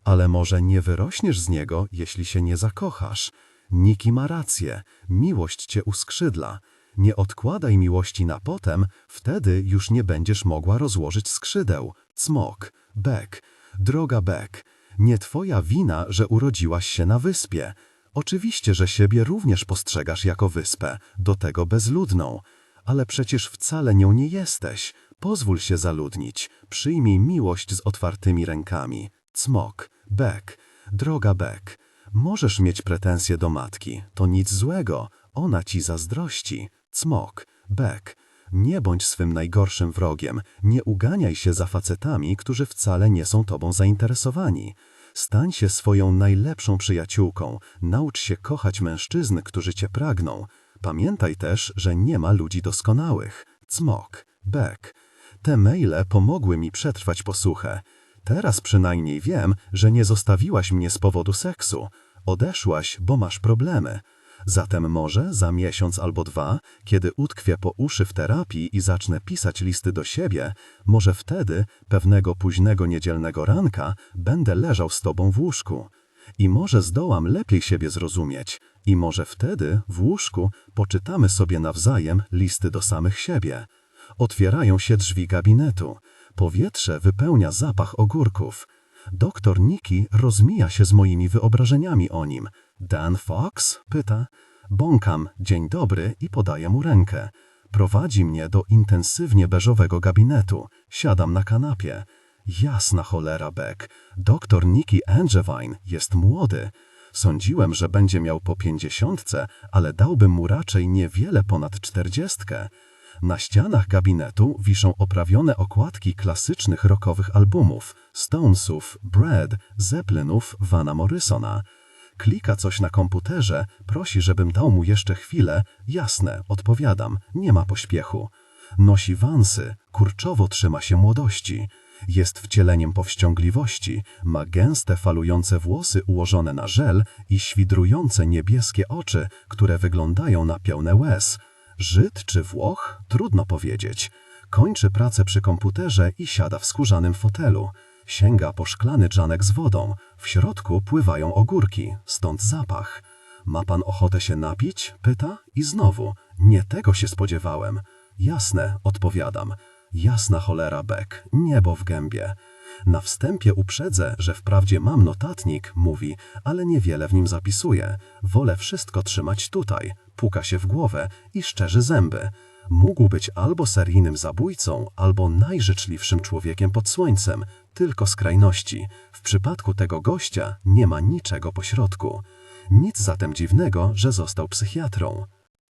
Ale może nie wyrośniesz z niego, jeśli się nie zakochasz. Nikki ma rację. Miłość cię uskrzydla. Nie odkładaj miłości na potem, wtedy już nie będziesz mogła rozłożyć skrzydeł. Cmok. Beck. Droga Beck, nie twoja wina, że urodziłaś się na wyspie. Oczywiście, że siebie również postrzegasz jako wyspę, do tego bezludną. Ale przecież wcale nią nie jesteś. Pozwól się zaludnić. Przyjmij miłość z otwartymi rękami. Cmok. Beck. Droga Beck. Możesz mieć pretensje do matki. To nic złego. Ona ci zazdrości. Cmok. Beck. Nie bądź swym najgorszym wrogiem. Nie uganiaj się za facetami, którzy wcale nie są tobą zainteresowani. Stań się swoją najlepszą przyjaciółką. Naucz się kochać mężczyzn, którzy cię pragną. Pamiętaj też, że nie ma ludzi doskonałych. Cmok. Beck. Te maile pomogły mi przetrwać posuchę. Teraz przynajmniej wiem, że nie zostawiłaś mnie z powodu seksu. Odeszłaś, bo masz problemy. Zatem może za miesiąc albo 2, kiedy utkwię po uszy w terapii i zacznę pisać listy do siebie, może wtedy, pewnego późnego niedzielnego ranka, będę leżał z tobą w łóżku. I może zdołam lepiej siebie zrozumieć. I może wtedy, w łóżku, poczytamy sobie nawzajem listy do samych siebie. Otwierają się drzwi gabinetu. Powietrze wypełnia zapach ogórków. Doktor Nikki rozmija się z moimi wyobrażeniami o nim. Dan Fox? Pyta. Bąkam, dzień dobry i podaję mu rękę. Prowadzi mnie do intensywnie beżowego gabinetu. Siadam na kanapie. Jasna cholera, Beck. Doktor Nikki Angevine jest młody. Sądziłem, że będzie miał po 50, ale dałbym mu raczej niewiele ponad 40. Na ścianach gabinetu wiszą oprawione okładki klasycznych rockowych albumów Stonesów, Bread, Zeppelinów, Vana Morrisona. Klika coś na komputerze, prosi, żebym dał mu jeszcze chwilę. Jasne, odpowiadam, nie ma pośpiechu. Nosi wansy, kurczowo trzyma się młodości. Jest wcieleniem powściągliwości, ma gęste falujące włosy ułożone na żel i świdrujące niebieskie oczy, które wyglądają na pełne łez. Żyd czy Włoch? Trudno powiedzieć. Kończy pracę przy komputerze i siada w skórzanym fotelu. Sięga po szklany dżanek z wodą. W środku pływają ogórki, stąd zapach. Ma pan ochotę się napić? Pyta i znowu. Nie tego się spodziewałem. Jasne, odpowiadam. Jasna cholera, Beck, niebo w gębie. Na wstępie uprzedzę, że wprawdzie mam notatnik, mówi, ale niewiele w nim zapisuję. Wolę wszystko trzymać tutaj. Puka się w głowę i szczerzy zęby. Mógł być albo seryjnym zabójcą, albo najżyczliwszym człowiekiem pod słońcem. Tylko skrajności. W przypadku tego gościa nie ma niczego pośrodku. Nic zatem dziwnego, że został psychiatrą.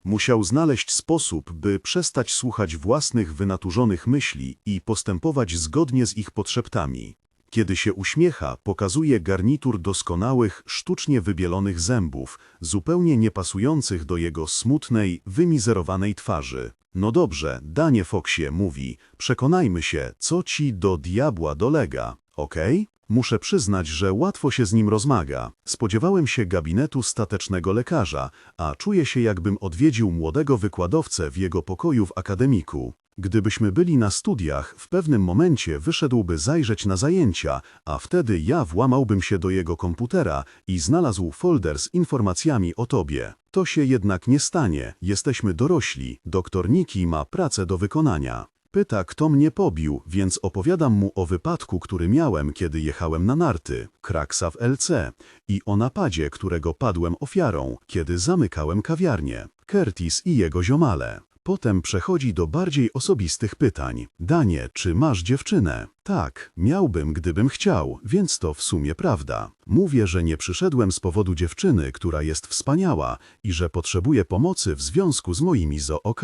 Musiał znaleźć sposób, by przestać słuchać własnych wynaturzonych myśli i postępować zgodnie z ich podszeptami. Kiedy się uśmiecha, pokazuje garnitur doskonałych, sztucznie wybielonych zębów, zupełnie niepasujących do jego smutnej, wymizerowanej twarzy. No dobrze, Danie Foxie, mówi, przekonajmy się, co ci do diabła dolega, okej? Muszę przyznać, że łatwo się z nim rozmawia. Spodziewałem się gabinetu statecznego lekarza, a czuję się, jakbym odwiedził młodego wykładowcę w jego pokoju w akademiku. Gdybyśmy byli na studiach, w pewnym momencie wyszedłby zajrzeć na zajęcia, a wtedy ja włamałbym się do jego komputera i znalazł folder z informacjami o tobie. To się jednak nie stanie, jesteśmy dorośli, doktor Nikki ma pracę do wykonania. Pyta, kto mnie pobił, więc opowiadam mu o wypadku, który miałem, kiedy jechałem na narty, kraksa w LC, i o napadzie, którego padłem ofiarą, kiedy zamykałem kawiarnię, Curtis i jego ziomale. Potem przechodzi do bardziej osobistych pytań. Danie, czy masz dziewczynę? Tak, miałbym, gdybym chciał, więc to w sumie prawda. Mówię, że nie przyszedłem z powodu dziewczyny, która jest wspaniała i że potrzebuję pomocy w związku z moimi ZOOK.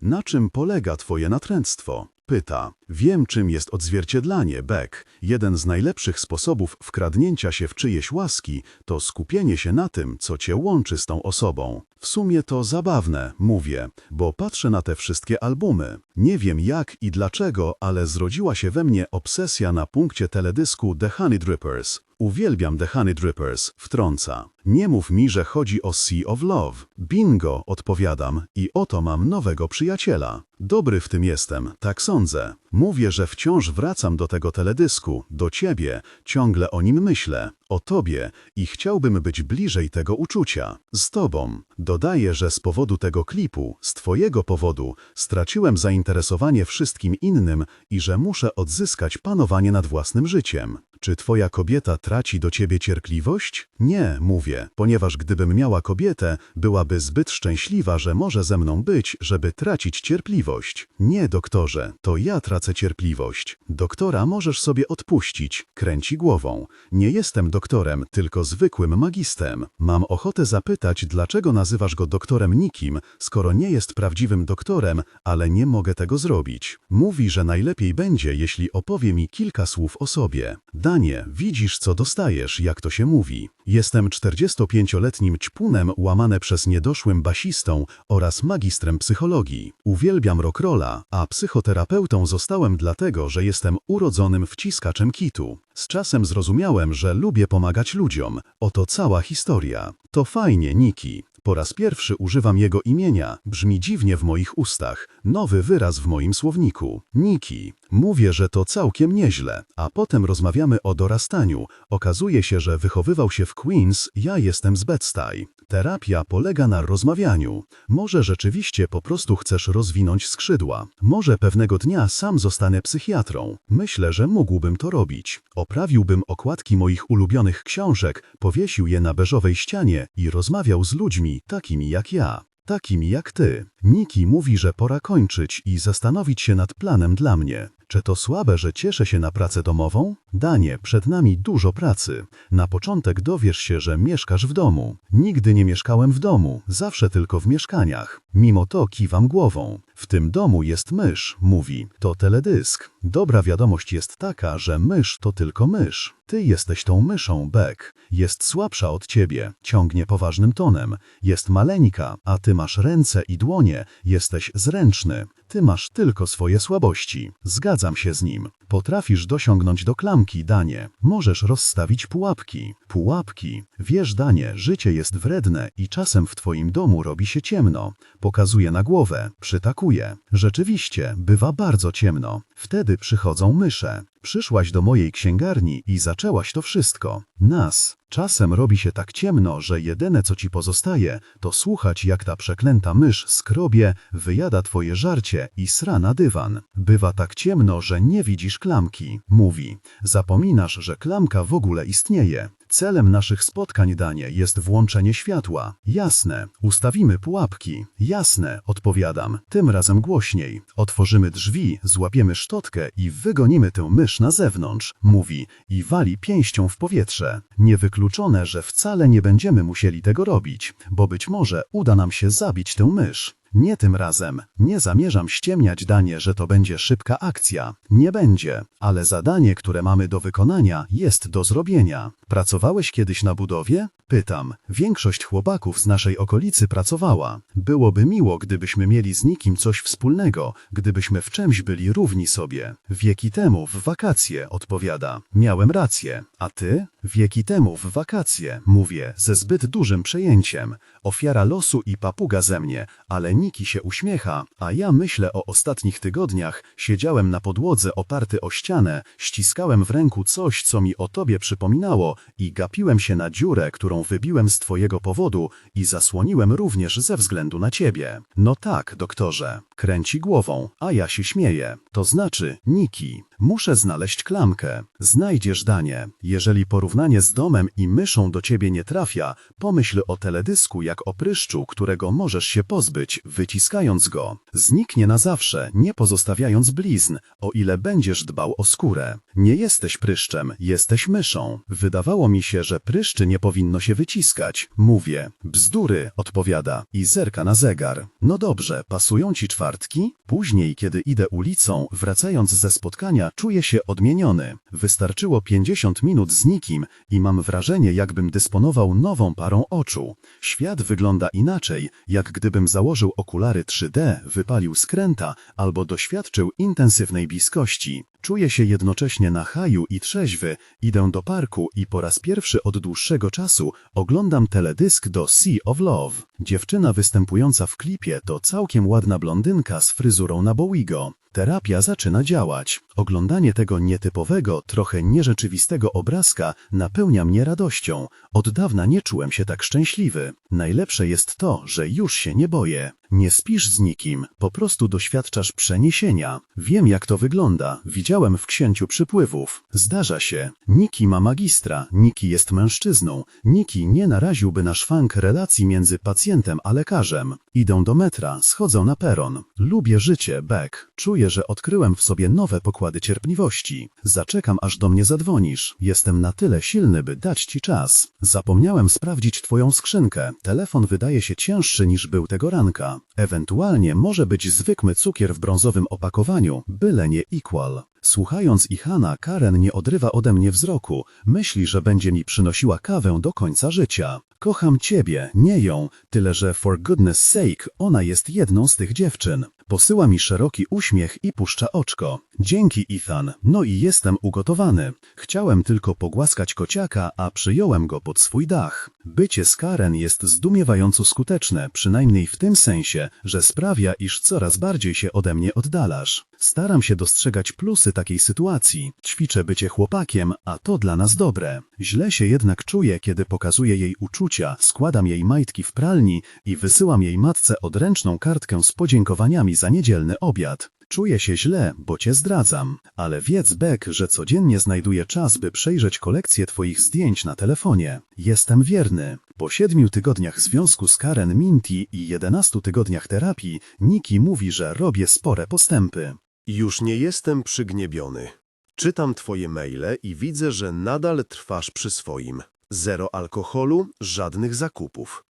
Na czym polega twoje natręctwo? Pyta. Wiem, czym jest odzwierciedlanie, Beck. Jeden z najlepszych sposobów wkradnięcia się w czyjeś łaski to skupienie się na tym, co cię łączy z tą osobą. W sumie to zabawne, mówię, bo patrzę na te wszystkie albumy. Nie wiem jak i dlaczego, ale zrodziła się we mnie obsesja na punkcie teledysku The Honey Drippers. Uwielbiam The Honey Drippers, wtrąca. Nie mów mi, że chodzi o Sea of Love. Bingo, odpowiadam, i oto mam nowego przyjaciela. Dobry w tym jestem, tak sądzę. Mówię, że wciąż wracam do tego teledysku, do ciebie, ciągle o nim myślę, o tobie i chciałbym być bliżej tego uczucia. Z tobą. Dodaję, że z powodu tego klipu, z twojego powodu, straciłem zainteresowanie wszystkim innym i że muszę odzyskać panowanie nad własnym życiem. Czy twoja kobieta traci do ciebie cierpliwość? Nie, mówię, ponieważ gdybym miała kobietę, byłaby zbyt szczęśliwa, że może ze mną być, żeby tracić cierpliwość. Nie, doktorze, to ja tracę cierpliwość. Doktora możesz sobie odpuścić. Kręci głową. Nie jestem doktorem, tylko zwykłym magistem. Mam ochotę zapytać, dlaczego nazywasz go doktorem nikim, skoro nie jest prawdziwym doktorem, ale nie mogę tego zrobić. Mówi, że najlepiej będzie, jeśli opowie mi kilka słów o sobie. Danie, widzisz, co dostajesz, jak to się mówi. Jestem 45-letnim ćpunem łamane przez niedoszłym basistą oraz magistrem psychologii. Uwielbiam rock'n'rolla, a psychoterapeutą zostałem dlatego, że jestem urodzonym wciskaczem kitu. Z czasem zrozumiałem, że lubię pomagać ludziom. Oto cała historia. To fajnie, Niki. Po raz pierwszy używam jego imienia. Brzmi dziwnie w moich ustach. Nowy wyraz w moim słowniku. Niki. Mówię, że to całkiem nieźle, a potem rozmawiamy o dorastaniu. Okazuje się, że wychowywał się w Queens, ja jestem z Bed-Stuy. Terapia polega na rozmawianiu. Może rzeczywiście po prostu chcesz rozwinąć skrzydła. Może pewnego dnia sam zostanę psychiatrą. Myślę, że mógłbym to robić. Oprawiłbym okładki moich ulubionych książek, powiesił je na beżowej ścianie i rozmawiał z ludźmi takimi jak ja. Takimi jak ty. Niki mówi, że pora kończyć i zastanowić się nad planem dla mnie. Czy to słabe, że cieszę się na pracę domową? Danie, przed nami dużo pracy. Na początek dowiesz się, że mieszkasz w domu. Nigdy nie mieszkałem w domu, zawsze tylko w mieszkaniach. Mimo to kiwam głową. W tym domu jest mysz, mówi. To teledysk. Dobra wiadomość jest taka, że mysz to tylko mysz. Ty jesteś tą myszą, Beck. Jest słabsza od ciebie, ciągnie poważnym tonem. Jest maleńka, a ty masz ręce i dłonie. Jesteś zręczny. Ty masz tylko swoje słabości. Zgadzam się z nim. Potrafisz dosiągnąć do klamki, Danie. Możesz rozstawić pułapki. Pułapki. Wiesz, Danie, życie jest wredne i czasem w twoim domu robi się ciemno. Pokazuje na głowę. Przytakuje. Rzeczywiście, bywa bardzo ciemno. Wtedy przychodzą mysze. Przyszłaś do mojej księgarni i zaczęłaś to wszystko. Nas. Czasem robi się tak ciemno, że jedyne co ci pozostaje, to słuchać jak ta przeklęta mysz skrobie, wyjada twoje żarcie i sra na dywan. Bywa tak ciemno, że nie widzisz klamki. Mówi. Zapominasz, że klamka w ogóle istnieje. Celem naszych spotkań, Danie, jest włączenie światła. Jasne. Ustawimy pułapki. Jasne, odpowiadam. Tym razem głośniej. Otworzymy drzwi, złapiemy szczotkę i wygonimy tę mysz na zewnątrz. Mówi. I wali pięścią w powietrze. Niewykluczone, że wcale nie będziemy musieli tego robić, bo być może uda nam się zabić tę mysz. Nie tym razem. Nie zamierzam ściemniać, Danie, że to będzie szybka akcja. Nie będzie, ale zadanie, które mamy do wykonania, jest do zrobienia. Pracowałeś kiedyś na budowie? Pytam. Większość chłopaków z naszej okolicy pracowała. Byłoby miło, gdybyśmy mieli z nikim coś wspólnego, gdybyśmy w czymś byli równi sobie. Wieki temu, w wakacje, odpowiada. Miałem rację. A ty? Wieki temu, w wakacje, mówię, ze zbyt dużym przejęciem. Ofiara losu i papuga ze mnie, ale Niki się uśmiecha, a ja myślę o ostatnich tygodniach. Siedziałem na podłodze oparty o ścianę, ściskałem w ręku coś, co mi o tobie przypominało i gapiłem się na dziurę, którą wybiłem z twojego powodu i zasłoniłem również ze względu na ciebie. No tak, doktorze. Kręci głową, a ja się śmieję. To znaczy, Niki, muszę znaleźć klamkę. Znajdziesz, Danie. Jeżeli porównanie z domem i myszą do ciebie nie trafia, pomyśl o teledysku jak o pryszczu, którego możesz się pozbyć, wyciskając go. Zniknie na zawsze, nie pozostawiając blizn, o ile będziesz dbał o skórę. Nie jesteś pryszczem, jesteś myszą. Wydawało mi się, że pryszczy nie powinno się wyciskać. Mówię. Bzdury, odpowiada i zerka na zegar. No dobrze, pasują ci czwartki? Później, kiedy idę ulicą, wracając ze spotkania, czuję się odmieniony. Wystarczyło 50 minut z nikim i mam wrażenie, jakbym dysponował nową parą oczu. Świat wygląda inaczej, jak gdybym założył okulary 3D, wypalił skręta albo doświadczył intensywnej bliskości. Czuję się jednocześnie na haju i trzeźwy, idę do parku i po raz pierwszy od dłuższego czasu oglądam teledysk do Sea of Love. Dziewczyna występująca w klipie to całkiem ładna blondynka z fryzurą na Bowiego. Terapia zaczyna działać. Oglądanie tego nietypowego, trochę nierzeczywistego obrazka napełnia mnie radością. Od dawna nie czułem się tak szczęśliwy. Najlepsze jest to, że już się nie boję. Nie spisz z nikim, po prostu doświadczasz przeniesienia. Wiem, jak to wygląda. Widziałem w księciu przypływów. Zdarza się. Niki ma magistra, Niki jest mężczyzną. Niki nie naraziłby na szwank relacji między pacjentem a lekarzem. Idą do metra, schodzą na peron. Lubię życie, Beck. Czuję, że odkryłem w sobie nowe pokłady cierpliwości. Zaczekam, aż do mnie zadzwonisz. Jestem na tyle silny, by dać ci czas. Zapomniałem sprawdzić twoją skrzynkę. Telefon wydaje się cięższy niż był tego ranka. Ewentualnie może być zwykły cukier w brązowym opakowaniu, byle nie Equal. Słuchając Ihana, Karen nie odrywa ode mnie wzroku. Myśli, że będzie mi przynosiła kawę do końca życia. Kocham ciebie, nie ją, tyle że for goodness sake, ona jest jedną z tych dziewczyn. Posyła mi szeroki uśmiech i puszcza oczko. Dzięki, Ethan, no i jestem ugotowany. Chciałem tylko pogłaskać kociaka, a przyjąłem go pod swój dach. Bycie z Karen jest zdumiewająco skuteczne, przynajmniej w tym sensie, że sprawia, iż coraz bardziej się ode mnie oddalasz. Staram się dostrzegać plusy takiej sytuacji. Ćwiczę bycie chłopakiem, a to dla nas dobre. Źle się jednak czuję, kiedy pokazuję jej uczucia, składam jej majtki w pralni i wysyłam jej matce odręczną kartkę z podziękowaniami za niedzielny obiad. Czuję się źle, bo cię zdradzam. Ale wiedz, Beck, że codziennie znajduję czas, by przejrzeć kolekcję twoich zdjęć na telefonie. Jestem wierny. Po 7 tygodniach związku z Karen Minty i 11 tygodniach terapii, Niki mówi, że robię spore postępy. Już nie jestem przygniebiony. Czytam twoje maile i widzę, że nadal trwasz przy swoim. Zero alkoholu, żadnych zakupów.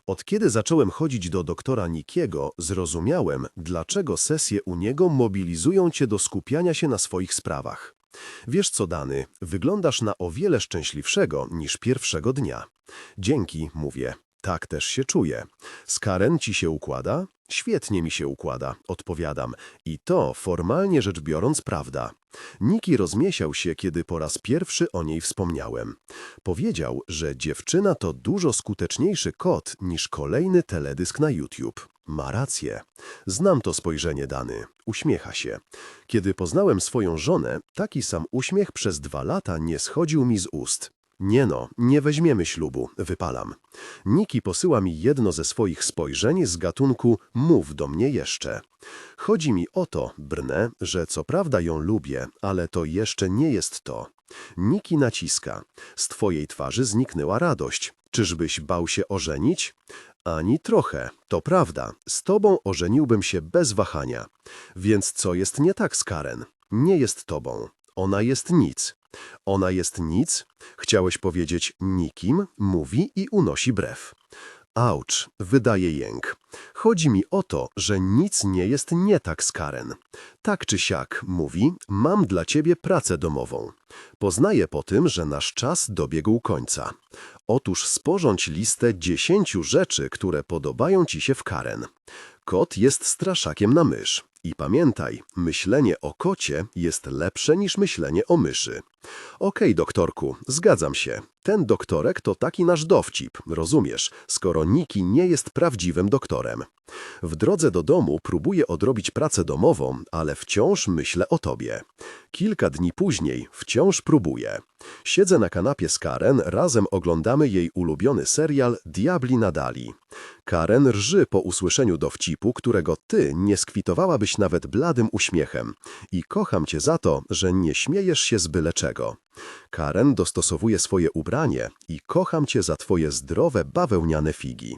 Od kiedy zacząłem chodzić do doktora Nikiego, zrozumiałem, dlaczego sesje u niego mobilizują cię do skupiania się na swoich sprawach. Wiesz co, Dany, wyglądasz na o wiele szczęśliwszego niż pierwszego dnia. Dzięki, mówię. Tak też się czuję. Z Karen ci się układa? Świetnie mi się układa, odpowiadam. I to, formalnie rzecz biorąc, prawda. Niki rozmiesiał się, kiedy po raz pierwszy o niej wspomniałem. Powiedział, że dziewczyna to dużo skuteczniejszy kot niż kolejny teledysk na YouTube. Ma rację. Znam to spojrzenie, Dany. Uśmiecha się. Kiedy poznałem swoją żonę, taki sam uśmiech przez 2 lata nie schodził mi z ust. Nie no, nie weźmiemy ślubu, wypalam. Niki posyła mi jedno ze swoich spojrzeń z gatunku mów do mnie jeszcze. Chodzi mi o to, brnę, że co prawda ją lubię, ale to jeszcze nie jest to. Niki naciska. Z twojej twarzy zniknęła radość. Czyżbyś bał się ożenić? Ani trochę. To prawda. Z tobą ożeniłbym się bez wahania. Więc co jest nie tak z Karen? Nie jest tobą. Ona jest nic. Ona jest nic? Chciałeś powiedzieć nikim, mówi i unosi brew. Aucz, wydaje jęk. Chodzi mi o to, że nic nie jest nie tak z Karen. Tak czy siak, mówi, mam dla ciebie pracę domową. Poznaję po tym, że nasz czas dobiegł końca. Otóż sporządź listę 10 rzeczy, które podobają ci się w Karen. Kot jest straszakiem na mysz. I pamiętaj, myślenie o kocie jest lepsze niż myślenie o myszy. Okej, doktorku, zgadzam się. Ten doktorek to taki nasz dowcip, rozumiesz, skoro Niki nie jest prawdziwym doktorem. W drodze do domu próbuję odrobić pracę domową, ale wciąż myślę o tobie. Kilka dni później wciąż próbuję. Siedzę na kanapie z Karen, razem oglądamy jej ulubiony serial Diabli na Dali. Karen rży po usłyszeniu dowcipu, którego ty nie skwitowałabyś nawet bladym uśmiechem. I kocham cię za to, że nie śmiejesz się z byle czego. Karen dostosowuje swoje ubranie i kocham cię za twoje zdrowe, bawełniane figi.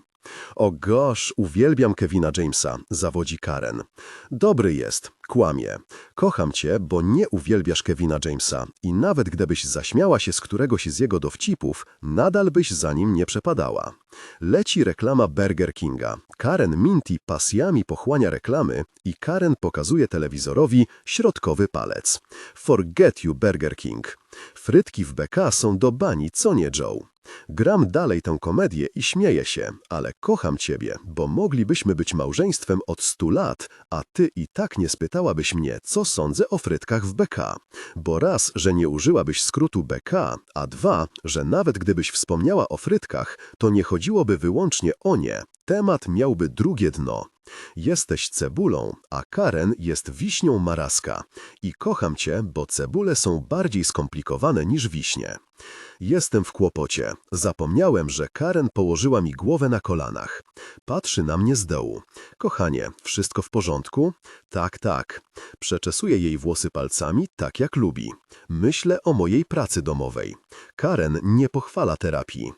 O gosh, uwielbiam Kevina Jamesa, zawodzi Karen. Dobry jest, kłamie. Kocham cię, bo nie uwielbiasz Kevina Jamesa i nawet gdybyś zaśmiała się z któregoś z jego dowcipów, nadal byś za nim nie przepadała. Leci reklama Burger Kinga. Karen Minty pasjami pochłania reklamy i Karen pokazuje telewizorowi środkowy palec. Forget you, Burger King. Frytki w BK są do bani, co nie, Joe? Gram dalej tę komedię i śmieję się, ale kocham ciebie, bo moglibyśmy być małżeństwem od 100 lat, a ty i tak nie spytałabyś mnie, co sądzę o frytkach w BK. Bo raz, że nie użyłabyś skrótu BK, a 2, że nawet gdybyś wspomniała o frytkach, to nie chodziłoby wyłącznie o nie. Temat miałby drugie dno. Jesteś cebulą, a Karen jest wiśnią maraska. I kocham cię, bo cebule są bardziej skomplikowane niż wiśnie. Jestem w kłopocie. Zapomniałem, że Karen położyła mi głowę na kolanach. Patrzy na mnie z dołu. Kochanie, wszystko w porządku? Tak, tak. Przeczesuję jej włosy palcami, tak jak lubi. Myślę o mojej pracy domowej. Karen nie pochwala terapii.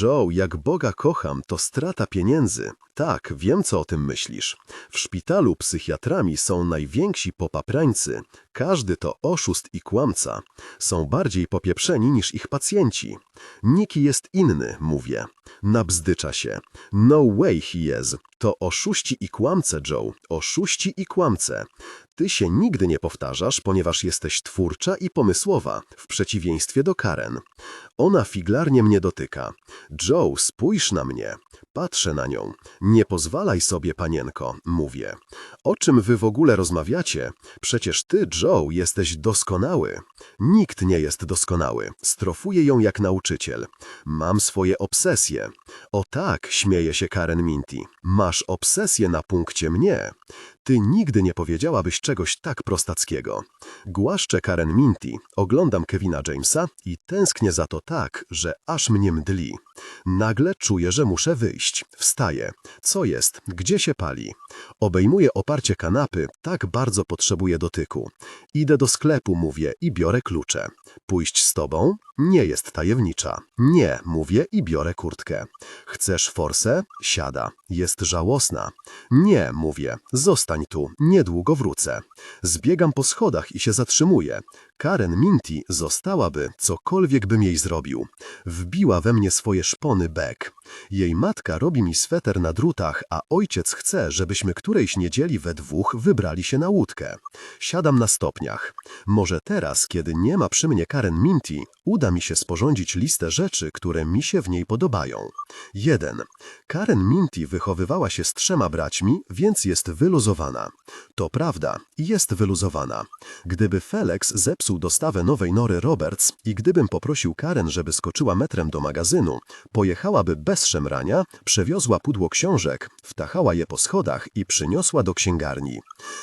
Joe, jak Boga kocham, to strata pieniędzy. Tak, wiem, co o tym myślisz. W szpitalu psychiatrami są najwięksi popaprańcy. Każdy to oszust i kłamca. Są bardziej popieprzeni niż ich pacjenci. Niki jest inny, mówię. Nabzdycza się. No way he is. To oszuści i kłamce, Joe. Oszuści i kłamce. Ty się nigdy nie powtarzasz, ponieważ jesteś twórcza i pomysłowa, w przeciwieństwie do Karen. Ona figlarnie mnie dotyka. Joe, spójrz na mnie. Patrzę na nią. Nie pozwalaj sobie, panienko, mówię. O czym wy w ogóle rozmawiacie? Przecież ty, Joe, jesteś doskonały. Nikt nie jest doskonały. Strofuję ją jak nauczyciel. Mam swoje obsesje. O tak, śmieje się Karen Minty. Masz obsesję na punkcie mnie. Ty nigdy nie powiedziałabyś czegoś tak prostackiego. Głaszczę Karen Minty, oglądam Kevina Jamesa i tęsknię za to tak, że aż mnie mdli. Nagle czuję, że muszę wyjść. Wstaję. Co jest? Gdzie się pali? Obejmuję oparcie kanapy, tak bardzo potrzebuję dotyku. Idę do sklepu, mówię, i biorę klucze. Pójść z tobą? Nie jest tajemnicza. Nie, mówię i biorę kurtkę. Chcesz forsę? Siada. Jest żałosna. Nie, mówię, zostań tu, niedługo wrócę. Zbiegam po schodach i się zatrzymuję. Karen Minty zostałaby, cokolwiek bym jej zrobił. Wbiła we mnie swoje szpony Beck. Jej matka robi mi sweter na drutach, a ojciec chce, żebyśmy którejś niedzieli we dwóch wybrali się na łódkę. Siadam na stopniach. Może teraz, kiedy nie ma przy mnie Karen Minty, uda mi się sporządzić listę rzeczy, które mi się w niej podobają. 1. Karen Minty wychowywała się z 3 braćmi, więc jest wyluzowana. To prawda, jest wyluzowana. Gdyby Felix zepsuł dostawę nowej Nory Roberts i gdybym poprosił Karen, żeby skoczyła metrem do magazynu, pojechałaby bez szemrania, przewiozła pudło książek, wtachała je po schodach i przyniosła do księgarni.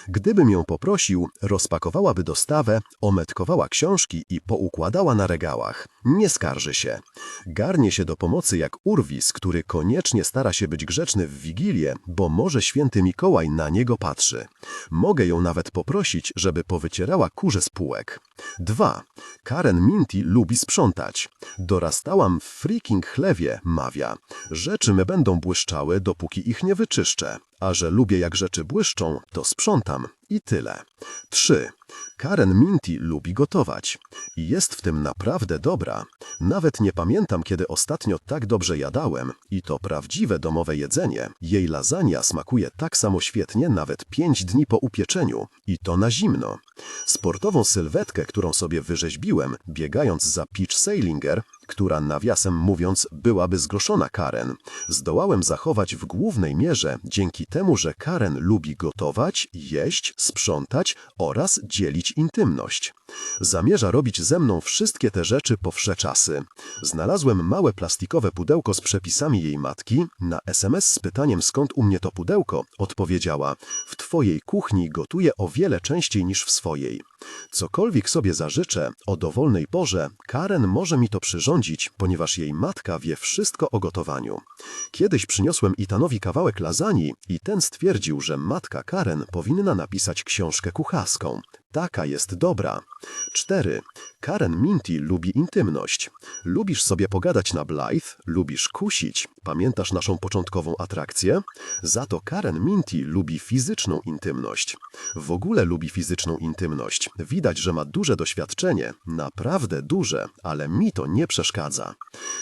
Gdybym ją poprosił, rozpakowałaby dostawę, ometkowała książki i poukładała na regałach. Nie skarży się. Garnie się do pomocy jak urwis, który koniecznie stara się być grzeczny w Wigilię, bo może święty Mikołaj na niego patrzy. Mogę ją nawet poprosić, żeby powycierała kurze z półek. 2. Karen Minty lubi sprzątać. Dorastałam w freaking chlewie, mawia. Rzeczy me będą błyszczały, dopóki ich nie wyczyszczę. A że lubię jak rzeczy błyszczą, to sprzątam. I tyle. 3. Karen Minty lubi gotować. I jest w tym naprawdę dobra. Nawet nie pamiętam, kiedy ostatnio tak dobrze jadałem. I to prawdziwe domowe jedzenie. Jej lasagna smakuje tak samo świetnie nawet 5 dni po upieczeniu. I to na zimno. Sportową sylwetkę, którą sobie wyrzeźbiłem, biegając za Peach Seilinger, która nawiasem mówiąc byłaby zgroszona Karen, zdołałem zachować w głównej mierze dzięki temu, że Karen lubi gotować, jeść, sprzątać oraz dzielić intymność. Zamierza robić ze mną wszystkie te rzeczy po wsze czasy. Znalazłem małe plastikowe pudełko z przepisami jej matki. Na SMS z pytaniem, skąd u mnie to pudełko, odpowiedziała: w twojej kuchni gotuję o wiele częściej niż w swojej. Cokolwiek sobie zażyczę, o dowolnej porze, Karen może mi to przyrządzić, ponieważ jej matka wie wszystko o gotowaniu. Kiedyś przyniosłem Ethanowi kawałek lasagne i ten stwierdził, że matka Karen powinna napisać książkę kucharską. Taka jest dobra. 4. Karen Minty lubi intymność. Lubisz sobie pogadać na Blythe, lubisz kusić. Pamiętasz naszą początkową atrakcję? Za to Karen Minty lubi fizyczną intymność. W ogóle lubi fizyczną intymność. Widać, że ma duże doświadczenie. Naprawdę duże, ale mi to nie przeszkadza.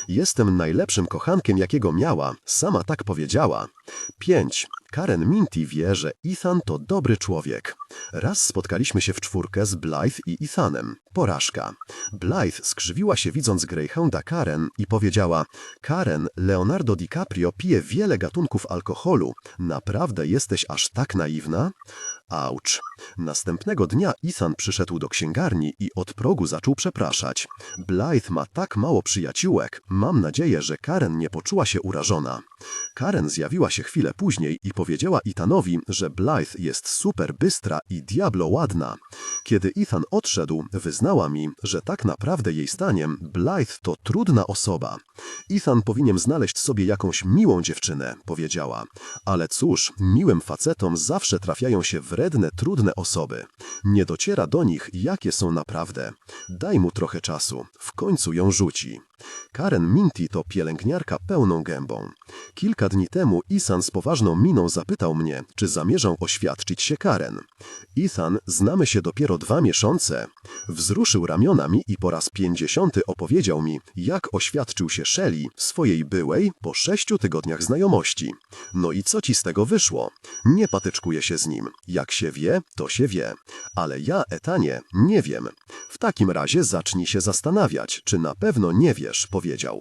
Jestem najlepszym kochankiem, jakiego miała. Sama tak powiedziała. 5. Karen Minty wie, że Ethan to dobry człowiek. Raz spotkaliśmy się w czwórkę z Blythe i Ethanem. Porażka. Blythe skrzywiła się widząc Greyhounda Karen i powiedziała: Karen, Leonardo DiCaprio pije wiele gatunków alkoholu. Naprawdę jesteś aż tak naiwna? Auć. Następnego dnia Ethan przyszedł do księgarni i od progu zaczął przepraszać. Blythe ma tak mało przyjaciółek. Mam nadzieję, że Karen nie poczuła się urażona. Karen zjawiła się chwilę później i powiedziała Ethanowi, że Blythe jest super bystra i diablo ładna. Kiedy Ethan odszedł, wyznała mi, że tak naprawdę jej zdaniem Blythe to trudna osoba. Ethan powinien znaleźć sobie jakąś miłą dziewczynę, powiedziała. Ale cóż, miłym facetom zawsze trafiają się wredne, trudne osoby. Nie dociera do nich, jakie są naprawdę. Daj mu trochę czasu, w końcu ją rzuci. Karen Minty to pielęgniarka pełną gębą. Kilka dni temu Ethan z poważną miną zapytał mnie, czy zamierzam oświadczyć się Karen. Ethan, znamy się dopiero 2 miesiące. Wzruszył ramionami i po raz 50 opowiedział mi, jak oświadczył się Shelley, swojej byłej, po 6 tygodniach znajomości. No i co ci z tego wyszło? Nie patyczkuję się z nim. Jak się wie, to się wie. Ale ja, Ethanie, nie wiem. W takim razie zacznij się zastanawiać, czy na pewno nie wiesz, powiedział.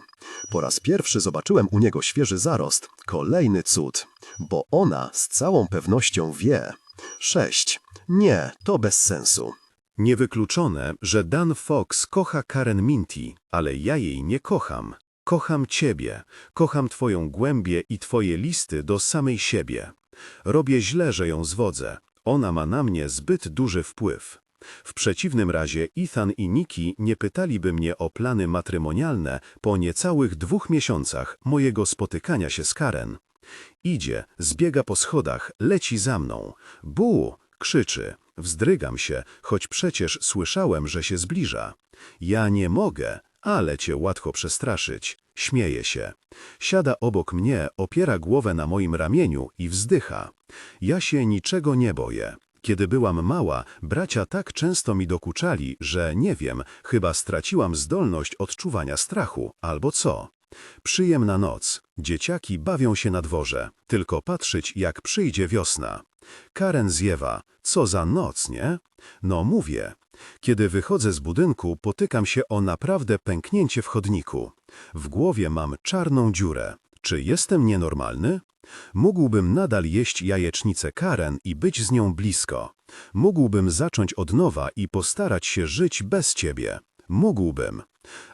Po raz pierwszy zobaczyłem u niego świeży zarost. Kolejny cud. Bo ona z całą pewnością wie. 6. Nie, to bez sensu. Niewykluczone, że Dan Fox kocha Karen Minty, ale ja jej nie kocham. Kocham ciebie, kocham twoją głębię i twoje listy do samej siebie. Robię źle, że ją zwodzę. Ona ma na mnie zbyt duży wpływ. W przeciwnym razie Ethan i Nikki nie pytaliby mnie o plany matrymonialne po niecałych 2 miesiącach mojego spotykania się z Karen. Idzie, zbiega po schodach, leci za mną. Bu! Krzyczy. Wzdrygam się, choć przecież słyszałem, że się zbliża. Ja nie mogę, ale cię łatwo przestraszyć. Śmieje się. Siada obok mnie, opiera głowę na moim ramieniu i wzdycha. Ja się niczego nie boję. Kiedy byłam mała, bracia tak często mi dokuczali, że nie wiem, chyba straciłam zdolność odczuwania strachu, albo co. Przyjemna noc. Dzieciaki bawią się na dworze. Tylko patrzeć, jak przyjdzie wiosna. Karen ziewa. Co za noc, nie? No mówię. Kiedy wychodzę z budynku, potykam się o naprawdę pęknięcie w chodniku. W głowie mam czarną dziurę. Czy jestem nienormalny? Mógłbym nadal jeść jajecznicę Karen i być z nią blisko. Mógłbym zacząć od nowa i postarać się żyć bez ciebie. Mógłbym.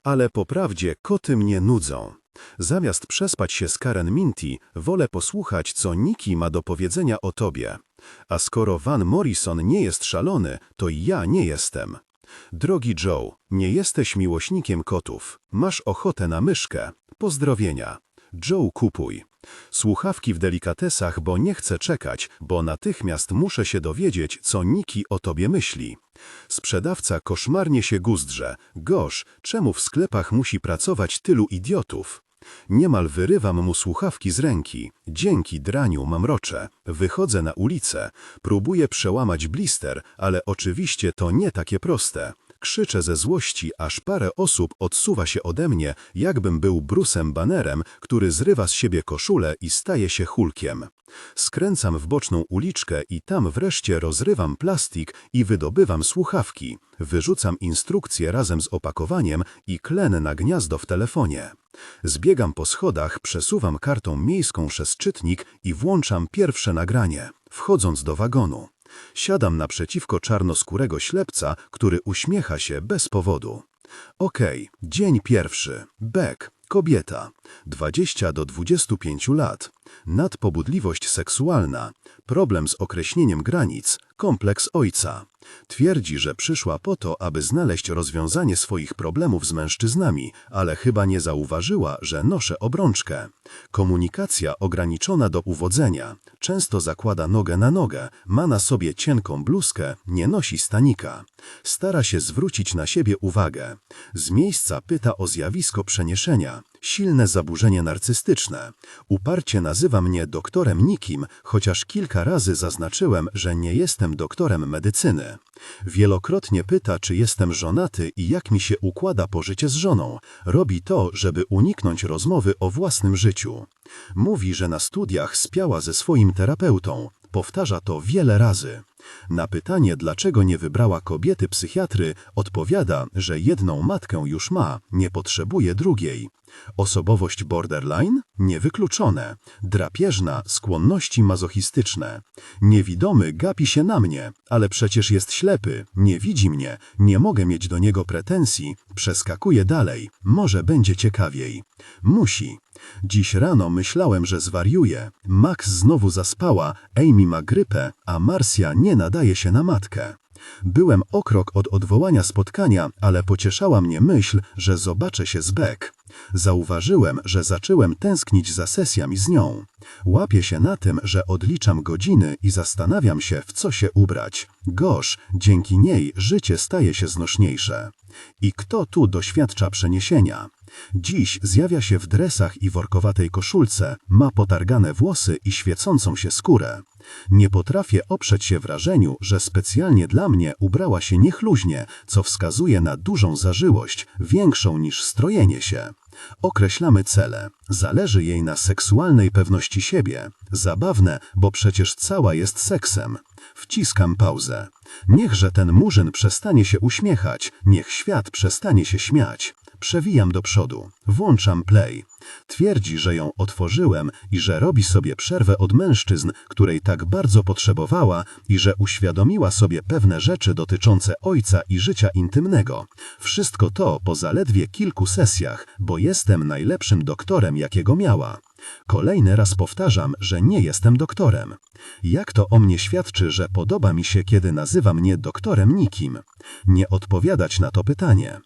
Ale po prawdzie koty mnie nudzą. Zamiast przespać się z Karen Minty, wolę posłuchać, co Nikki ma do powiedzenia o tobie. A skoro Van Morrison nie jest szalony, to i ja nie jestem. Drogi Joe, nie jesteś miłośnikiem kotów. Masz ochotę na myszkę. Pozdrowienia. Joe, kupuj. Słuchawki w delikatesach, bo nie chcę czekać, bo natychmiast muszę się dowiedzieć, co Nikki o tobie myśli. Sprzedawca koszmarnie się guzdrze. Gosz, czemu w sklepach musi pracować tylu idiotów? Niemal wyrywam mu słuchawki z ręki. Dzięki draniu mamroczę. Wychodzę na ulicę. Próbuję przełamać blister, ale oczywiście to nie takie proste. Krzyczę ze złości, aż parę osób odsuwa się ode mnie, jakbym był Bruce'em Bannerem, który zrywa z siebie koszulę i staje się Hulkiem. Skręcam w boczną uliczkę i tam wreszcie rozrywam plastik i wydobywam słuchawki. Wyrzucam instrukcję razem z opakowaniem i klenę na gniazdo w telefonie. Zbiegam po schodach, przesuwam kartą miejską przez czytnik i włączam pierwsze nagranie, wchodząc do wagonu. Siadam naprzeciwko czarnoskórego ślepca, który uśmiecha się bez powodu. Okej, dzień pierwszy. Beck, kobieta. 20 do 25 lat. Nadpobudliwość seksualna. Problem z określeniem granic. Kompleks ojca. Twierdzi, że przyszła po to, aby znaleźć rozwiązanie swoich problemów z mężczyznami, ale chyba nie zauważyła, że noszę obrączkę. Komunikacja ograniczona do uwodzenia. Często zakłada nogę na nogę, ma na sobie cienką bluzkę, nie nosi stanika. Stara się zwrócić na siebie uwagę. Z miejsca pyta o zjawisko przeniesienia. Silne zaburzenie narcystyczne. Uparcie nazywa mnie doktorem nikim, chociaż kilka razy zaznaczyłem, że nie jestem doktorem medycyny. Wielokrotnie pyta, czy jestem żonaty i jak mi się układa pożycie z żoną. Robi to, żeby uniknąć rozmowy o własnym życiu. Mówi, że na studiach spiała ze swoim terapeutą. Powtarza to wiele razy. Na pytanie, dlaczego nie wybrała kobiety psychiatry, odpowiada, że jedną matkę już ma, nie potrzebuje drugiej. Osobowość borderline? Niewykluczone. Drapieżna, skłonności mazochistyczne. Niewidomy gapi się na mnie, ale przecież jest ślepy, nie widzi mnie, nie mogę mieć do niego pretensji, przeskakuje dalej, może będzie ciekawiej. Musi. Dziś rano myślałem, że zwariuję. Max znowu zaspała, Amy ma grypę, a Marcia nie nadaje się na matkę. Byłem o krok od odwołania spotkania, ale pocieszała mnie myśl, że zobaczę się z Beck. Zauważyłem, że zacząłem tęsknić za sesjami z nią. Łapię się na tym, że odliczam godziny i zastanawiam się, w co się ubrać. Gosh, dzięki niej życie staje się znośniejsze. I kto tu doświadcza przeniesienia? Dziś zjawia się w dresach i workowatej koszulce, ma potargane włosy i świecącą się skórę. Nie potrafię oprzeć się wrażeniu, że specjalnie dla mnie ubrała się niechlujnie, co wskazuje na dużą zażyłość, większą niż strojenie się. Określamy cele. Zależy jej na seksualnej pewności siebie. Zabawne, bo przecież cała jest seksem. Wciskam pauzę. Niechże ten murzyn przestanie się uśmiechać, niech świat przestanie się śmiać. Przewijam do przodu. Włączam play. Twierdzi, że ją otworzyłem i że robi sobie przerwę od mężczyzn, której tak bardzo potrzebowała i że uświadomiła sobie pewne rzeczy dotyczące ojca i życia intymnego. Wszystko to po zaledwie kilku sesjach, bo jestem najlepszym doktorem, jakiego miała. Kolejny raz powtarzam, że nie jestem doktorem. Jak to o mnie świadczy, że podoba mi się, kiedy nazywa mnie doktorem nikim? Nie odpowiadać na to pytanie.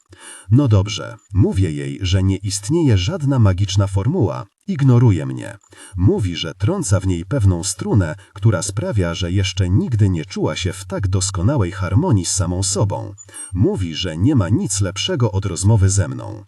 No dobrze, mówię jej, że nie istnieje żadna magiczna formuła. Ignoruje mnie. Mówi, że trąca w niej pewną strunę, która sprawia, że jeszcze nigdy nie czuła się w tak doskonałej harmonii z samą sobą. Mówi, że nie ma nic lepszego od rozmowy ze mną.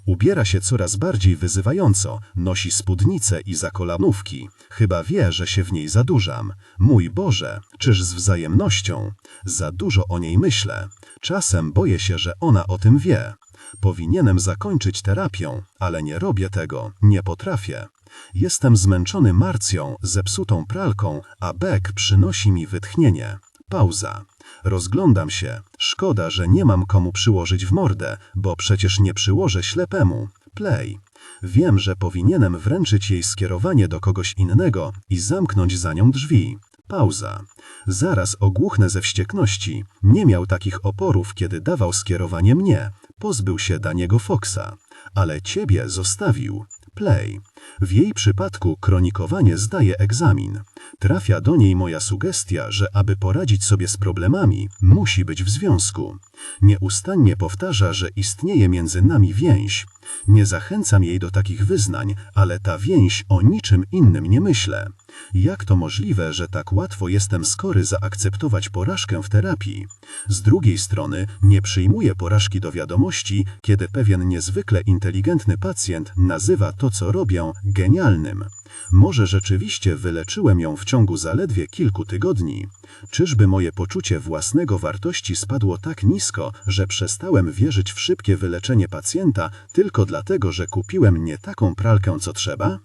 Ubiera się coraz bardziej wyzywająco, nosi spódnice i zakolanówki. Chyba wie, że się w niej zadurzam. Mój Boże, czyż z wzajemnością? Za dużo o niej myślę. Czasem boję się, że ona o tym wie. Powinienem zakończyć terapię, ale nie robię tego, nie potrafię. Jestem zmęczony Marcją, zepsutą pralką, a Beck przynosi mi wytchnienie. Pauza. Rozglądam się. Szkoda, że nie mam komu przyłożyć w mordę, bo przecież nie przyłożę ślepemu. Play. Wiem, że powinienem wręczyć jej skierowanie do kogoś innego i zamknąć za nią drzwi. Pauza. Zaraz ogłuchnę ze wściekności. Nie miał takich oporów, kiedy dawał skierowanie mnie. Pozbył się Daniego Foxa. Ale ciebie zostawił. Play. W jej przypadku kronikowanie zdaje egzamin. Trafia do niej moja sugestia, że aby poradzić sobie z problemami, musi być w związku. Nieustannie powtarza, że istnieje między nami więź. Nie zachęcam jej do takich wyznań, ale ta więź o niczym innym nie myślę. Jak to możliwe, że tak łatwo jestem skory zaakceptować porażkę w terapii? Z drugiej strony nie przyjmuję porażki do wiadomości, kiedy pewien niezwykle inteligentny pacjent nazywa to, co robię, genialnym. Może rzeczywiście wyleczyłem ją w ciągu zaledwie kilku tygodni. Czyżby moje poczucie własnego wartości spadło tak nisko, że przestałem wierzyć w szybkie wyleczenie pacjenta tylko dlatego, że kupiłem nie taką pralkę, co trzeba?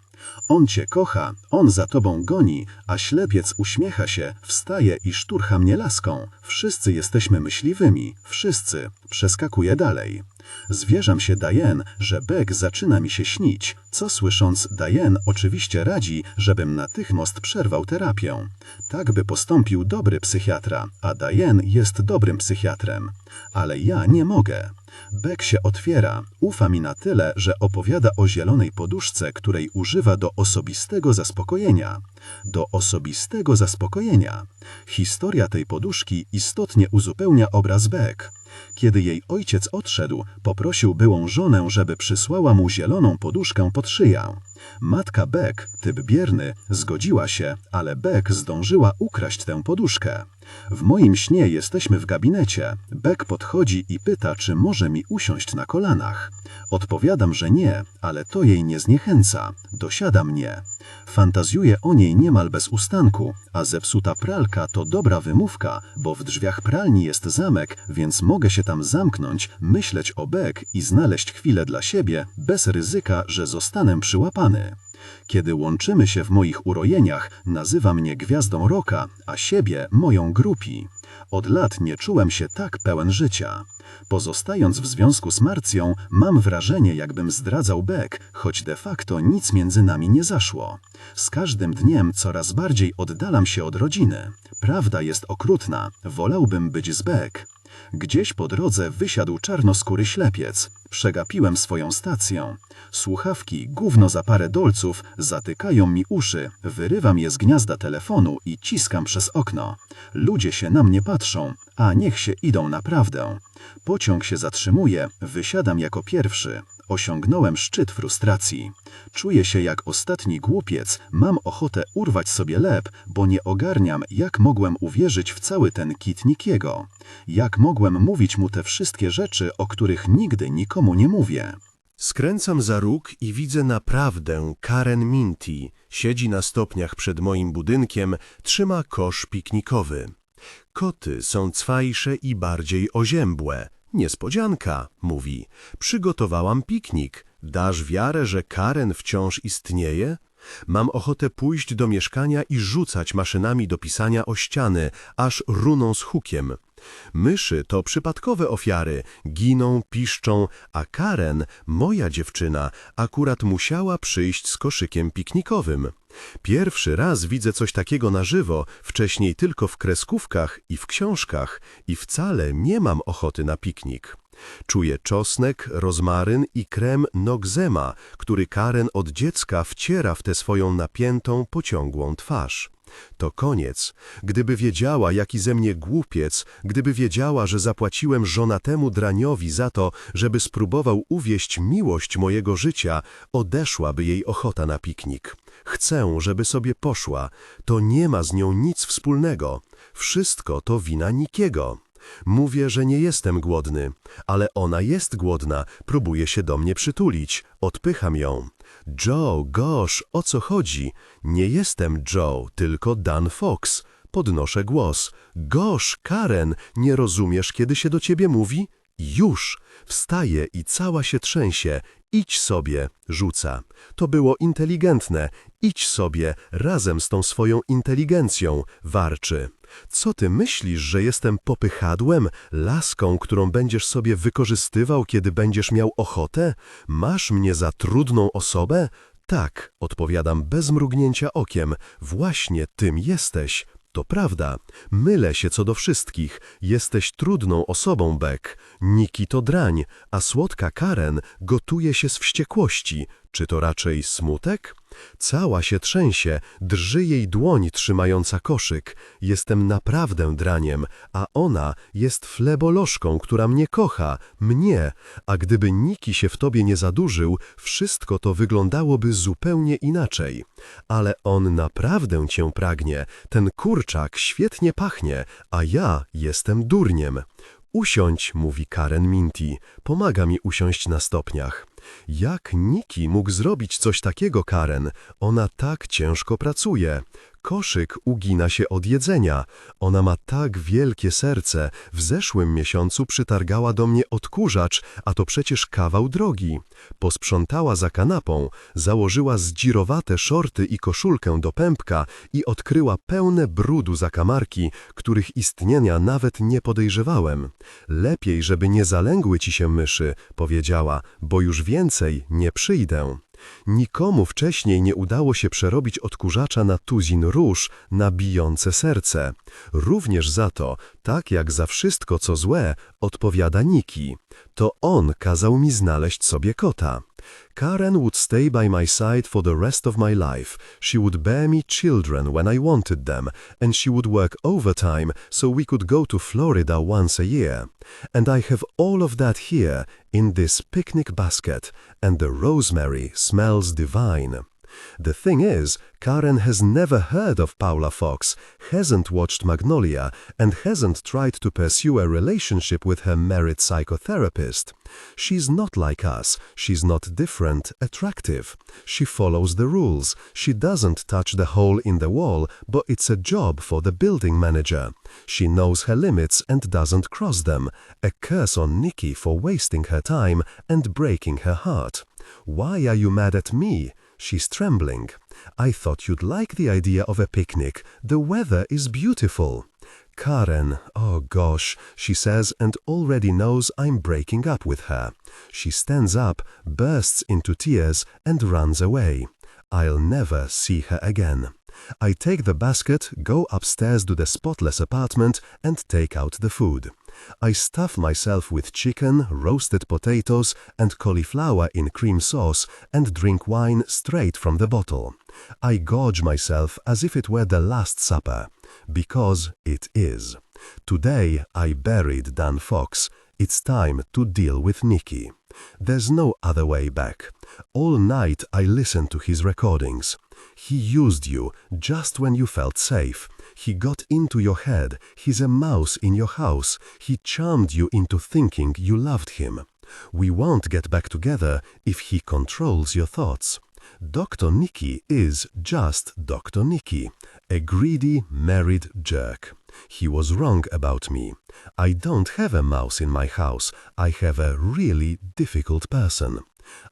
On cię kocha, on za tobą goni, a ślepiec uśmiecha się, wstaje i szturcha mnie laską. Wszyscy jesteśmy myśliwymi, wszyscy. Przeskakuje dalej. Zwierzam się Diane, że Beck zaczyna mi się śnić, co słysząc Diane oczywiście radzi, żebym natychmiast przerwał terapię. Tak by postąpił dobry psychiatra, a Diane jest dobrym psychiatrem. Ale ja nie mogę. Beck się otwiera, ufa mi na tyle, że opowiada o zielonej poduszce, której używa do osobistego zaspokojenia. Do osobistego zaspokojenia. Historia tej poduszki istotnie uzupełnia obraz Beck. Kiedy jej ojciec odszedł, poprosił byłą żonę, żeby przysłała mu zieloną poduszkę pod szyję. Matka Beck, typ bierny, zgodziła się, ale Beck zdążyła ukraść tę poduszkę. W moim śnie jesteśmy w gabinecie. Beck podchodzi i pyta, czy może mi usiąść na kolanach. Odpowiadam, że nie, ale to jej nie zniechęca. Dosiada mnie. Fantazjuję o niej niemal bez ustanku, a zepsuta pralka to dobra wymówka, bo w drzwiach pralni jest zamek, więc mogę się tam zamknąć, myśleć o Beck i znaleźć chwilę dla siebie, bez ryzyka, że zostanę przyłapany. Kiedy łączymy się w moich urojeniach, nazywa mnie gwiazdą rocka, a siebie moją groupie. Od lat nie czułem się tak pełen życia. Pozostając w związku z Marcją, mam wrażenie, jakbym zdradzał Beck, choć de facto nic między nami nie zaszło. Z każdym dniem coraz bardziej oddalam się od rodziny. Prawda jest okrutna, wolałbym być z Beck. Gdzieś po drodze wysiadł czarnoskóry ślepiec. Przegapiłem swoją stację. Słuchawki, gówno za parę dolców, zatykają mi uszy, wyrywam je z gniazda telefonu i ciskam przez okno. Ludzie się na mnie patrzą, a niech się idą naprawdę. Pociąg się zatrzymuje, wysiadam jako pierwszy. Osiągnąłem szczyt frustracji. Czuję się jak ostatni głupiec, mam ochotę urwać sobie łeb, bo nie ogarniam, jak mogłem uwierzyć w cały ten kit Nickiego. Jak mogłem mówić mu te wszystkie rzeczy, o których nigdy nikomu nie mówię. Skręcam za róg i widzę naprawdę Karen Minty. Siedzi na stopniach przed moim budynkiem, trzyma kosz piknikowy. Koty są cwajsze i bardziej oziębłe. Niespodzianka, mówi. Przygotowałam piknik. Dasz wiarę, że Karen wciąż istnieje? Mam ochotę pójść do mieszkania i rzucać maszynami do pisania o ściany, aż runą z hukiem. Myszy to przypadkowe ofiary, giną, piszczą, a Karen, moja dziewczyna, akurat musiała przyjść z koszykiem piknikowym. Pierwszy raz widzę coś takiego na żywo, wcześniej tylko w kreskówkach i w książkach i wcale nie mam ochoty na piknik. Czuję czosnek, rozmaryn i krem Noxema, który Karen od dziecka wciera w tę swoją napiętą, pociągłą twarz. To koniec. Gdyby wiedziała, jaki ze mnie głupiec, gdyby wiedziała, że zapłaciłem żonatemu draniowi za to, żeby spróbował uwieść miłość mojego życia, odeszłaby jej ochota na piknik. Chcę, żeby sobie poszła. To nie ma z nią nic wspólnego. Wszystko to wina Nickiego. Mówię, że nie jestem głodny, ale ona jest głodna, próbuje się do mnie przytulić. Odpycham ją. Joe, gosh, o co chodzi? Nie jestem Joe, tylko Dan Fox. Podnoszę głos. Gosh, Karen, nie rozumiesz, kiedy się do ciebie mówi? Już! Wstaje i cała się trzęsie. Idź sobie, rzuca. To było inteligentne. Idź sobie, razem z tą swoją inteligencją, warczy. Co ty myślisz, że jestem popychadłem, laską, którą będziesz sobie wykorzystywał, kiedy będziesz miał ochotę? Masz mnie za trudną osobę? Tak, odpowiadam bez mrugnięcia okiem. Właśnie tym jesteś. To prawda. Mylę się co do wszystkich. Jesteś trudną osobą, Beck. Nicki to drań, a słodka Karen gotuje się z wściekłości. Czy to raczej smutek? Cała się trzęsie, drży jej dłoń trzymająca koszyk. Jestem naprawdę draniem, a ona jest flebolożką, która mnie kocha, mnie. A gdyby Nicki się w tobie nie zadurzył, wszystko to wyglądałoby zupełnie inaczej. Ale on naprawdę cię pragnie, ten kurczak świetnie pachnie, a ja jestem durniem. Usiądź, mówi Karen Minty, pomaga mi usiąść na stopniach. Jak Nicki mógł zrobić coś takiego, Karen? Ona tak ciężko pracuje. Koszyk ugina się od jedzenia. Ona ma tak wielkie serce. W zeszłym miesiącu przytargała do mnie odkurzacz, a to przecież kawał drogi. Posprzątała za kanapą, założyła zdzirowate szorty i koszulkę do pępka i odkryła pełne brudu zakamarki, których istnienia nawet nie podejrzewałem. Lepiej, żeby nie zalęgły ci się myszy, powiedziała, bo już więcej nie przyjdę. Nikomu wcześniej nie udało się przerobić odkurzacza na tuzin róż na bijące serce. Również za to, tak jak za wszystko co złe, odpowiada Nicki. To on kazał mi znaleźć sobie kota. Karen would stay by my side for the rest of my life. She would bear me children when I wanted them, and she would work overtime so we could go to Florida once a year. And I have all of that here in this picnic basket, and the rosemary smells divine. The thing is, Karen has never heard of Paula Fox, hasn't watched Magnolia, and hasn't tried to pursue a relationship with her married psychotherapist. She's not like us, she's not different, attractive. She follows the rules, she doesn't touch the hole in the wall, but it's a job for the building manager. She knows her limits and doesn't cross them. A curse on Nicki for wasting her time and breaking her heart. Why are you mad at me? She's trembling. I thought you'd like the idea of a picnic. The weather is beautiful. Karen, oh gosh, she says, and already knows I'm breaking up with her. She stands up, bursts into tears, and runs away. I'll never see her again. I take the basket, go upstairs to the spotless apartment, and take out the food. I stuff myself with chicken, roasted potatoes, and cauliflower in cream sauce, and drink wine straight from the bottle. I gorge myself as if it were the Last Supper, because it is. Today I buried Dan Fox. It's time to deal with Nikki. There's no other way back. All night I listened to his recordings. He used you just when you felt safe. He got into your head. He's a mouse in your house. He charmed you into thinking you loved him. We won't get back together if he controls your thoughts. Dr. Nikki is just Dr. Nikki, a greedy, married jerk. He was wrong about me. I don't have a mouse in my house. I have a really difficult person.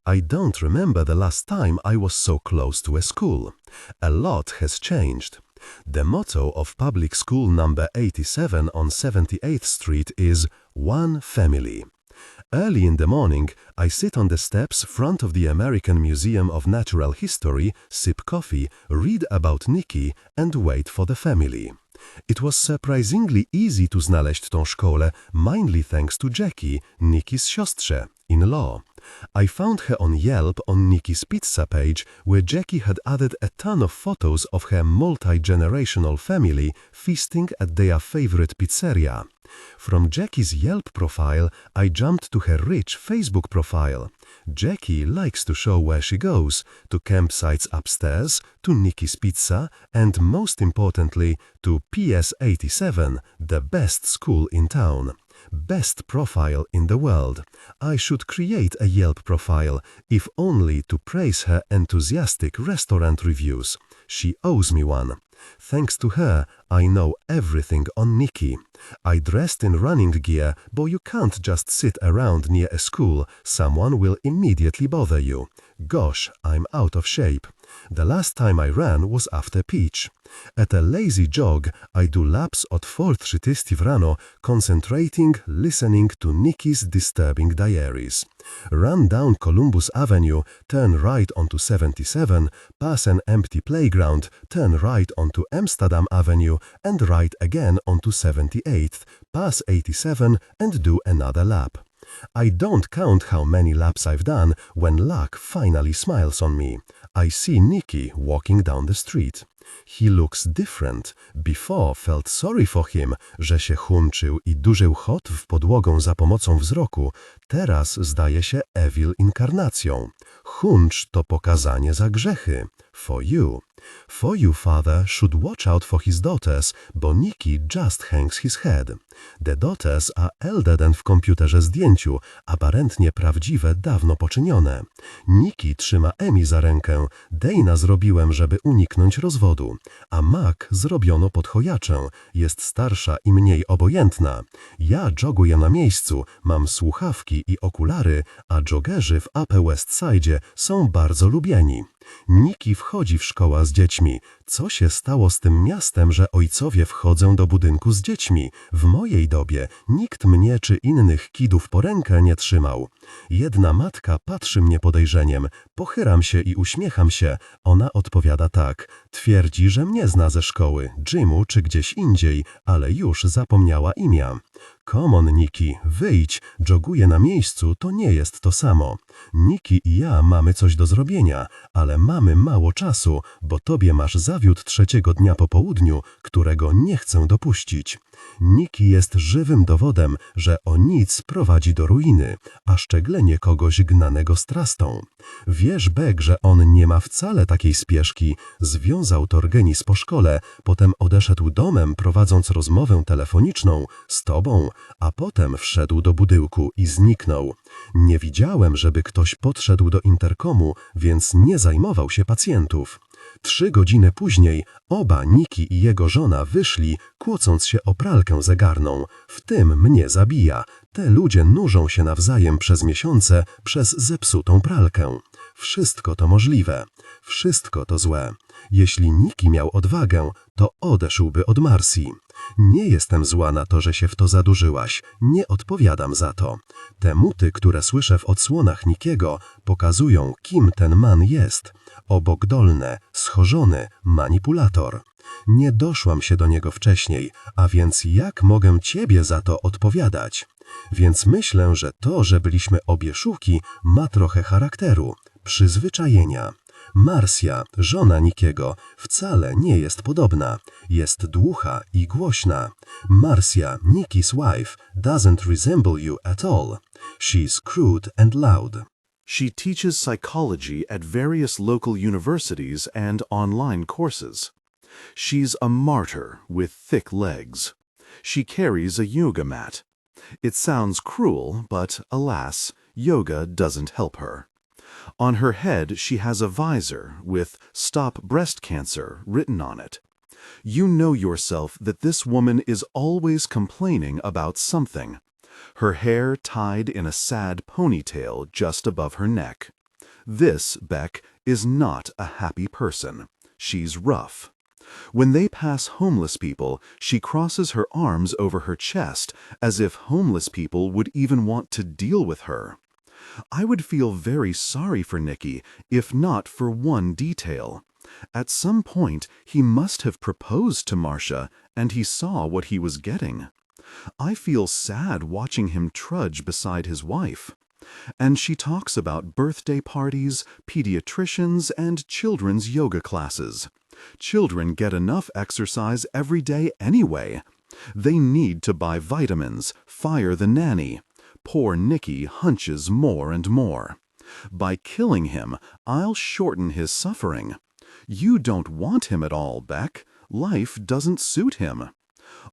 I don't remember the last time I was so close to a school. A lot has changed. The motto of public school number 87 on 78th Street is One Family. Early in the morning, I sit on the steps front of the American Museum of Natural History, sip coffee, read about Nikki, and wait for the family. It was surprisingly easy to znaleźć tą szkołę, mainly thanks to Jackie, Nikki's siostrze, in-law. I found her on Yelp on Nikki's Pizza page, where Jackie had added a ton of photos of her multi-generational family feasting at their favorite pizzeria. From Jackie's Yelp profile, I jumped to her rich Facebook profile. Jackie likes to show where she goes, to campsites upstairs, to Nikki's Pizza, and most importantly, to PS 87, the best school in town. Best profile in the world. I should create a Yelp profile, if only to praise her enthusiastic restaurant reviews. She owes me one. Thanks to her, I know everything on Nikki. I dressed in running gear, but you can't just sit around near a school, someone will immediately bother you. Gosh, I'm out of shape. The last time I ran was after Peach. At a lazy jog, I do laps od 4:30 rano, concentrating, listening to Nikki's disturbing diaries. Run down Columbus Avenue, turn right onto 77, pass an empty playground, turn right onto Amsterdam Avenue, and right again onto 78th, pass 87, and do another lap. I don't count how many laps I've done when luck finally smiles on me. I see Nikki walking down the street. He looks different. Before felt sorry for him, że się hunczył i durzył hot w podłogę za pomocą wzroku. Teraz zdaje się evil inkarnacją. Huncz to pokazanie za grzechy. For you. For you, father, should watch out for his daughters, bo Nikki just hangs his head. The daughters are elder than w komputerze zdjęciu, aparentnie prawdziwe, dawno poczynione. Nikki trzyma Emi za rękę, Dana zrobiłem, żeby uniknąć rozwodu, a Mac zrobiono pod chojaczę, jest starsza i mniej obojętna. Ja joguję na miejscu, mam słuchawki i okulary, a joggerzy w Upper West Side są bardzo lubieni. Nikki wchodzi w szkołę z dziećmi. Co się stało z tym miastem, że ojcowie wchodzą do budynku z dziećmi? W mojej dobie nikt mnie czy innych kidów po rękę nie trzymał. Jedna matka patrzy mnie podejrzeniem. Pochylam się i uśmiecham się. Ona odpowiada tak. Twierdzi, że mnie zna ze szkoły, gymu czy gdzieś indziej, ale już zapomniała imię. Come on, Nikki, wyjdź, joguję na miejscu, to nie jest to samo. Nikki i ja mamy coś do zrobienia, ale mamy mało czasu, bo tobie masz zawiód trzeciego dnia po południu, którego nie chcę dopuścić. Nikki jest żywym dowodem, że o nic prowadzi do ruiny, a szczeglenie kogoś gnanego strastą. Wiesz, Beck, że on nie ma wcale takiej spieszki. Związał Torgenis po szkole, potem odeszedł domem, prowadząc rozmowę telefoniczną z tobą, a potem wszedł do budynku i zniknął. Nie widziałem, żeby ktoś podszedł do interkomu, więc nie zajmował się pacjentów. 3 godziny później oba Nikki i jego żona wyszli, kłócąc się o pralkę zegarną. W tym mnie zabija. Te ludzie nurzą się nawzajem przez miesiące przez zepsutą pralkę. Wszystko to możliwe. Wszystko to złe. Jeśli Nikki miał odwagę, to odeszłby od Marcy. Nie jestem zła na to, że się w to zadurzyłaś. Nie odpowiadam za to. Te muty, które słyszę w odsłonach Nickiego, pokazują, kim ten man jest. Obokdolne, schorzony, manipulator. Nie doszłam się do niego wcześniej, a więc jak mogę ciebie za to odpowiadać? Więc myślę, że to, że byliśmy obie szuki, ma trochę charakteru, przyzwyczajenia. Marcia, żona Nickiego, wcale nie jest podobna. Jest dłucha i głośna. Marcia, Nicky's wife, doesn't resemble you at all. She's crude and loud. She teaches psychology at various local universities and online courses. She's a martyr with thick legs. She carries a yoga mat. It sounds cruel, but alas, yoga doesn't help her. On her head she has a visor with "Stop Breast Cancer" written on it. You know yourself that this woman is always complaining about something. Her hair tied in a sad ponytail just above her neck. This, Beck, is not a happy person. She's rough. When they pass homeless people, she crosses her arms over her chest as if homeless people would even want to deal with her. I would feel very sorry for Nicky, if not for one detail. At some point, he must have proposed to Marcia, and he saw what he was getting. I feel sad watching him trudge beside his wife. And she talks about birthday parties, pediatricians, and children's yoga classes. Children get enough exercise every day anyway. They need to buy vitamins, fire the nanny. Poor Nicky hunches more and more. By killing him, I'll shorten his suffering. You don't want him at all, Beck. Life doesn't suit him.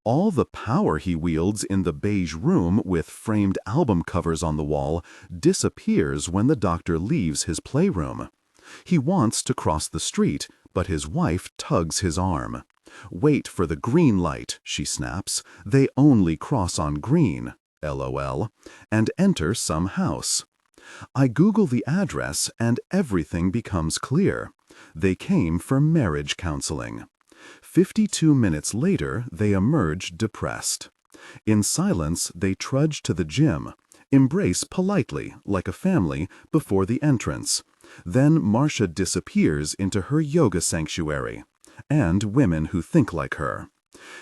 All the power he wields in the beige room with framed album covers on the wall disappears when the doctor leaves his playroom. He wants to cross the street, but his wife tugs his arm. "Wait for the green light," she snaps. "They only cross on green." LOL, and enter some house. I Google the address and everything becomes clear. They came for marriage counseling. 52 minutes later, they emerge depressed. In silence, they trudge to the gym, embrace politely, like a family, before the entrance. Then Marcia disappears into her yoga sanctuary, and women who think like her.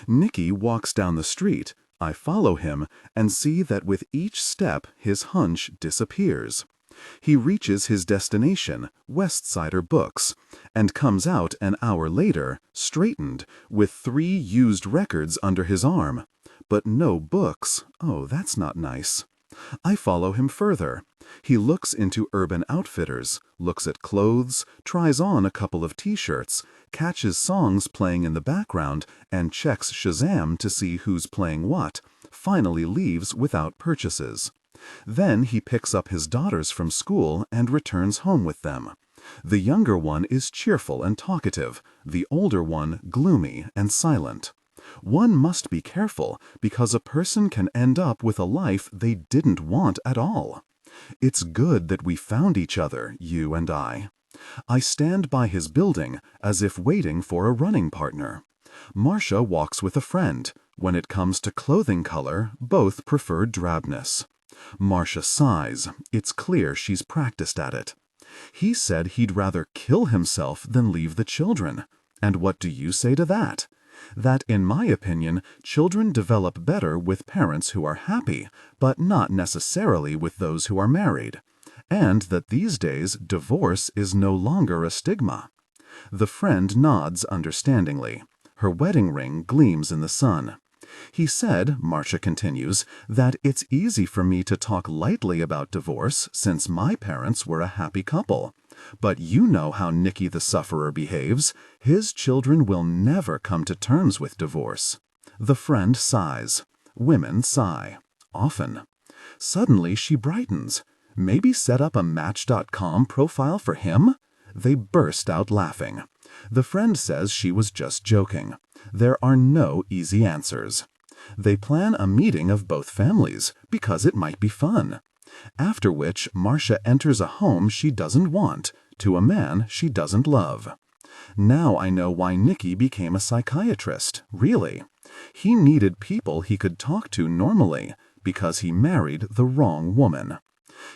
Nicky walks down the street. I follow him and see that with each step his hunch disappears. He reaches his destination, Westsider Books, and comes out an hour later, straightened, with 3 used records under his arm. But no books. Oh, that's not nice. I follow him further. He looks into Urban Outfitters, looks at clothes, tries on a couple of t-shirts, catches songs playing in the background, and checks Shazam to see who's playing what, finally leaves without purchases. Then he picks up his daughters from school and returns home with them. The younger one is cheerful and talkative, the older one gloomy and silent. One must be careful, because a person can end up with a life they didn't want at all. It's good that we found each other, you and I. I stand by his building, as if waiting for a running partner. Marcia walks with a friend. When it comes to clothing color, both prefer drabness. Marcia sighs. It's clear she's practiced at it. He said he'd rather kill himself than leave the children. And what do you say to that? That, in my opinion, children develop better with parents who are happy, but not necessarily with those who are married. And that these days divorce is no longer a stigma. The friend nods understandingly. Her wedding ring gleams in the sun. He said, Marcia continues, that it's easy for me to talk lightly about divorce since my parents were a happy couple. But you know how Nicky the sufferer behaves. His children will never come to terms with divorce. The friend sighs. Women sigh. Often. Suddenly she brightens. Maybe set up a Match.com profile for him? They burst out laughing. The friend says she was just joking. There are no easy answers. They plan a meeting of both families, because it might be fun. After which, Marcia enters a home she doesn't want, to a man she doesn't love. Now I know why Nicky became a psychiatrist, really. He needed people he could talk to normally, because he married the wrong woman.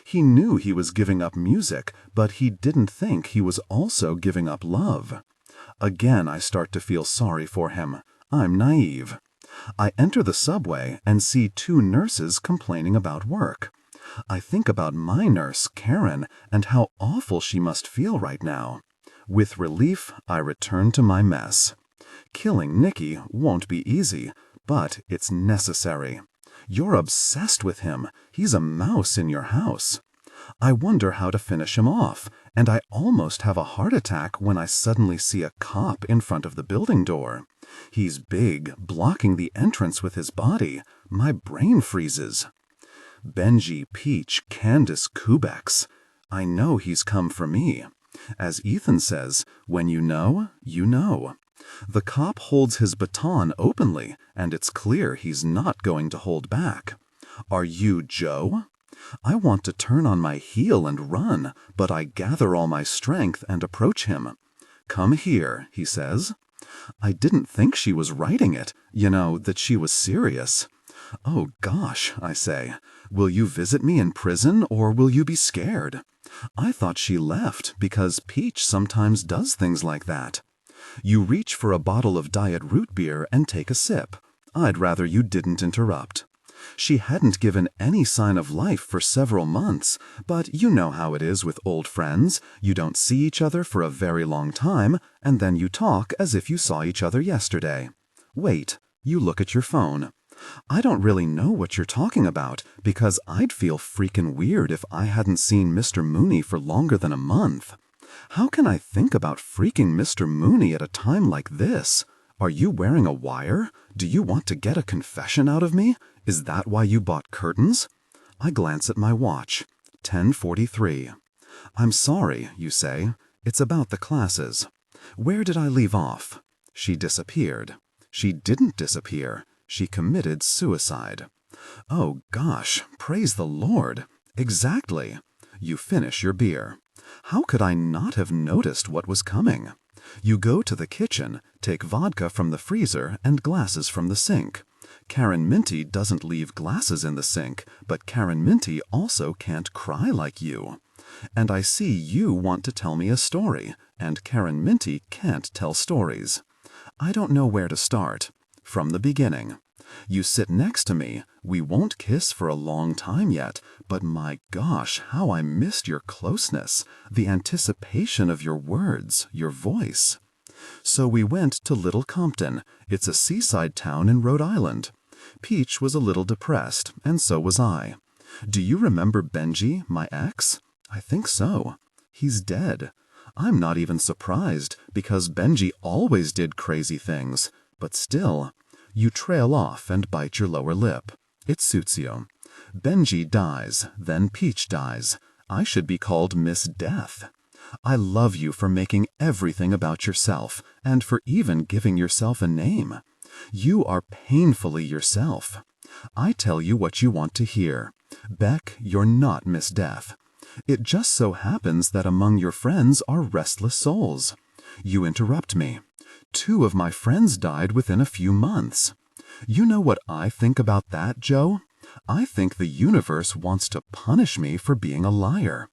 He knew he was giving up music, but he didn't think he was also giving up love. Again I start to feel sorry for him. I'm naive. I enter the subway and see two nurses complaining about work. I think about my nurse, Karen, and how awful she must feel right now. With relief, I return to my mess. Killing Nicky won't be easy, but it's necessary. You're obsessed with him. He's a mouse in your house. I wonder how to finish him off, and I almost have a heart attack when I suddenly see a cop in front of the building door. He's big, blocking the entrance with his body. My brain freezes. Benji, Peach, Candace, Kubex. I know he's come for me. As Ethan says, when you know, you know. The cop holds his baton openly, and it's clear he's not going to hold back. Are you Joe? I want to turn on my heel and run, but I gather all my strength and approach him. Come here, he says. I didn't think she was writing it, that she was serious. Oh gosh, I say. Will you visit me in prison or will you be scared? I thought she left because Peach sometimes does things like that. You reach for a bottle of diet root beer and take a sip. I'd rather you didn't interrupt. She hadn't given any sign of life for several months, but you know how it is with old friends. You don't see each other for a very long time, and then you talk as if you saw each other yesterday. Wait, you look at your phone. I don't really know what you're talking about, because I'd feel freaking weird if I hadn't seen Mr. Mooney for longer than a month. How can I think about freaking Mr. Mooney at a time like this? Are you wearing a wire? Do you want to get a confession out of me? Is that why you bought curtains? I glance at my watch. 10:43. I'm sorry, you say. It's about the classes. Where did I leave off? She disappeared. She didn't disappear. She committed suicide. Oh gosh, praise the Lord. Exactly. You finish your beer. How could I not have noticed what was coming? You go to the kitchen, take vodka from the freezer and glasses from the sink. Karen Minty doesn't leave glasses in the sink, but Karen Minty also can't cry like you. And I see you want to tell me a story, and Karen Minty can't tell stories. I don't know where to start. From the beginning. You sit next to me. We won't kiss for a long time yet, but my gosh, how I missed your closeness, the anticipation of your words, your voice. So we went to Little Compton. It's a seaside town in Rhode Island. Peach was a little depressed, and so was I. Do you remember Benji, my ex? I think so. He's dead. I'm not even surprised, because Benji always did crazy things. But still, you trail off and bite your lower lip. It suits you. Benji dies, then Peach dies. I should be called Miss Death. I love you for making everything about yourself, and for even giving yourself a name. You are painfully yourself. I tell you what you want to hear. Beck, you're not Miss Death. It just so happens that among your friends are restless souls. You interrupt me. 2 of my friends died within a few months. You know what I think about that, Joe? I think the universe wants to punish me for being a liar.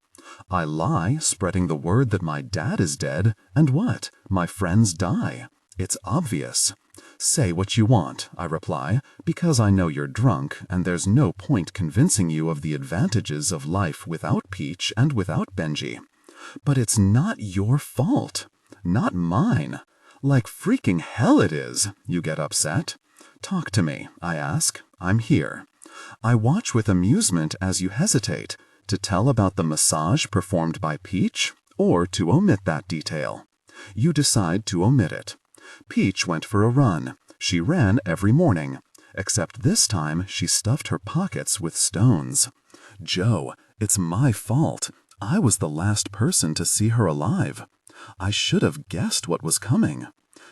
I lie, spreading the word that my dad is dead, and what? My friends die. It's obvious. Say what you want, I reply, because I know you're drunk, and there's no point convincing you of the advantages of life without Peach and without Benji. But it's not your fault. Not mine. Like freaking hell it is, you get upset. Talk to me, I ask. I'm here. I watch with amusement as you hesitate, to tell about the massage performed by Peach, or to omit that detail. You decide to omit it. Peach went for a run. She ran every morning, except this time she stuffed her pockets with stones. Joe, it's my fault. I was the last person to see her alive. I should have guessed what was coming.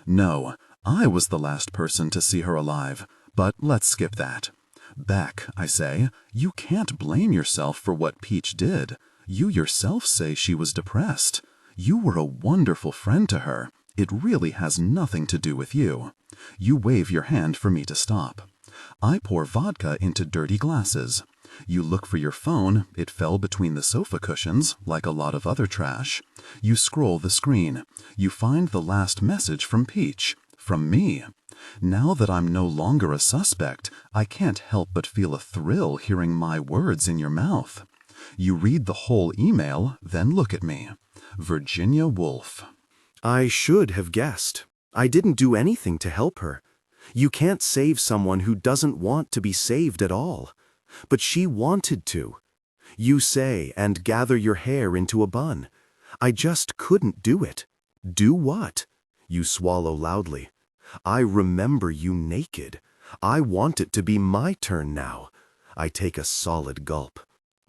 No, I was the last person to see her alive, but let's skip that. Beck, I say, you can't blame yourself for what Peach did. You yourself say she was depressed. You were a wonderful friend to her. It really has nothing to do with you. You wave your hand for me to stop. I pour vodka into dirty glasses. You look for your phone. It fell between the sofa cushions, like a lot of other trash. You scroll the screen. You find the last message from Peach. From me. Now that I'm no longer a suspect, I can't help but feel a thrill hearing my words in your mouth. You read the whole email, then look at me. Virginia Woolf. I should have guessed. I didn't do anything to help her. You can't save someone who doesn't want to be saved at all. But she wanted to. You say and gather your hair into a bun. I just couldn't do it. Do what? You swallow loudly. I remember you naked. I want it to be my turn now. I take a solid gulp.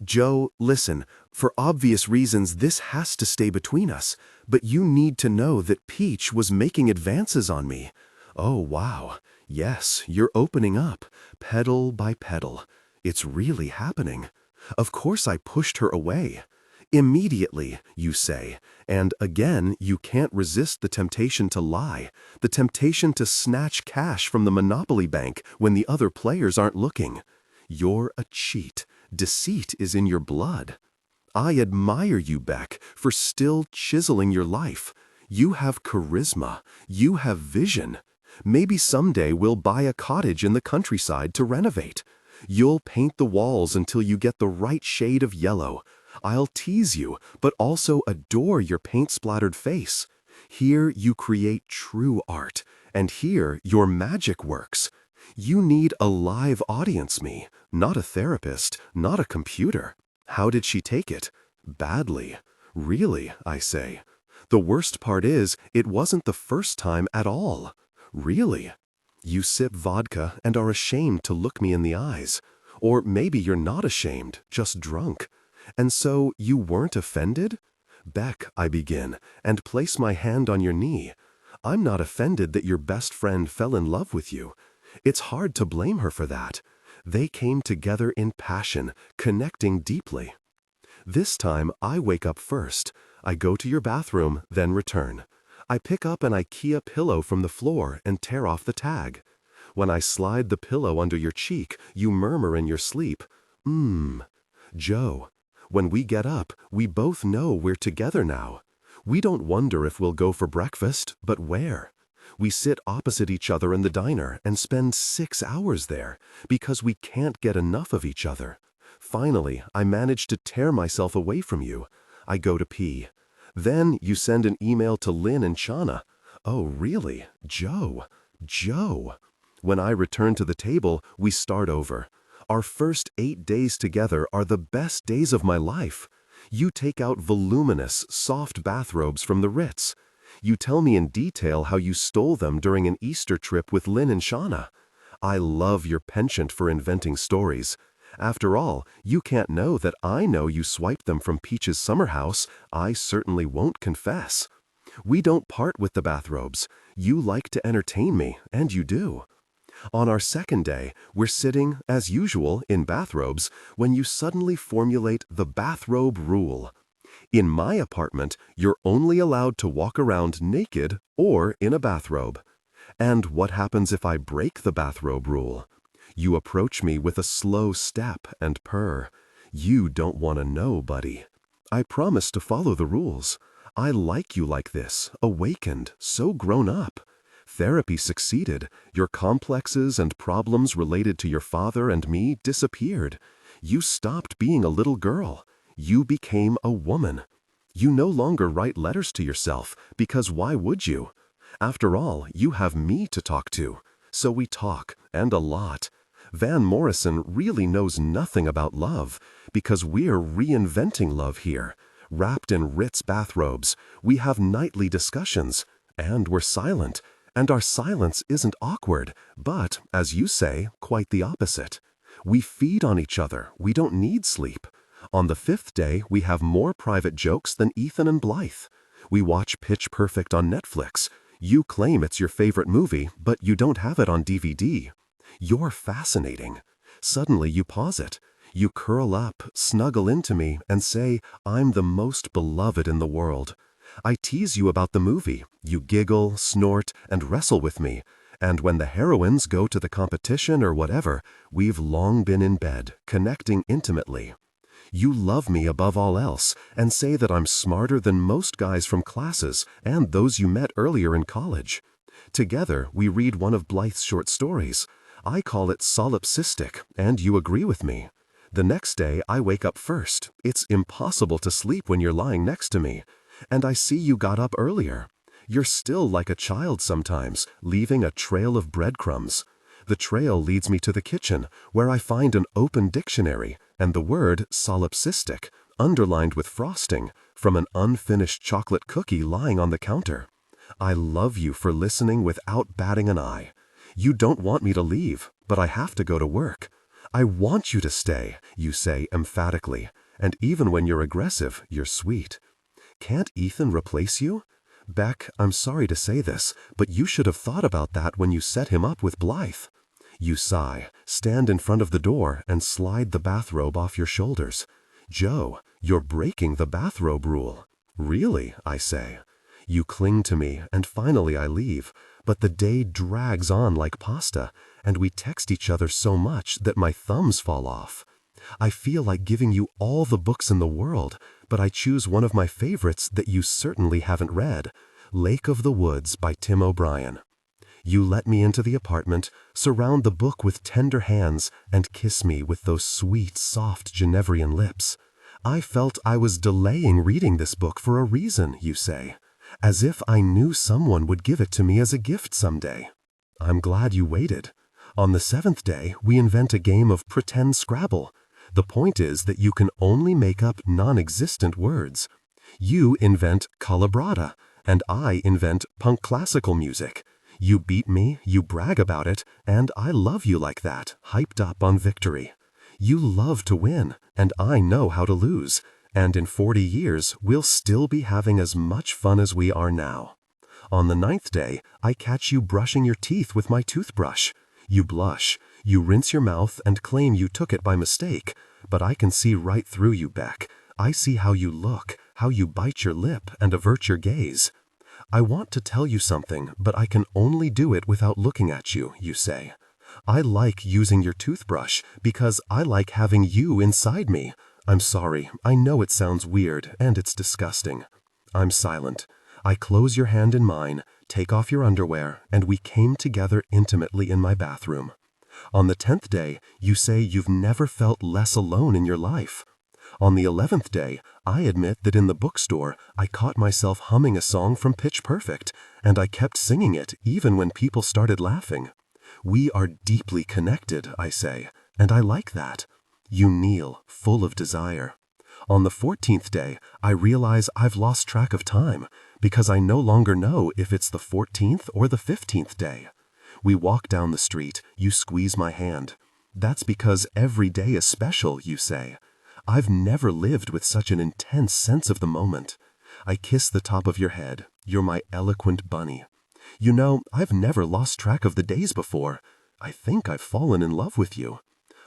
Joe, listen, for obvious reasons this has to stay between us, but you need to know that Peach was making advances on me. Oh, wow. Yes, you're opening up, petal by petal. It's really happening. Of course I pushed her away. Immediately, you say, and again you can't resist the temptation to lie, the temptation to snatch cash from the Monopoly bank when the other players aren't looking. You're a cheat. Deceit is in your blood. I admire you, Beck, for still chiseling your life. You have charisma. You have vision. Maybe someday we'll buy a cottage in the countryside to renovate. You'll paint the walls until you get the right shade of yellow. I'll tease you, but also adore your paint-splattered face. Here you create true art, and here your magic works. You need a live audience, me, not a therapist, not a computer. How did she take it? Badly. Really, I say. The worst part is, it wasn't the first time at all. Really. You sip vodka and are ashamed to look me in the eyes. Or maybe you're not ashamed, just drunk. And so you weren't offended? Beck, I begin, and place my hand on your knee. I'm not offended that your best friend fell in love with you. It's hard to blame her for that. They came together in passion, connecting deeply. This time I wake up first. I go to your bathroom, then return. I pick up an IKEA pillow from the floor and tear off the tag. When I slide the pillow under your cheek, you murmur in your sleep, Joe. When we get up, we both know we're together now. We don't wonder if we'll go for breakfast, but where? We sit opposite each other in the diner and spend 6 hours there because we can't get enough of each other. Finally, I manage to tear myself away from you. I go to pee. Then you send an email to Lynn and Shauna. Oh, really? Joe. Joe. When I return to the table, we start over. Our first 8 days together are the best days of my life. You take out voluminous, soft bathrobes from the Ritz. You tell me in detail how you stole them during an Easter trip with Lynn and Shauna. I love your penchant for inventing stories. After all, you can't know that I know you swiped them from Peach's summer house. I certainly won't confess. We don't part with the bathrobes. You like to entertain me, and you do. On our second day, we're sitting, as usual, in bathrobes when you suddenly formulate the bathrobe rule. In my apartment, you're only allowed to walk around naked or in a bathrobe. And what happens if I break the bathrobe rule? You approach me with a slow step and purr. You don't want to know, buddy. I promise to follow the rules. I like you like this, awakened, so grown up. Therapy succeeded. Your complexes and problems related to your father and me disappeared. You stopped being a little girl. You became a woman. You no longer write letters to yourself, because why would you? After all, you have me to talk to. So we talk, and a lot. Van Morrison really knows nothing about love, because we're reinventing love here. Wrapped in Ritz bathrobes, we have nightly discussions, and we're silent. And our silence isn't awkward, but, as you say, quite the opposite. We feed on each other. We don't need sleep. On the 5th day, we have more private jokes than Ethan and Blythe. We watch Pitch Perfect on Netflix. You claim it's your favorite movie, but you don't have it on DVD. You're fascinating. Suddenly you pause it. You curl up, snuggle into me, and say, I'm the most beloved in the world. I tease you about the movie. You giggle, snort, and wrestle with me. And when the heroines go to the competition or whatever, we've long been in bed, connecting intimately. You love me above all else and say that I'm smarter than most guys from classes and those you met earlier in college. Together, we read one of Blythe's short stories. I call it solipsistic, and you agree with me. The next day, I wake up first. It's impossible to sleep when you're lying next to me. And I see you got up earlier. You're still like a child sometimes, leaving a trail of breadcrumbs. The trail leads me to the kitchen, where I find an open dictionary and the word solipsistic, underlined with frosting, from an unfinished chocolate cookie lying on the counter. I love you for listening without batting an eye. You don't want me to leave, but I have to go to work. I want you to stay, you say emphatically, and even when you're aggressive, you're sweet. Can't Ethan replace you? Beck, I'm sorry to say this, but you should have thought about that when you set him up with Blythe. You sigh, stand in front of the door, and slide the bathrobe off your shoulders. Joe, you're breaking the bathrobe rule. Really, I say. You cling to me, and finally I leave, but the day drags on like pasta, and we text each other so much that my thumbs fall off. I feel like giving you all the books in the world, but I choose one of my favorites that you certainly haven't read, Lake of the Woods by Tim O'Brien. You let me into the apartment, surround the book with tender hands, and kiss me with those sweet, soft Genevian lips. I felt I was delaying reading this book for a reason, you say, as if I knew someone would give it to me as a gift someday. I'm glad you waited. On the 7th day, we invent a game of pretend Scrabble. The point is that you can only make up non-existent words. You invent calabrata, and I invent punk classical music. You beat me, you brag about it, and I love you like that, hyped up on victory. You love to win, and I know how to lose, and in 40 years we'll still be having as much fun as we are now. On the 9th day, I catch you brushing your teeth with my toothbrush. You blush, you rinse your mouth and claim you took it by mistake, but I can see right through you, Beck. I see how you look, how you bite your lip and avert your gaze. I want to tell you something, but I can only do it without looking at you, you say. I like using your toothbrush because I like having you inside me. I'm sorry, I know it sounds weird and it's disgusting. I'm silent. I close your hand in mine, take off your underwear, and we came together intimately in my bathroom. On the 10th day, you say you've never felt less alone in your life. On the 11th day, I admit that in the bookstore, I caught myself humming a song from Pitch Perfect, and I kept singing it even when people started laughing. We are deeply connected, I say, and I like that. You kneel, full of desire. On the 14th day, I realize I've lost track of time, because I no longer know if it's the 14th or the 15th day. We walk down the street, you squeeze my hand. That's because every day is special, you say. I've never lived with such an intense sense of the moment. I kiss the top of your head. You're my eloquent bunny. You know, I've never lost track of the days before. I think I've fallen in love with you.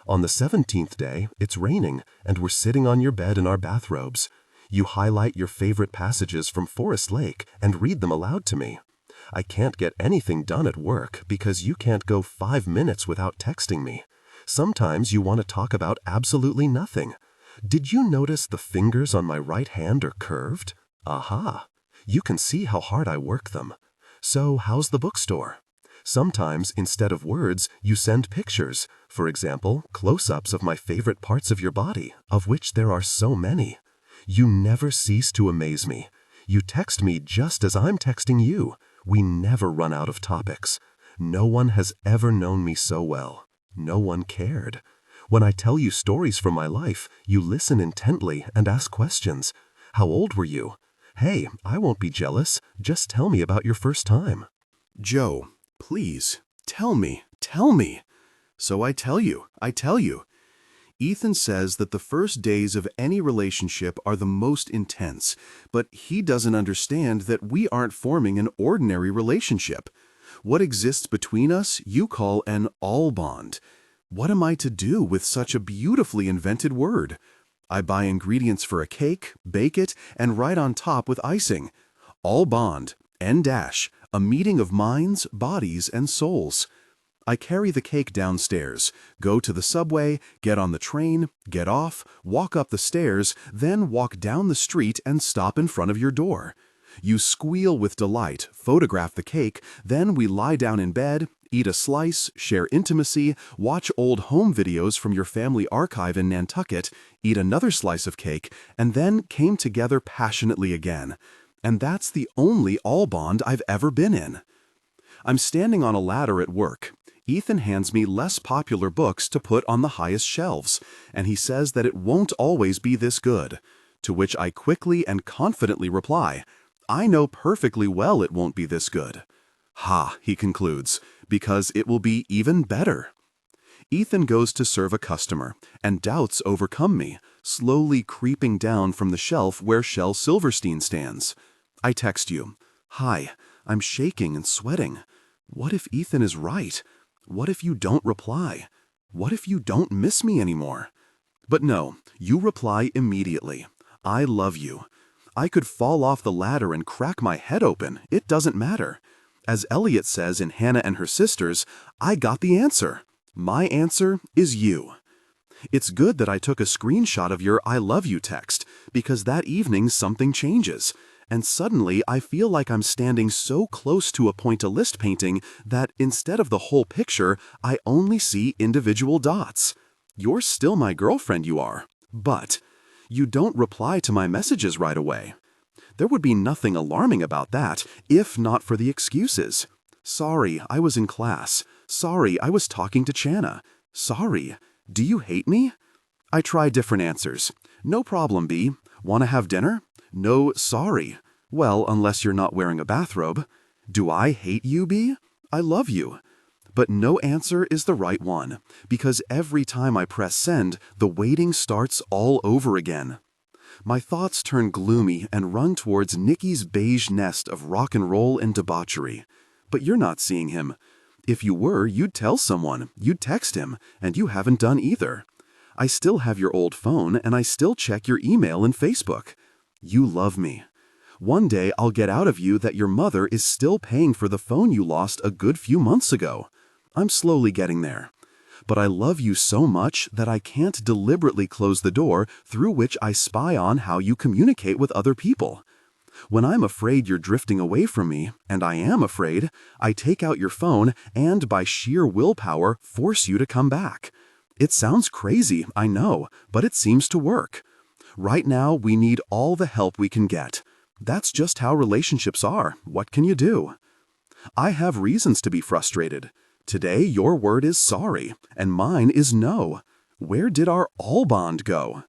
On the 17th day, it's raining, and we're sitting on your bed in our bathrobes. You highlight your favorite passages from Forest Lake and read them aloud to me. I can't get anything done at work because you can't go 5 minutes without texting me. Sometimes you want to talk about absolutely nothing. Did you notice the fingers on my right hand are curved? Aha! You can see how hard I work them. So how's the bookstore? Sometimes, instead of words, you send pictures. For example, close-ups of my favorite parts of your body, of which there are so many. You never cease to amaze me. You text me just as I'm texting you. We never run out of topics. No one has ever known me so well. No one cared. When I tell you stories from my life, you listen intently and ask questions. How old were you? Hey, I won't be jealous. Just tell me about your first time. Joe, please, tell me, tell me. So I tell you. Ethan says that the first days of any relationship are the most intense, but he doesn't understand that we aren't forming an ordinary relationship. What exists between us you call an all bond. What am I to do with such a beautifully invented word? I buy ingredients for a cake, bake it, and write on top with icing. All bond, N dash, a meeting of minds, bodies, and souls. I carry the cake downstairs, go to the subway, get on the train, get off, walk up the stairs, then walk down the street and stop in front of your door. You squeal with delight, photograph the cake, then we lie down in bed, eat a slice, share intimacy, watch old home videos from your family archive in Nantucket, eat another slice of cake, and then came together passionately again. And that's the only all bond I've ever been in. I'm standing on a ladder at work. Ethan hands me less popular books to put on the highest shelves, and he says that it won't always be this good. To which I quickly and confidently reply, I know perfectly well it won't be this good. Ha, he concludes, because it will be even better. Ethan goes to serve a customer, and doubts overcome me, slowly creeping down from the shelf where Shel Silverstein stands. I text you, Hi, I'm shaking and sweating. What if Ethan is right? What if you don't reply? What if you don't miss me anymore? But no, you reply immediately. I love you. I could fall off the ladder and crack my head open. It doesn't matter. As Elliot says in Hannah and Her Sisters, I got the answer. My answer is you. It's good that I took a screenshot of your I love you text, because that evening something changes. And suddenly I feel like I'm standing so close to a pointillist painting that instead of the whole picture, I only see individual dots. You're still my girlfriend, you are. But you don't reply to my messages right away. There would be nothing alarming about that, if not for the excuses. Sorry, I was in class. Sorry, I was talking to Channa. Sorry. Do you hate me? I try different answers. No problem, B. Want to have dinner? No, sorry. Well, unless you're not wearing a bathrobe. Do I hate you, B? I love you. But no answer is the right one, because every time I press send, the waiting starts all over again. My thoughts turn gloomy and run towards Nikki's beige nest of rock and roll and debauchery. But you're not seeing him. If you were, you'd tell someone, you'd text him, and you haven't done either. I still have your old phone, and I still check your email and Facebook. You love me. One day I'll get out of you that your mother is still paying for the phone you lost a good few months ago. I'm slowly getting there. But I love you so much that I can't deliberately close the door through which I spy on how you communicate with other people. When I'm afraid you're drifting away from me, and I am afraid, I take out your phone and by sheer willpower force you to come back. It sounds crazy, I know, but it seems to work. Right now, we need all the help we can get. That's just how relationships are. What can you do? I have reasons to be frustrated. Today, your word is sorry, and mine is no. Where did our all bond go?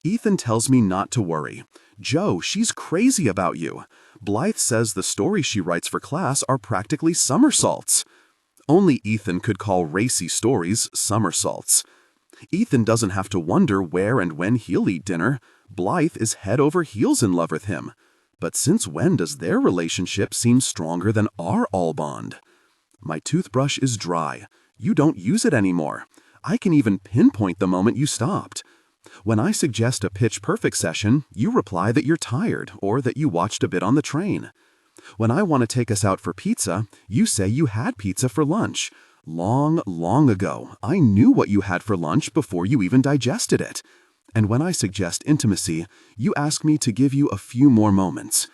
Ethan tells me not to worry. Joe, she's crazy about you. Blythe says the stories she writes for class are practically somersaults. Only Ethan could call racy stories somersaults. Ethan doesn't have to wonder where and when he'll eat dinner. Blythe is head over heels in love with him. But since when does their relationship seem stronger than our all bond? My toothbrush is dry. You don't use it anymore. I can even pinpoint the moment you stopped. When I suggest a pitch-perfect session, you reply that you're tired or that you watched a bit on the train. When I want to take us out for pizza, you say you had pizza for lunch. Long, long ago, I knew what you had for lunch before you even digested it. And when I suggest intimacy, you ask me to give you a few more moments.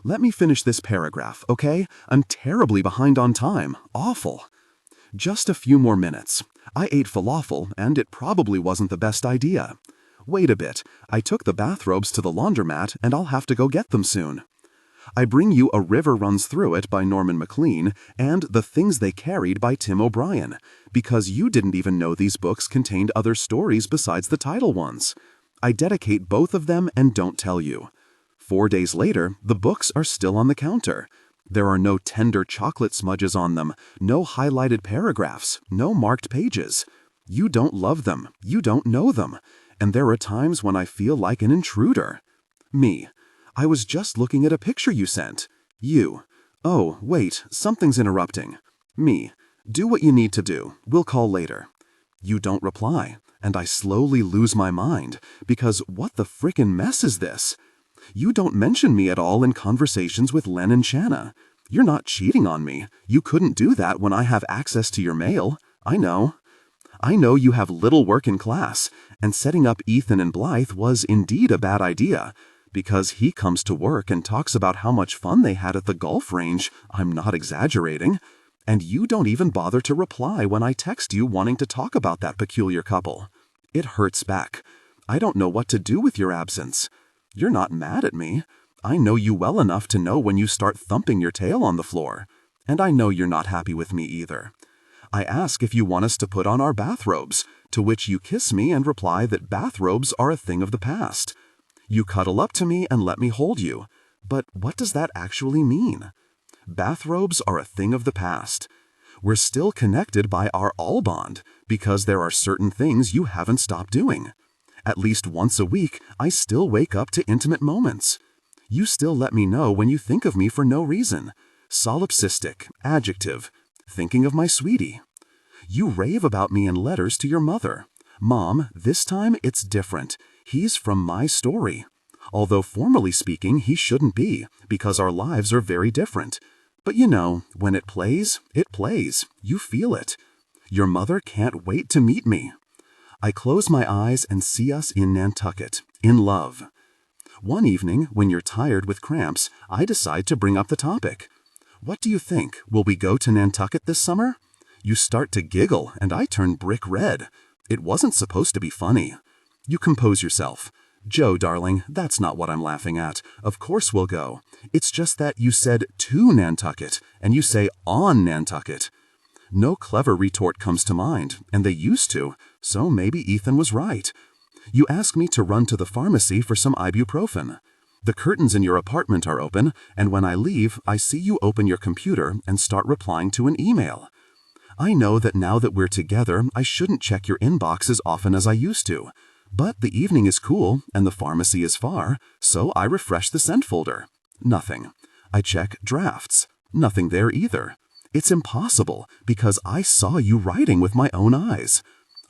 Let me finish this paragraph, okay? I'm terribly behind on time. Awful. Just a few more minutes. I ate falafel, and it probably wasn't the best idea. Wait a bit. I took the bathrobes to the laundromat, and I'll have to go get them soon. I bring you A River Runs Through It by Norman Maclean and The Things They Carried by Tim O'Brien, because you didn't even know these books contained other stories besides the title ones. I dedicate both of them and don't tell you. 4 days later, the books are still on the counter. There are no tender chocolate smudges on them, no highlighted paragraphs, no marked pages. You don't love them, you don't know them, and there are times when I feel like an intruder. Me. I was just looking at a picture you sent. You. Oh, wait, something's interrupting. Me. Do what you need to do. We'll call later. You don't reply, and I slowly lose my mind, because what the frickin' mess is this? You don't mention me at all in conversations with Len and Shanna. You're not cheating on me. You couldn't do that when I have access to your mail. I know. I know you have little work in class, and setting up Ethan and Blythe was indeed a bad idea, because he comes to work and talks about how much fun they had at the golf range. I'm not exaggerating. And you don't even bother to reply when I text you wanting to talk about that peculiar couple. It hurts back. I don't know what to do with your absence. You're not mad at me. I know you well enough to know when you start thumping your tail on the floor. And I know you're not happy with me either. I ask if you want us to put on our bathrobes, to which you kiss me and reply that bathrobes are a thing of the past. You cuddle up to me and let me hold you. But what does that actually mean? Bathrobes are a thing of the past. We're still connected by our all bond because there are certain things you haven't stopped doing. At least once a week, I still wake up to intimate moments. You still let me know when you think of me for no reason. Solipsistic, adjective, thinking of my sweetie. You rave about me in letters to your mother. Mom, this time it's different. He's from my story. Although formally speaking, he shouldn't be, because our lives are very different. But you know, when it plays, it plays. You feel it. Your mother can't wait to meet me. I close my eyes and see us in Nantucket, in love. One evening, when you're tired with cramps, I decide to bring up the topic. What do you think? Will we go to Nantucket this summer? You start to giggle, and I turn brick red. It wasn't supposed to be funny. You compose yourself. Joe, darling, that's not what I'm laughing at. Of course we'll go. It's just that you said to Nantucket, and you say on Nantucket. No clever retort comes to mind, and they used to, so maybe Ethan was right. You ask me to run to the pharmacy for some ibuprofen. The curtains in your apartment are open, and when I leave, I see you open your computer and start replying to an email. I know that now that we're together, I shouldn't check your inbox as often as I used to. But the evening is cool, and the pharmacy is far, so I refresh the sent folder. Nothing. I check drafts. Nothing there either. It's impossible, because I saw you writing with my own eyes.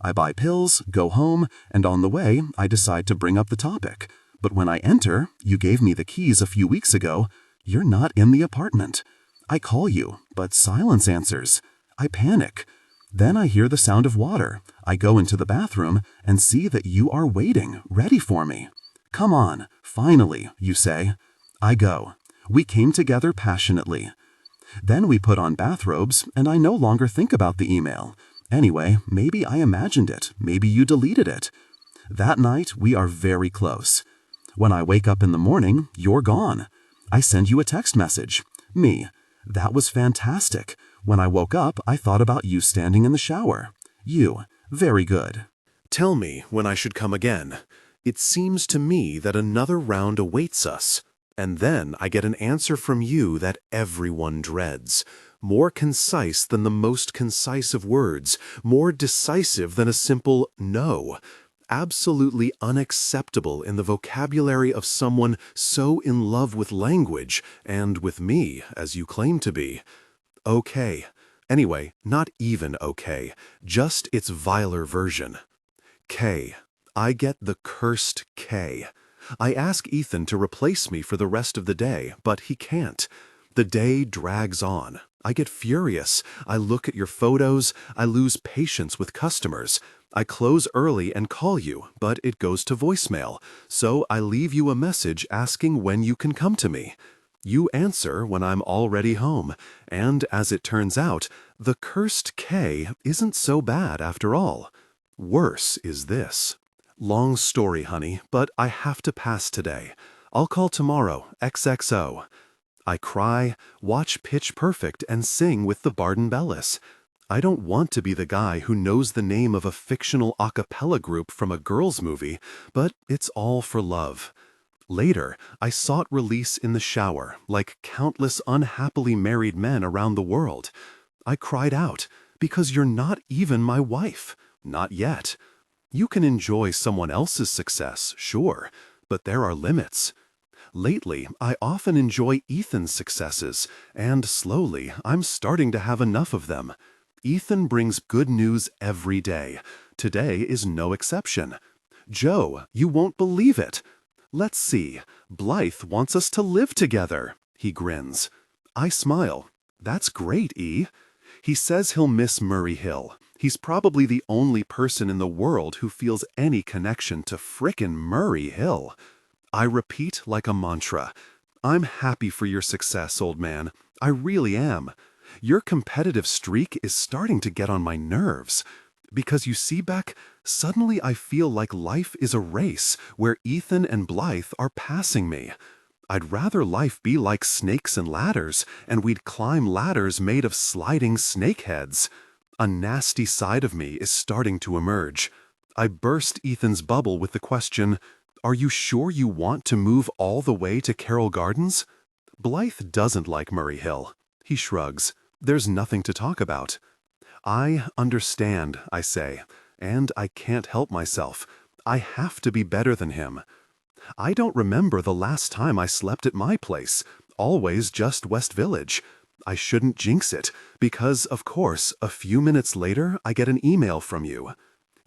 I buy pills, go home, and on the way, I decide to bring up the topic. But when I enter, you gave me the keys a few weeks ago, you're not in the apartment. I call you, but silence answers. I panic. Then I hear the sound of water. I go into the bathroom and see that you are waiting, ready for me. Come on, finally, you say. I go. We came together passionately. Then we put on bathrobes, and I no longer think about the email. Anyway, maybe I imagined it. Maybe you deleted it. That night, we are very close. When I wake up in the morning, you're gone. I send you a text message. Me. That was fantastic. When I woke up, I thought about you standing in the shower. You. Very good. Tell me when I should come again. It seems to me that another round awaits us. And then I get an answer from you that everyone dreads. More concise than the most concise of words. More decisive than a simple no. Absolutely unacceptable in the vocabulary of someone so in love with language, and with me, as you claim to be. Okay. Anyway, not even okay. Just its viler version. K. I get the cursed K. I ask Ethan to replace me for the rest of the day, but he can't. The day drags on. I get furious. I look at your photos. I lose patience with customers. I close early and call you, but it goes to voicemail, so I leave you a message asking when you can come to me. You answer when I'm already home, and as it turns out, the cursed K isn't so bad after all. Worse is this. Long story, honey, but I have to pass today. I'll call tomorrow, XXO. I cry, watch Pitch Perfect, and sing with the Barden Bellis. I don't want to be the guy who knows the name of a fictional a cappella group from a girls' movie, but it's all for love. Later, I sought release in the shower, like countless unhappily married men around the world. I cried out, because you're not even my wife. Not yet. You can enjoy someone else's success, sure, but there are limits. Lately, I often enjoy Ethan's successes, and slowly, I'm starting to have enough of them. Ethan brings good news every day. Today is no exception. Joe, you won't believe it. Let's see. Blythe wants us to live together. He grins. I smile. That's great, E. He says he'll miss Murray Hill. He's probably the only person in the world who feels any connection to frickin' Murray Hill. I repeat like a mantra. I'm happy for your success, old man. I really am. Your competitive streak is starting to get on my nerves. Because you see, Beck, suddenly I feel like life is a race where Ethan and Blythe are passing me. I'd rather life be like snakes and ladders, and we'd climb ladders made of sliding snake heads. A nasty side of me is starting to emerge. I burst Ethan's bubble with the question, "Are you sure you want to move all the way to Carroll Gardens?" Blythe doesn't like Murray Hill. He shrugs. There's nothing to talk about. I understand, I say, and I can't help myself. I have to be better than him. I don't remember the last time I slept at my place, always just West Village. I shouldn't jinx it, because, of course, a few minutes later I get an email from you.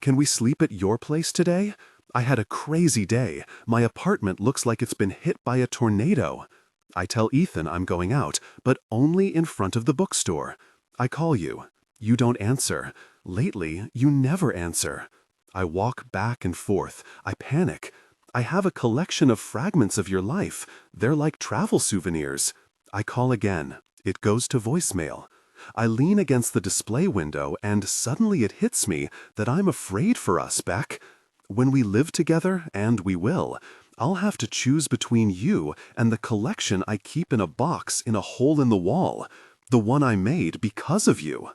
Can we sleep at your place today? I had a crazy day. My apartment looks like it's been hit by a tornado. I tell Ethan I'm going out, but only in front of the bookstore. I call you. You don't answer. Lately, you never answer. I walk back and forth. I panic. I have a collection of fragments of your life. They're like travel souvenirs. I call again. It goes to voicemail. I lean against the display window and suddenly it hits me that I'm afraid for us, Beck. When we live together, and we will, I'll have to choose between you and the collection I keep in a box in a hole in the wall, the one I made because of you.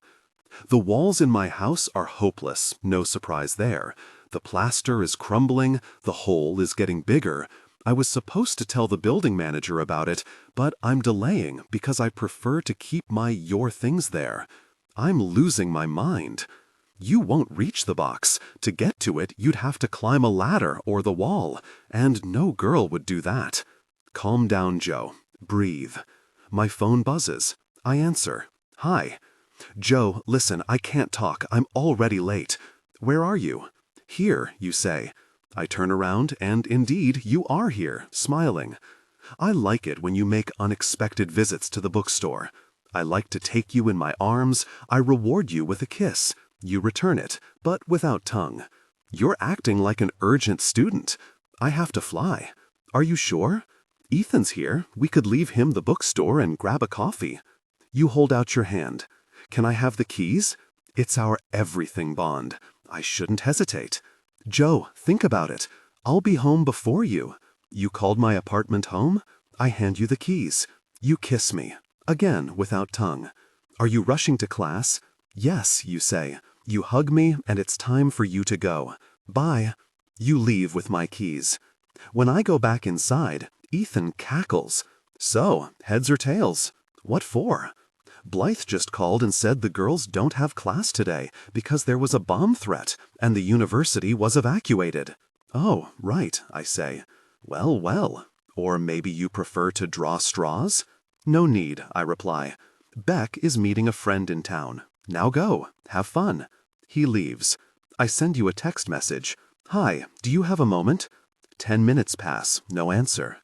The walls in my house are hopeless, no surprise there. The plaster is crumbling, the hole is getting bigger. I was supposed to tell the building manager about it, but I'm delaying because I prefer to keep your things there. I'm losing my mind. You won't reach the box. To get to it, you'd have to climb a ladder or the wall, and no girl would do that. Calm down, Joe. Breathe. My phone buzzes. I answer. Hi. Joe, listen, I can't talk. I'm already late. Where are you? Here, you say. I turn around, and indeed, you are here, smiling. I like it when you make unexpected visits to the bookstore. I like to take you in my arms. I reward you with a kiss. You return it, but without tongue. You're acting like an urgent student. I have to fly. Are you sure? Ethan's here. We could leave him the bookstore and grab a coffee. You hold out your hand. Can I have the keys? It's our everything bond. I shouldn't hesitate. Joe, think about it. I'll be home before you. You called my apartment home? I hand you the keys. You kiss me. Again, without tongue. Are you rushing to class? Yes, you say. You hug me, and it's time for you to go. Bye. You leave with my keys. When I go back inside, Ethan cackles. So, heads or tails? What for? Blythe just called and said the girls don't have class today because there was a bomb threat and the university was evacuated. Oh, right, I say. Well, well. Or maybe you prefer to draw straws? No need, I reply. Beck is meeting a friend in town. Now go. Have fun. He leaves. I send you a text message. Hi, do you have a moment? 10 minutes pass. No answer.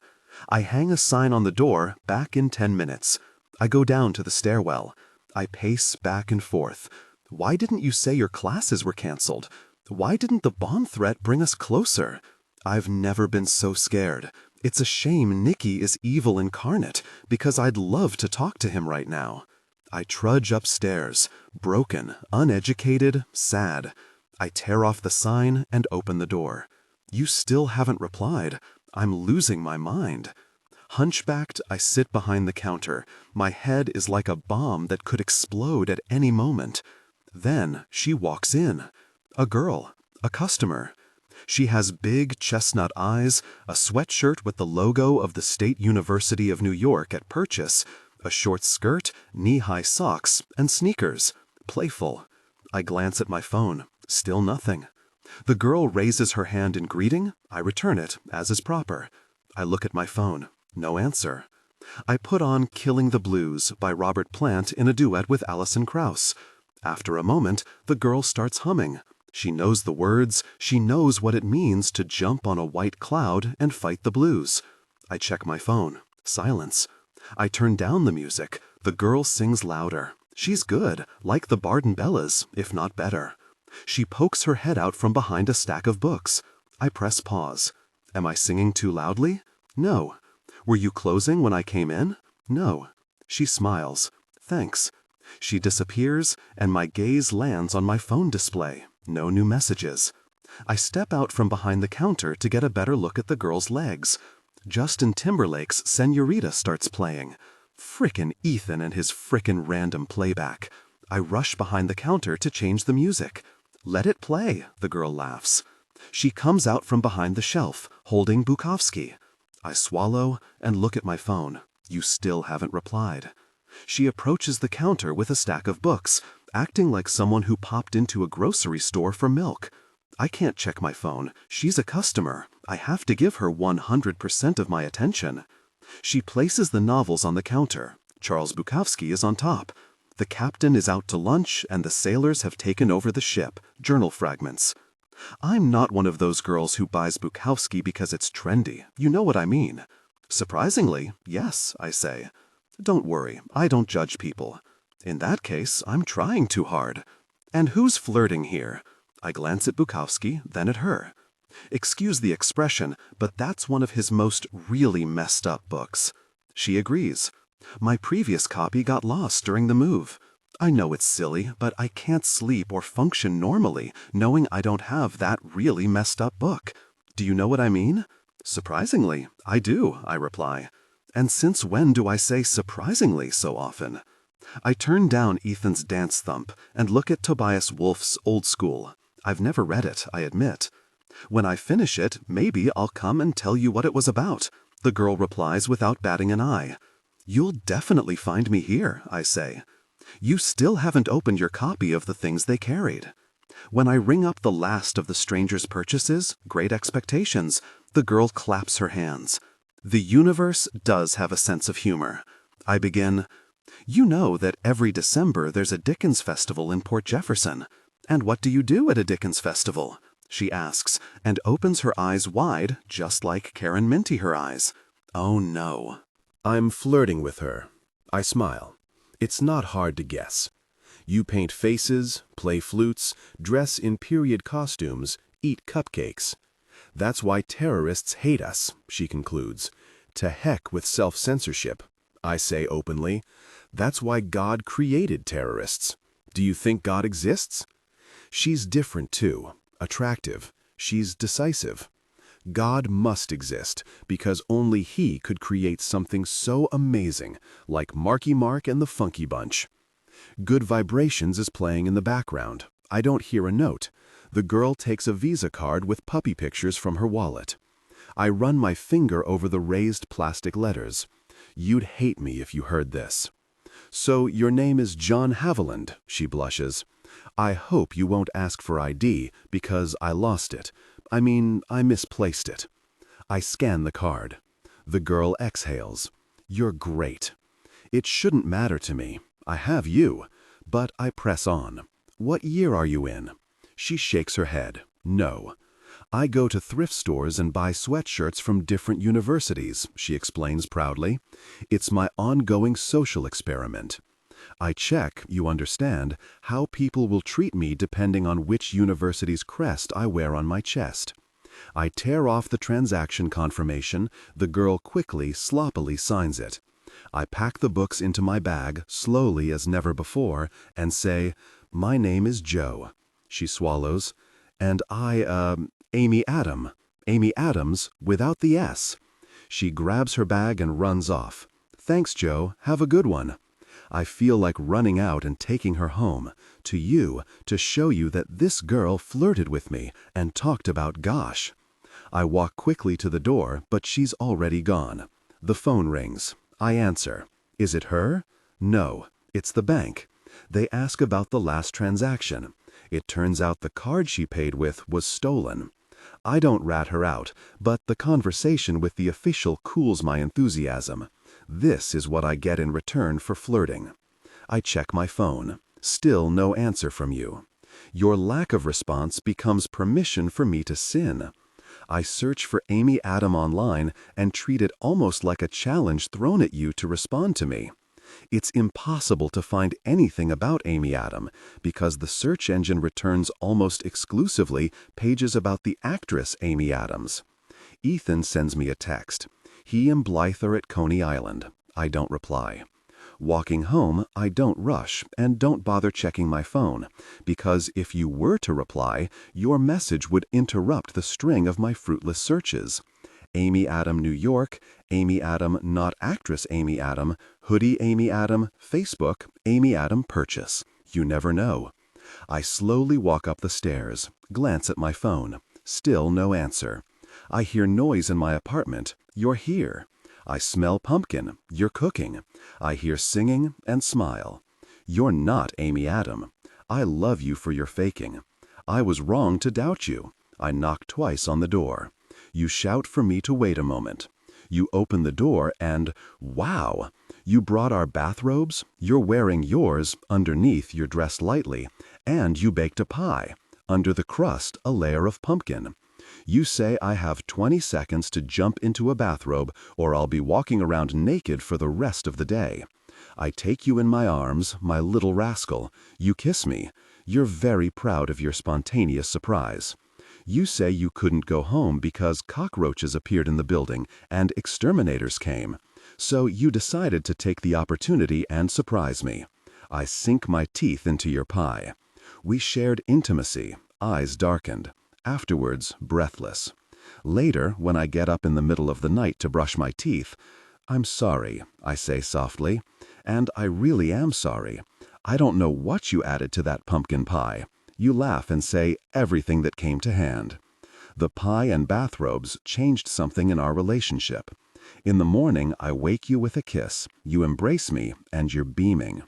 I hang a sign on the door, back in 10 minutes. I go down to the stairwell. I pace back and forth. Why didn't you say your classes were canceled? Why didn't the bomb threat bring us closer? I've never been so scared. It's a shame Nicky is evil incarnate, because I'd love to talk to him right now. I trudge upstairs, broken, uneducated, sad. I tear off the sign and open the door. You still haven't replied. I'm losing my mind. Hunchbacked, I sit behind the counter. My head is like a bomb that could explode at any moment. Then she walks in. A girl, a customer. She has big chestnut eyes, a sweatshirt with the logo of the State University of New York at purchase, a short skirt, knee-high socks, and sneakers. Playful. I glance at my phone. Still nothing. The girl raises her hand in greeting. I return it, as is proper. I look at my phone. No answer. I put on Killing the Blues by Robert Plant in a duet with Alison Krauss. After a moment, the girl starts humming. She knows the words, she knows what it means to jump on a white cloud and fight the blues. I check my phone. Silence. I turn down the music. The girl sings louder. She's good, like the Barden Bellas, if not better. She pokes her head out from behind a stack of books. I press pause. Am I singing too loudly? No. Were you closing when I came in? No. She smiles. Thanks. She disappears, and my gaze lands on my phone display. No new messages. I step out from behind the counter to get a better look at the girl's legs. Justin Timberlake's Señorita starts playing. Frickin' Ethan and his frickin' random playback. I rush behind the counter to change the music. Let it play, the girl laughs. She comes out from behind the shelf, holding Bukowski. I swallow and look at my phone. You still haven't replied. She approaches the counter with a stack of books, acting like someone who popped into a grocery store for milk. I can't check my phone. She's a customer. I have to give her 100% of my attention. She places the novels on the counter. Charles Bukowski is on top. The captain is out to lunch, and the sailors have taken over the ship. Journal fragments. I'm not one of those girls who buys Bukowski because it's trendy. You know what I mean. Surprisingly, yes, I say. Don't worry, I don't judge people. In that case, I'm trying too hard. And who's flirting here? I glance at Bukowski, then at her. Excuse the expression, but that's one of his most really messed up books. She agrees. My previous copy got lost during the move. I know it's silly, but I can't sleep or function normally knowing I don't have that really messed up book. Do you know what I mean? Surprisingly, I do, I reply. And since when do I say surprisingly so often? I turn down Ethan's Dance Thump and look at Tobias Wolff's Old School. I've never read it, I admit. When I finish it, maybe I'll come and tell you what it was about, the girl replies without batting an eye. You'll definitely find me here, I say. You still haven't opened your copy of the things they carried. When I ring up the last of the stranger's purchases, Great Expectations, the girl claps her hands. The universe does have a sense of humor. I begin, you know that every December there's a Dickens festival in Port Jefferson. And what do you do at a Dickens festival? She asks, and opens her eyes wide, just like Karen Minty her eyes. Oh no. I'm flirting with her. I smile. It's not hard to guess. You paint faces, play flutes, dress in period costumes, eat cupcakes. That's why terrorists hate us, she concludes. To heck with self-censorship, I say openly. That's why God created terrorists. Do you think God exists? She's different too, attractive. She's decisive. God must exist, because only He could create something so amazing, like Marky Mark and the Funky Bunch. Good Vibrations is playing in the background. I don't hear a note. The girl takes a Visa card with puppy pictures from her wallet. I run my finger over the raised plastic letters. You'd hate me if you heard this. So your name is John Haviland, she blushes. I hope you won't ask for ID, because I lost it. I mean, I misplaced it. I scan the card. The girl exhales. You're great. It shouldn't matter to me. I have you. But I press on. What year are you in? She shakes her head. No. I go to thrift stores and buy sweatshirts from different universities, she explains proudly. It's my ongoing social experiment. I check, you understand, how people will treat me depending on which university's crest I wear on my chest. I tear off the transaction confirmation. The girl quickly, sloppily signs it. I pack the books into my bag, slowly as never before, and say, my name is Joe. She swallows. And Amy Adams, without the S. She grabs her bag and runs off. Thanks, Joe. Have a good one. I feel like running out and taking her home, to you, to show you that this girl flirted with me and talked about gosh. I walk quickly to the door, but she's already gone. The phone rings. I answer. Is it her? No, it's the bank. They ask about the last transaction. It turns out the card she paid with was stolen. I don't rat her out, but the conversation with the official cools my enthusiasm. This is what I get in return for flirting. I check my phone. Still no answer from you. Your lack of response becomes permission for me to sin. I search for Amy Adam online and treat it almost like a challenge thrown at you to respond to me. It's impossible to find anything about Amy Adam because the search engine returns almost exclusively pages about the actress Amy Adams. Ethan sends me a text. He and Blythe are at Coney Island. I don't reply. Walking home, I don't rush and don't bother checking my phone, because if you were to reply, your message would interrupt the string of my fruitless searches. Amy Adam New York, Amy Adam not actress Amy Adam, hoodie Amy Adam, Facebook, Amy Adam purchase. You never know. I slowly walk up the stairs, glance at my phone. Still no answer. I hear noise in my apartment. You're here. I smell pumpkin. You're cooking. I hear singing and smile. You're not Amy Adam. I love you for your faking. I was wrong to doubt you. I knock twice on the door. You shout for me to wait a moment. You open the door and, wow! You brought our bathrobes, you're wearing yours, underneath you're dressed lightly, and you baked a pie. Under the crust, a layer of pumpkin. You say I have 20 seconds to jump into a bathrobe or I'll be walking around naked for the rest of the day. I take you in my arms, my little rascal. You kiss me. You're very proud of your spontaneous surprise. You say you couldn't go home because cockroaches appeared in the building and exterminators came. So you decided to take the opportunity and surprise me. I sink my teeth into your pie. We shared intimacy, eyes darkened. Afterwards, breathless. Later, when I get up in the middle of the night to brush my teeth, I'm sorry, I say softly, and I really am sorry. I don't know what you added to that pumpkin pie. You laugh and say everything that came to hand. The pie and bathrobes changed something in our relationship. In the morning, I wake you with a kiss. You embrace me, and you're beaming.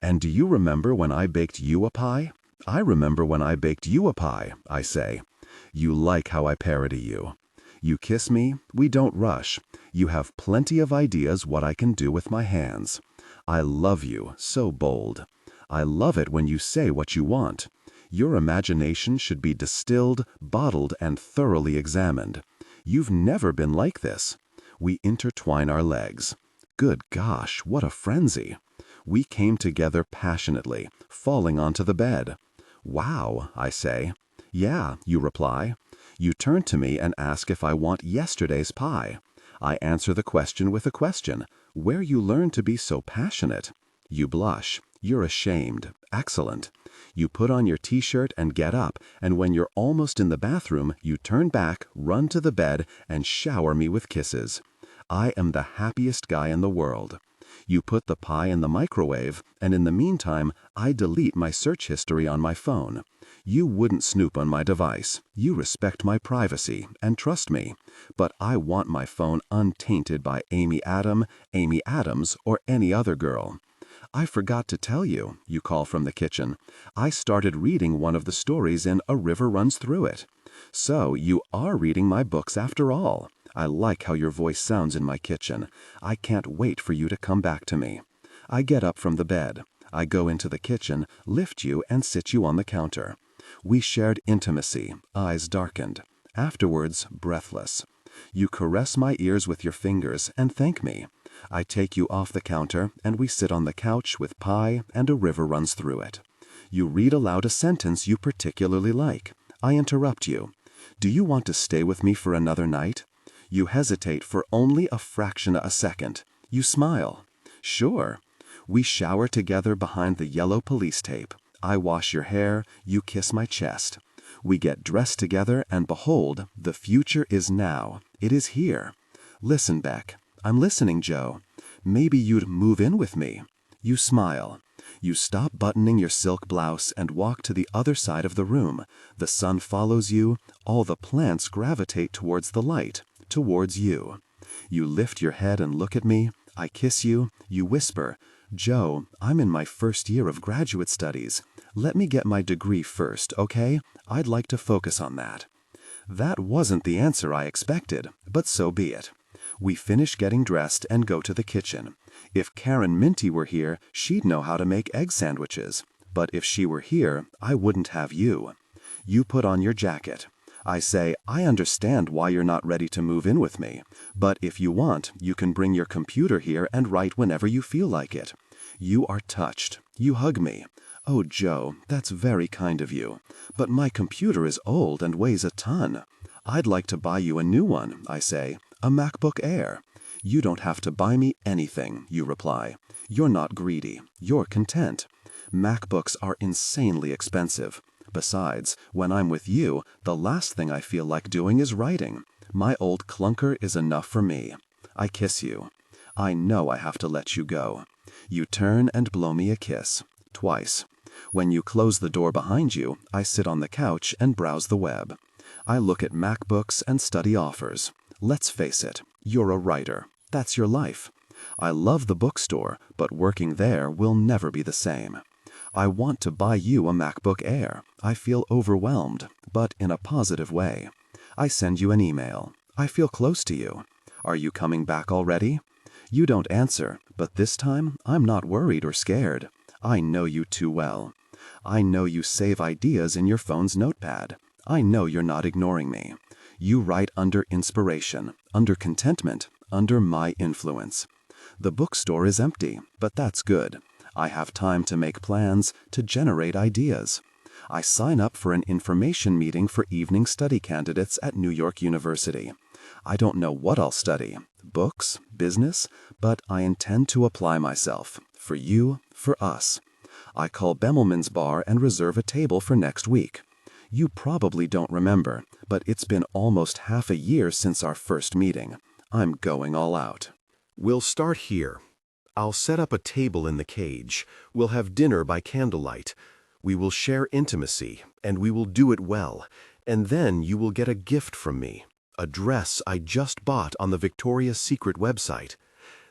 And do you remember when I baked you a pie? I remember when I baked you a pie, I say. You like how I parody you. You kiss me, we don't rush. You have plenty of ideas what I can do with my hands. I love you, so bold. I love it when you say what you want. Your imagination should be distilled, bottled, and thoroughly examined. You've never been like this. We intertwine our legs. Good gosh, what a frenzy. We came together passionately, falling onto the bed. Wow, I say. Yeah, you reply. You turn to me and ask if I want yesterday's pie. I answer the question with a question. Where you learn to be so passionate? You blush. You're ashamed. Excellent. You put on your t-shirt and get up, and when you're almost in the bathroom, you turn back, run to the bed, and shower me with kisses. I am the happiest guy in the world. You put the pie in the microwave, and in the meantime, I delete my search history on my phone. You wouldn't snoop on my device. You respect my privacy and trust me. But I want my phone untainted by Amy Adam, Amy Adams, or any other girl. I forgot to tell you, you call from the kitchen. I started reading one of the stories in A River Runs Through It. So you are reading my books after all. I like how your voice sounds in my kitchen. I can't wait for you to come back to me. I get up from the bed. I go into the kitchen, lift you, and sit you on the counter. We shared intimacy, eyes darkened. Afterwards, breathless. You caress my ears with your fingers and thank me. I take you off the counter, and we sit on the couch with pie and A River Runs Through It. You read aloud a sentence you particularly like. I interrupt you. Do you want to stay with me for another night? You hesitate for only a fraction of a second. You smile. Sure. We shower together behind the yellow police tape. I wash your hair, you kiss my chest. We get dressed together, and behold, the future is now. It is here. Listen, Beck. I'm listening, Joe. Maybe you'd move in with me. You smile. You stop buttoning your silk blouse and walk to the other side of the room. The sun follows you. All the plants gravitate towards the light, towards you. You lift your head and look at me. I kiss you. You whisper, Joe, I'm in my first year of graduate studies. Let me get my degree first, okay? I'd like to focus on that. That wasn't the answer I expected, but so be it. We finish getting dressed and go to the kitchen. If Karen Minty were here, she'd know how to make egg sandwiches. But if she were here, I wouldn't have you. You put on your jacket. I say, I understand why you're not ready to move in with me, but if you want, you can bring your computer here and write whenever you feel like it. You are touched. You hug me. Oh, Joe, that's very kind of you. But my computer is old and weighs a ton. I'd like to buy you a new one, I say, a MacBook Air. You don't have to buy me anything, you reply. You're not greedy. You're content. MacBooks are insanely expensive. Besides, when I'm with you, the last thing I feel like doing is writing. My old clunker is enough for me. I kiss you. I know I have to let you go. You turn and blow me a kiss. Twice. When you close the door behind you, I sit on the couch and browse the web. I look at MacBooks and study offers. Let's face it, you're a writer. That's your life. I love the bookstore, but working there will never be the same. I want to buy you a MacBook Air. I feel overwhelmed, but in a positive way. I send you an email. I feel close to you. Are you coming back already? You don't answer, but this time I'm not worried or scared. I know you too well. I know you save ideas in your phone's notepad. I know you're not ignoring me. You write under inspiration, under contentment, under my influence. The bookstore is empty, but that's good. I have time to make plans, to generate ideas. I sign up for an information meeting for evening study candidates at New York University. I don't know what I'll study, books, business, but I intend to apply myself, for you, for us. I call Bemelman's Bar and reserve a table for next week. You probably don't remember, but it's been almost half a year since our first meeting. I'm going all out. We'll start here. I'll set up a table in the cage. We'll have dinner by candlelight. We will share intimacy, and we will do it well. And then you will get a gift from me, a dress I just bought on the Victoria's Secret website.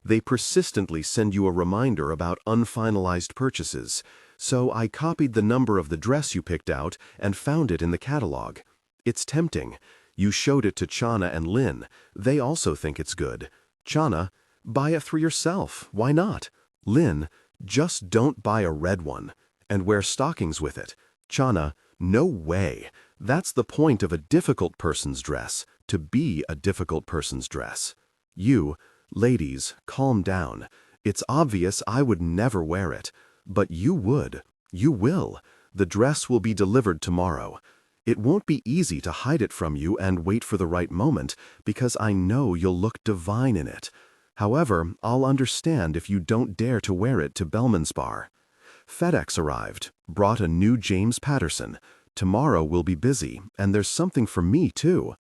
They persistently send you a reminder about unfinalized purchases, so I copied the number of the dress you picked out and found it in the catalog. It's tempting. You showed it to Chana and Lynn. They also think it's good. Chana, buy it for yourself. Why not? Lynn, just don't buy a red one. And wear stockings with it. Chana, no way. That's the point of a difficult person's dress, to be a difficult person's dress. You, ladies, calm down. It's obvious I would never wear it. But you would. You will. The dress will be delivered tomorrow. It won't be easy to hide it from you and wait for the right moment, because I know you'll look divine in it. However, I'll understand if you don't dare to wear it to Bemelman's Bar. FedEx arrived, brought a new James Patterson. Tomorrow we'll be busy, and there's something for me too.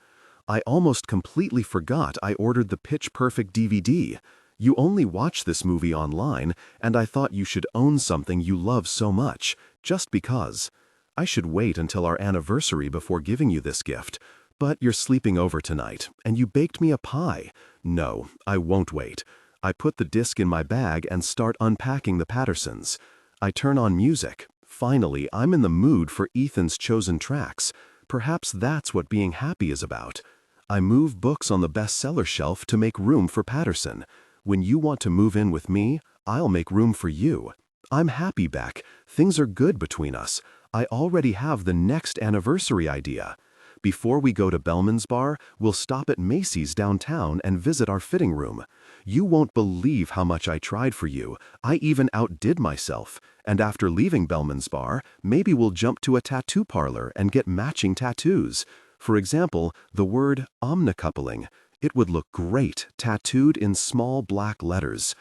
I almost completely forgot I ordered the Pitch Perfect DVD. You only watch this movie online, and I thought you should own something you love so much, just because. I should wait until our anniversary before giving you this gift. But you're sleeping over tonight, and you baked me a pie. No, I won't wait. I put the disc in my bag and start unpacking the Pattersons. I turn on music. Finally, I'm in the mood for Ethan's chosen tracks. Perhaps that's what being happy is about. I move books on the bestseller shelf to make room for Patterson. When you want to move in with me, I'll make room for you. I'm happy, Beck. Things are good between us. I already have the next anniversary idea. Before we go to Bemelman's Bar, we'll stop at Macy's downtown and visit our fitting room. You won't believe how much I tried for you. I even outdid myself. And after leaving Bemelman's Bar, maybe we'll jump to a tattoo parlor and get matching tattoos. For example, the word omnicoupling. It would look great tattooed in small black letters.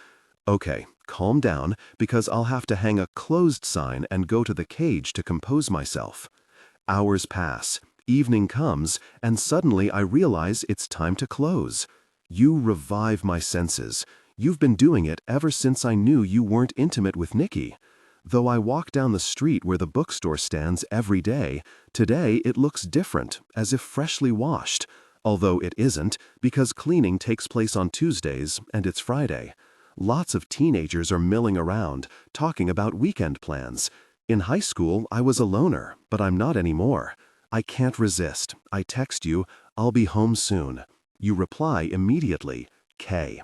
Okay, calm down, because I'll have to hang a closed sign and go to the cage to compose myself. Hours pass. Evening comes, and suddenly I realize it's time to close. You revive my senses. You've been doing it ever since I knew you weren't intimate with Nikki. Though I walk down the street where the bookstore stands every day, today it looks different, as if freshly washed. Although it isn't, because cleaning takes place on Tuesdays, and it's Friday. Lots of teenagers are milling around, talking about weekend plans. In high school, I was a loner, but I'm not anymore. I can't resist. I text you, I'll be home soon. You reply immediately, K.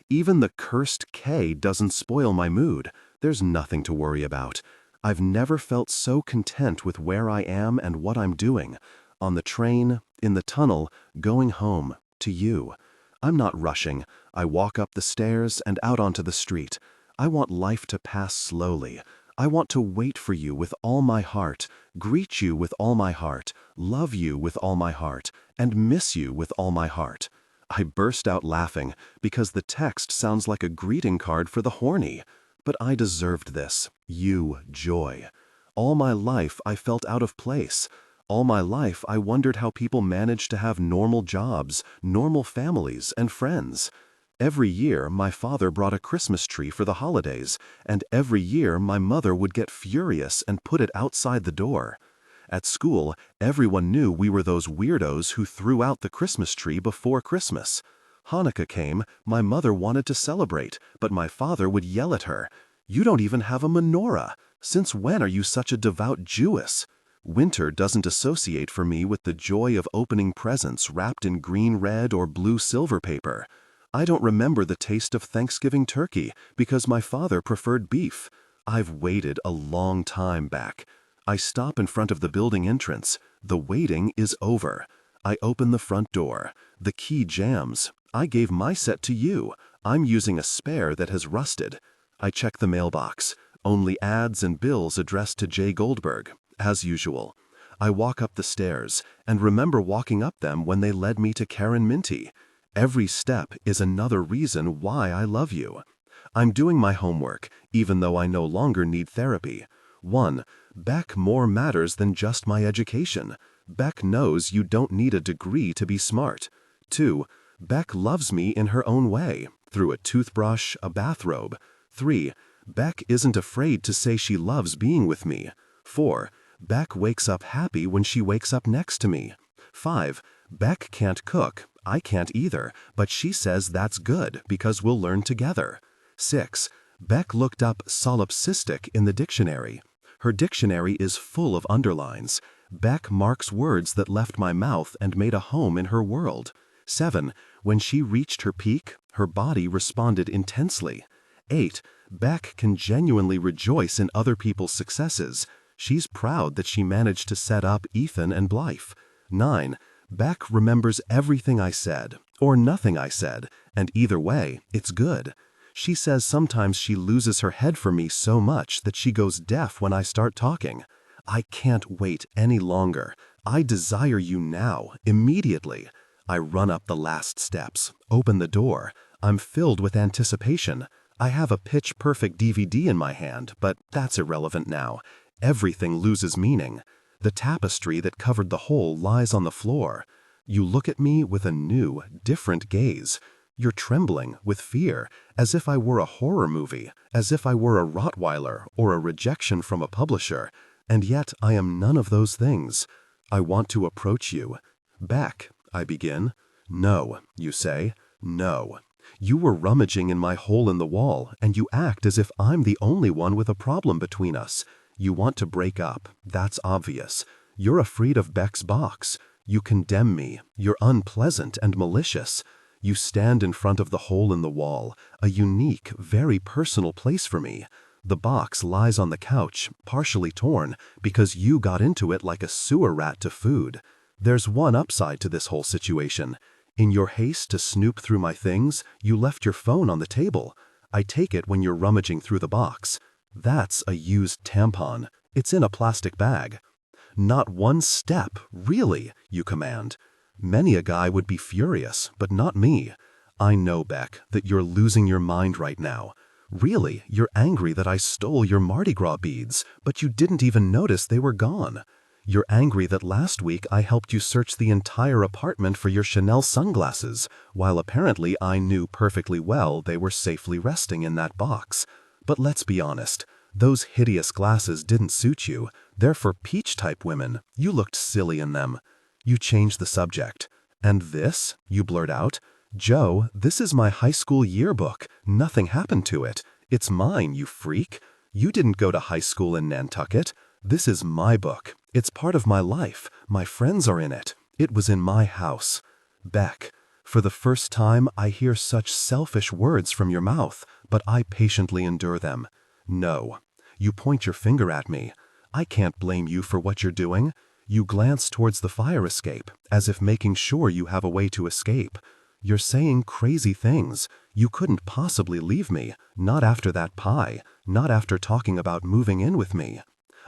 Even the cursed K doesn't spoil my mood. There's nothing to worry about. I've never felt so content with where I am and what I'm doing. On the train, in the tunnel, going home, to you. I'm not rushing. I walk up the stairs and out onto the street. I want life to pass slowly. I want to wait for you with all my heart, greet you with all my heart, love you with all my heart, and miss you with all my heart. I burst out laughing because the text sounds like a greeting card for the horny. But I deserved this. You, Joy. All my life I felt out of place. All my life I wondered how people managed to have normal jobs, normal families, and friends. Every year my father brought a Christmas tree for the holidays, and every year my mother would get furious and put it outside the door. At school, everyone knew we were those weirdos who threw out the Christmas tree before Christmas. Hanukkah came, my mother wanted to celebrate, but my father would yell at her, "You don't even have a menorah. Since when are you such a devout Jewess?" Winter doesn't associate for me with the joy of opening presents wrapped in green, red, or blue silver paper. I don't remember the taste of Thanksgiving turkey because my father preferred beef. I've waited a long time back. I stop in front of the building entrance. The waiting is over. I open the front door. The key jams. I gave my set to you. I'm using a spare that has rusted. I check the mailbox. Only ads and bills addressed to J. Goldberg, as usual. I walk up the stairs and remember walking up them when they led me to Karen Minty. Every step is another reason why I love you. I'm doing my homework, even though I no longer need therapy. 1. Beck more matters than just my education. Beck knows you don't need a degree to be smart. 2. Beck loves me in her own way, through a toothbrush, a bathrobe. 3. Beck isn't afraid to say she loves being with me. 4. Beck wakes up happy when she wakes up next to me. 5. Beck can't cook. I can't either, but she says that's good because we'll learn together. 6. Beck looked up solipsistic in the dictionary. Her dictionary is full of underlines. Beck marks words that left my mouth and made a home in her world. 7. When she reached her peak, her body responded intensely. 8. Beck can genuinely rejoice in other people's successes. She's proud that she managed to set up Ethan and Blythe. 9. Beck remembers everything I said, or nothing I said, and either way, it's good. She says sometimes she loses her head for me so much that she goes deaf when I start talking. I can't wait any longer. I desire you now, immediately. I run up the last steps, open the door. I'm filled with anticipation. I have a pitch-perfect DVD in my hand, but that's irrelevant now. Everything loses meaning. The tapestry that covered the hole lies on the floor. You look at me with a new, different gaze. You're trembling with fear, as if I were a horror movie, as if I were a Rottweiler or a rejection from a publisher. And yet I am none of those things. I want to approach you. Beck, I begin. No, you say. No. You were rummaging in my hole in the wall, and you act as if I'm the only one with a problem between us. You want to break up. That's obvious. You're afraid of Beck's box. You condemn me. You're unpleasant and malicious. You stand in front of the hole in the wall, a unique, very personal place for me. The box lies on the couch, partially torn, because you got into it like a sewer rat to food. There's one upside to this whole situation. In your haste to snoop through my things, you left your phone on the table. I take it when you're rummaging through the box. That's a used tampon. It's in a plastic bag. Not one step, really, you command. Many a guy would be furious, but not me. I know, Beck, that you're losing your mind right now. Really, you're angry that I stole your Mardi Gras beads, but you didn't even notice they were gone. You're angry that last week I helped you search the entire apartment for your Chanel sunglasses, while apparently I knew perfectly well they were safely resting in that box. But let's be honest, those hideous glasses didn't suit you. They're for peach-type women. You looked silly in them. You changed the subject. And this, you blurt out, Joe, this is my high school yearbook. Nothing happened to it. It's mine, you freak. You didn't go to high school in Nantucket. This is my book. It's part of my life. My friends are in it. It was in my house. Beck, for the first time I hear such selfish words from your mouth, but I patiently endure them. No. You point your finger at me. I can't blame you for what you're doing. You glance towards the fire escape, as if making sure you have a way to escape. You're saying crazy things. You couldn't possibly leave me, not after that pie, not after talking about moving in with me.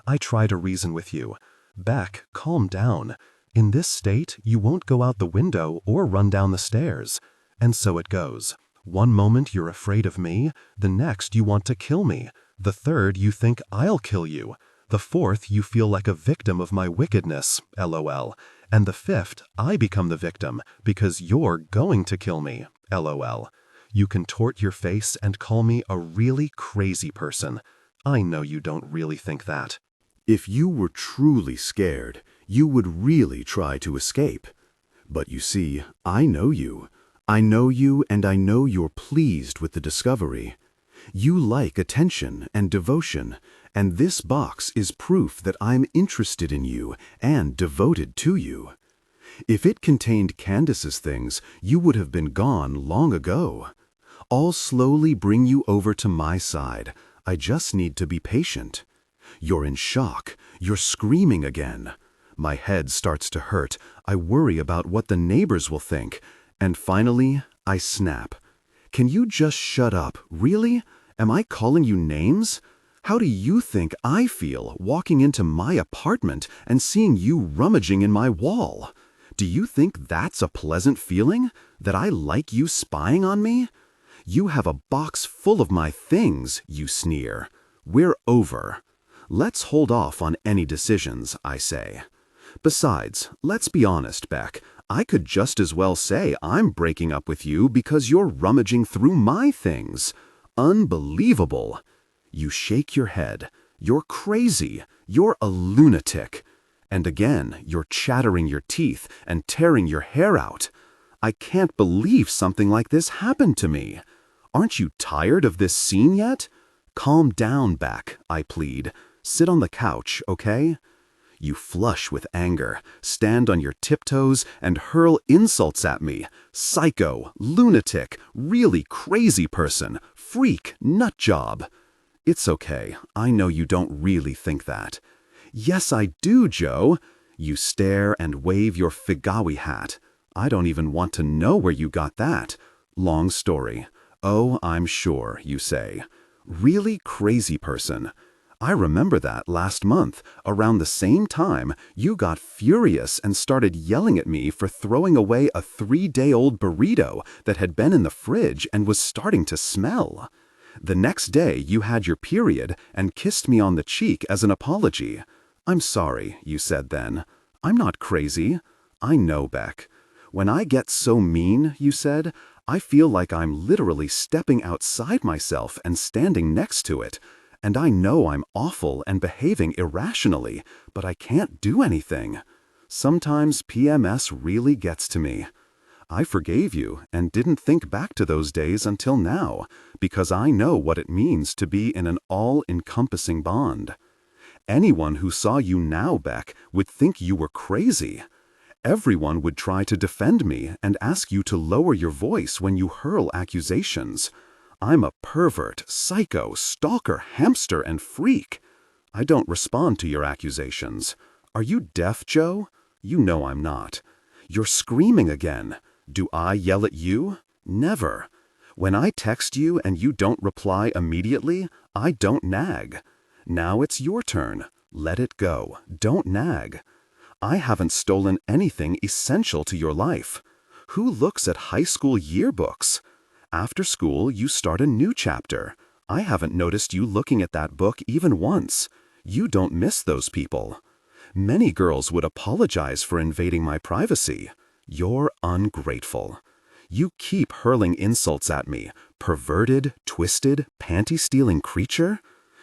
I try to reason with you. Beck, calm down. In this state, you won't go out the window or run down the stairs. And so it goes. One moment you're afraid of me, the next you want to kill me. The third you think I'll kill you. The fourth you feel like a victim of my wickedness, LOL. And the fifth, I become the victim because you're going to kill me, LOL. You contort your face and call me a really crazy person. I know you don't really think that. If you were truly scared, you would really try to escape. But you see, I know you. I know you, and I know you're pleased with the discovery. You like attention and devotion, and this box is proof that I'm interested in you and devoted to you. If it contained Candace's things, you would have been gone long ago. I'll slowly bring you over to my side. I just need to be patient. You're in shock. You're screaming again. My head starts to hurt. I worry about what the neighbors will think. And finally, I snap. Can you just shut up? Really? Am I calling you names? How do you think I feel walking into my apartment and seeing you rummaging in my wall? Do you think that's a pleasant feeling? That I like you spying on me? You have a box full of my things, you sneer. We're over. Let's hold off on any decisions, I say. Besides, let's be honest, Beck. I could just as well say I'm breaking up with you because you're rummaging through my things. Unbelievable. You shake your head. You're crazy. You're a lunatic. And again, you're chattering your teeth and tearing your hair out. I can't believe something like this happened to me. Aren't you tired of this scene yet? Calm down, Beck, I plead. Sit on the couch, okay? You flush with anger, stand on your tiptoes, and hurl insults at me. Psycho, lunatic, really crazy person, freak, nutjob. It's okay. I know you don't really think that. Yes, I do, Joe. You stare and wave your figawi hat. I don't even want to know where you got that. Long story. Oh, I'm sure, you say. Really crazy person. I remember that last month, around the same time, you got furious and started yelling at me for throwing away a 3-day-old burrito that had been in the fridge and was starting to smell. The next day, you had your period and kissed me on the cheek as an apology. I'm sorry, you said then. I'm not crazy. I know, Beck. When I get so mean, you said, I feel like I'm literally stepping outside myself and standing next to it. And I know I'm awful and behaving irrationally, but I can't do anything. Sometimes PMS really gets to me. I forgave you and didn't think back to those days until now, because I know what it means to be in an all-encompassing bond. Anyone who saw you now, Beck, would think you were crazy. Everyone would try to defend me and ask you to lower your voice when you hurl accusations. I'm a pervert, psycho, stalker, hamster, and freak. I don't respond to your accusations. Are you deaf, Joe? You know I'm not. You're screaming again. Do I yell at you? Never. When I text you and you don't reply immediately, I don't nag. Now it's your turn. Let it go. Don't nag. I haven't stolen anything essential to your life. Who looks at high school yearbooks? After school, you start a new chapter. I haven't noticed you looking at that book even once. You don't miss those people. Many girls would apologize for invading my privacy. You're ungrateful. You keep hurling insults at me. Perverted, twisted, panty-stealing creature.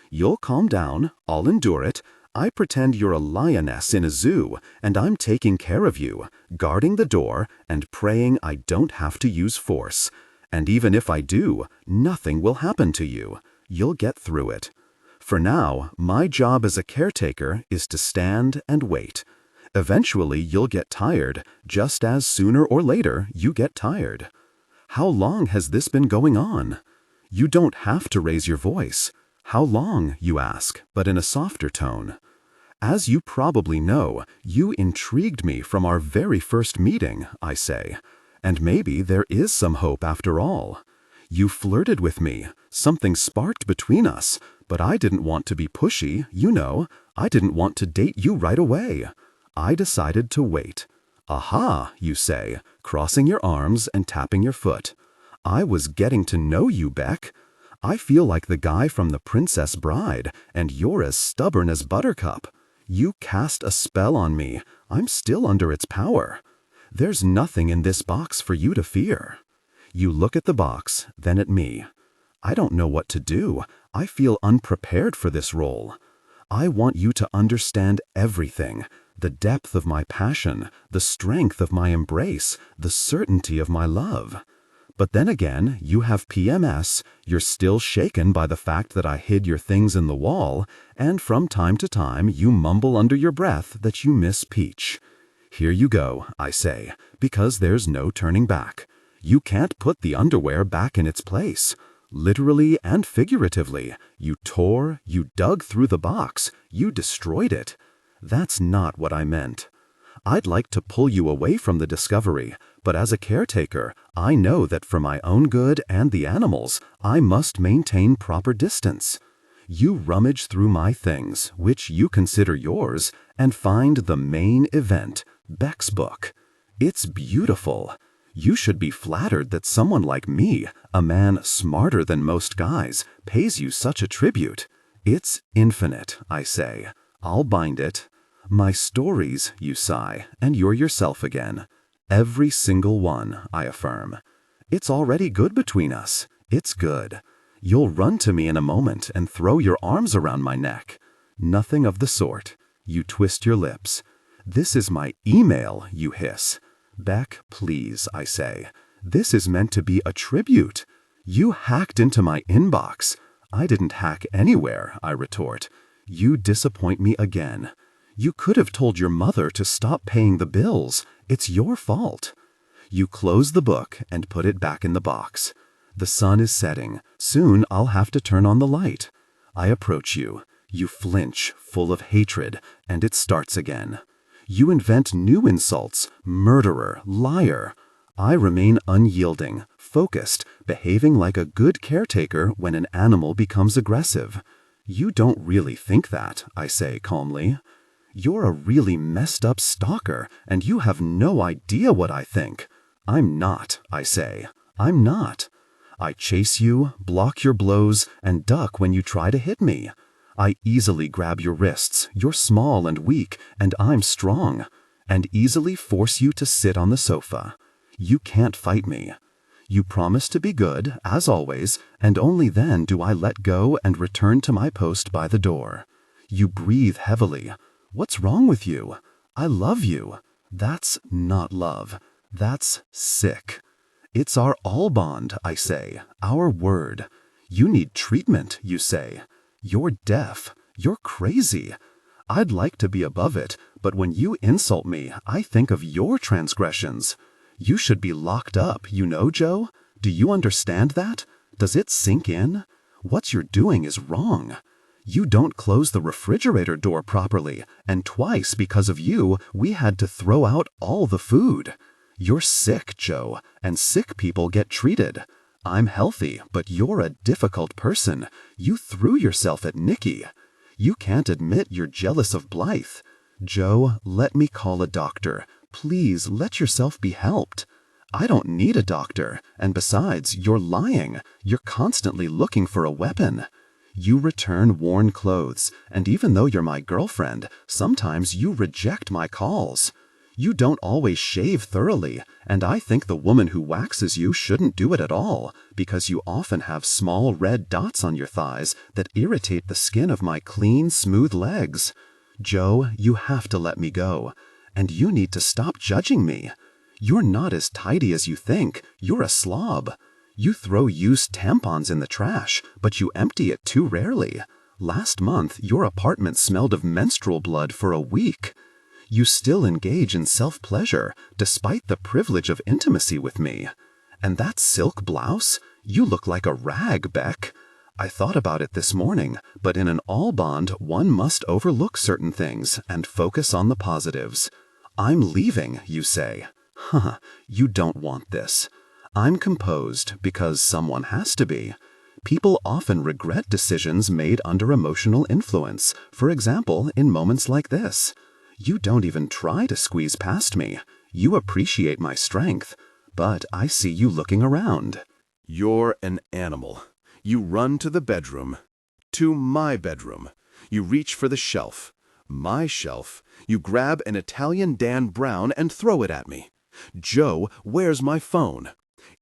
You'll calm down. I'll endure it. I pretend you're a lioness in a zoo, and I'm taking care of you, guarding the door and praying I don't have to use force. And even if I do, nothing will happen to you. You'll get through it. For now, my job as a caretaker is to stand and wait. Eventually, you'll get tired, just as sooner or later you get tired. How long has this been going on? You don't have to raise your voice. How long, you ask, but in a softer tone. As you probably know, you intrigued me from our very first meeting, I say. And maybe there is some hope after all. You flirted with me, something sparked between us, but I didn't want to be pushy, you know. I didn't want to date you right away. I decided to wait. Aha, you say, crossing your arms and tapping your foot. I was getting to know you, Beck. I feel like the guy from The Princess Bride, and you're as stubborn as Buttercup. You cast a spell on me. I'm still under its power. There's nothing in this box for you to fear. You look at the box, then at me. I don't know what to do. I feel unprepared for this role. I want you to understand everything. The depth of my passion, the strength of my embrace, the certainty of my love. But then again, you have PMS, you're still shaken by the fact that I hid your things in the wall, and from time to time you mumble under your breath that you miss Peach. Here you go, I say, because there's no turning back. You can't put the underwear back in its place. Literally and figuratively, you tore, you dug through the box, you destroyed it. That's not what I meant. I'd like to pull you away from the discovery, but as a caretaker, I know that for my own good and the animals, I must maintain proper distance. You rummage through my things, which you consider yours, and find the main event, Beck's book. It's beautiful. You should be flattered that someone like me, a man smarter than most guys, pays you such a tribute. It's infinite, I say. I'll bind it. My stories, you sigh, and you're yourself again. Every single one, I affirm. It's already good between us. It's good. You'll run to me in a moment and throw your arms around my neck. Nothing of the sort. You twist your lips. This is my email, you hiss. Beck, please, I say. This is meant to be a tribute. You hacked into my inbox. I didn't hack anywhere, I retort. You disappoint me again. You could have told your mother to stop paying the bills. It's your fault. You close the book and put it back in the box. The sun is setting. Soon I'll have to turn on the light. I approach you. You flinch, full of hatred, and it starts again. You invent new insults, murderer, liar. I remain unyielding, focused, behaving like a good caretaker when an animal becomes aggressive. You don't really think that, I say calmly. You're a really messed up stalker, and you have no idea what I think. I'm not, I say. I'm not. I chase you, block your blows, and duck when you try to hit me. I easily grab your wrists. You're small and weak, and I'm strong, and easily force you to sit on the sofa. You can't fight me. You promise to be good, as always, and only then do I let go and return to my post by the door. You breathe heavily. What's wrong with you? I love you. That's not love. That's sick. It's our all bond, I say, our word. You need treatment, you say. You're deaf. You're crazy. I'd like to be above it, but when you insult me, I think of your transgressions. You should be locked up, you know, Joe? Do you understand that? Does it sink in? What you're doing is wrong. You don't close the refrigerator door properly, and twice because of you, we had to throw out all the food. You're sick, Joe, and sick people get treated. I'm healthy, but you're a difficult person. You threw yourself at Nikki. You can't admit you're jealous of Blythe. Joe, let me call a doctor. Please let yourself be helped. I don't need a doctor, and besides, you're lying. You're constantly looking for a weapon. You return worn clothes, and even though you're my girlfriend, sometimes you reject my calls. You don't always shave thoroughly, and I think the woman who waxes you shouldn't do it at all, because you often have small red dots on your thighs that irritate the skin of my clean, smooth legs. Joe, you have to let me go, and you need to stop judging me. You're not as tidy as you think. You're a slob. You throw used tampons in the trash, but you empty it too rarely. Last month, your apartment smelled of menstrual blood for a week. You still engage in self-pleasure, despite the privilege of intimacy with me. And that silk blouse? You look like a rag, Beck. I thought about it this morning, but in an all bond, one must overlook certain things and focus on the positives. I'm leaving, you say. Huh, you don't want this. I'm composed because someone has to be. People often regret decisions made under emotional influence, for example, in moments like this. You don't even try to squeeze past me. You appreciate my strength, but I see you looking around. You're an animal. You run to the bedroom. To my bedroom. You reach for the shelf. My shelf. You grab an Italian Dan Brown and throw it at me. Joe, where's my phone?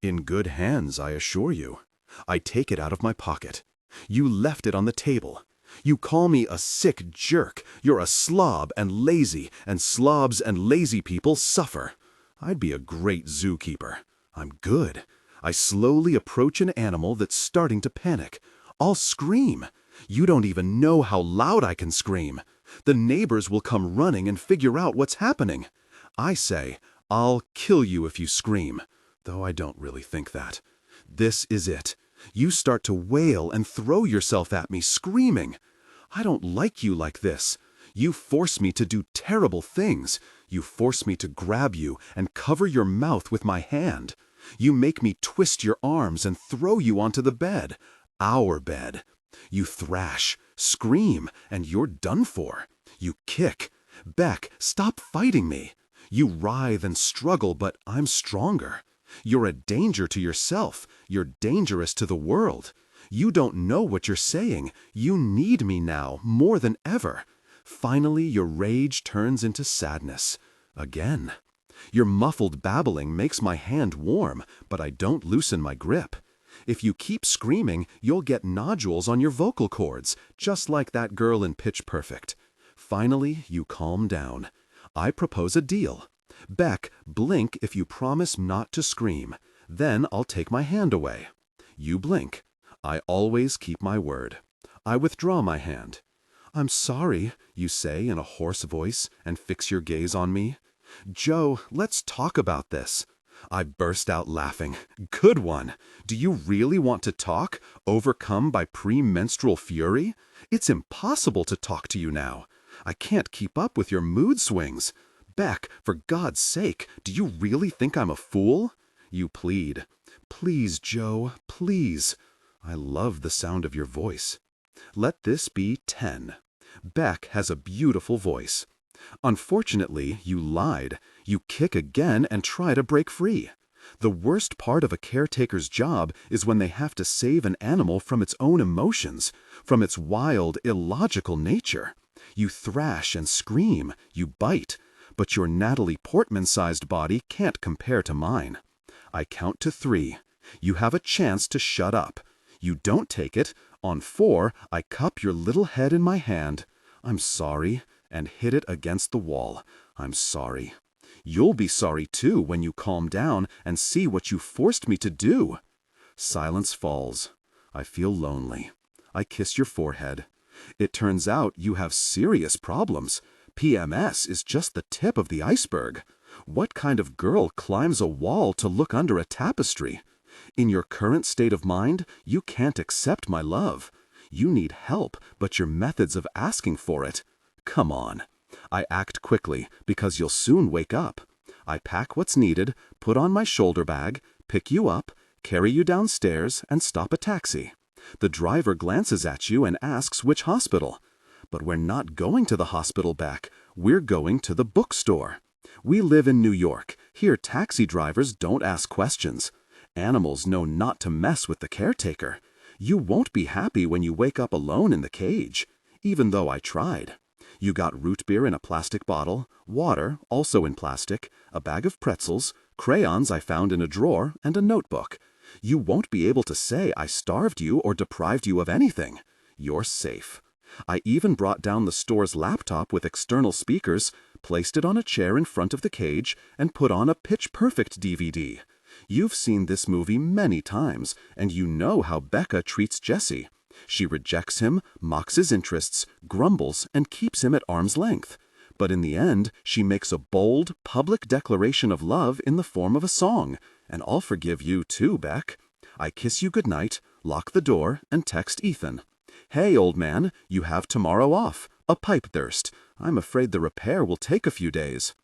In good hands, I assure you. I take it out of my pocket. You left it on the table. You call me a sick jerk. You're a slob and lazy, and slobs and lazy people suffer. I'd be a great zookeeper. I'm good. I slowly approach an animal that's starting to panic. I'll scream. You don't even know how loud I can scream. The neighbors will come running and figure out what's happening. I say, I'll kill you if you scream, though I don't really think that. This is it. You start to wail and throw yourself at me, screaming. I don't like you like this. You force me to do terrible things. You force me to grab you and cover your mouth with my hand. You make me twist your arms and throw you onto the bed. Our bed. You thrash, scream, and you're done for. You kick. Beck, stop fighting me. You writhe and struggle, but I'm stronger. You're a danger to yourself. You're dangerous to the world. You don't know what you're saying. You need me now, more than ever. Finally, your rage turns into sadness. Again. Your muffled babbling makes my hand warm, but I don't loosen my grip. If you keep screaming, you'll get nodules on your vocal cords, just like that girl in Pitch Perfect. Finally, you calm down. I propose a deal. Beck, blink if you promise not to scream. Then I'll take my hand away. You blink. I always keep my word. I withdraw my hand. I'm sorry, you say in a hoarse voice, and fix your gaze on me. Joe, let's talk about this. I burst out laughing. Good one. Do you really want to talk, overcome by premenstrual fury? It's impossible to talk to you now. I can't keep up with your mood swings. Beck, for God's sake, do you really think I'm a fool? You plead. Please, Joe, please. I love the sound of your voice. Let this be 10. Beck has a beautiful voice. Unfortunately, you lied. You kick again and try to break free. The worst part of a caretaker's job is when they have to save an animal from its own emotions, from its wild, illogical nature. You thrash and scream, you bite, but your Natalie Portman-sized body can't compare to mine. I count to 3. You have a chance to shut up. You don't take it. On 4, I cup your little head in my hand. I'm sorry, and hit it against the wall. I'm sorry. You'll be sorry too when you calm down and see what you forced me to do. Silence falls. I feel lonely. I kiss your forehead. It turns out you have serious problems. PMS is just the tip of the iceberg. What kind of girl climbs a wall to look under a tapestry? In your current state of mind, you can't accept my love. You need help, but your methods of asking for it. Come on. I act quickly, because you'll soon wake up. I pack what's needed, put on my shoulder bag, pick you up, carry you downstairs, and stop a taxi. The driver glances at you and asks which hospital. But we're not going to the hospital, Beck. We're going to the bookstore. We live in New York. Here taxi drivers don't ask questions. Animals know not to mess with the caretaker. You won't be happy when you wake up alone in the cage, even though I tried. You got root beer in a plastic bottle, water, also in plastic, a bag of pretzels, crayons I found in a drawer, and a notebook. You won't be able to say I starved you or deprived you of anything. You're safe. I even brought down the store's laptop with external speakers, placed it on a chair in front of the cage, and put on a Pitch Perfect DVD. You've seen this movie many times, and you know how Becca treats Jesse. She rejects him, mocks his interests, grumbles, and keeps him at arm's length. But in the end, she makes a bold, public declaration of love in the form of a song. And I'll forgive you too, Beck. I kiss you goodnight, Lock the door and text Ethan. Hey, old man, you have tomorrow off. A pipe burst. I'm afraid the repair will take a few days.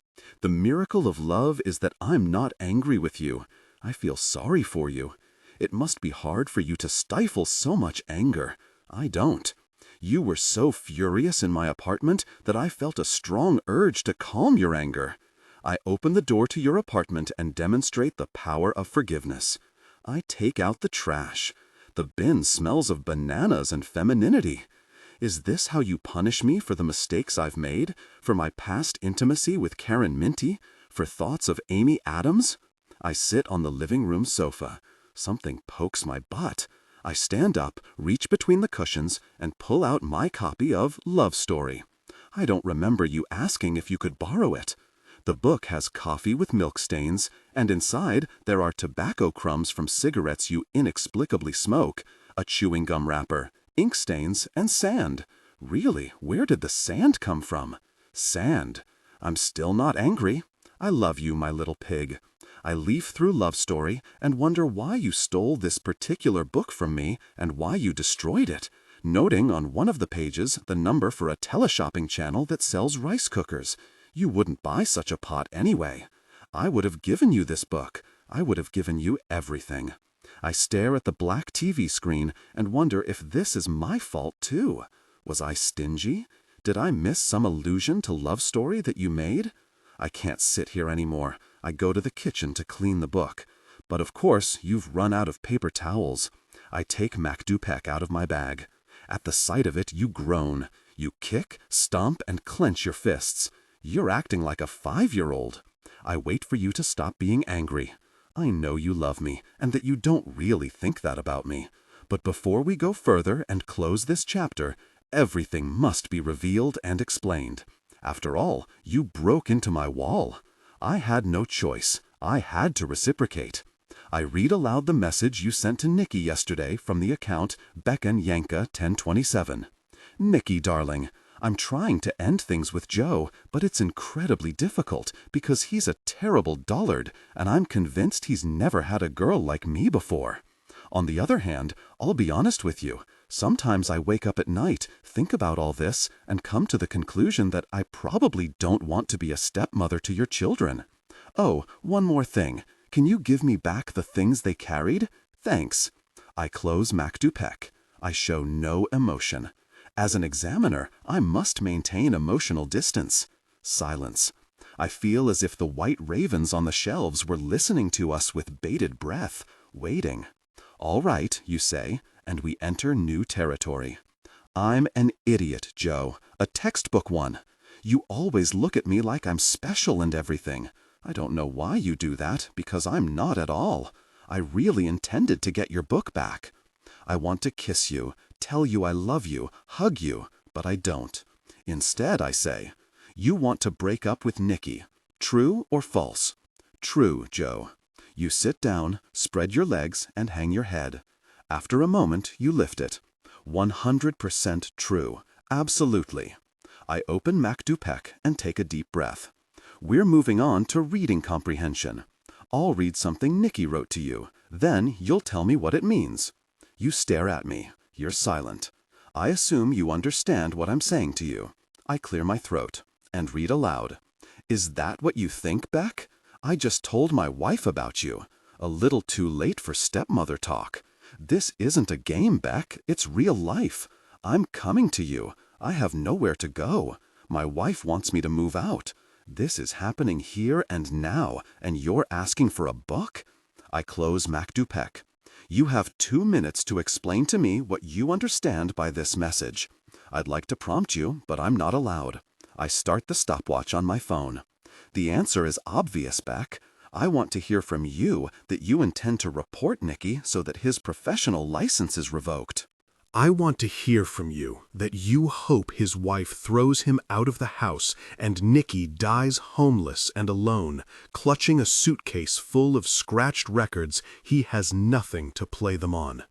The miracle of love is that I'm not angry with you. I feel sorry for you. It must be hard for you to stifle so much anger. I don't. You were so furious in my apartment that I felt a strong urge to calm your anger. I open the door to your apartment and demonstrate the power of forgiveness. I take out the trash. The bin smells of bananas and femininity. Is this how you punish me for the mistakes I've made? For my past intimacy with Karen Minty? For thoughts of Amy Adams? I sit on the living room sofa. Something pokes my butt. I stand up, reach between the cushions, and pull out my copy of Love Story. I don't remember you asking if you could borrow it. The book has coffee with milk stains, and inside there are tobacco crumbs from cigarettes you inexplicably smoke, a chewing gum wrapper, ink stains, and sand. Really, where did the sand come from? Sand. I'm still not angry. I love you, my little pig. I leaf through Love Story and wonder why you stole this particular book from me and why you destroyed it, noting on one of the pages the number for a teleshopping channel that sells rice cookers. You wouldn't buy such a pot anyway. I would have given you this book. I would have given you everything. I stare at the black TV screen and wonder if this is my fault too. Was I stingy? Did I miss some allusion to Love Story that you made? I can't sit here anymore. I go to the kitchen to clean the book. But of course, you've run out of paper towels. I take MacDupec out of my bag. At the sight of it, you groan. You kick, stomp, and clench your fists. You're acting like a 5-year-old. I wait for you to stop being angry. I know you love me, and that you don't really think that about me. But before we go further and close this chapter, everything must be revealed and explained. After all, you broke into my wall. I had no choice. I had to reciprocate. I read aloud the message you sent to Nikki yesterday from the account Beccan Yanka 1027. Nikki, darling, I'm trying to end things with Joe, but it's incredibly difficult because he's a terrible dullard, and I'm convinced he's never had a girl like me before. On the other hand, I'll be honest with you. Sometimes I wake up at night, think about all this, and come to the conclusion that I probably don't want to be a stepmother to your children. Oh, one more thing. Can you give me back the things they carried? Thanks. I close MacDupec. I show no emotion. As an examiner, I must maintain emotional distance. Silence. I feel as if the white ravens on the shelves were listening to us with bated breath, waiting. All right, you say, and we enter new territory. I'm an idiot, Joe, a textbook one. You always look at me like I'm special and everything. I don't know why you do that, because I'm not at all. I really intended to get your book back. I want to kiss you, tell you I love you, hug you, but I don't. Instead, I say, you want to break up with Nikki. True or false? True, Joe. You sit down, spread your legs, and hang your head. After a moment, you lift it. 100% true. Absolutely. I open MacDupec and take a deep breath. We're moving on to reading comprehension. I'll read something Nikki wrote to you. Then you'll tell me what it means. You stare at me. You're silent. I assume you understand what I'm saying to you. I clear my throat and read aloud. Is that what you think, Beck? I just told my wife about you. A little too late for stepmother talk. This isn't a game, Beck. It's real life. I'm coming to you. I have nowhere to go. My wife wants me to move out. This is happening here and now, and you're asking for a book? I close MacDupec. You have 2 minutes to explain to me what you understand by this message. I'd like to prompt you, but I'm not allowed. I start the stopwatch on my phone. The answer is obvious, Beck. I want to hear from you that you intend to report Nikki so that his professional license is revoked. I want to hear from you that you hope his wife throws him out of the house and Nikki dies homeless and alone, clutching a suitcase full of scratched records he has nothing to play them on.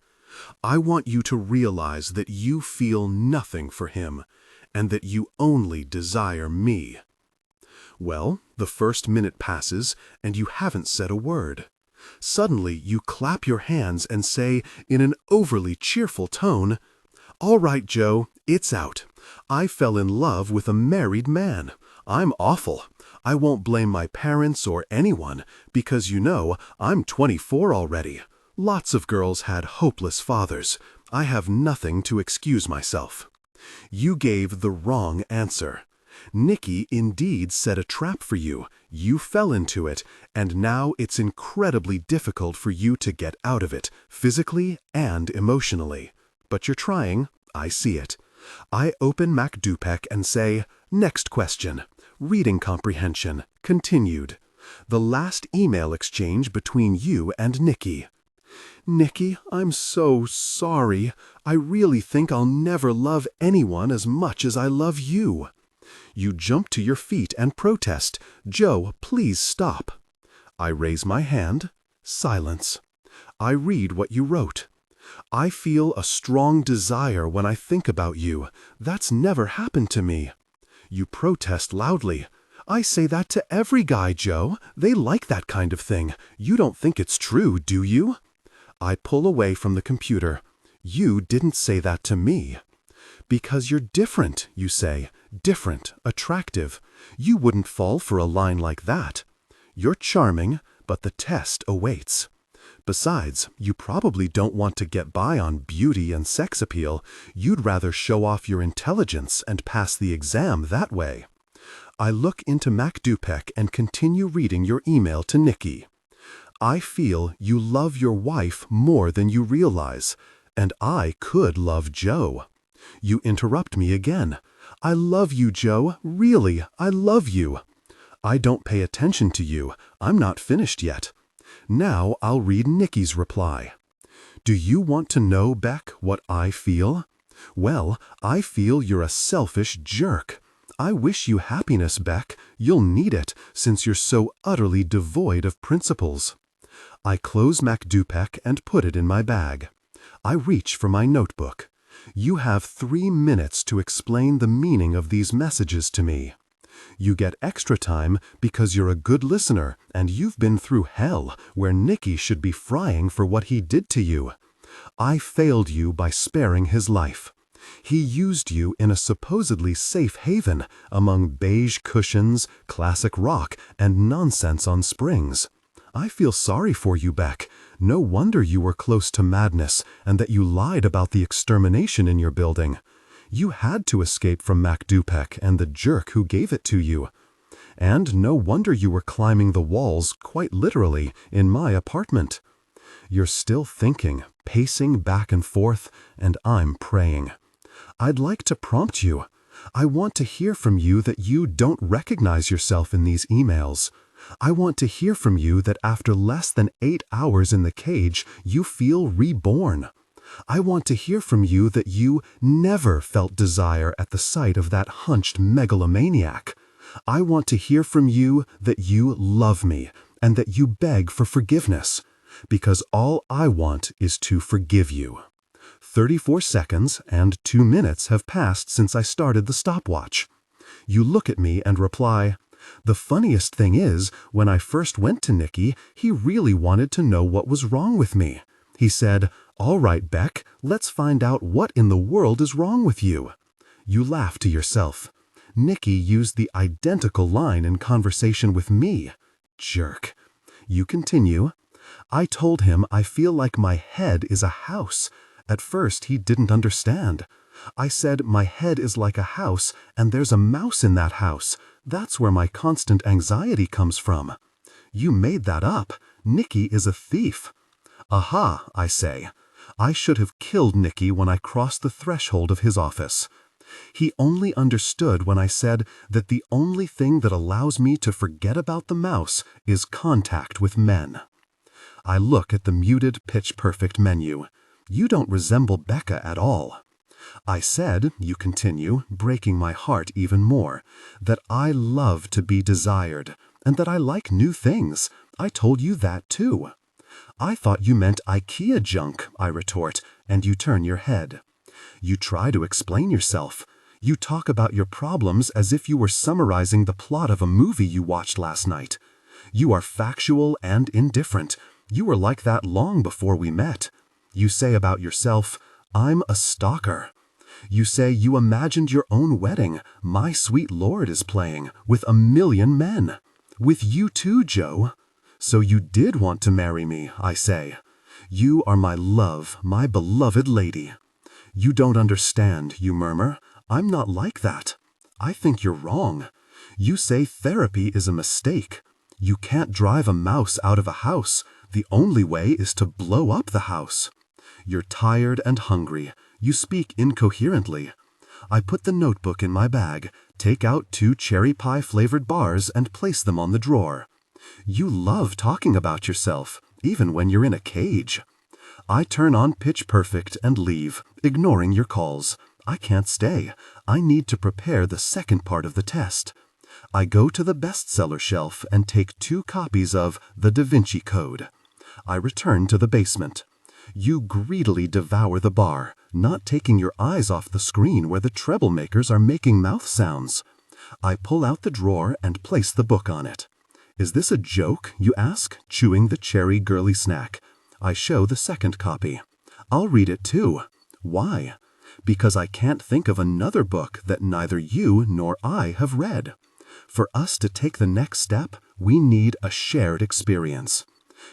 I want you to realize that you feel nothing for him and that you only desire me. Well, the first minute passes and you haven't said a word. Suddenly, you clap your hands and say, in an overly cheerful tone, "All right, Joe, it's out. I fell in love with a married man. I'm awful. I won't blame my parents or anyone, because you know, I'm 24 already. Lots of girls had hopeless fathers. I have nothing to excuse myself." You gave the wrong answer. Nikki indeed set a trap for you. You fell into it, and now it's incredibly difficult for you to get out of it, physically and emotionally. But you're trying. I see it. I open MacDupek and say, "Next question. Reading comprehension. Continued. The last email exchange between you and Nikki." "Nikki, I'm so sorry. I really think I'll never love anyone as much as I love you." You jump to your feet and protest, "Joe, please stop." I raise my hand. Silence. I read what you wrote. "I feel a strong desire when I think about you. That's never happened to me." You protest loudly. "I say that to every guy, Joe. They like that kind of thing. You don't think it's true, do you?" I pull away from the computer. "You didn't say that to me." "Because you're different," you say. "Different, attractive. You wouldn't fall for a line like that. You're charming, but the test awaits. Besides, you probably don't want to get by on beauty and sex appeal. You'd rather show off your intelligence and pass the exam that way." I look into MacDupek and continue reading your email to Nikki. "I feel you love your wife more than you realize, and I could love Joe." You interrupt me again. "I love you, Joe. Really, I love you." I don't pay attention to you. I'm not finished yet. Now I'll read Nikki's reply. "Do you want to know, Beck, what I feel? Well, I feel you're a selfish jerk. I wish you happiness, Beck. You'll need it, since you're so utterly devoid of principles." I close MacDupek and put it in my bag. I reach for my notebook. "You have 3 minutes to explain the meaning of these messages to me." You get extra time because you're a good listener and you've been through hell where Nikki should be frying for what he did to you. I failed you by sparing his life. He used you in a supposedly safe haven among beige cushions, classic rock, and nonsense on springs. I feel sorry for you, Beck. No wonder you were close to madness and that you lied about the extermination in your building. You had to escape from MacDupek and the jerk who gave it to you. And no wonder you were climbing the walls, quite literally, in my apartment. You're still thinking, pacing back and forth, and I'm praying. I'd like to prompt you. I want to hear from you that you don't recognize yourself in these emails. I want to hear from you that after less than 8 hours in the cage, you feel reborn. I want to hear from you that you never felt desire at the sight of that hunched megalomaniac. I want to hear from you that you love me and that you beg for forgiveness, because all I want is to forgive you. 34 seconds and 2 minutes have passed since I started the stopwatch. You look at me and reply, "The funniest thing is, when I first went to Nikki, he really wanted to know what was wrong with me. He said, 'All right, Beck, let's find out what in the world is wrong with you.'" You laugh to yourself. Nikki used the identical line in conversation with me. Jerk. You continue. "I told him I feel like my head is a house. At first he didn't understand. I said my head is like a house and there's a mouse in that house. That's where my constant anxiety comes from." You made that up. Nikki is a thief. "Aha," I say. I should have killed Nikki when I crossed the threshold of his office. He only understood when I said that the only thing that allows me to forget about the mouse is contact with men. I look at the muted, pitch-perfect menu. You don't resemble Becca at all. I said, you continue, breaking my heart even more, that I love to be desired, and that I like new things. I told you that too. "I thought you meant IKEA junk," I retort, and you turn your head. You try to explain yourself. You talk about your problems as if you were summarizing the plot of a movie you watched last night. You are factual and indifferent. You were like that long before we met. You say about yourself, I'm a stalker. You say you imagined your own wedding, My Sweet Lord is playing, with 1,000,000 men. With you too, Joe. So you did want to marry me, I say. You are my love, my beloved lady. You don't understand, you murmur. I'm not like that. I think you're wrong. You say therapy is a mistake. You can't drive a mouse out of a house. The only way is to blow up the house. You're tired and hungry. You speak incoherently. I put the notebook in my bag, take out 2 cherry pie-flavored bars and place them on the drawer. You love talking about yourself, even when you're in a cage. I turn on Pitch Perfect and leave, ignoring your calls. I can't stay. I need to prepare the second part of the test. I go to the bestseller shelf and take 2 copies of The Da Vinci Code. I return to the basement. You greedily devour the bar, not taking your eyes off the screen where the treble makers are making mouth sounds. I pull out the drawer and place the book on it. Is this a joke, you ask, chewing the cherry girly snack. I show the second copy. I'll read it too. Why? Because I can't think of another book that neither you nor I have read. For us to take the next step, we need a shared experience.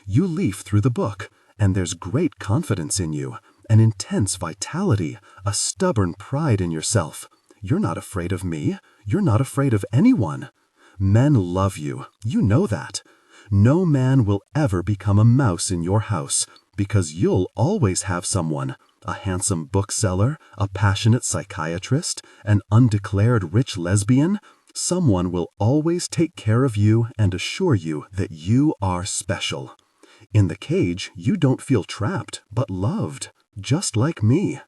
You leaf through the book, and there's great confidence in you, an intense vitality, a stubborn pride in yourself. You're not afraid of me. You're not afraid of anyone. Men love you. You know that. No man will ever become a mouse in your house, because you'll always have someone, a handsome bookseller, a passionate psychiatrist, an undeclared rich lesbian. Someone will always take care of you and assure you that you are special. In the cage, you don't feel trapped, but loved, just like me.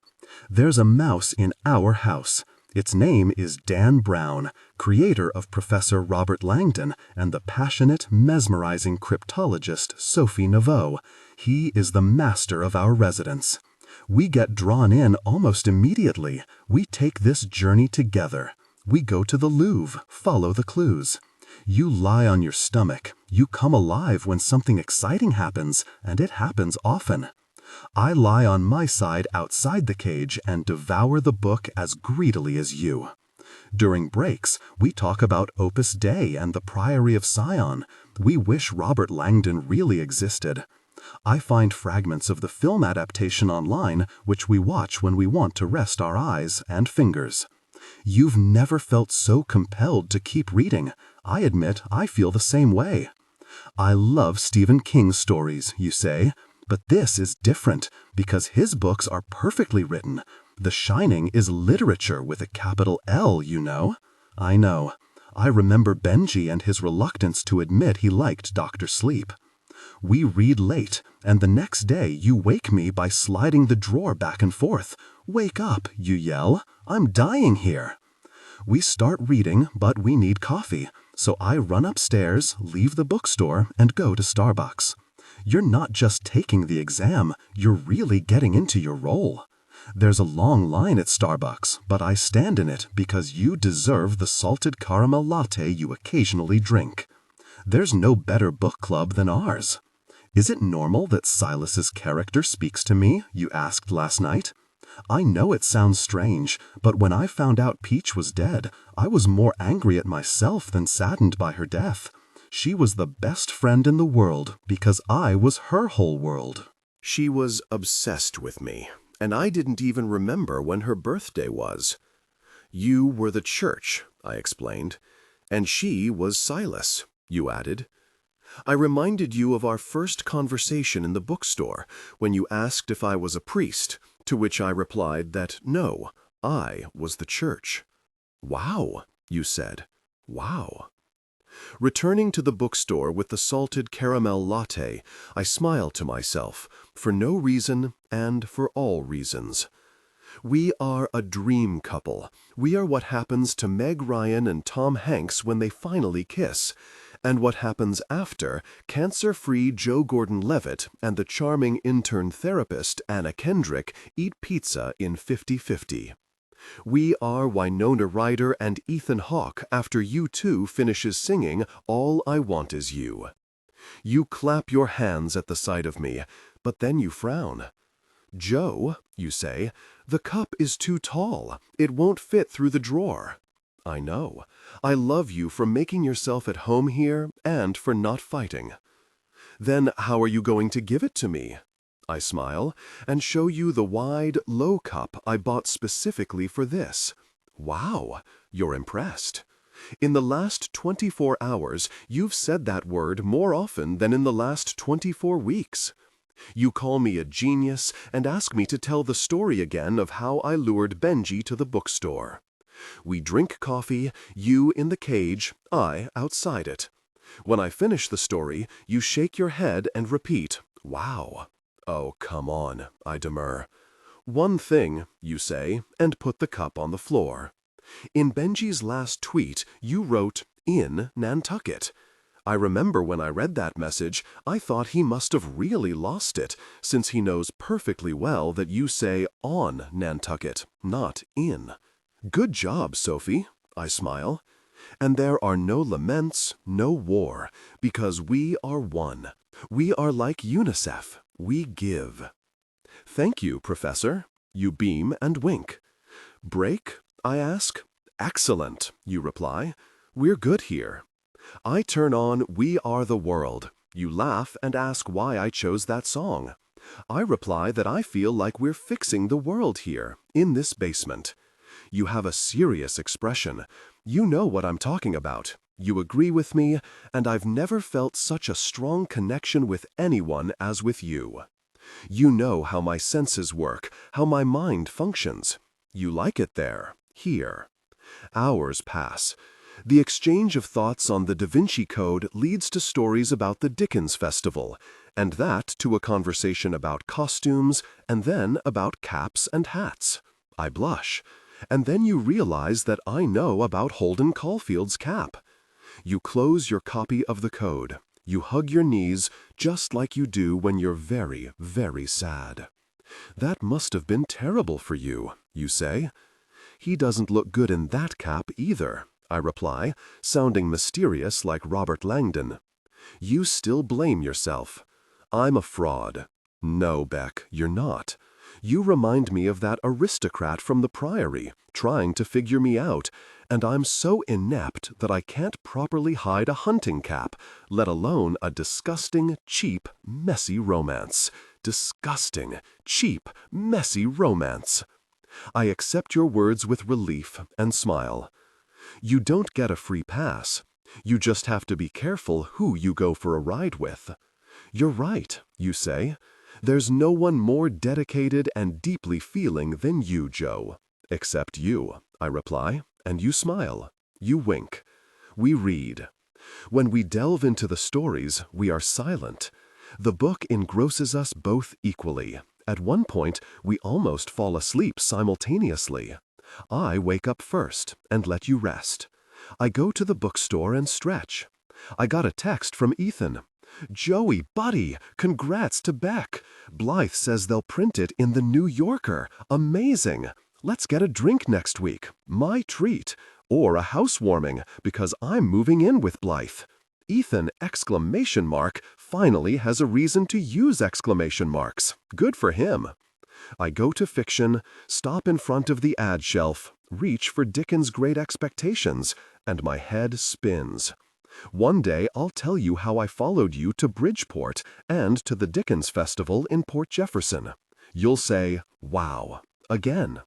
There's a mouse in our house. Its name is Dan Brown, creator of Professor Robert Langdon and the passionate, mesmerizing cryptologist Sophie Naveau. He is the master of our residence. We get drawn in almost immediately. We take this journey together. We go to the Louvre, follow the clues. You lie on your stomach. You come alive when something exciting happens, and it happens often. I lie on my side outside the cage and devour the book as greedily as you. During breaks, we talk about Opus Dei and the Priory of Sion. We wish Robert Langdon really existed. I find fragments of the film adaptation online, which we watch when we want to rest our eyes and fingers. You've never felt so compelled to keep reading. I admit I feel the same way. I love Stephen King's stories, you say, but this is different because his books are perfectly written. The Shining is literature with a capital L, you know. I know. I remember Benji and his reluctance to admit he liked Dr. Sleep. We read late, and the next day you wake me by sliding the drawer back and forth. Wake up, you yell. I'm dying here. We start reading, but we need coffee, so I run upstairs, leave the bookstore, and go to Starbucks. You're not just taking the exam, you're really getting into your role. There's a long line at Starbucks, but I stand in it because you deserve the salted caramel latte you occasionally drink. There's no better book club than ours. Is it normal that Silas's character speaks to me, you asked last night? I know it sounds strange, but when I found out Peach was dead, I was more angry at myself than saddened by her death. She was the best friend in the world because I was her whole world. She was obsessed with me, and I didn't even remember when her birthday was. You were the church, I explained, and she was Silas, you added. I reminded you of our first conversation in the bookstore when you asked if I was a priest, to which I replied that no, I was the church. Wow, you said. Wow. Returning to the bookstore with the salted caramel latte, I smiled to myself, for no reason and for all reasons. We are a dream couple. We are what happens to Meg Ryan and Tom Hanks when they finally kiss, and what happens after cancer-free Joe Gordon-Levitt and the charming intern therapist Anna Kendrick eat pizza in 50-50. We are Winona Ryder and Ethan Hawke after U2 finishes singing All I Want Is You. You clap your hands at the sight of me, but then you frown. Joe, you say, the cup is too tall. It won't fit through the drawer. I know. I love you for making yourself at home here and for not fighting. Then how are you going to give it to me? I smile and show you the wide, low cup I bought specifically for this. Wow, you're impressed. In the last 24 hours, you've said that word more often than in the last 24 weeks. You call me a genius and ask me to tell the story again of how I lured Benji to the bookstore. We drink coffee, you in the cage, I outside it. When I finish the story, you shake your head and repeat, "Wow." "Oh, come on," I demur. "One thing," you say, and put the cup on the floor. In Benji's last tweet, you wrote, "in Nantucket." I remember when I read that message, I thought he must have really lost it, since he knows perfectly well that you say on Nantucket, not in. Good job, Sophie, I smile. And there are no laments, no war, because we are one. We are like UNICEF. We give. Thank you, Professor. You beam and wink. Break? I ask. Excellent, you reply. We're good here. I turn on We Are the World. You laugh and ask why I chose that song. I reply that I feel like we're fixing the world here, in this basement. You have a serious expression. You know what I'm talking about. You agree with me, and I've never felt such a strong connection with anyone as with you. You know how my senses work, how my mind functions. You like it there, here. Hours pass. The exchange of thoughts on the Da Vinci Code leads to stories about the Dickens Festival, and that to a conversation about costumes, and then about caps and hats. I blush. And then you realize that I know about Holden Caulfield's cap. You close your copy of the code. You hug your knees, just like you do when you're very, very sad. That must have been terrible for you, you say. He doesn't look good in that cap either, I reply, sounding mysterious like Robert Langdon. You still blame yourself. I'm a fraud. No, Beck, you're not. You remind me of that aristocrat from the Priory, trying to figure me out, and I'm so inept that I can't properly hide a hunting cap, let alone a disgusting, cheap, messy romance. Disgusting, cheap, messy romance. I accept your words with relief and smile. You don't get a free pass. You just have to be careful who you go for a ride with. You're right, you say. There's no one more dedicated and deeply feeling than you, Joe. Except you, I reply, and you smile. You wink. We read. When we delve into the stories, we are silent. The book engrosses us both equally. At one point, we almost fall asleep simultaneously. I wake up first and let you rest. I go to the bookstore and stretch. I got a text from Ethan. Joey, buddy, congrats to Beck. Blythe says they'll print it in the New Yorker. Amazing. Let's get a drink next week. My treat. Or a housewarming, because I'm moving in with Blythe. Ethan, exclamation mark, finally has a reason to use exclamation marks. Good for him. I go to fiction, stop in front of the ad shelf, reach for Dickens' Great Expectations, and my head spins. One day I'll tell you how I followed you to Bridgeport and to the Dickens Festival in Port Jefferson. You'll say, wow, again.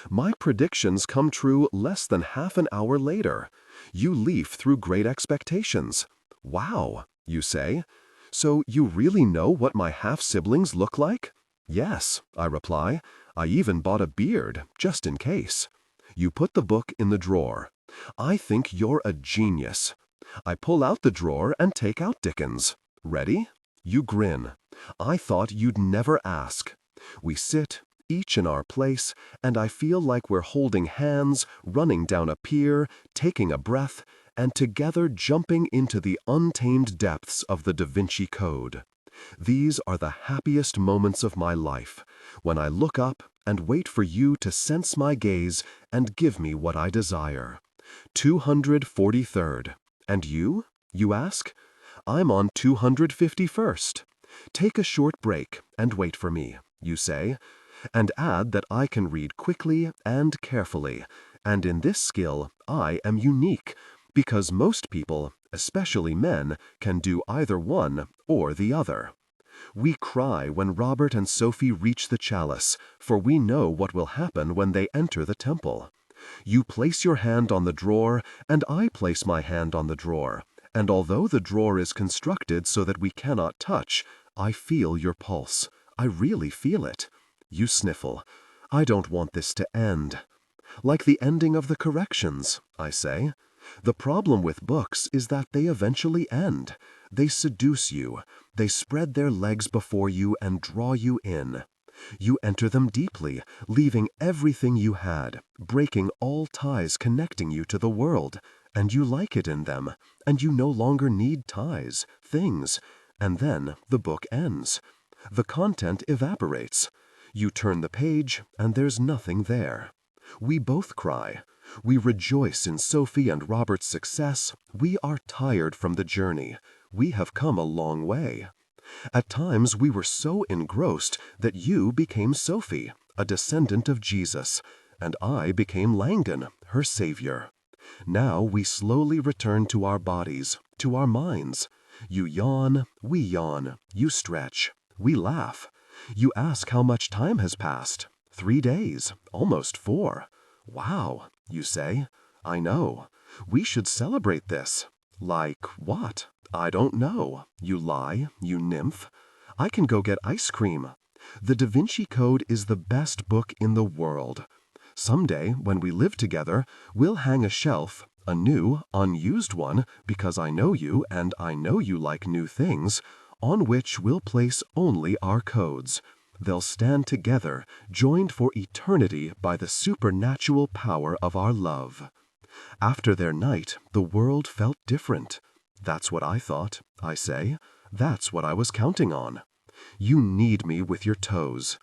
My predictions come true less than half an hour later. You leaf through Great Expectations. Wow, you say. So you really know what my half-siblings look like? Yes, I reply. I even bought a beard, just in case. You put the book in the drawer. I think you're a genius. I pull out the drawer and take out Dickens. Ready? You grin. I thought you'd never ask. We sit, each in our place, and I feel like we're holding hands, running down a pier, taking a breath, and together jumping into the untamed depths of the Da Vinci Code. These are the happiest moments of my life, when I look up and wait for you to sense my gaze and give me what I desire. 243rd. And you? You ask. I'm on 251st. Take a short break and wait for me, you say, and add that I can read quickly and carefully, and in this skill I am unique, because most people, especially men, can do either one or the other. We cry when Robert and Sophie reach the chalice, for we know what will happen when they enter the temple. You place your hand on the drawer, and I place my hand on the drawer, and although the drawer is constructed so that we cannot touch, I feel your pulse. I really feel it. You sniffle. I don't want this to end. Like the ending of the corrections, I say. The problem with books is that they eventually end. They seduce you. They spread their legs before you and draw you in. You enter them deeply, leaving everything you had, breaking all ties connecting you to the world, and you like it in them, and you no longer need ties, things, and then the book ends. The content evaporates. You turn the page, and there's nothing there. We both cry. We rejoice in Sophie and Robert's success. We are tired from the journey. We have come a long way. At times we were so engrossed that you became Sophie, a descendant of Jesus, and I became Langdon, her savior. Now we slowly return to our bodies, to our minds. You yawn, we yawn. You stretch, we laugh. You ask how much time has passed. 3 days, almost 4. Wow, you say. I know. We should celebrate this. Like what? I don't know. You lie, you nymph. I can go get ice cream. The Da Vinci Code is the best book in the world. Someday, when we live together, we'll hang a shelf, a new, unused one, because I know you and I know you like new things, on which we'll place only our codes. They'll stand together, joined for eternity by the supernatural power of our love. After their night, the world felt different. That's what I thought, I say. That's what I was counting on. You need me with your toes.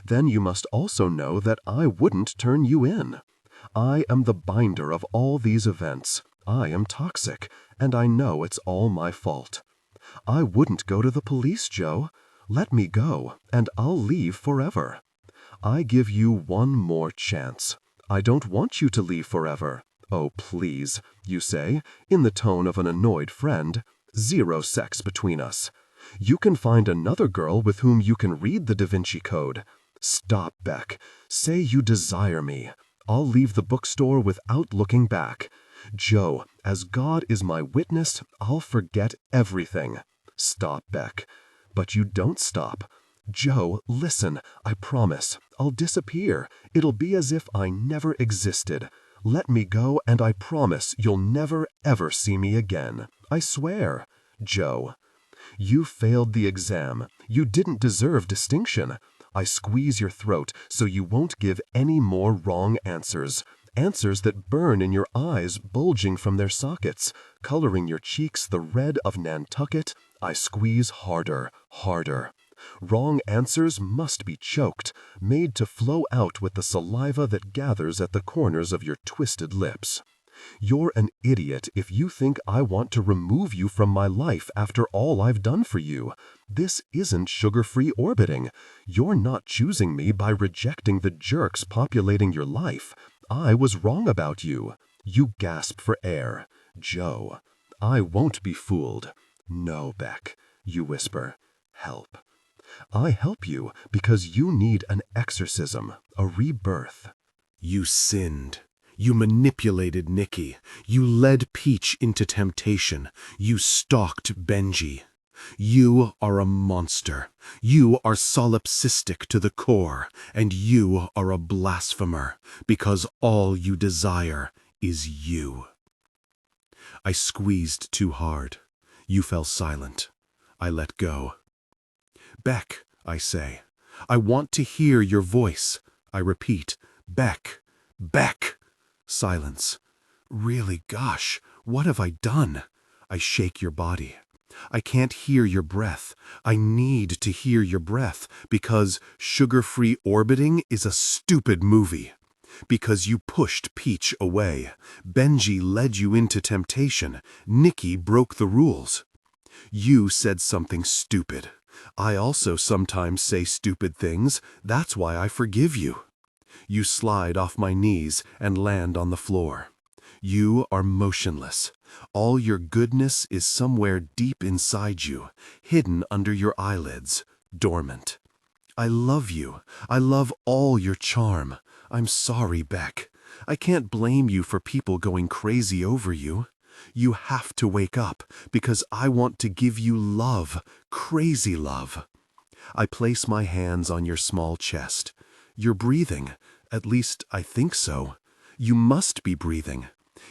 Then you must also know that I wouldn't turn you in. I am the binder of all these events. I am toxic, and I know it's all my fault. I wouldn't go to the police, Joe. Let me go, and I'll leave forever. I give you one more chance. I don't want you to leave forever. Oh, please, you say, in the tone of an annoyed friend. 0 sex between us. You can find another girl with whom you can read the Da Vinci Code. Stop, Beck. Say you desire me. I'll leave the bookstore without looking back. Joe, as God is my witness, I'll forget everything. Stop, Beck. But you don't stop. Joe, listen, I promise. I'll disappear. It'll be as if I never existed. Let me go, and I promise you'll never, ever see me again. I swear. Joe. You failed the exam. You didn't deserve distinction. I squeeze your throat so you won't give any more wrong answers. Answers that burn in your eyes, bulging from their sockets, coloring your cheeks the red of Nantucket. I squeeze harder, harder. Wrong answers must be choked, made to flow out with the saliva that gathers at the corners of your twisted lips. You're an idiot if you think I want to remove you from my life after all I've done for you. This isn't sugar-free orbiting. You're not choosing me by rejecting the jerks populating your life. I was wrong about you. You gasp for air. Joe. I won't be fooled. No, Beck. You whisper. Help. I help you because you need an exorcism, a rebirth. You sinned. You manipulated Nikki. You led Peach into temptation. You stalked Benji. You are a monster. You are solipsistic to the core, and you are a blasphemer, because all you desire is you. I squeezed too hard. You fell silent. I let go. Beck, I say. I want to hear your voice. I repeat, Beck, Beck. Silence. Really, gosh, what have I done? I shake your body. I can't hear your breath. I need to hear your breath because Sugar-Free Orbiting is a stupid movie. Because you pushed Peach away. Benji led you into temptation. Nikki broke the rules. You said something stupid. I also sometimes say stupid things. That's why I forgive you. You slide off my knees and land on the floor. You are motionless. All your goodness is somewhere deep inside you, hidden under your eyelids, dormant. I love you. I love all your charm. I'm sorry, Beck. I can't blame you for people going crazy over you. You have to wake up because I want to give you love, crazy love. I place my hands on your small chest. You're breathing. At least I think so. You must be breathing.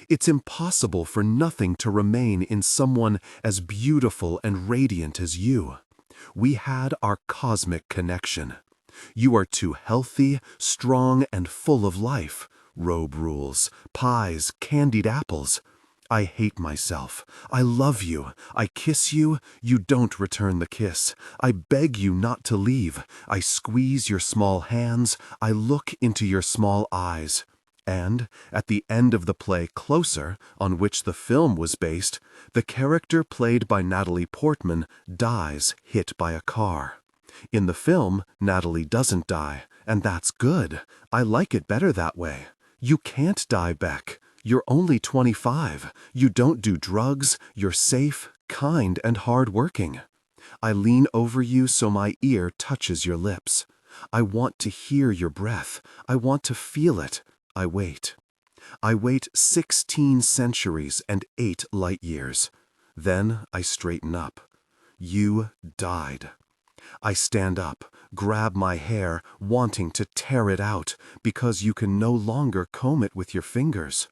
It's impossible for nothing to remain in someone as beautiful and radiant as you. We had our cosmic connection. You are too healthy, strong, and full of life. Robe rules, pies, candied apples. I hate myself. I love you. I kiss you. You don't return the kiss. I beg you not to leave. I squeeze your small hands. I look into your small eyes. And, at the end of the play Closer, on which the film was based, the character played by Natalie Portman dies hit by a car. In the film, Natalie doesn't die, and that's good. I like it better that way. You can't die, Beck. You're only 25. You don't do drugs. You're safe, kind, and hard-working. I lean over you so my ear touches your lips. I want to hear your breath. I want to feel it. I wait. I wait 16 centuries and 8 light years. Then I straighten up. You died. I stand up, grab my hair, wanting to tear it out, because you can no longer comb it with your fingers.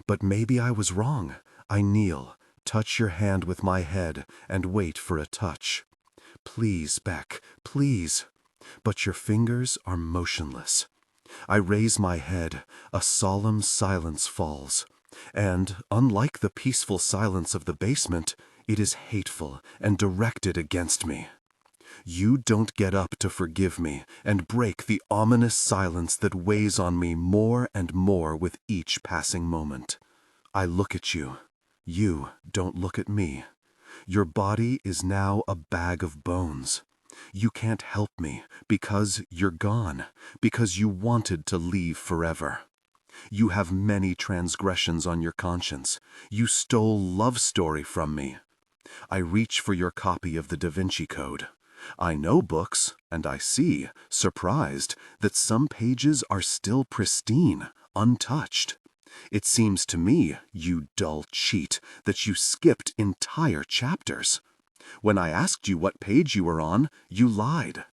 But maybe I was wrong. I kneel, touch your hand with my head, and wait for a touch. Please, Beck, please. But your fingers are motionless. I raise my head, a solemn silence falls. And, unlike the peaceful silence of the basement, it is hateful and directed against me. You don't get up to forgive me and break the ominous silence that weighs on me more and more with each passing moment. I look at you. You don't look at me. Your body is now a bag of bones. You can't help me because you're gone, because you wanted to leave forever. You have many transgressions on your conscience. You stole Love Story from me. I reach for your copy of the Da Vinci Code. I know books, and I see, surprised, that some pages are still pristine, untouched. It seems to me, you dull cheat, that you skipped entire chapters. When I asked you what page you were on, you lied.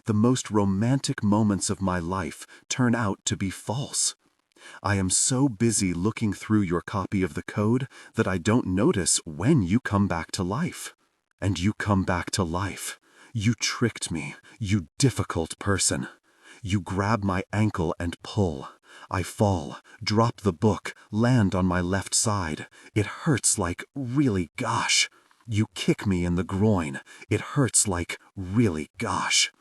The most romantic moments of my life turn out to be false. I am so busy looking through your copy of the code that I don't notice when you come back to life. And you come back to life. You tricked me, you difficult person. You grab my ankle and pull. I fall, drop the book, land on my left side. It hurts like, really gosh. You kick me in the groin. It hurts like, really gosh.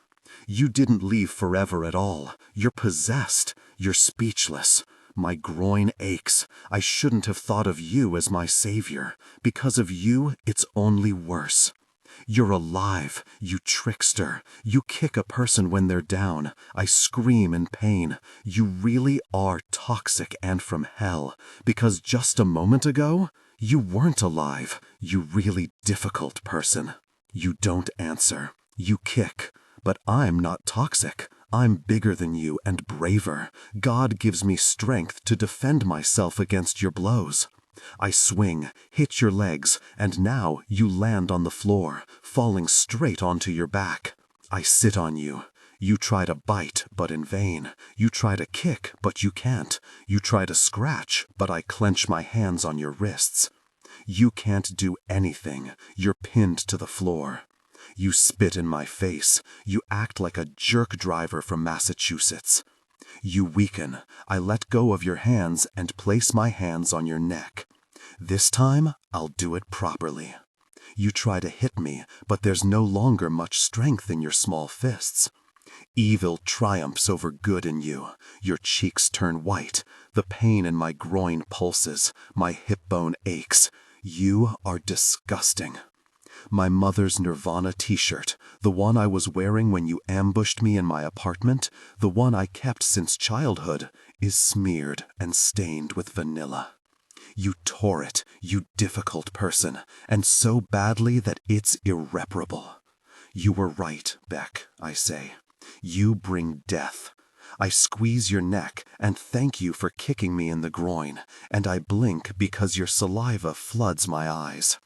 You didn't leave forever at all. You're possessed. You're speechless. My groin aches. I shouldn't have thought of you as my savior. Because of you, it's only worse. You're alive, you trickster. You kick a person when they're down. I scream in pain. You really are toxic and from hell. Because just a moment ago, you weren't alive, you really difficult person. You don't answer. You kick. But I'm not toxic. I'm bigger than you and braver. God gives me strength to defend myself against your blows. I swing, hit your legs, and now you land on the floor, falling straight onto your back. I sit on you. You try to bite, but in vain. You try to kick, but you can't. You try to scratch, but I clench my hands on your wrists. You can't do anything. You're pinned to the floor. You spit in my face. You act like a jerk driver from Massachusetts. You weaken. I let go of your hands and place my hands on your neck. This time, I'll do it properly. You try to hit me, but there's no longer much strength in your small fists. Evil triumphs over good in you. Your cheeks turn white. The pain in my groin pulses. My hip bone aches. You are disgusting. My mother's Nirvana t-shirt, the one I was wearing when you ambushed me in my apartment, the one I kept since childhood, is smeared and stained with vanilla. You tore it, you difficult person, and so badly that it's irreparable. You were right, Beck, I say. You bring death. I squeeze your neck and thank you for kicking me in the groin, and I blink because your saliva floods my eyes.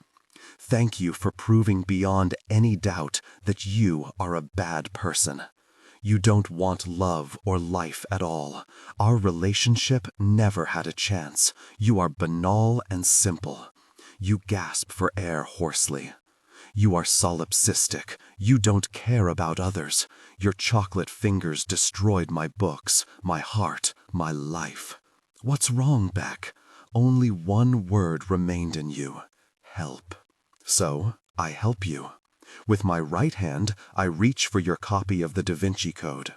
Thank you for proving beyond any doubt that you are a bad person. You don't want love or life at all. Our relationship never had a chance. You are banal and simple. You gasp for air hoarsely. You are solipsistic. You don't care about others. Your chocolate fingers destroyed my books, my heart, my life. What's wrong, Beck? Only one word remained in you. Help. So, I help you. With my right hand, I reach for your copy of the Da Vinci Code.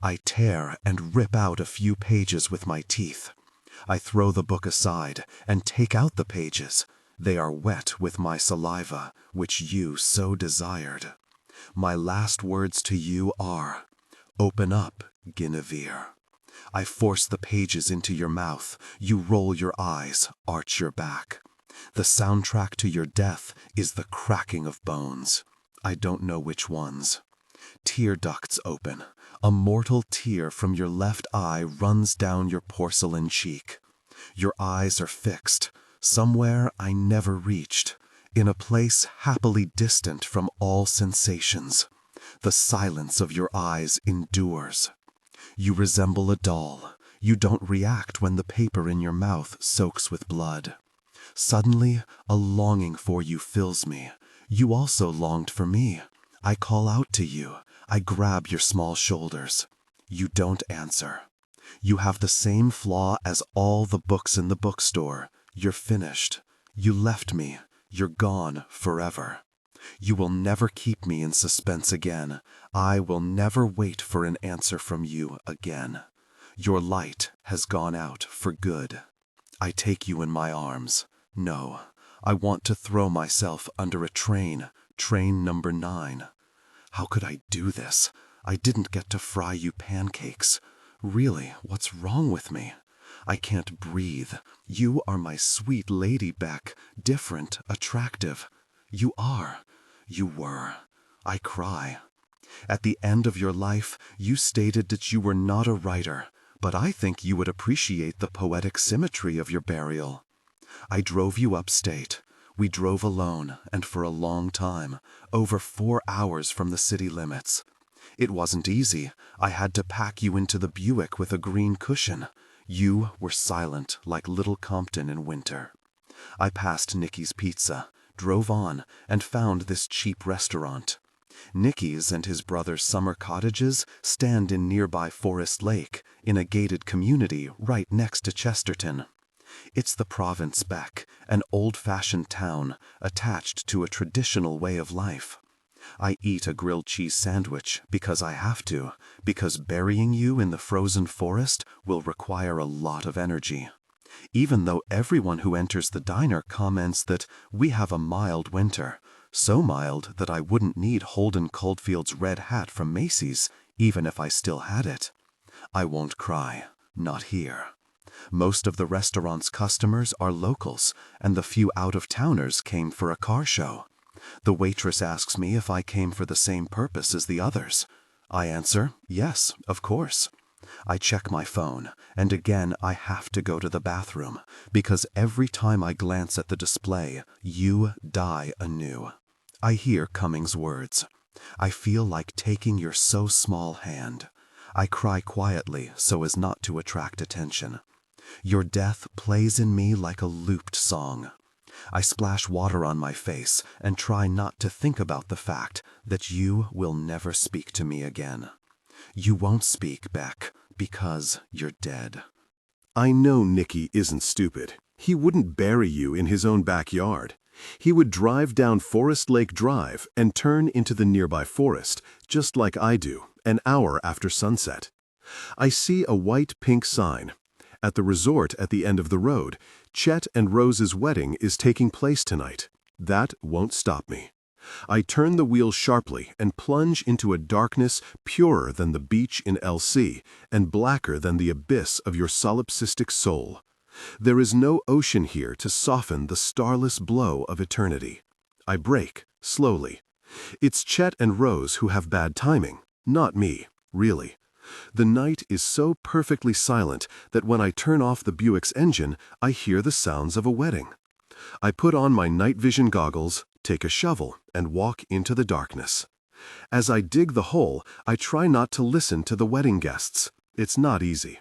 I tear and rip out a few pages with my teeth. I throw the book aside and take out the pages. They are wet with my saliva, which you so desired. My last words to you are, "Open up, Guinevere." I force the pages into your mouth. You roll your eyes, arch your back. The soundtrack to your death is the cracking of bones. I don't know which ones. Tear ducts open. A mortal tear from your left eye runs down your porcelain cheek. Your eyes are fixed, somewhere I never reached, in a place happily distant from all sensations. The silence of your eyes endures. You resemble a doll. You don't react when the paper in your mouth soaks with blood. Suddenly, a longing for you fills me. You also longed for me. I call out to you. I grab your small shoulders. You don't answer. You have the same flaw as all the books in the bookstore. You're finished. You left me. You're gone forever. You will never keep me in suspense again. I will never wait for an answer from you again. Your light has gone out for good. I take you in my arms. No, I want to throw myself under a train number 9. How could I do this? I didn't get to fry you pancakes. Really, what's wrong with me? I can't breathe. You are my sweet Lady Beck, different, attractive. You are. You were. I cry. At the end of your life, you stated that you were not a writer, but I think you would appreciate the poetic symmetry of your burial. I drove you upstate. We drove alone, and for a long time, over 4 hours from the city limits. It wasn't easy. I had to pack you into the Buick with a green cushion. You were silent like Little Compton in winter. I passed Nicky's Pizza, drove on, and found this cheap restaurant. Nicky's and his brother's summer cottages stand in nearby Forest Lake, in a gated community right next to Chesterton. It's the Province Beck, an old-fashioned town attached to a traditional way of life. I eat a grilled cheese sandwich because I have to, because burying you in the frozen forest will require a lot of energy. Even though everyone who enters the diner comments that we have a mild winter, so mild that I wouldn't need Holden Caulfield's red hat from Macy's, even if I still had it. I won't cry, not here. Most of the restaurant's customers are locals, and the few out-of-towners came for a car show. The waitress asks me if I came for the same purpose as the others. I answer, yes, of course. I check my phone, and again I have to go to the bathroom, because every time I glance at the display, you die anew. I hear Cummings' words. I feel like taking your so small hand. I cry quietly so as not to attract attention. Your death plays in me like a looped song. I splash water on my face and try not to think about the fact that you will never speak to me again. You won't speak, Beck, because you're dead. I know Nicky isn't stupid. He wouldn't bury you in his own backyard. He would drive down Forest Lake Drive and turn into the nearby forest, just like I do, an hour after sunset. I see a white-pink sign. At the resort at the end of the road, Chet and Rose's wedding is taking place tonight. That won't stop me. I turn the wheel sharply and plunge into a darkness purer than the beach in LC and blacker than the abyss of your solipsistic soul. There is no ocean here to soften the starless blow of eternity. I brake, slowly. It's Chet and Rose who have bad timing, not me, really. The night is so perfectly silent that when I turn off the Buick's engine, I hear the sounds of a wedding. I put on my night vision goggles, take a shovel, and walk into the darkness. As I dig the hole, I try not to listen to the wedding guests. It's not easy.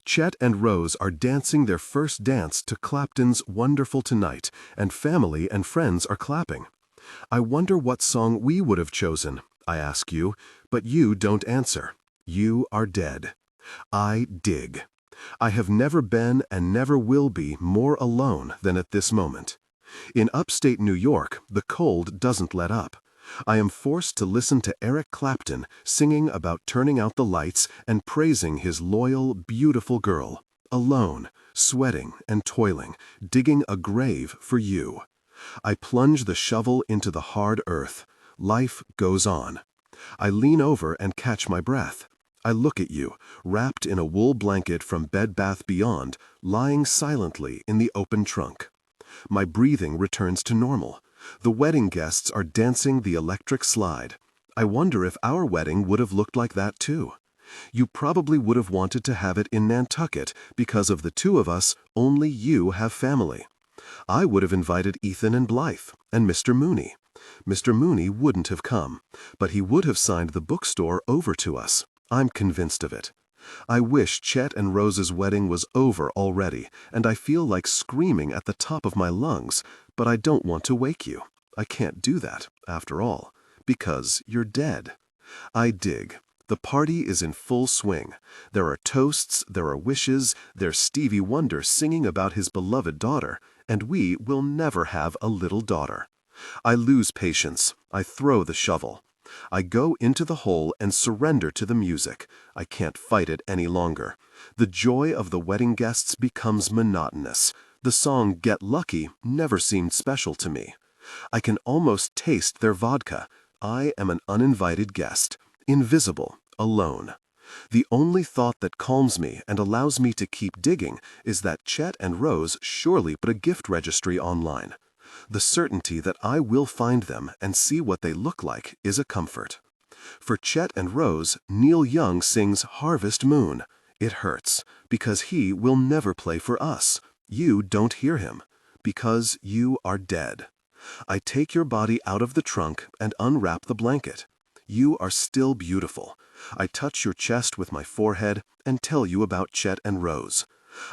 Chet and Rose are dancing their first dance to Clapton's Wonderful Tonight, and family and friends are clapping. I wonder what song we would have chosen, I ask you, but you don't answer. You are dead. I dig. I have never been and never will be more alone than at this moment. In upstate New York, the cold doesn't let up. I am forced to listen to Eric Clapton singing about turning out the lights and praising his loyal, beautiful girl, alone, sweating and toiling, digging a grave for you. I plunge the shovel into the hard earth. Life goes on. I lean over and catch my breath. I look at you, wrapped in a wool blanket from Bed Bath Beyond, lying silently in the open trunk. My breathing returns to normal. The wedding guests are dancing the electric slide. I wonder if our wedding would have looked like that too. You probably would have wanted to have it in Nantucket because of the two of us, only you have family. I would have invited Ethan and Blythe, and Mr. Mooney. Mr. Mooney wouldn't have come, but he would have signed the bookstore over to us. I'm convinced of it. I wish Chet and Rose's wedding was over already, and I feel like screaming at the top of my lungs, but I don't want to wake you. I can't do that, after all, because you're dead. I dig. The party is in full swing. There are toasts, there are wishes, there's Stevie Wonder singing about his beloved daughter, and we will never have a little daughter. I lose patience. I throw the shovel. I go into the hole and surrender to the music. I can't fight it any longer. The joy of the wedding guests becomes monotonous. The song Get Lucky never seemed special to me. I can almost taste their vodka. I am an uninvited guest, invisible, alone. The only thought that calms me and allows me to keep digging is that Chet and Rose surely put a gift registry online. The certainty that I will find them and see what they look like is a comfort. For Chet and Rose, Neil Young sings Harvest Moon. It hurts, because he will never play for us. You don't hear him, because you are dead. I take your body out of the trunk and unwrap the blanket. You are still beautiful. I touch your chest with my forehead and tell you about Chet and Rose.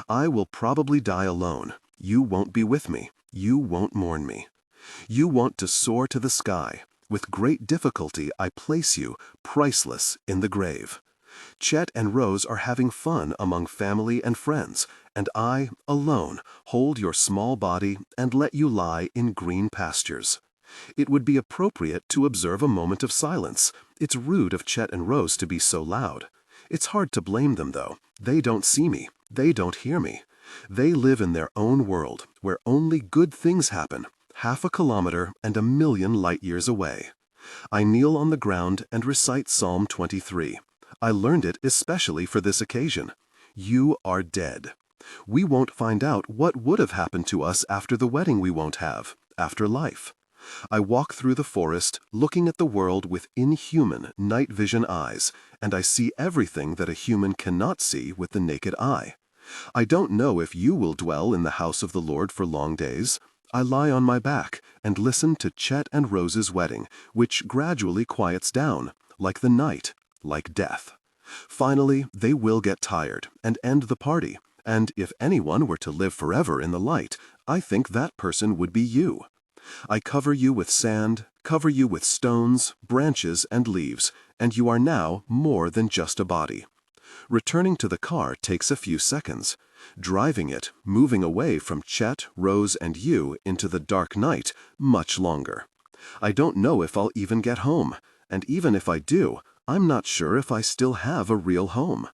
I will probably die alone. You won't be with me. You won't mourn me. You want to soar to the sky. With great difficulty, I place you, priceless, in the grave. Chet and Rose are having fun among family and friends, and I, alone, hold your small body and let you lie in green pastures. It would be appropriate to observe a moment of silence. It's rude of Chet and Rose to be so loud. It's hard to blame them, though. They don't see me. They don't hear me. They live in their own world, where only good things happen, 1/2 kilometer and 1,000,000 light years away. I kneel on the ground and recite Psalm 23. I learned it especially for this occasion. You are dead. We won't find out what would have happened to us after the wedding we won't have, after life. I walk through the forest, looking at the world with inhuman night vision eyes, and I see everything that a human cannot see with the naked eye. I don't know if you will dwell in the house of the Lord for long days. I lie on my back and listen to Chet and Rose's wedding, which gradually quiets down, like the night, like death. Finally, they will get tired and end the party, and if anyone were to live forever in the light, I think that person would be you. I cover you with sand, cover you with stones, branches, and leaves, and you are now more than just a body. Returning to the car takes a few seconds. Driving it, moving away from Chet, Rose, and you into the dark night, much longer. I don't know if I'll even get home, and even if I do, I'm not sure if I still have a real home.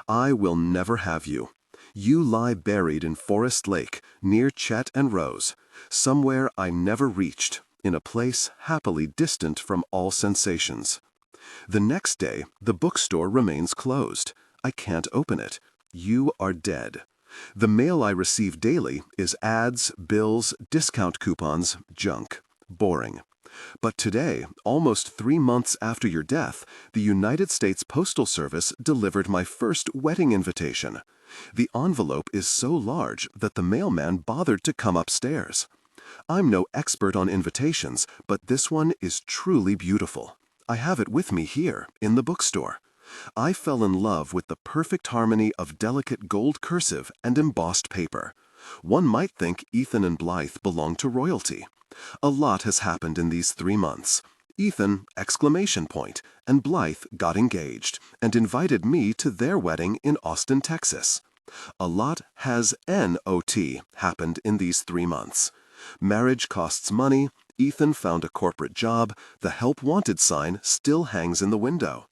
I will never have you. You lie buried in Forest Lake, near Chet and Rose, somewhere I never reached, in a place happily distant from all sensations. The next day, the bookstore remains closed. I can't open it. You are dead. The mail I receive daily is ads, bills, discount coupons, junk. Boring. But today, almost 3 months after your death, the United States Postal Service delivered my first wedding invitation. The envelope is so large that the mailman bothered to come upstairs. I'm no expert on invitations, but this one is truly beautiful. I have it with me here, in the bookstore. I fell in love with the perfect harmony of delicate gold cursive and embossed paper. One might think Ethan and Blythe belong to royalty. A lot has happened in these 3 months. Ethan, ! And Blythe got engaged and invited me to their wedding in Austin, Texas. A lot has happened in these 3 months. Marriage costs money, Ethan found a corporate job, the help wanted sign still hangs in the window.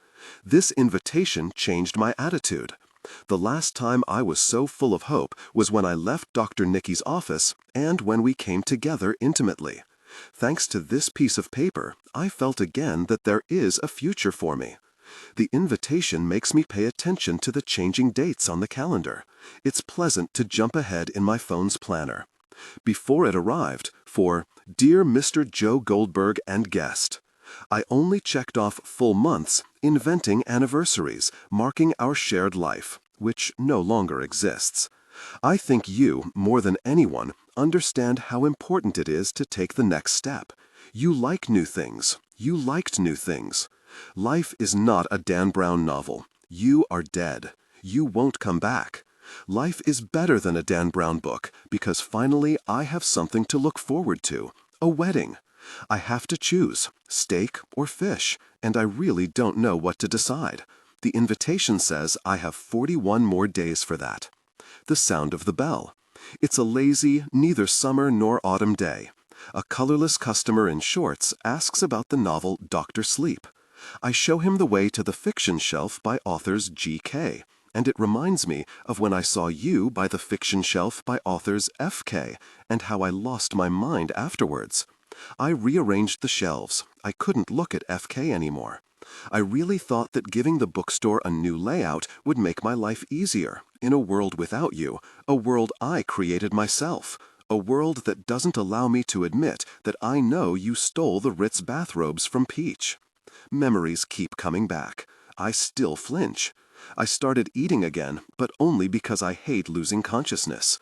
This invitation changed my attitude. The last time I was so full of hope was when I left Dr. Nicky's office and when we came together intimately. Thanks to this piece of paper, I felt again that there is a future for me. The invitation makes me pay attention to the changing dates on the calendar. It's pleasant to jump ahead in my phone's planner. Before it arrived, for Dear Mr. Joe Goldberg and guest, I only checked off full months, inventing anniversaries, marking our shared life, which no longer exists. I think you, more than anyone, understand how important it is to take the next step. You like new things. You liked new things. Life is not a Dan Brown novel. You are dead. You won't come back. Life is better than a Dan Brown book because finally I have something to look forward to, a wedding. I have to choose, steak or fish, and I really don't know what to decide. The invitation says I have 41 more days for that. The sound of the bell. It's a lazy, neither summer nor autumn day. A colorless customer in shorts asks about the novel Dr. Sleep. I show him the way to the fiction shelf by authors G.K., and it reminds me of when I saw you by the fiction shelf by authors F.K., and how I lost my mind afterwards. I rearranged the shelves. I couldn't look at F.K. anymore. I really thought that giving the bookstore a new layout would make my life easier, in a world without you, a world I created myself, a world that doesn't allow me to admit that I know you stole the Ritz bathrobes from Peach. Memories keep coming back. I still flinch. I started eating again, but only because I hate losing consciousness.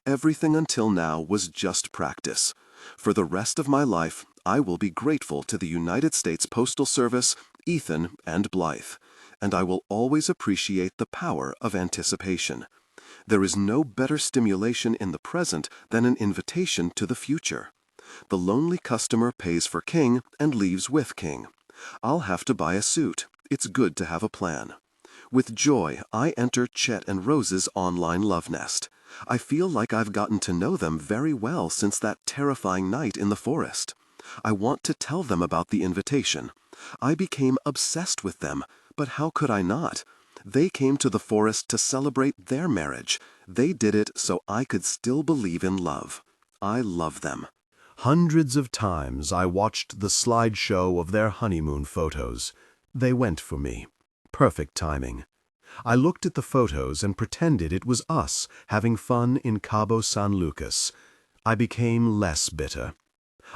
Everything until now was just practice. For the rest of my life, I will be grateful to the United States Postal Service, Ethan, and Blythe, and I will always appreciate the power of anticipation. There is no better stimulation in the present than an invitation to the future. The lonely customer pays for King and leaves with King. I'll have to buy a suit. It's good to have a plan. With joy, I enter Chet and Rose's online love nest. I feel like I've gotten to know them very well since that terrifying night in the forest. I want to tell them about the invitation. I became obsessed with them, but how could I not? They came to the forest to celebrate their marriage. They did it so I could still believe in love. I love them. Hundreds of times I watched the slideshow of their honeymoon photos. They went for me. Perfect timing. I looked at the photos and pretended it was us having fun in Cabo San Lucas. I became less bitter.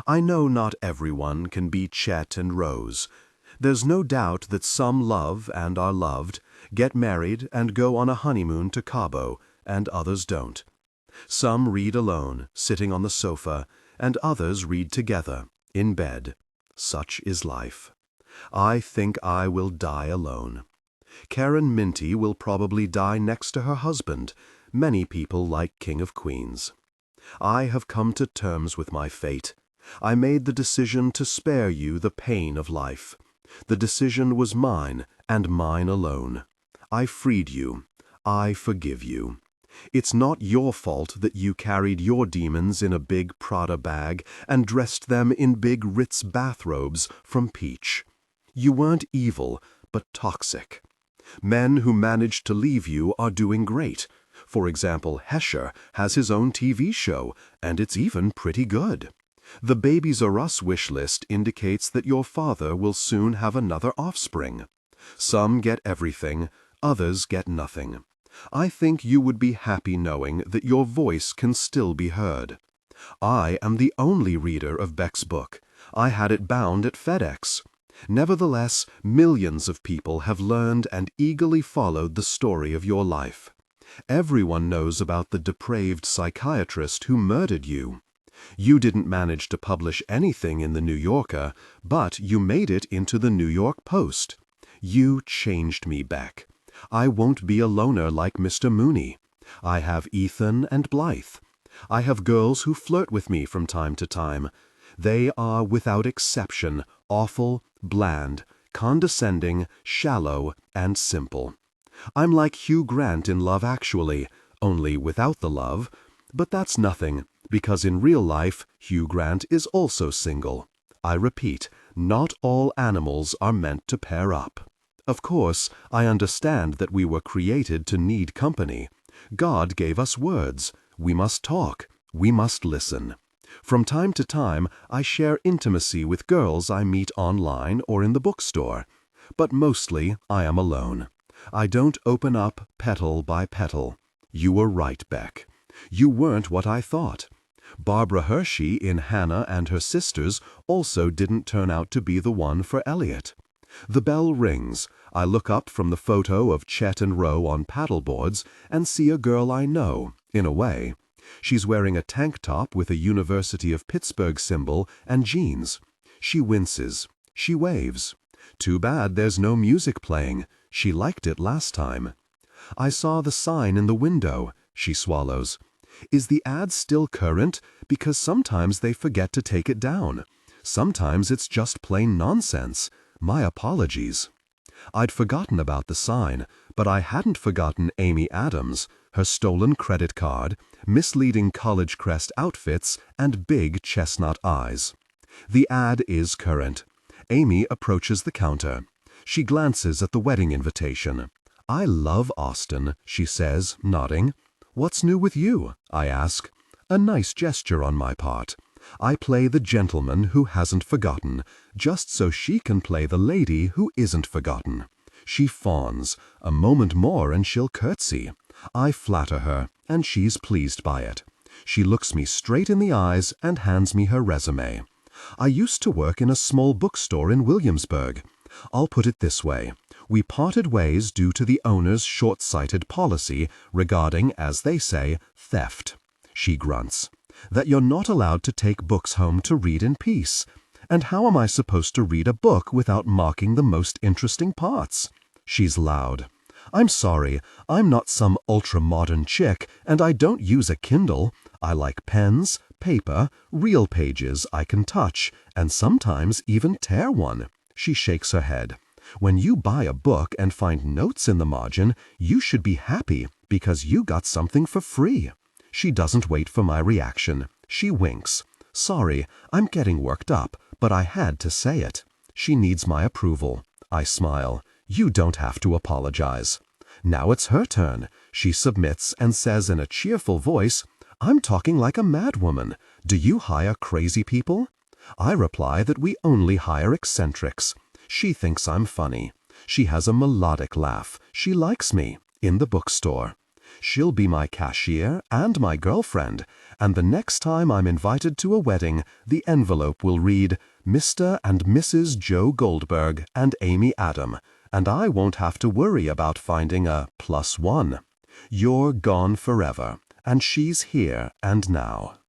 I know not everyone can be Chet and Rose. There's no doubt that some love and are loved, get married and go on a honeymoon to Cabo, and others don't. Some read alone, sitting on the sofa, and others read together, in bed. Such is life. I think I will die alone. Karen Minty will probably die next to her husband. Many people like King of Queens. I have come to terms with my fate. I made the decision to spare you the pain of life. The decision was mine, and mine alone. I freed you. I forgive you. It's not your fault that you carried your demons in a big Prada bag and dressed them in big Ritz bathrobes from Peach. You weren't evil, but toxic. Men who managed to leave you are doing great. For example, Hesher has his own TV show, and it's even pretty good. The Babies R Us wish list indicates that your father will soon have another offspring. Some get everything, others get nothing. I think you would be happy knowing that your voice can still be heard. I am the only reader of Beck's book. I had it bound at FedEx. Nevertheless, millions of people have learned and eagerly followed the story of your life. Everyone knows about the depraved psychiatrist who murdered you. You didn't manage to publish anything in the New Yorker, but you made it into the New York Post. You changed me, Beck. I won't be a loner like Mr. Mooney. I have Ethan and Blythe. I have girls who flirt with me from time to time. They are, without exception, awful, bland, condescending, shallow, and simple. I'm like Hugh Grant in Love Actually, only without the love, but that's nothing, because in real life, Hugh Grant is also single. I repeat, not all animals are meant to pair up. Of course, I understand that we were created to need company. God gave us words. We must talk. We must listen. From time to time, I share intimacy with girls I meet online or in the bookstore. But mostly, I am alone. I don't open up petal by petal. You were right, Beck. You weren't what I thought. Barbara Hershey in Hannah and Her Sisters also didn't turn out to be the one for Elliot. The bell rings. I look up from the photo of Chet and Roe on paddleboards and see a girl I know, in a way. She's wearing a tank top with a University of Pittsburgh symbol and jeans. She winces. She waves. Too bad there's no music playing. She liked it last time. I saw the sign in the window. She swallows. Is the ad still current? Because sometimes they forget to take it down. Sometimes it's just plain nonsense. My apologies. I'd forgotten about the sign, but I hadn't forgotten Amy Adams, her stolen credit card, misleading college crest outfits, and big chestnut eyes. The ad is current. Amy approaches the counter. She glances at the wedding invitation. I love Austin, she says, nodding. What's new with you? I ask. A nice gesture on my part. I play the gentleman who hasn't forgotten, just so she can play the lady who isn't forgotten. She fawns. A moment more and she'll curtsy. I flatter her, and she's pleased by it. She looks me straight in the eyes and hands me her resume. I used to work in a small bookstore in Williamsburg. I'll put it this way. We parted ways due to the owner's short-sighted policy regarding, as they say, theft. She grunts. That you're not allowed to take books home to read in peace. And how am I supposed to read a book without marking the most interesting parts? She's loud. I'm sorry, I'm not some ultra-modern chick, and I don't use a Kindle. I like pens, paper, real pages I can touch, and sometimes even tear one. She shakes her head. When you buy a book and find notes in the margin, you should be happy because you got something for free. She doesn't wait for my reaction. She winks. Sorry, I'm getting worked up, but I had to say it. She needs my approval. I smile. You don't have to apologize. Now it's her turn. She submits and says in a cheerful voice, I'm talking like a madwoman. Do you hire crazy people? I reply that we only hire eccentrics. She thinks I'm funny. She has a melodic laugh. She likes me. In the bookstore. She'll be my cashier and my girlfriend, and the next time I'm invited to a wedding, the envelope will read, Mr. and Mrs. Joe Goldberg and Amy Adam, and I won't have to worry about finding a +1. You're gone forever, and she's here and now.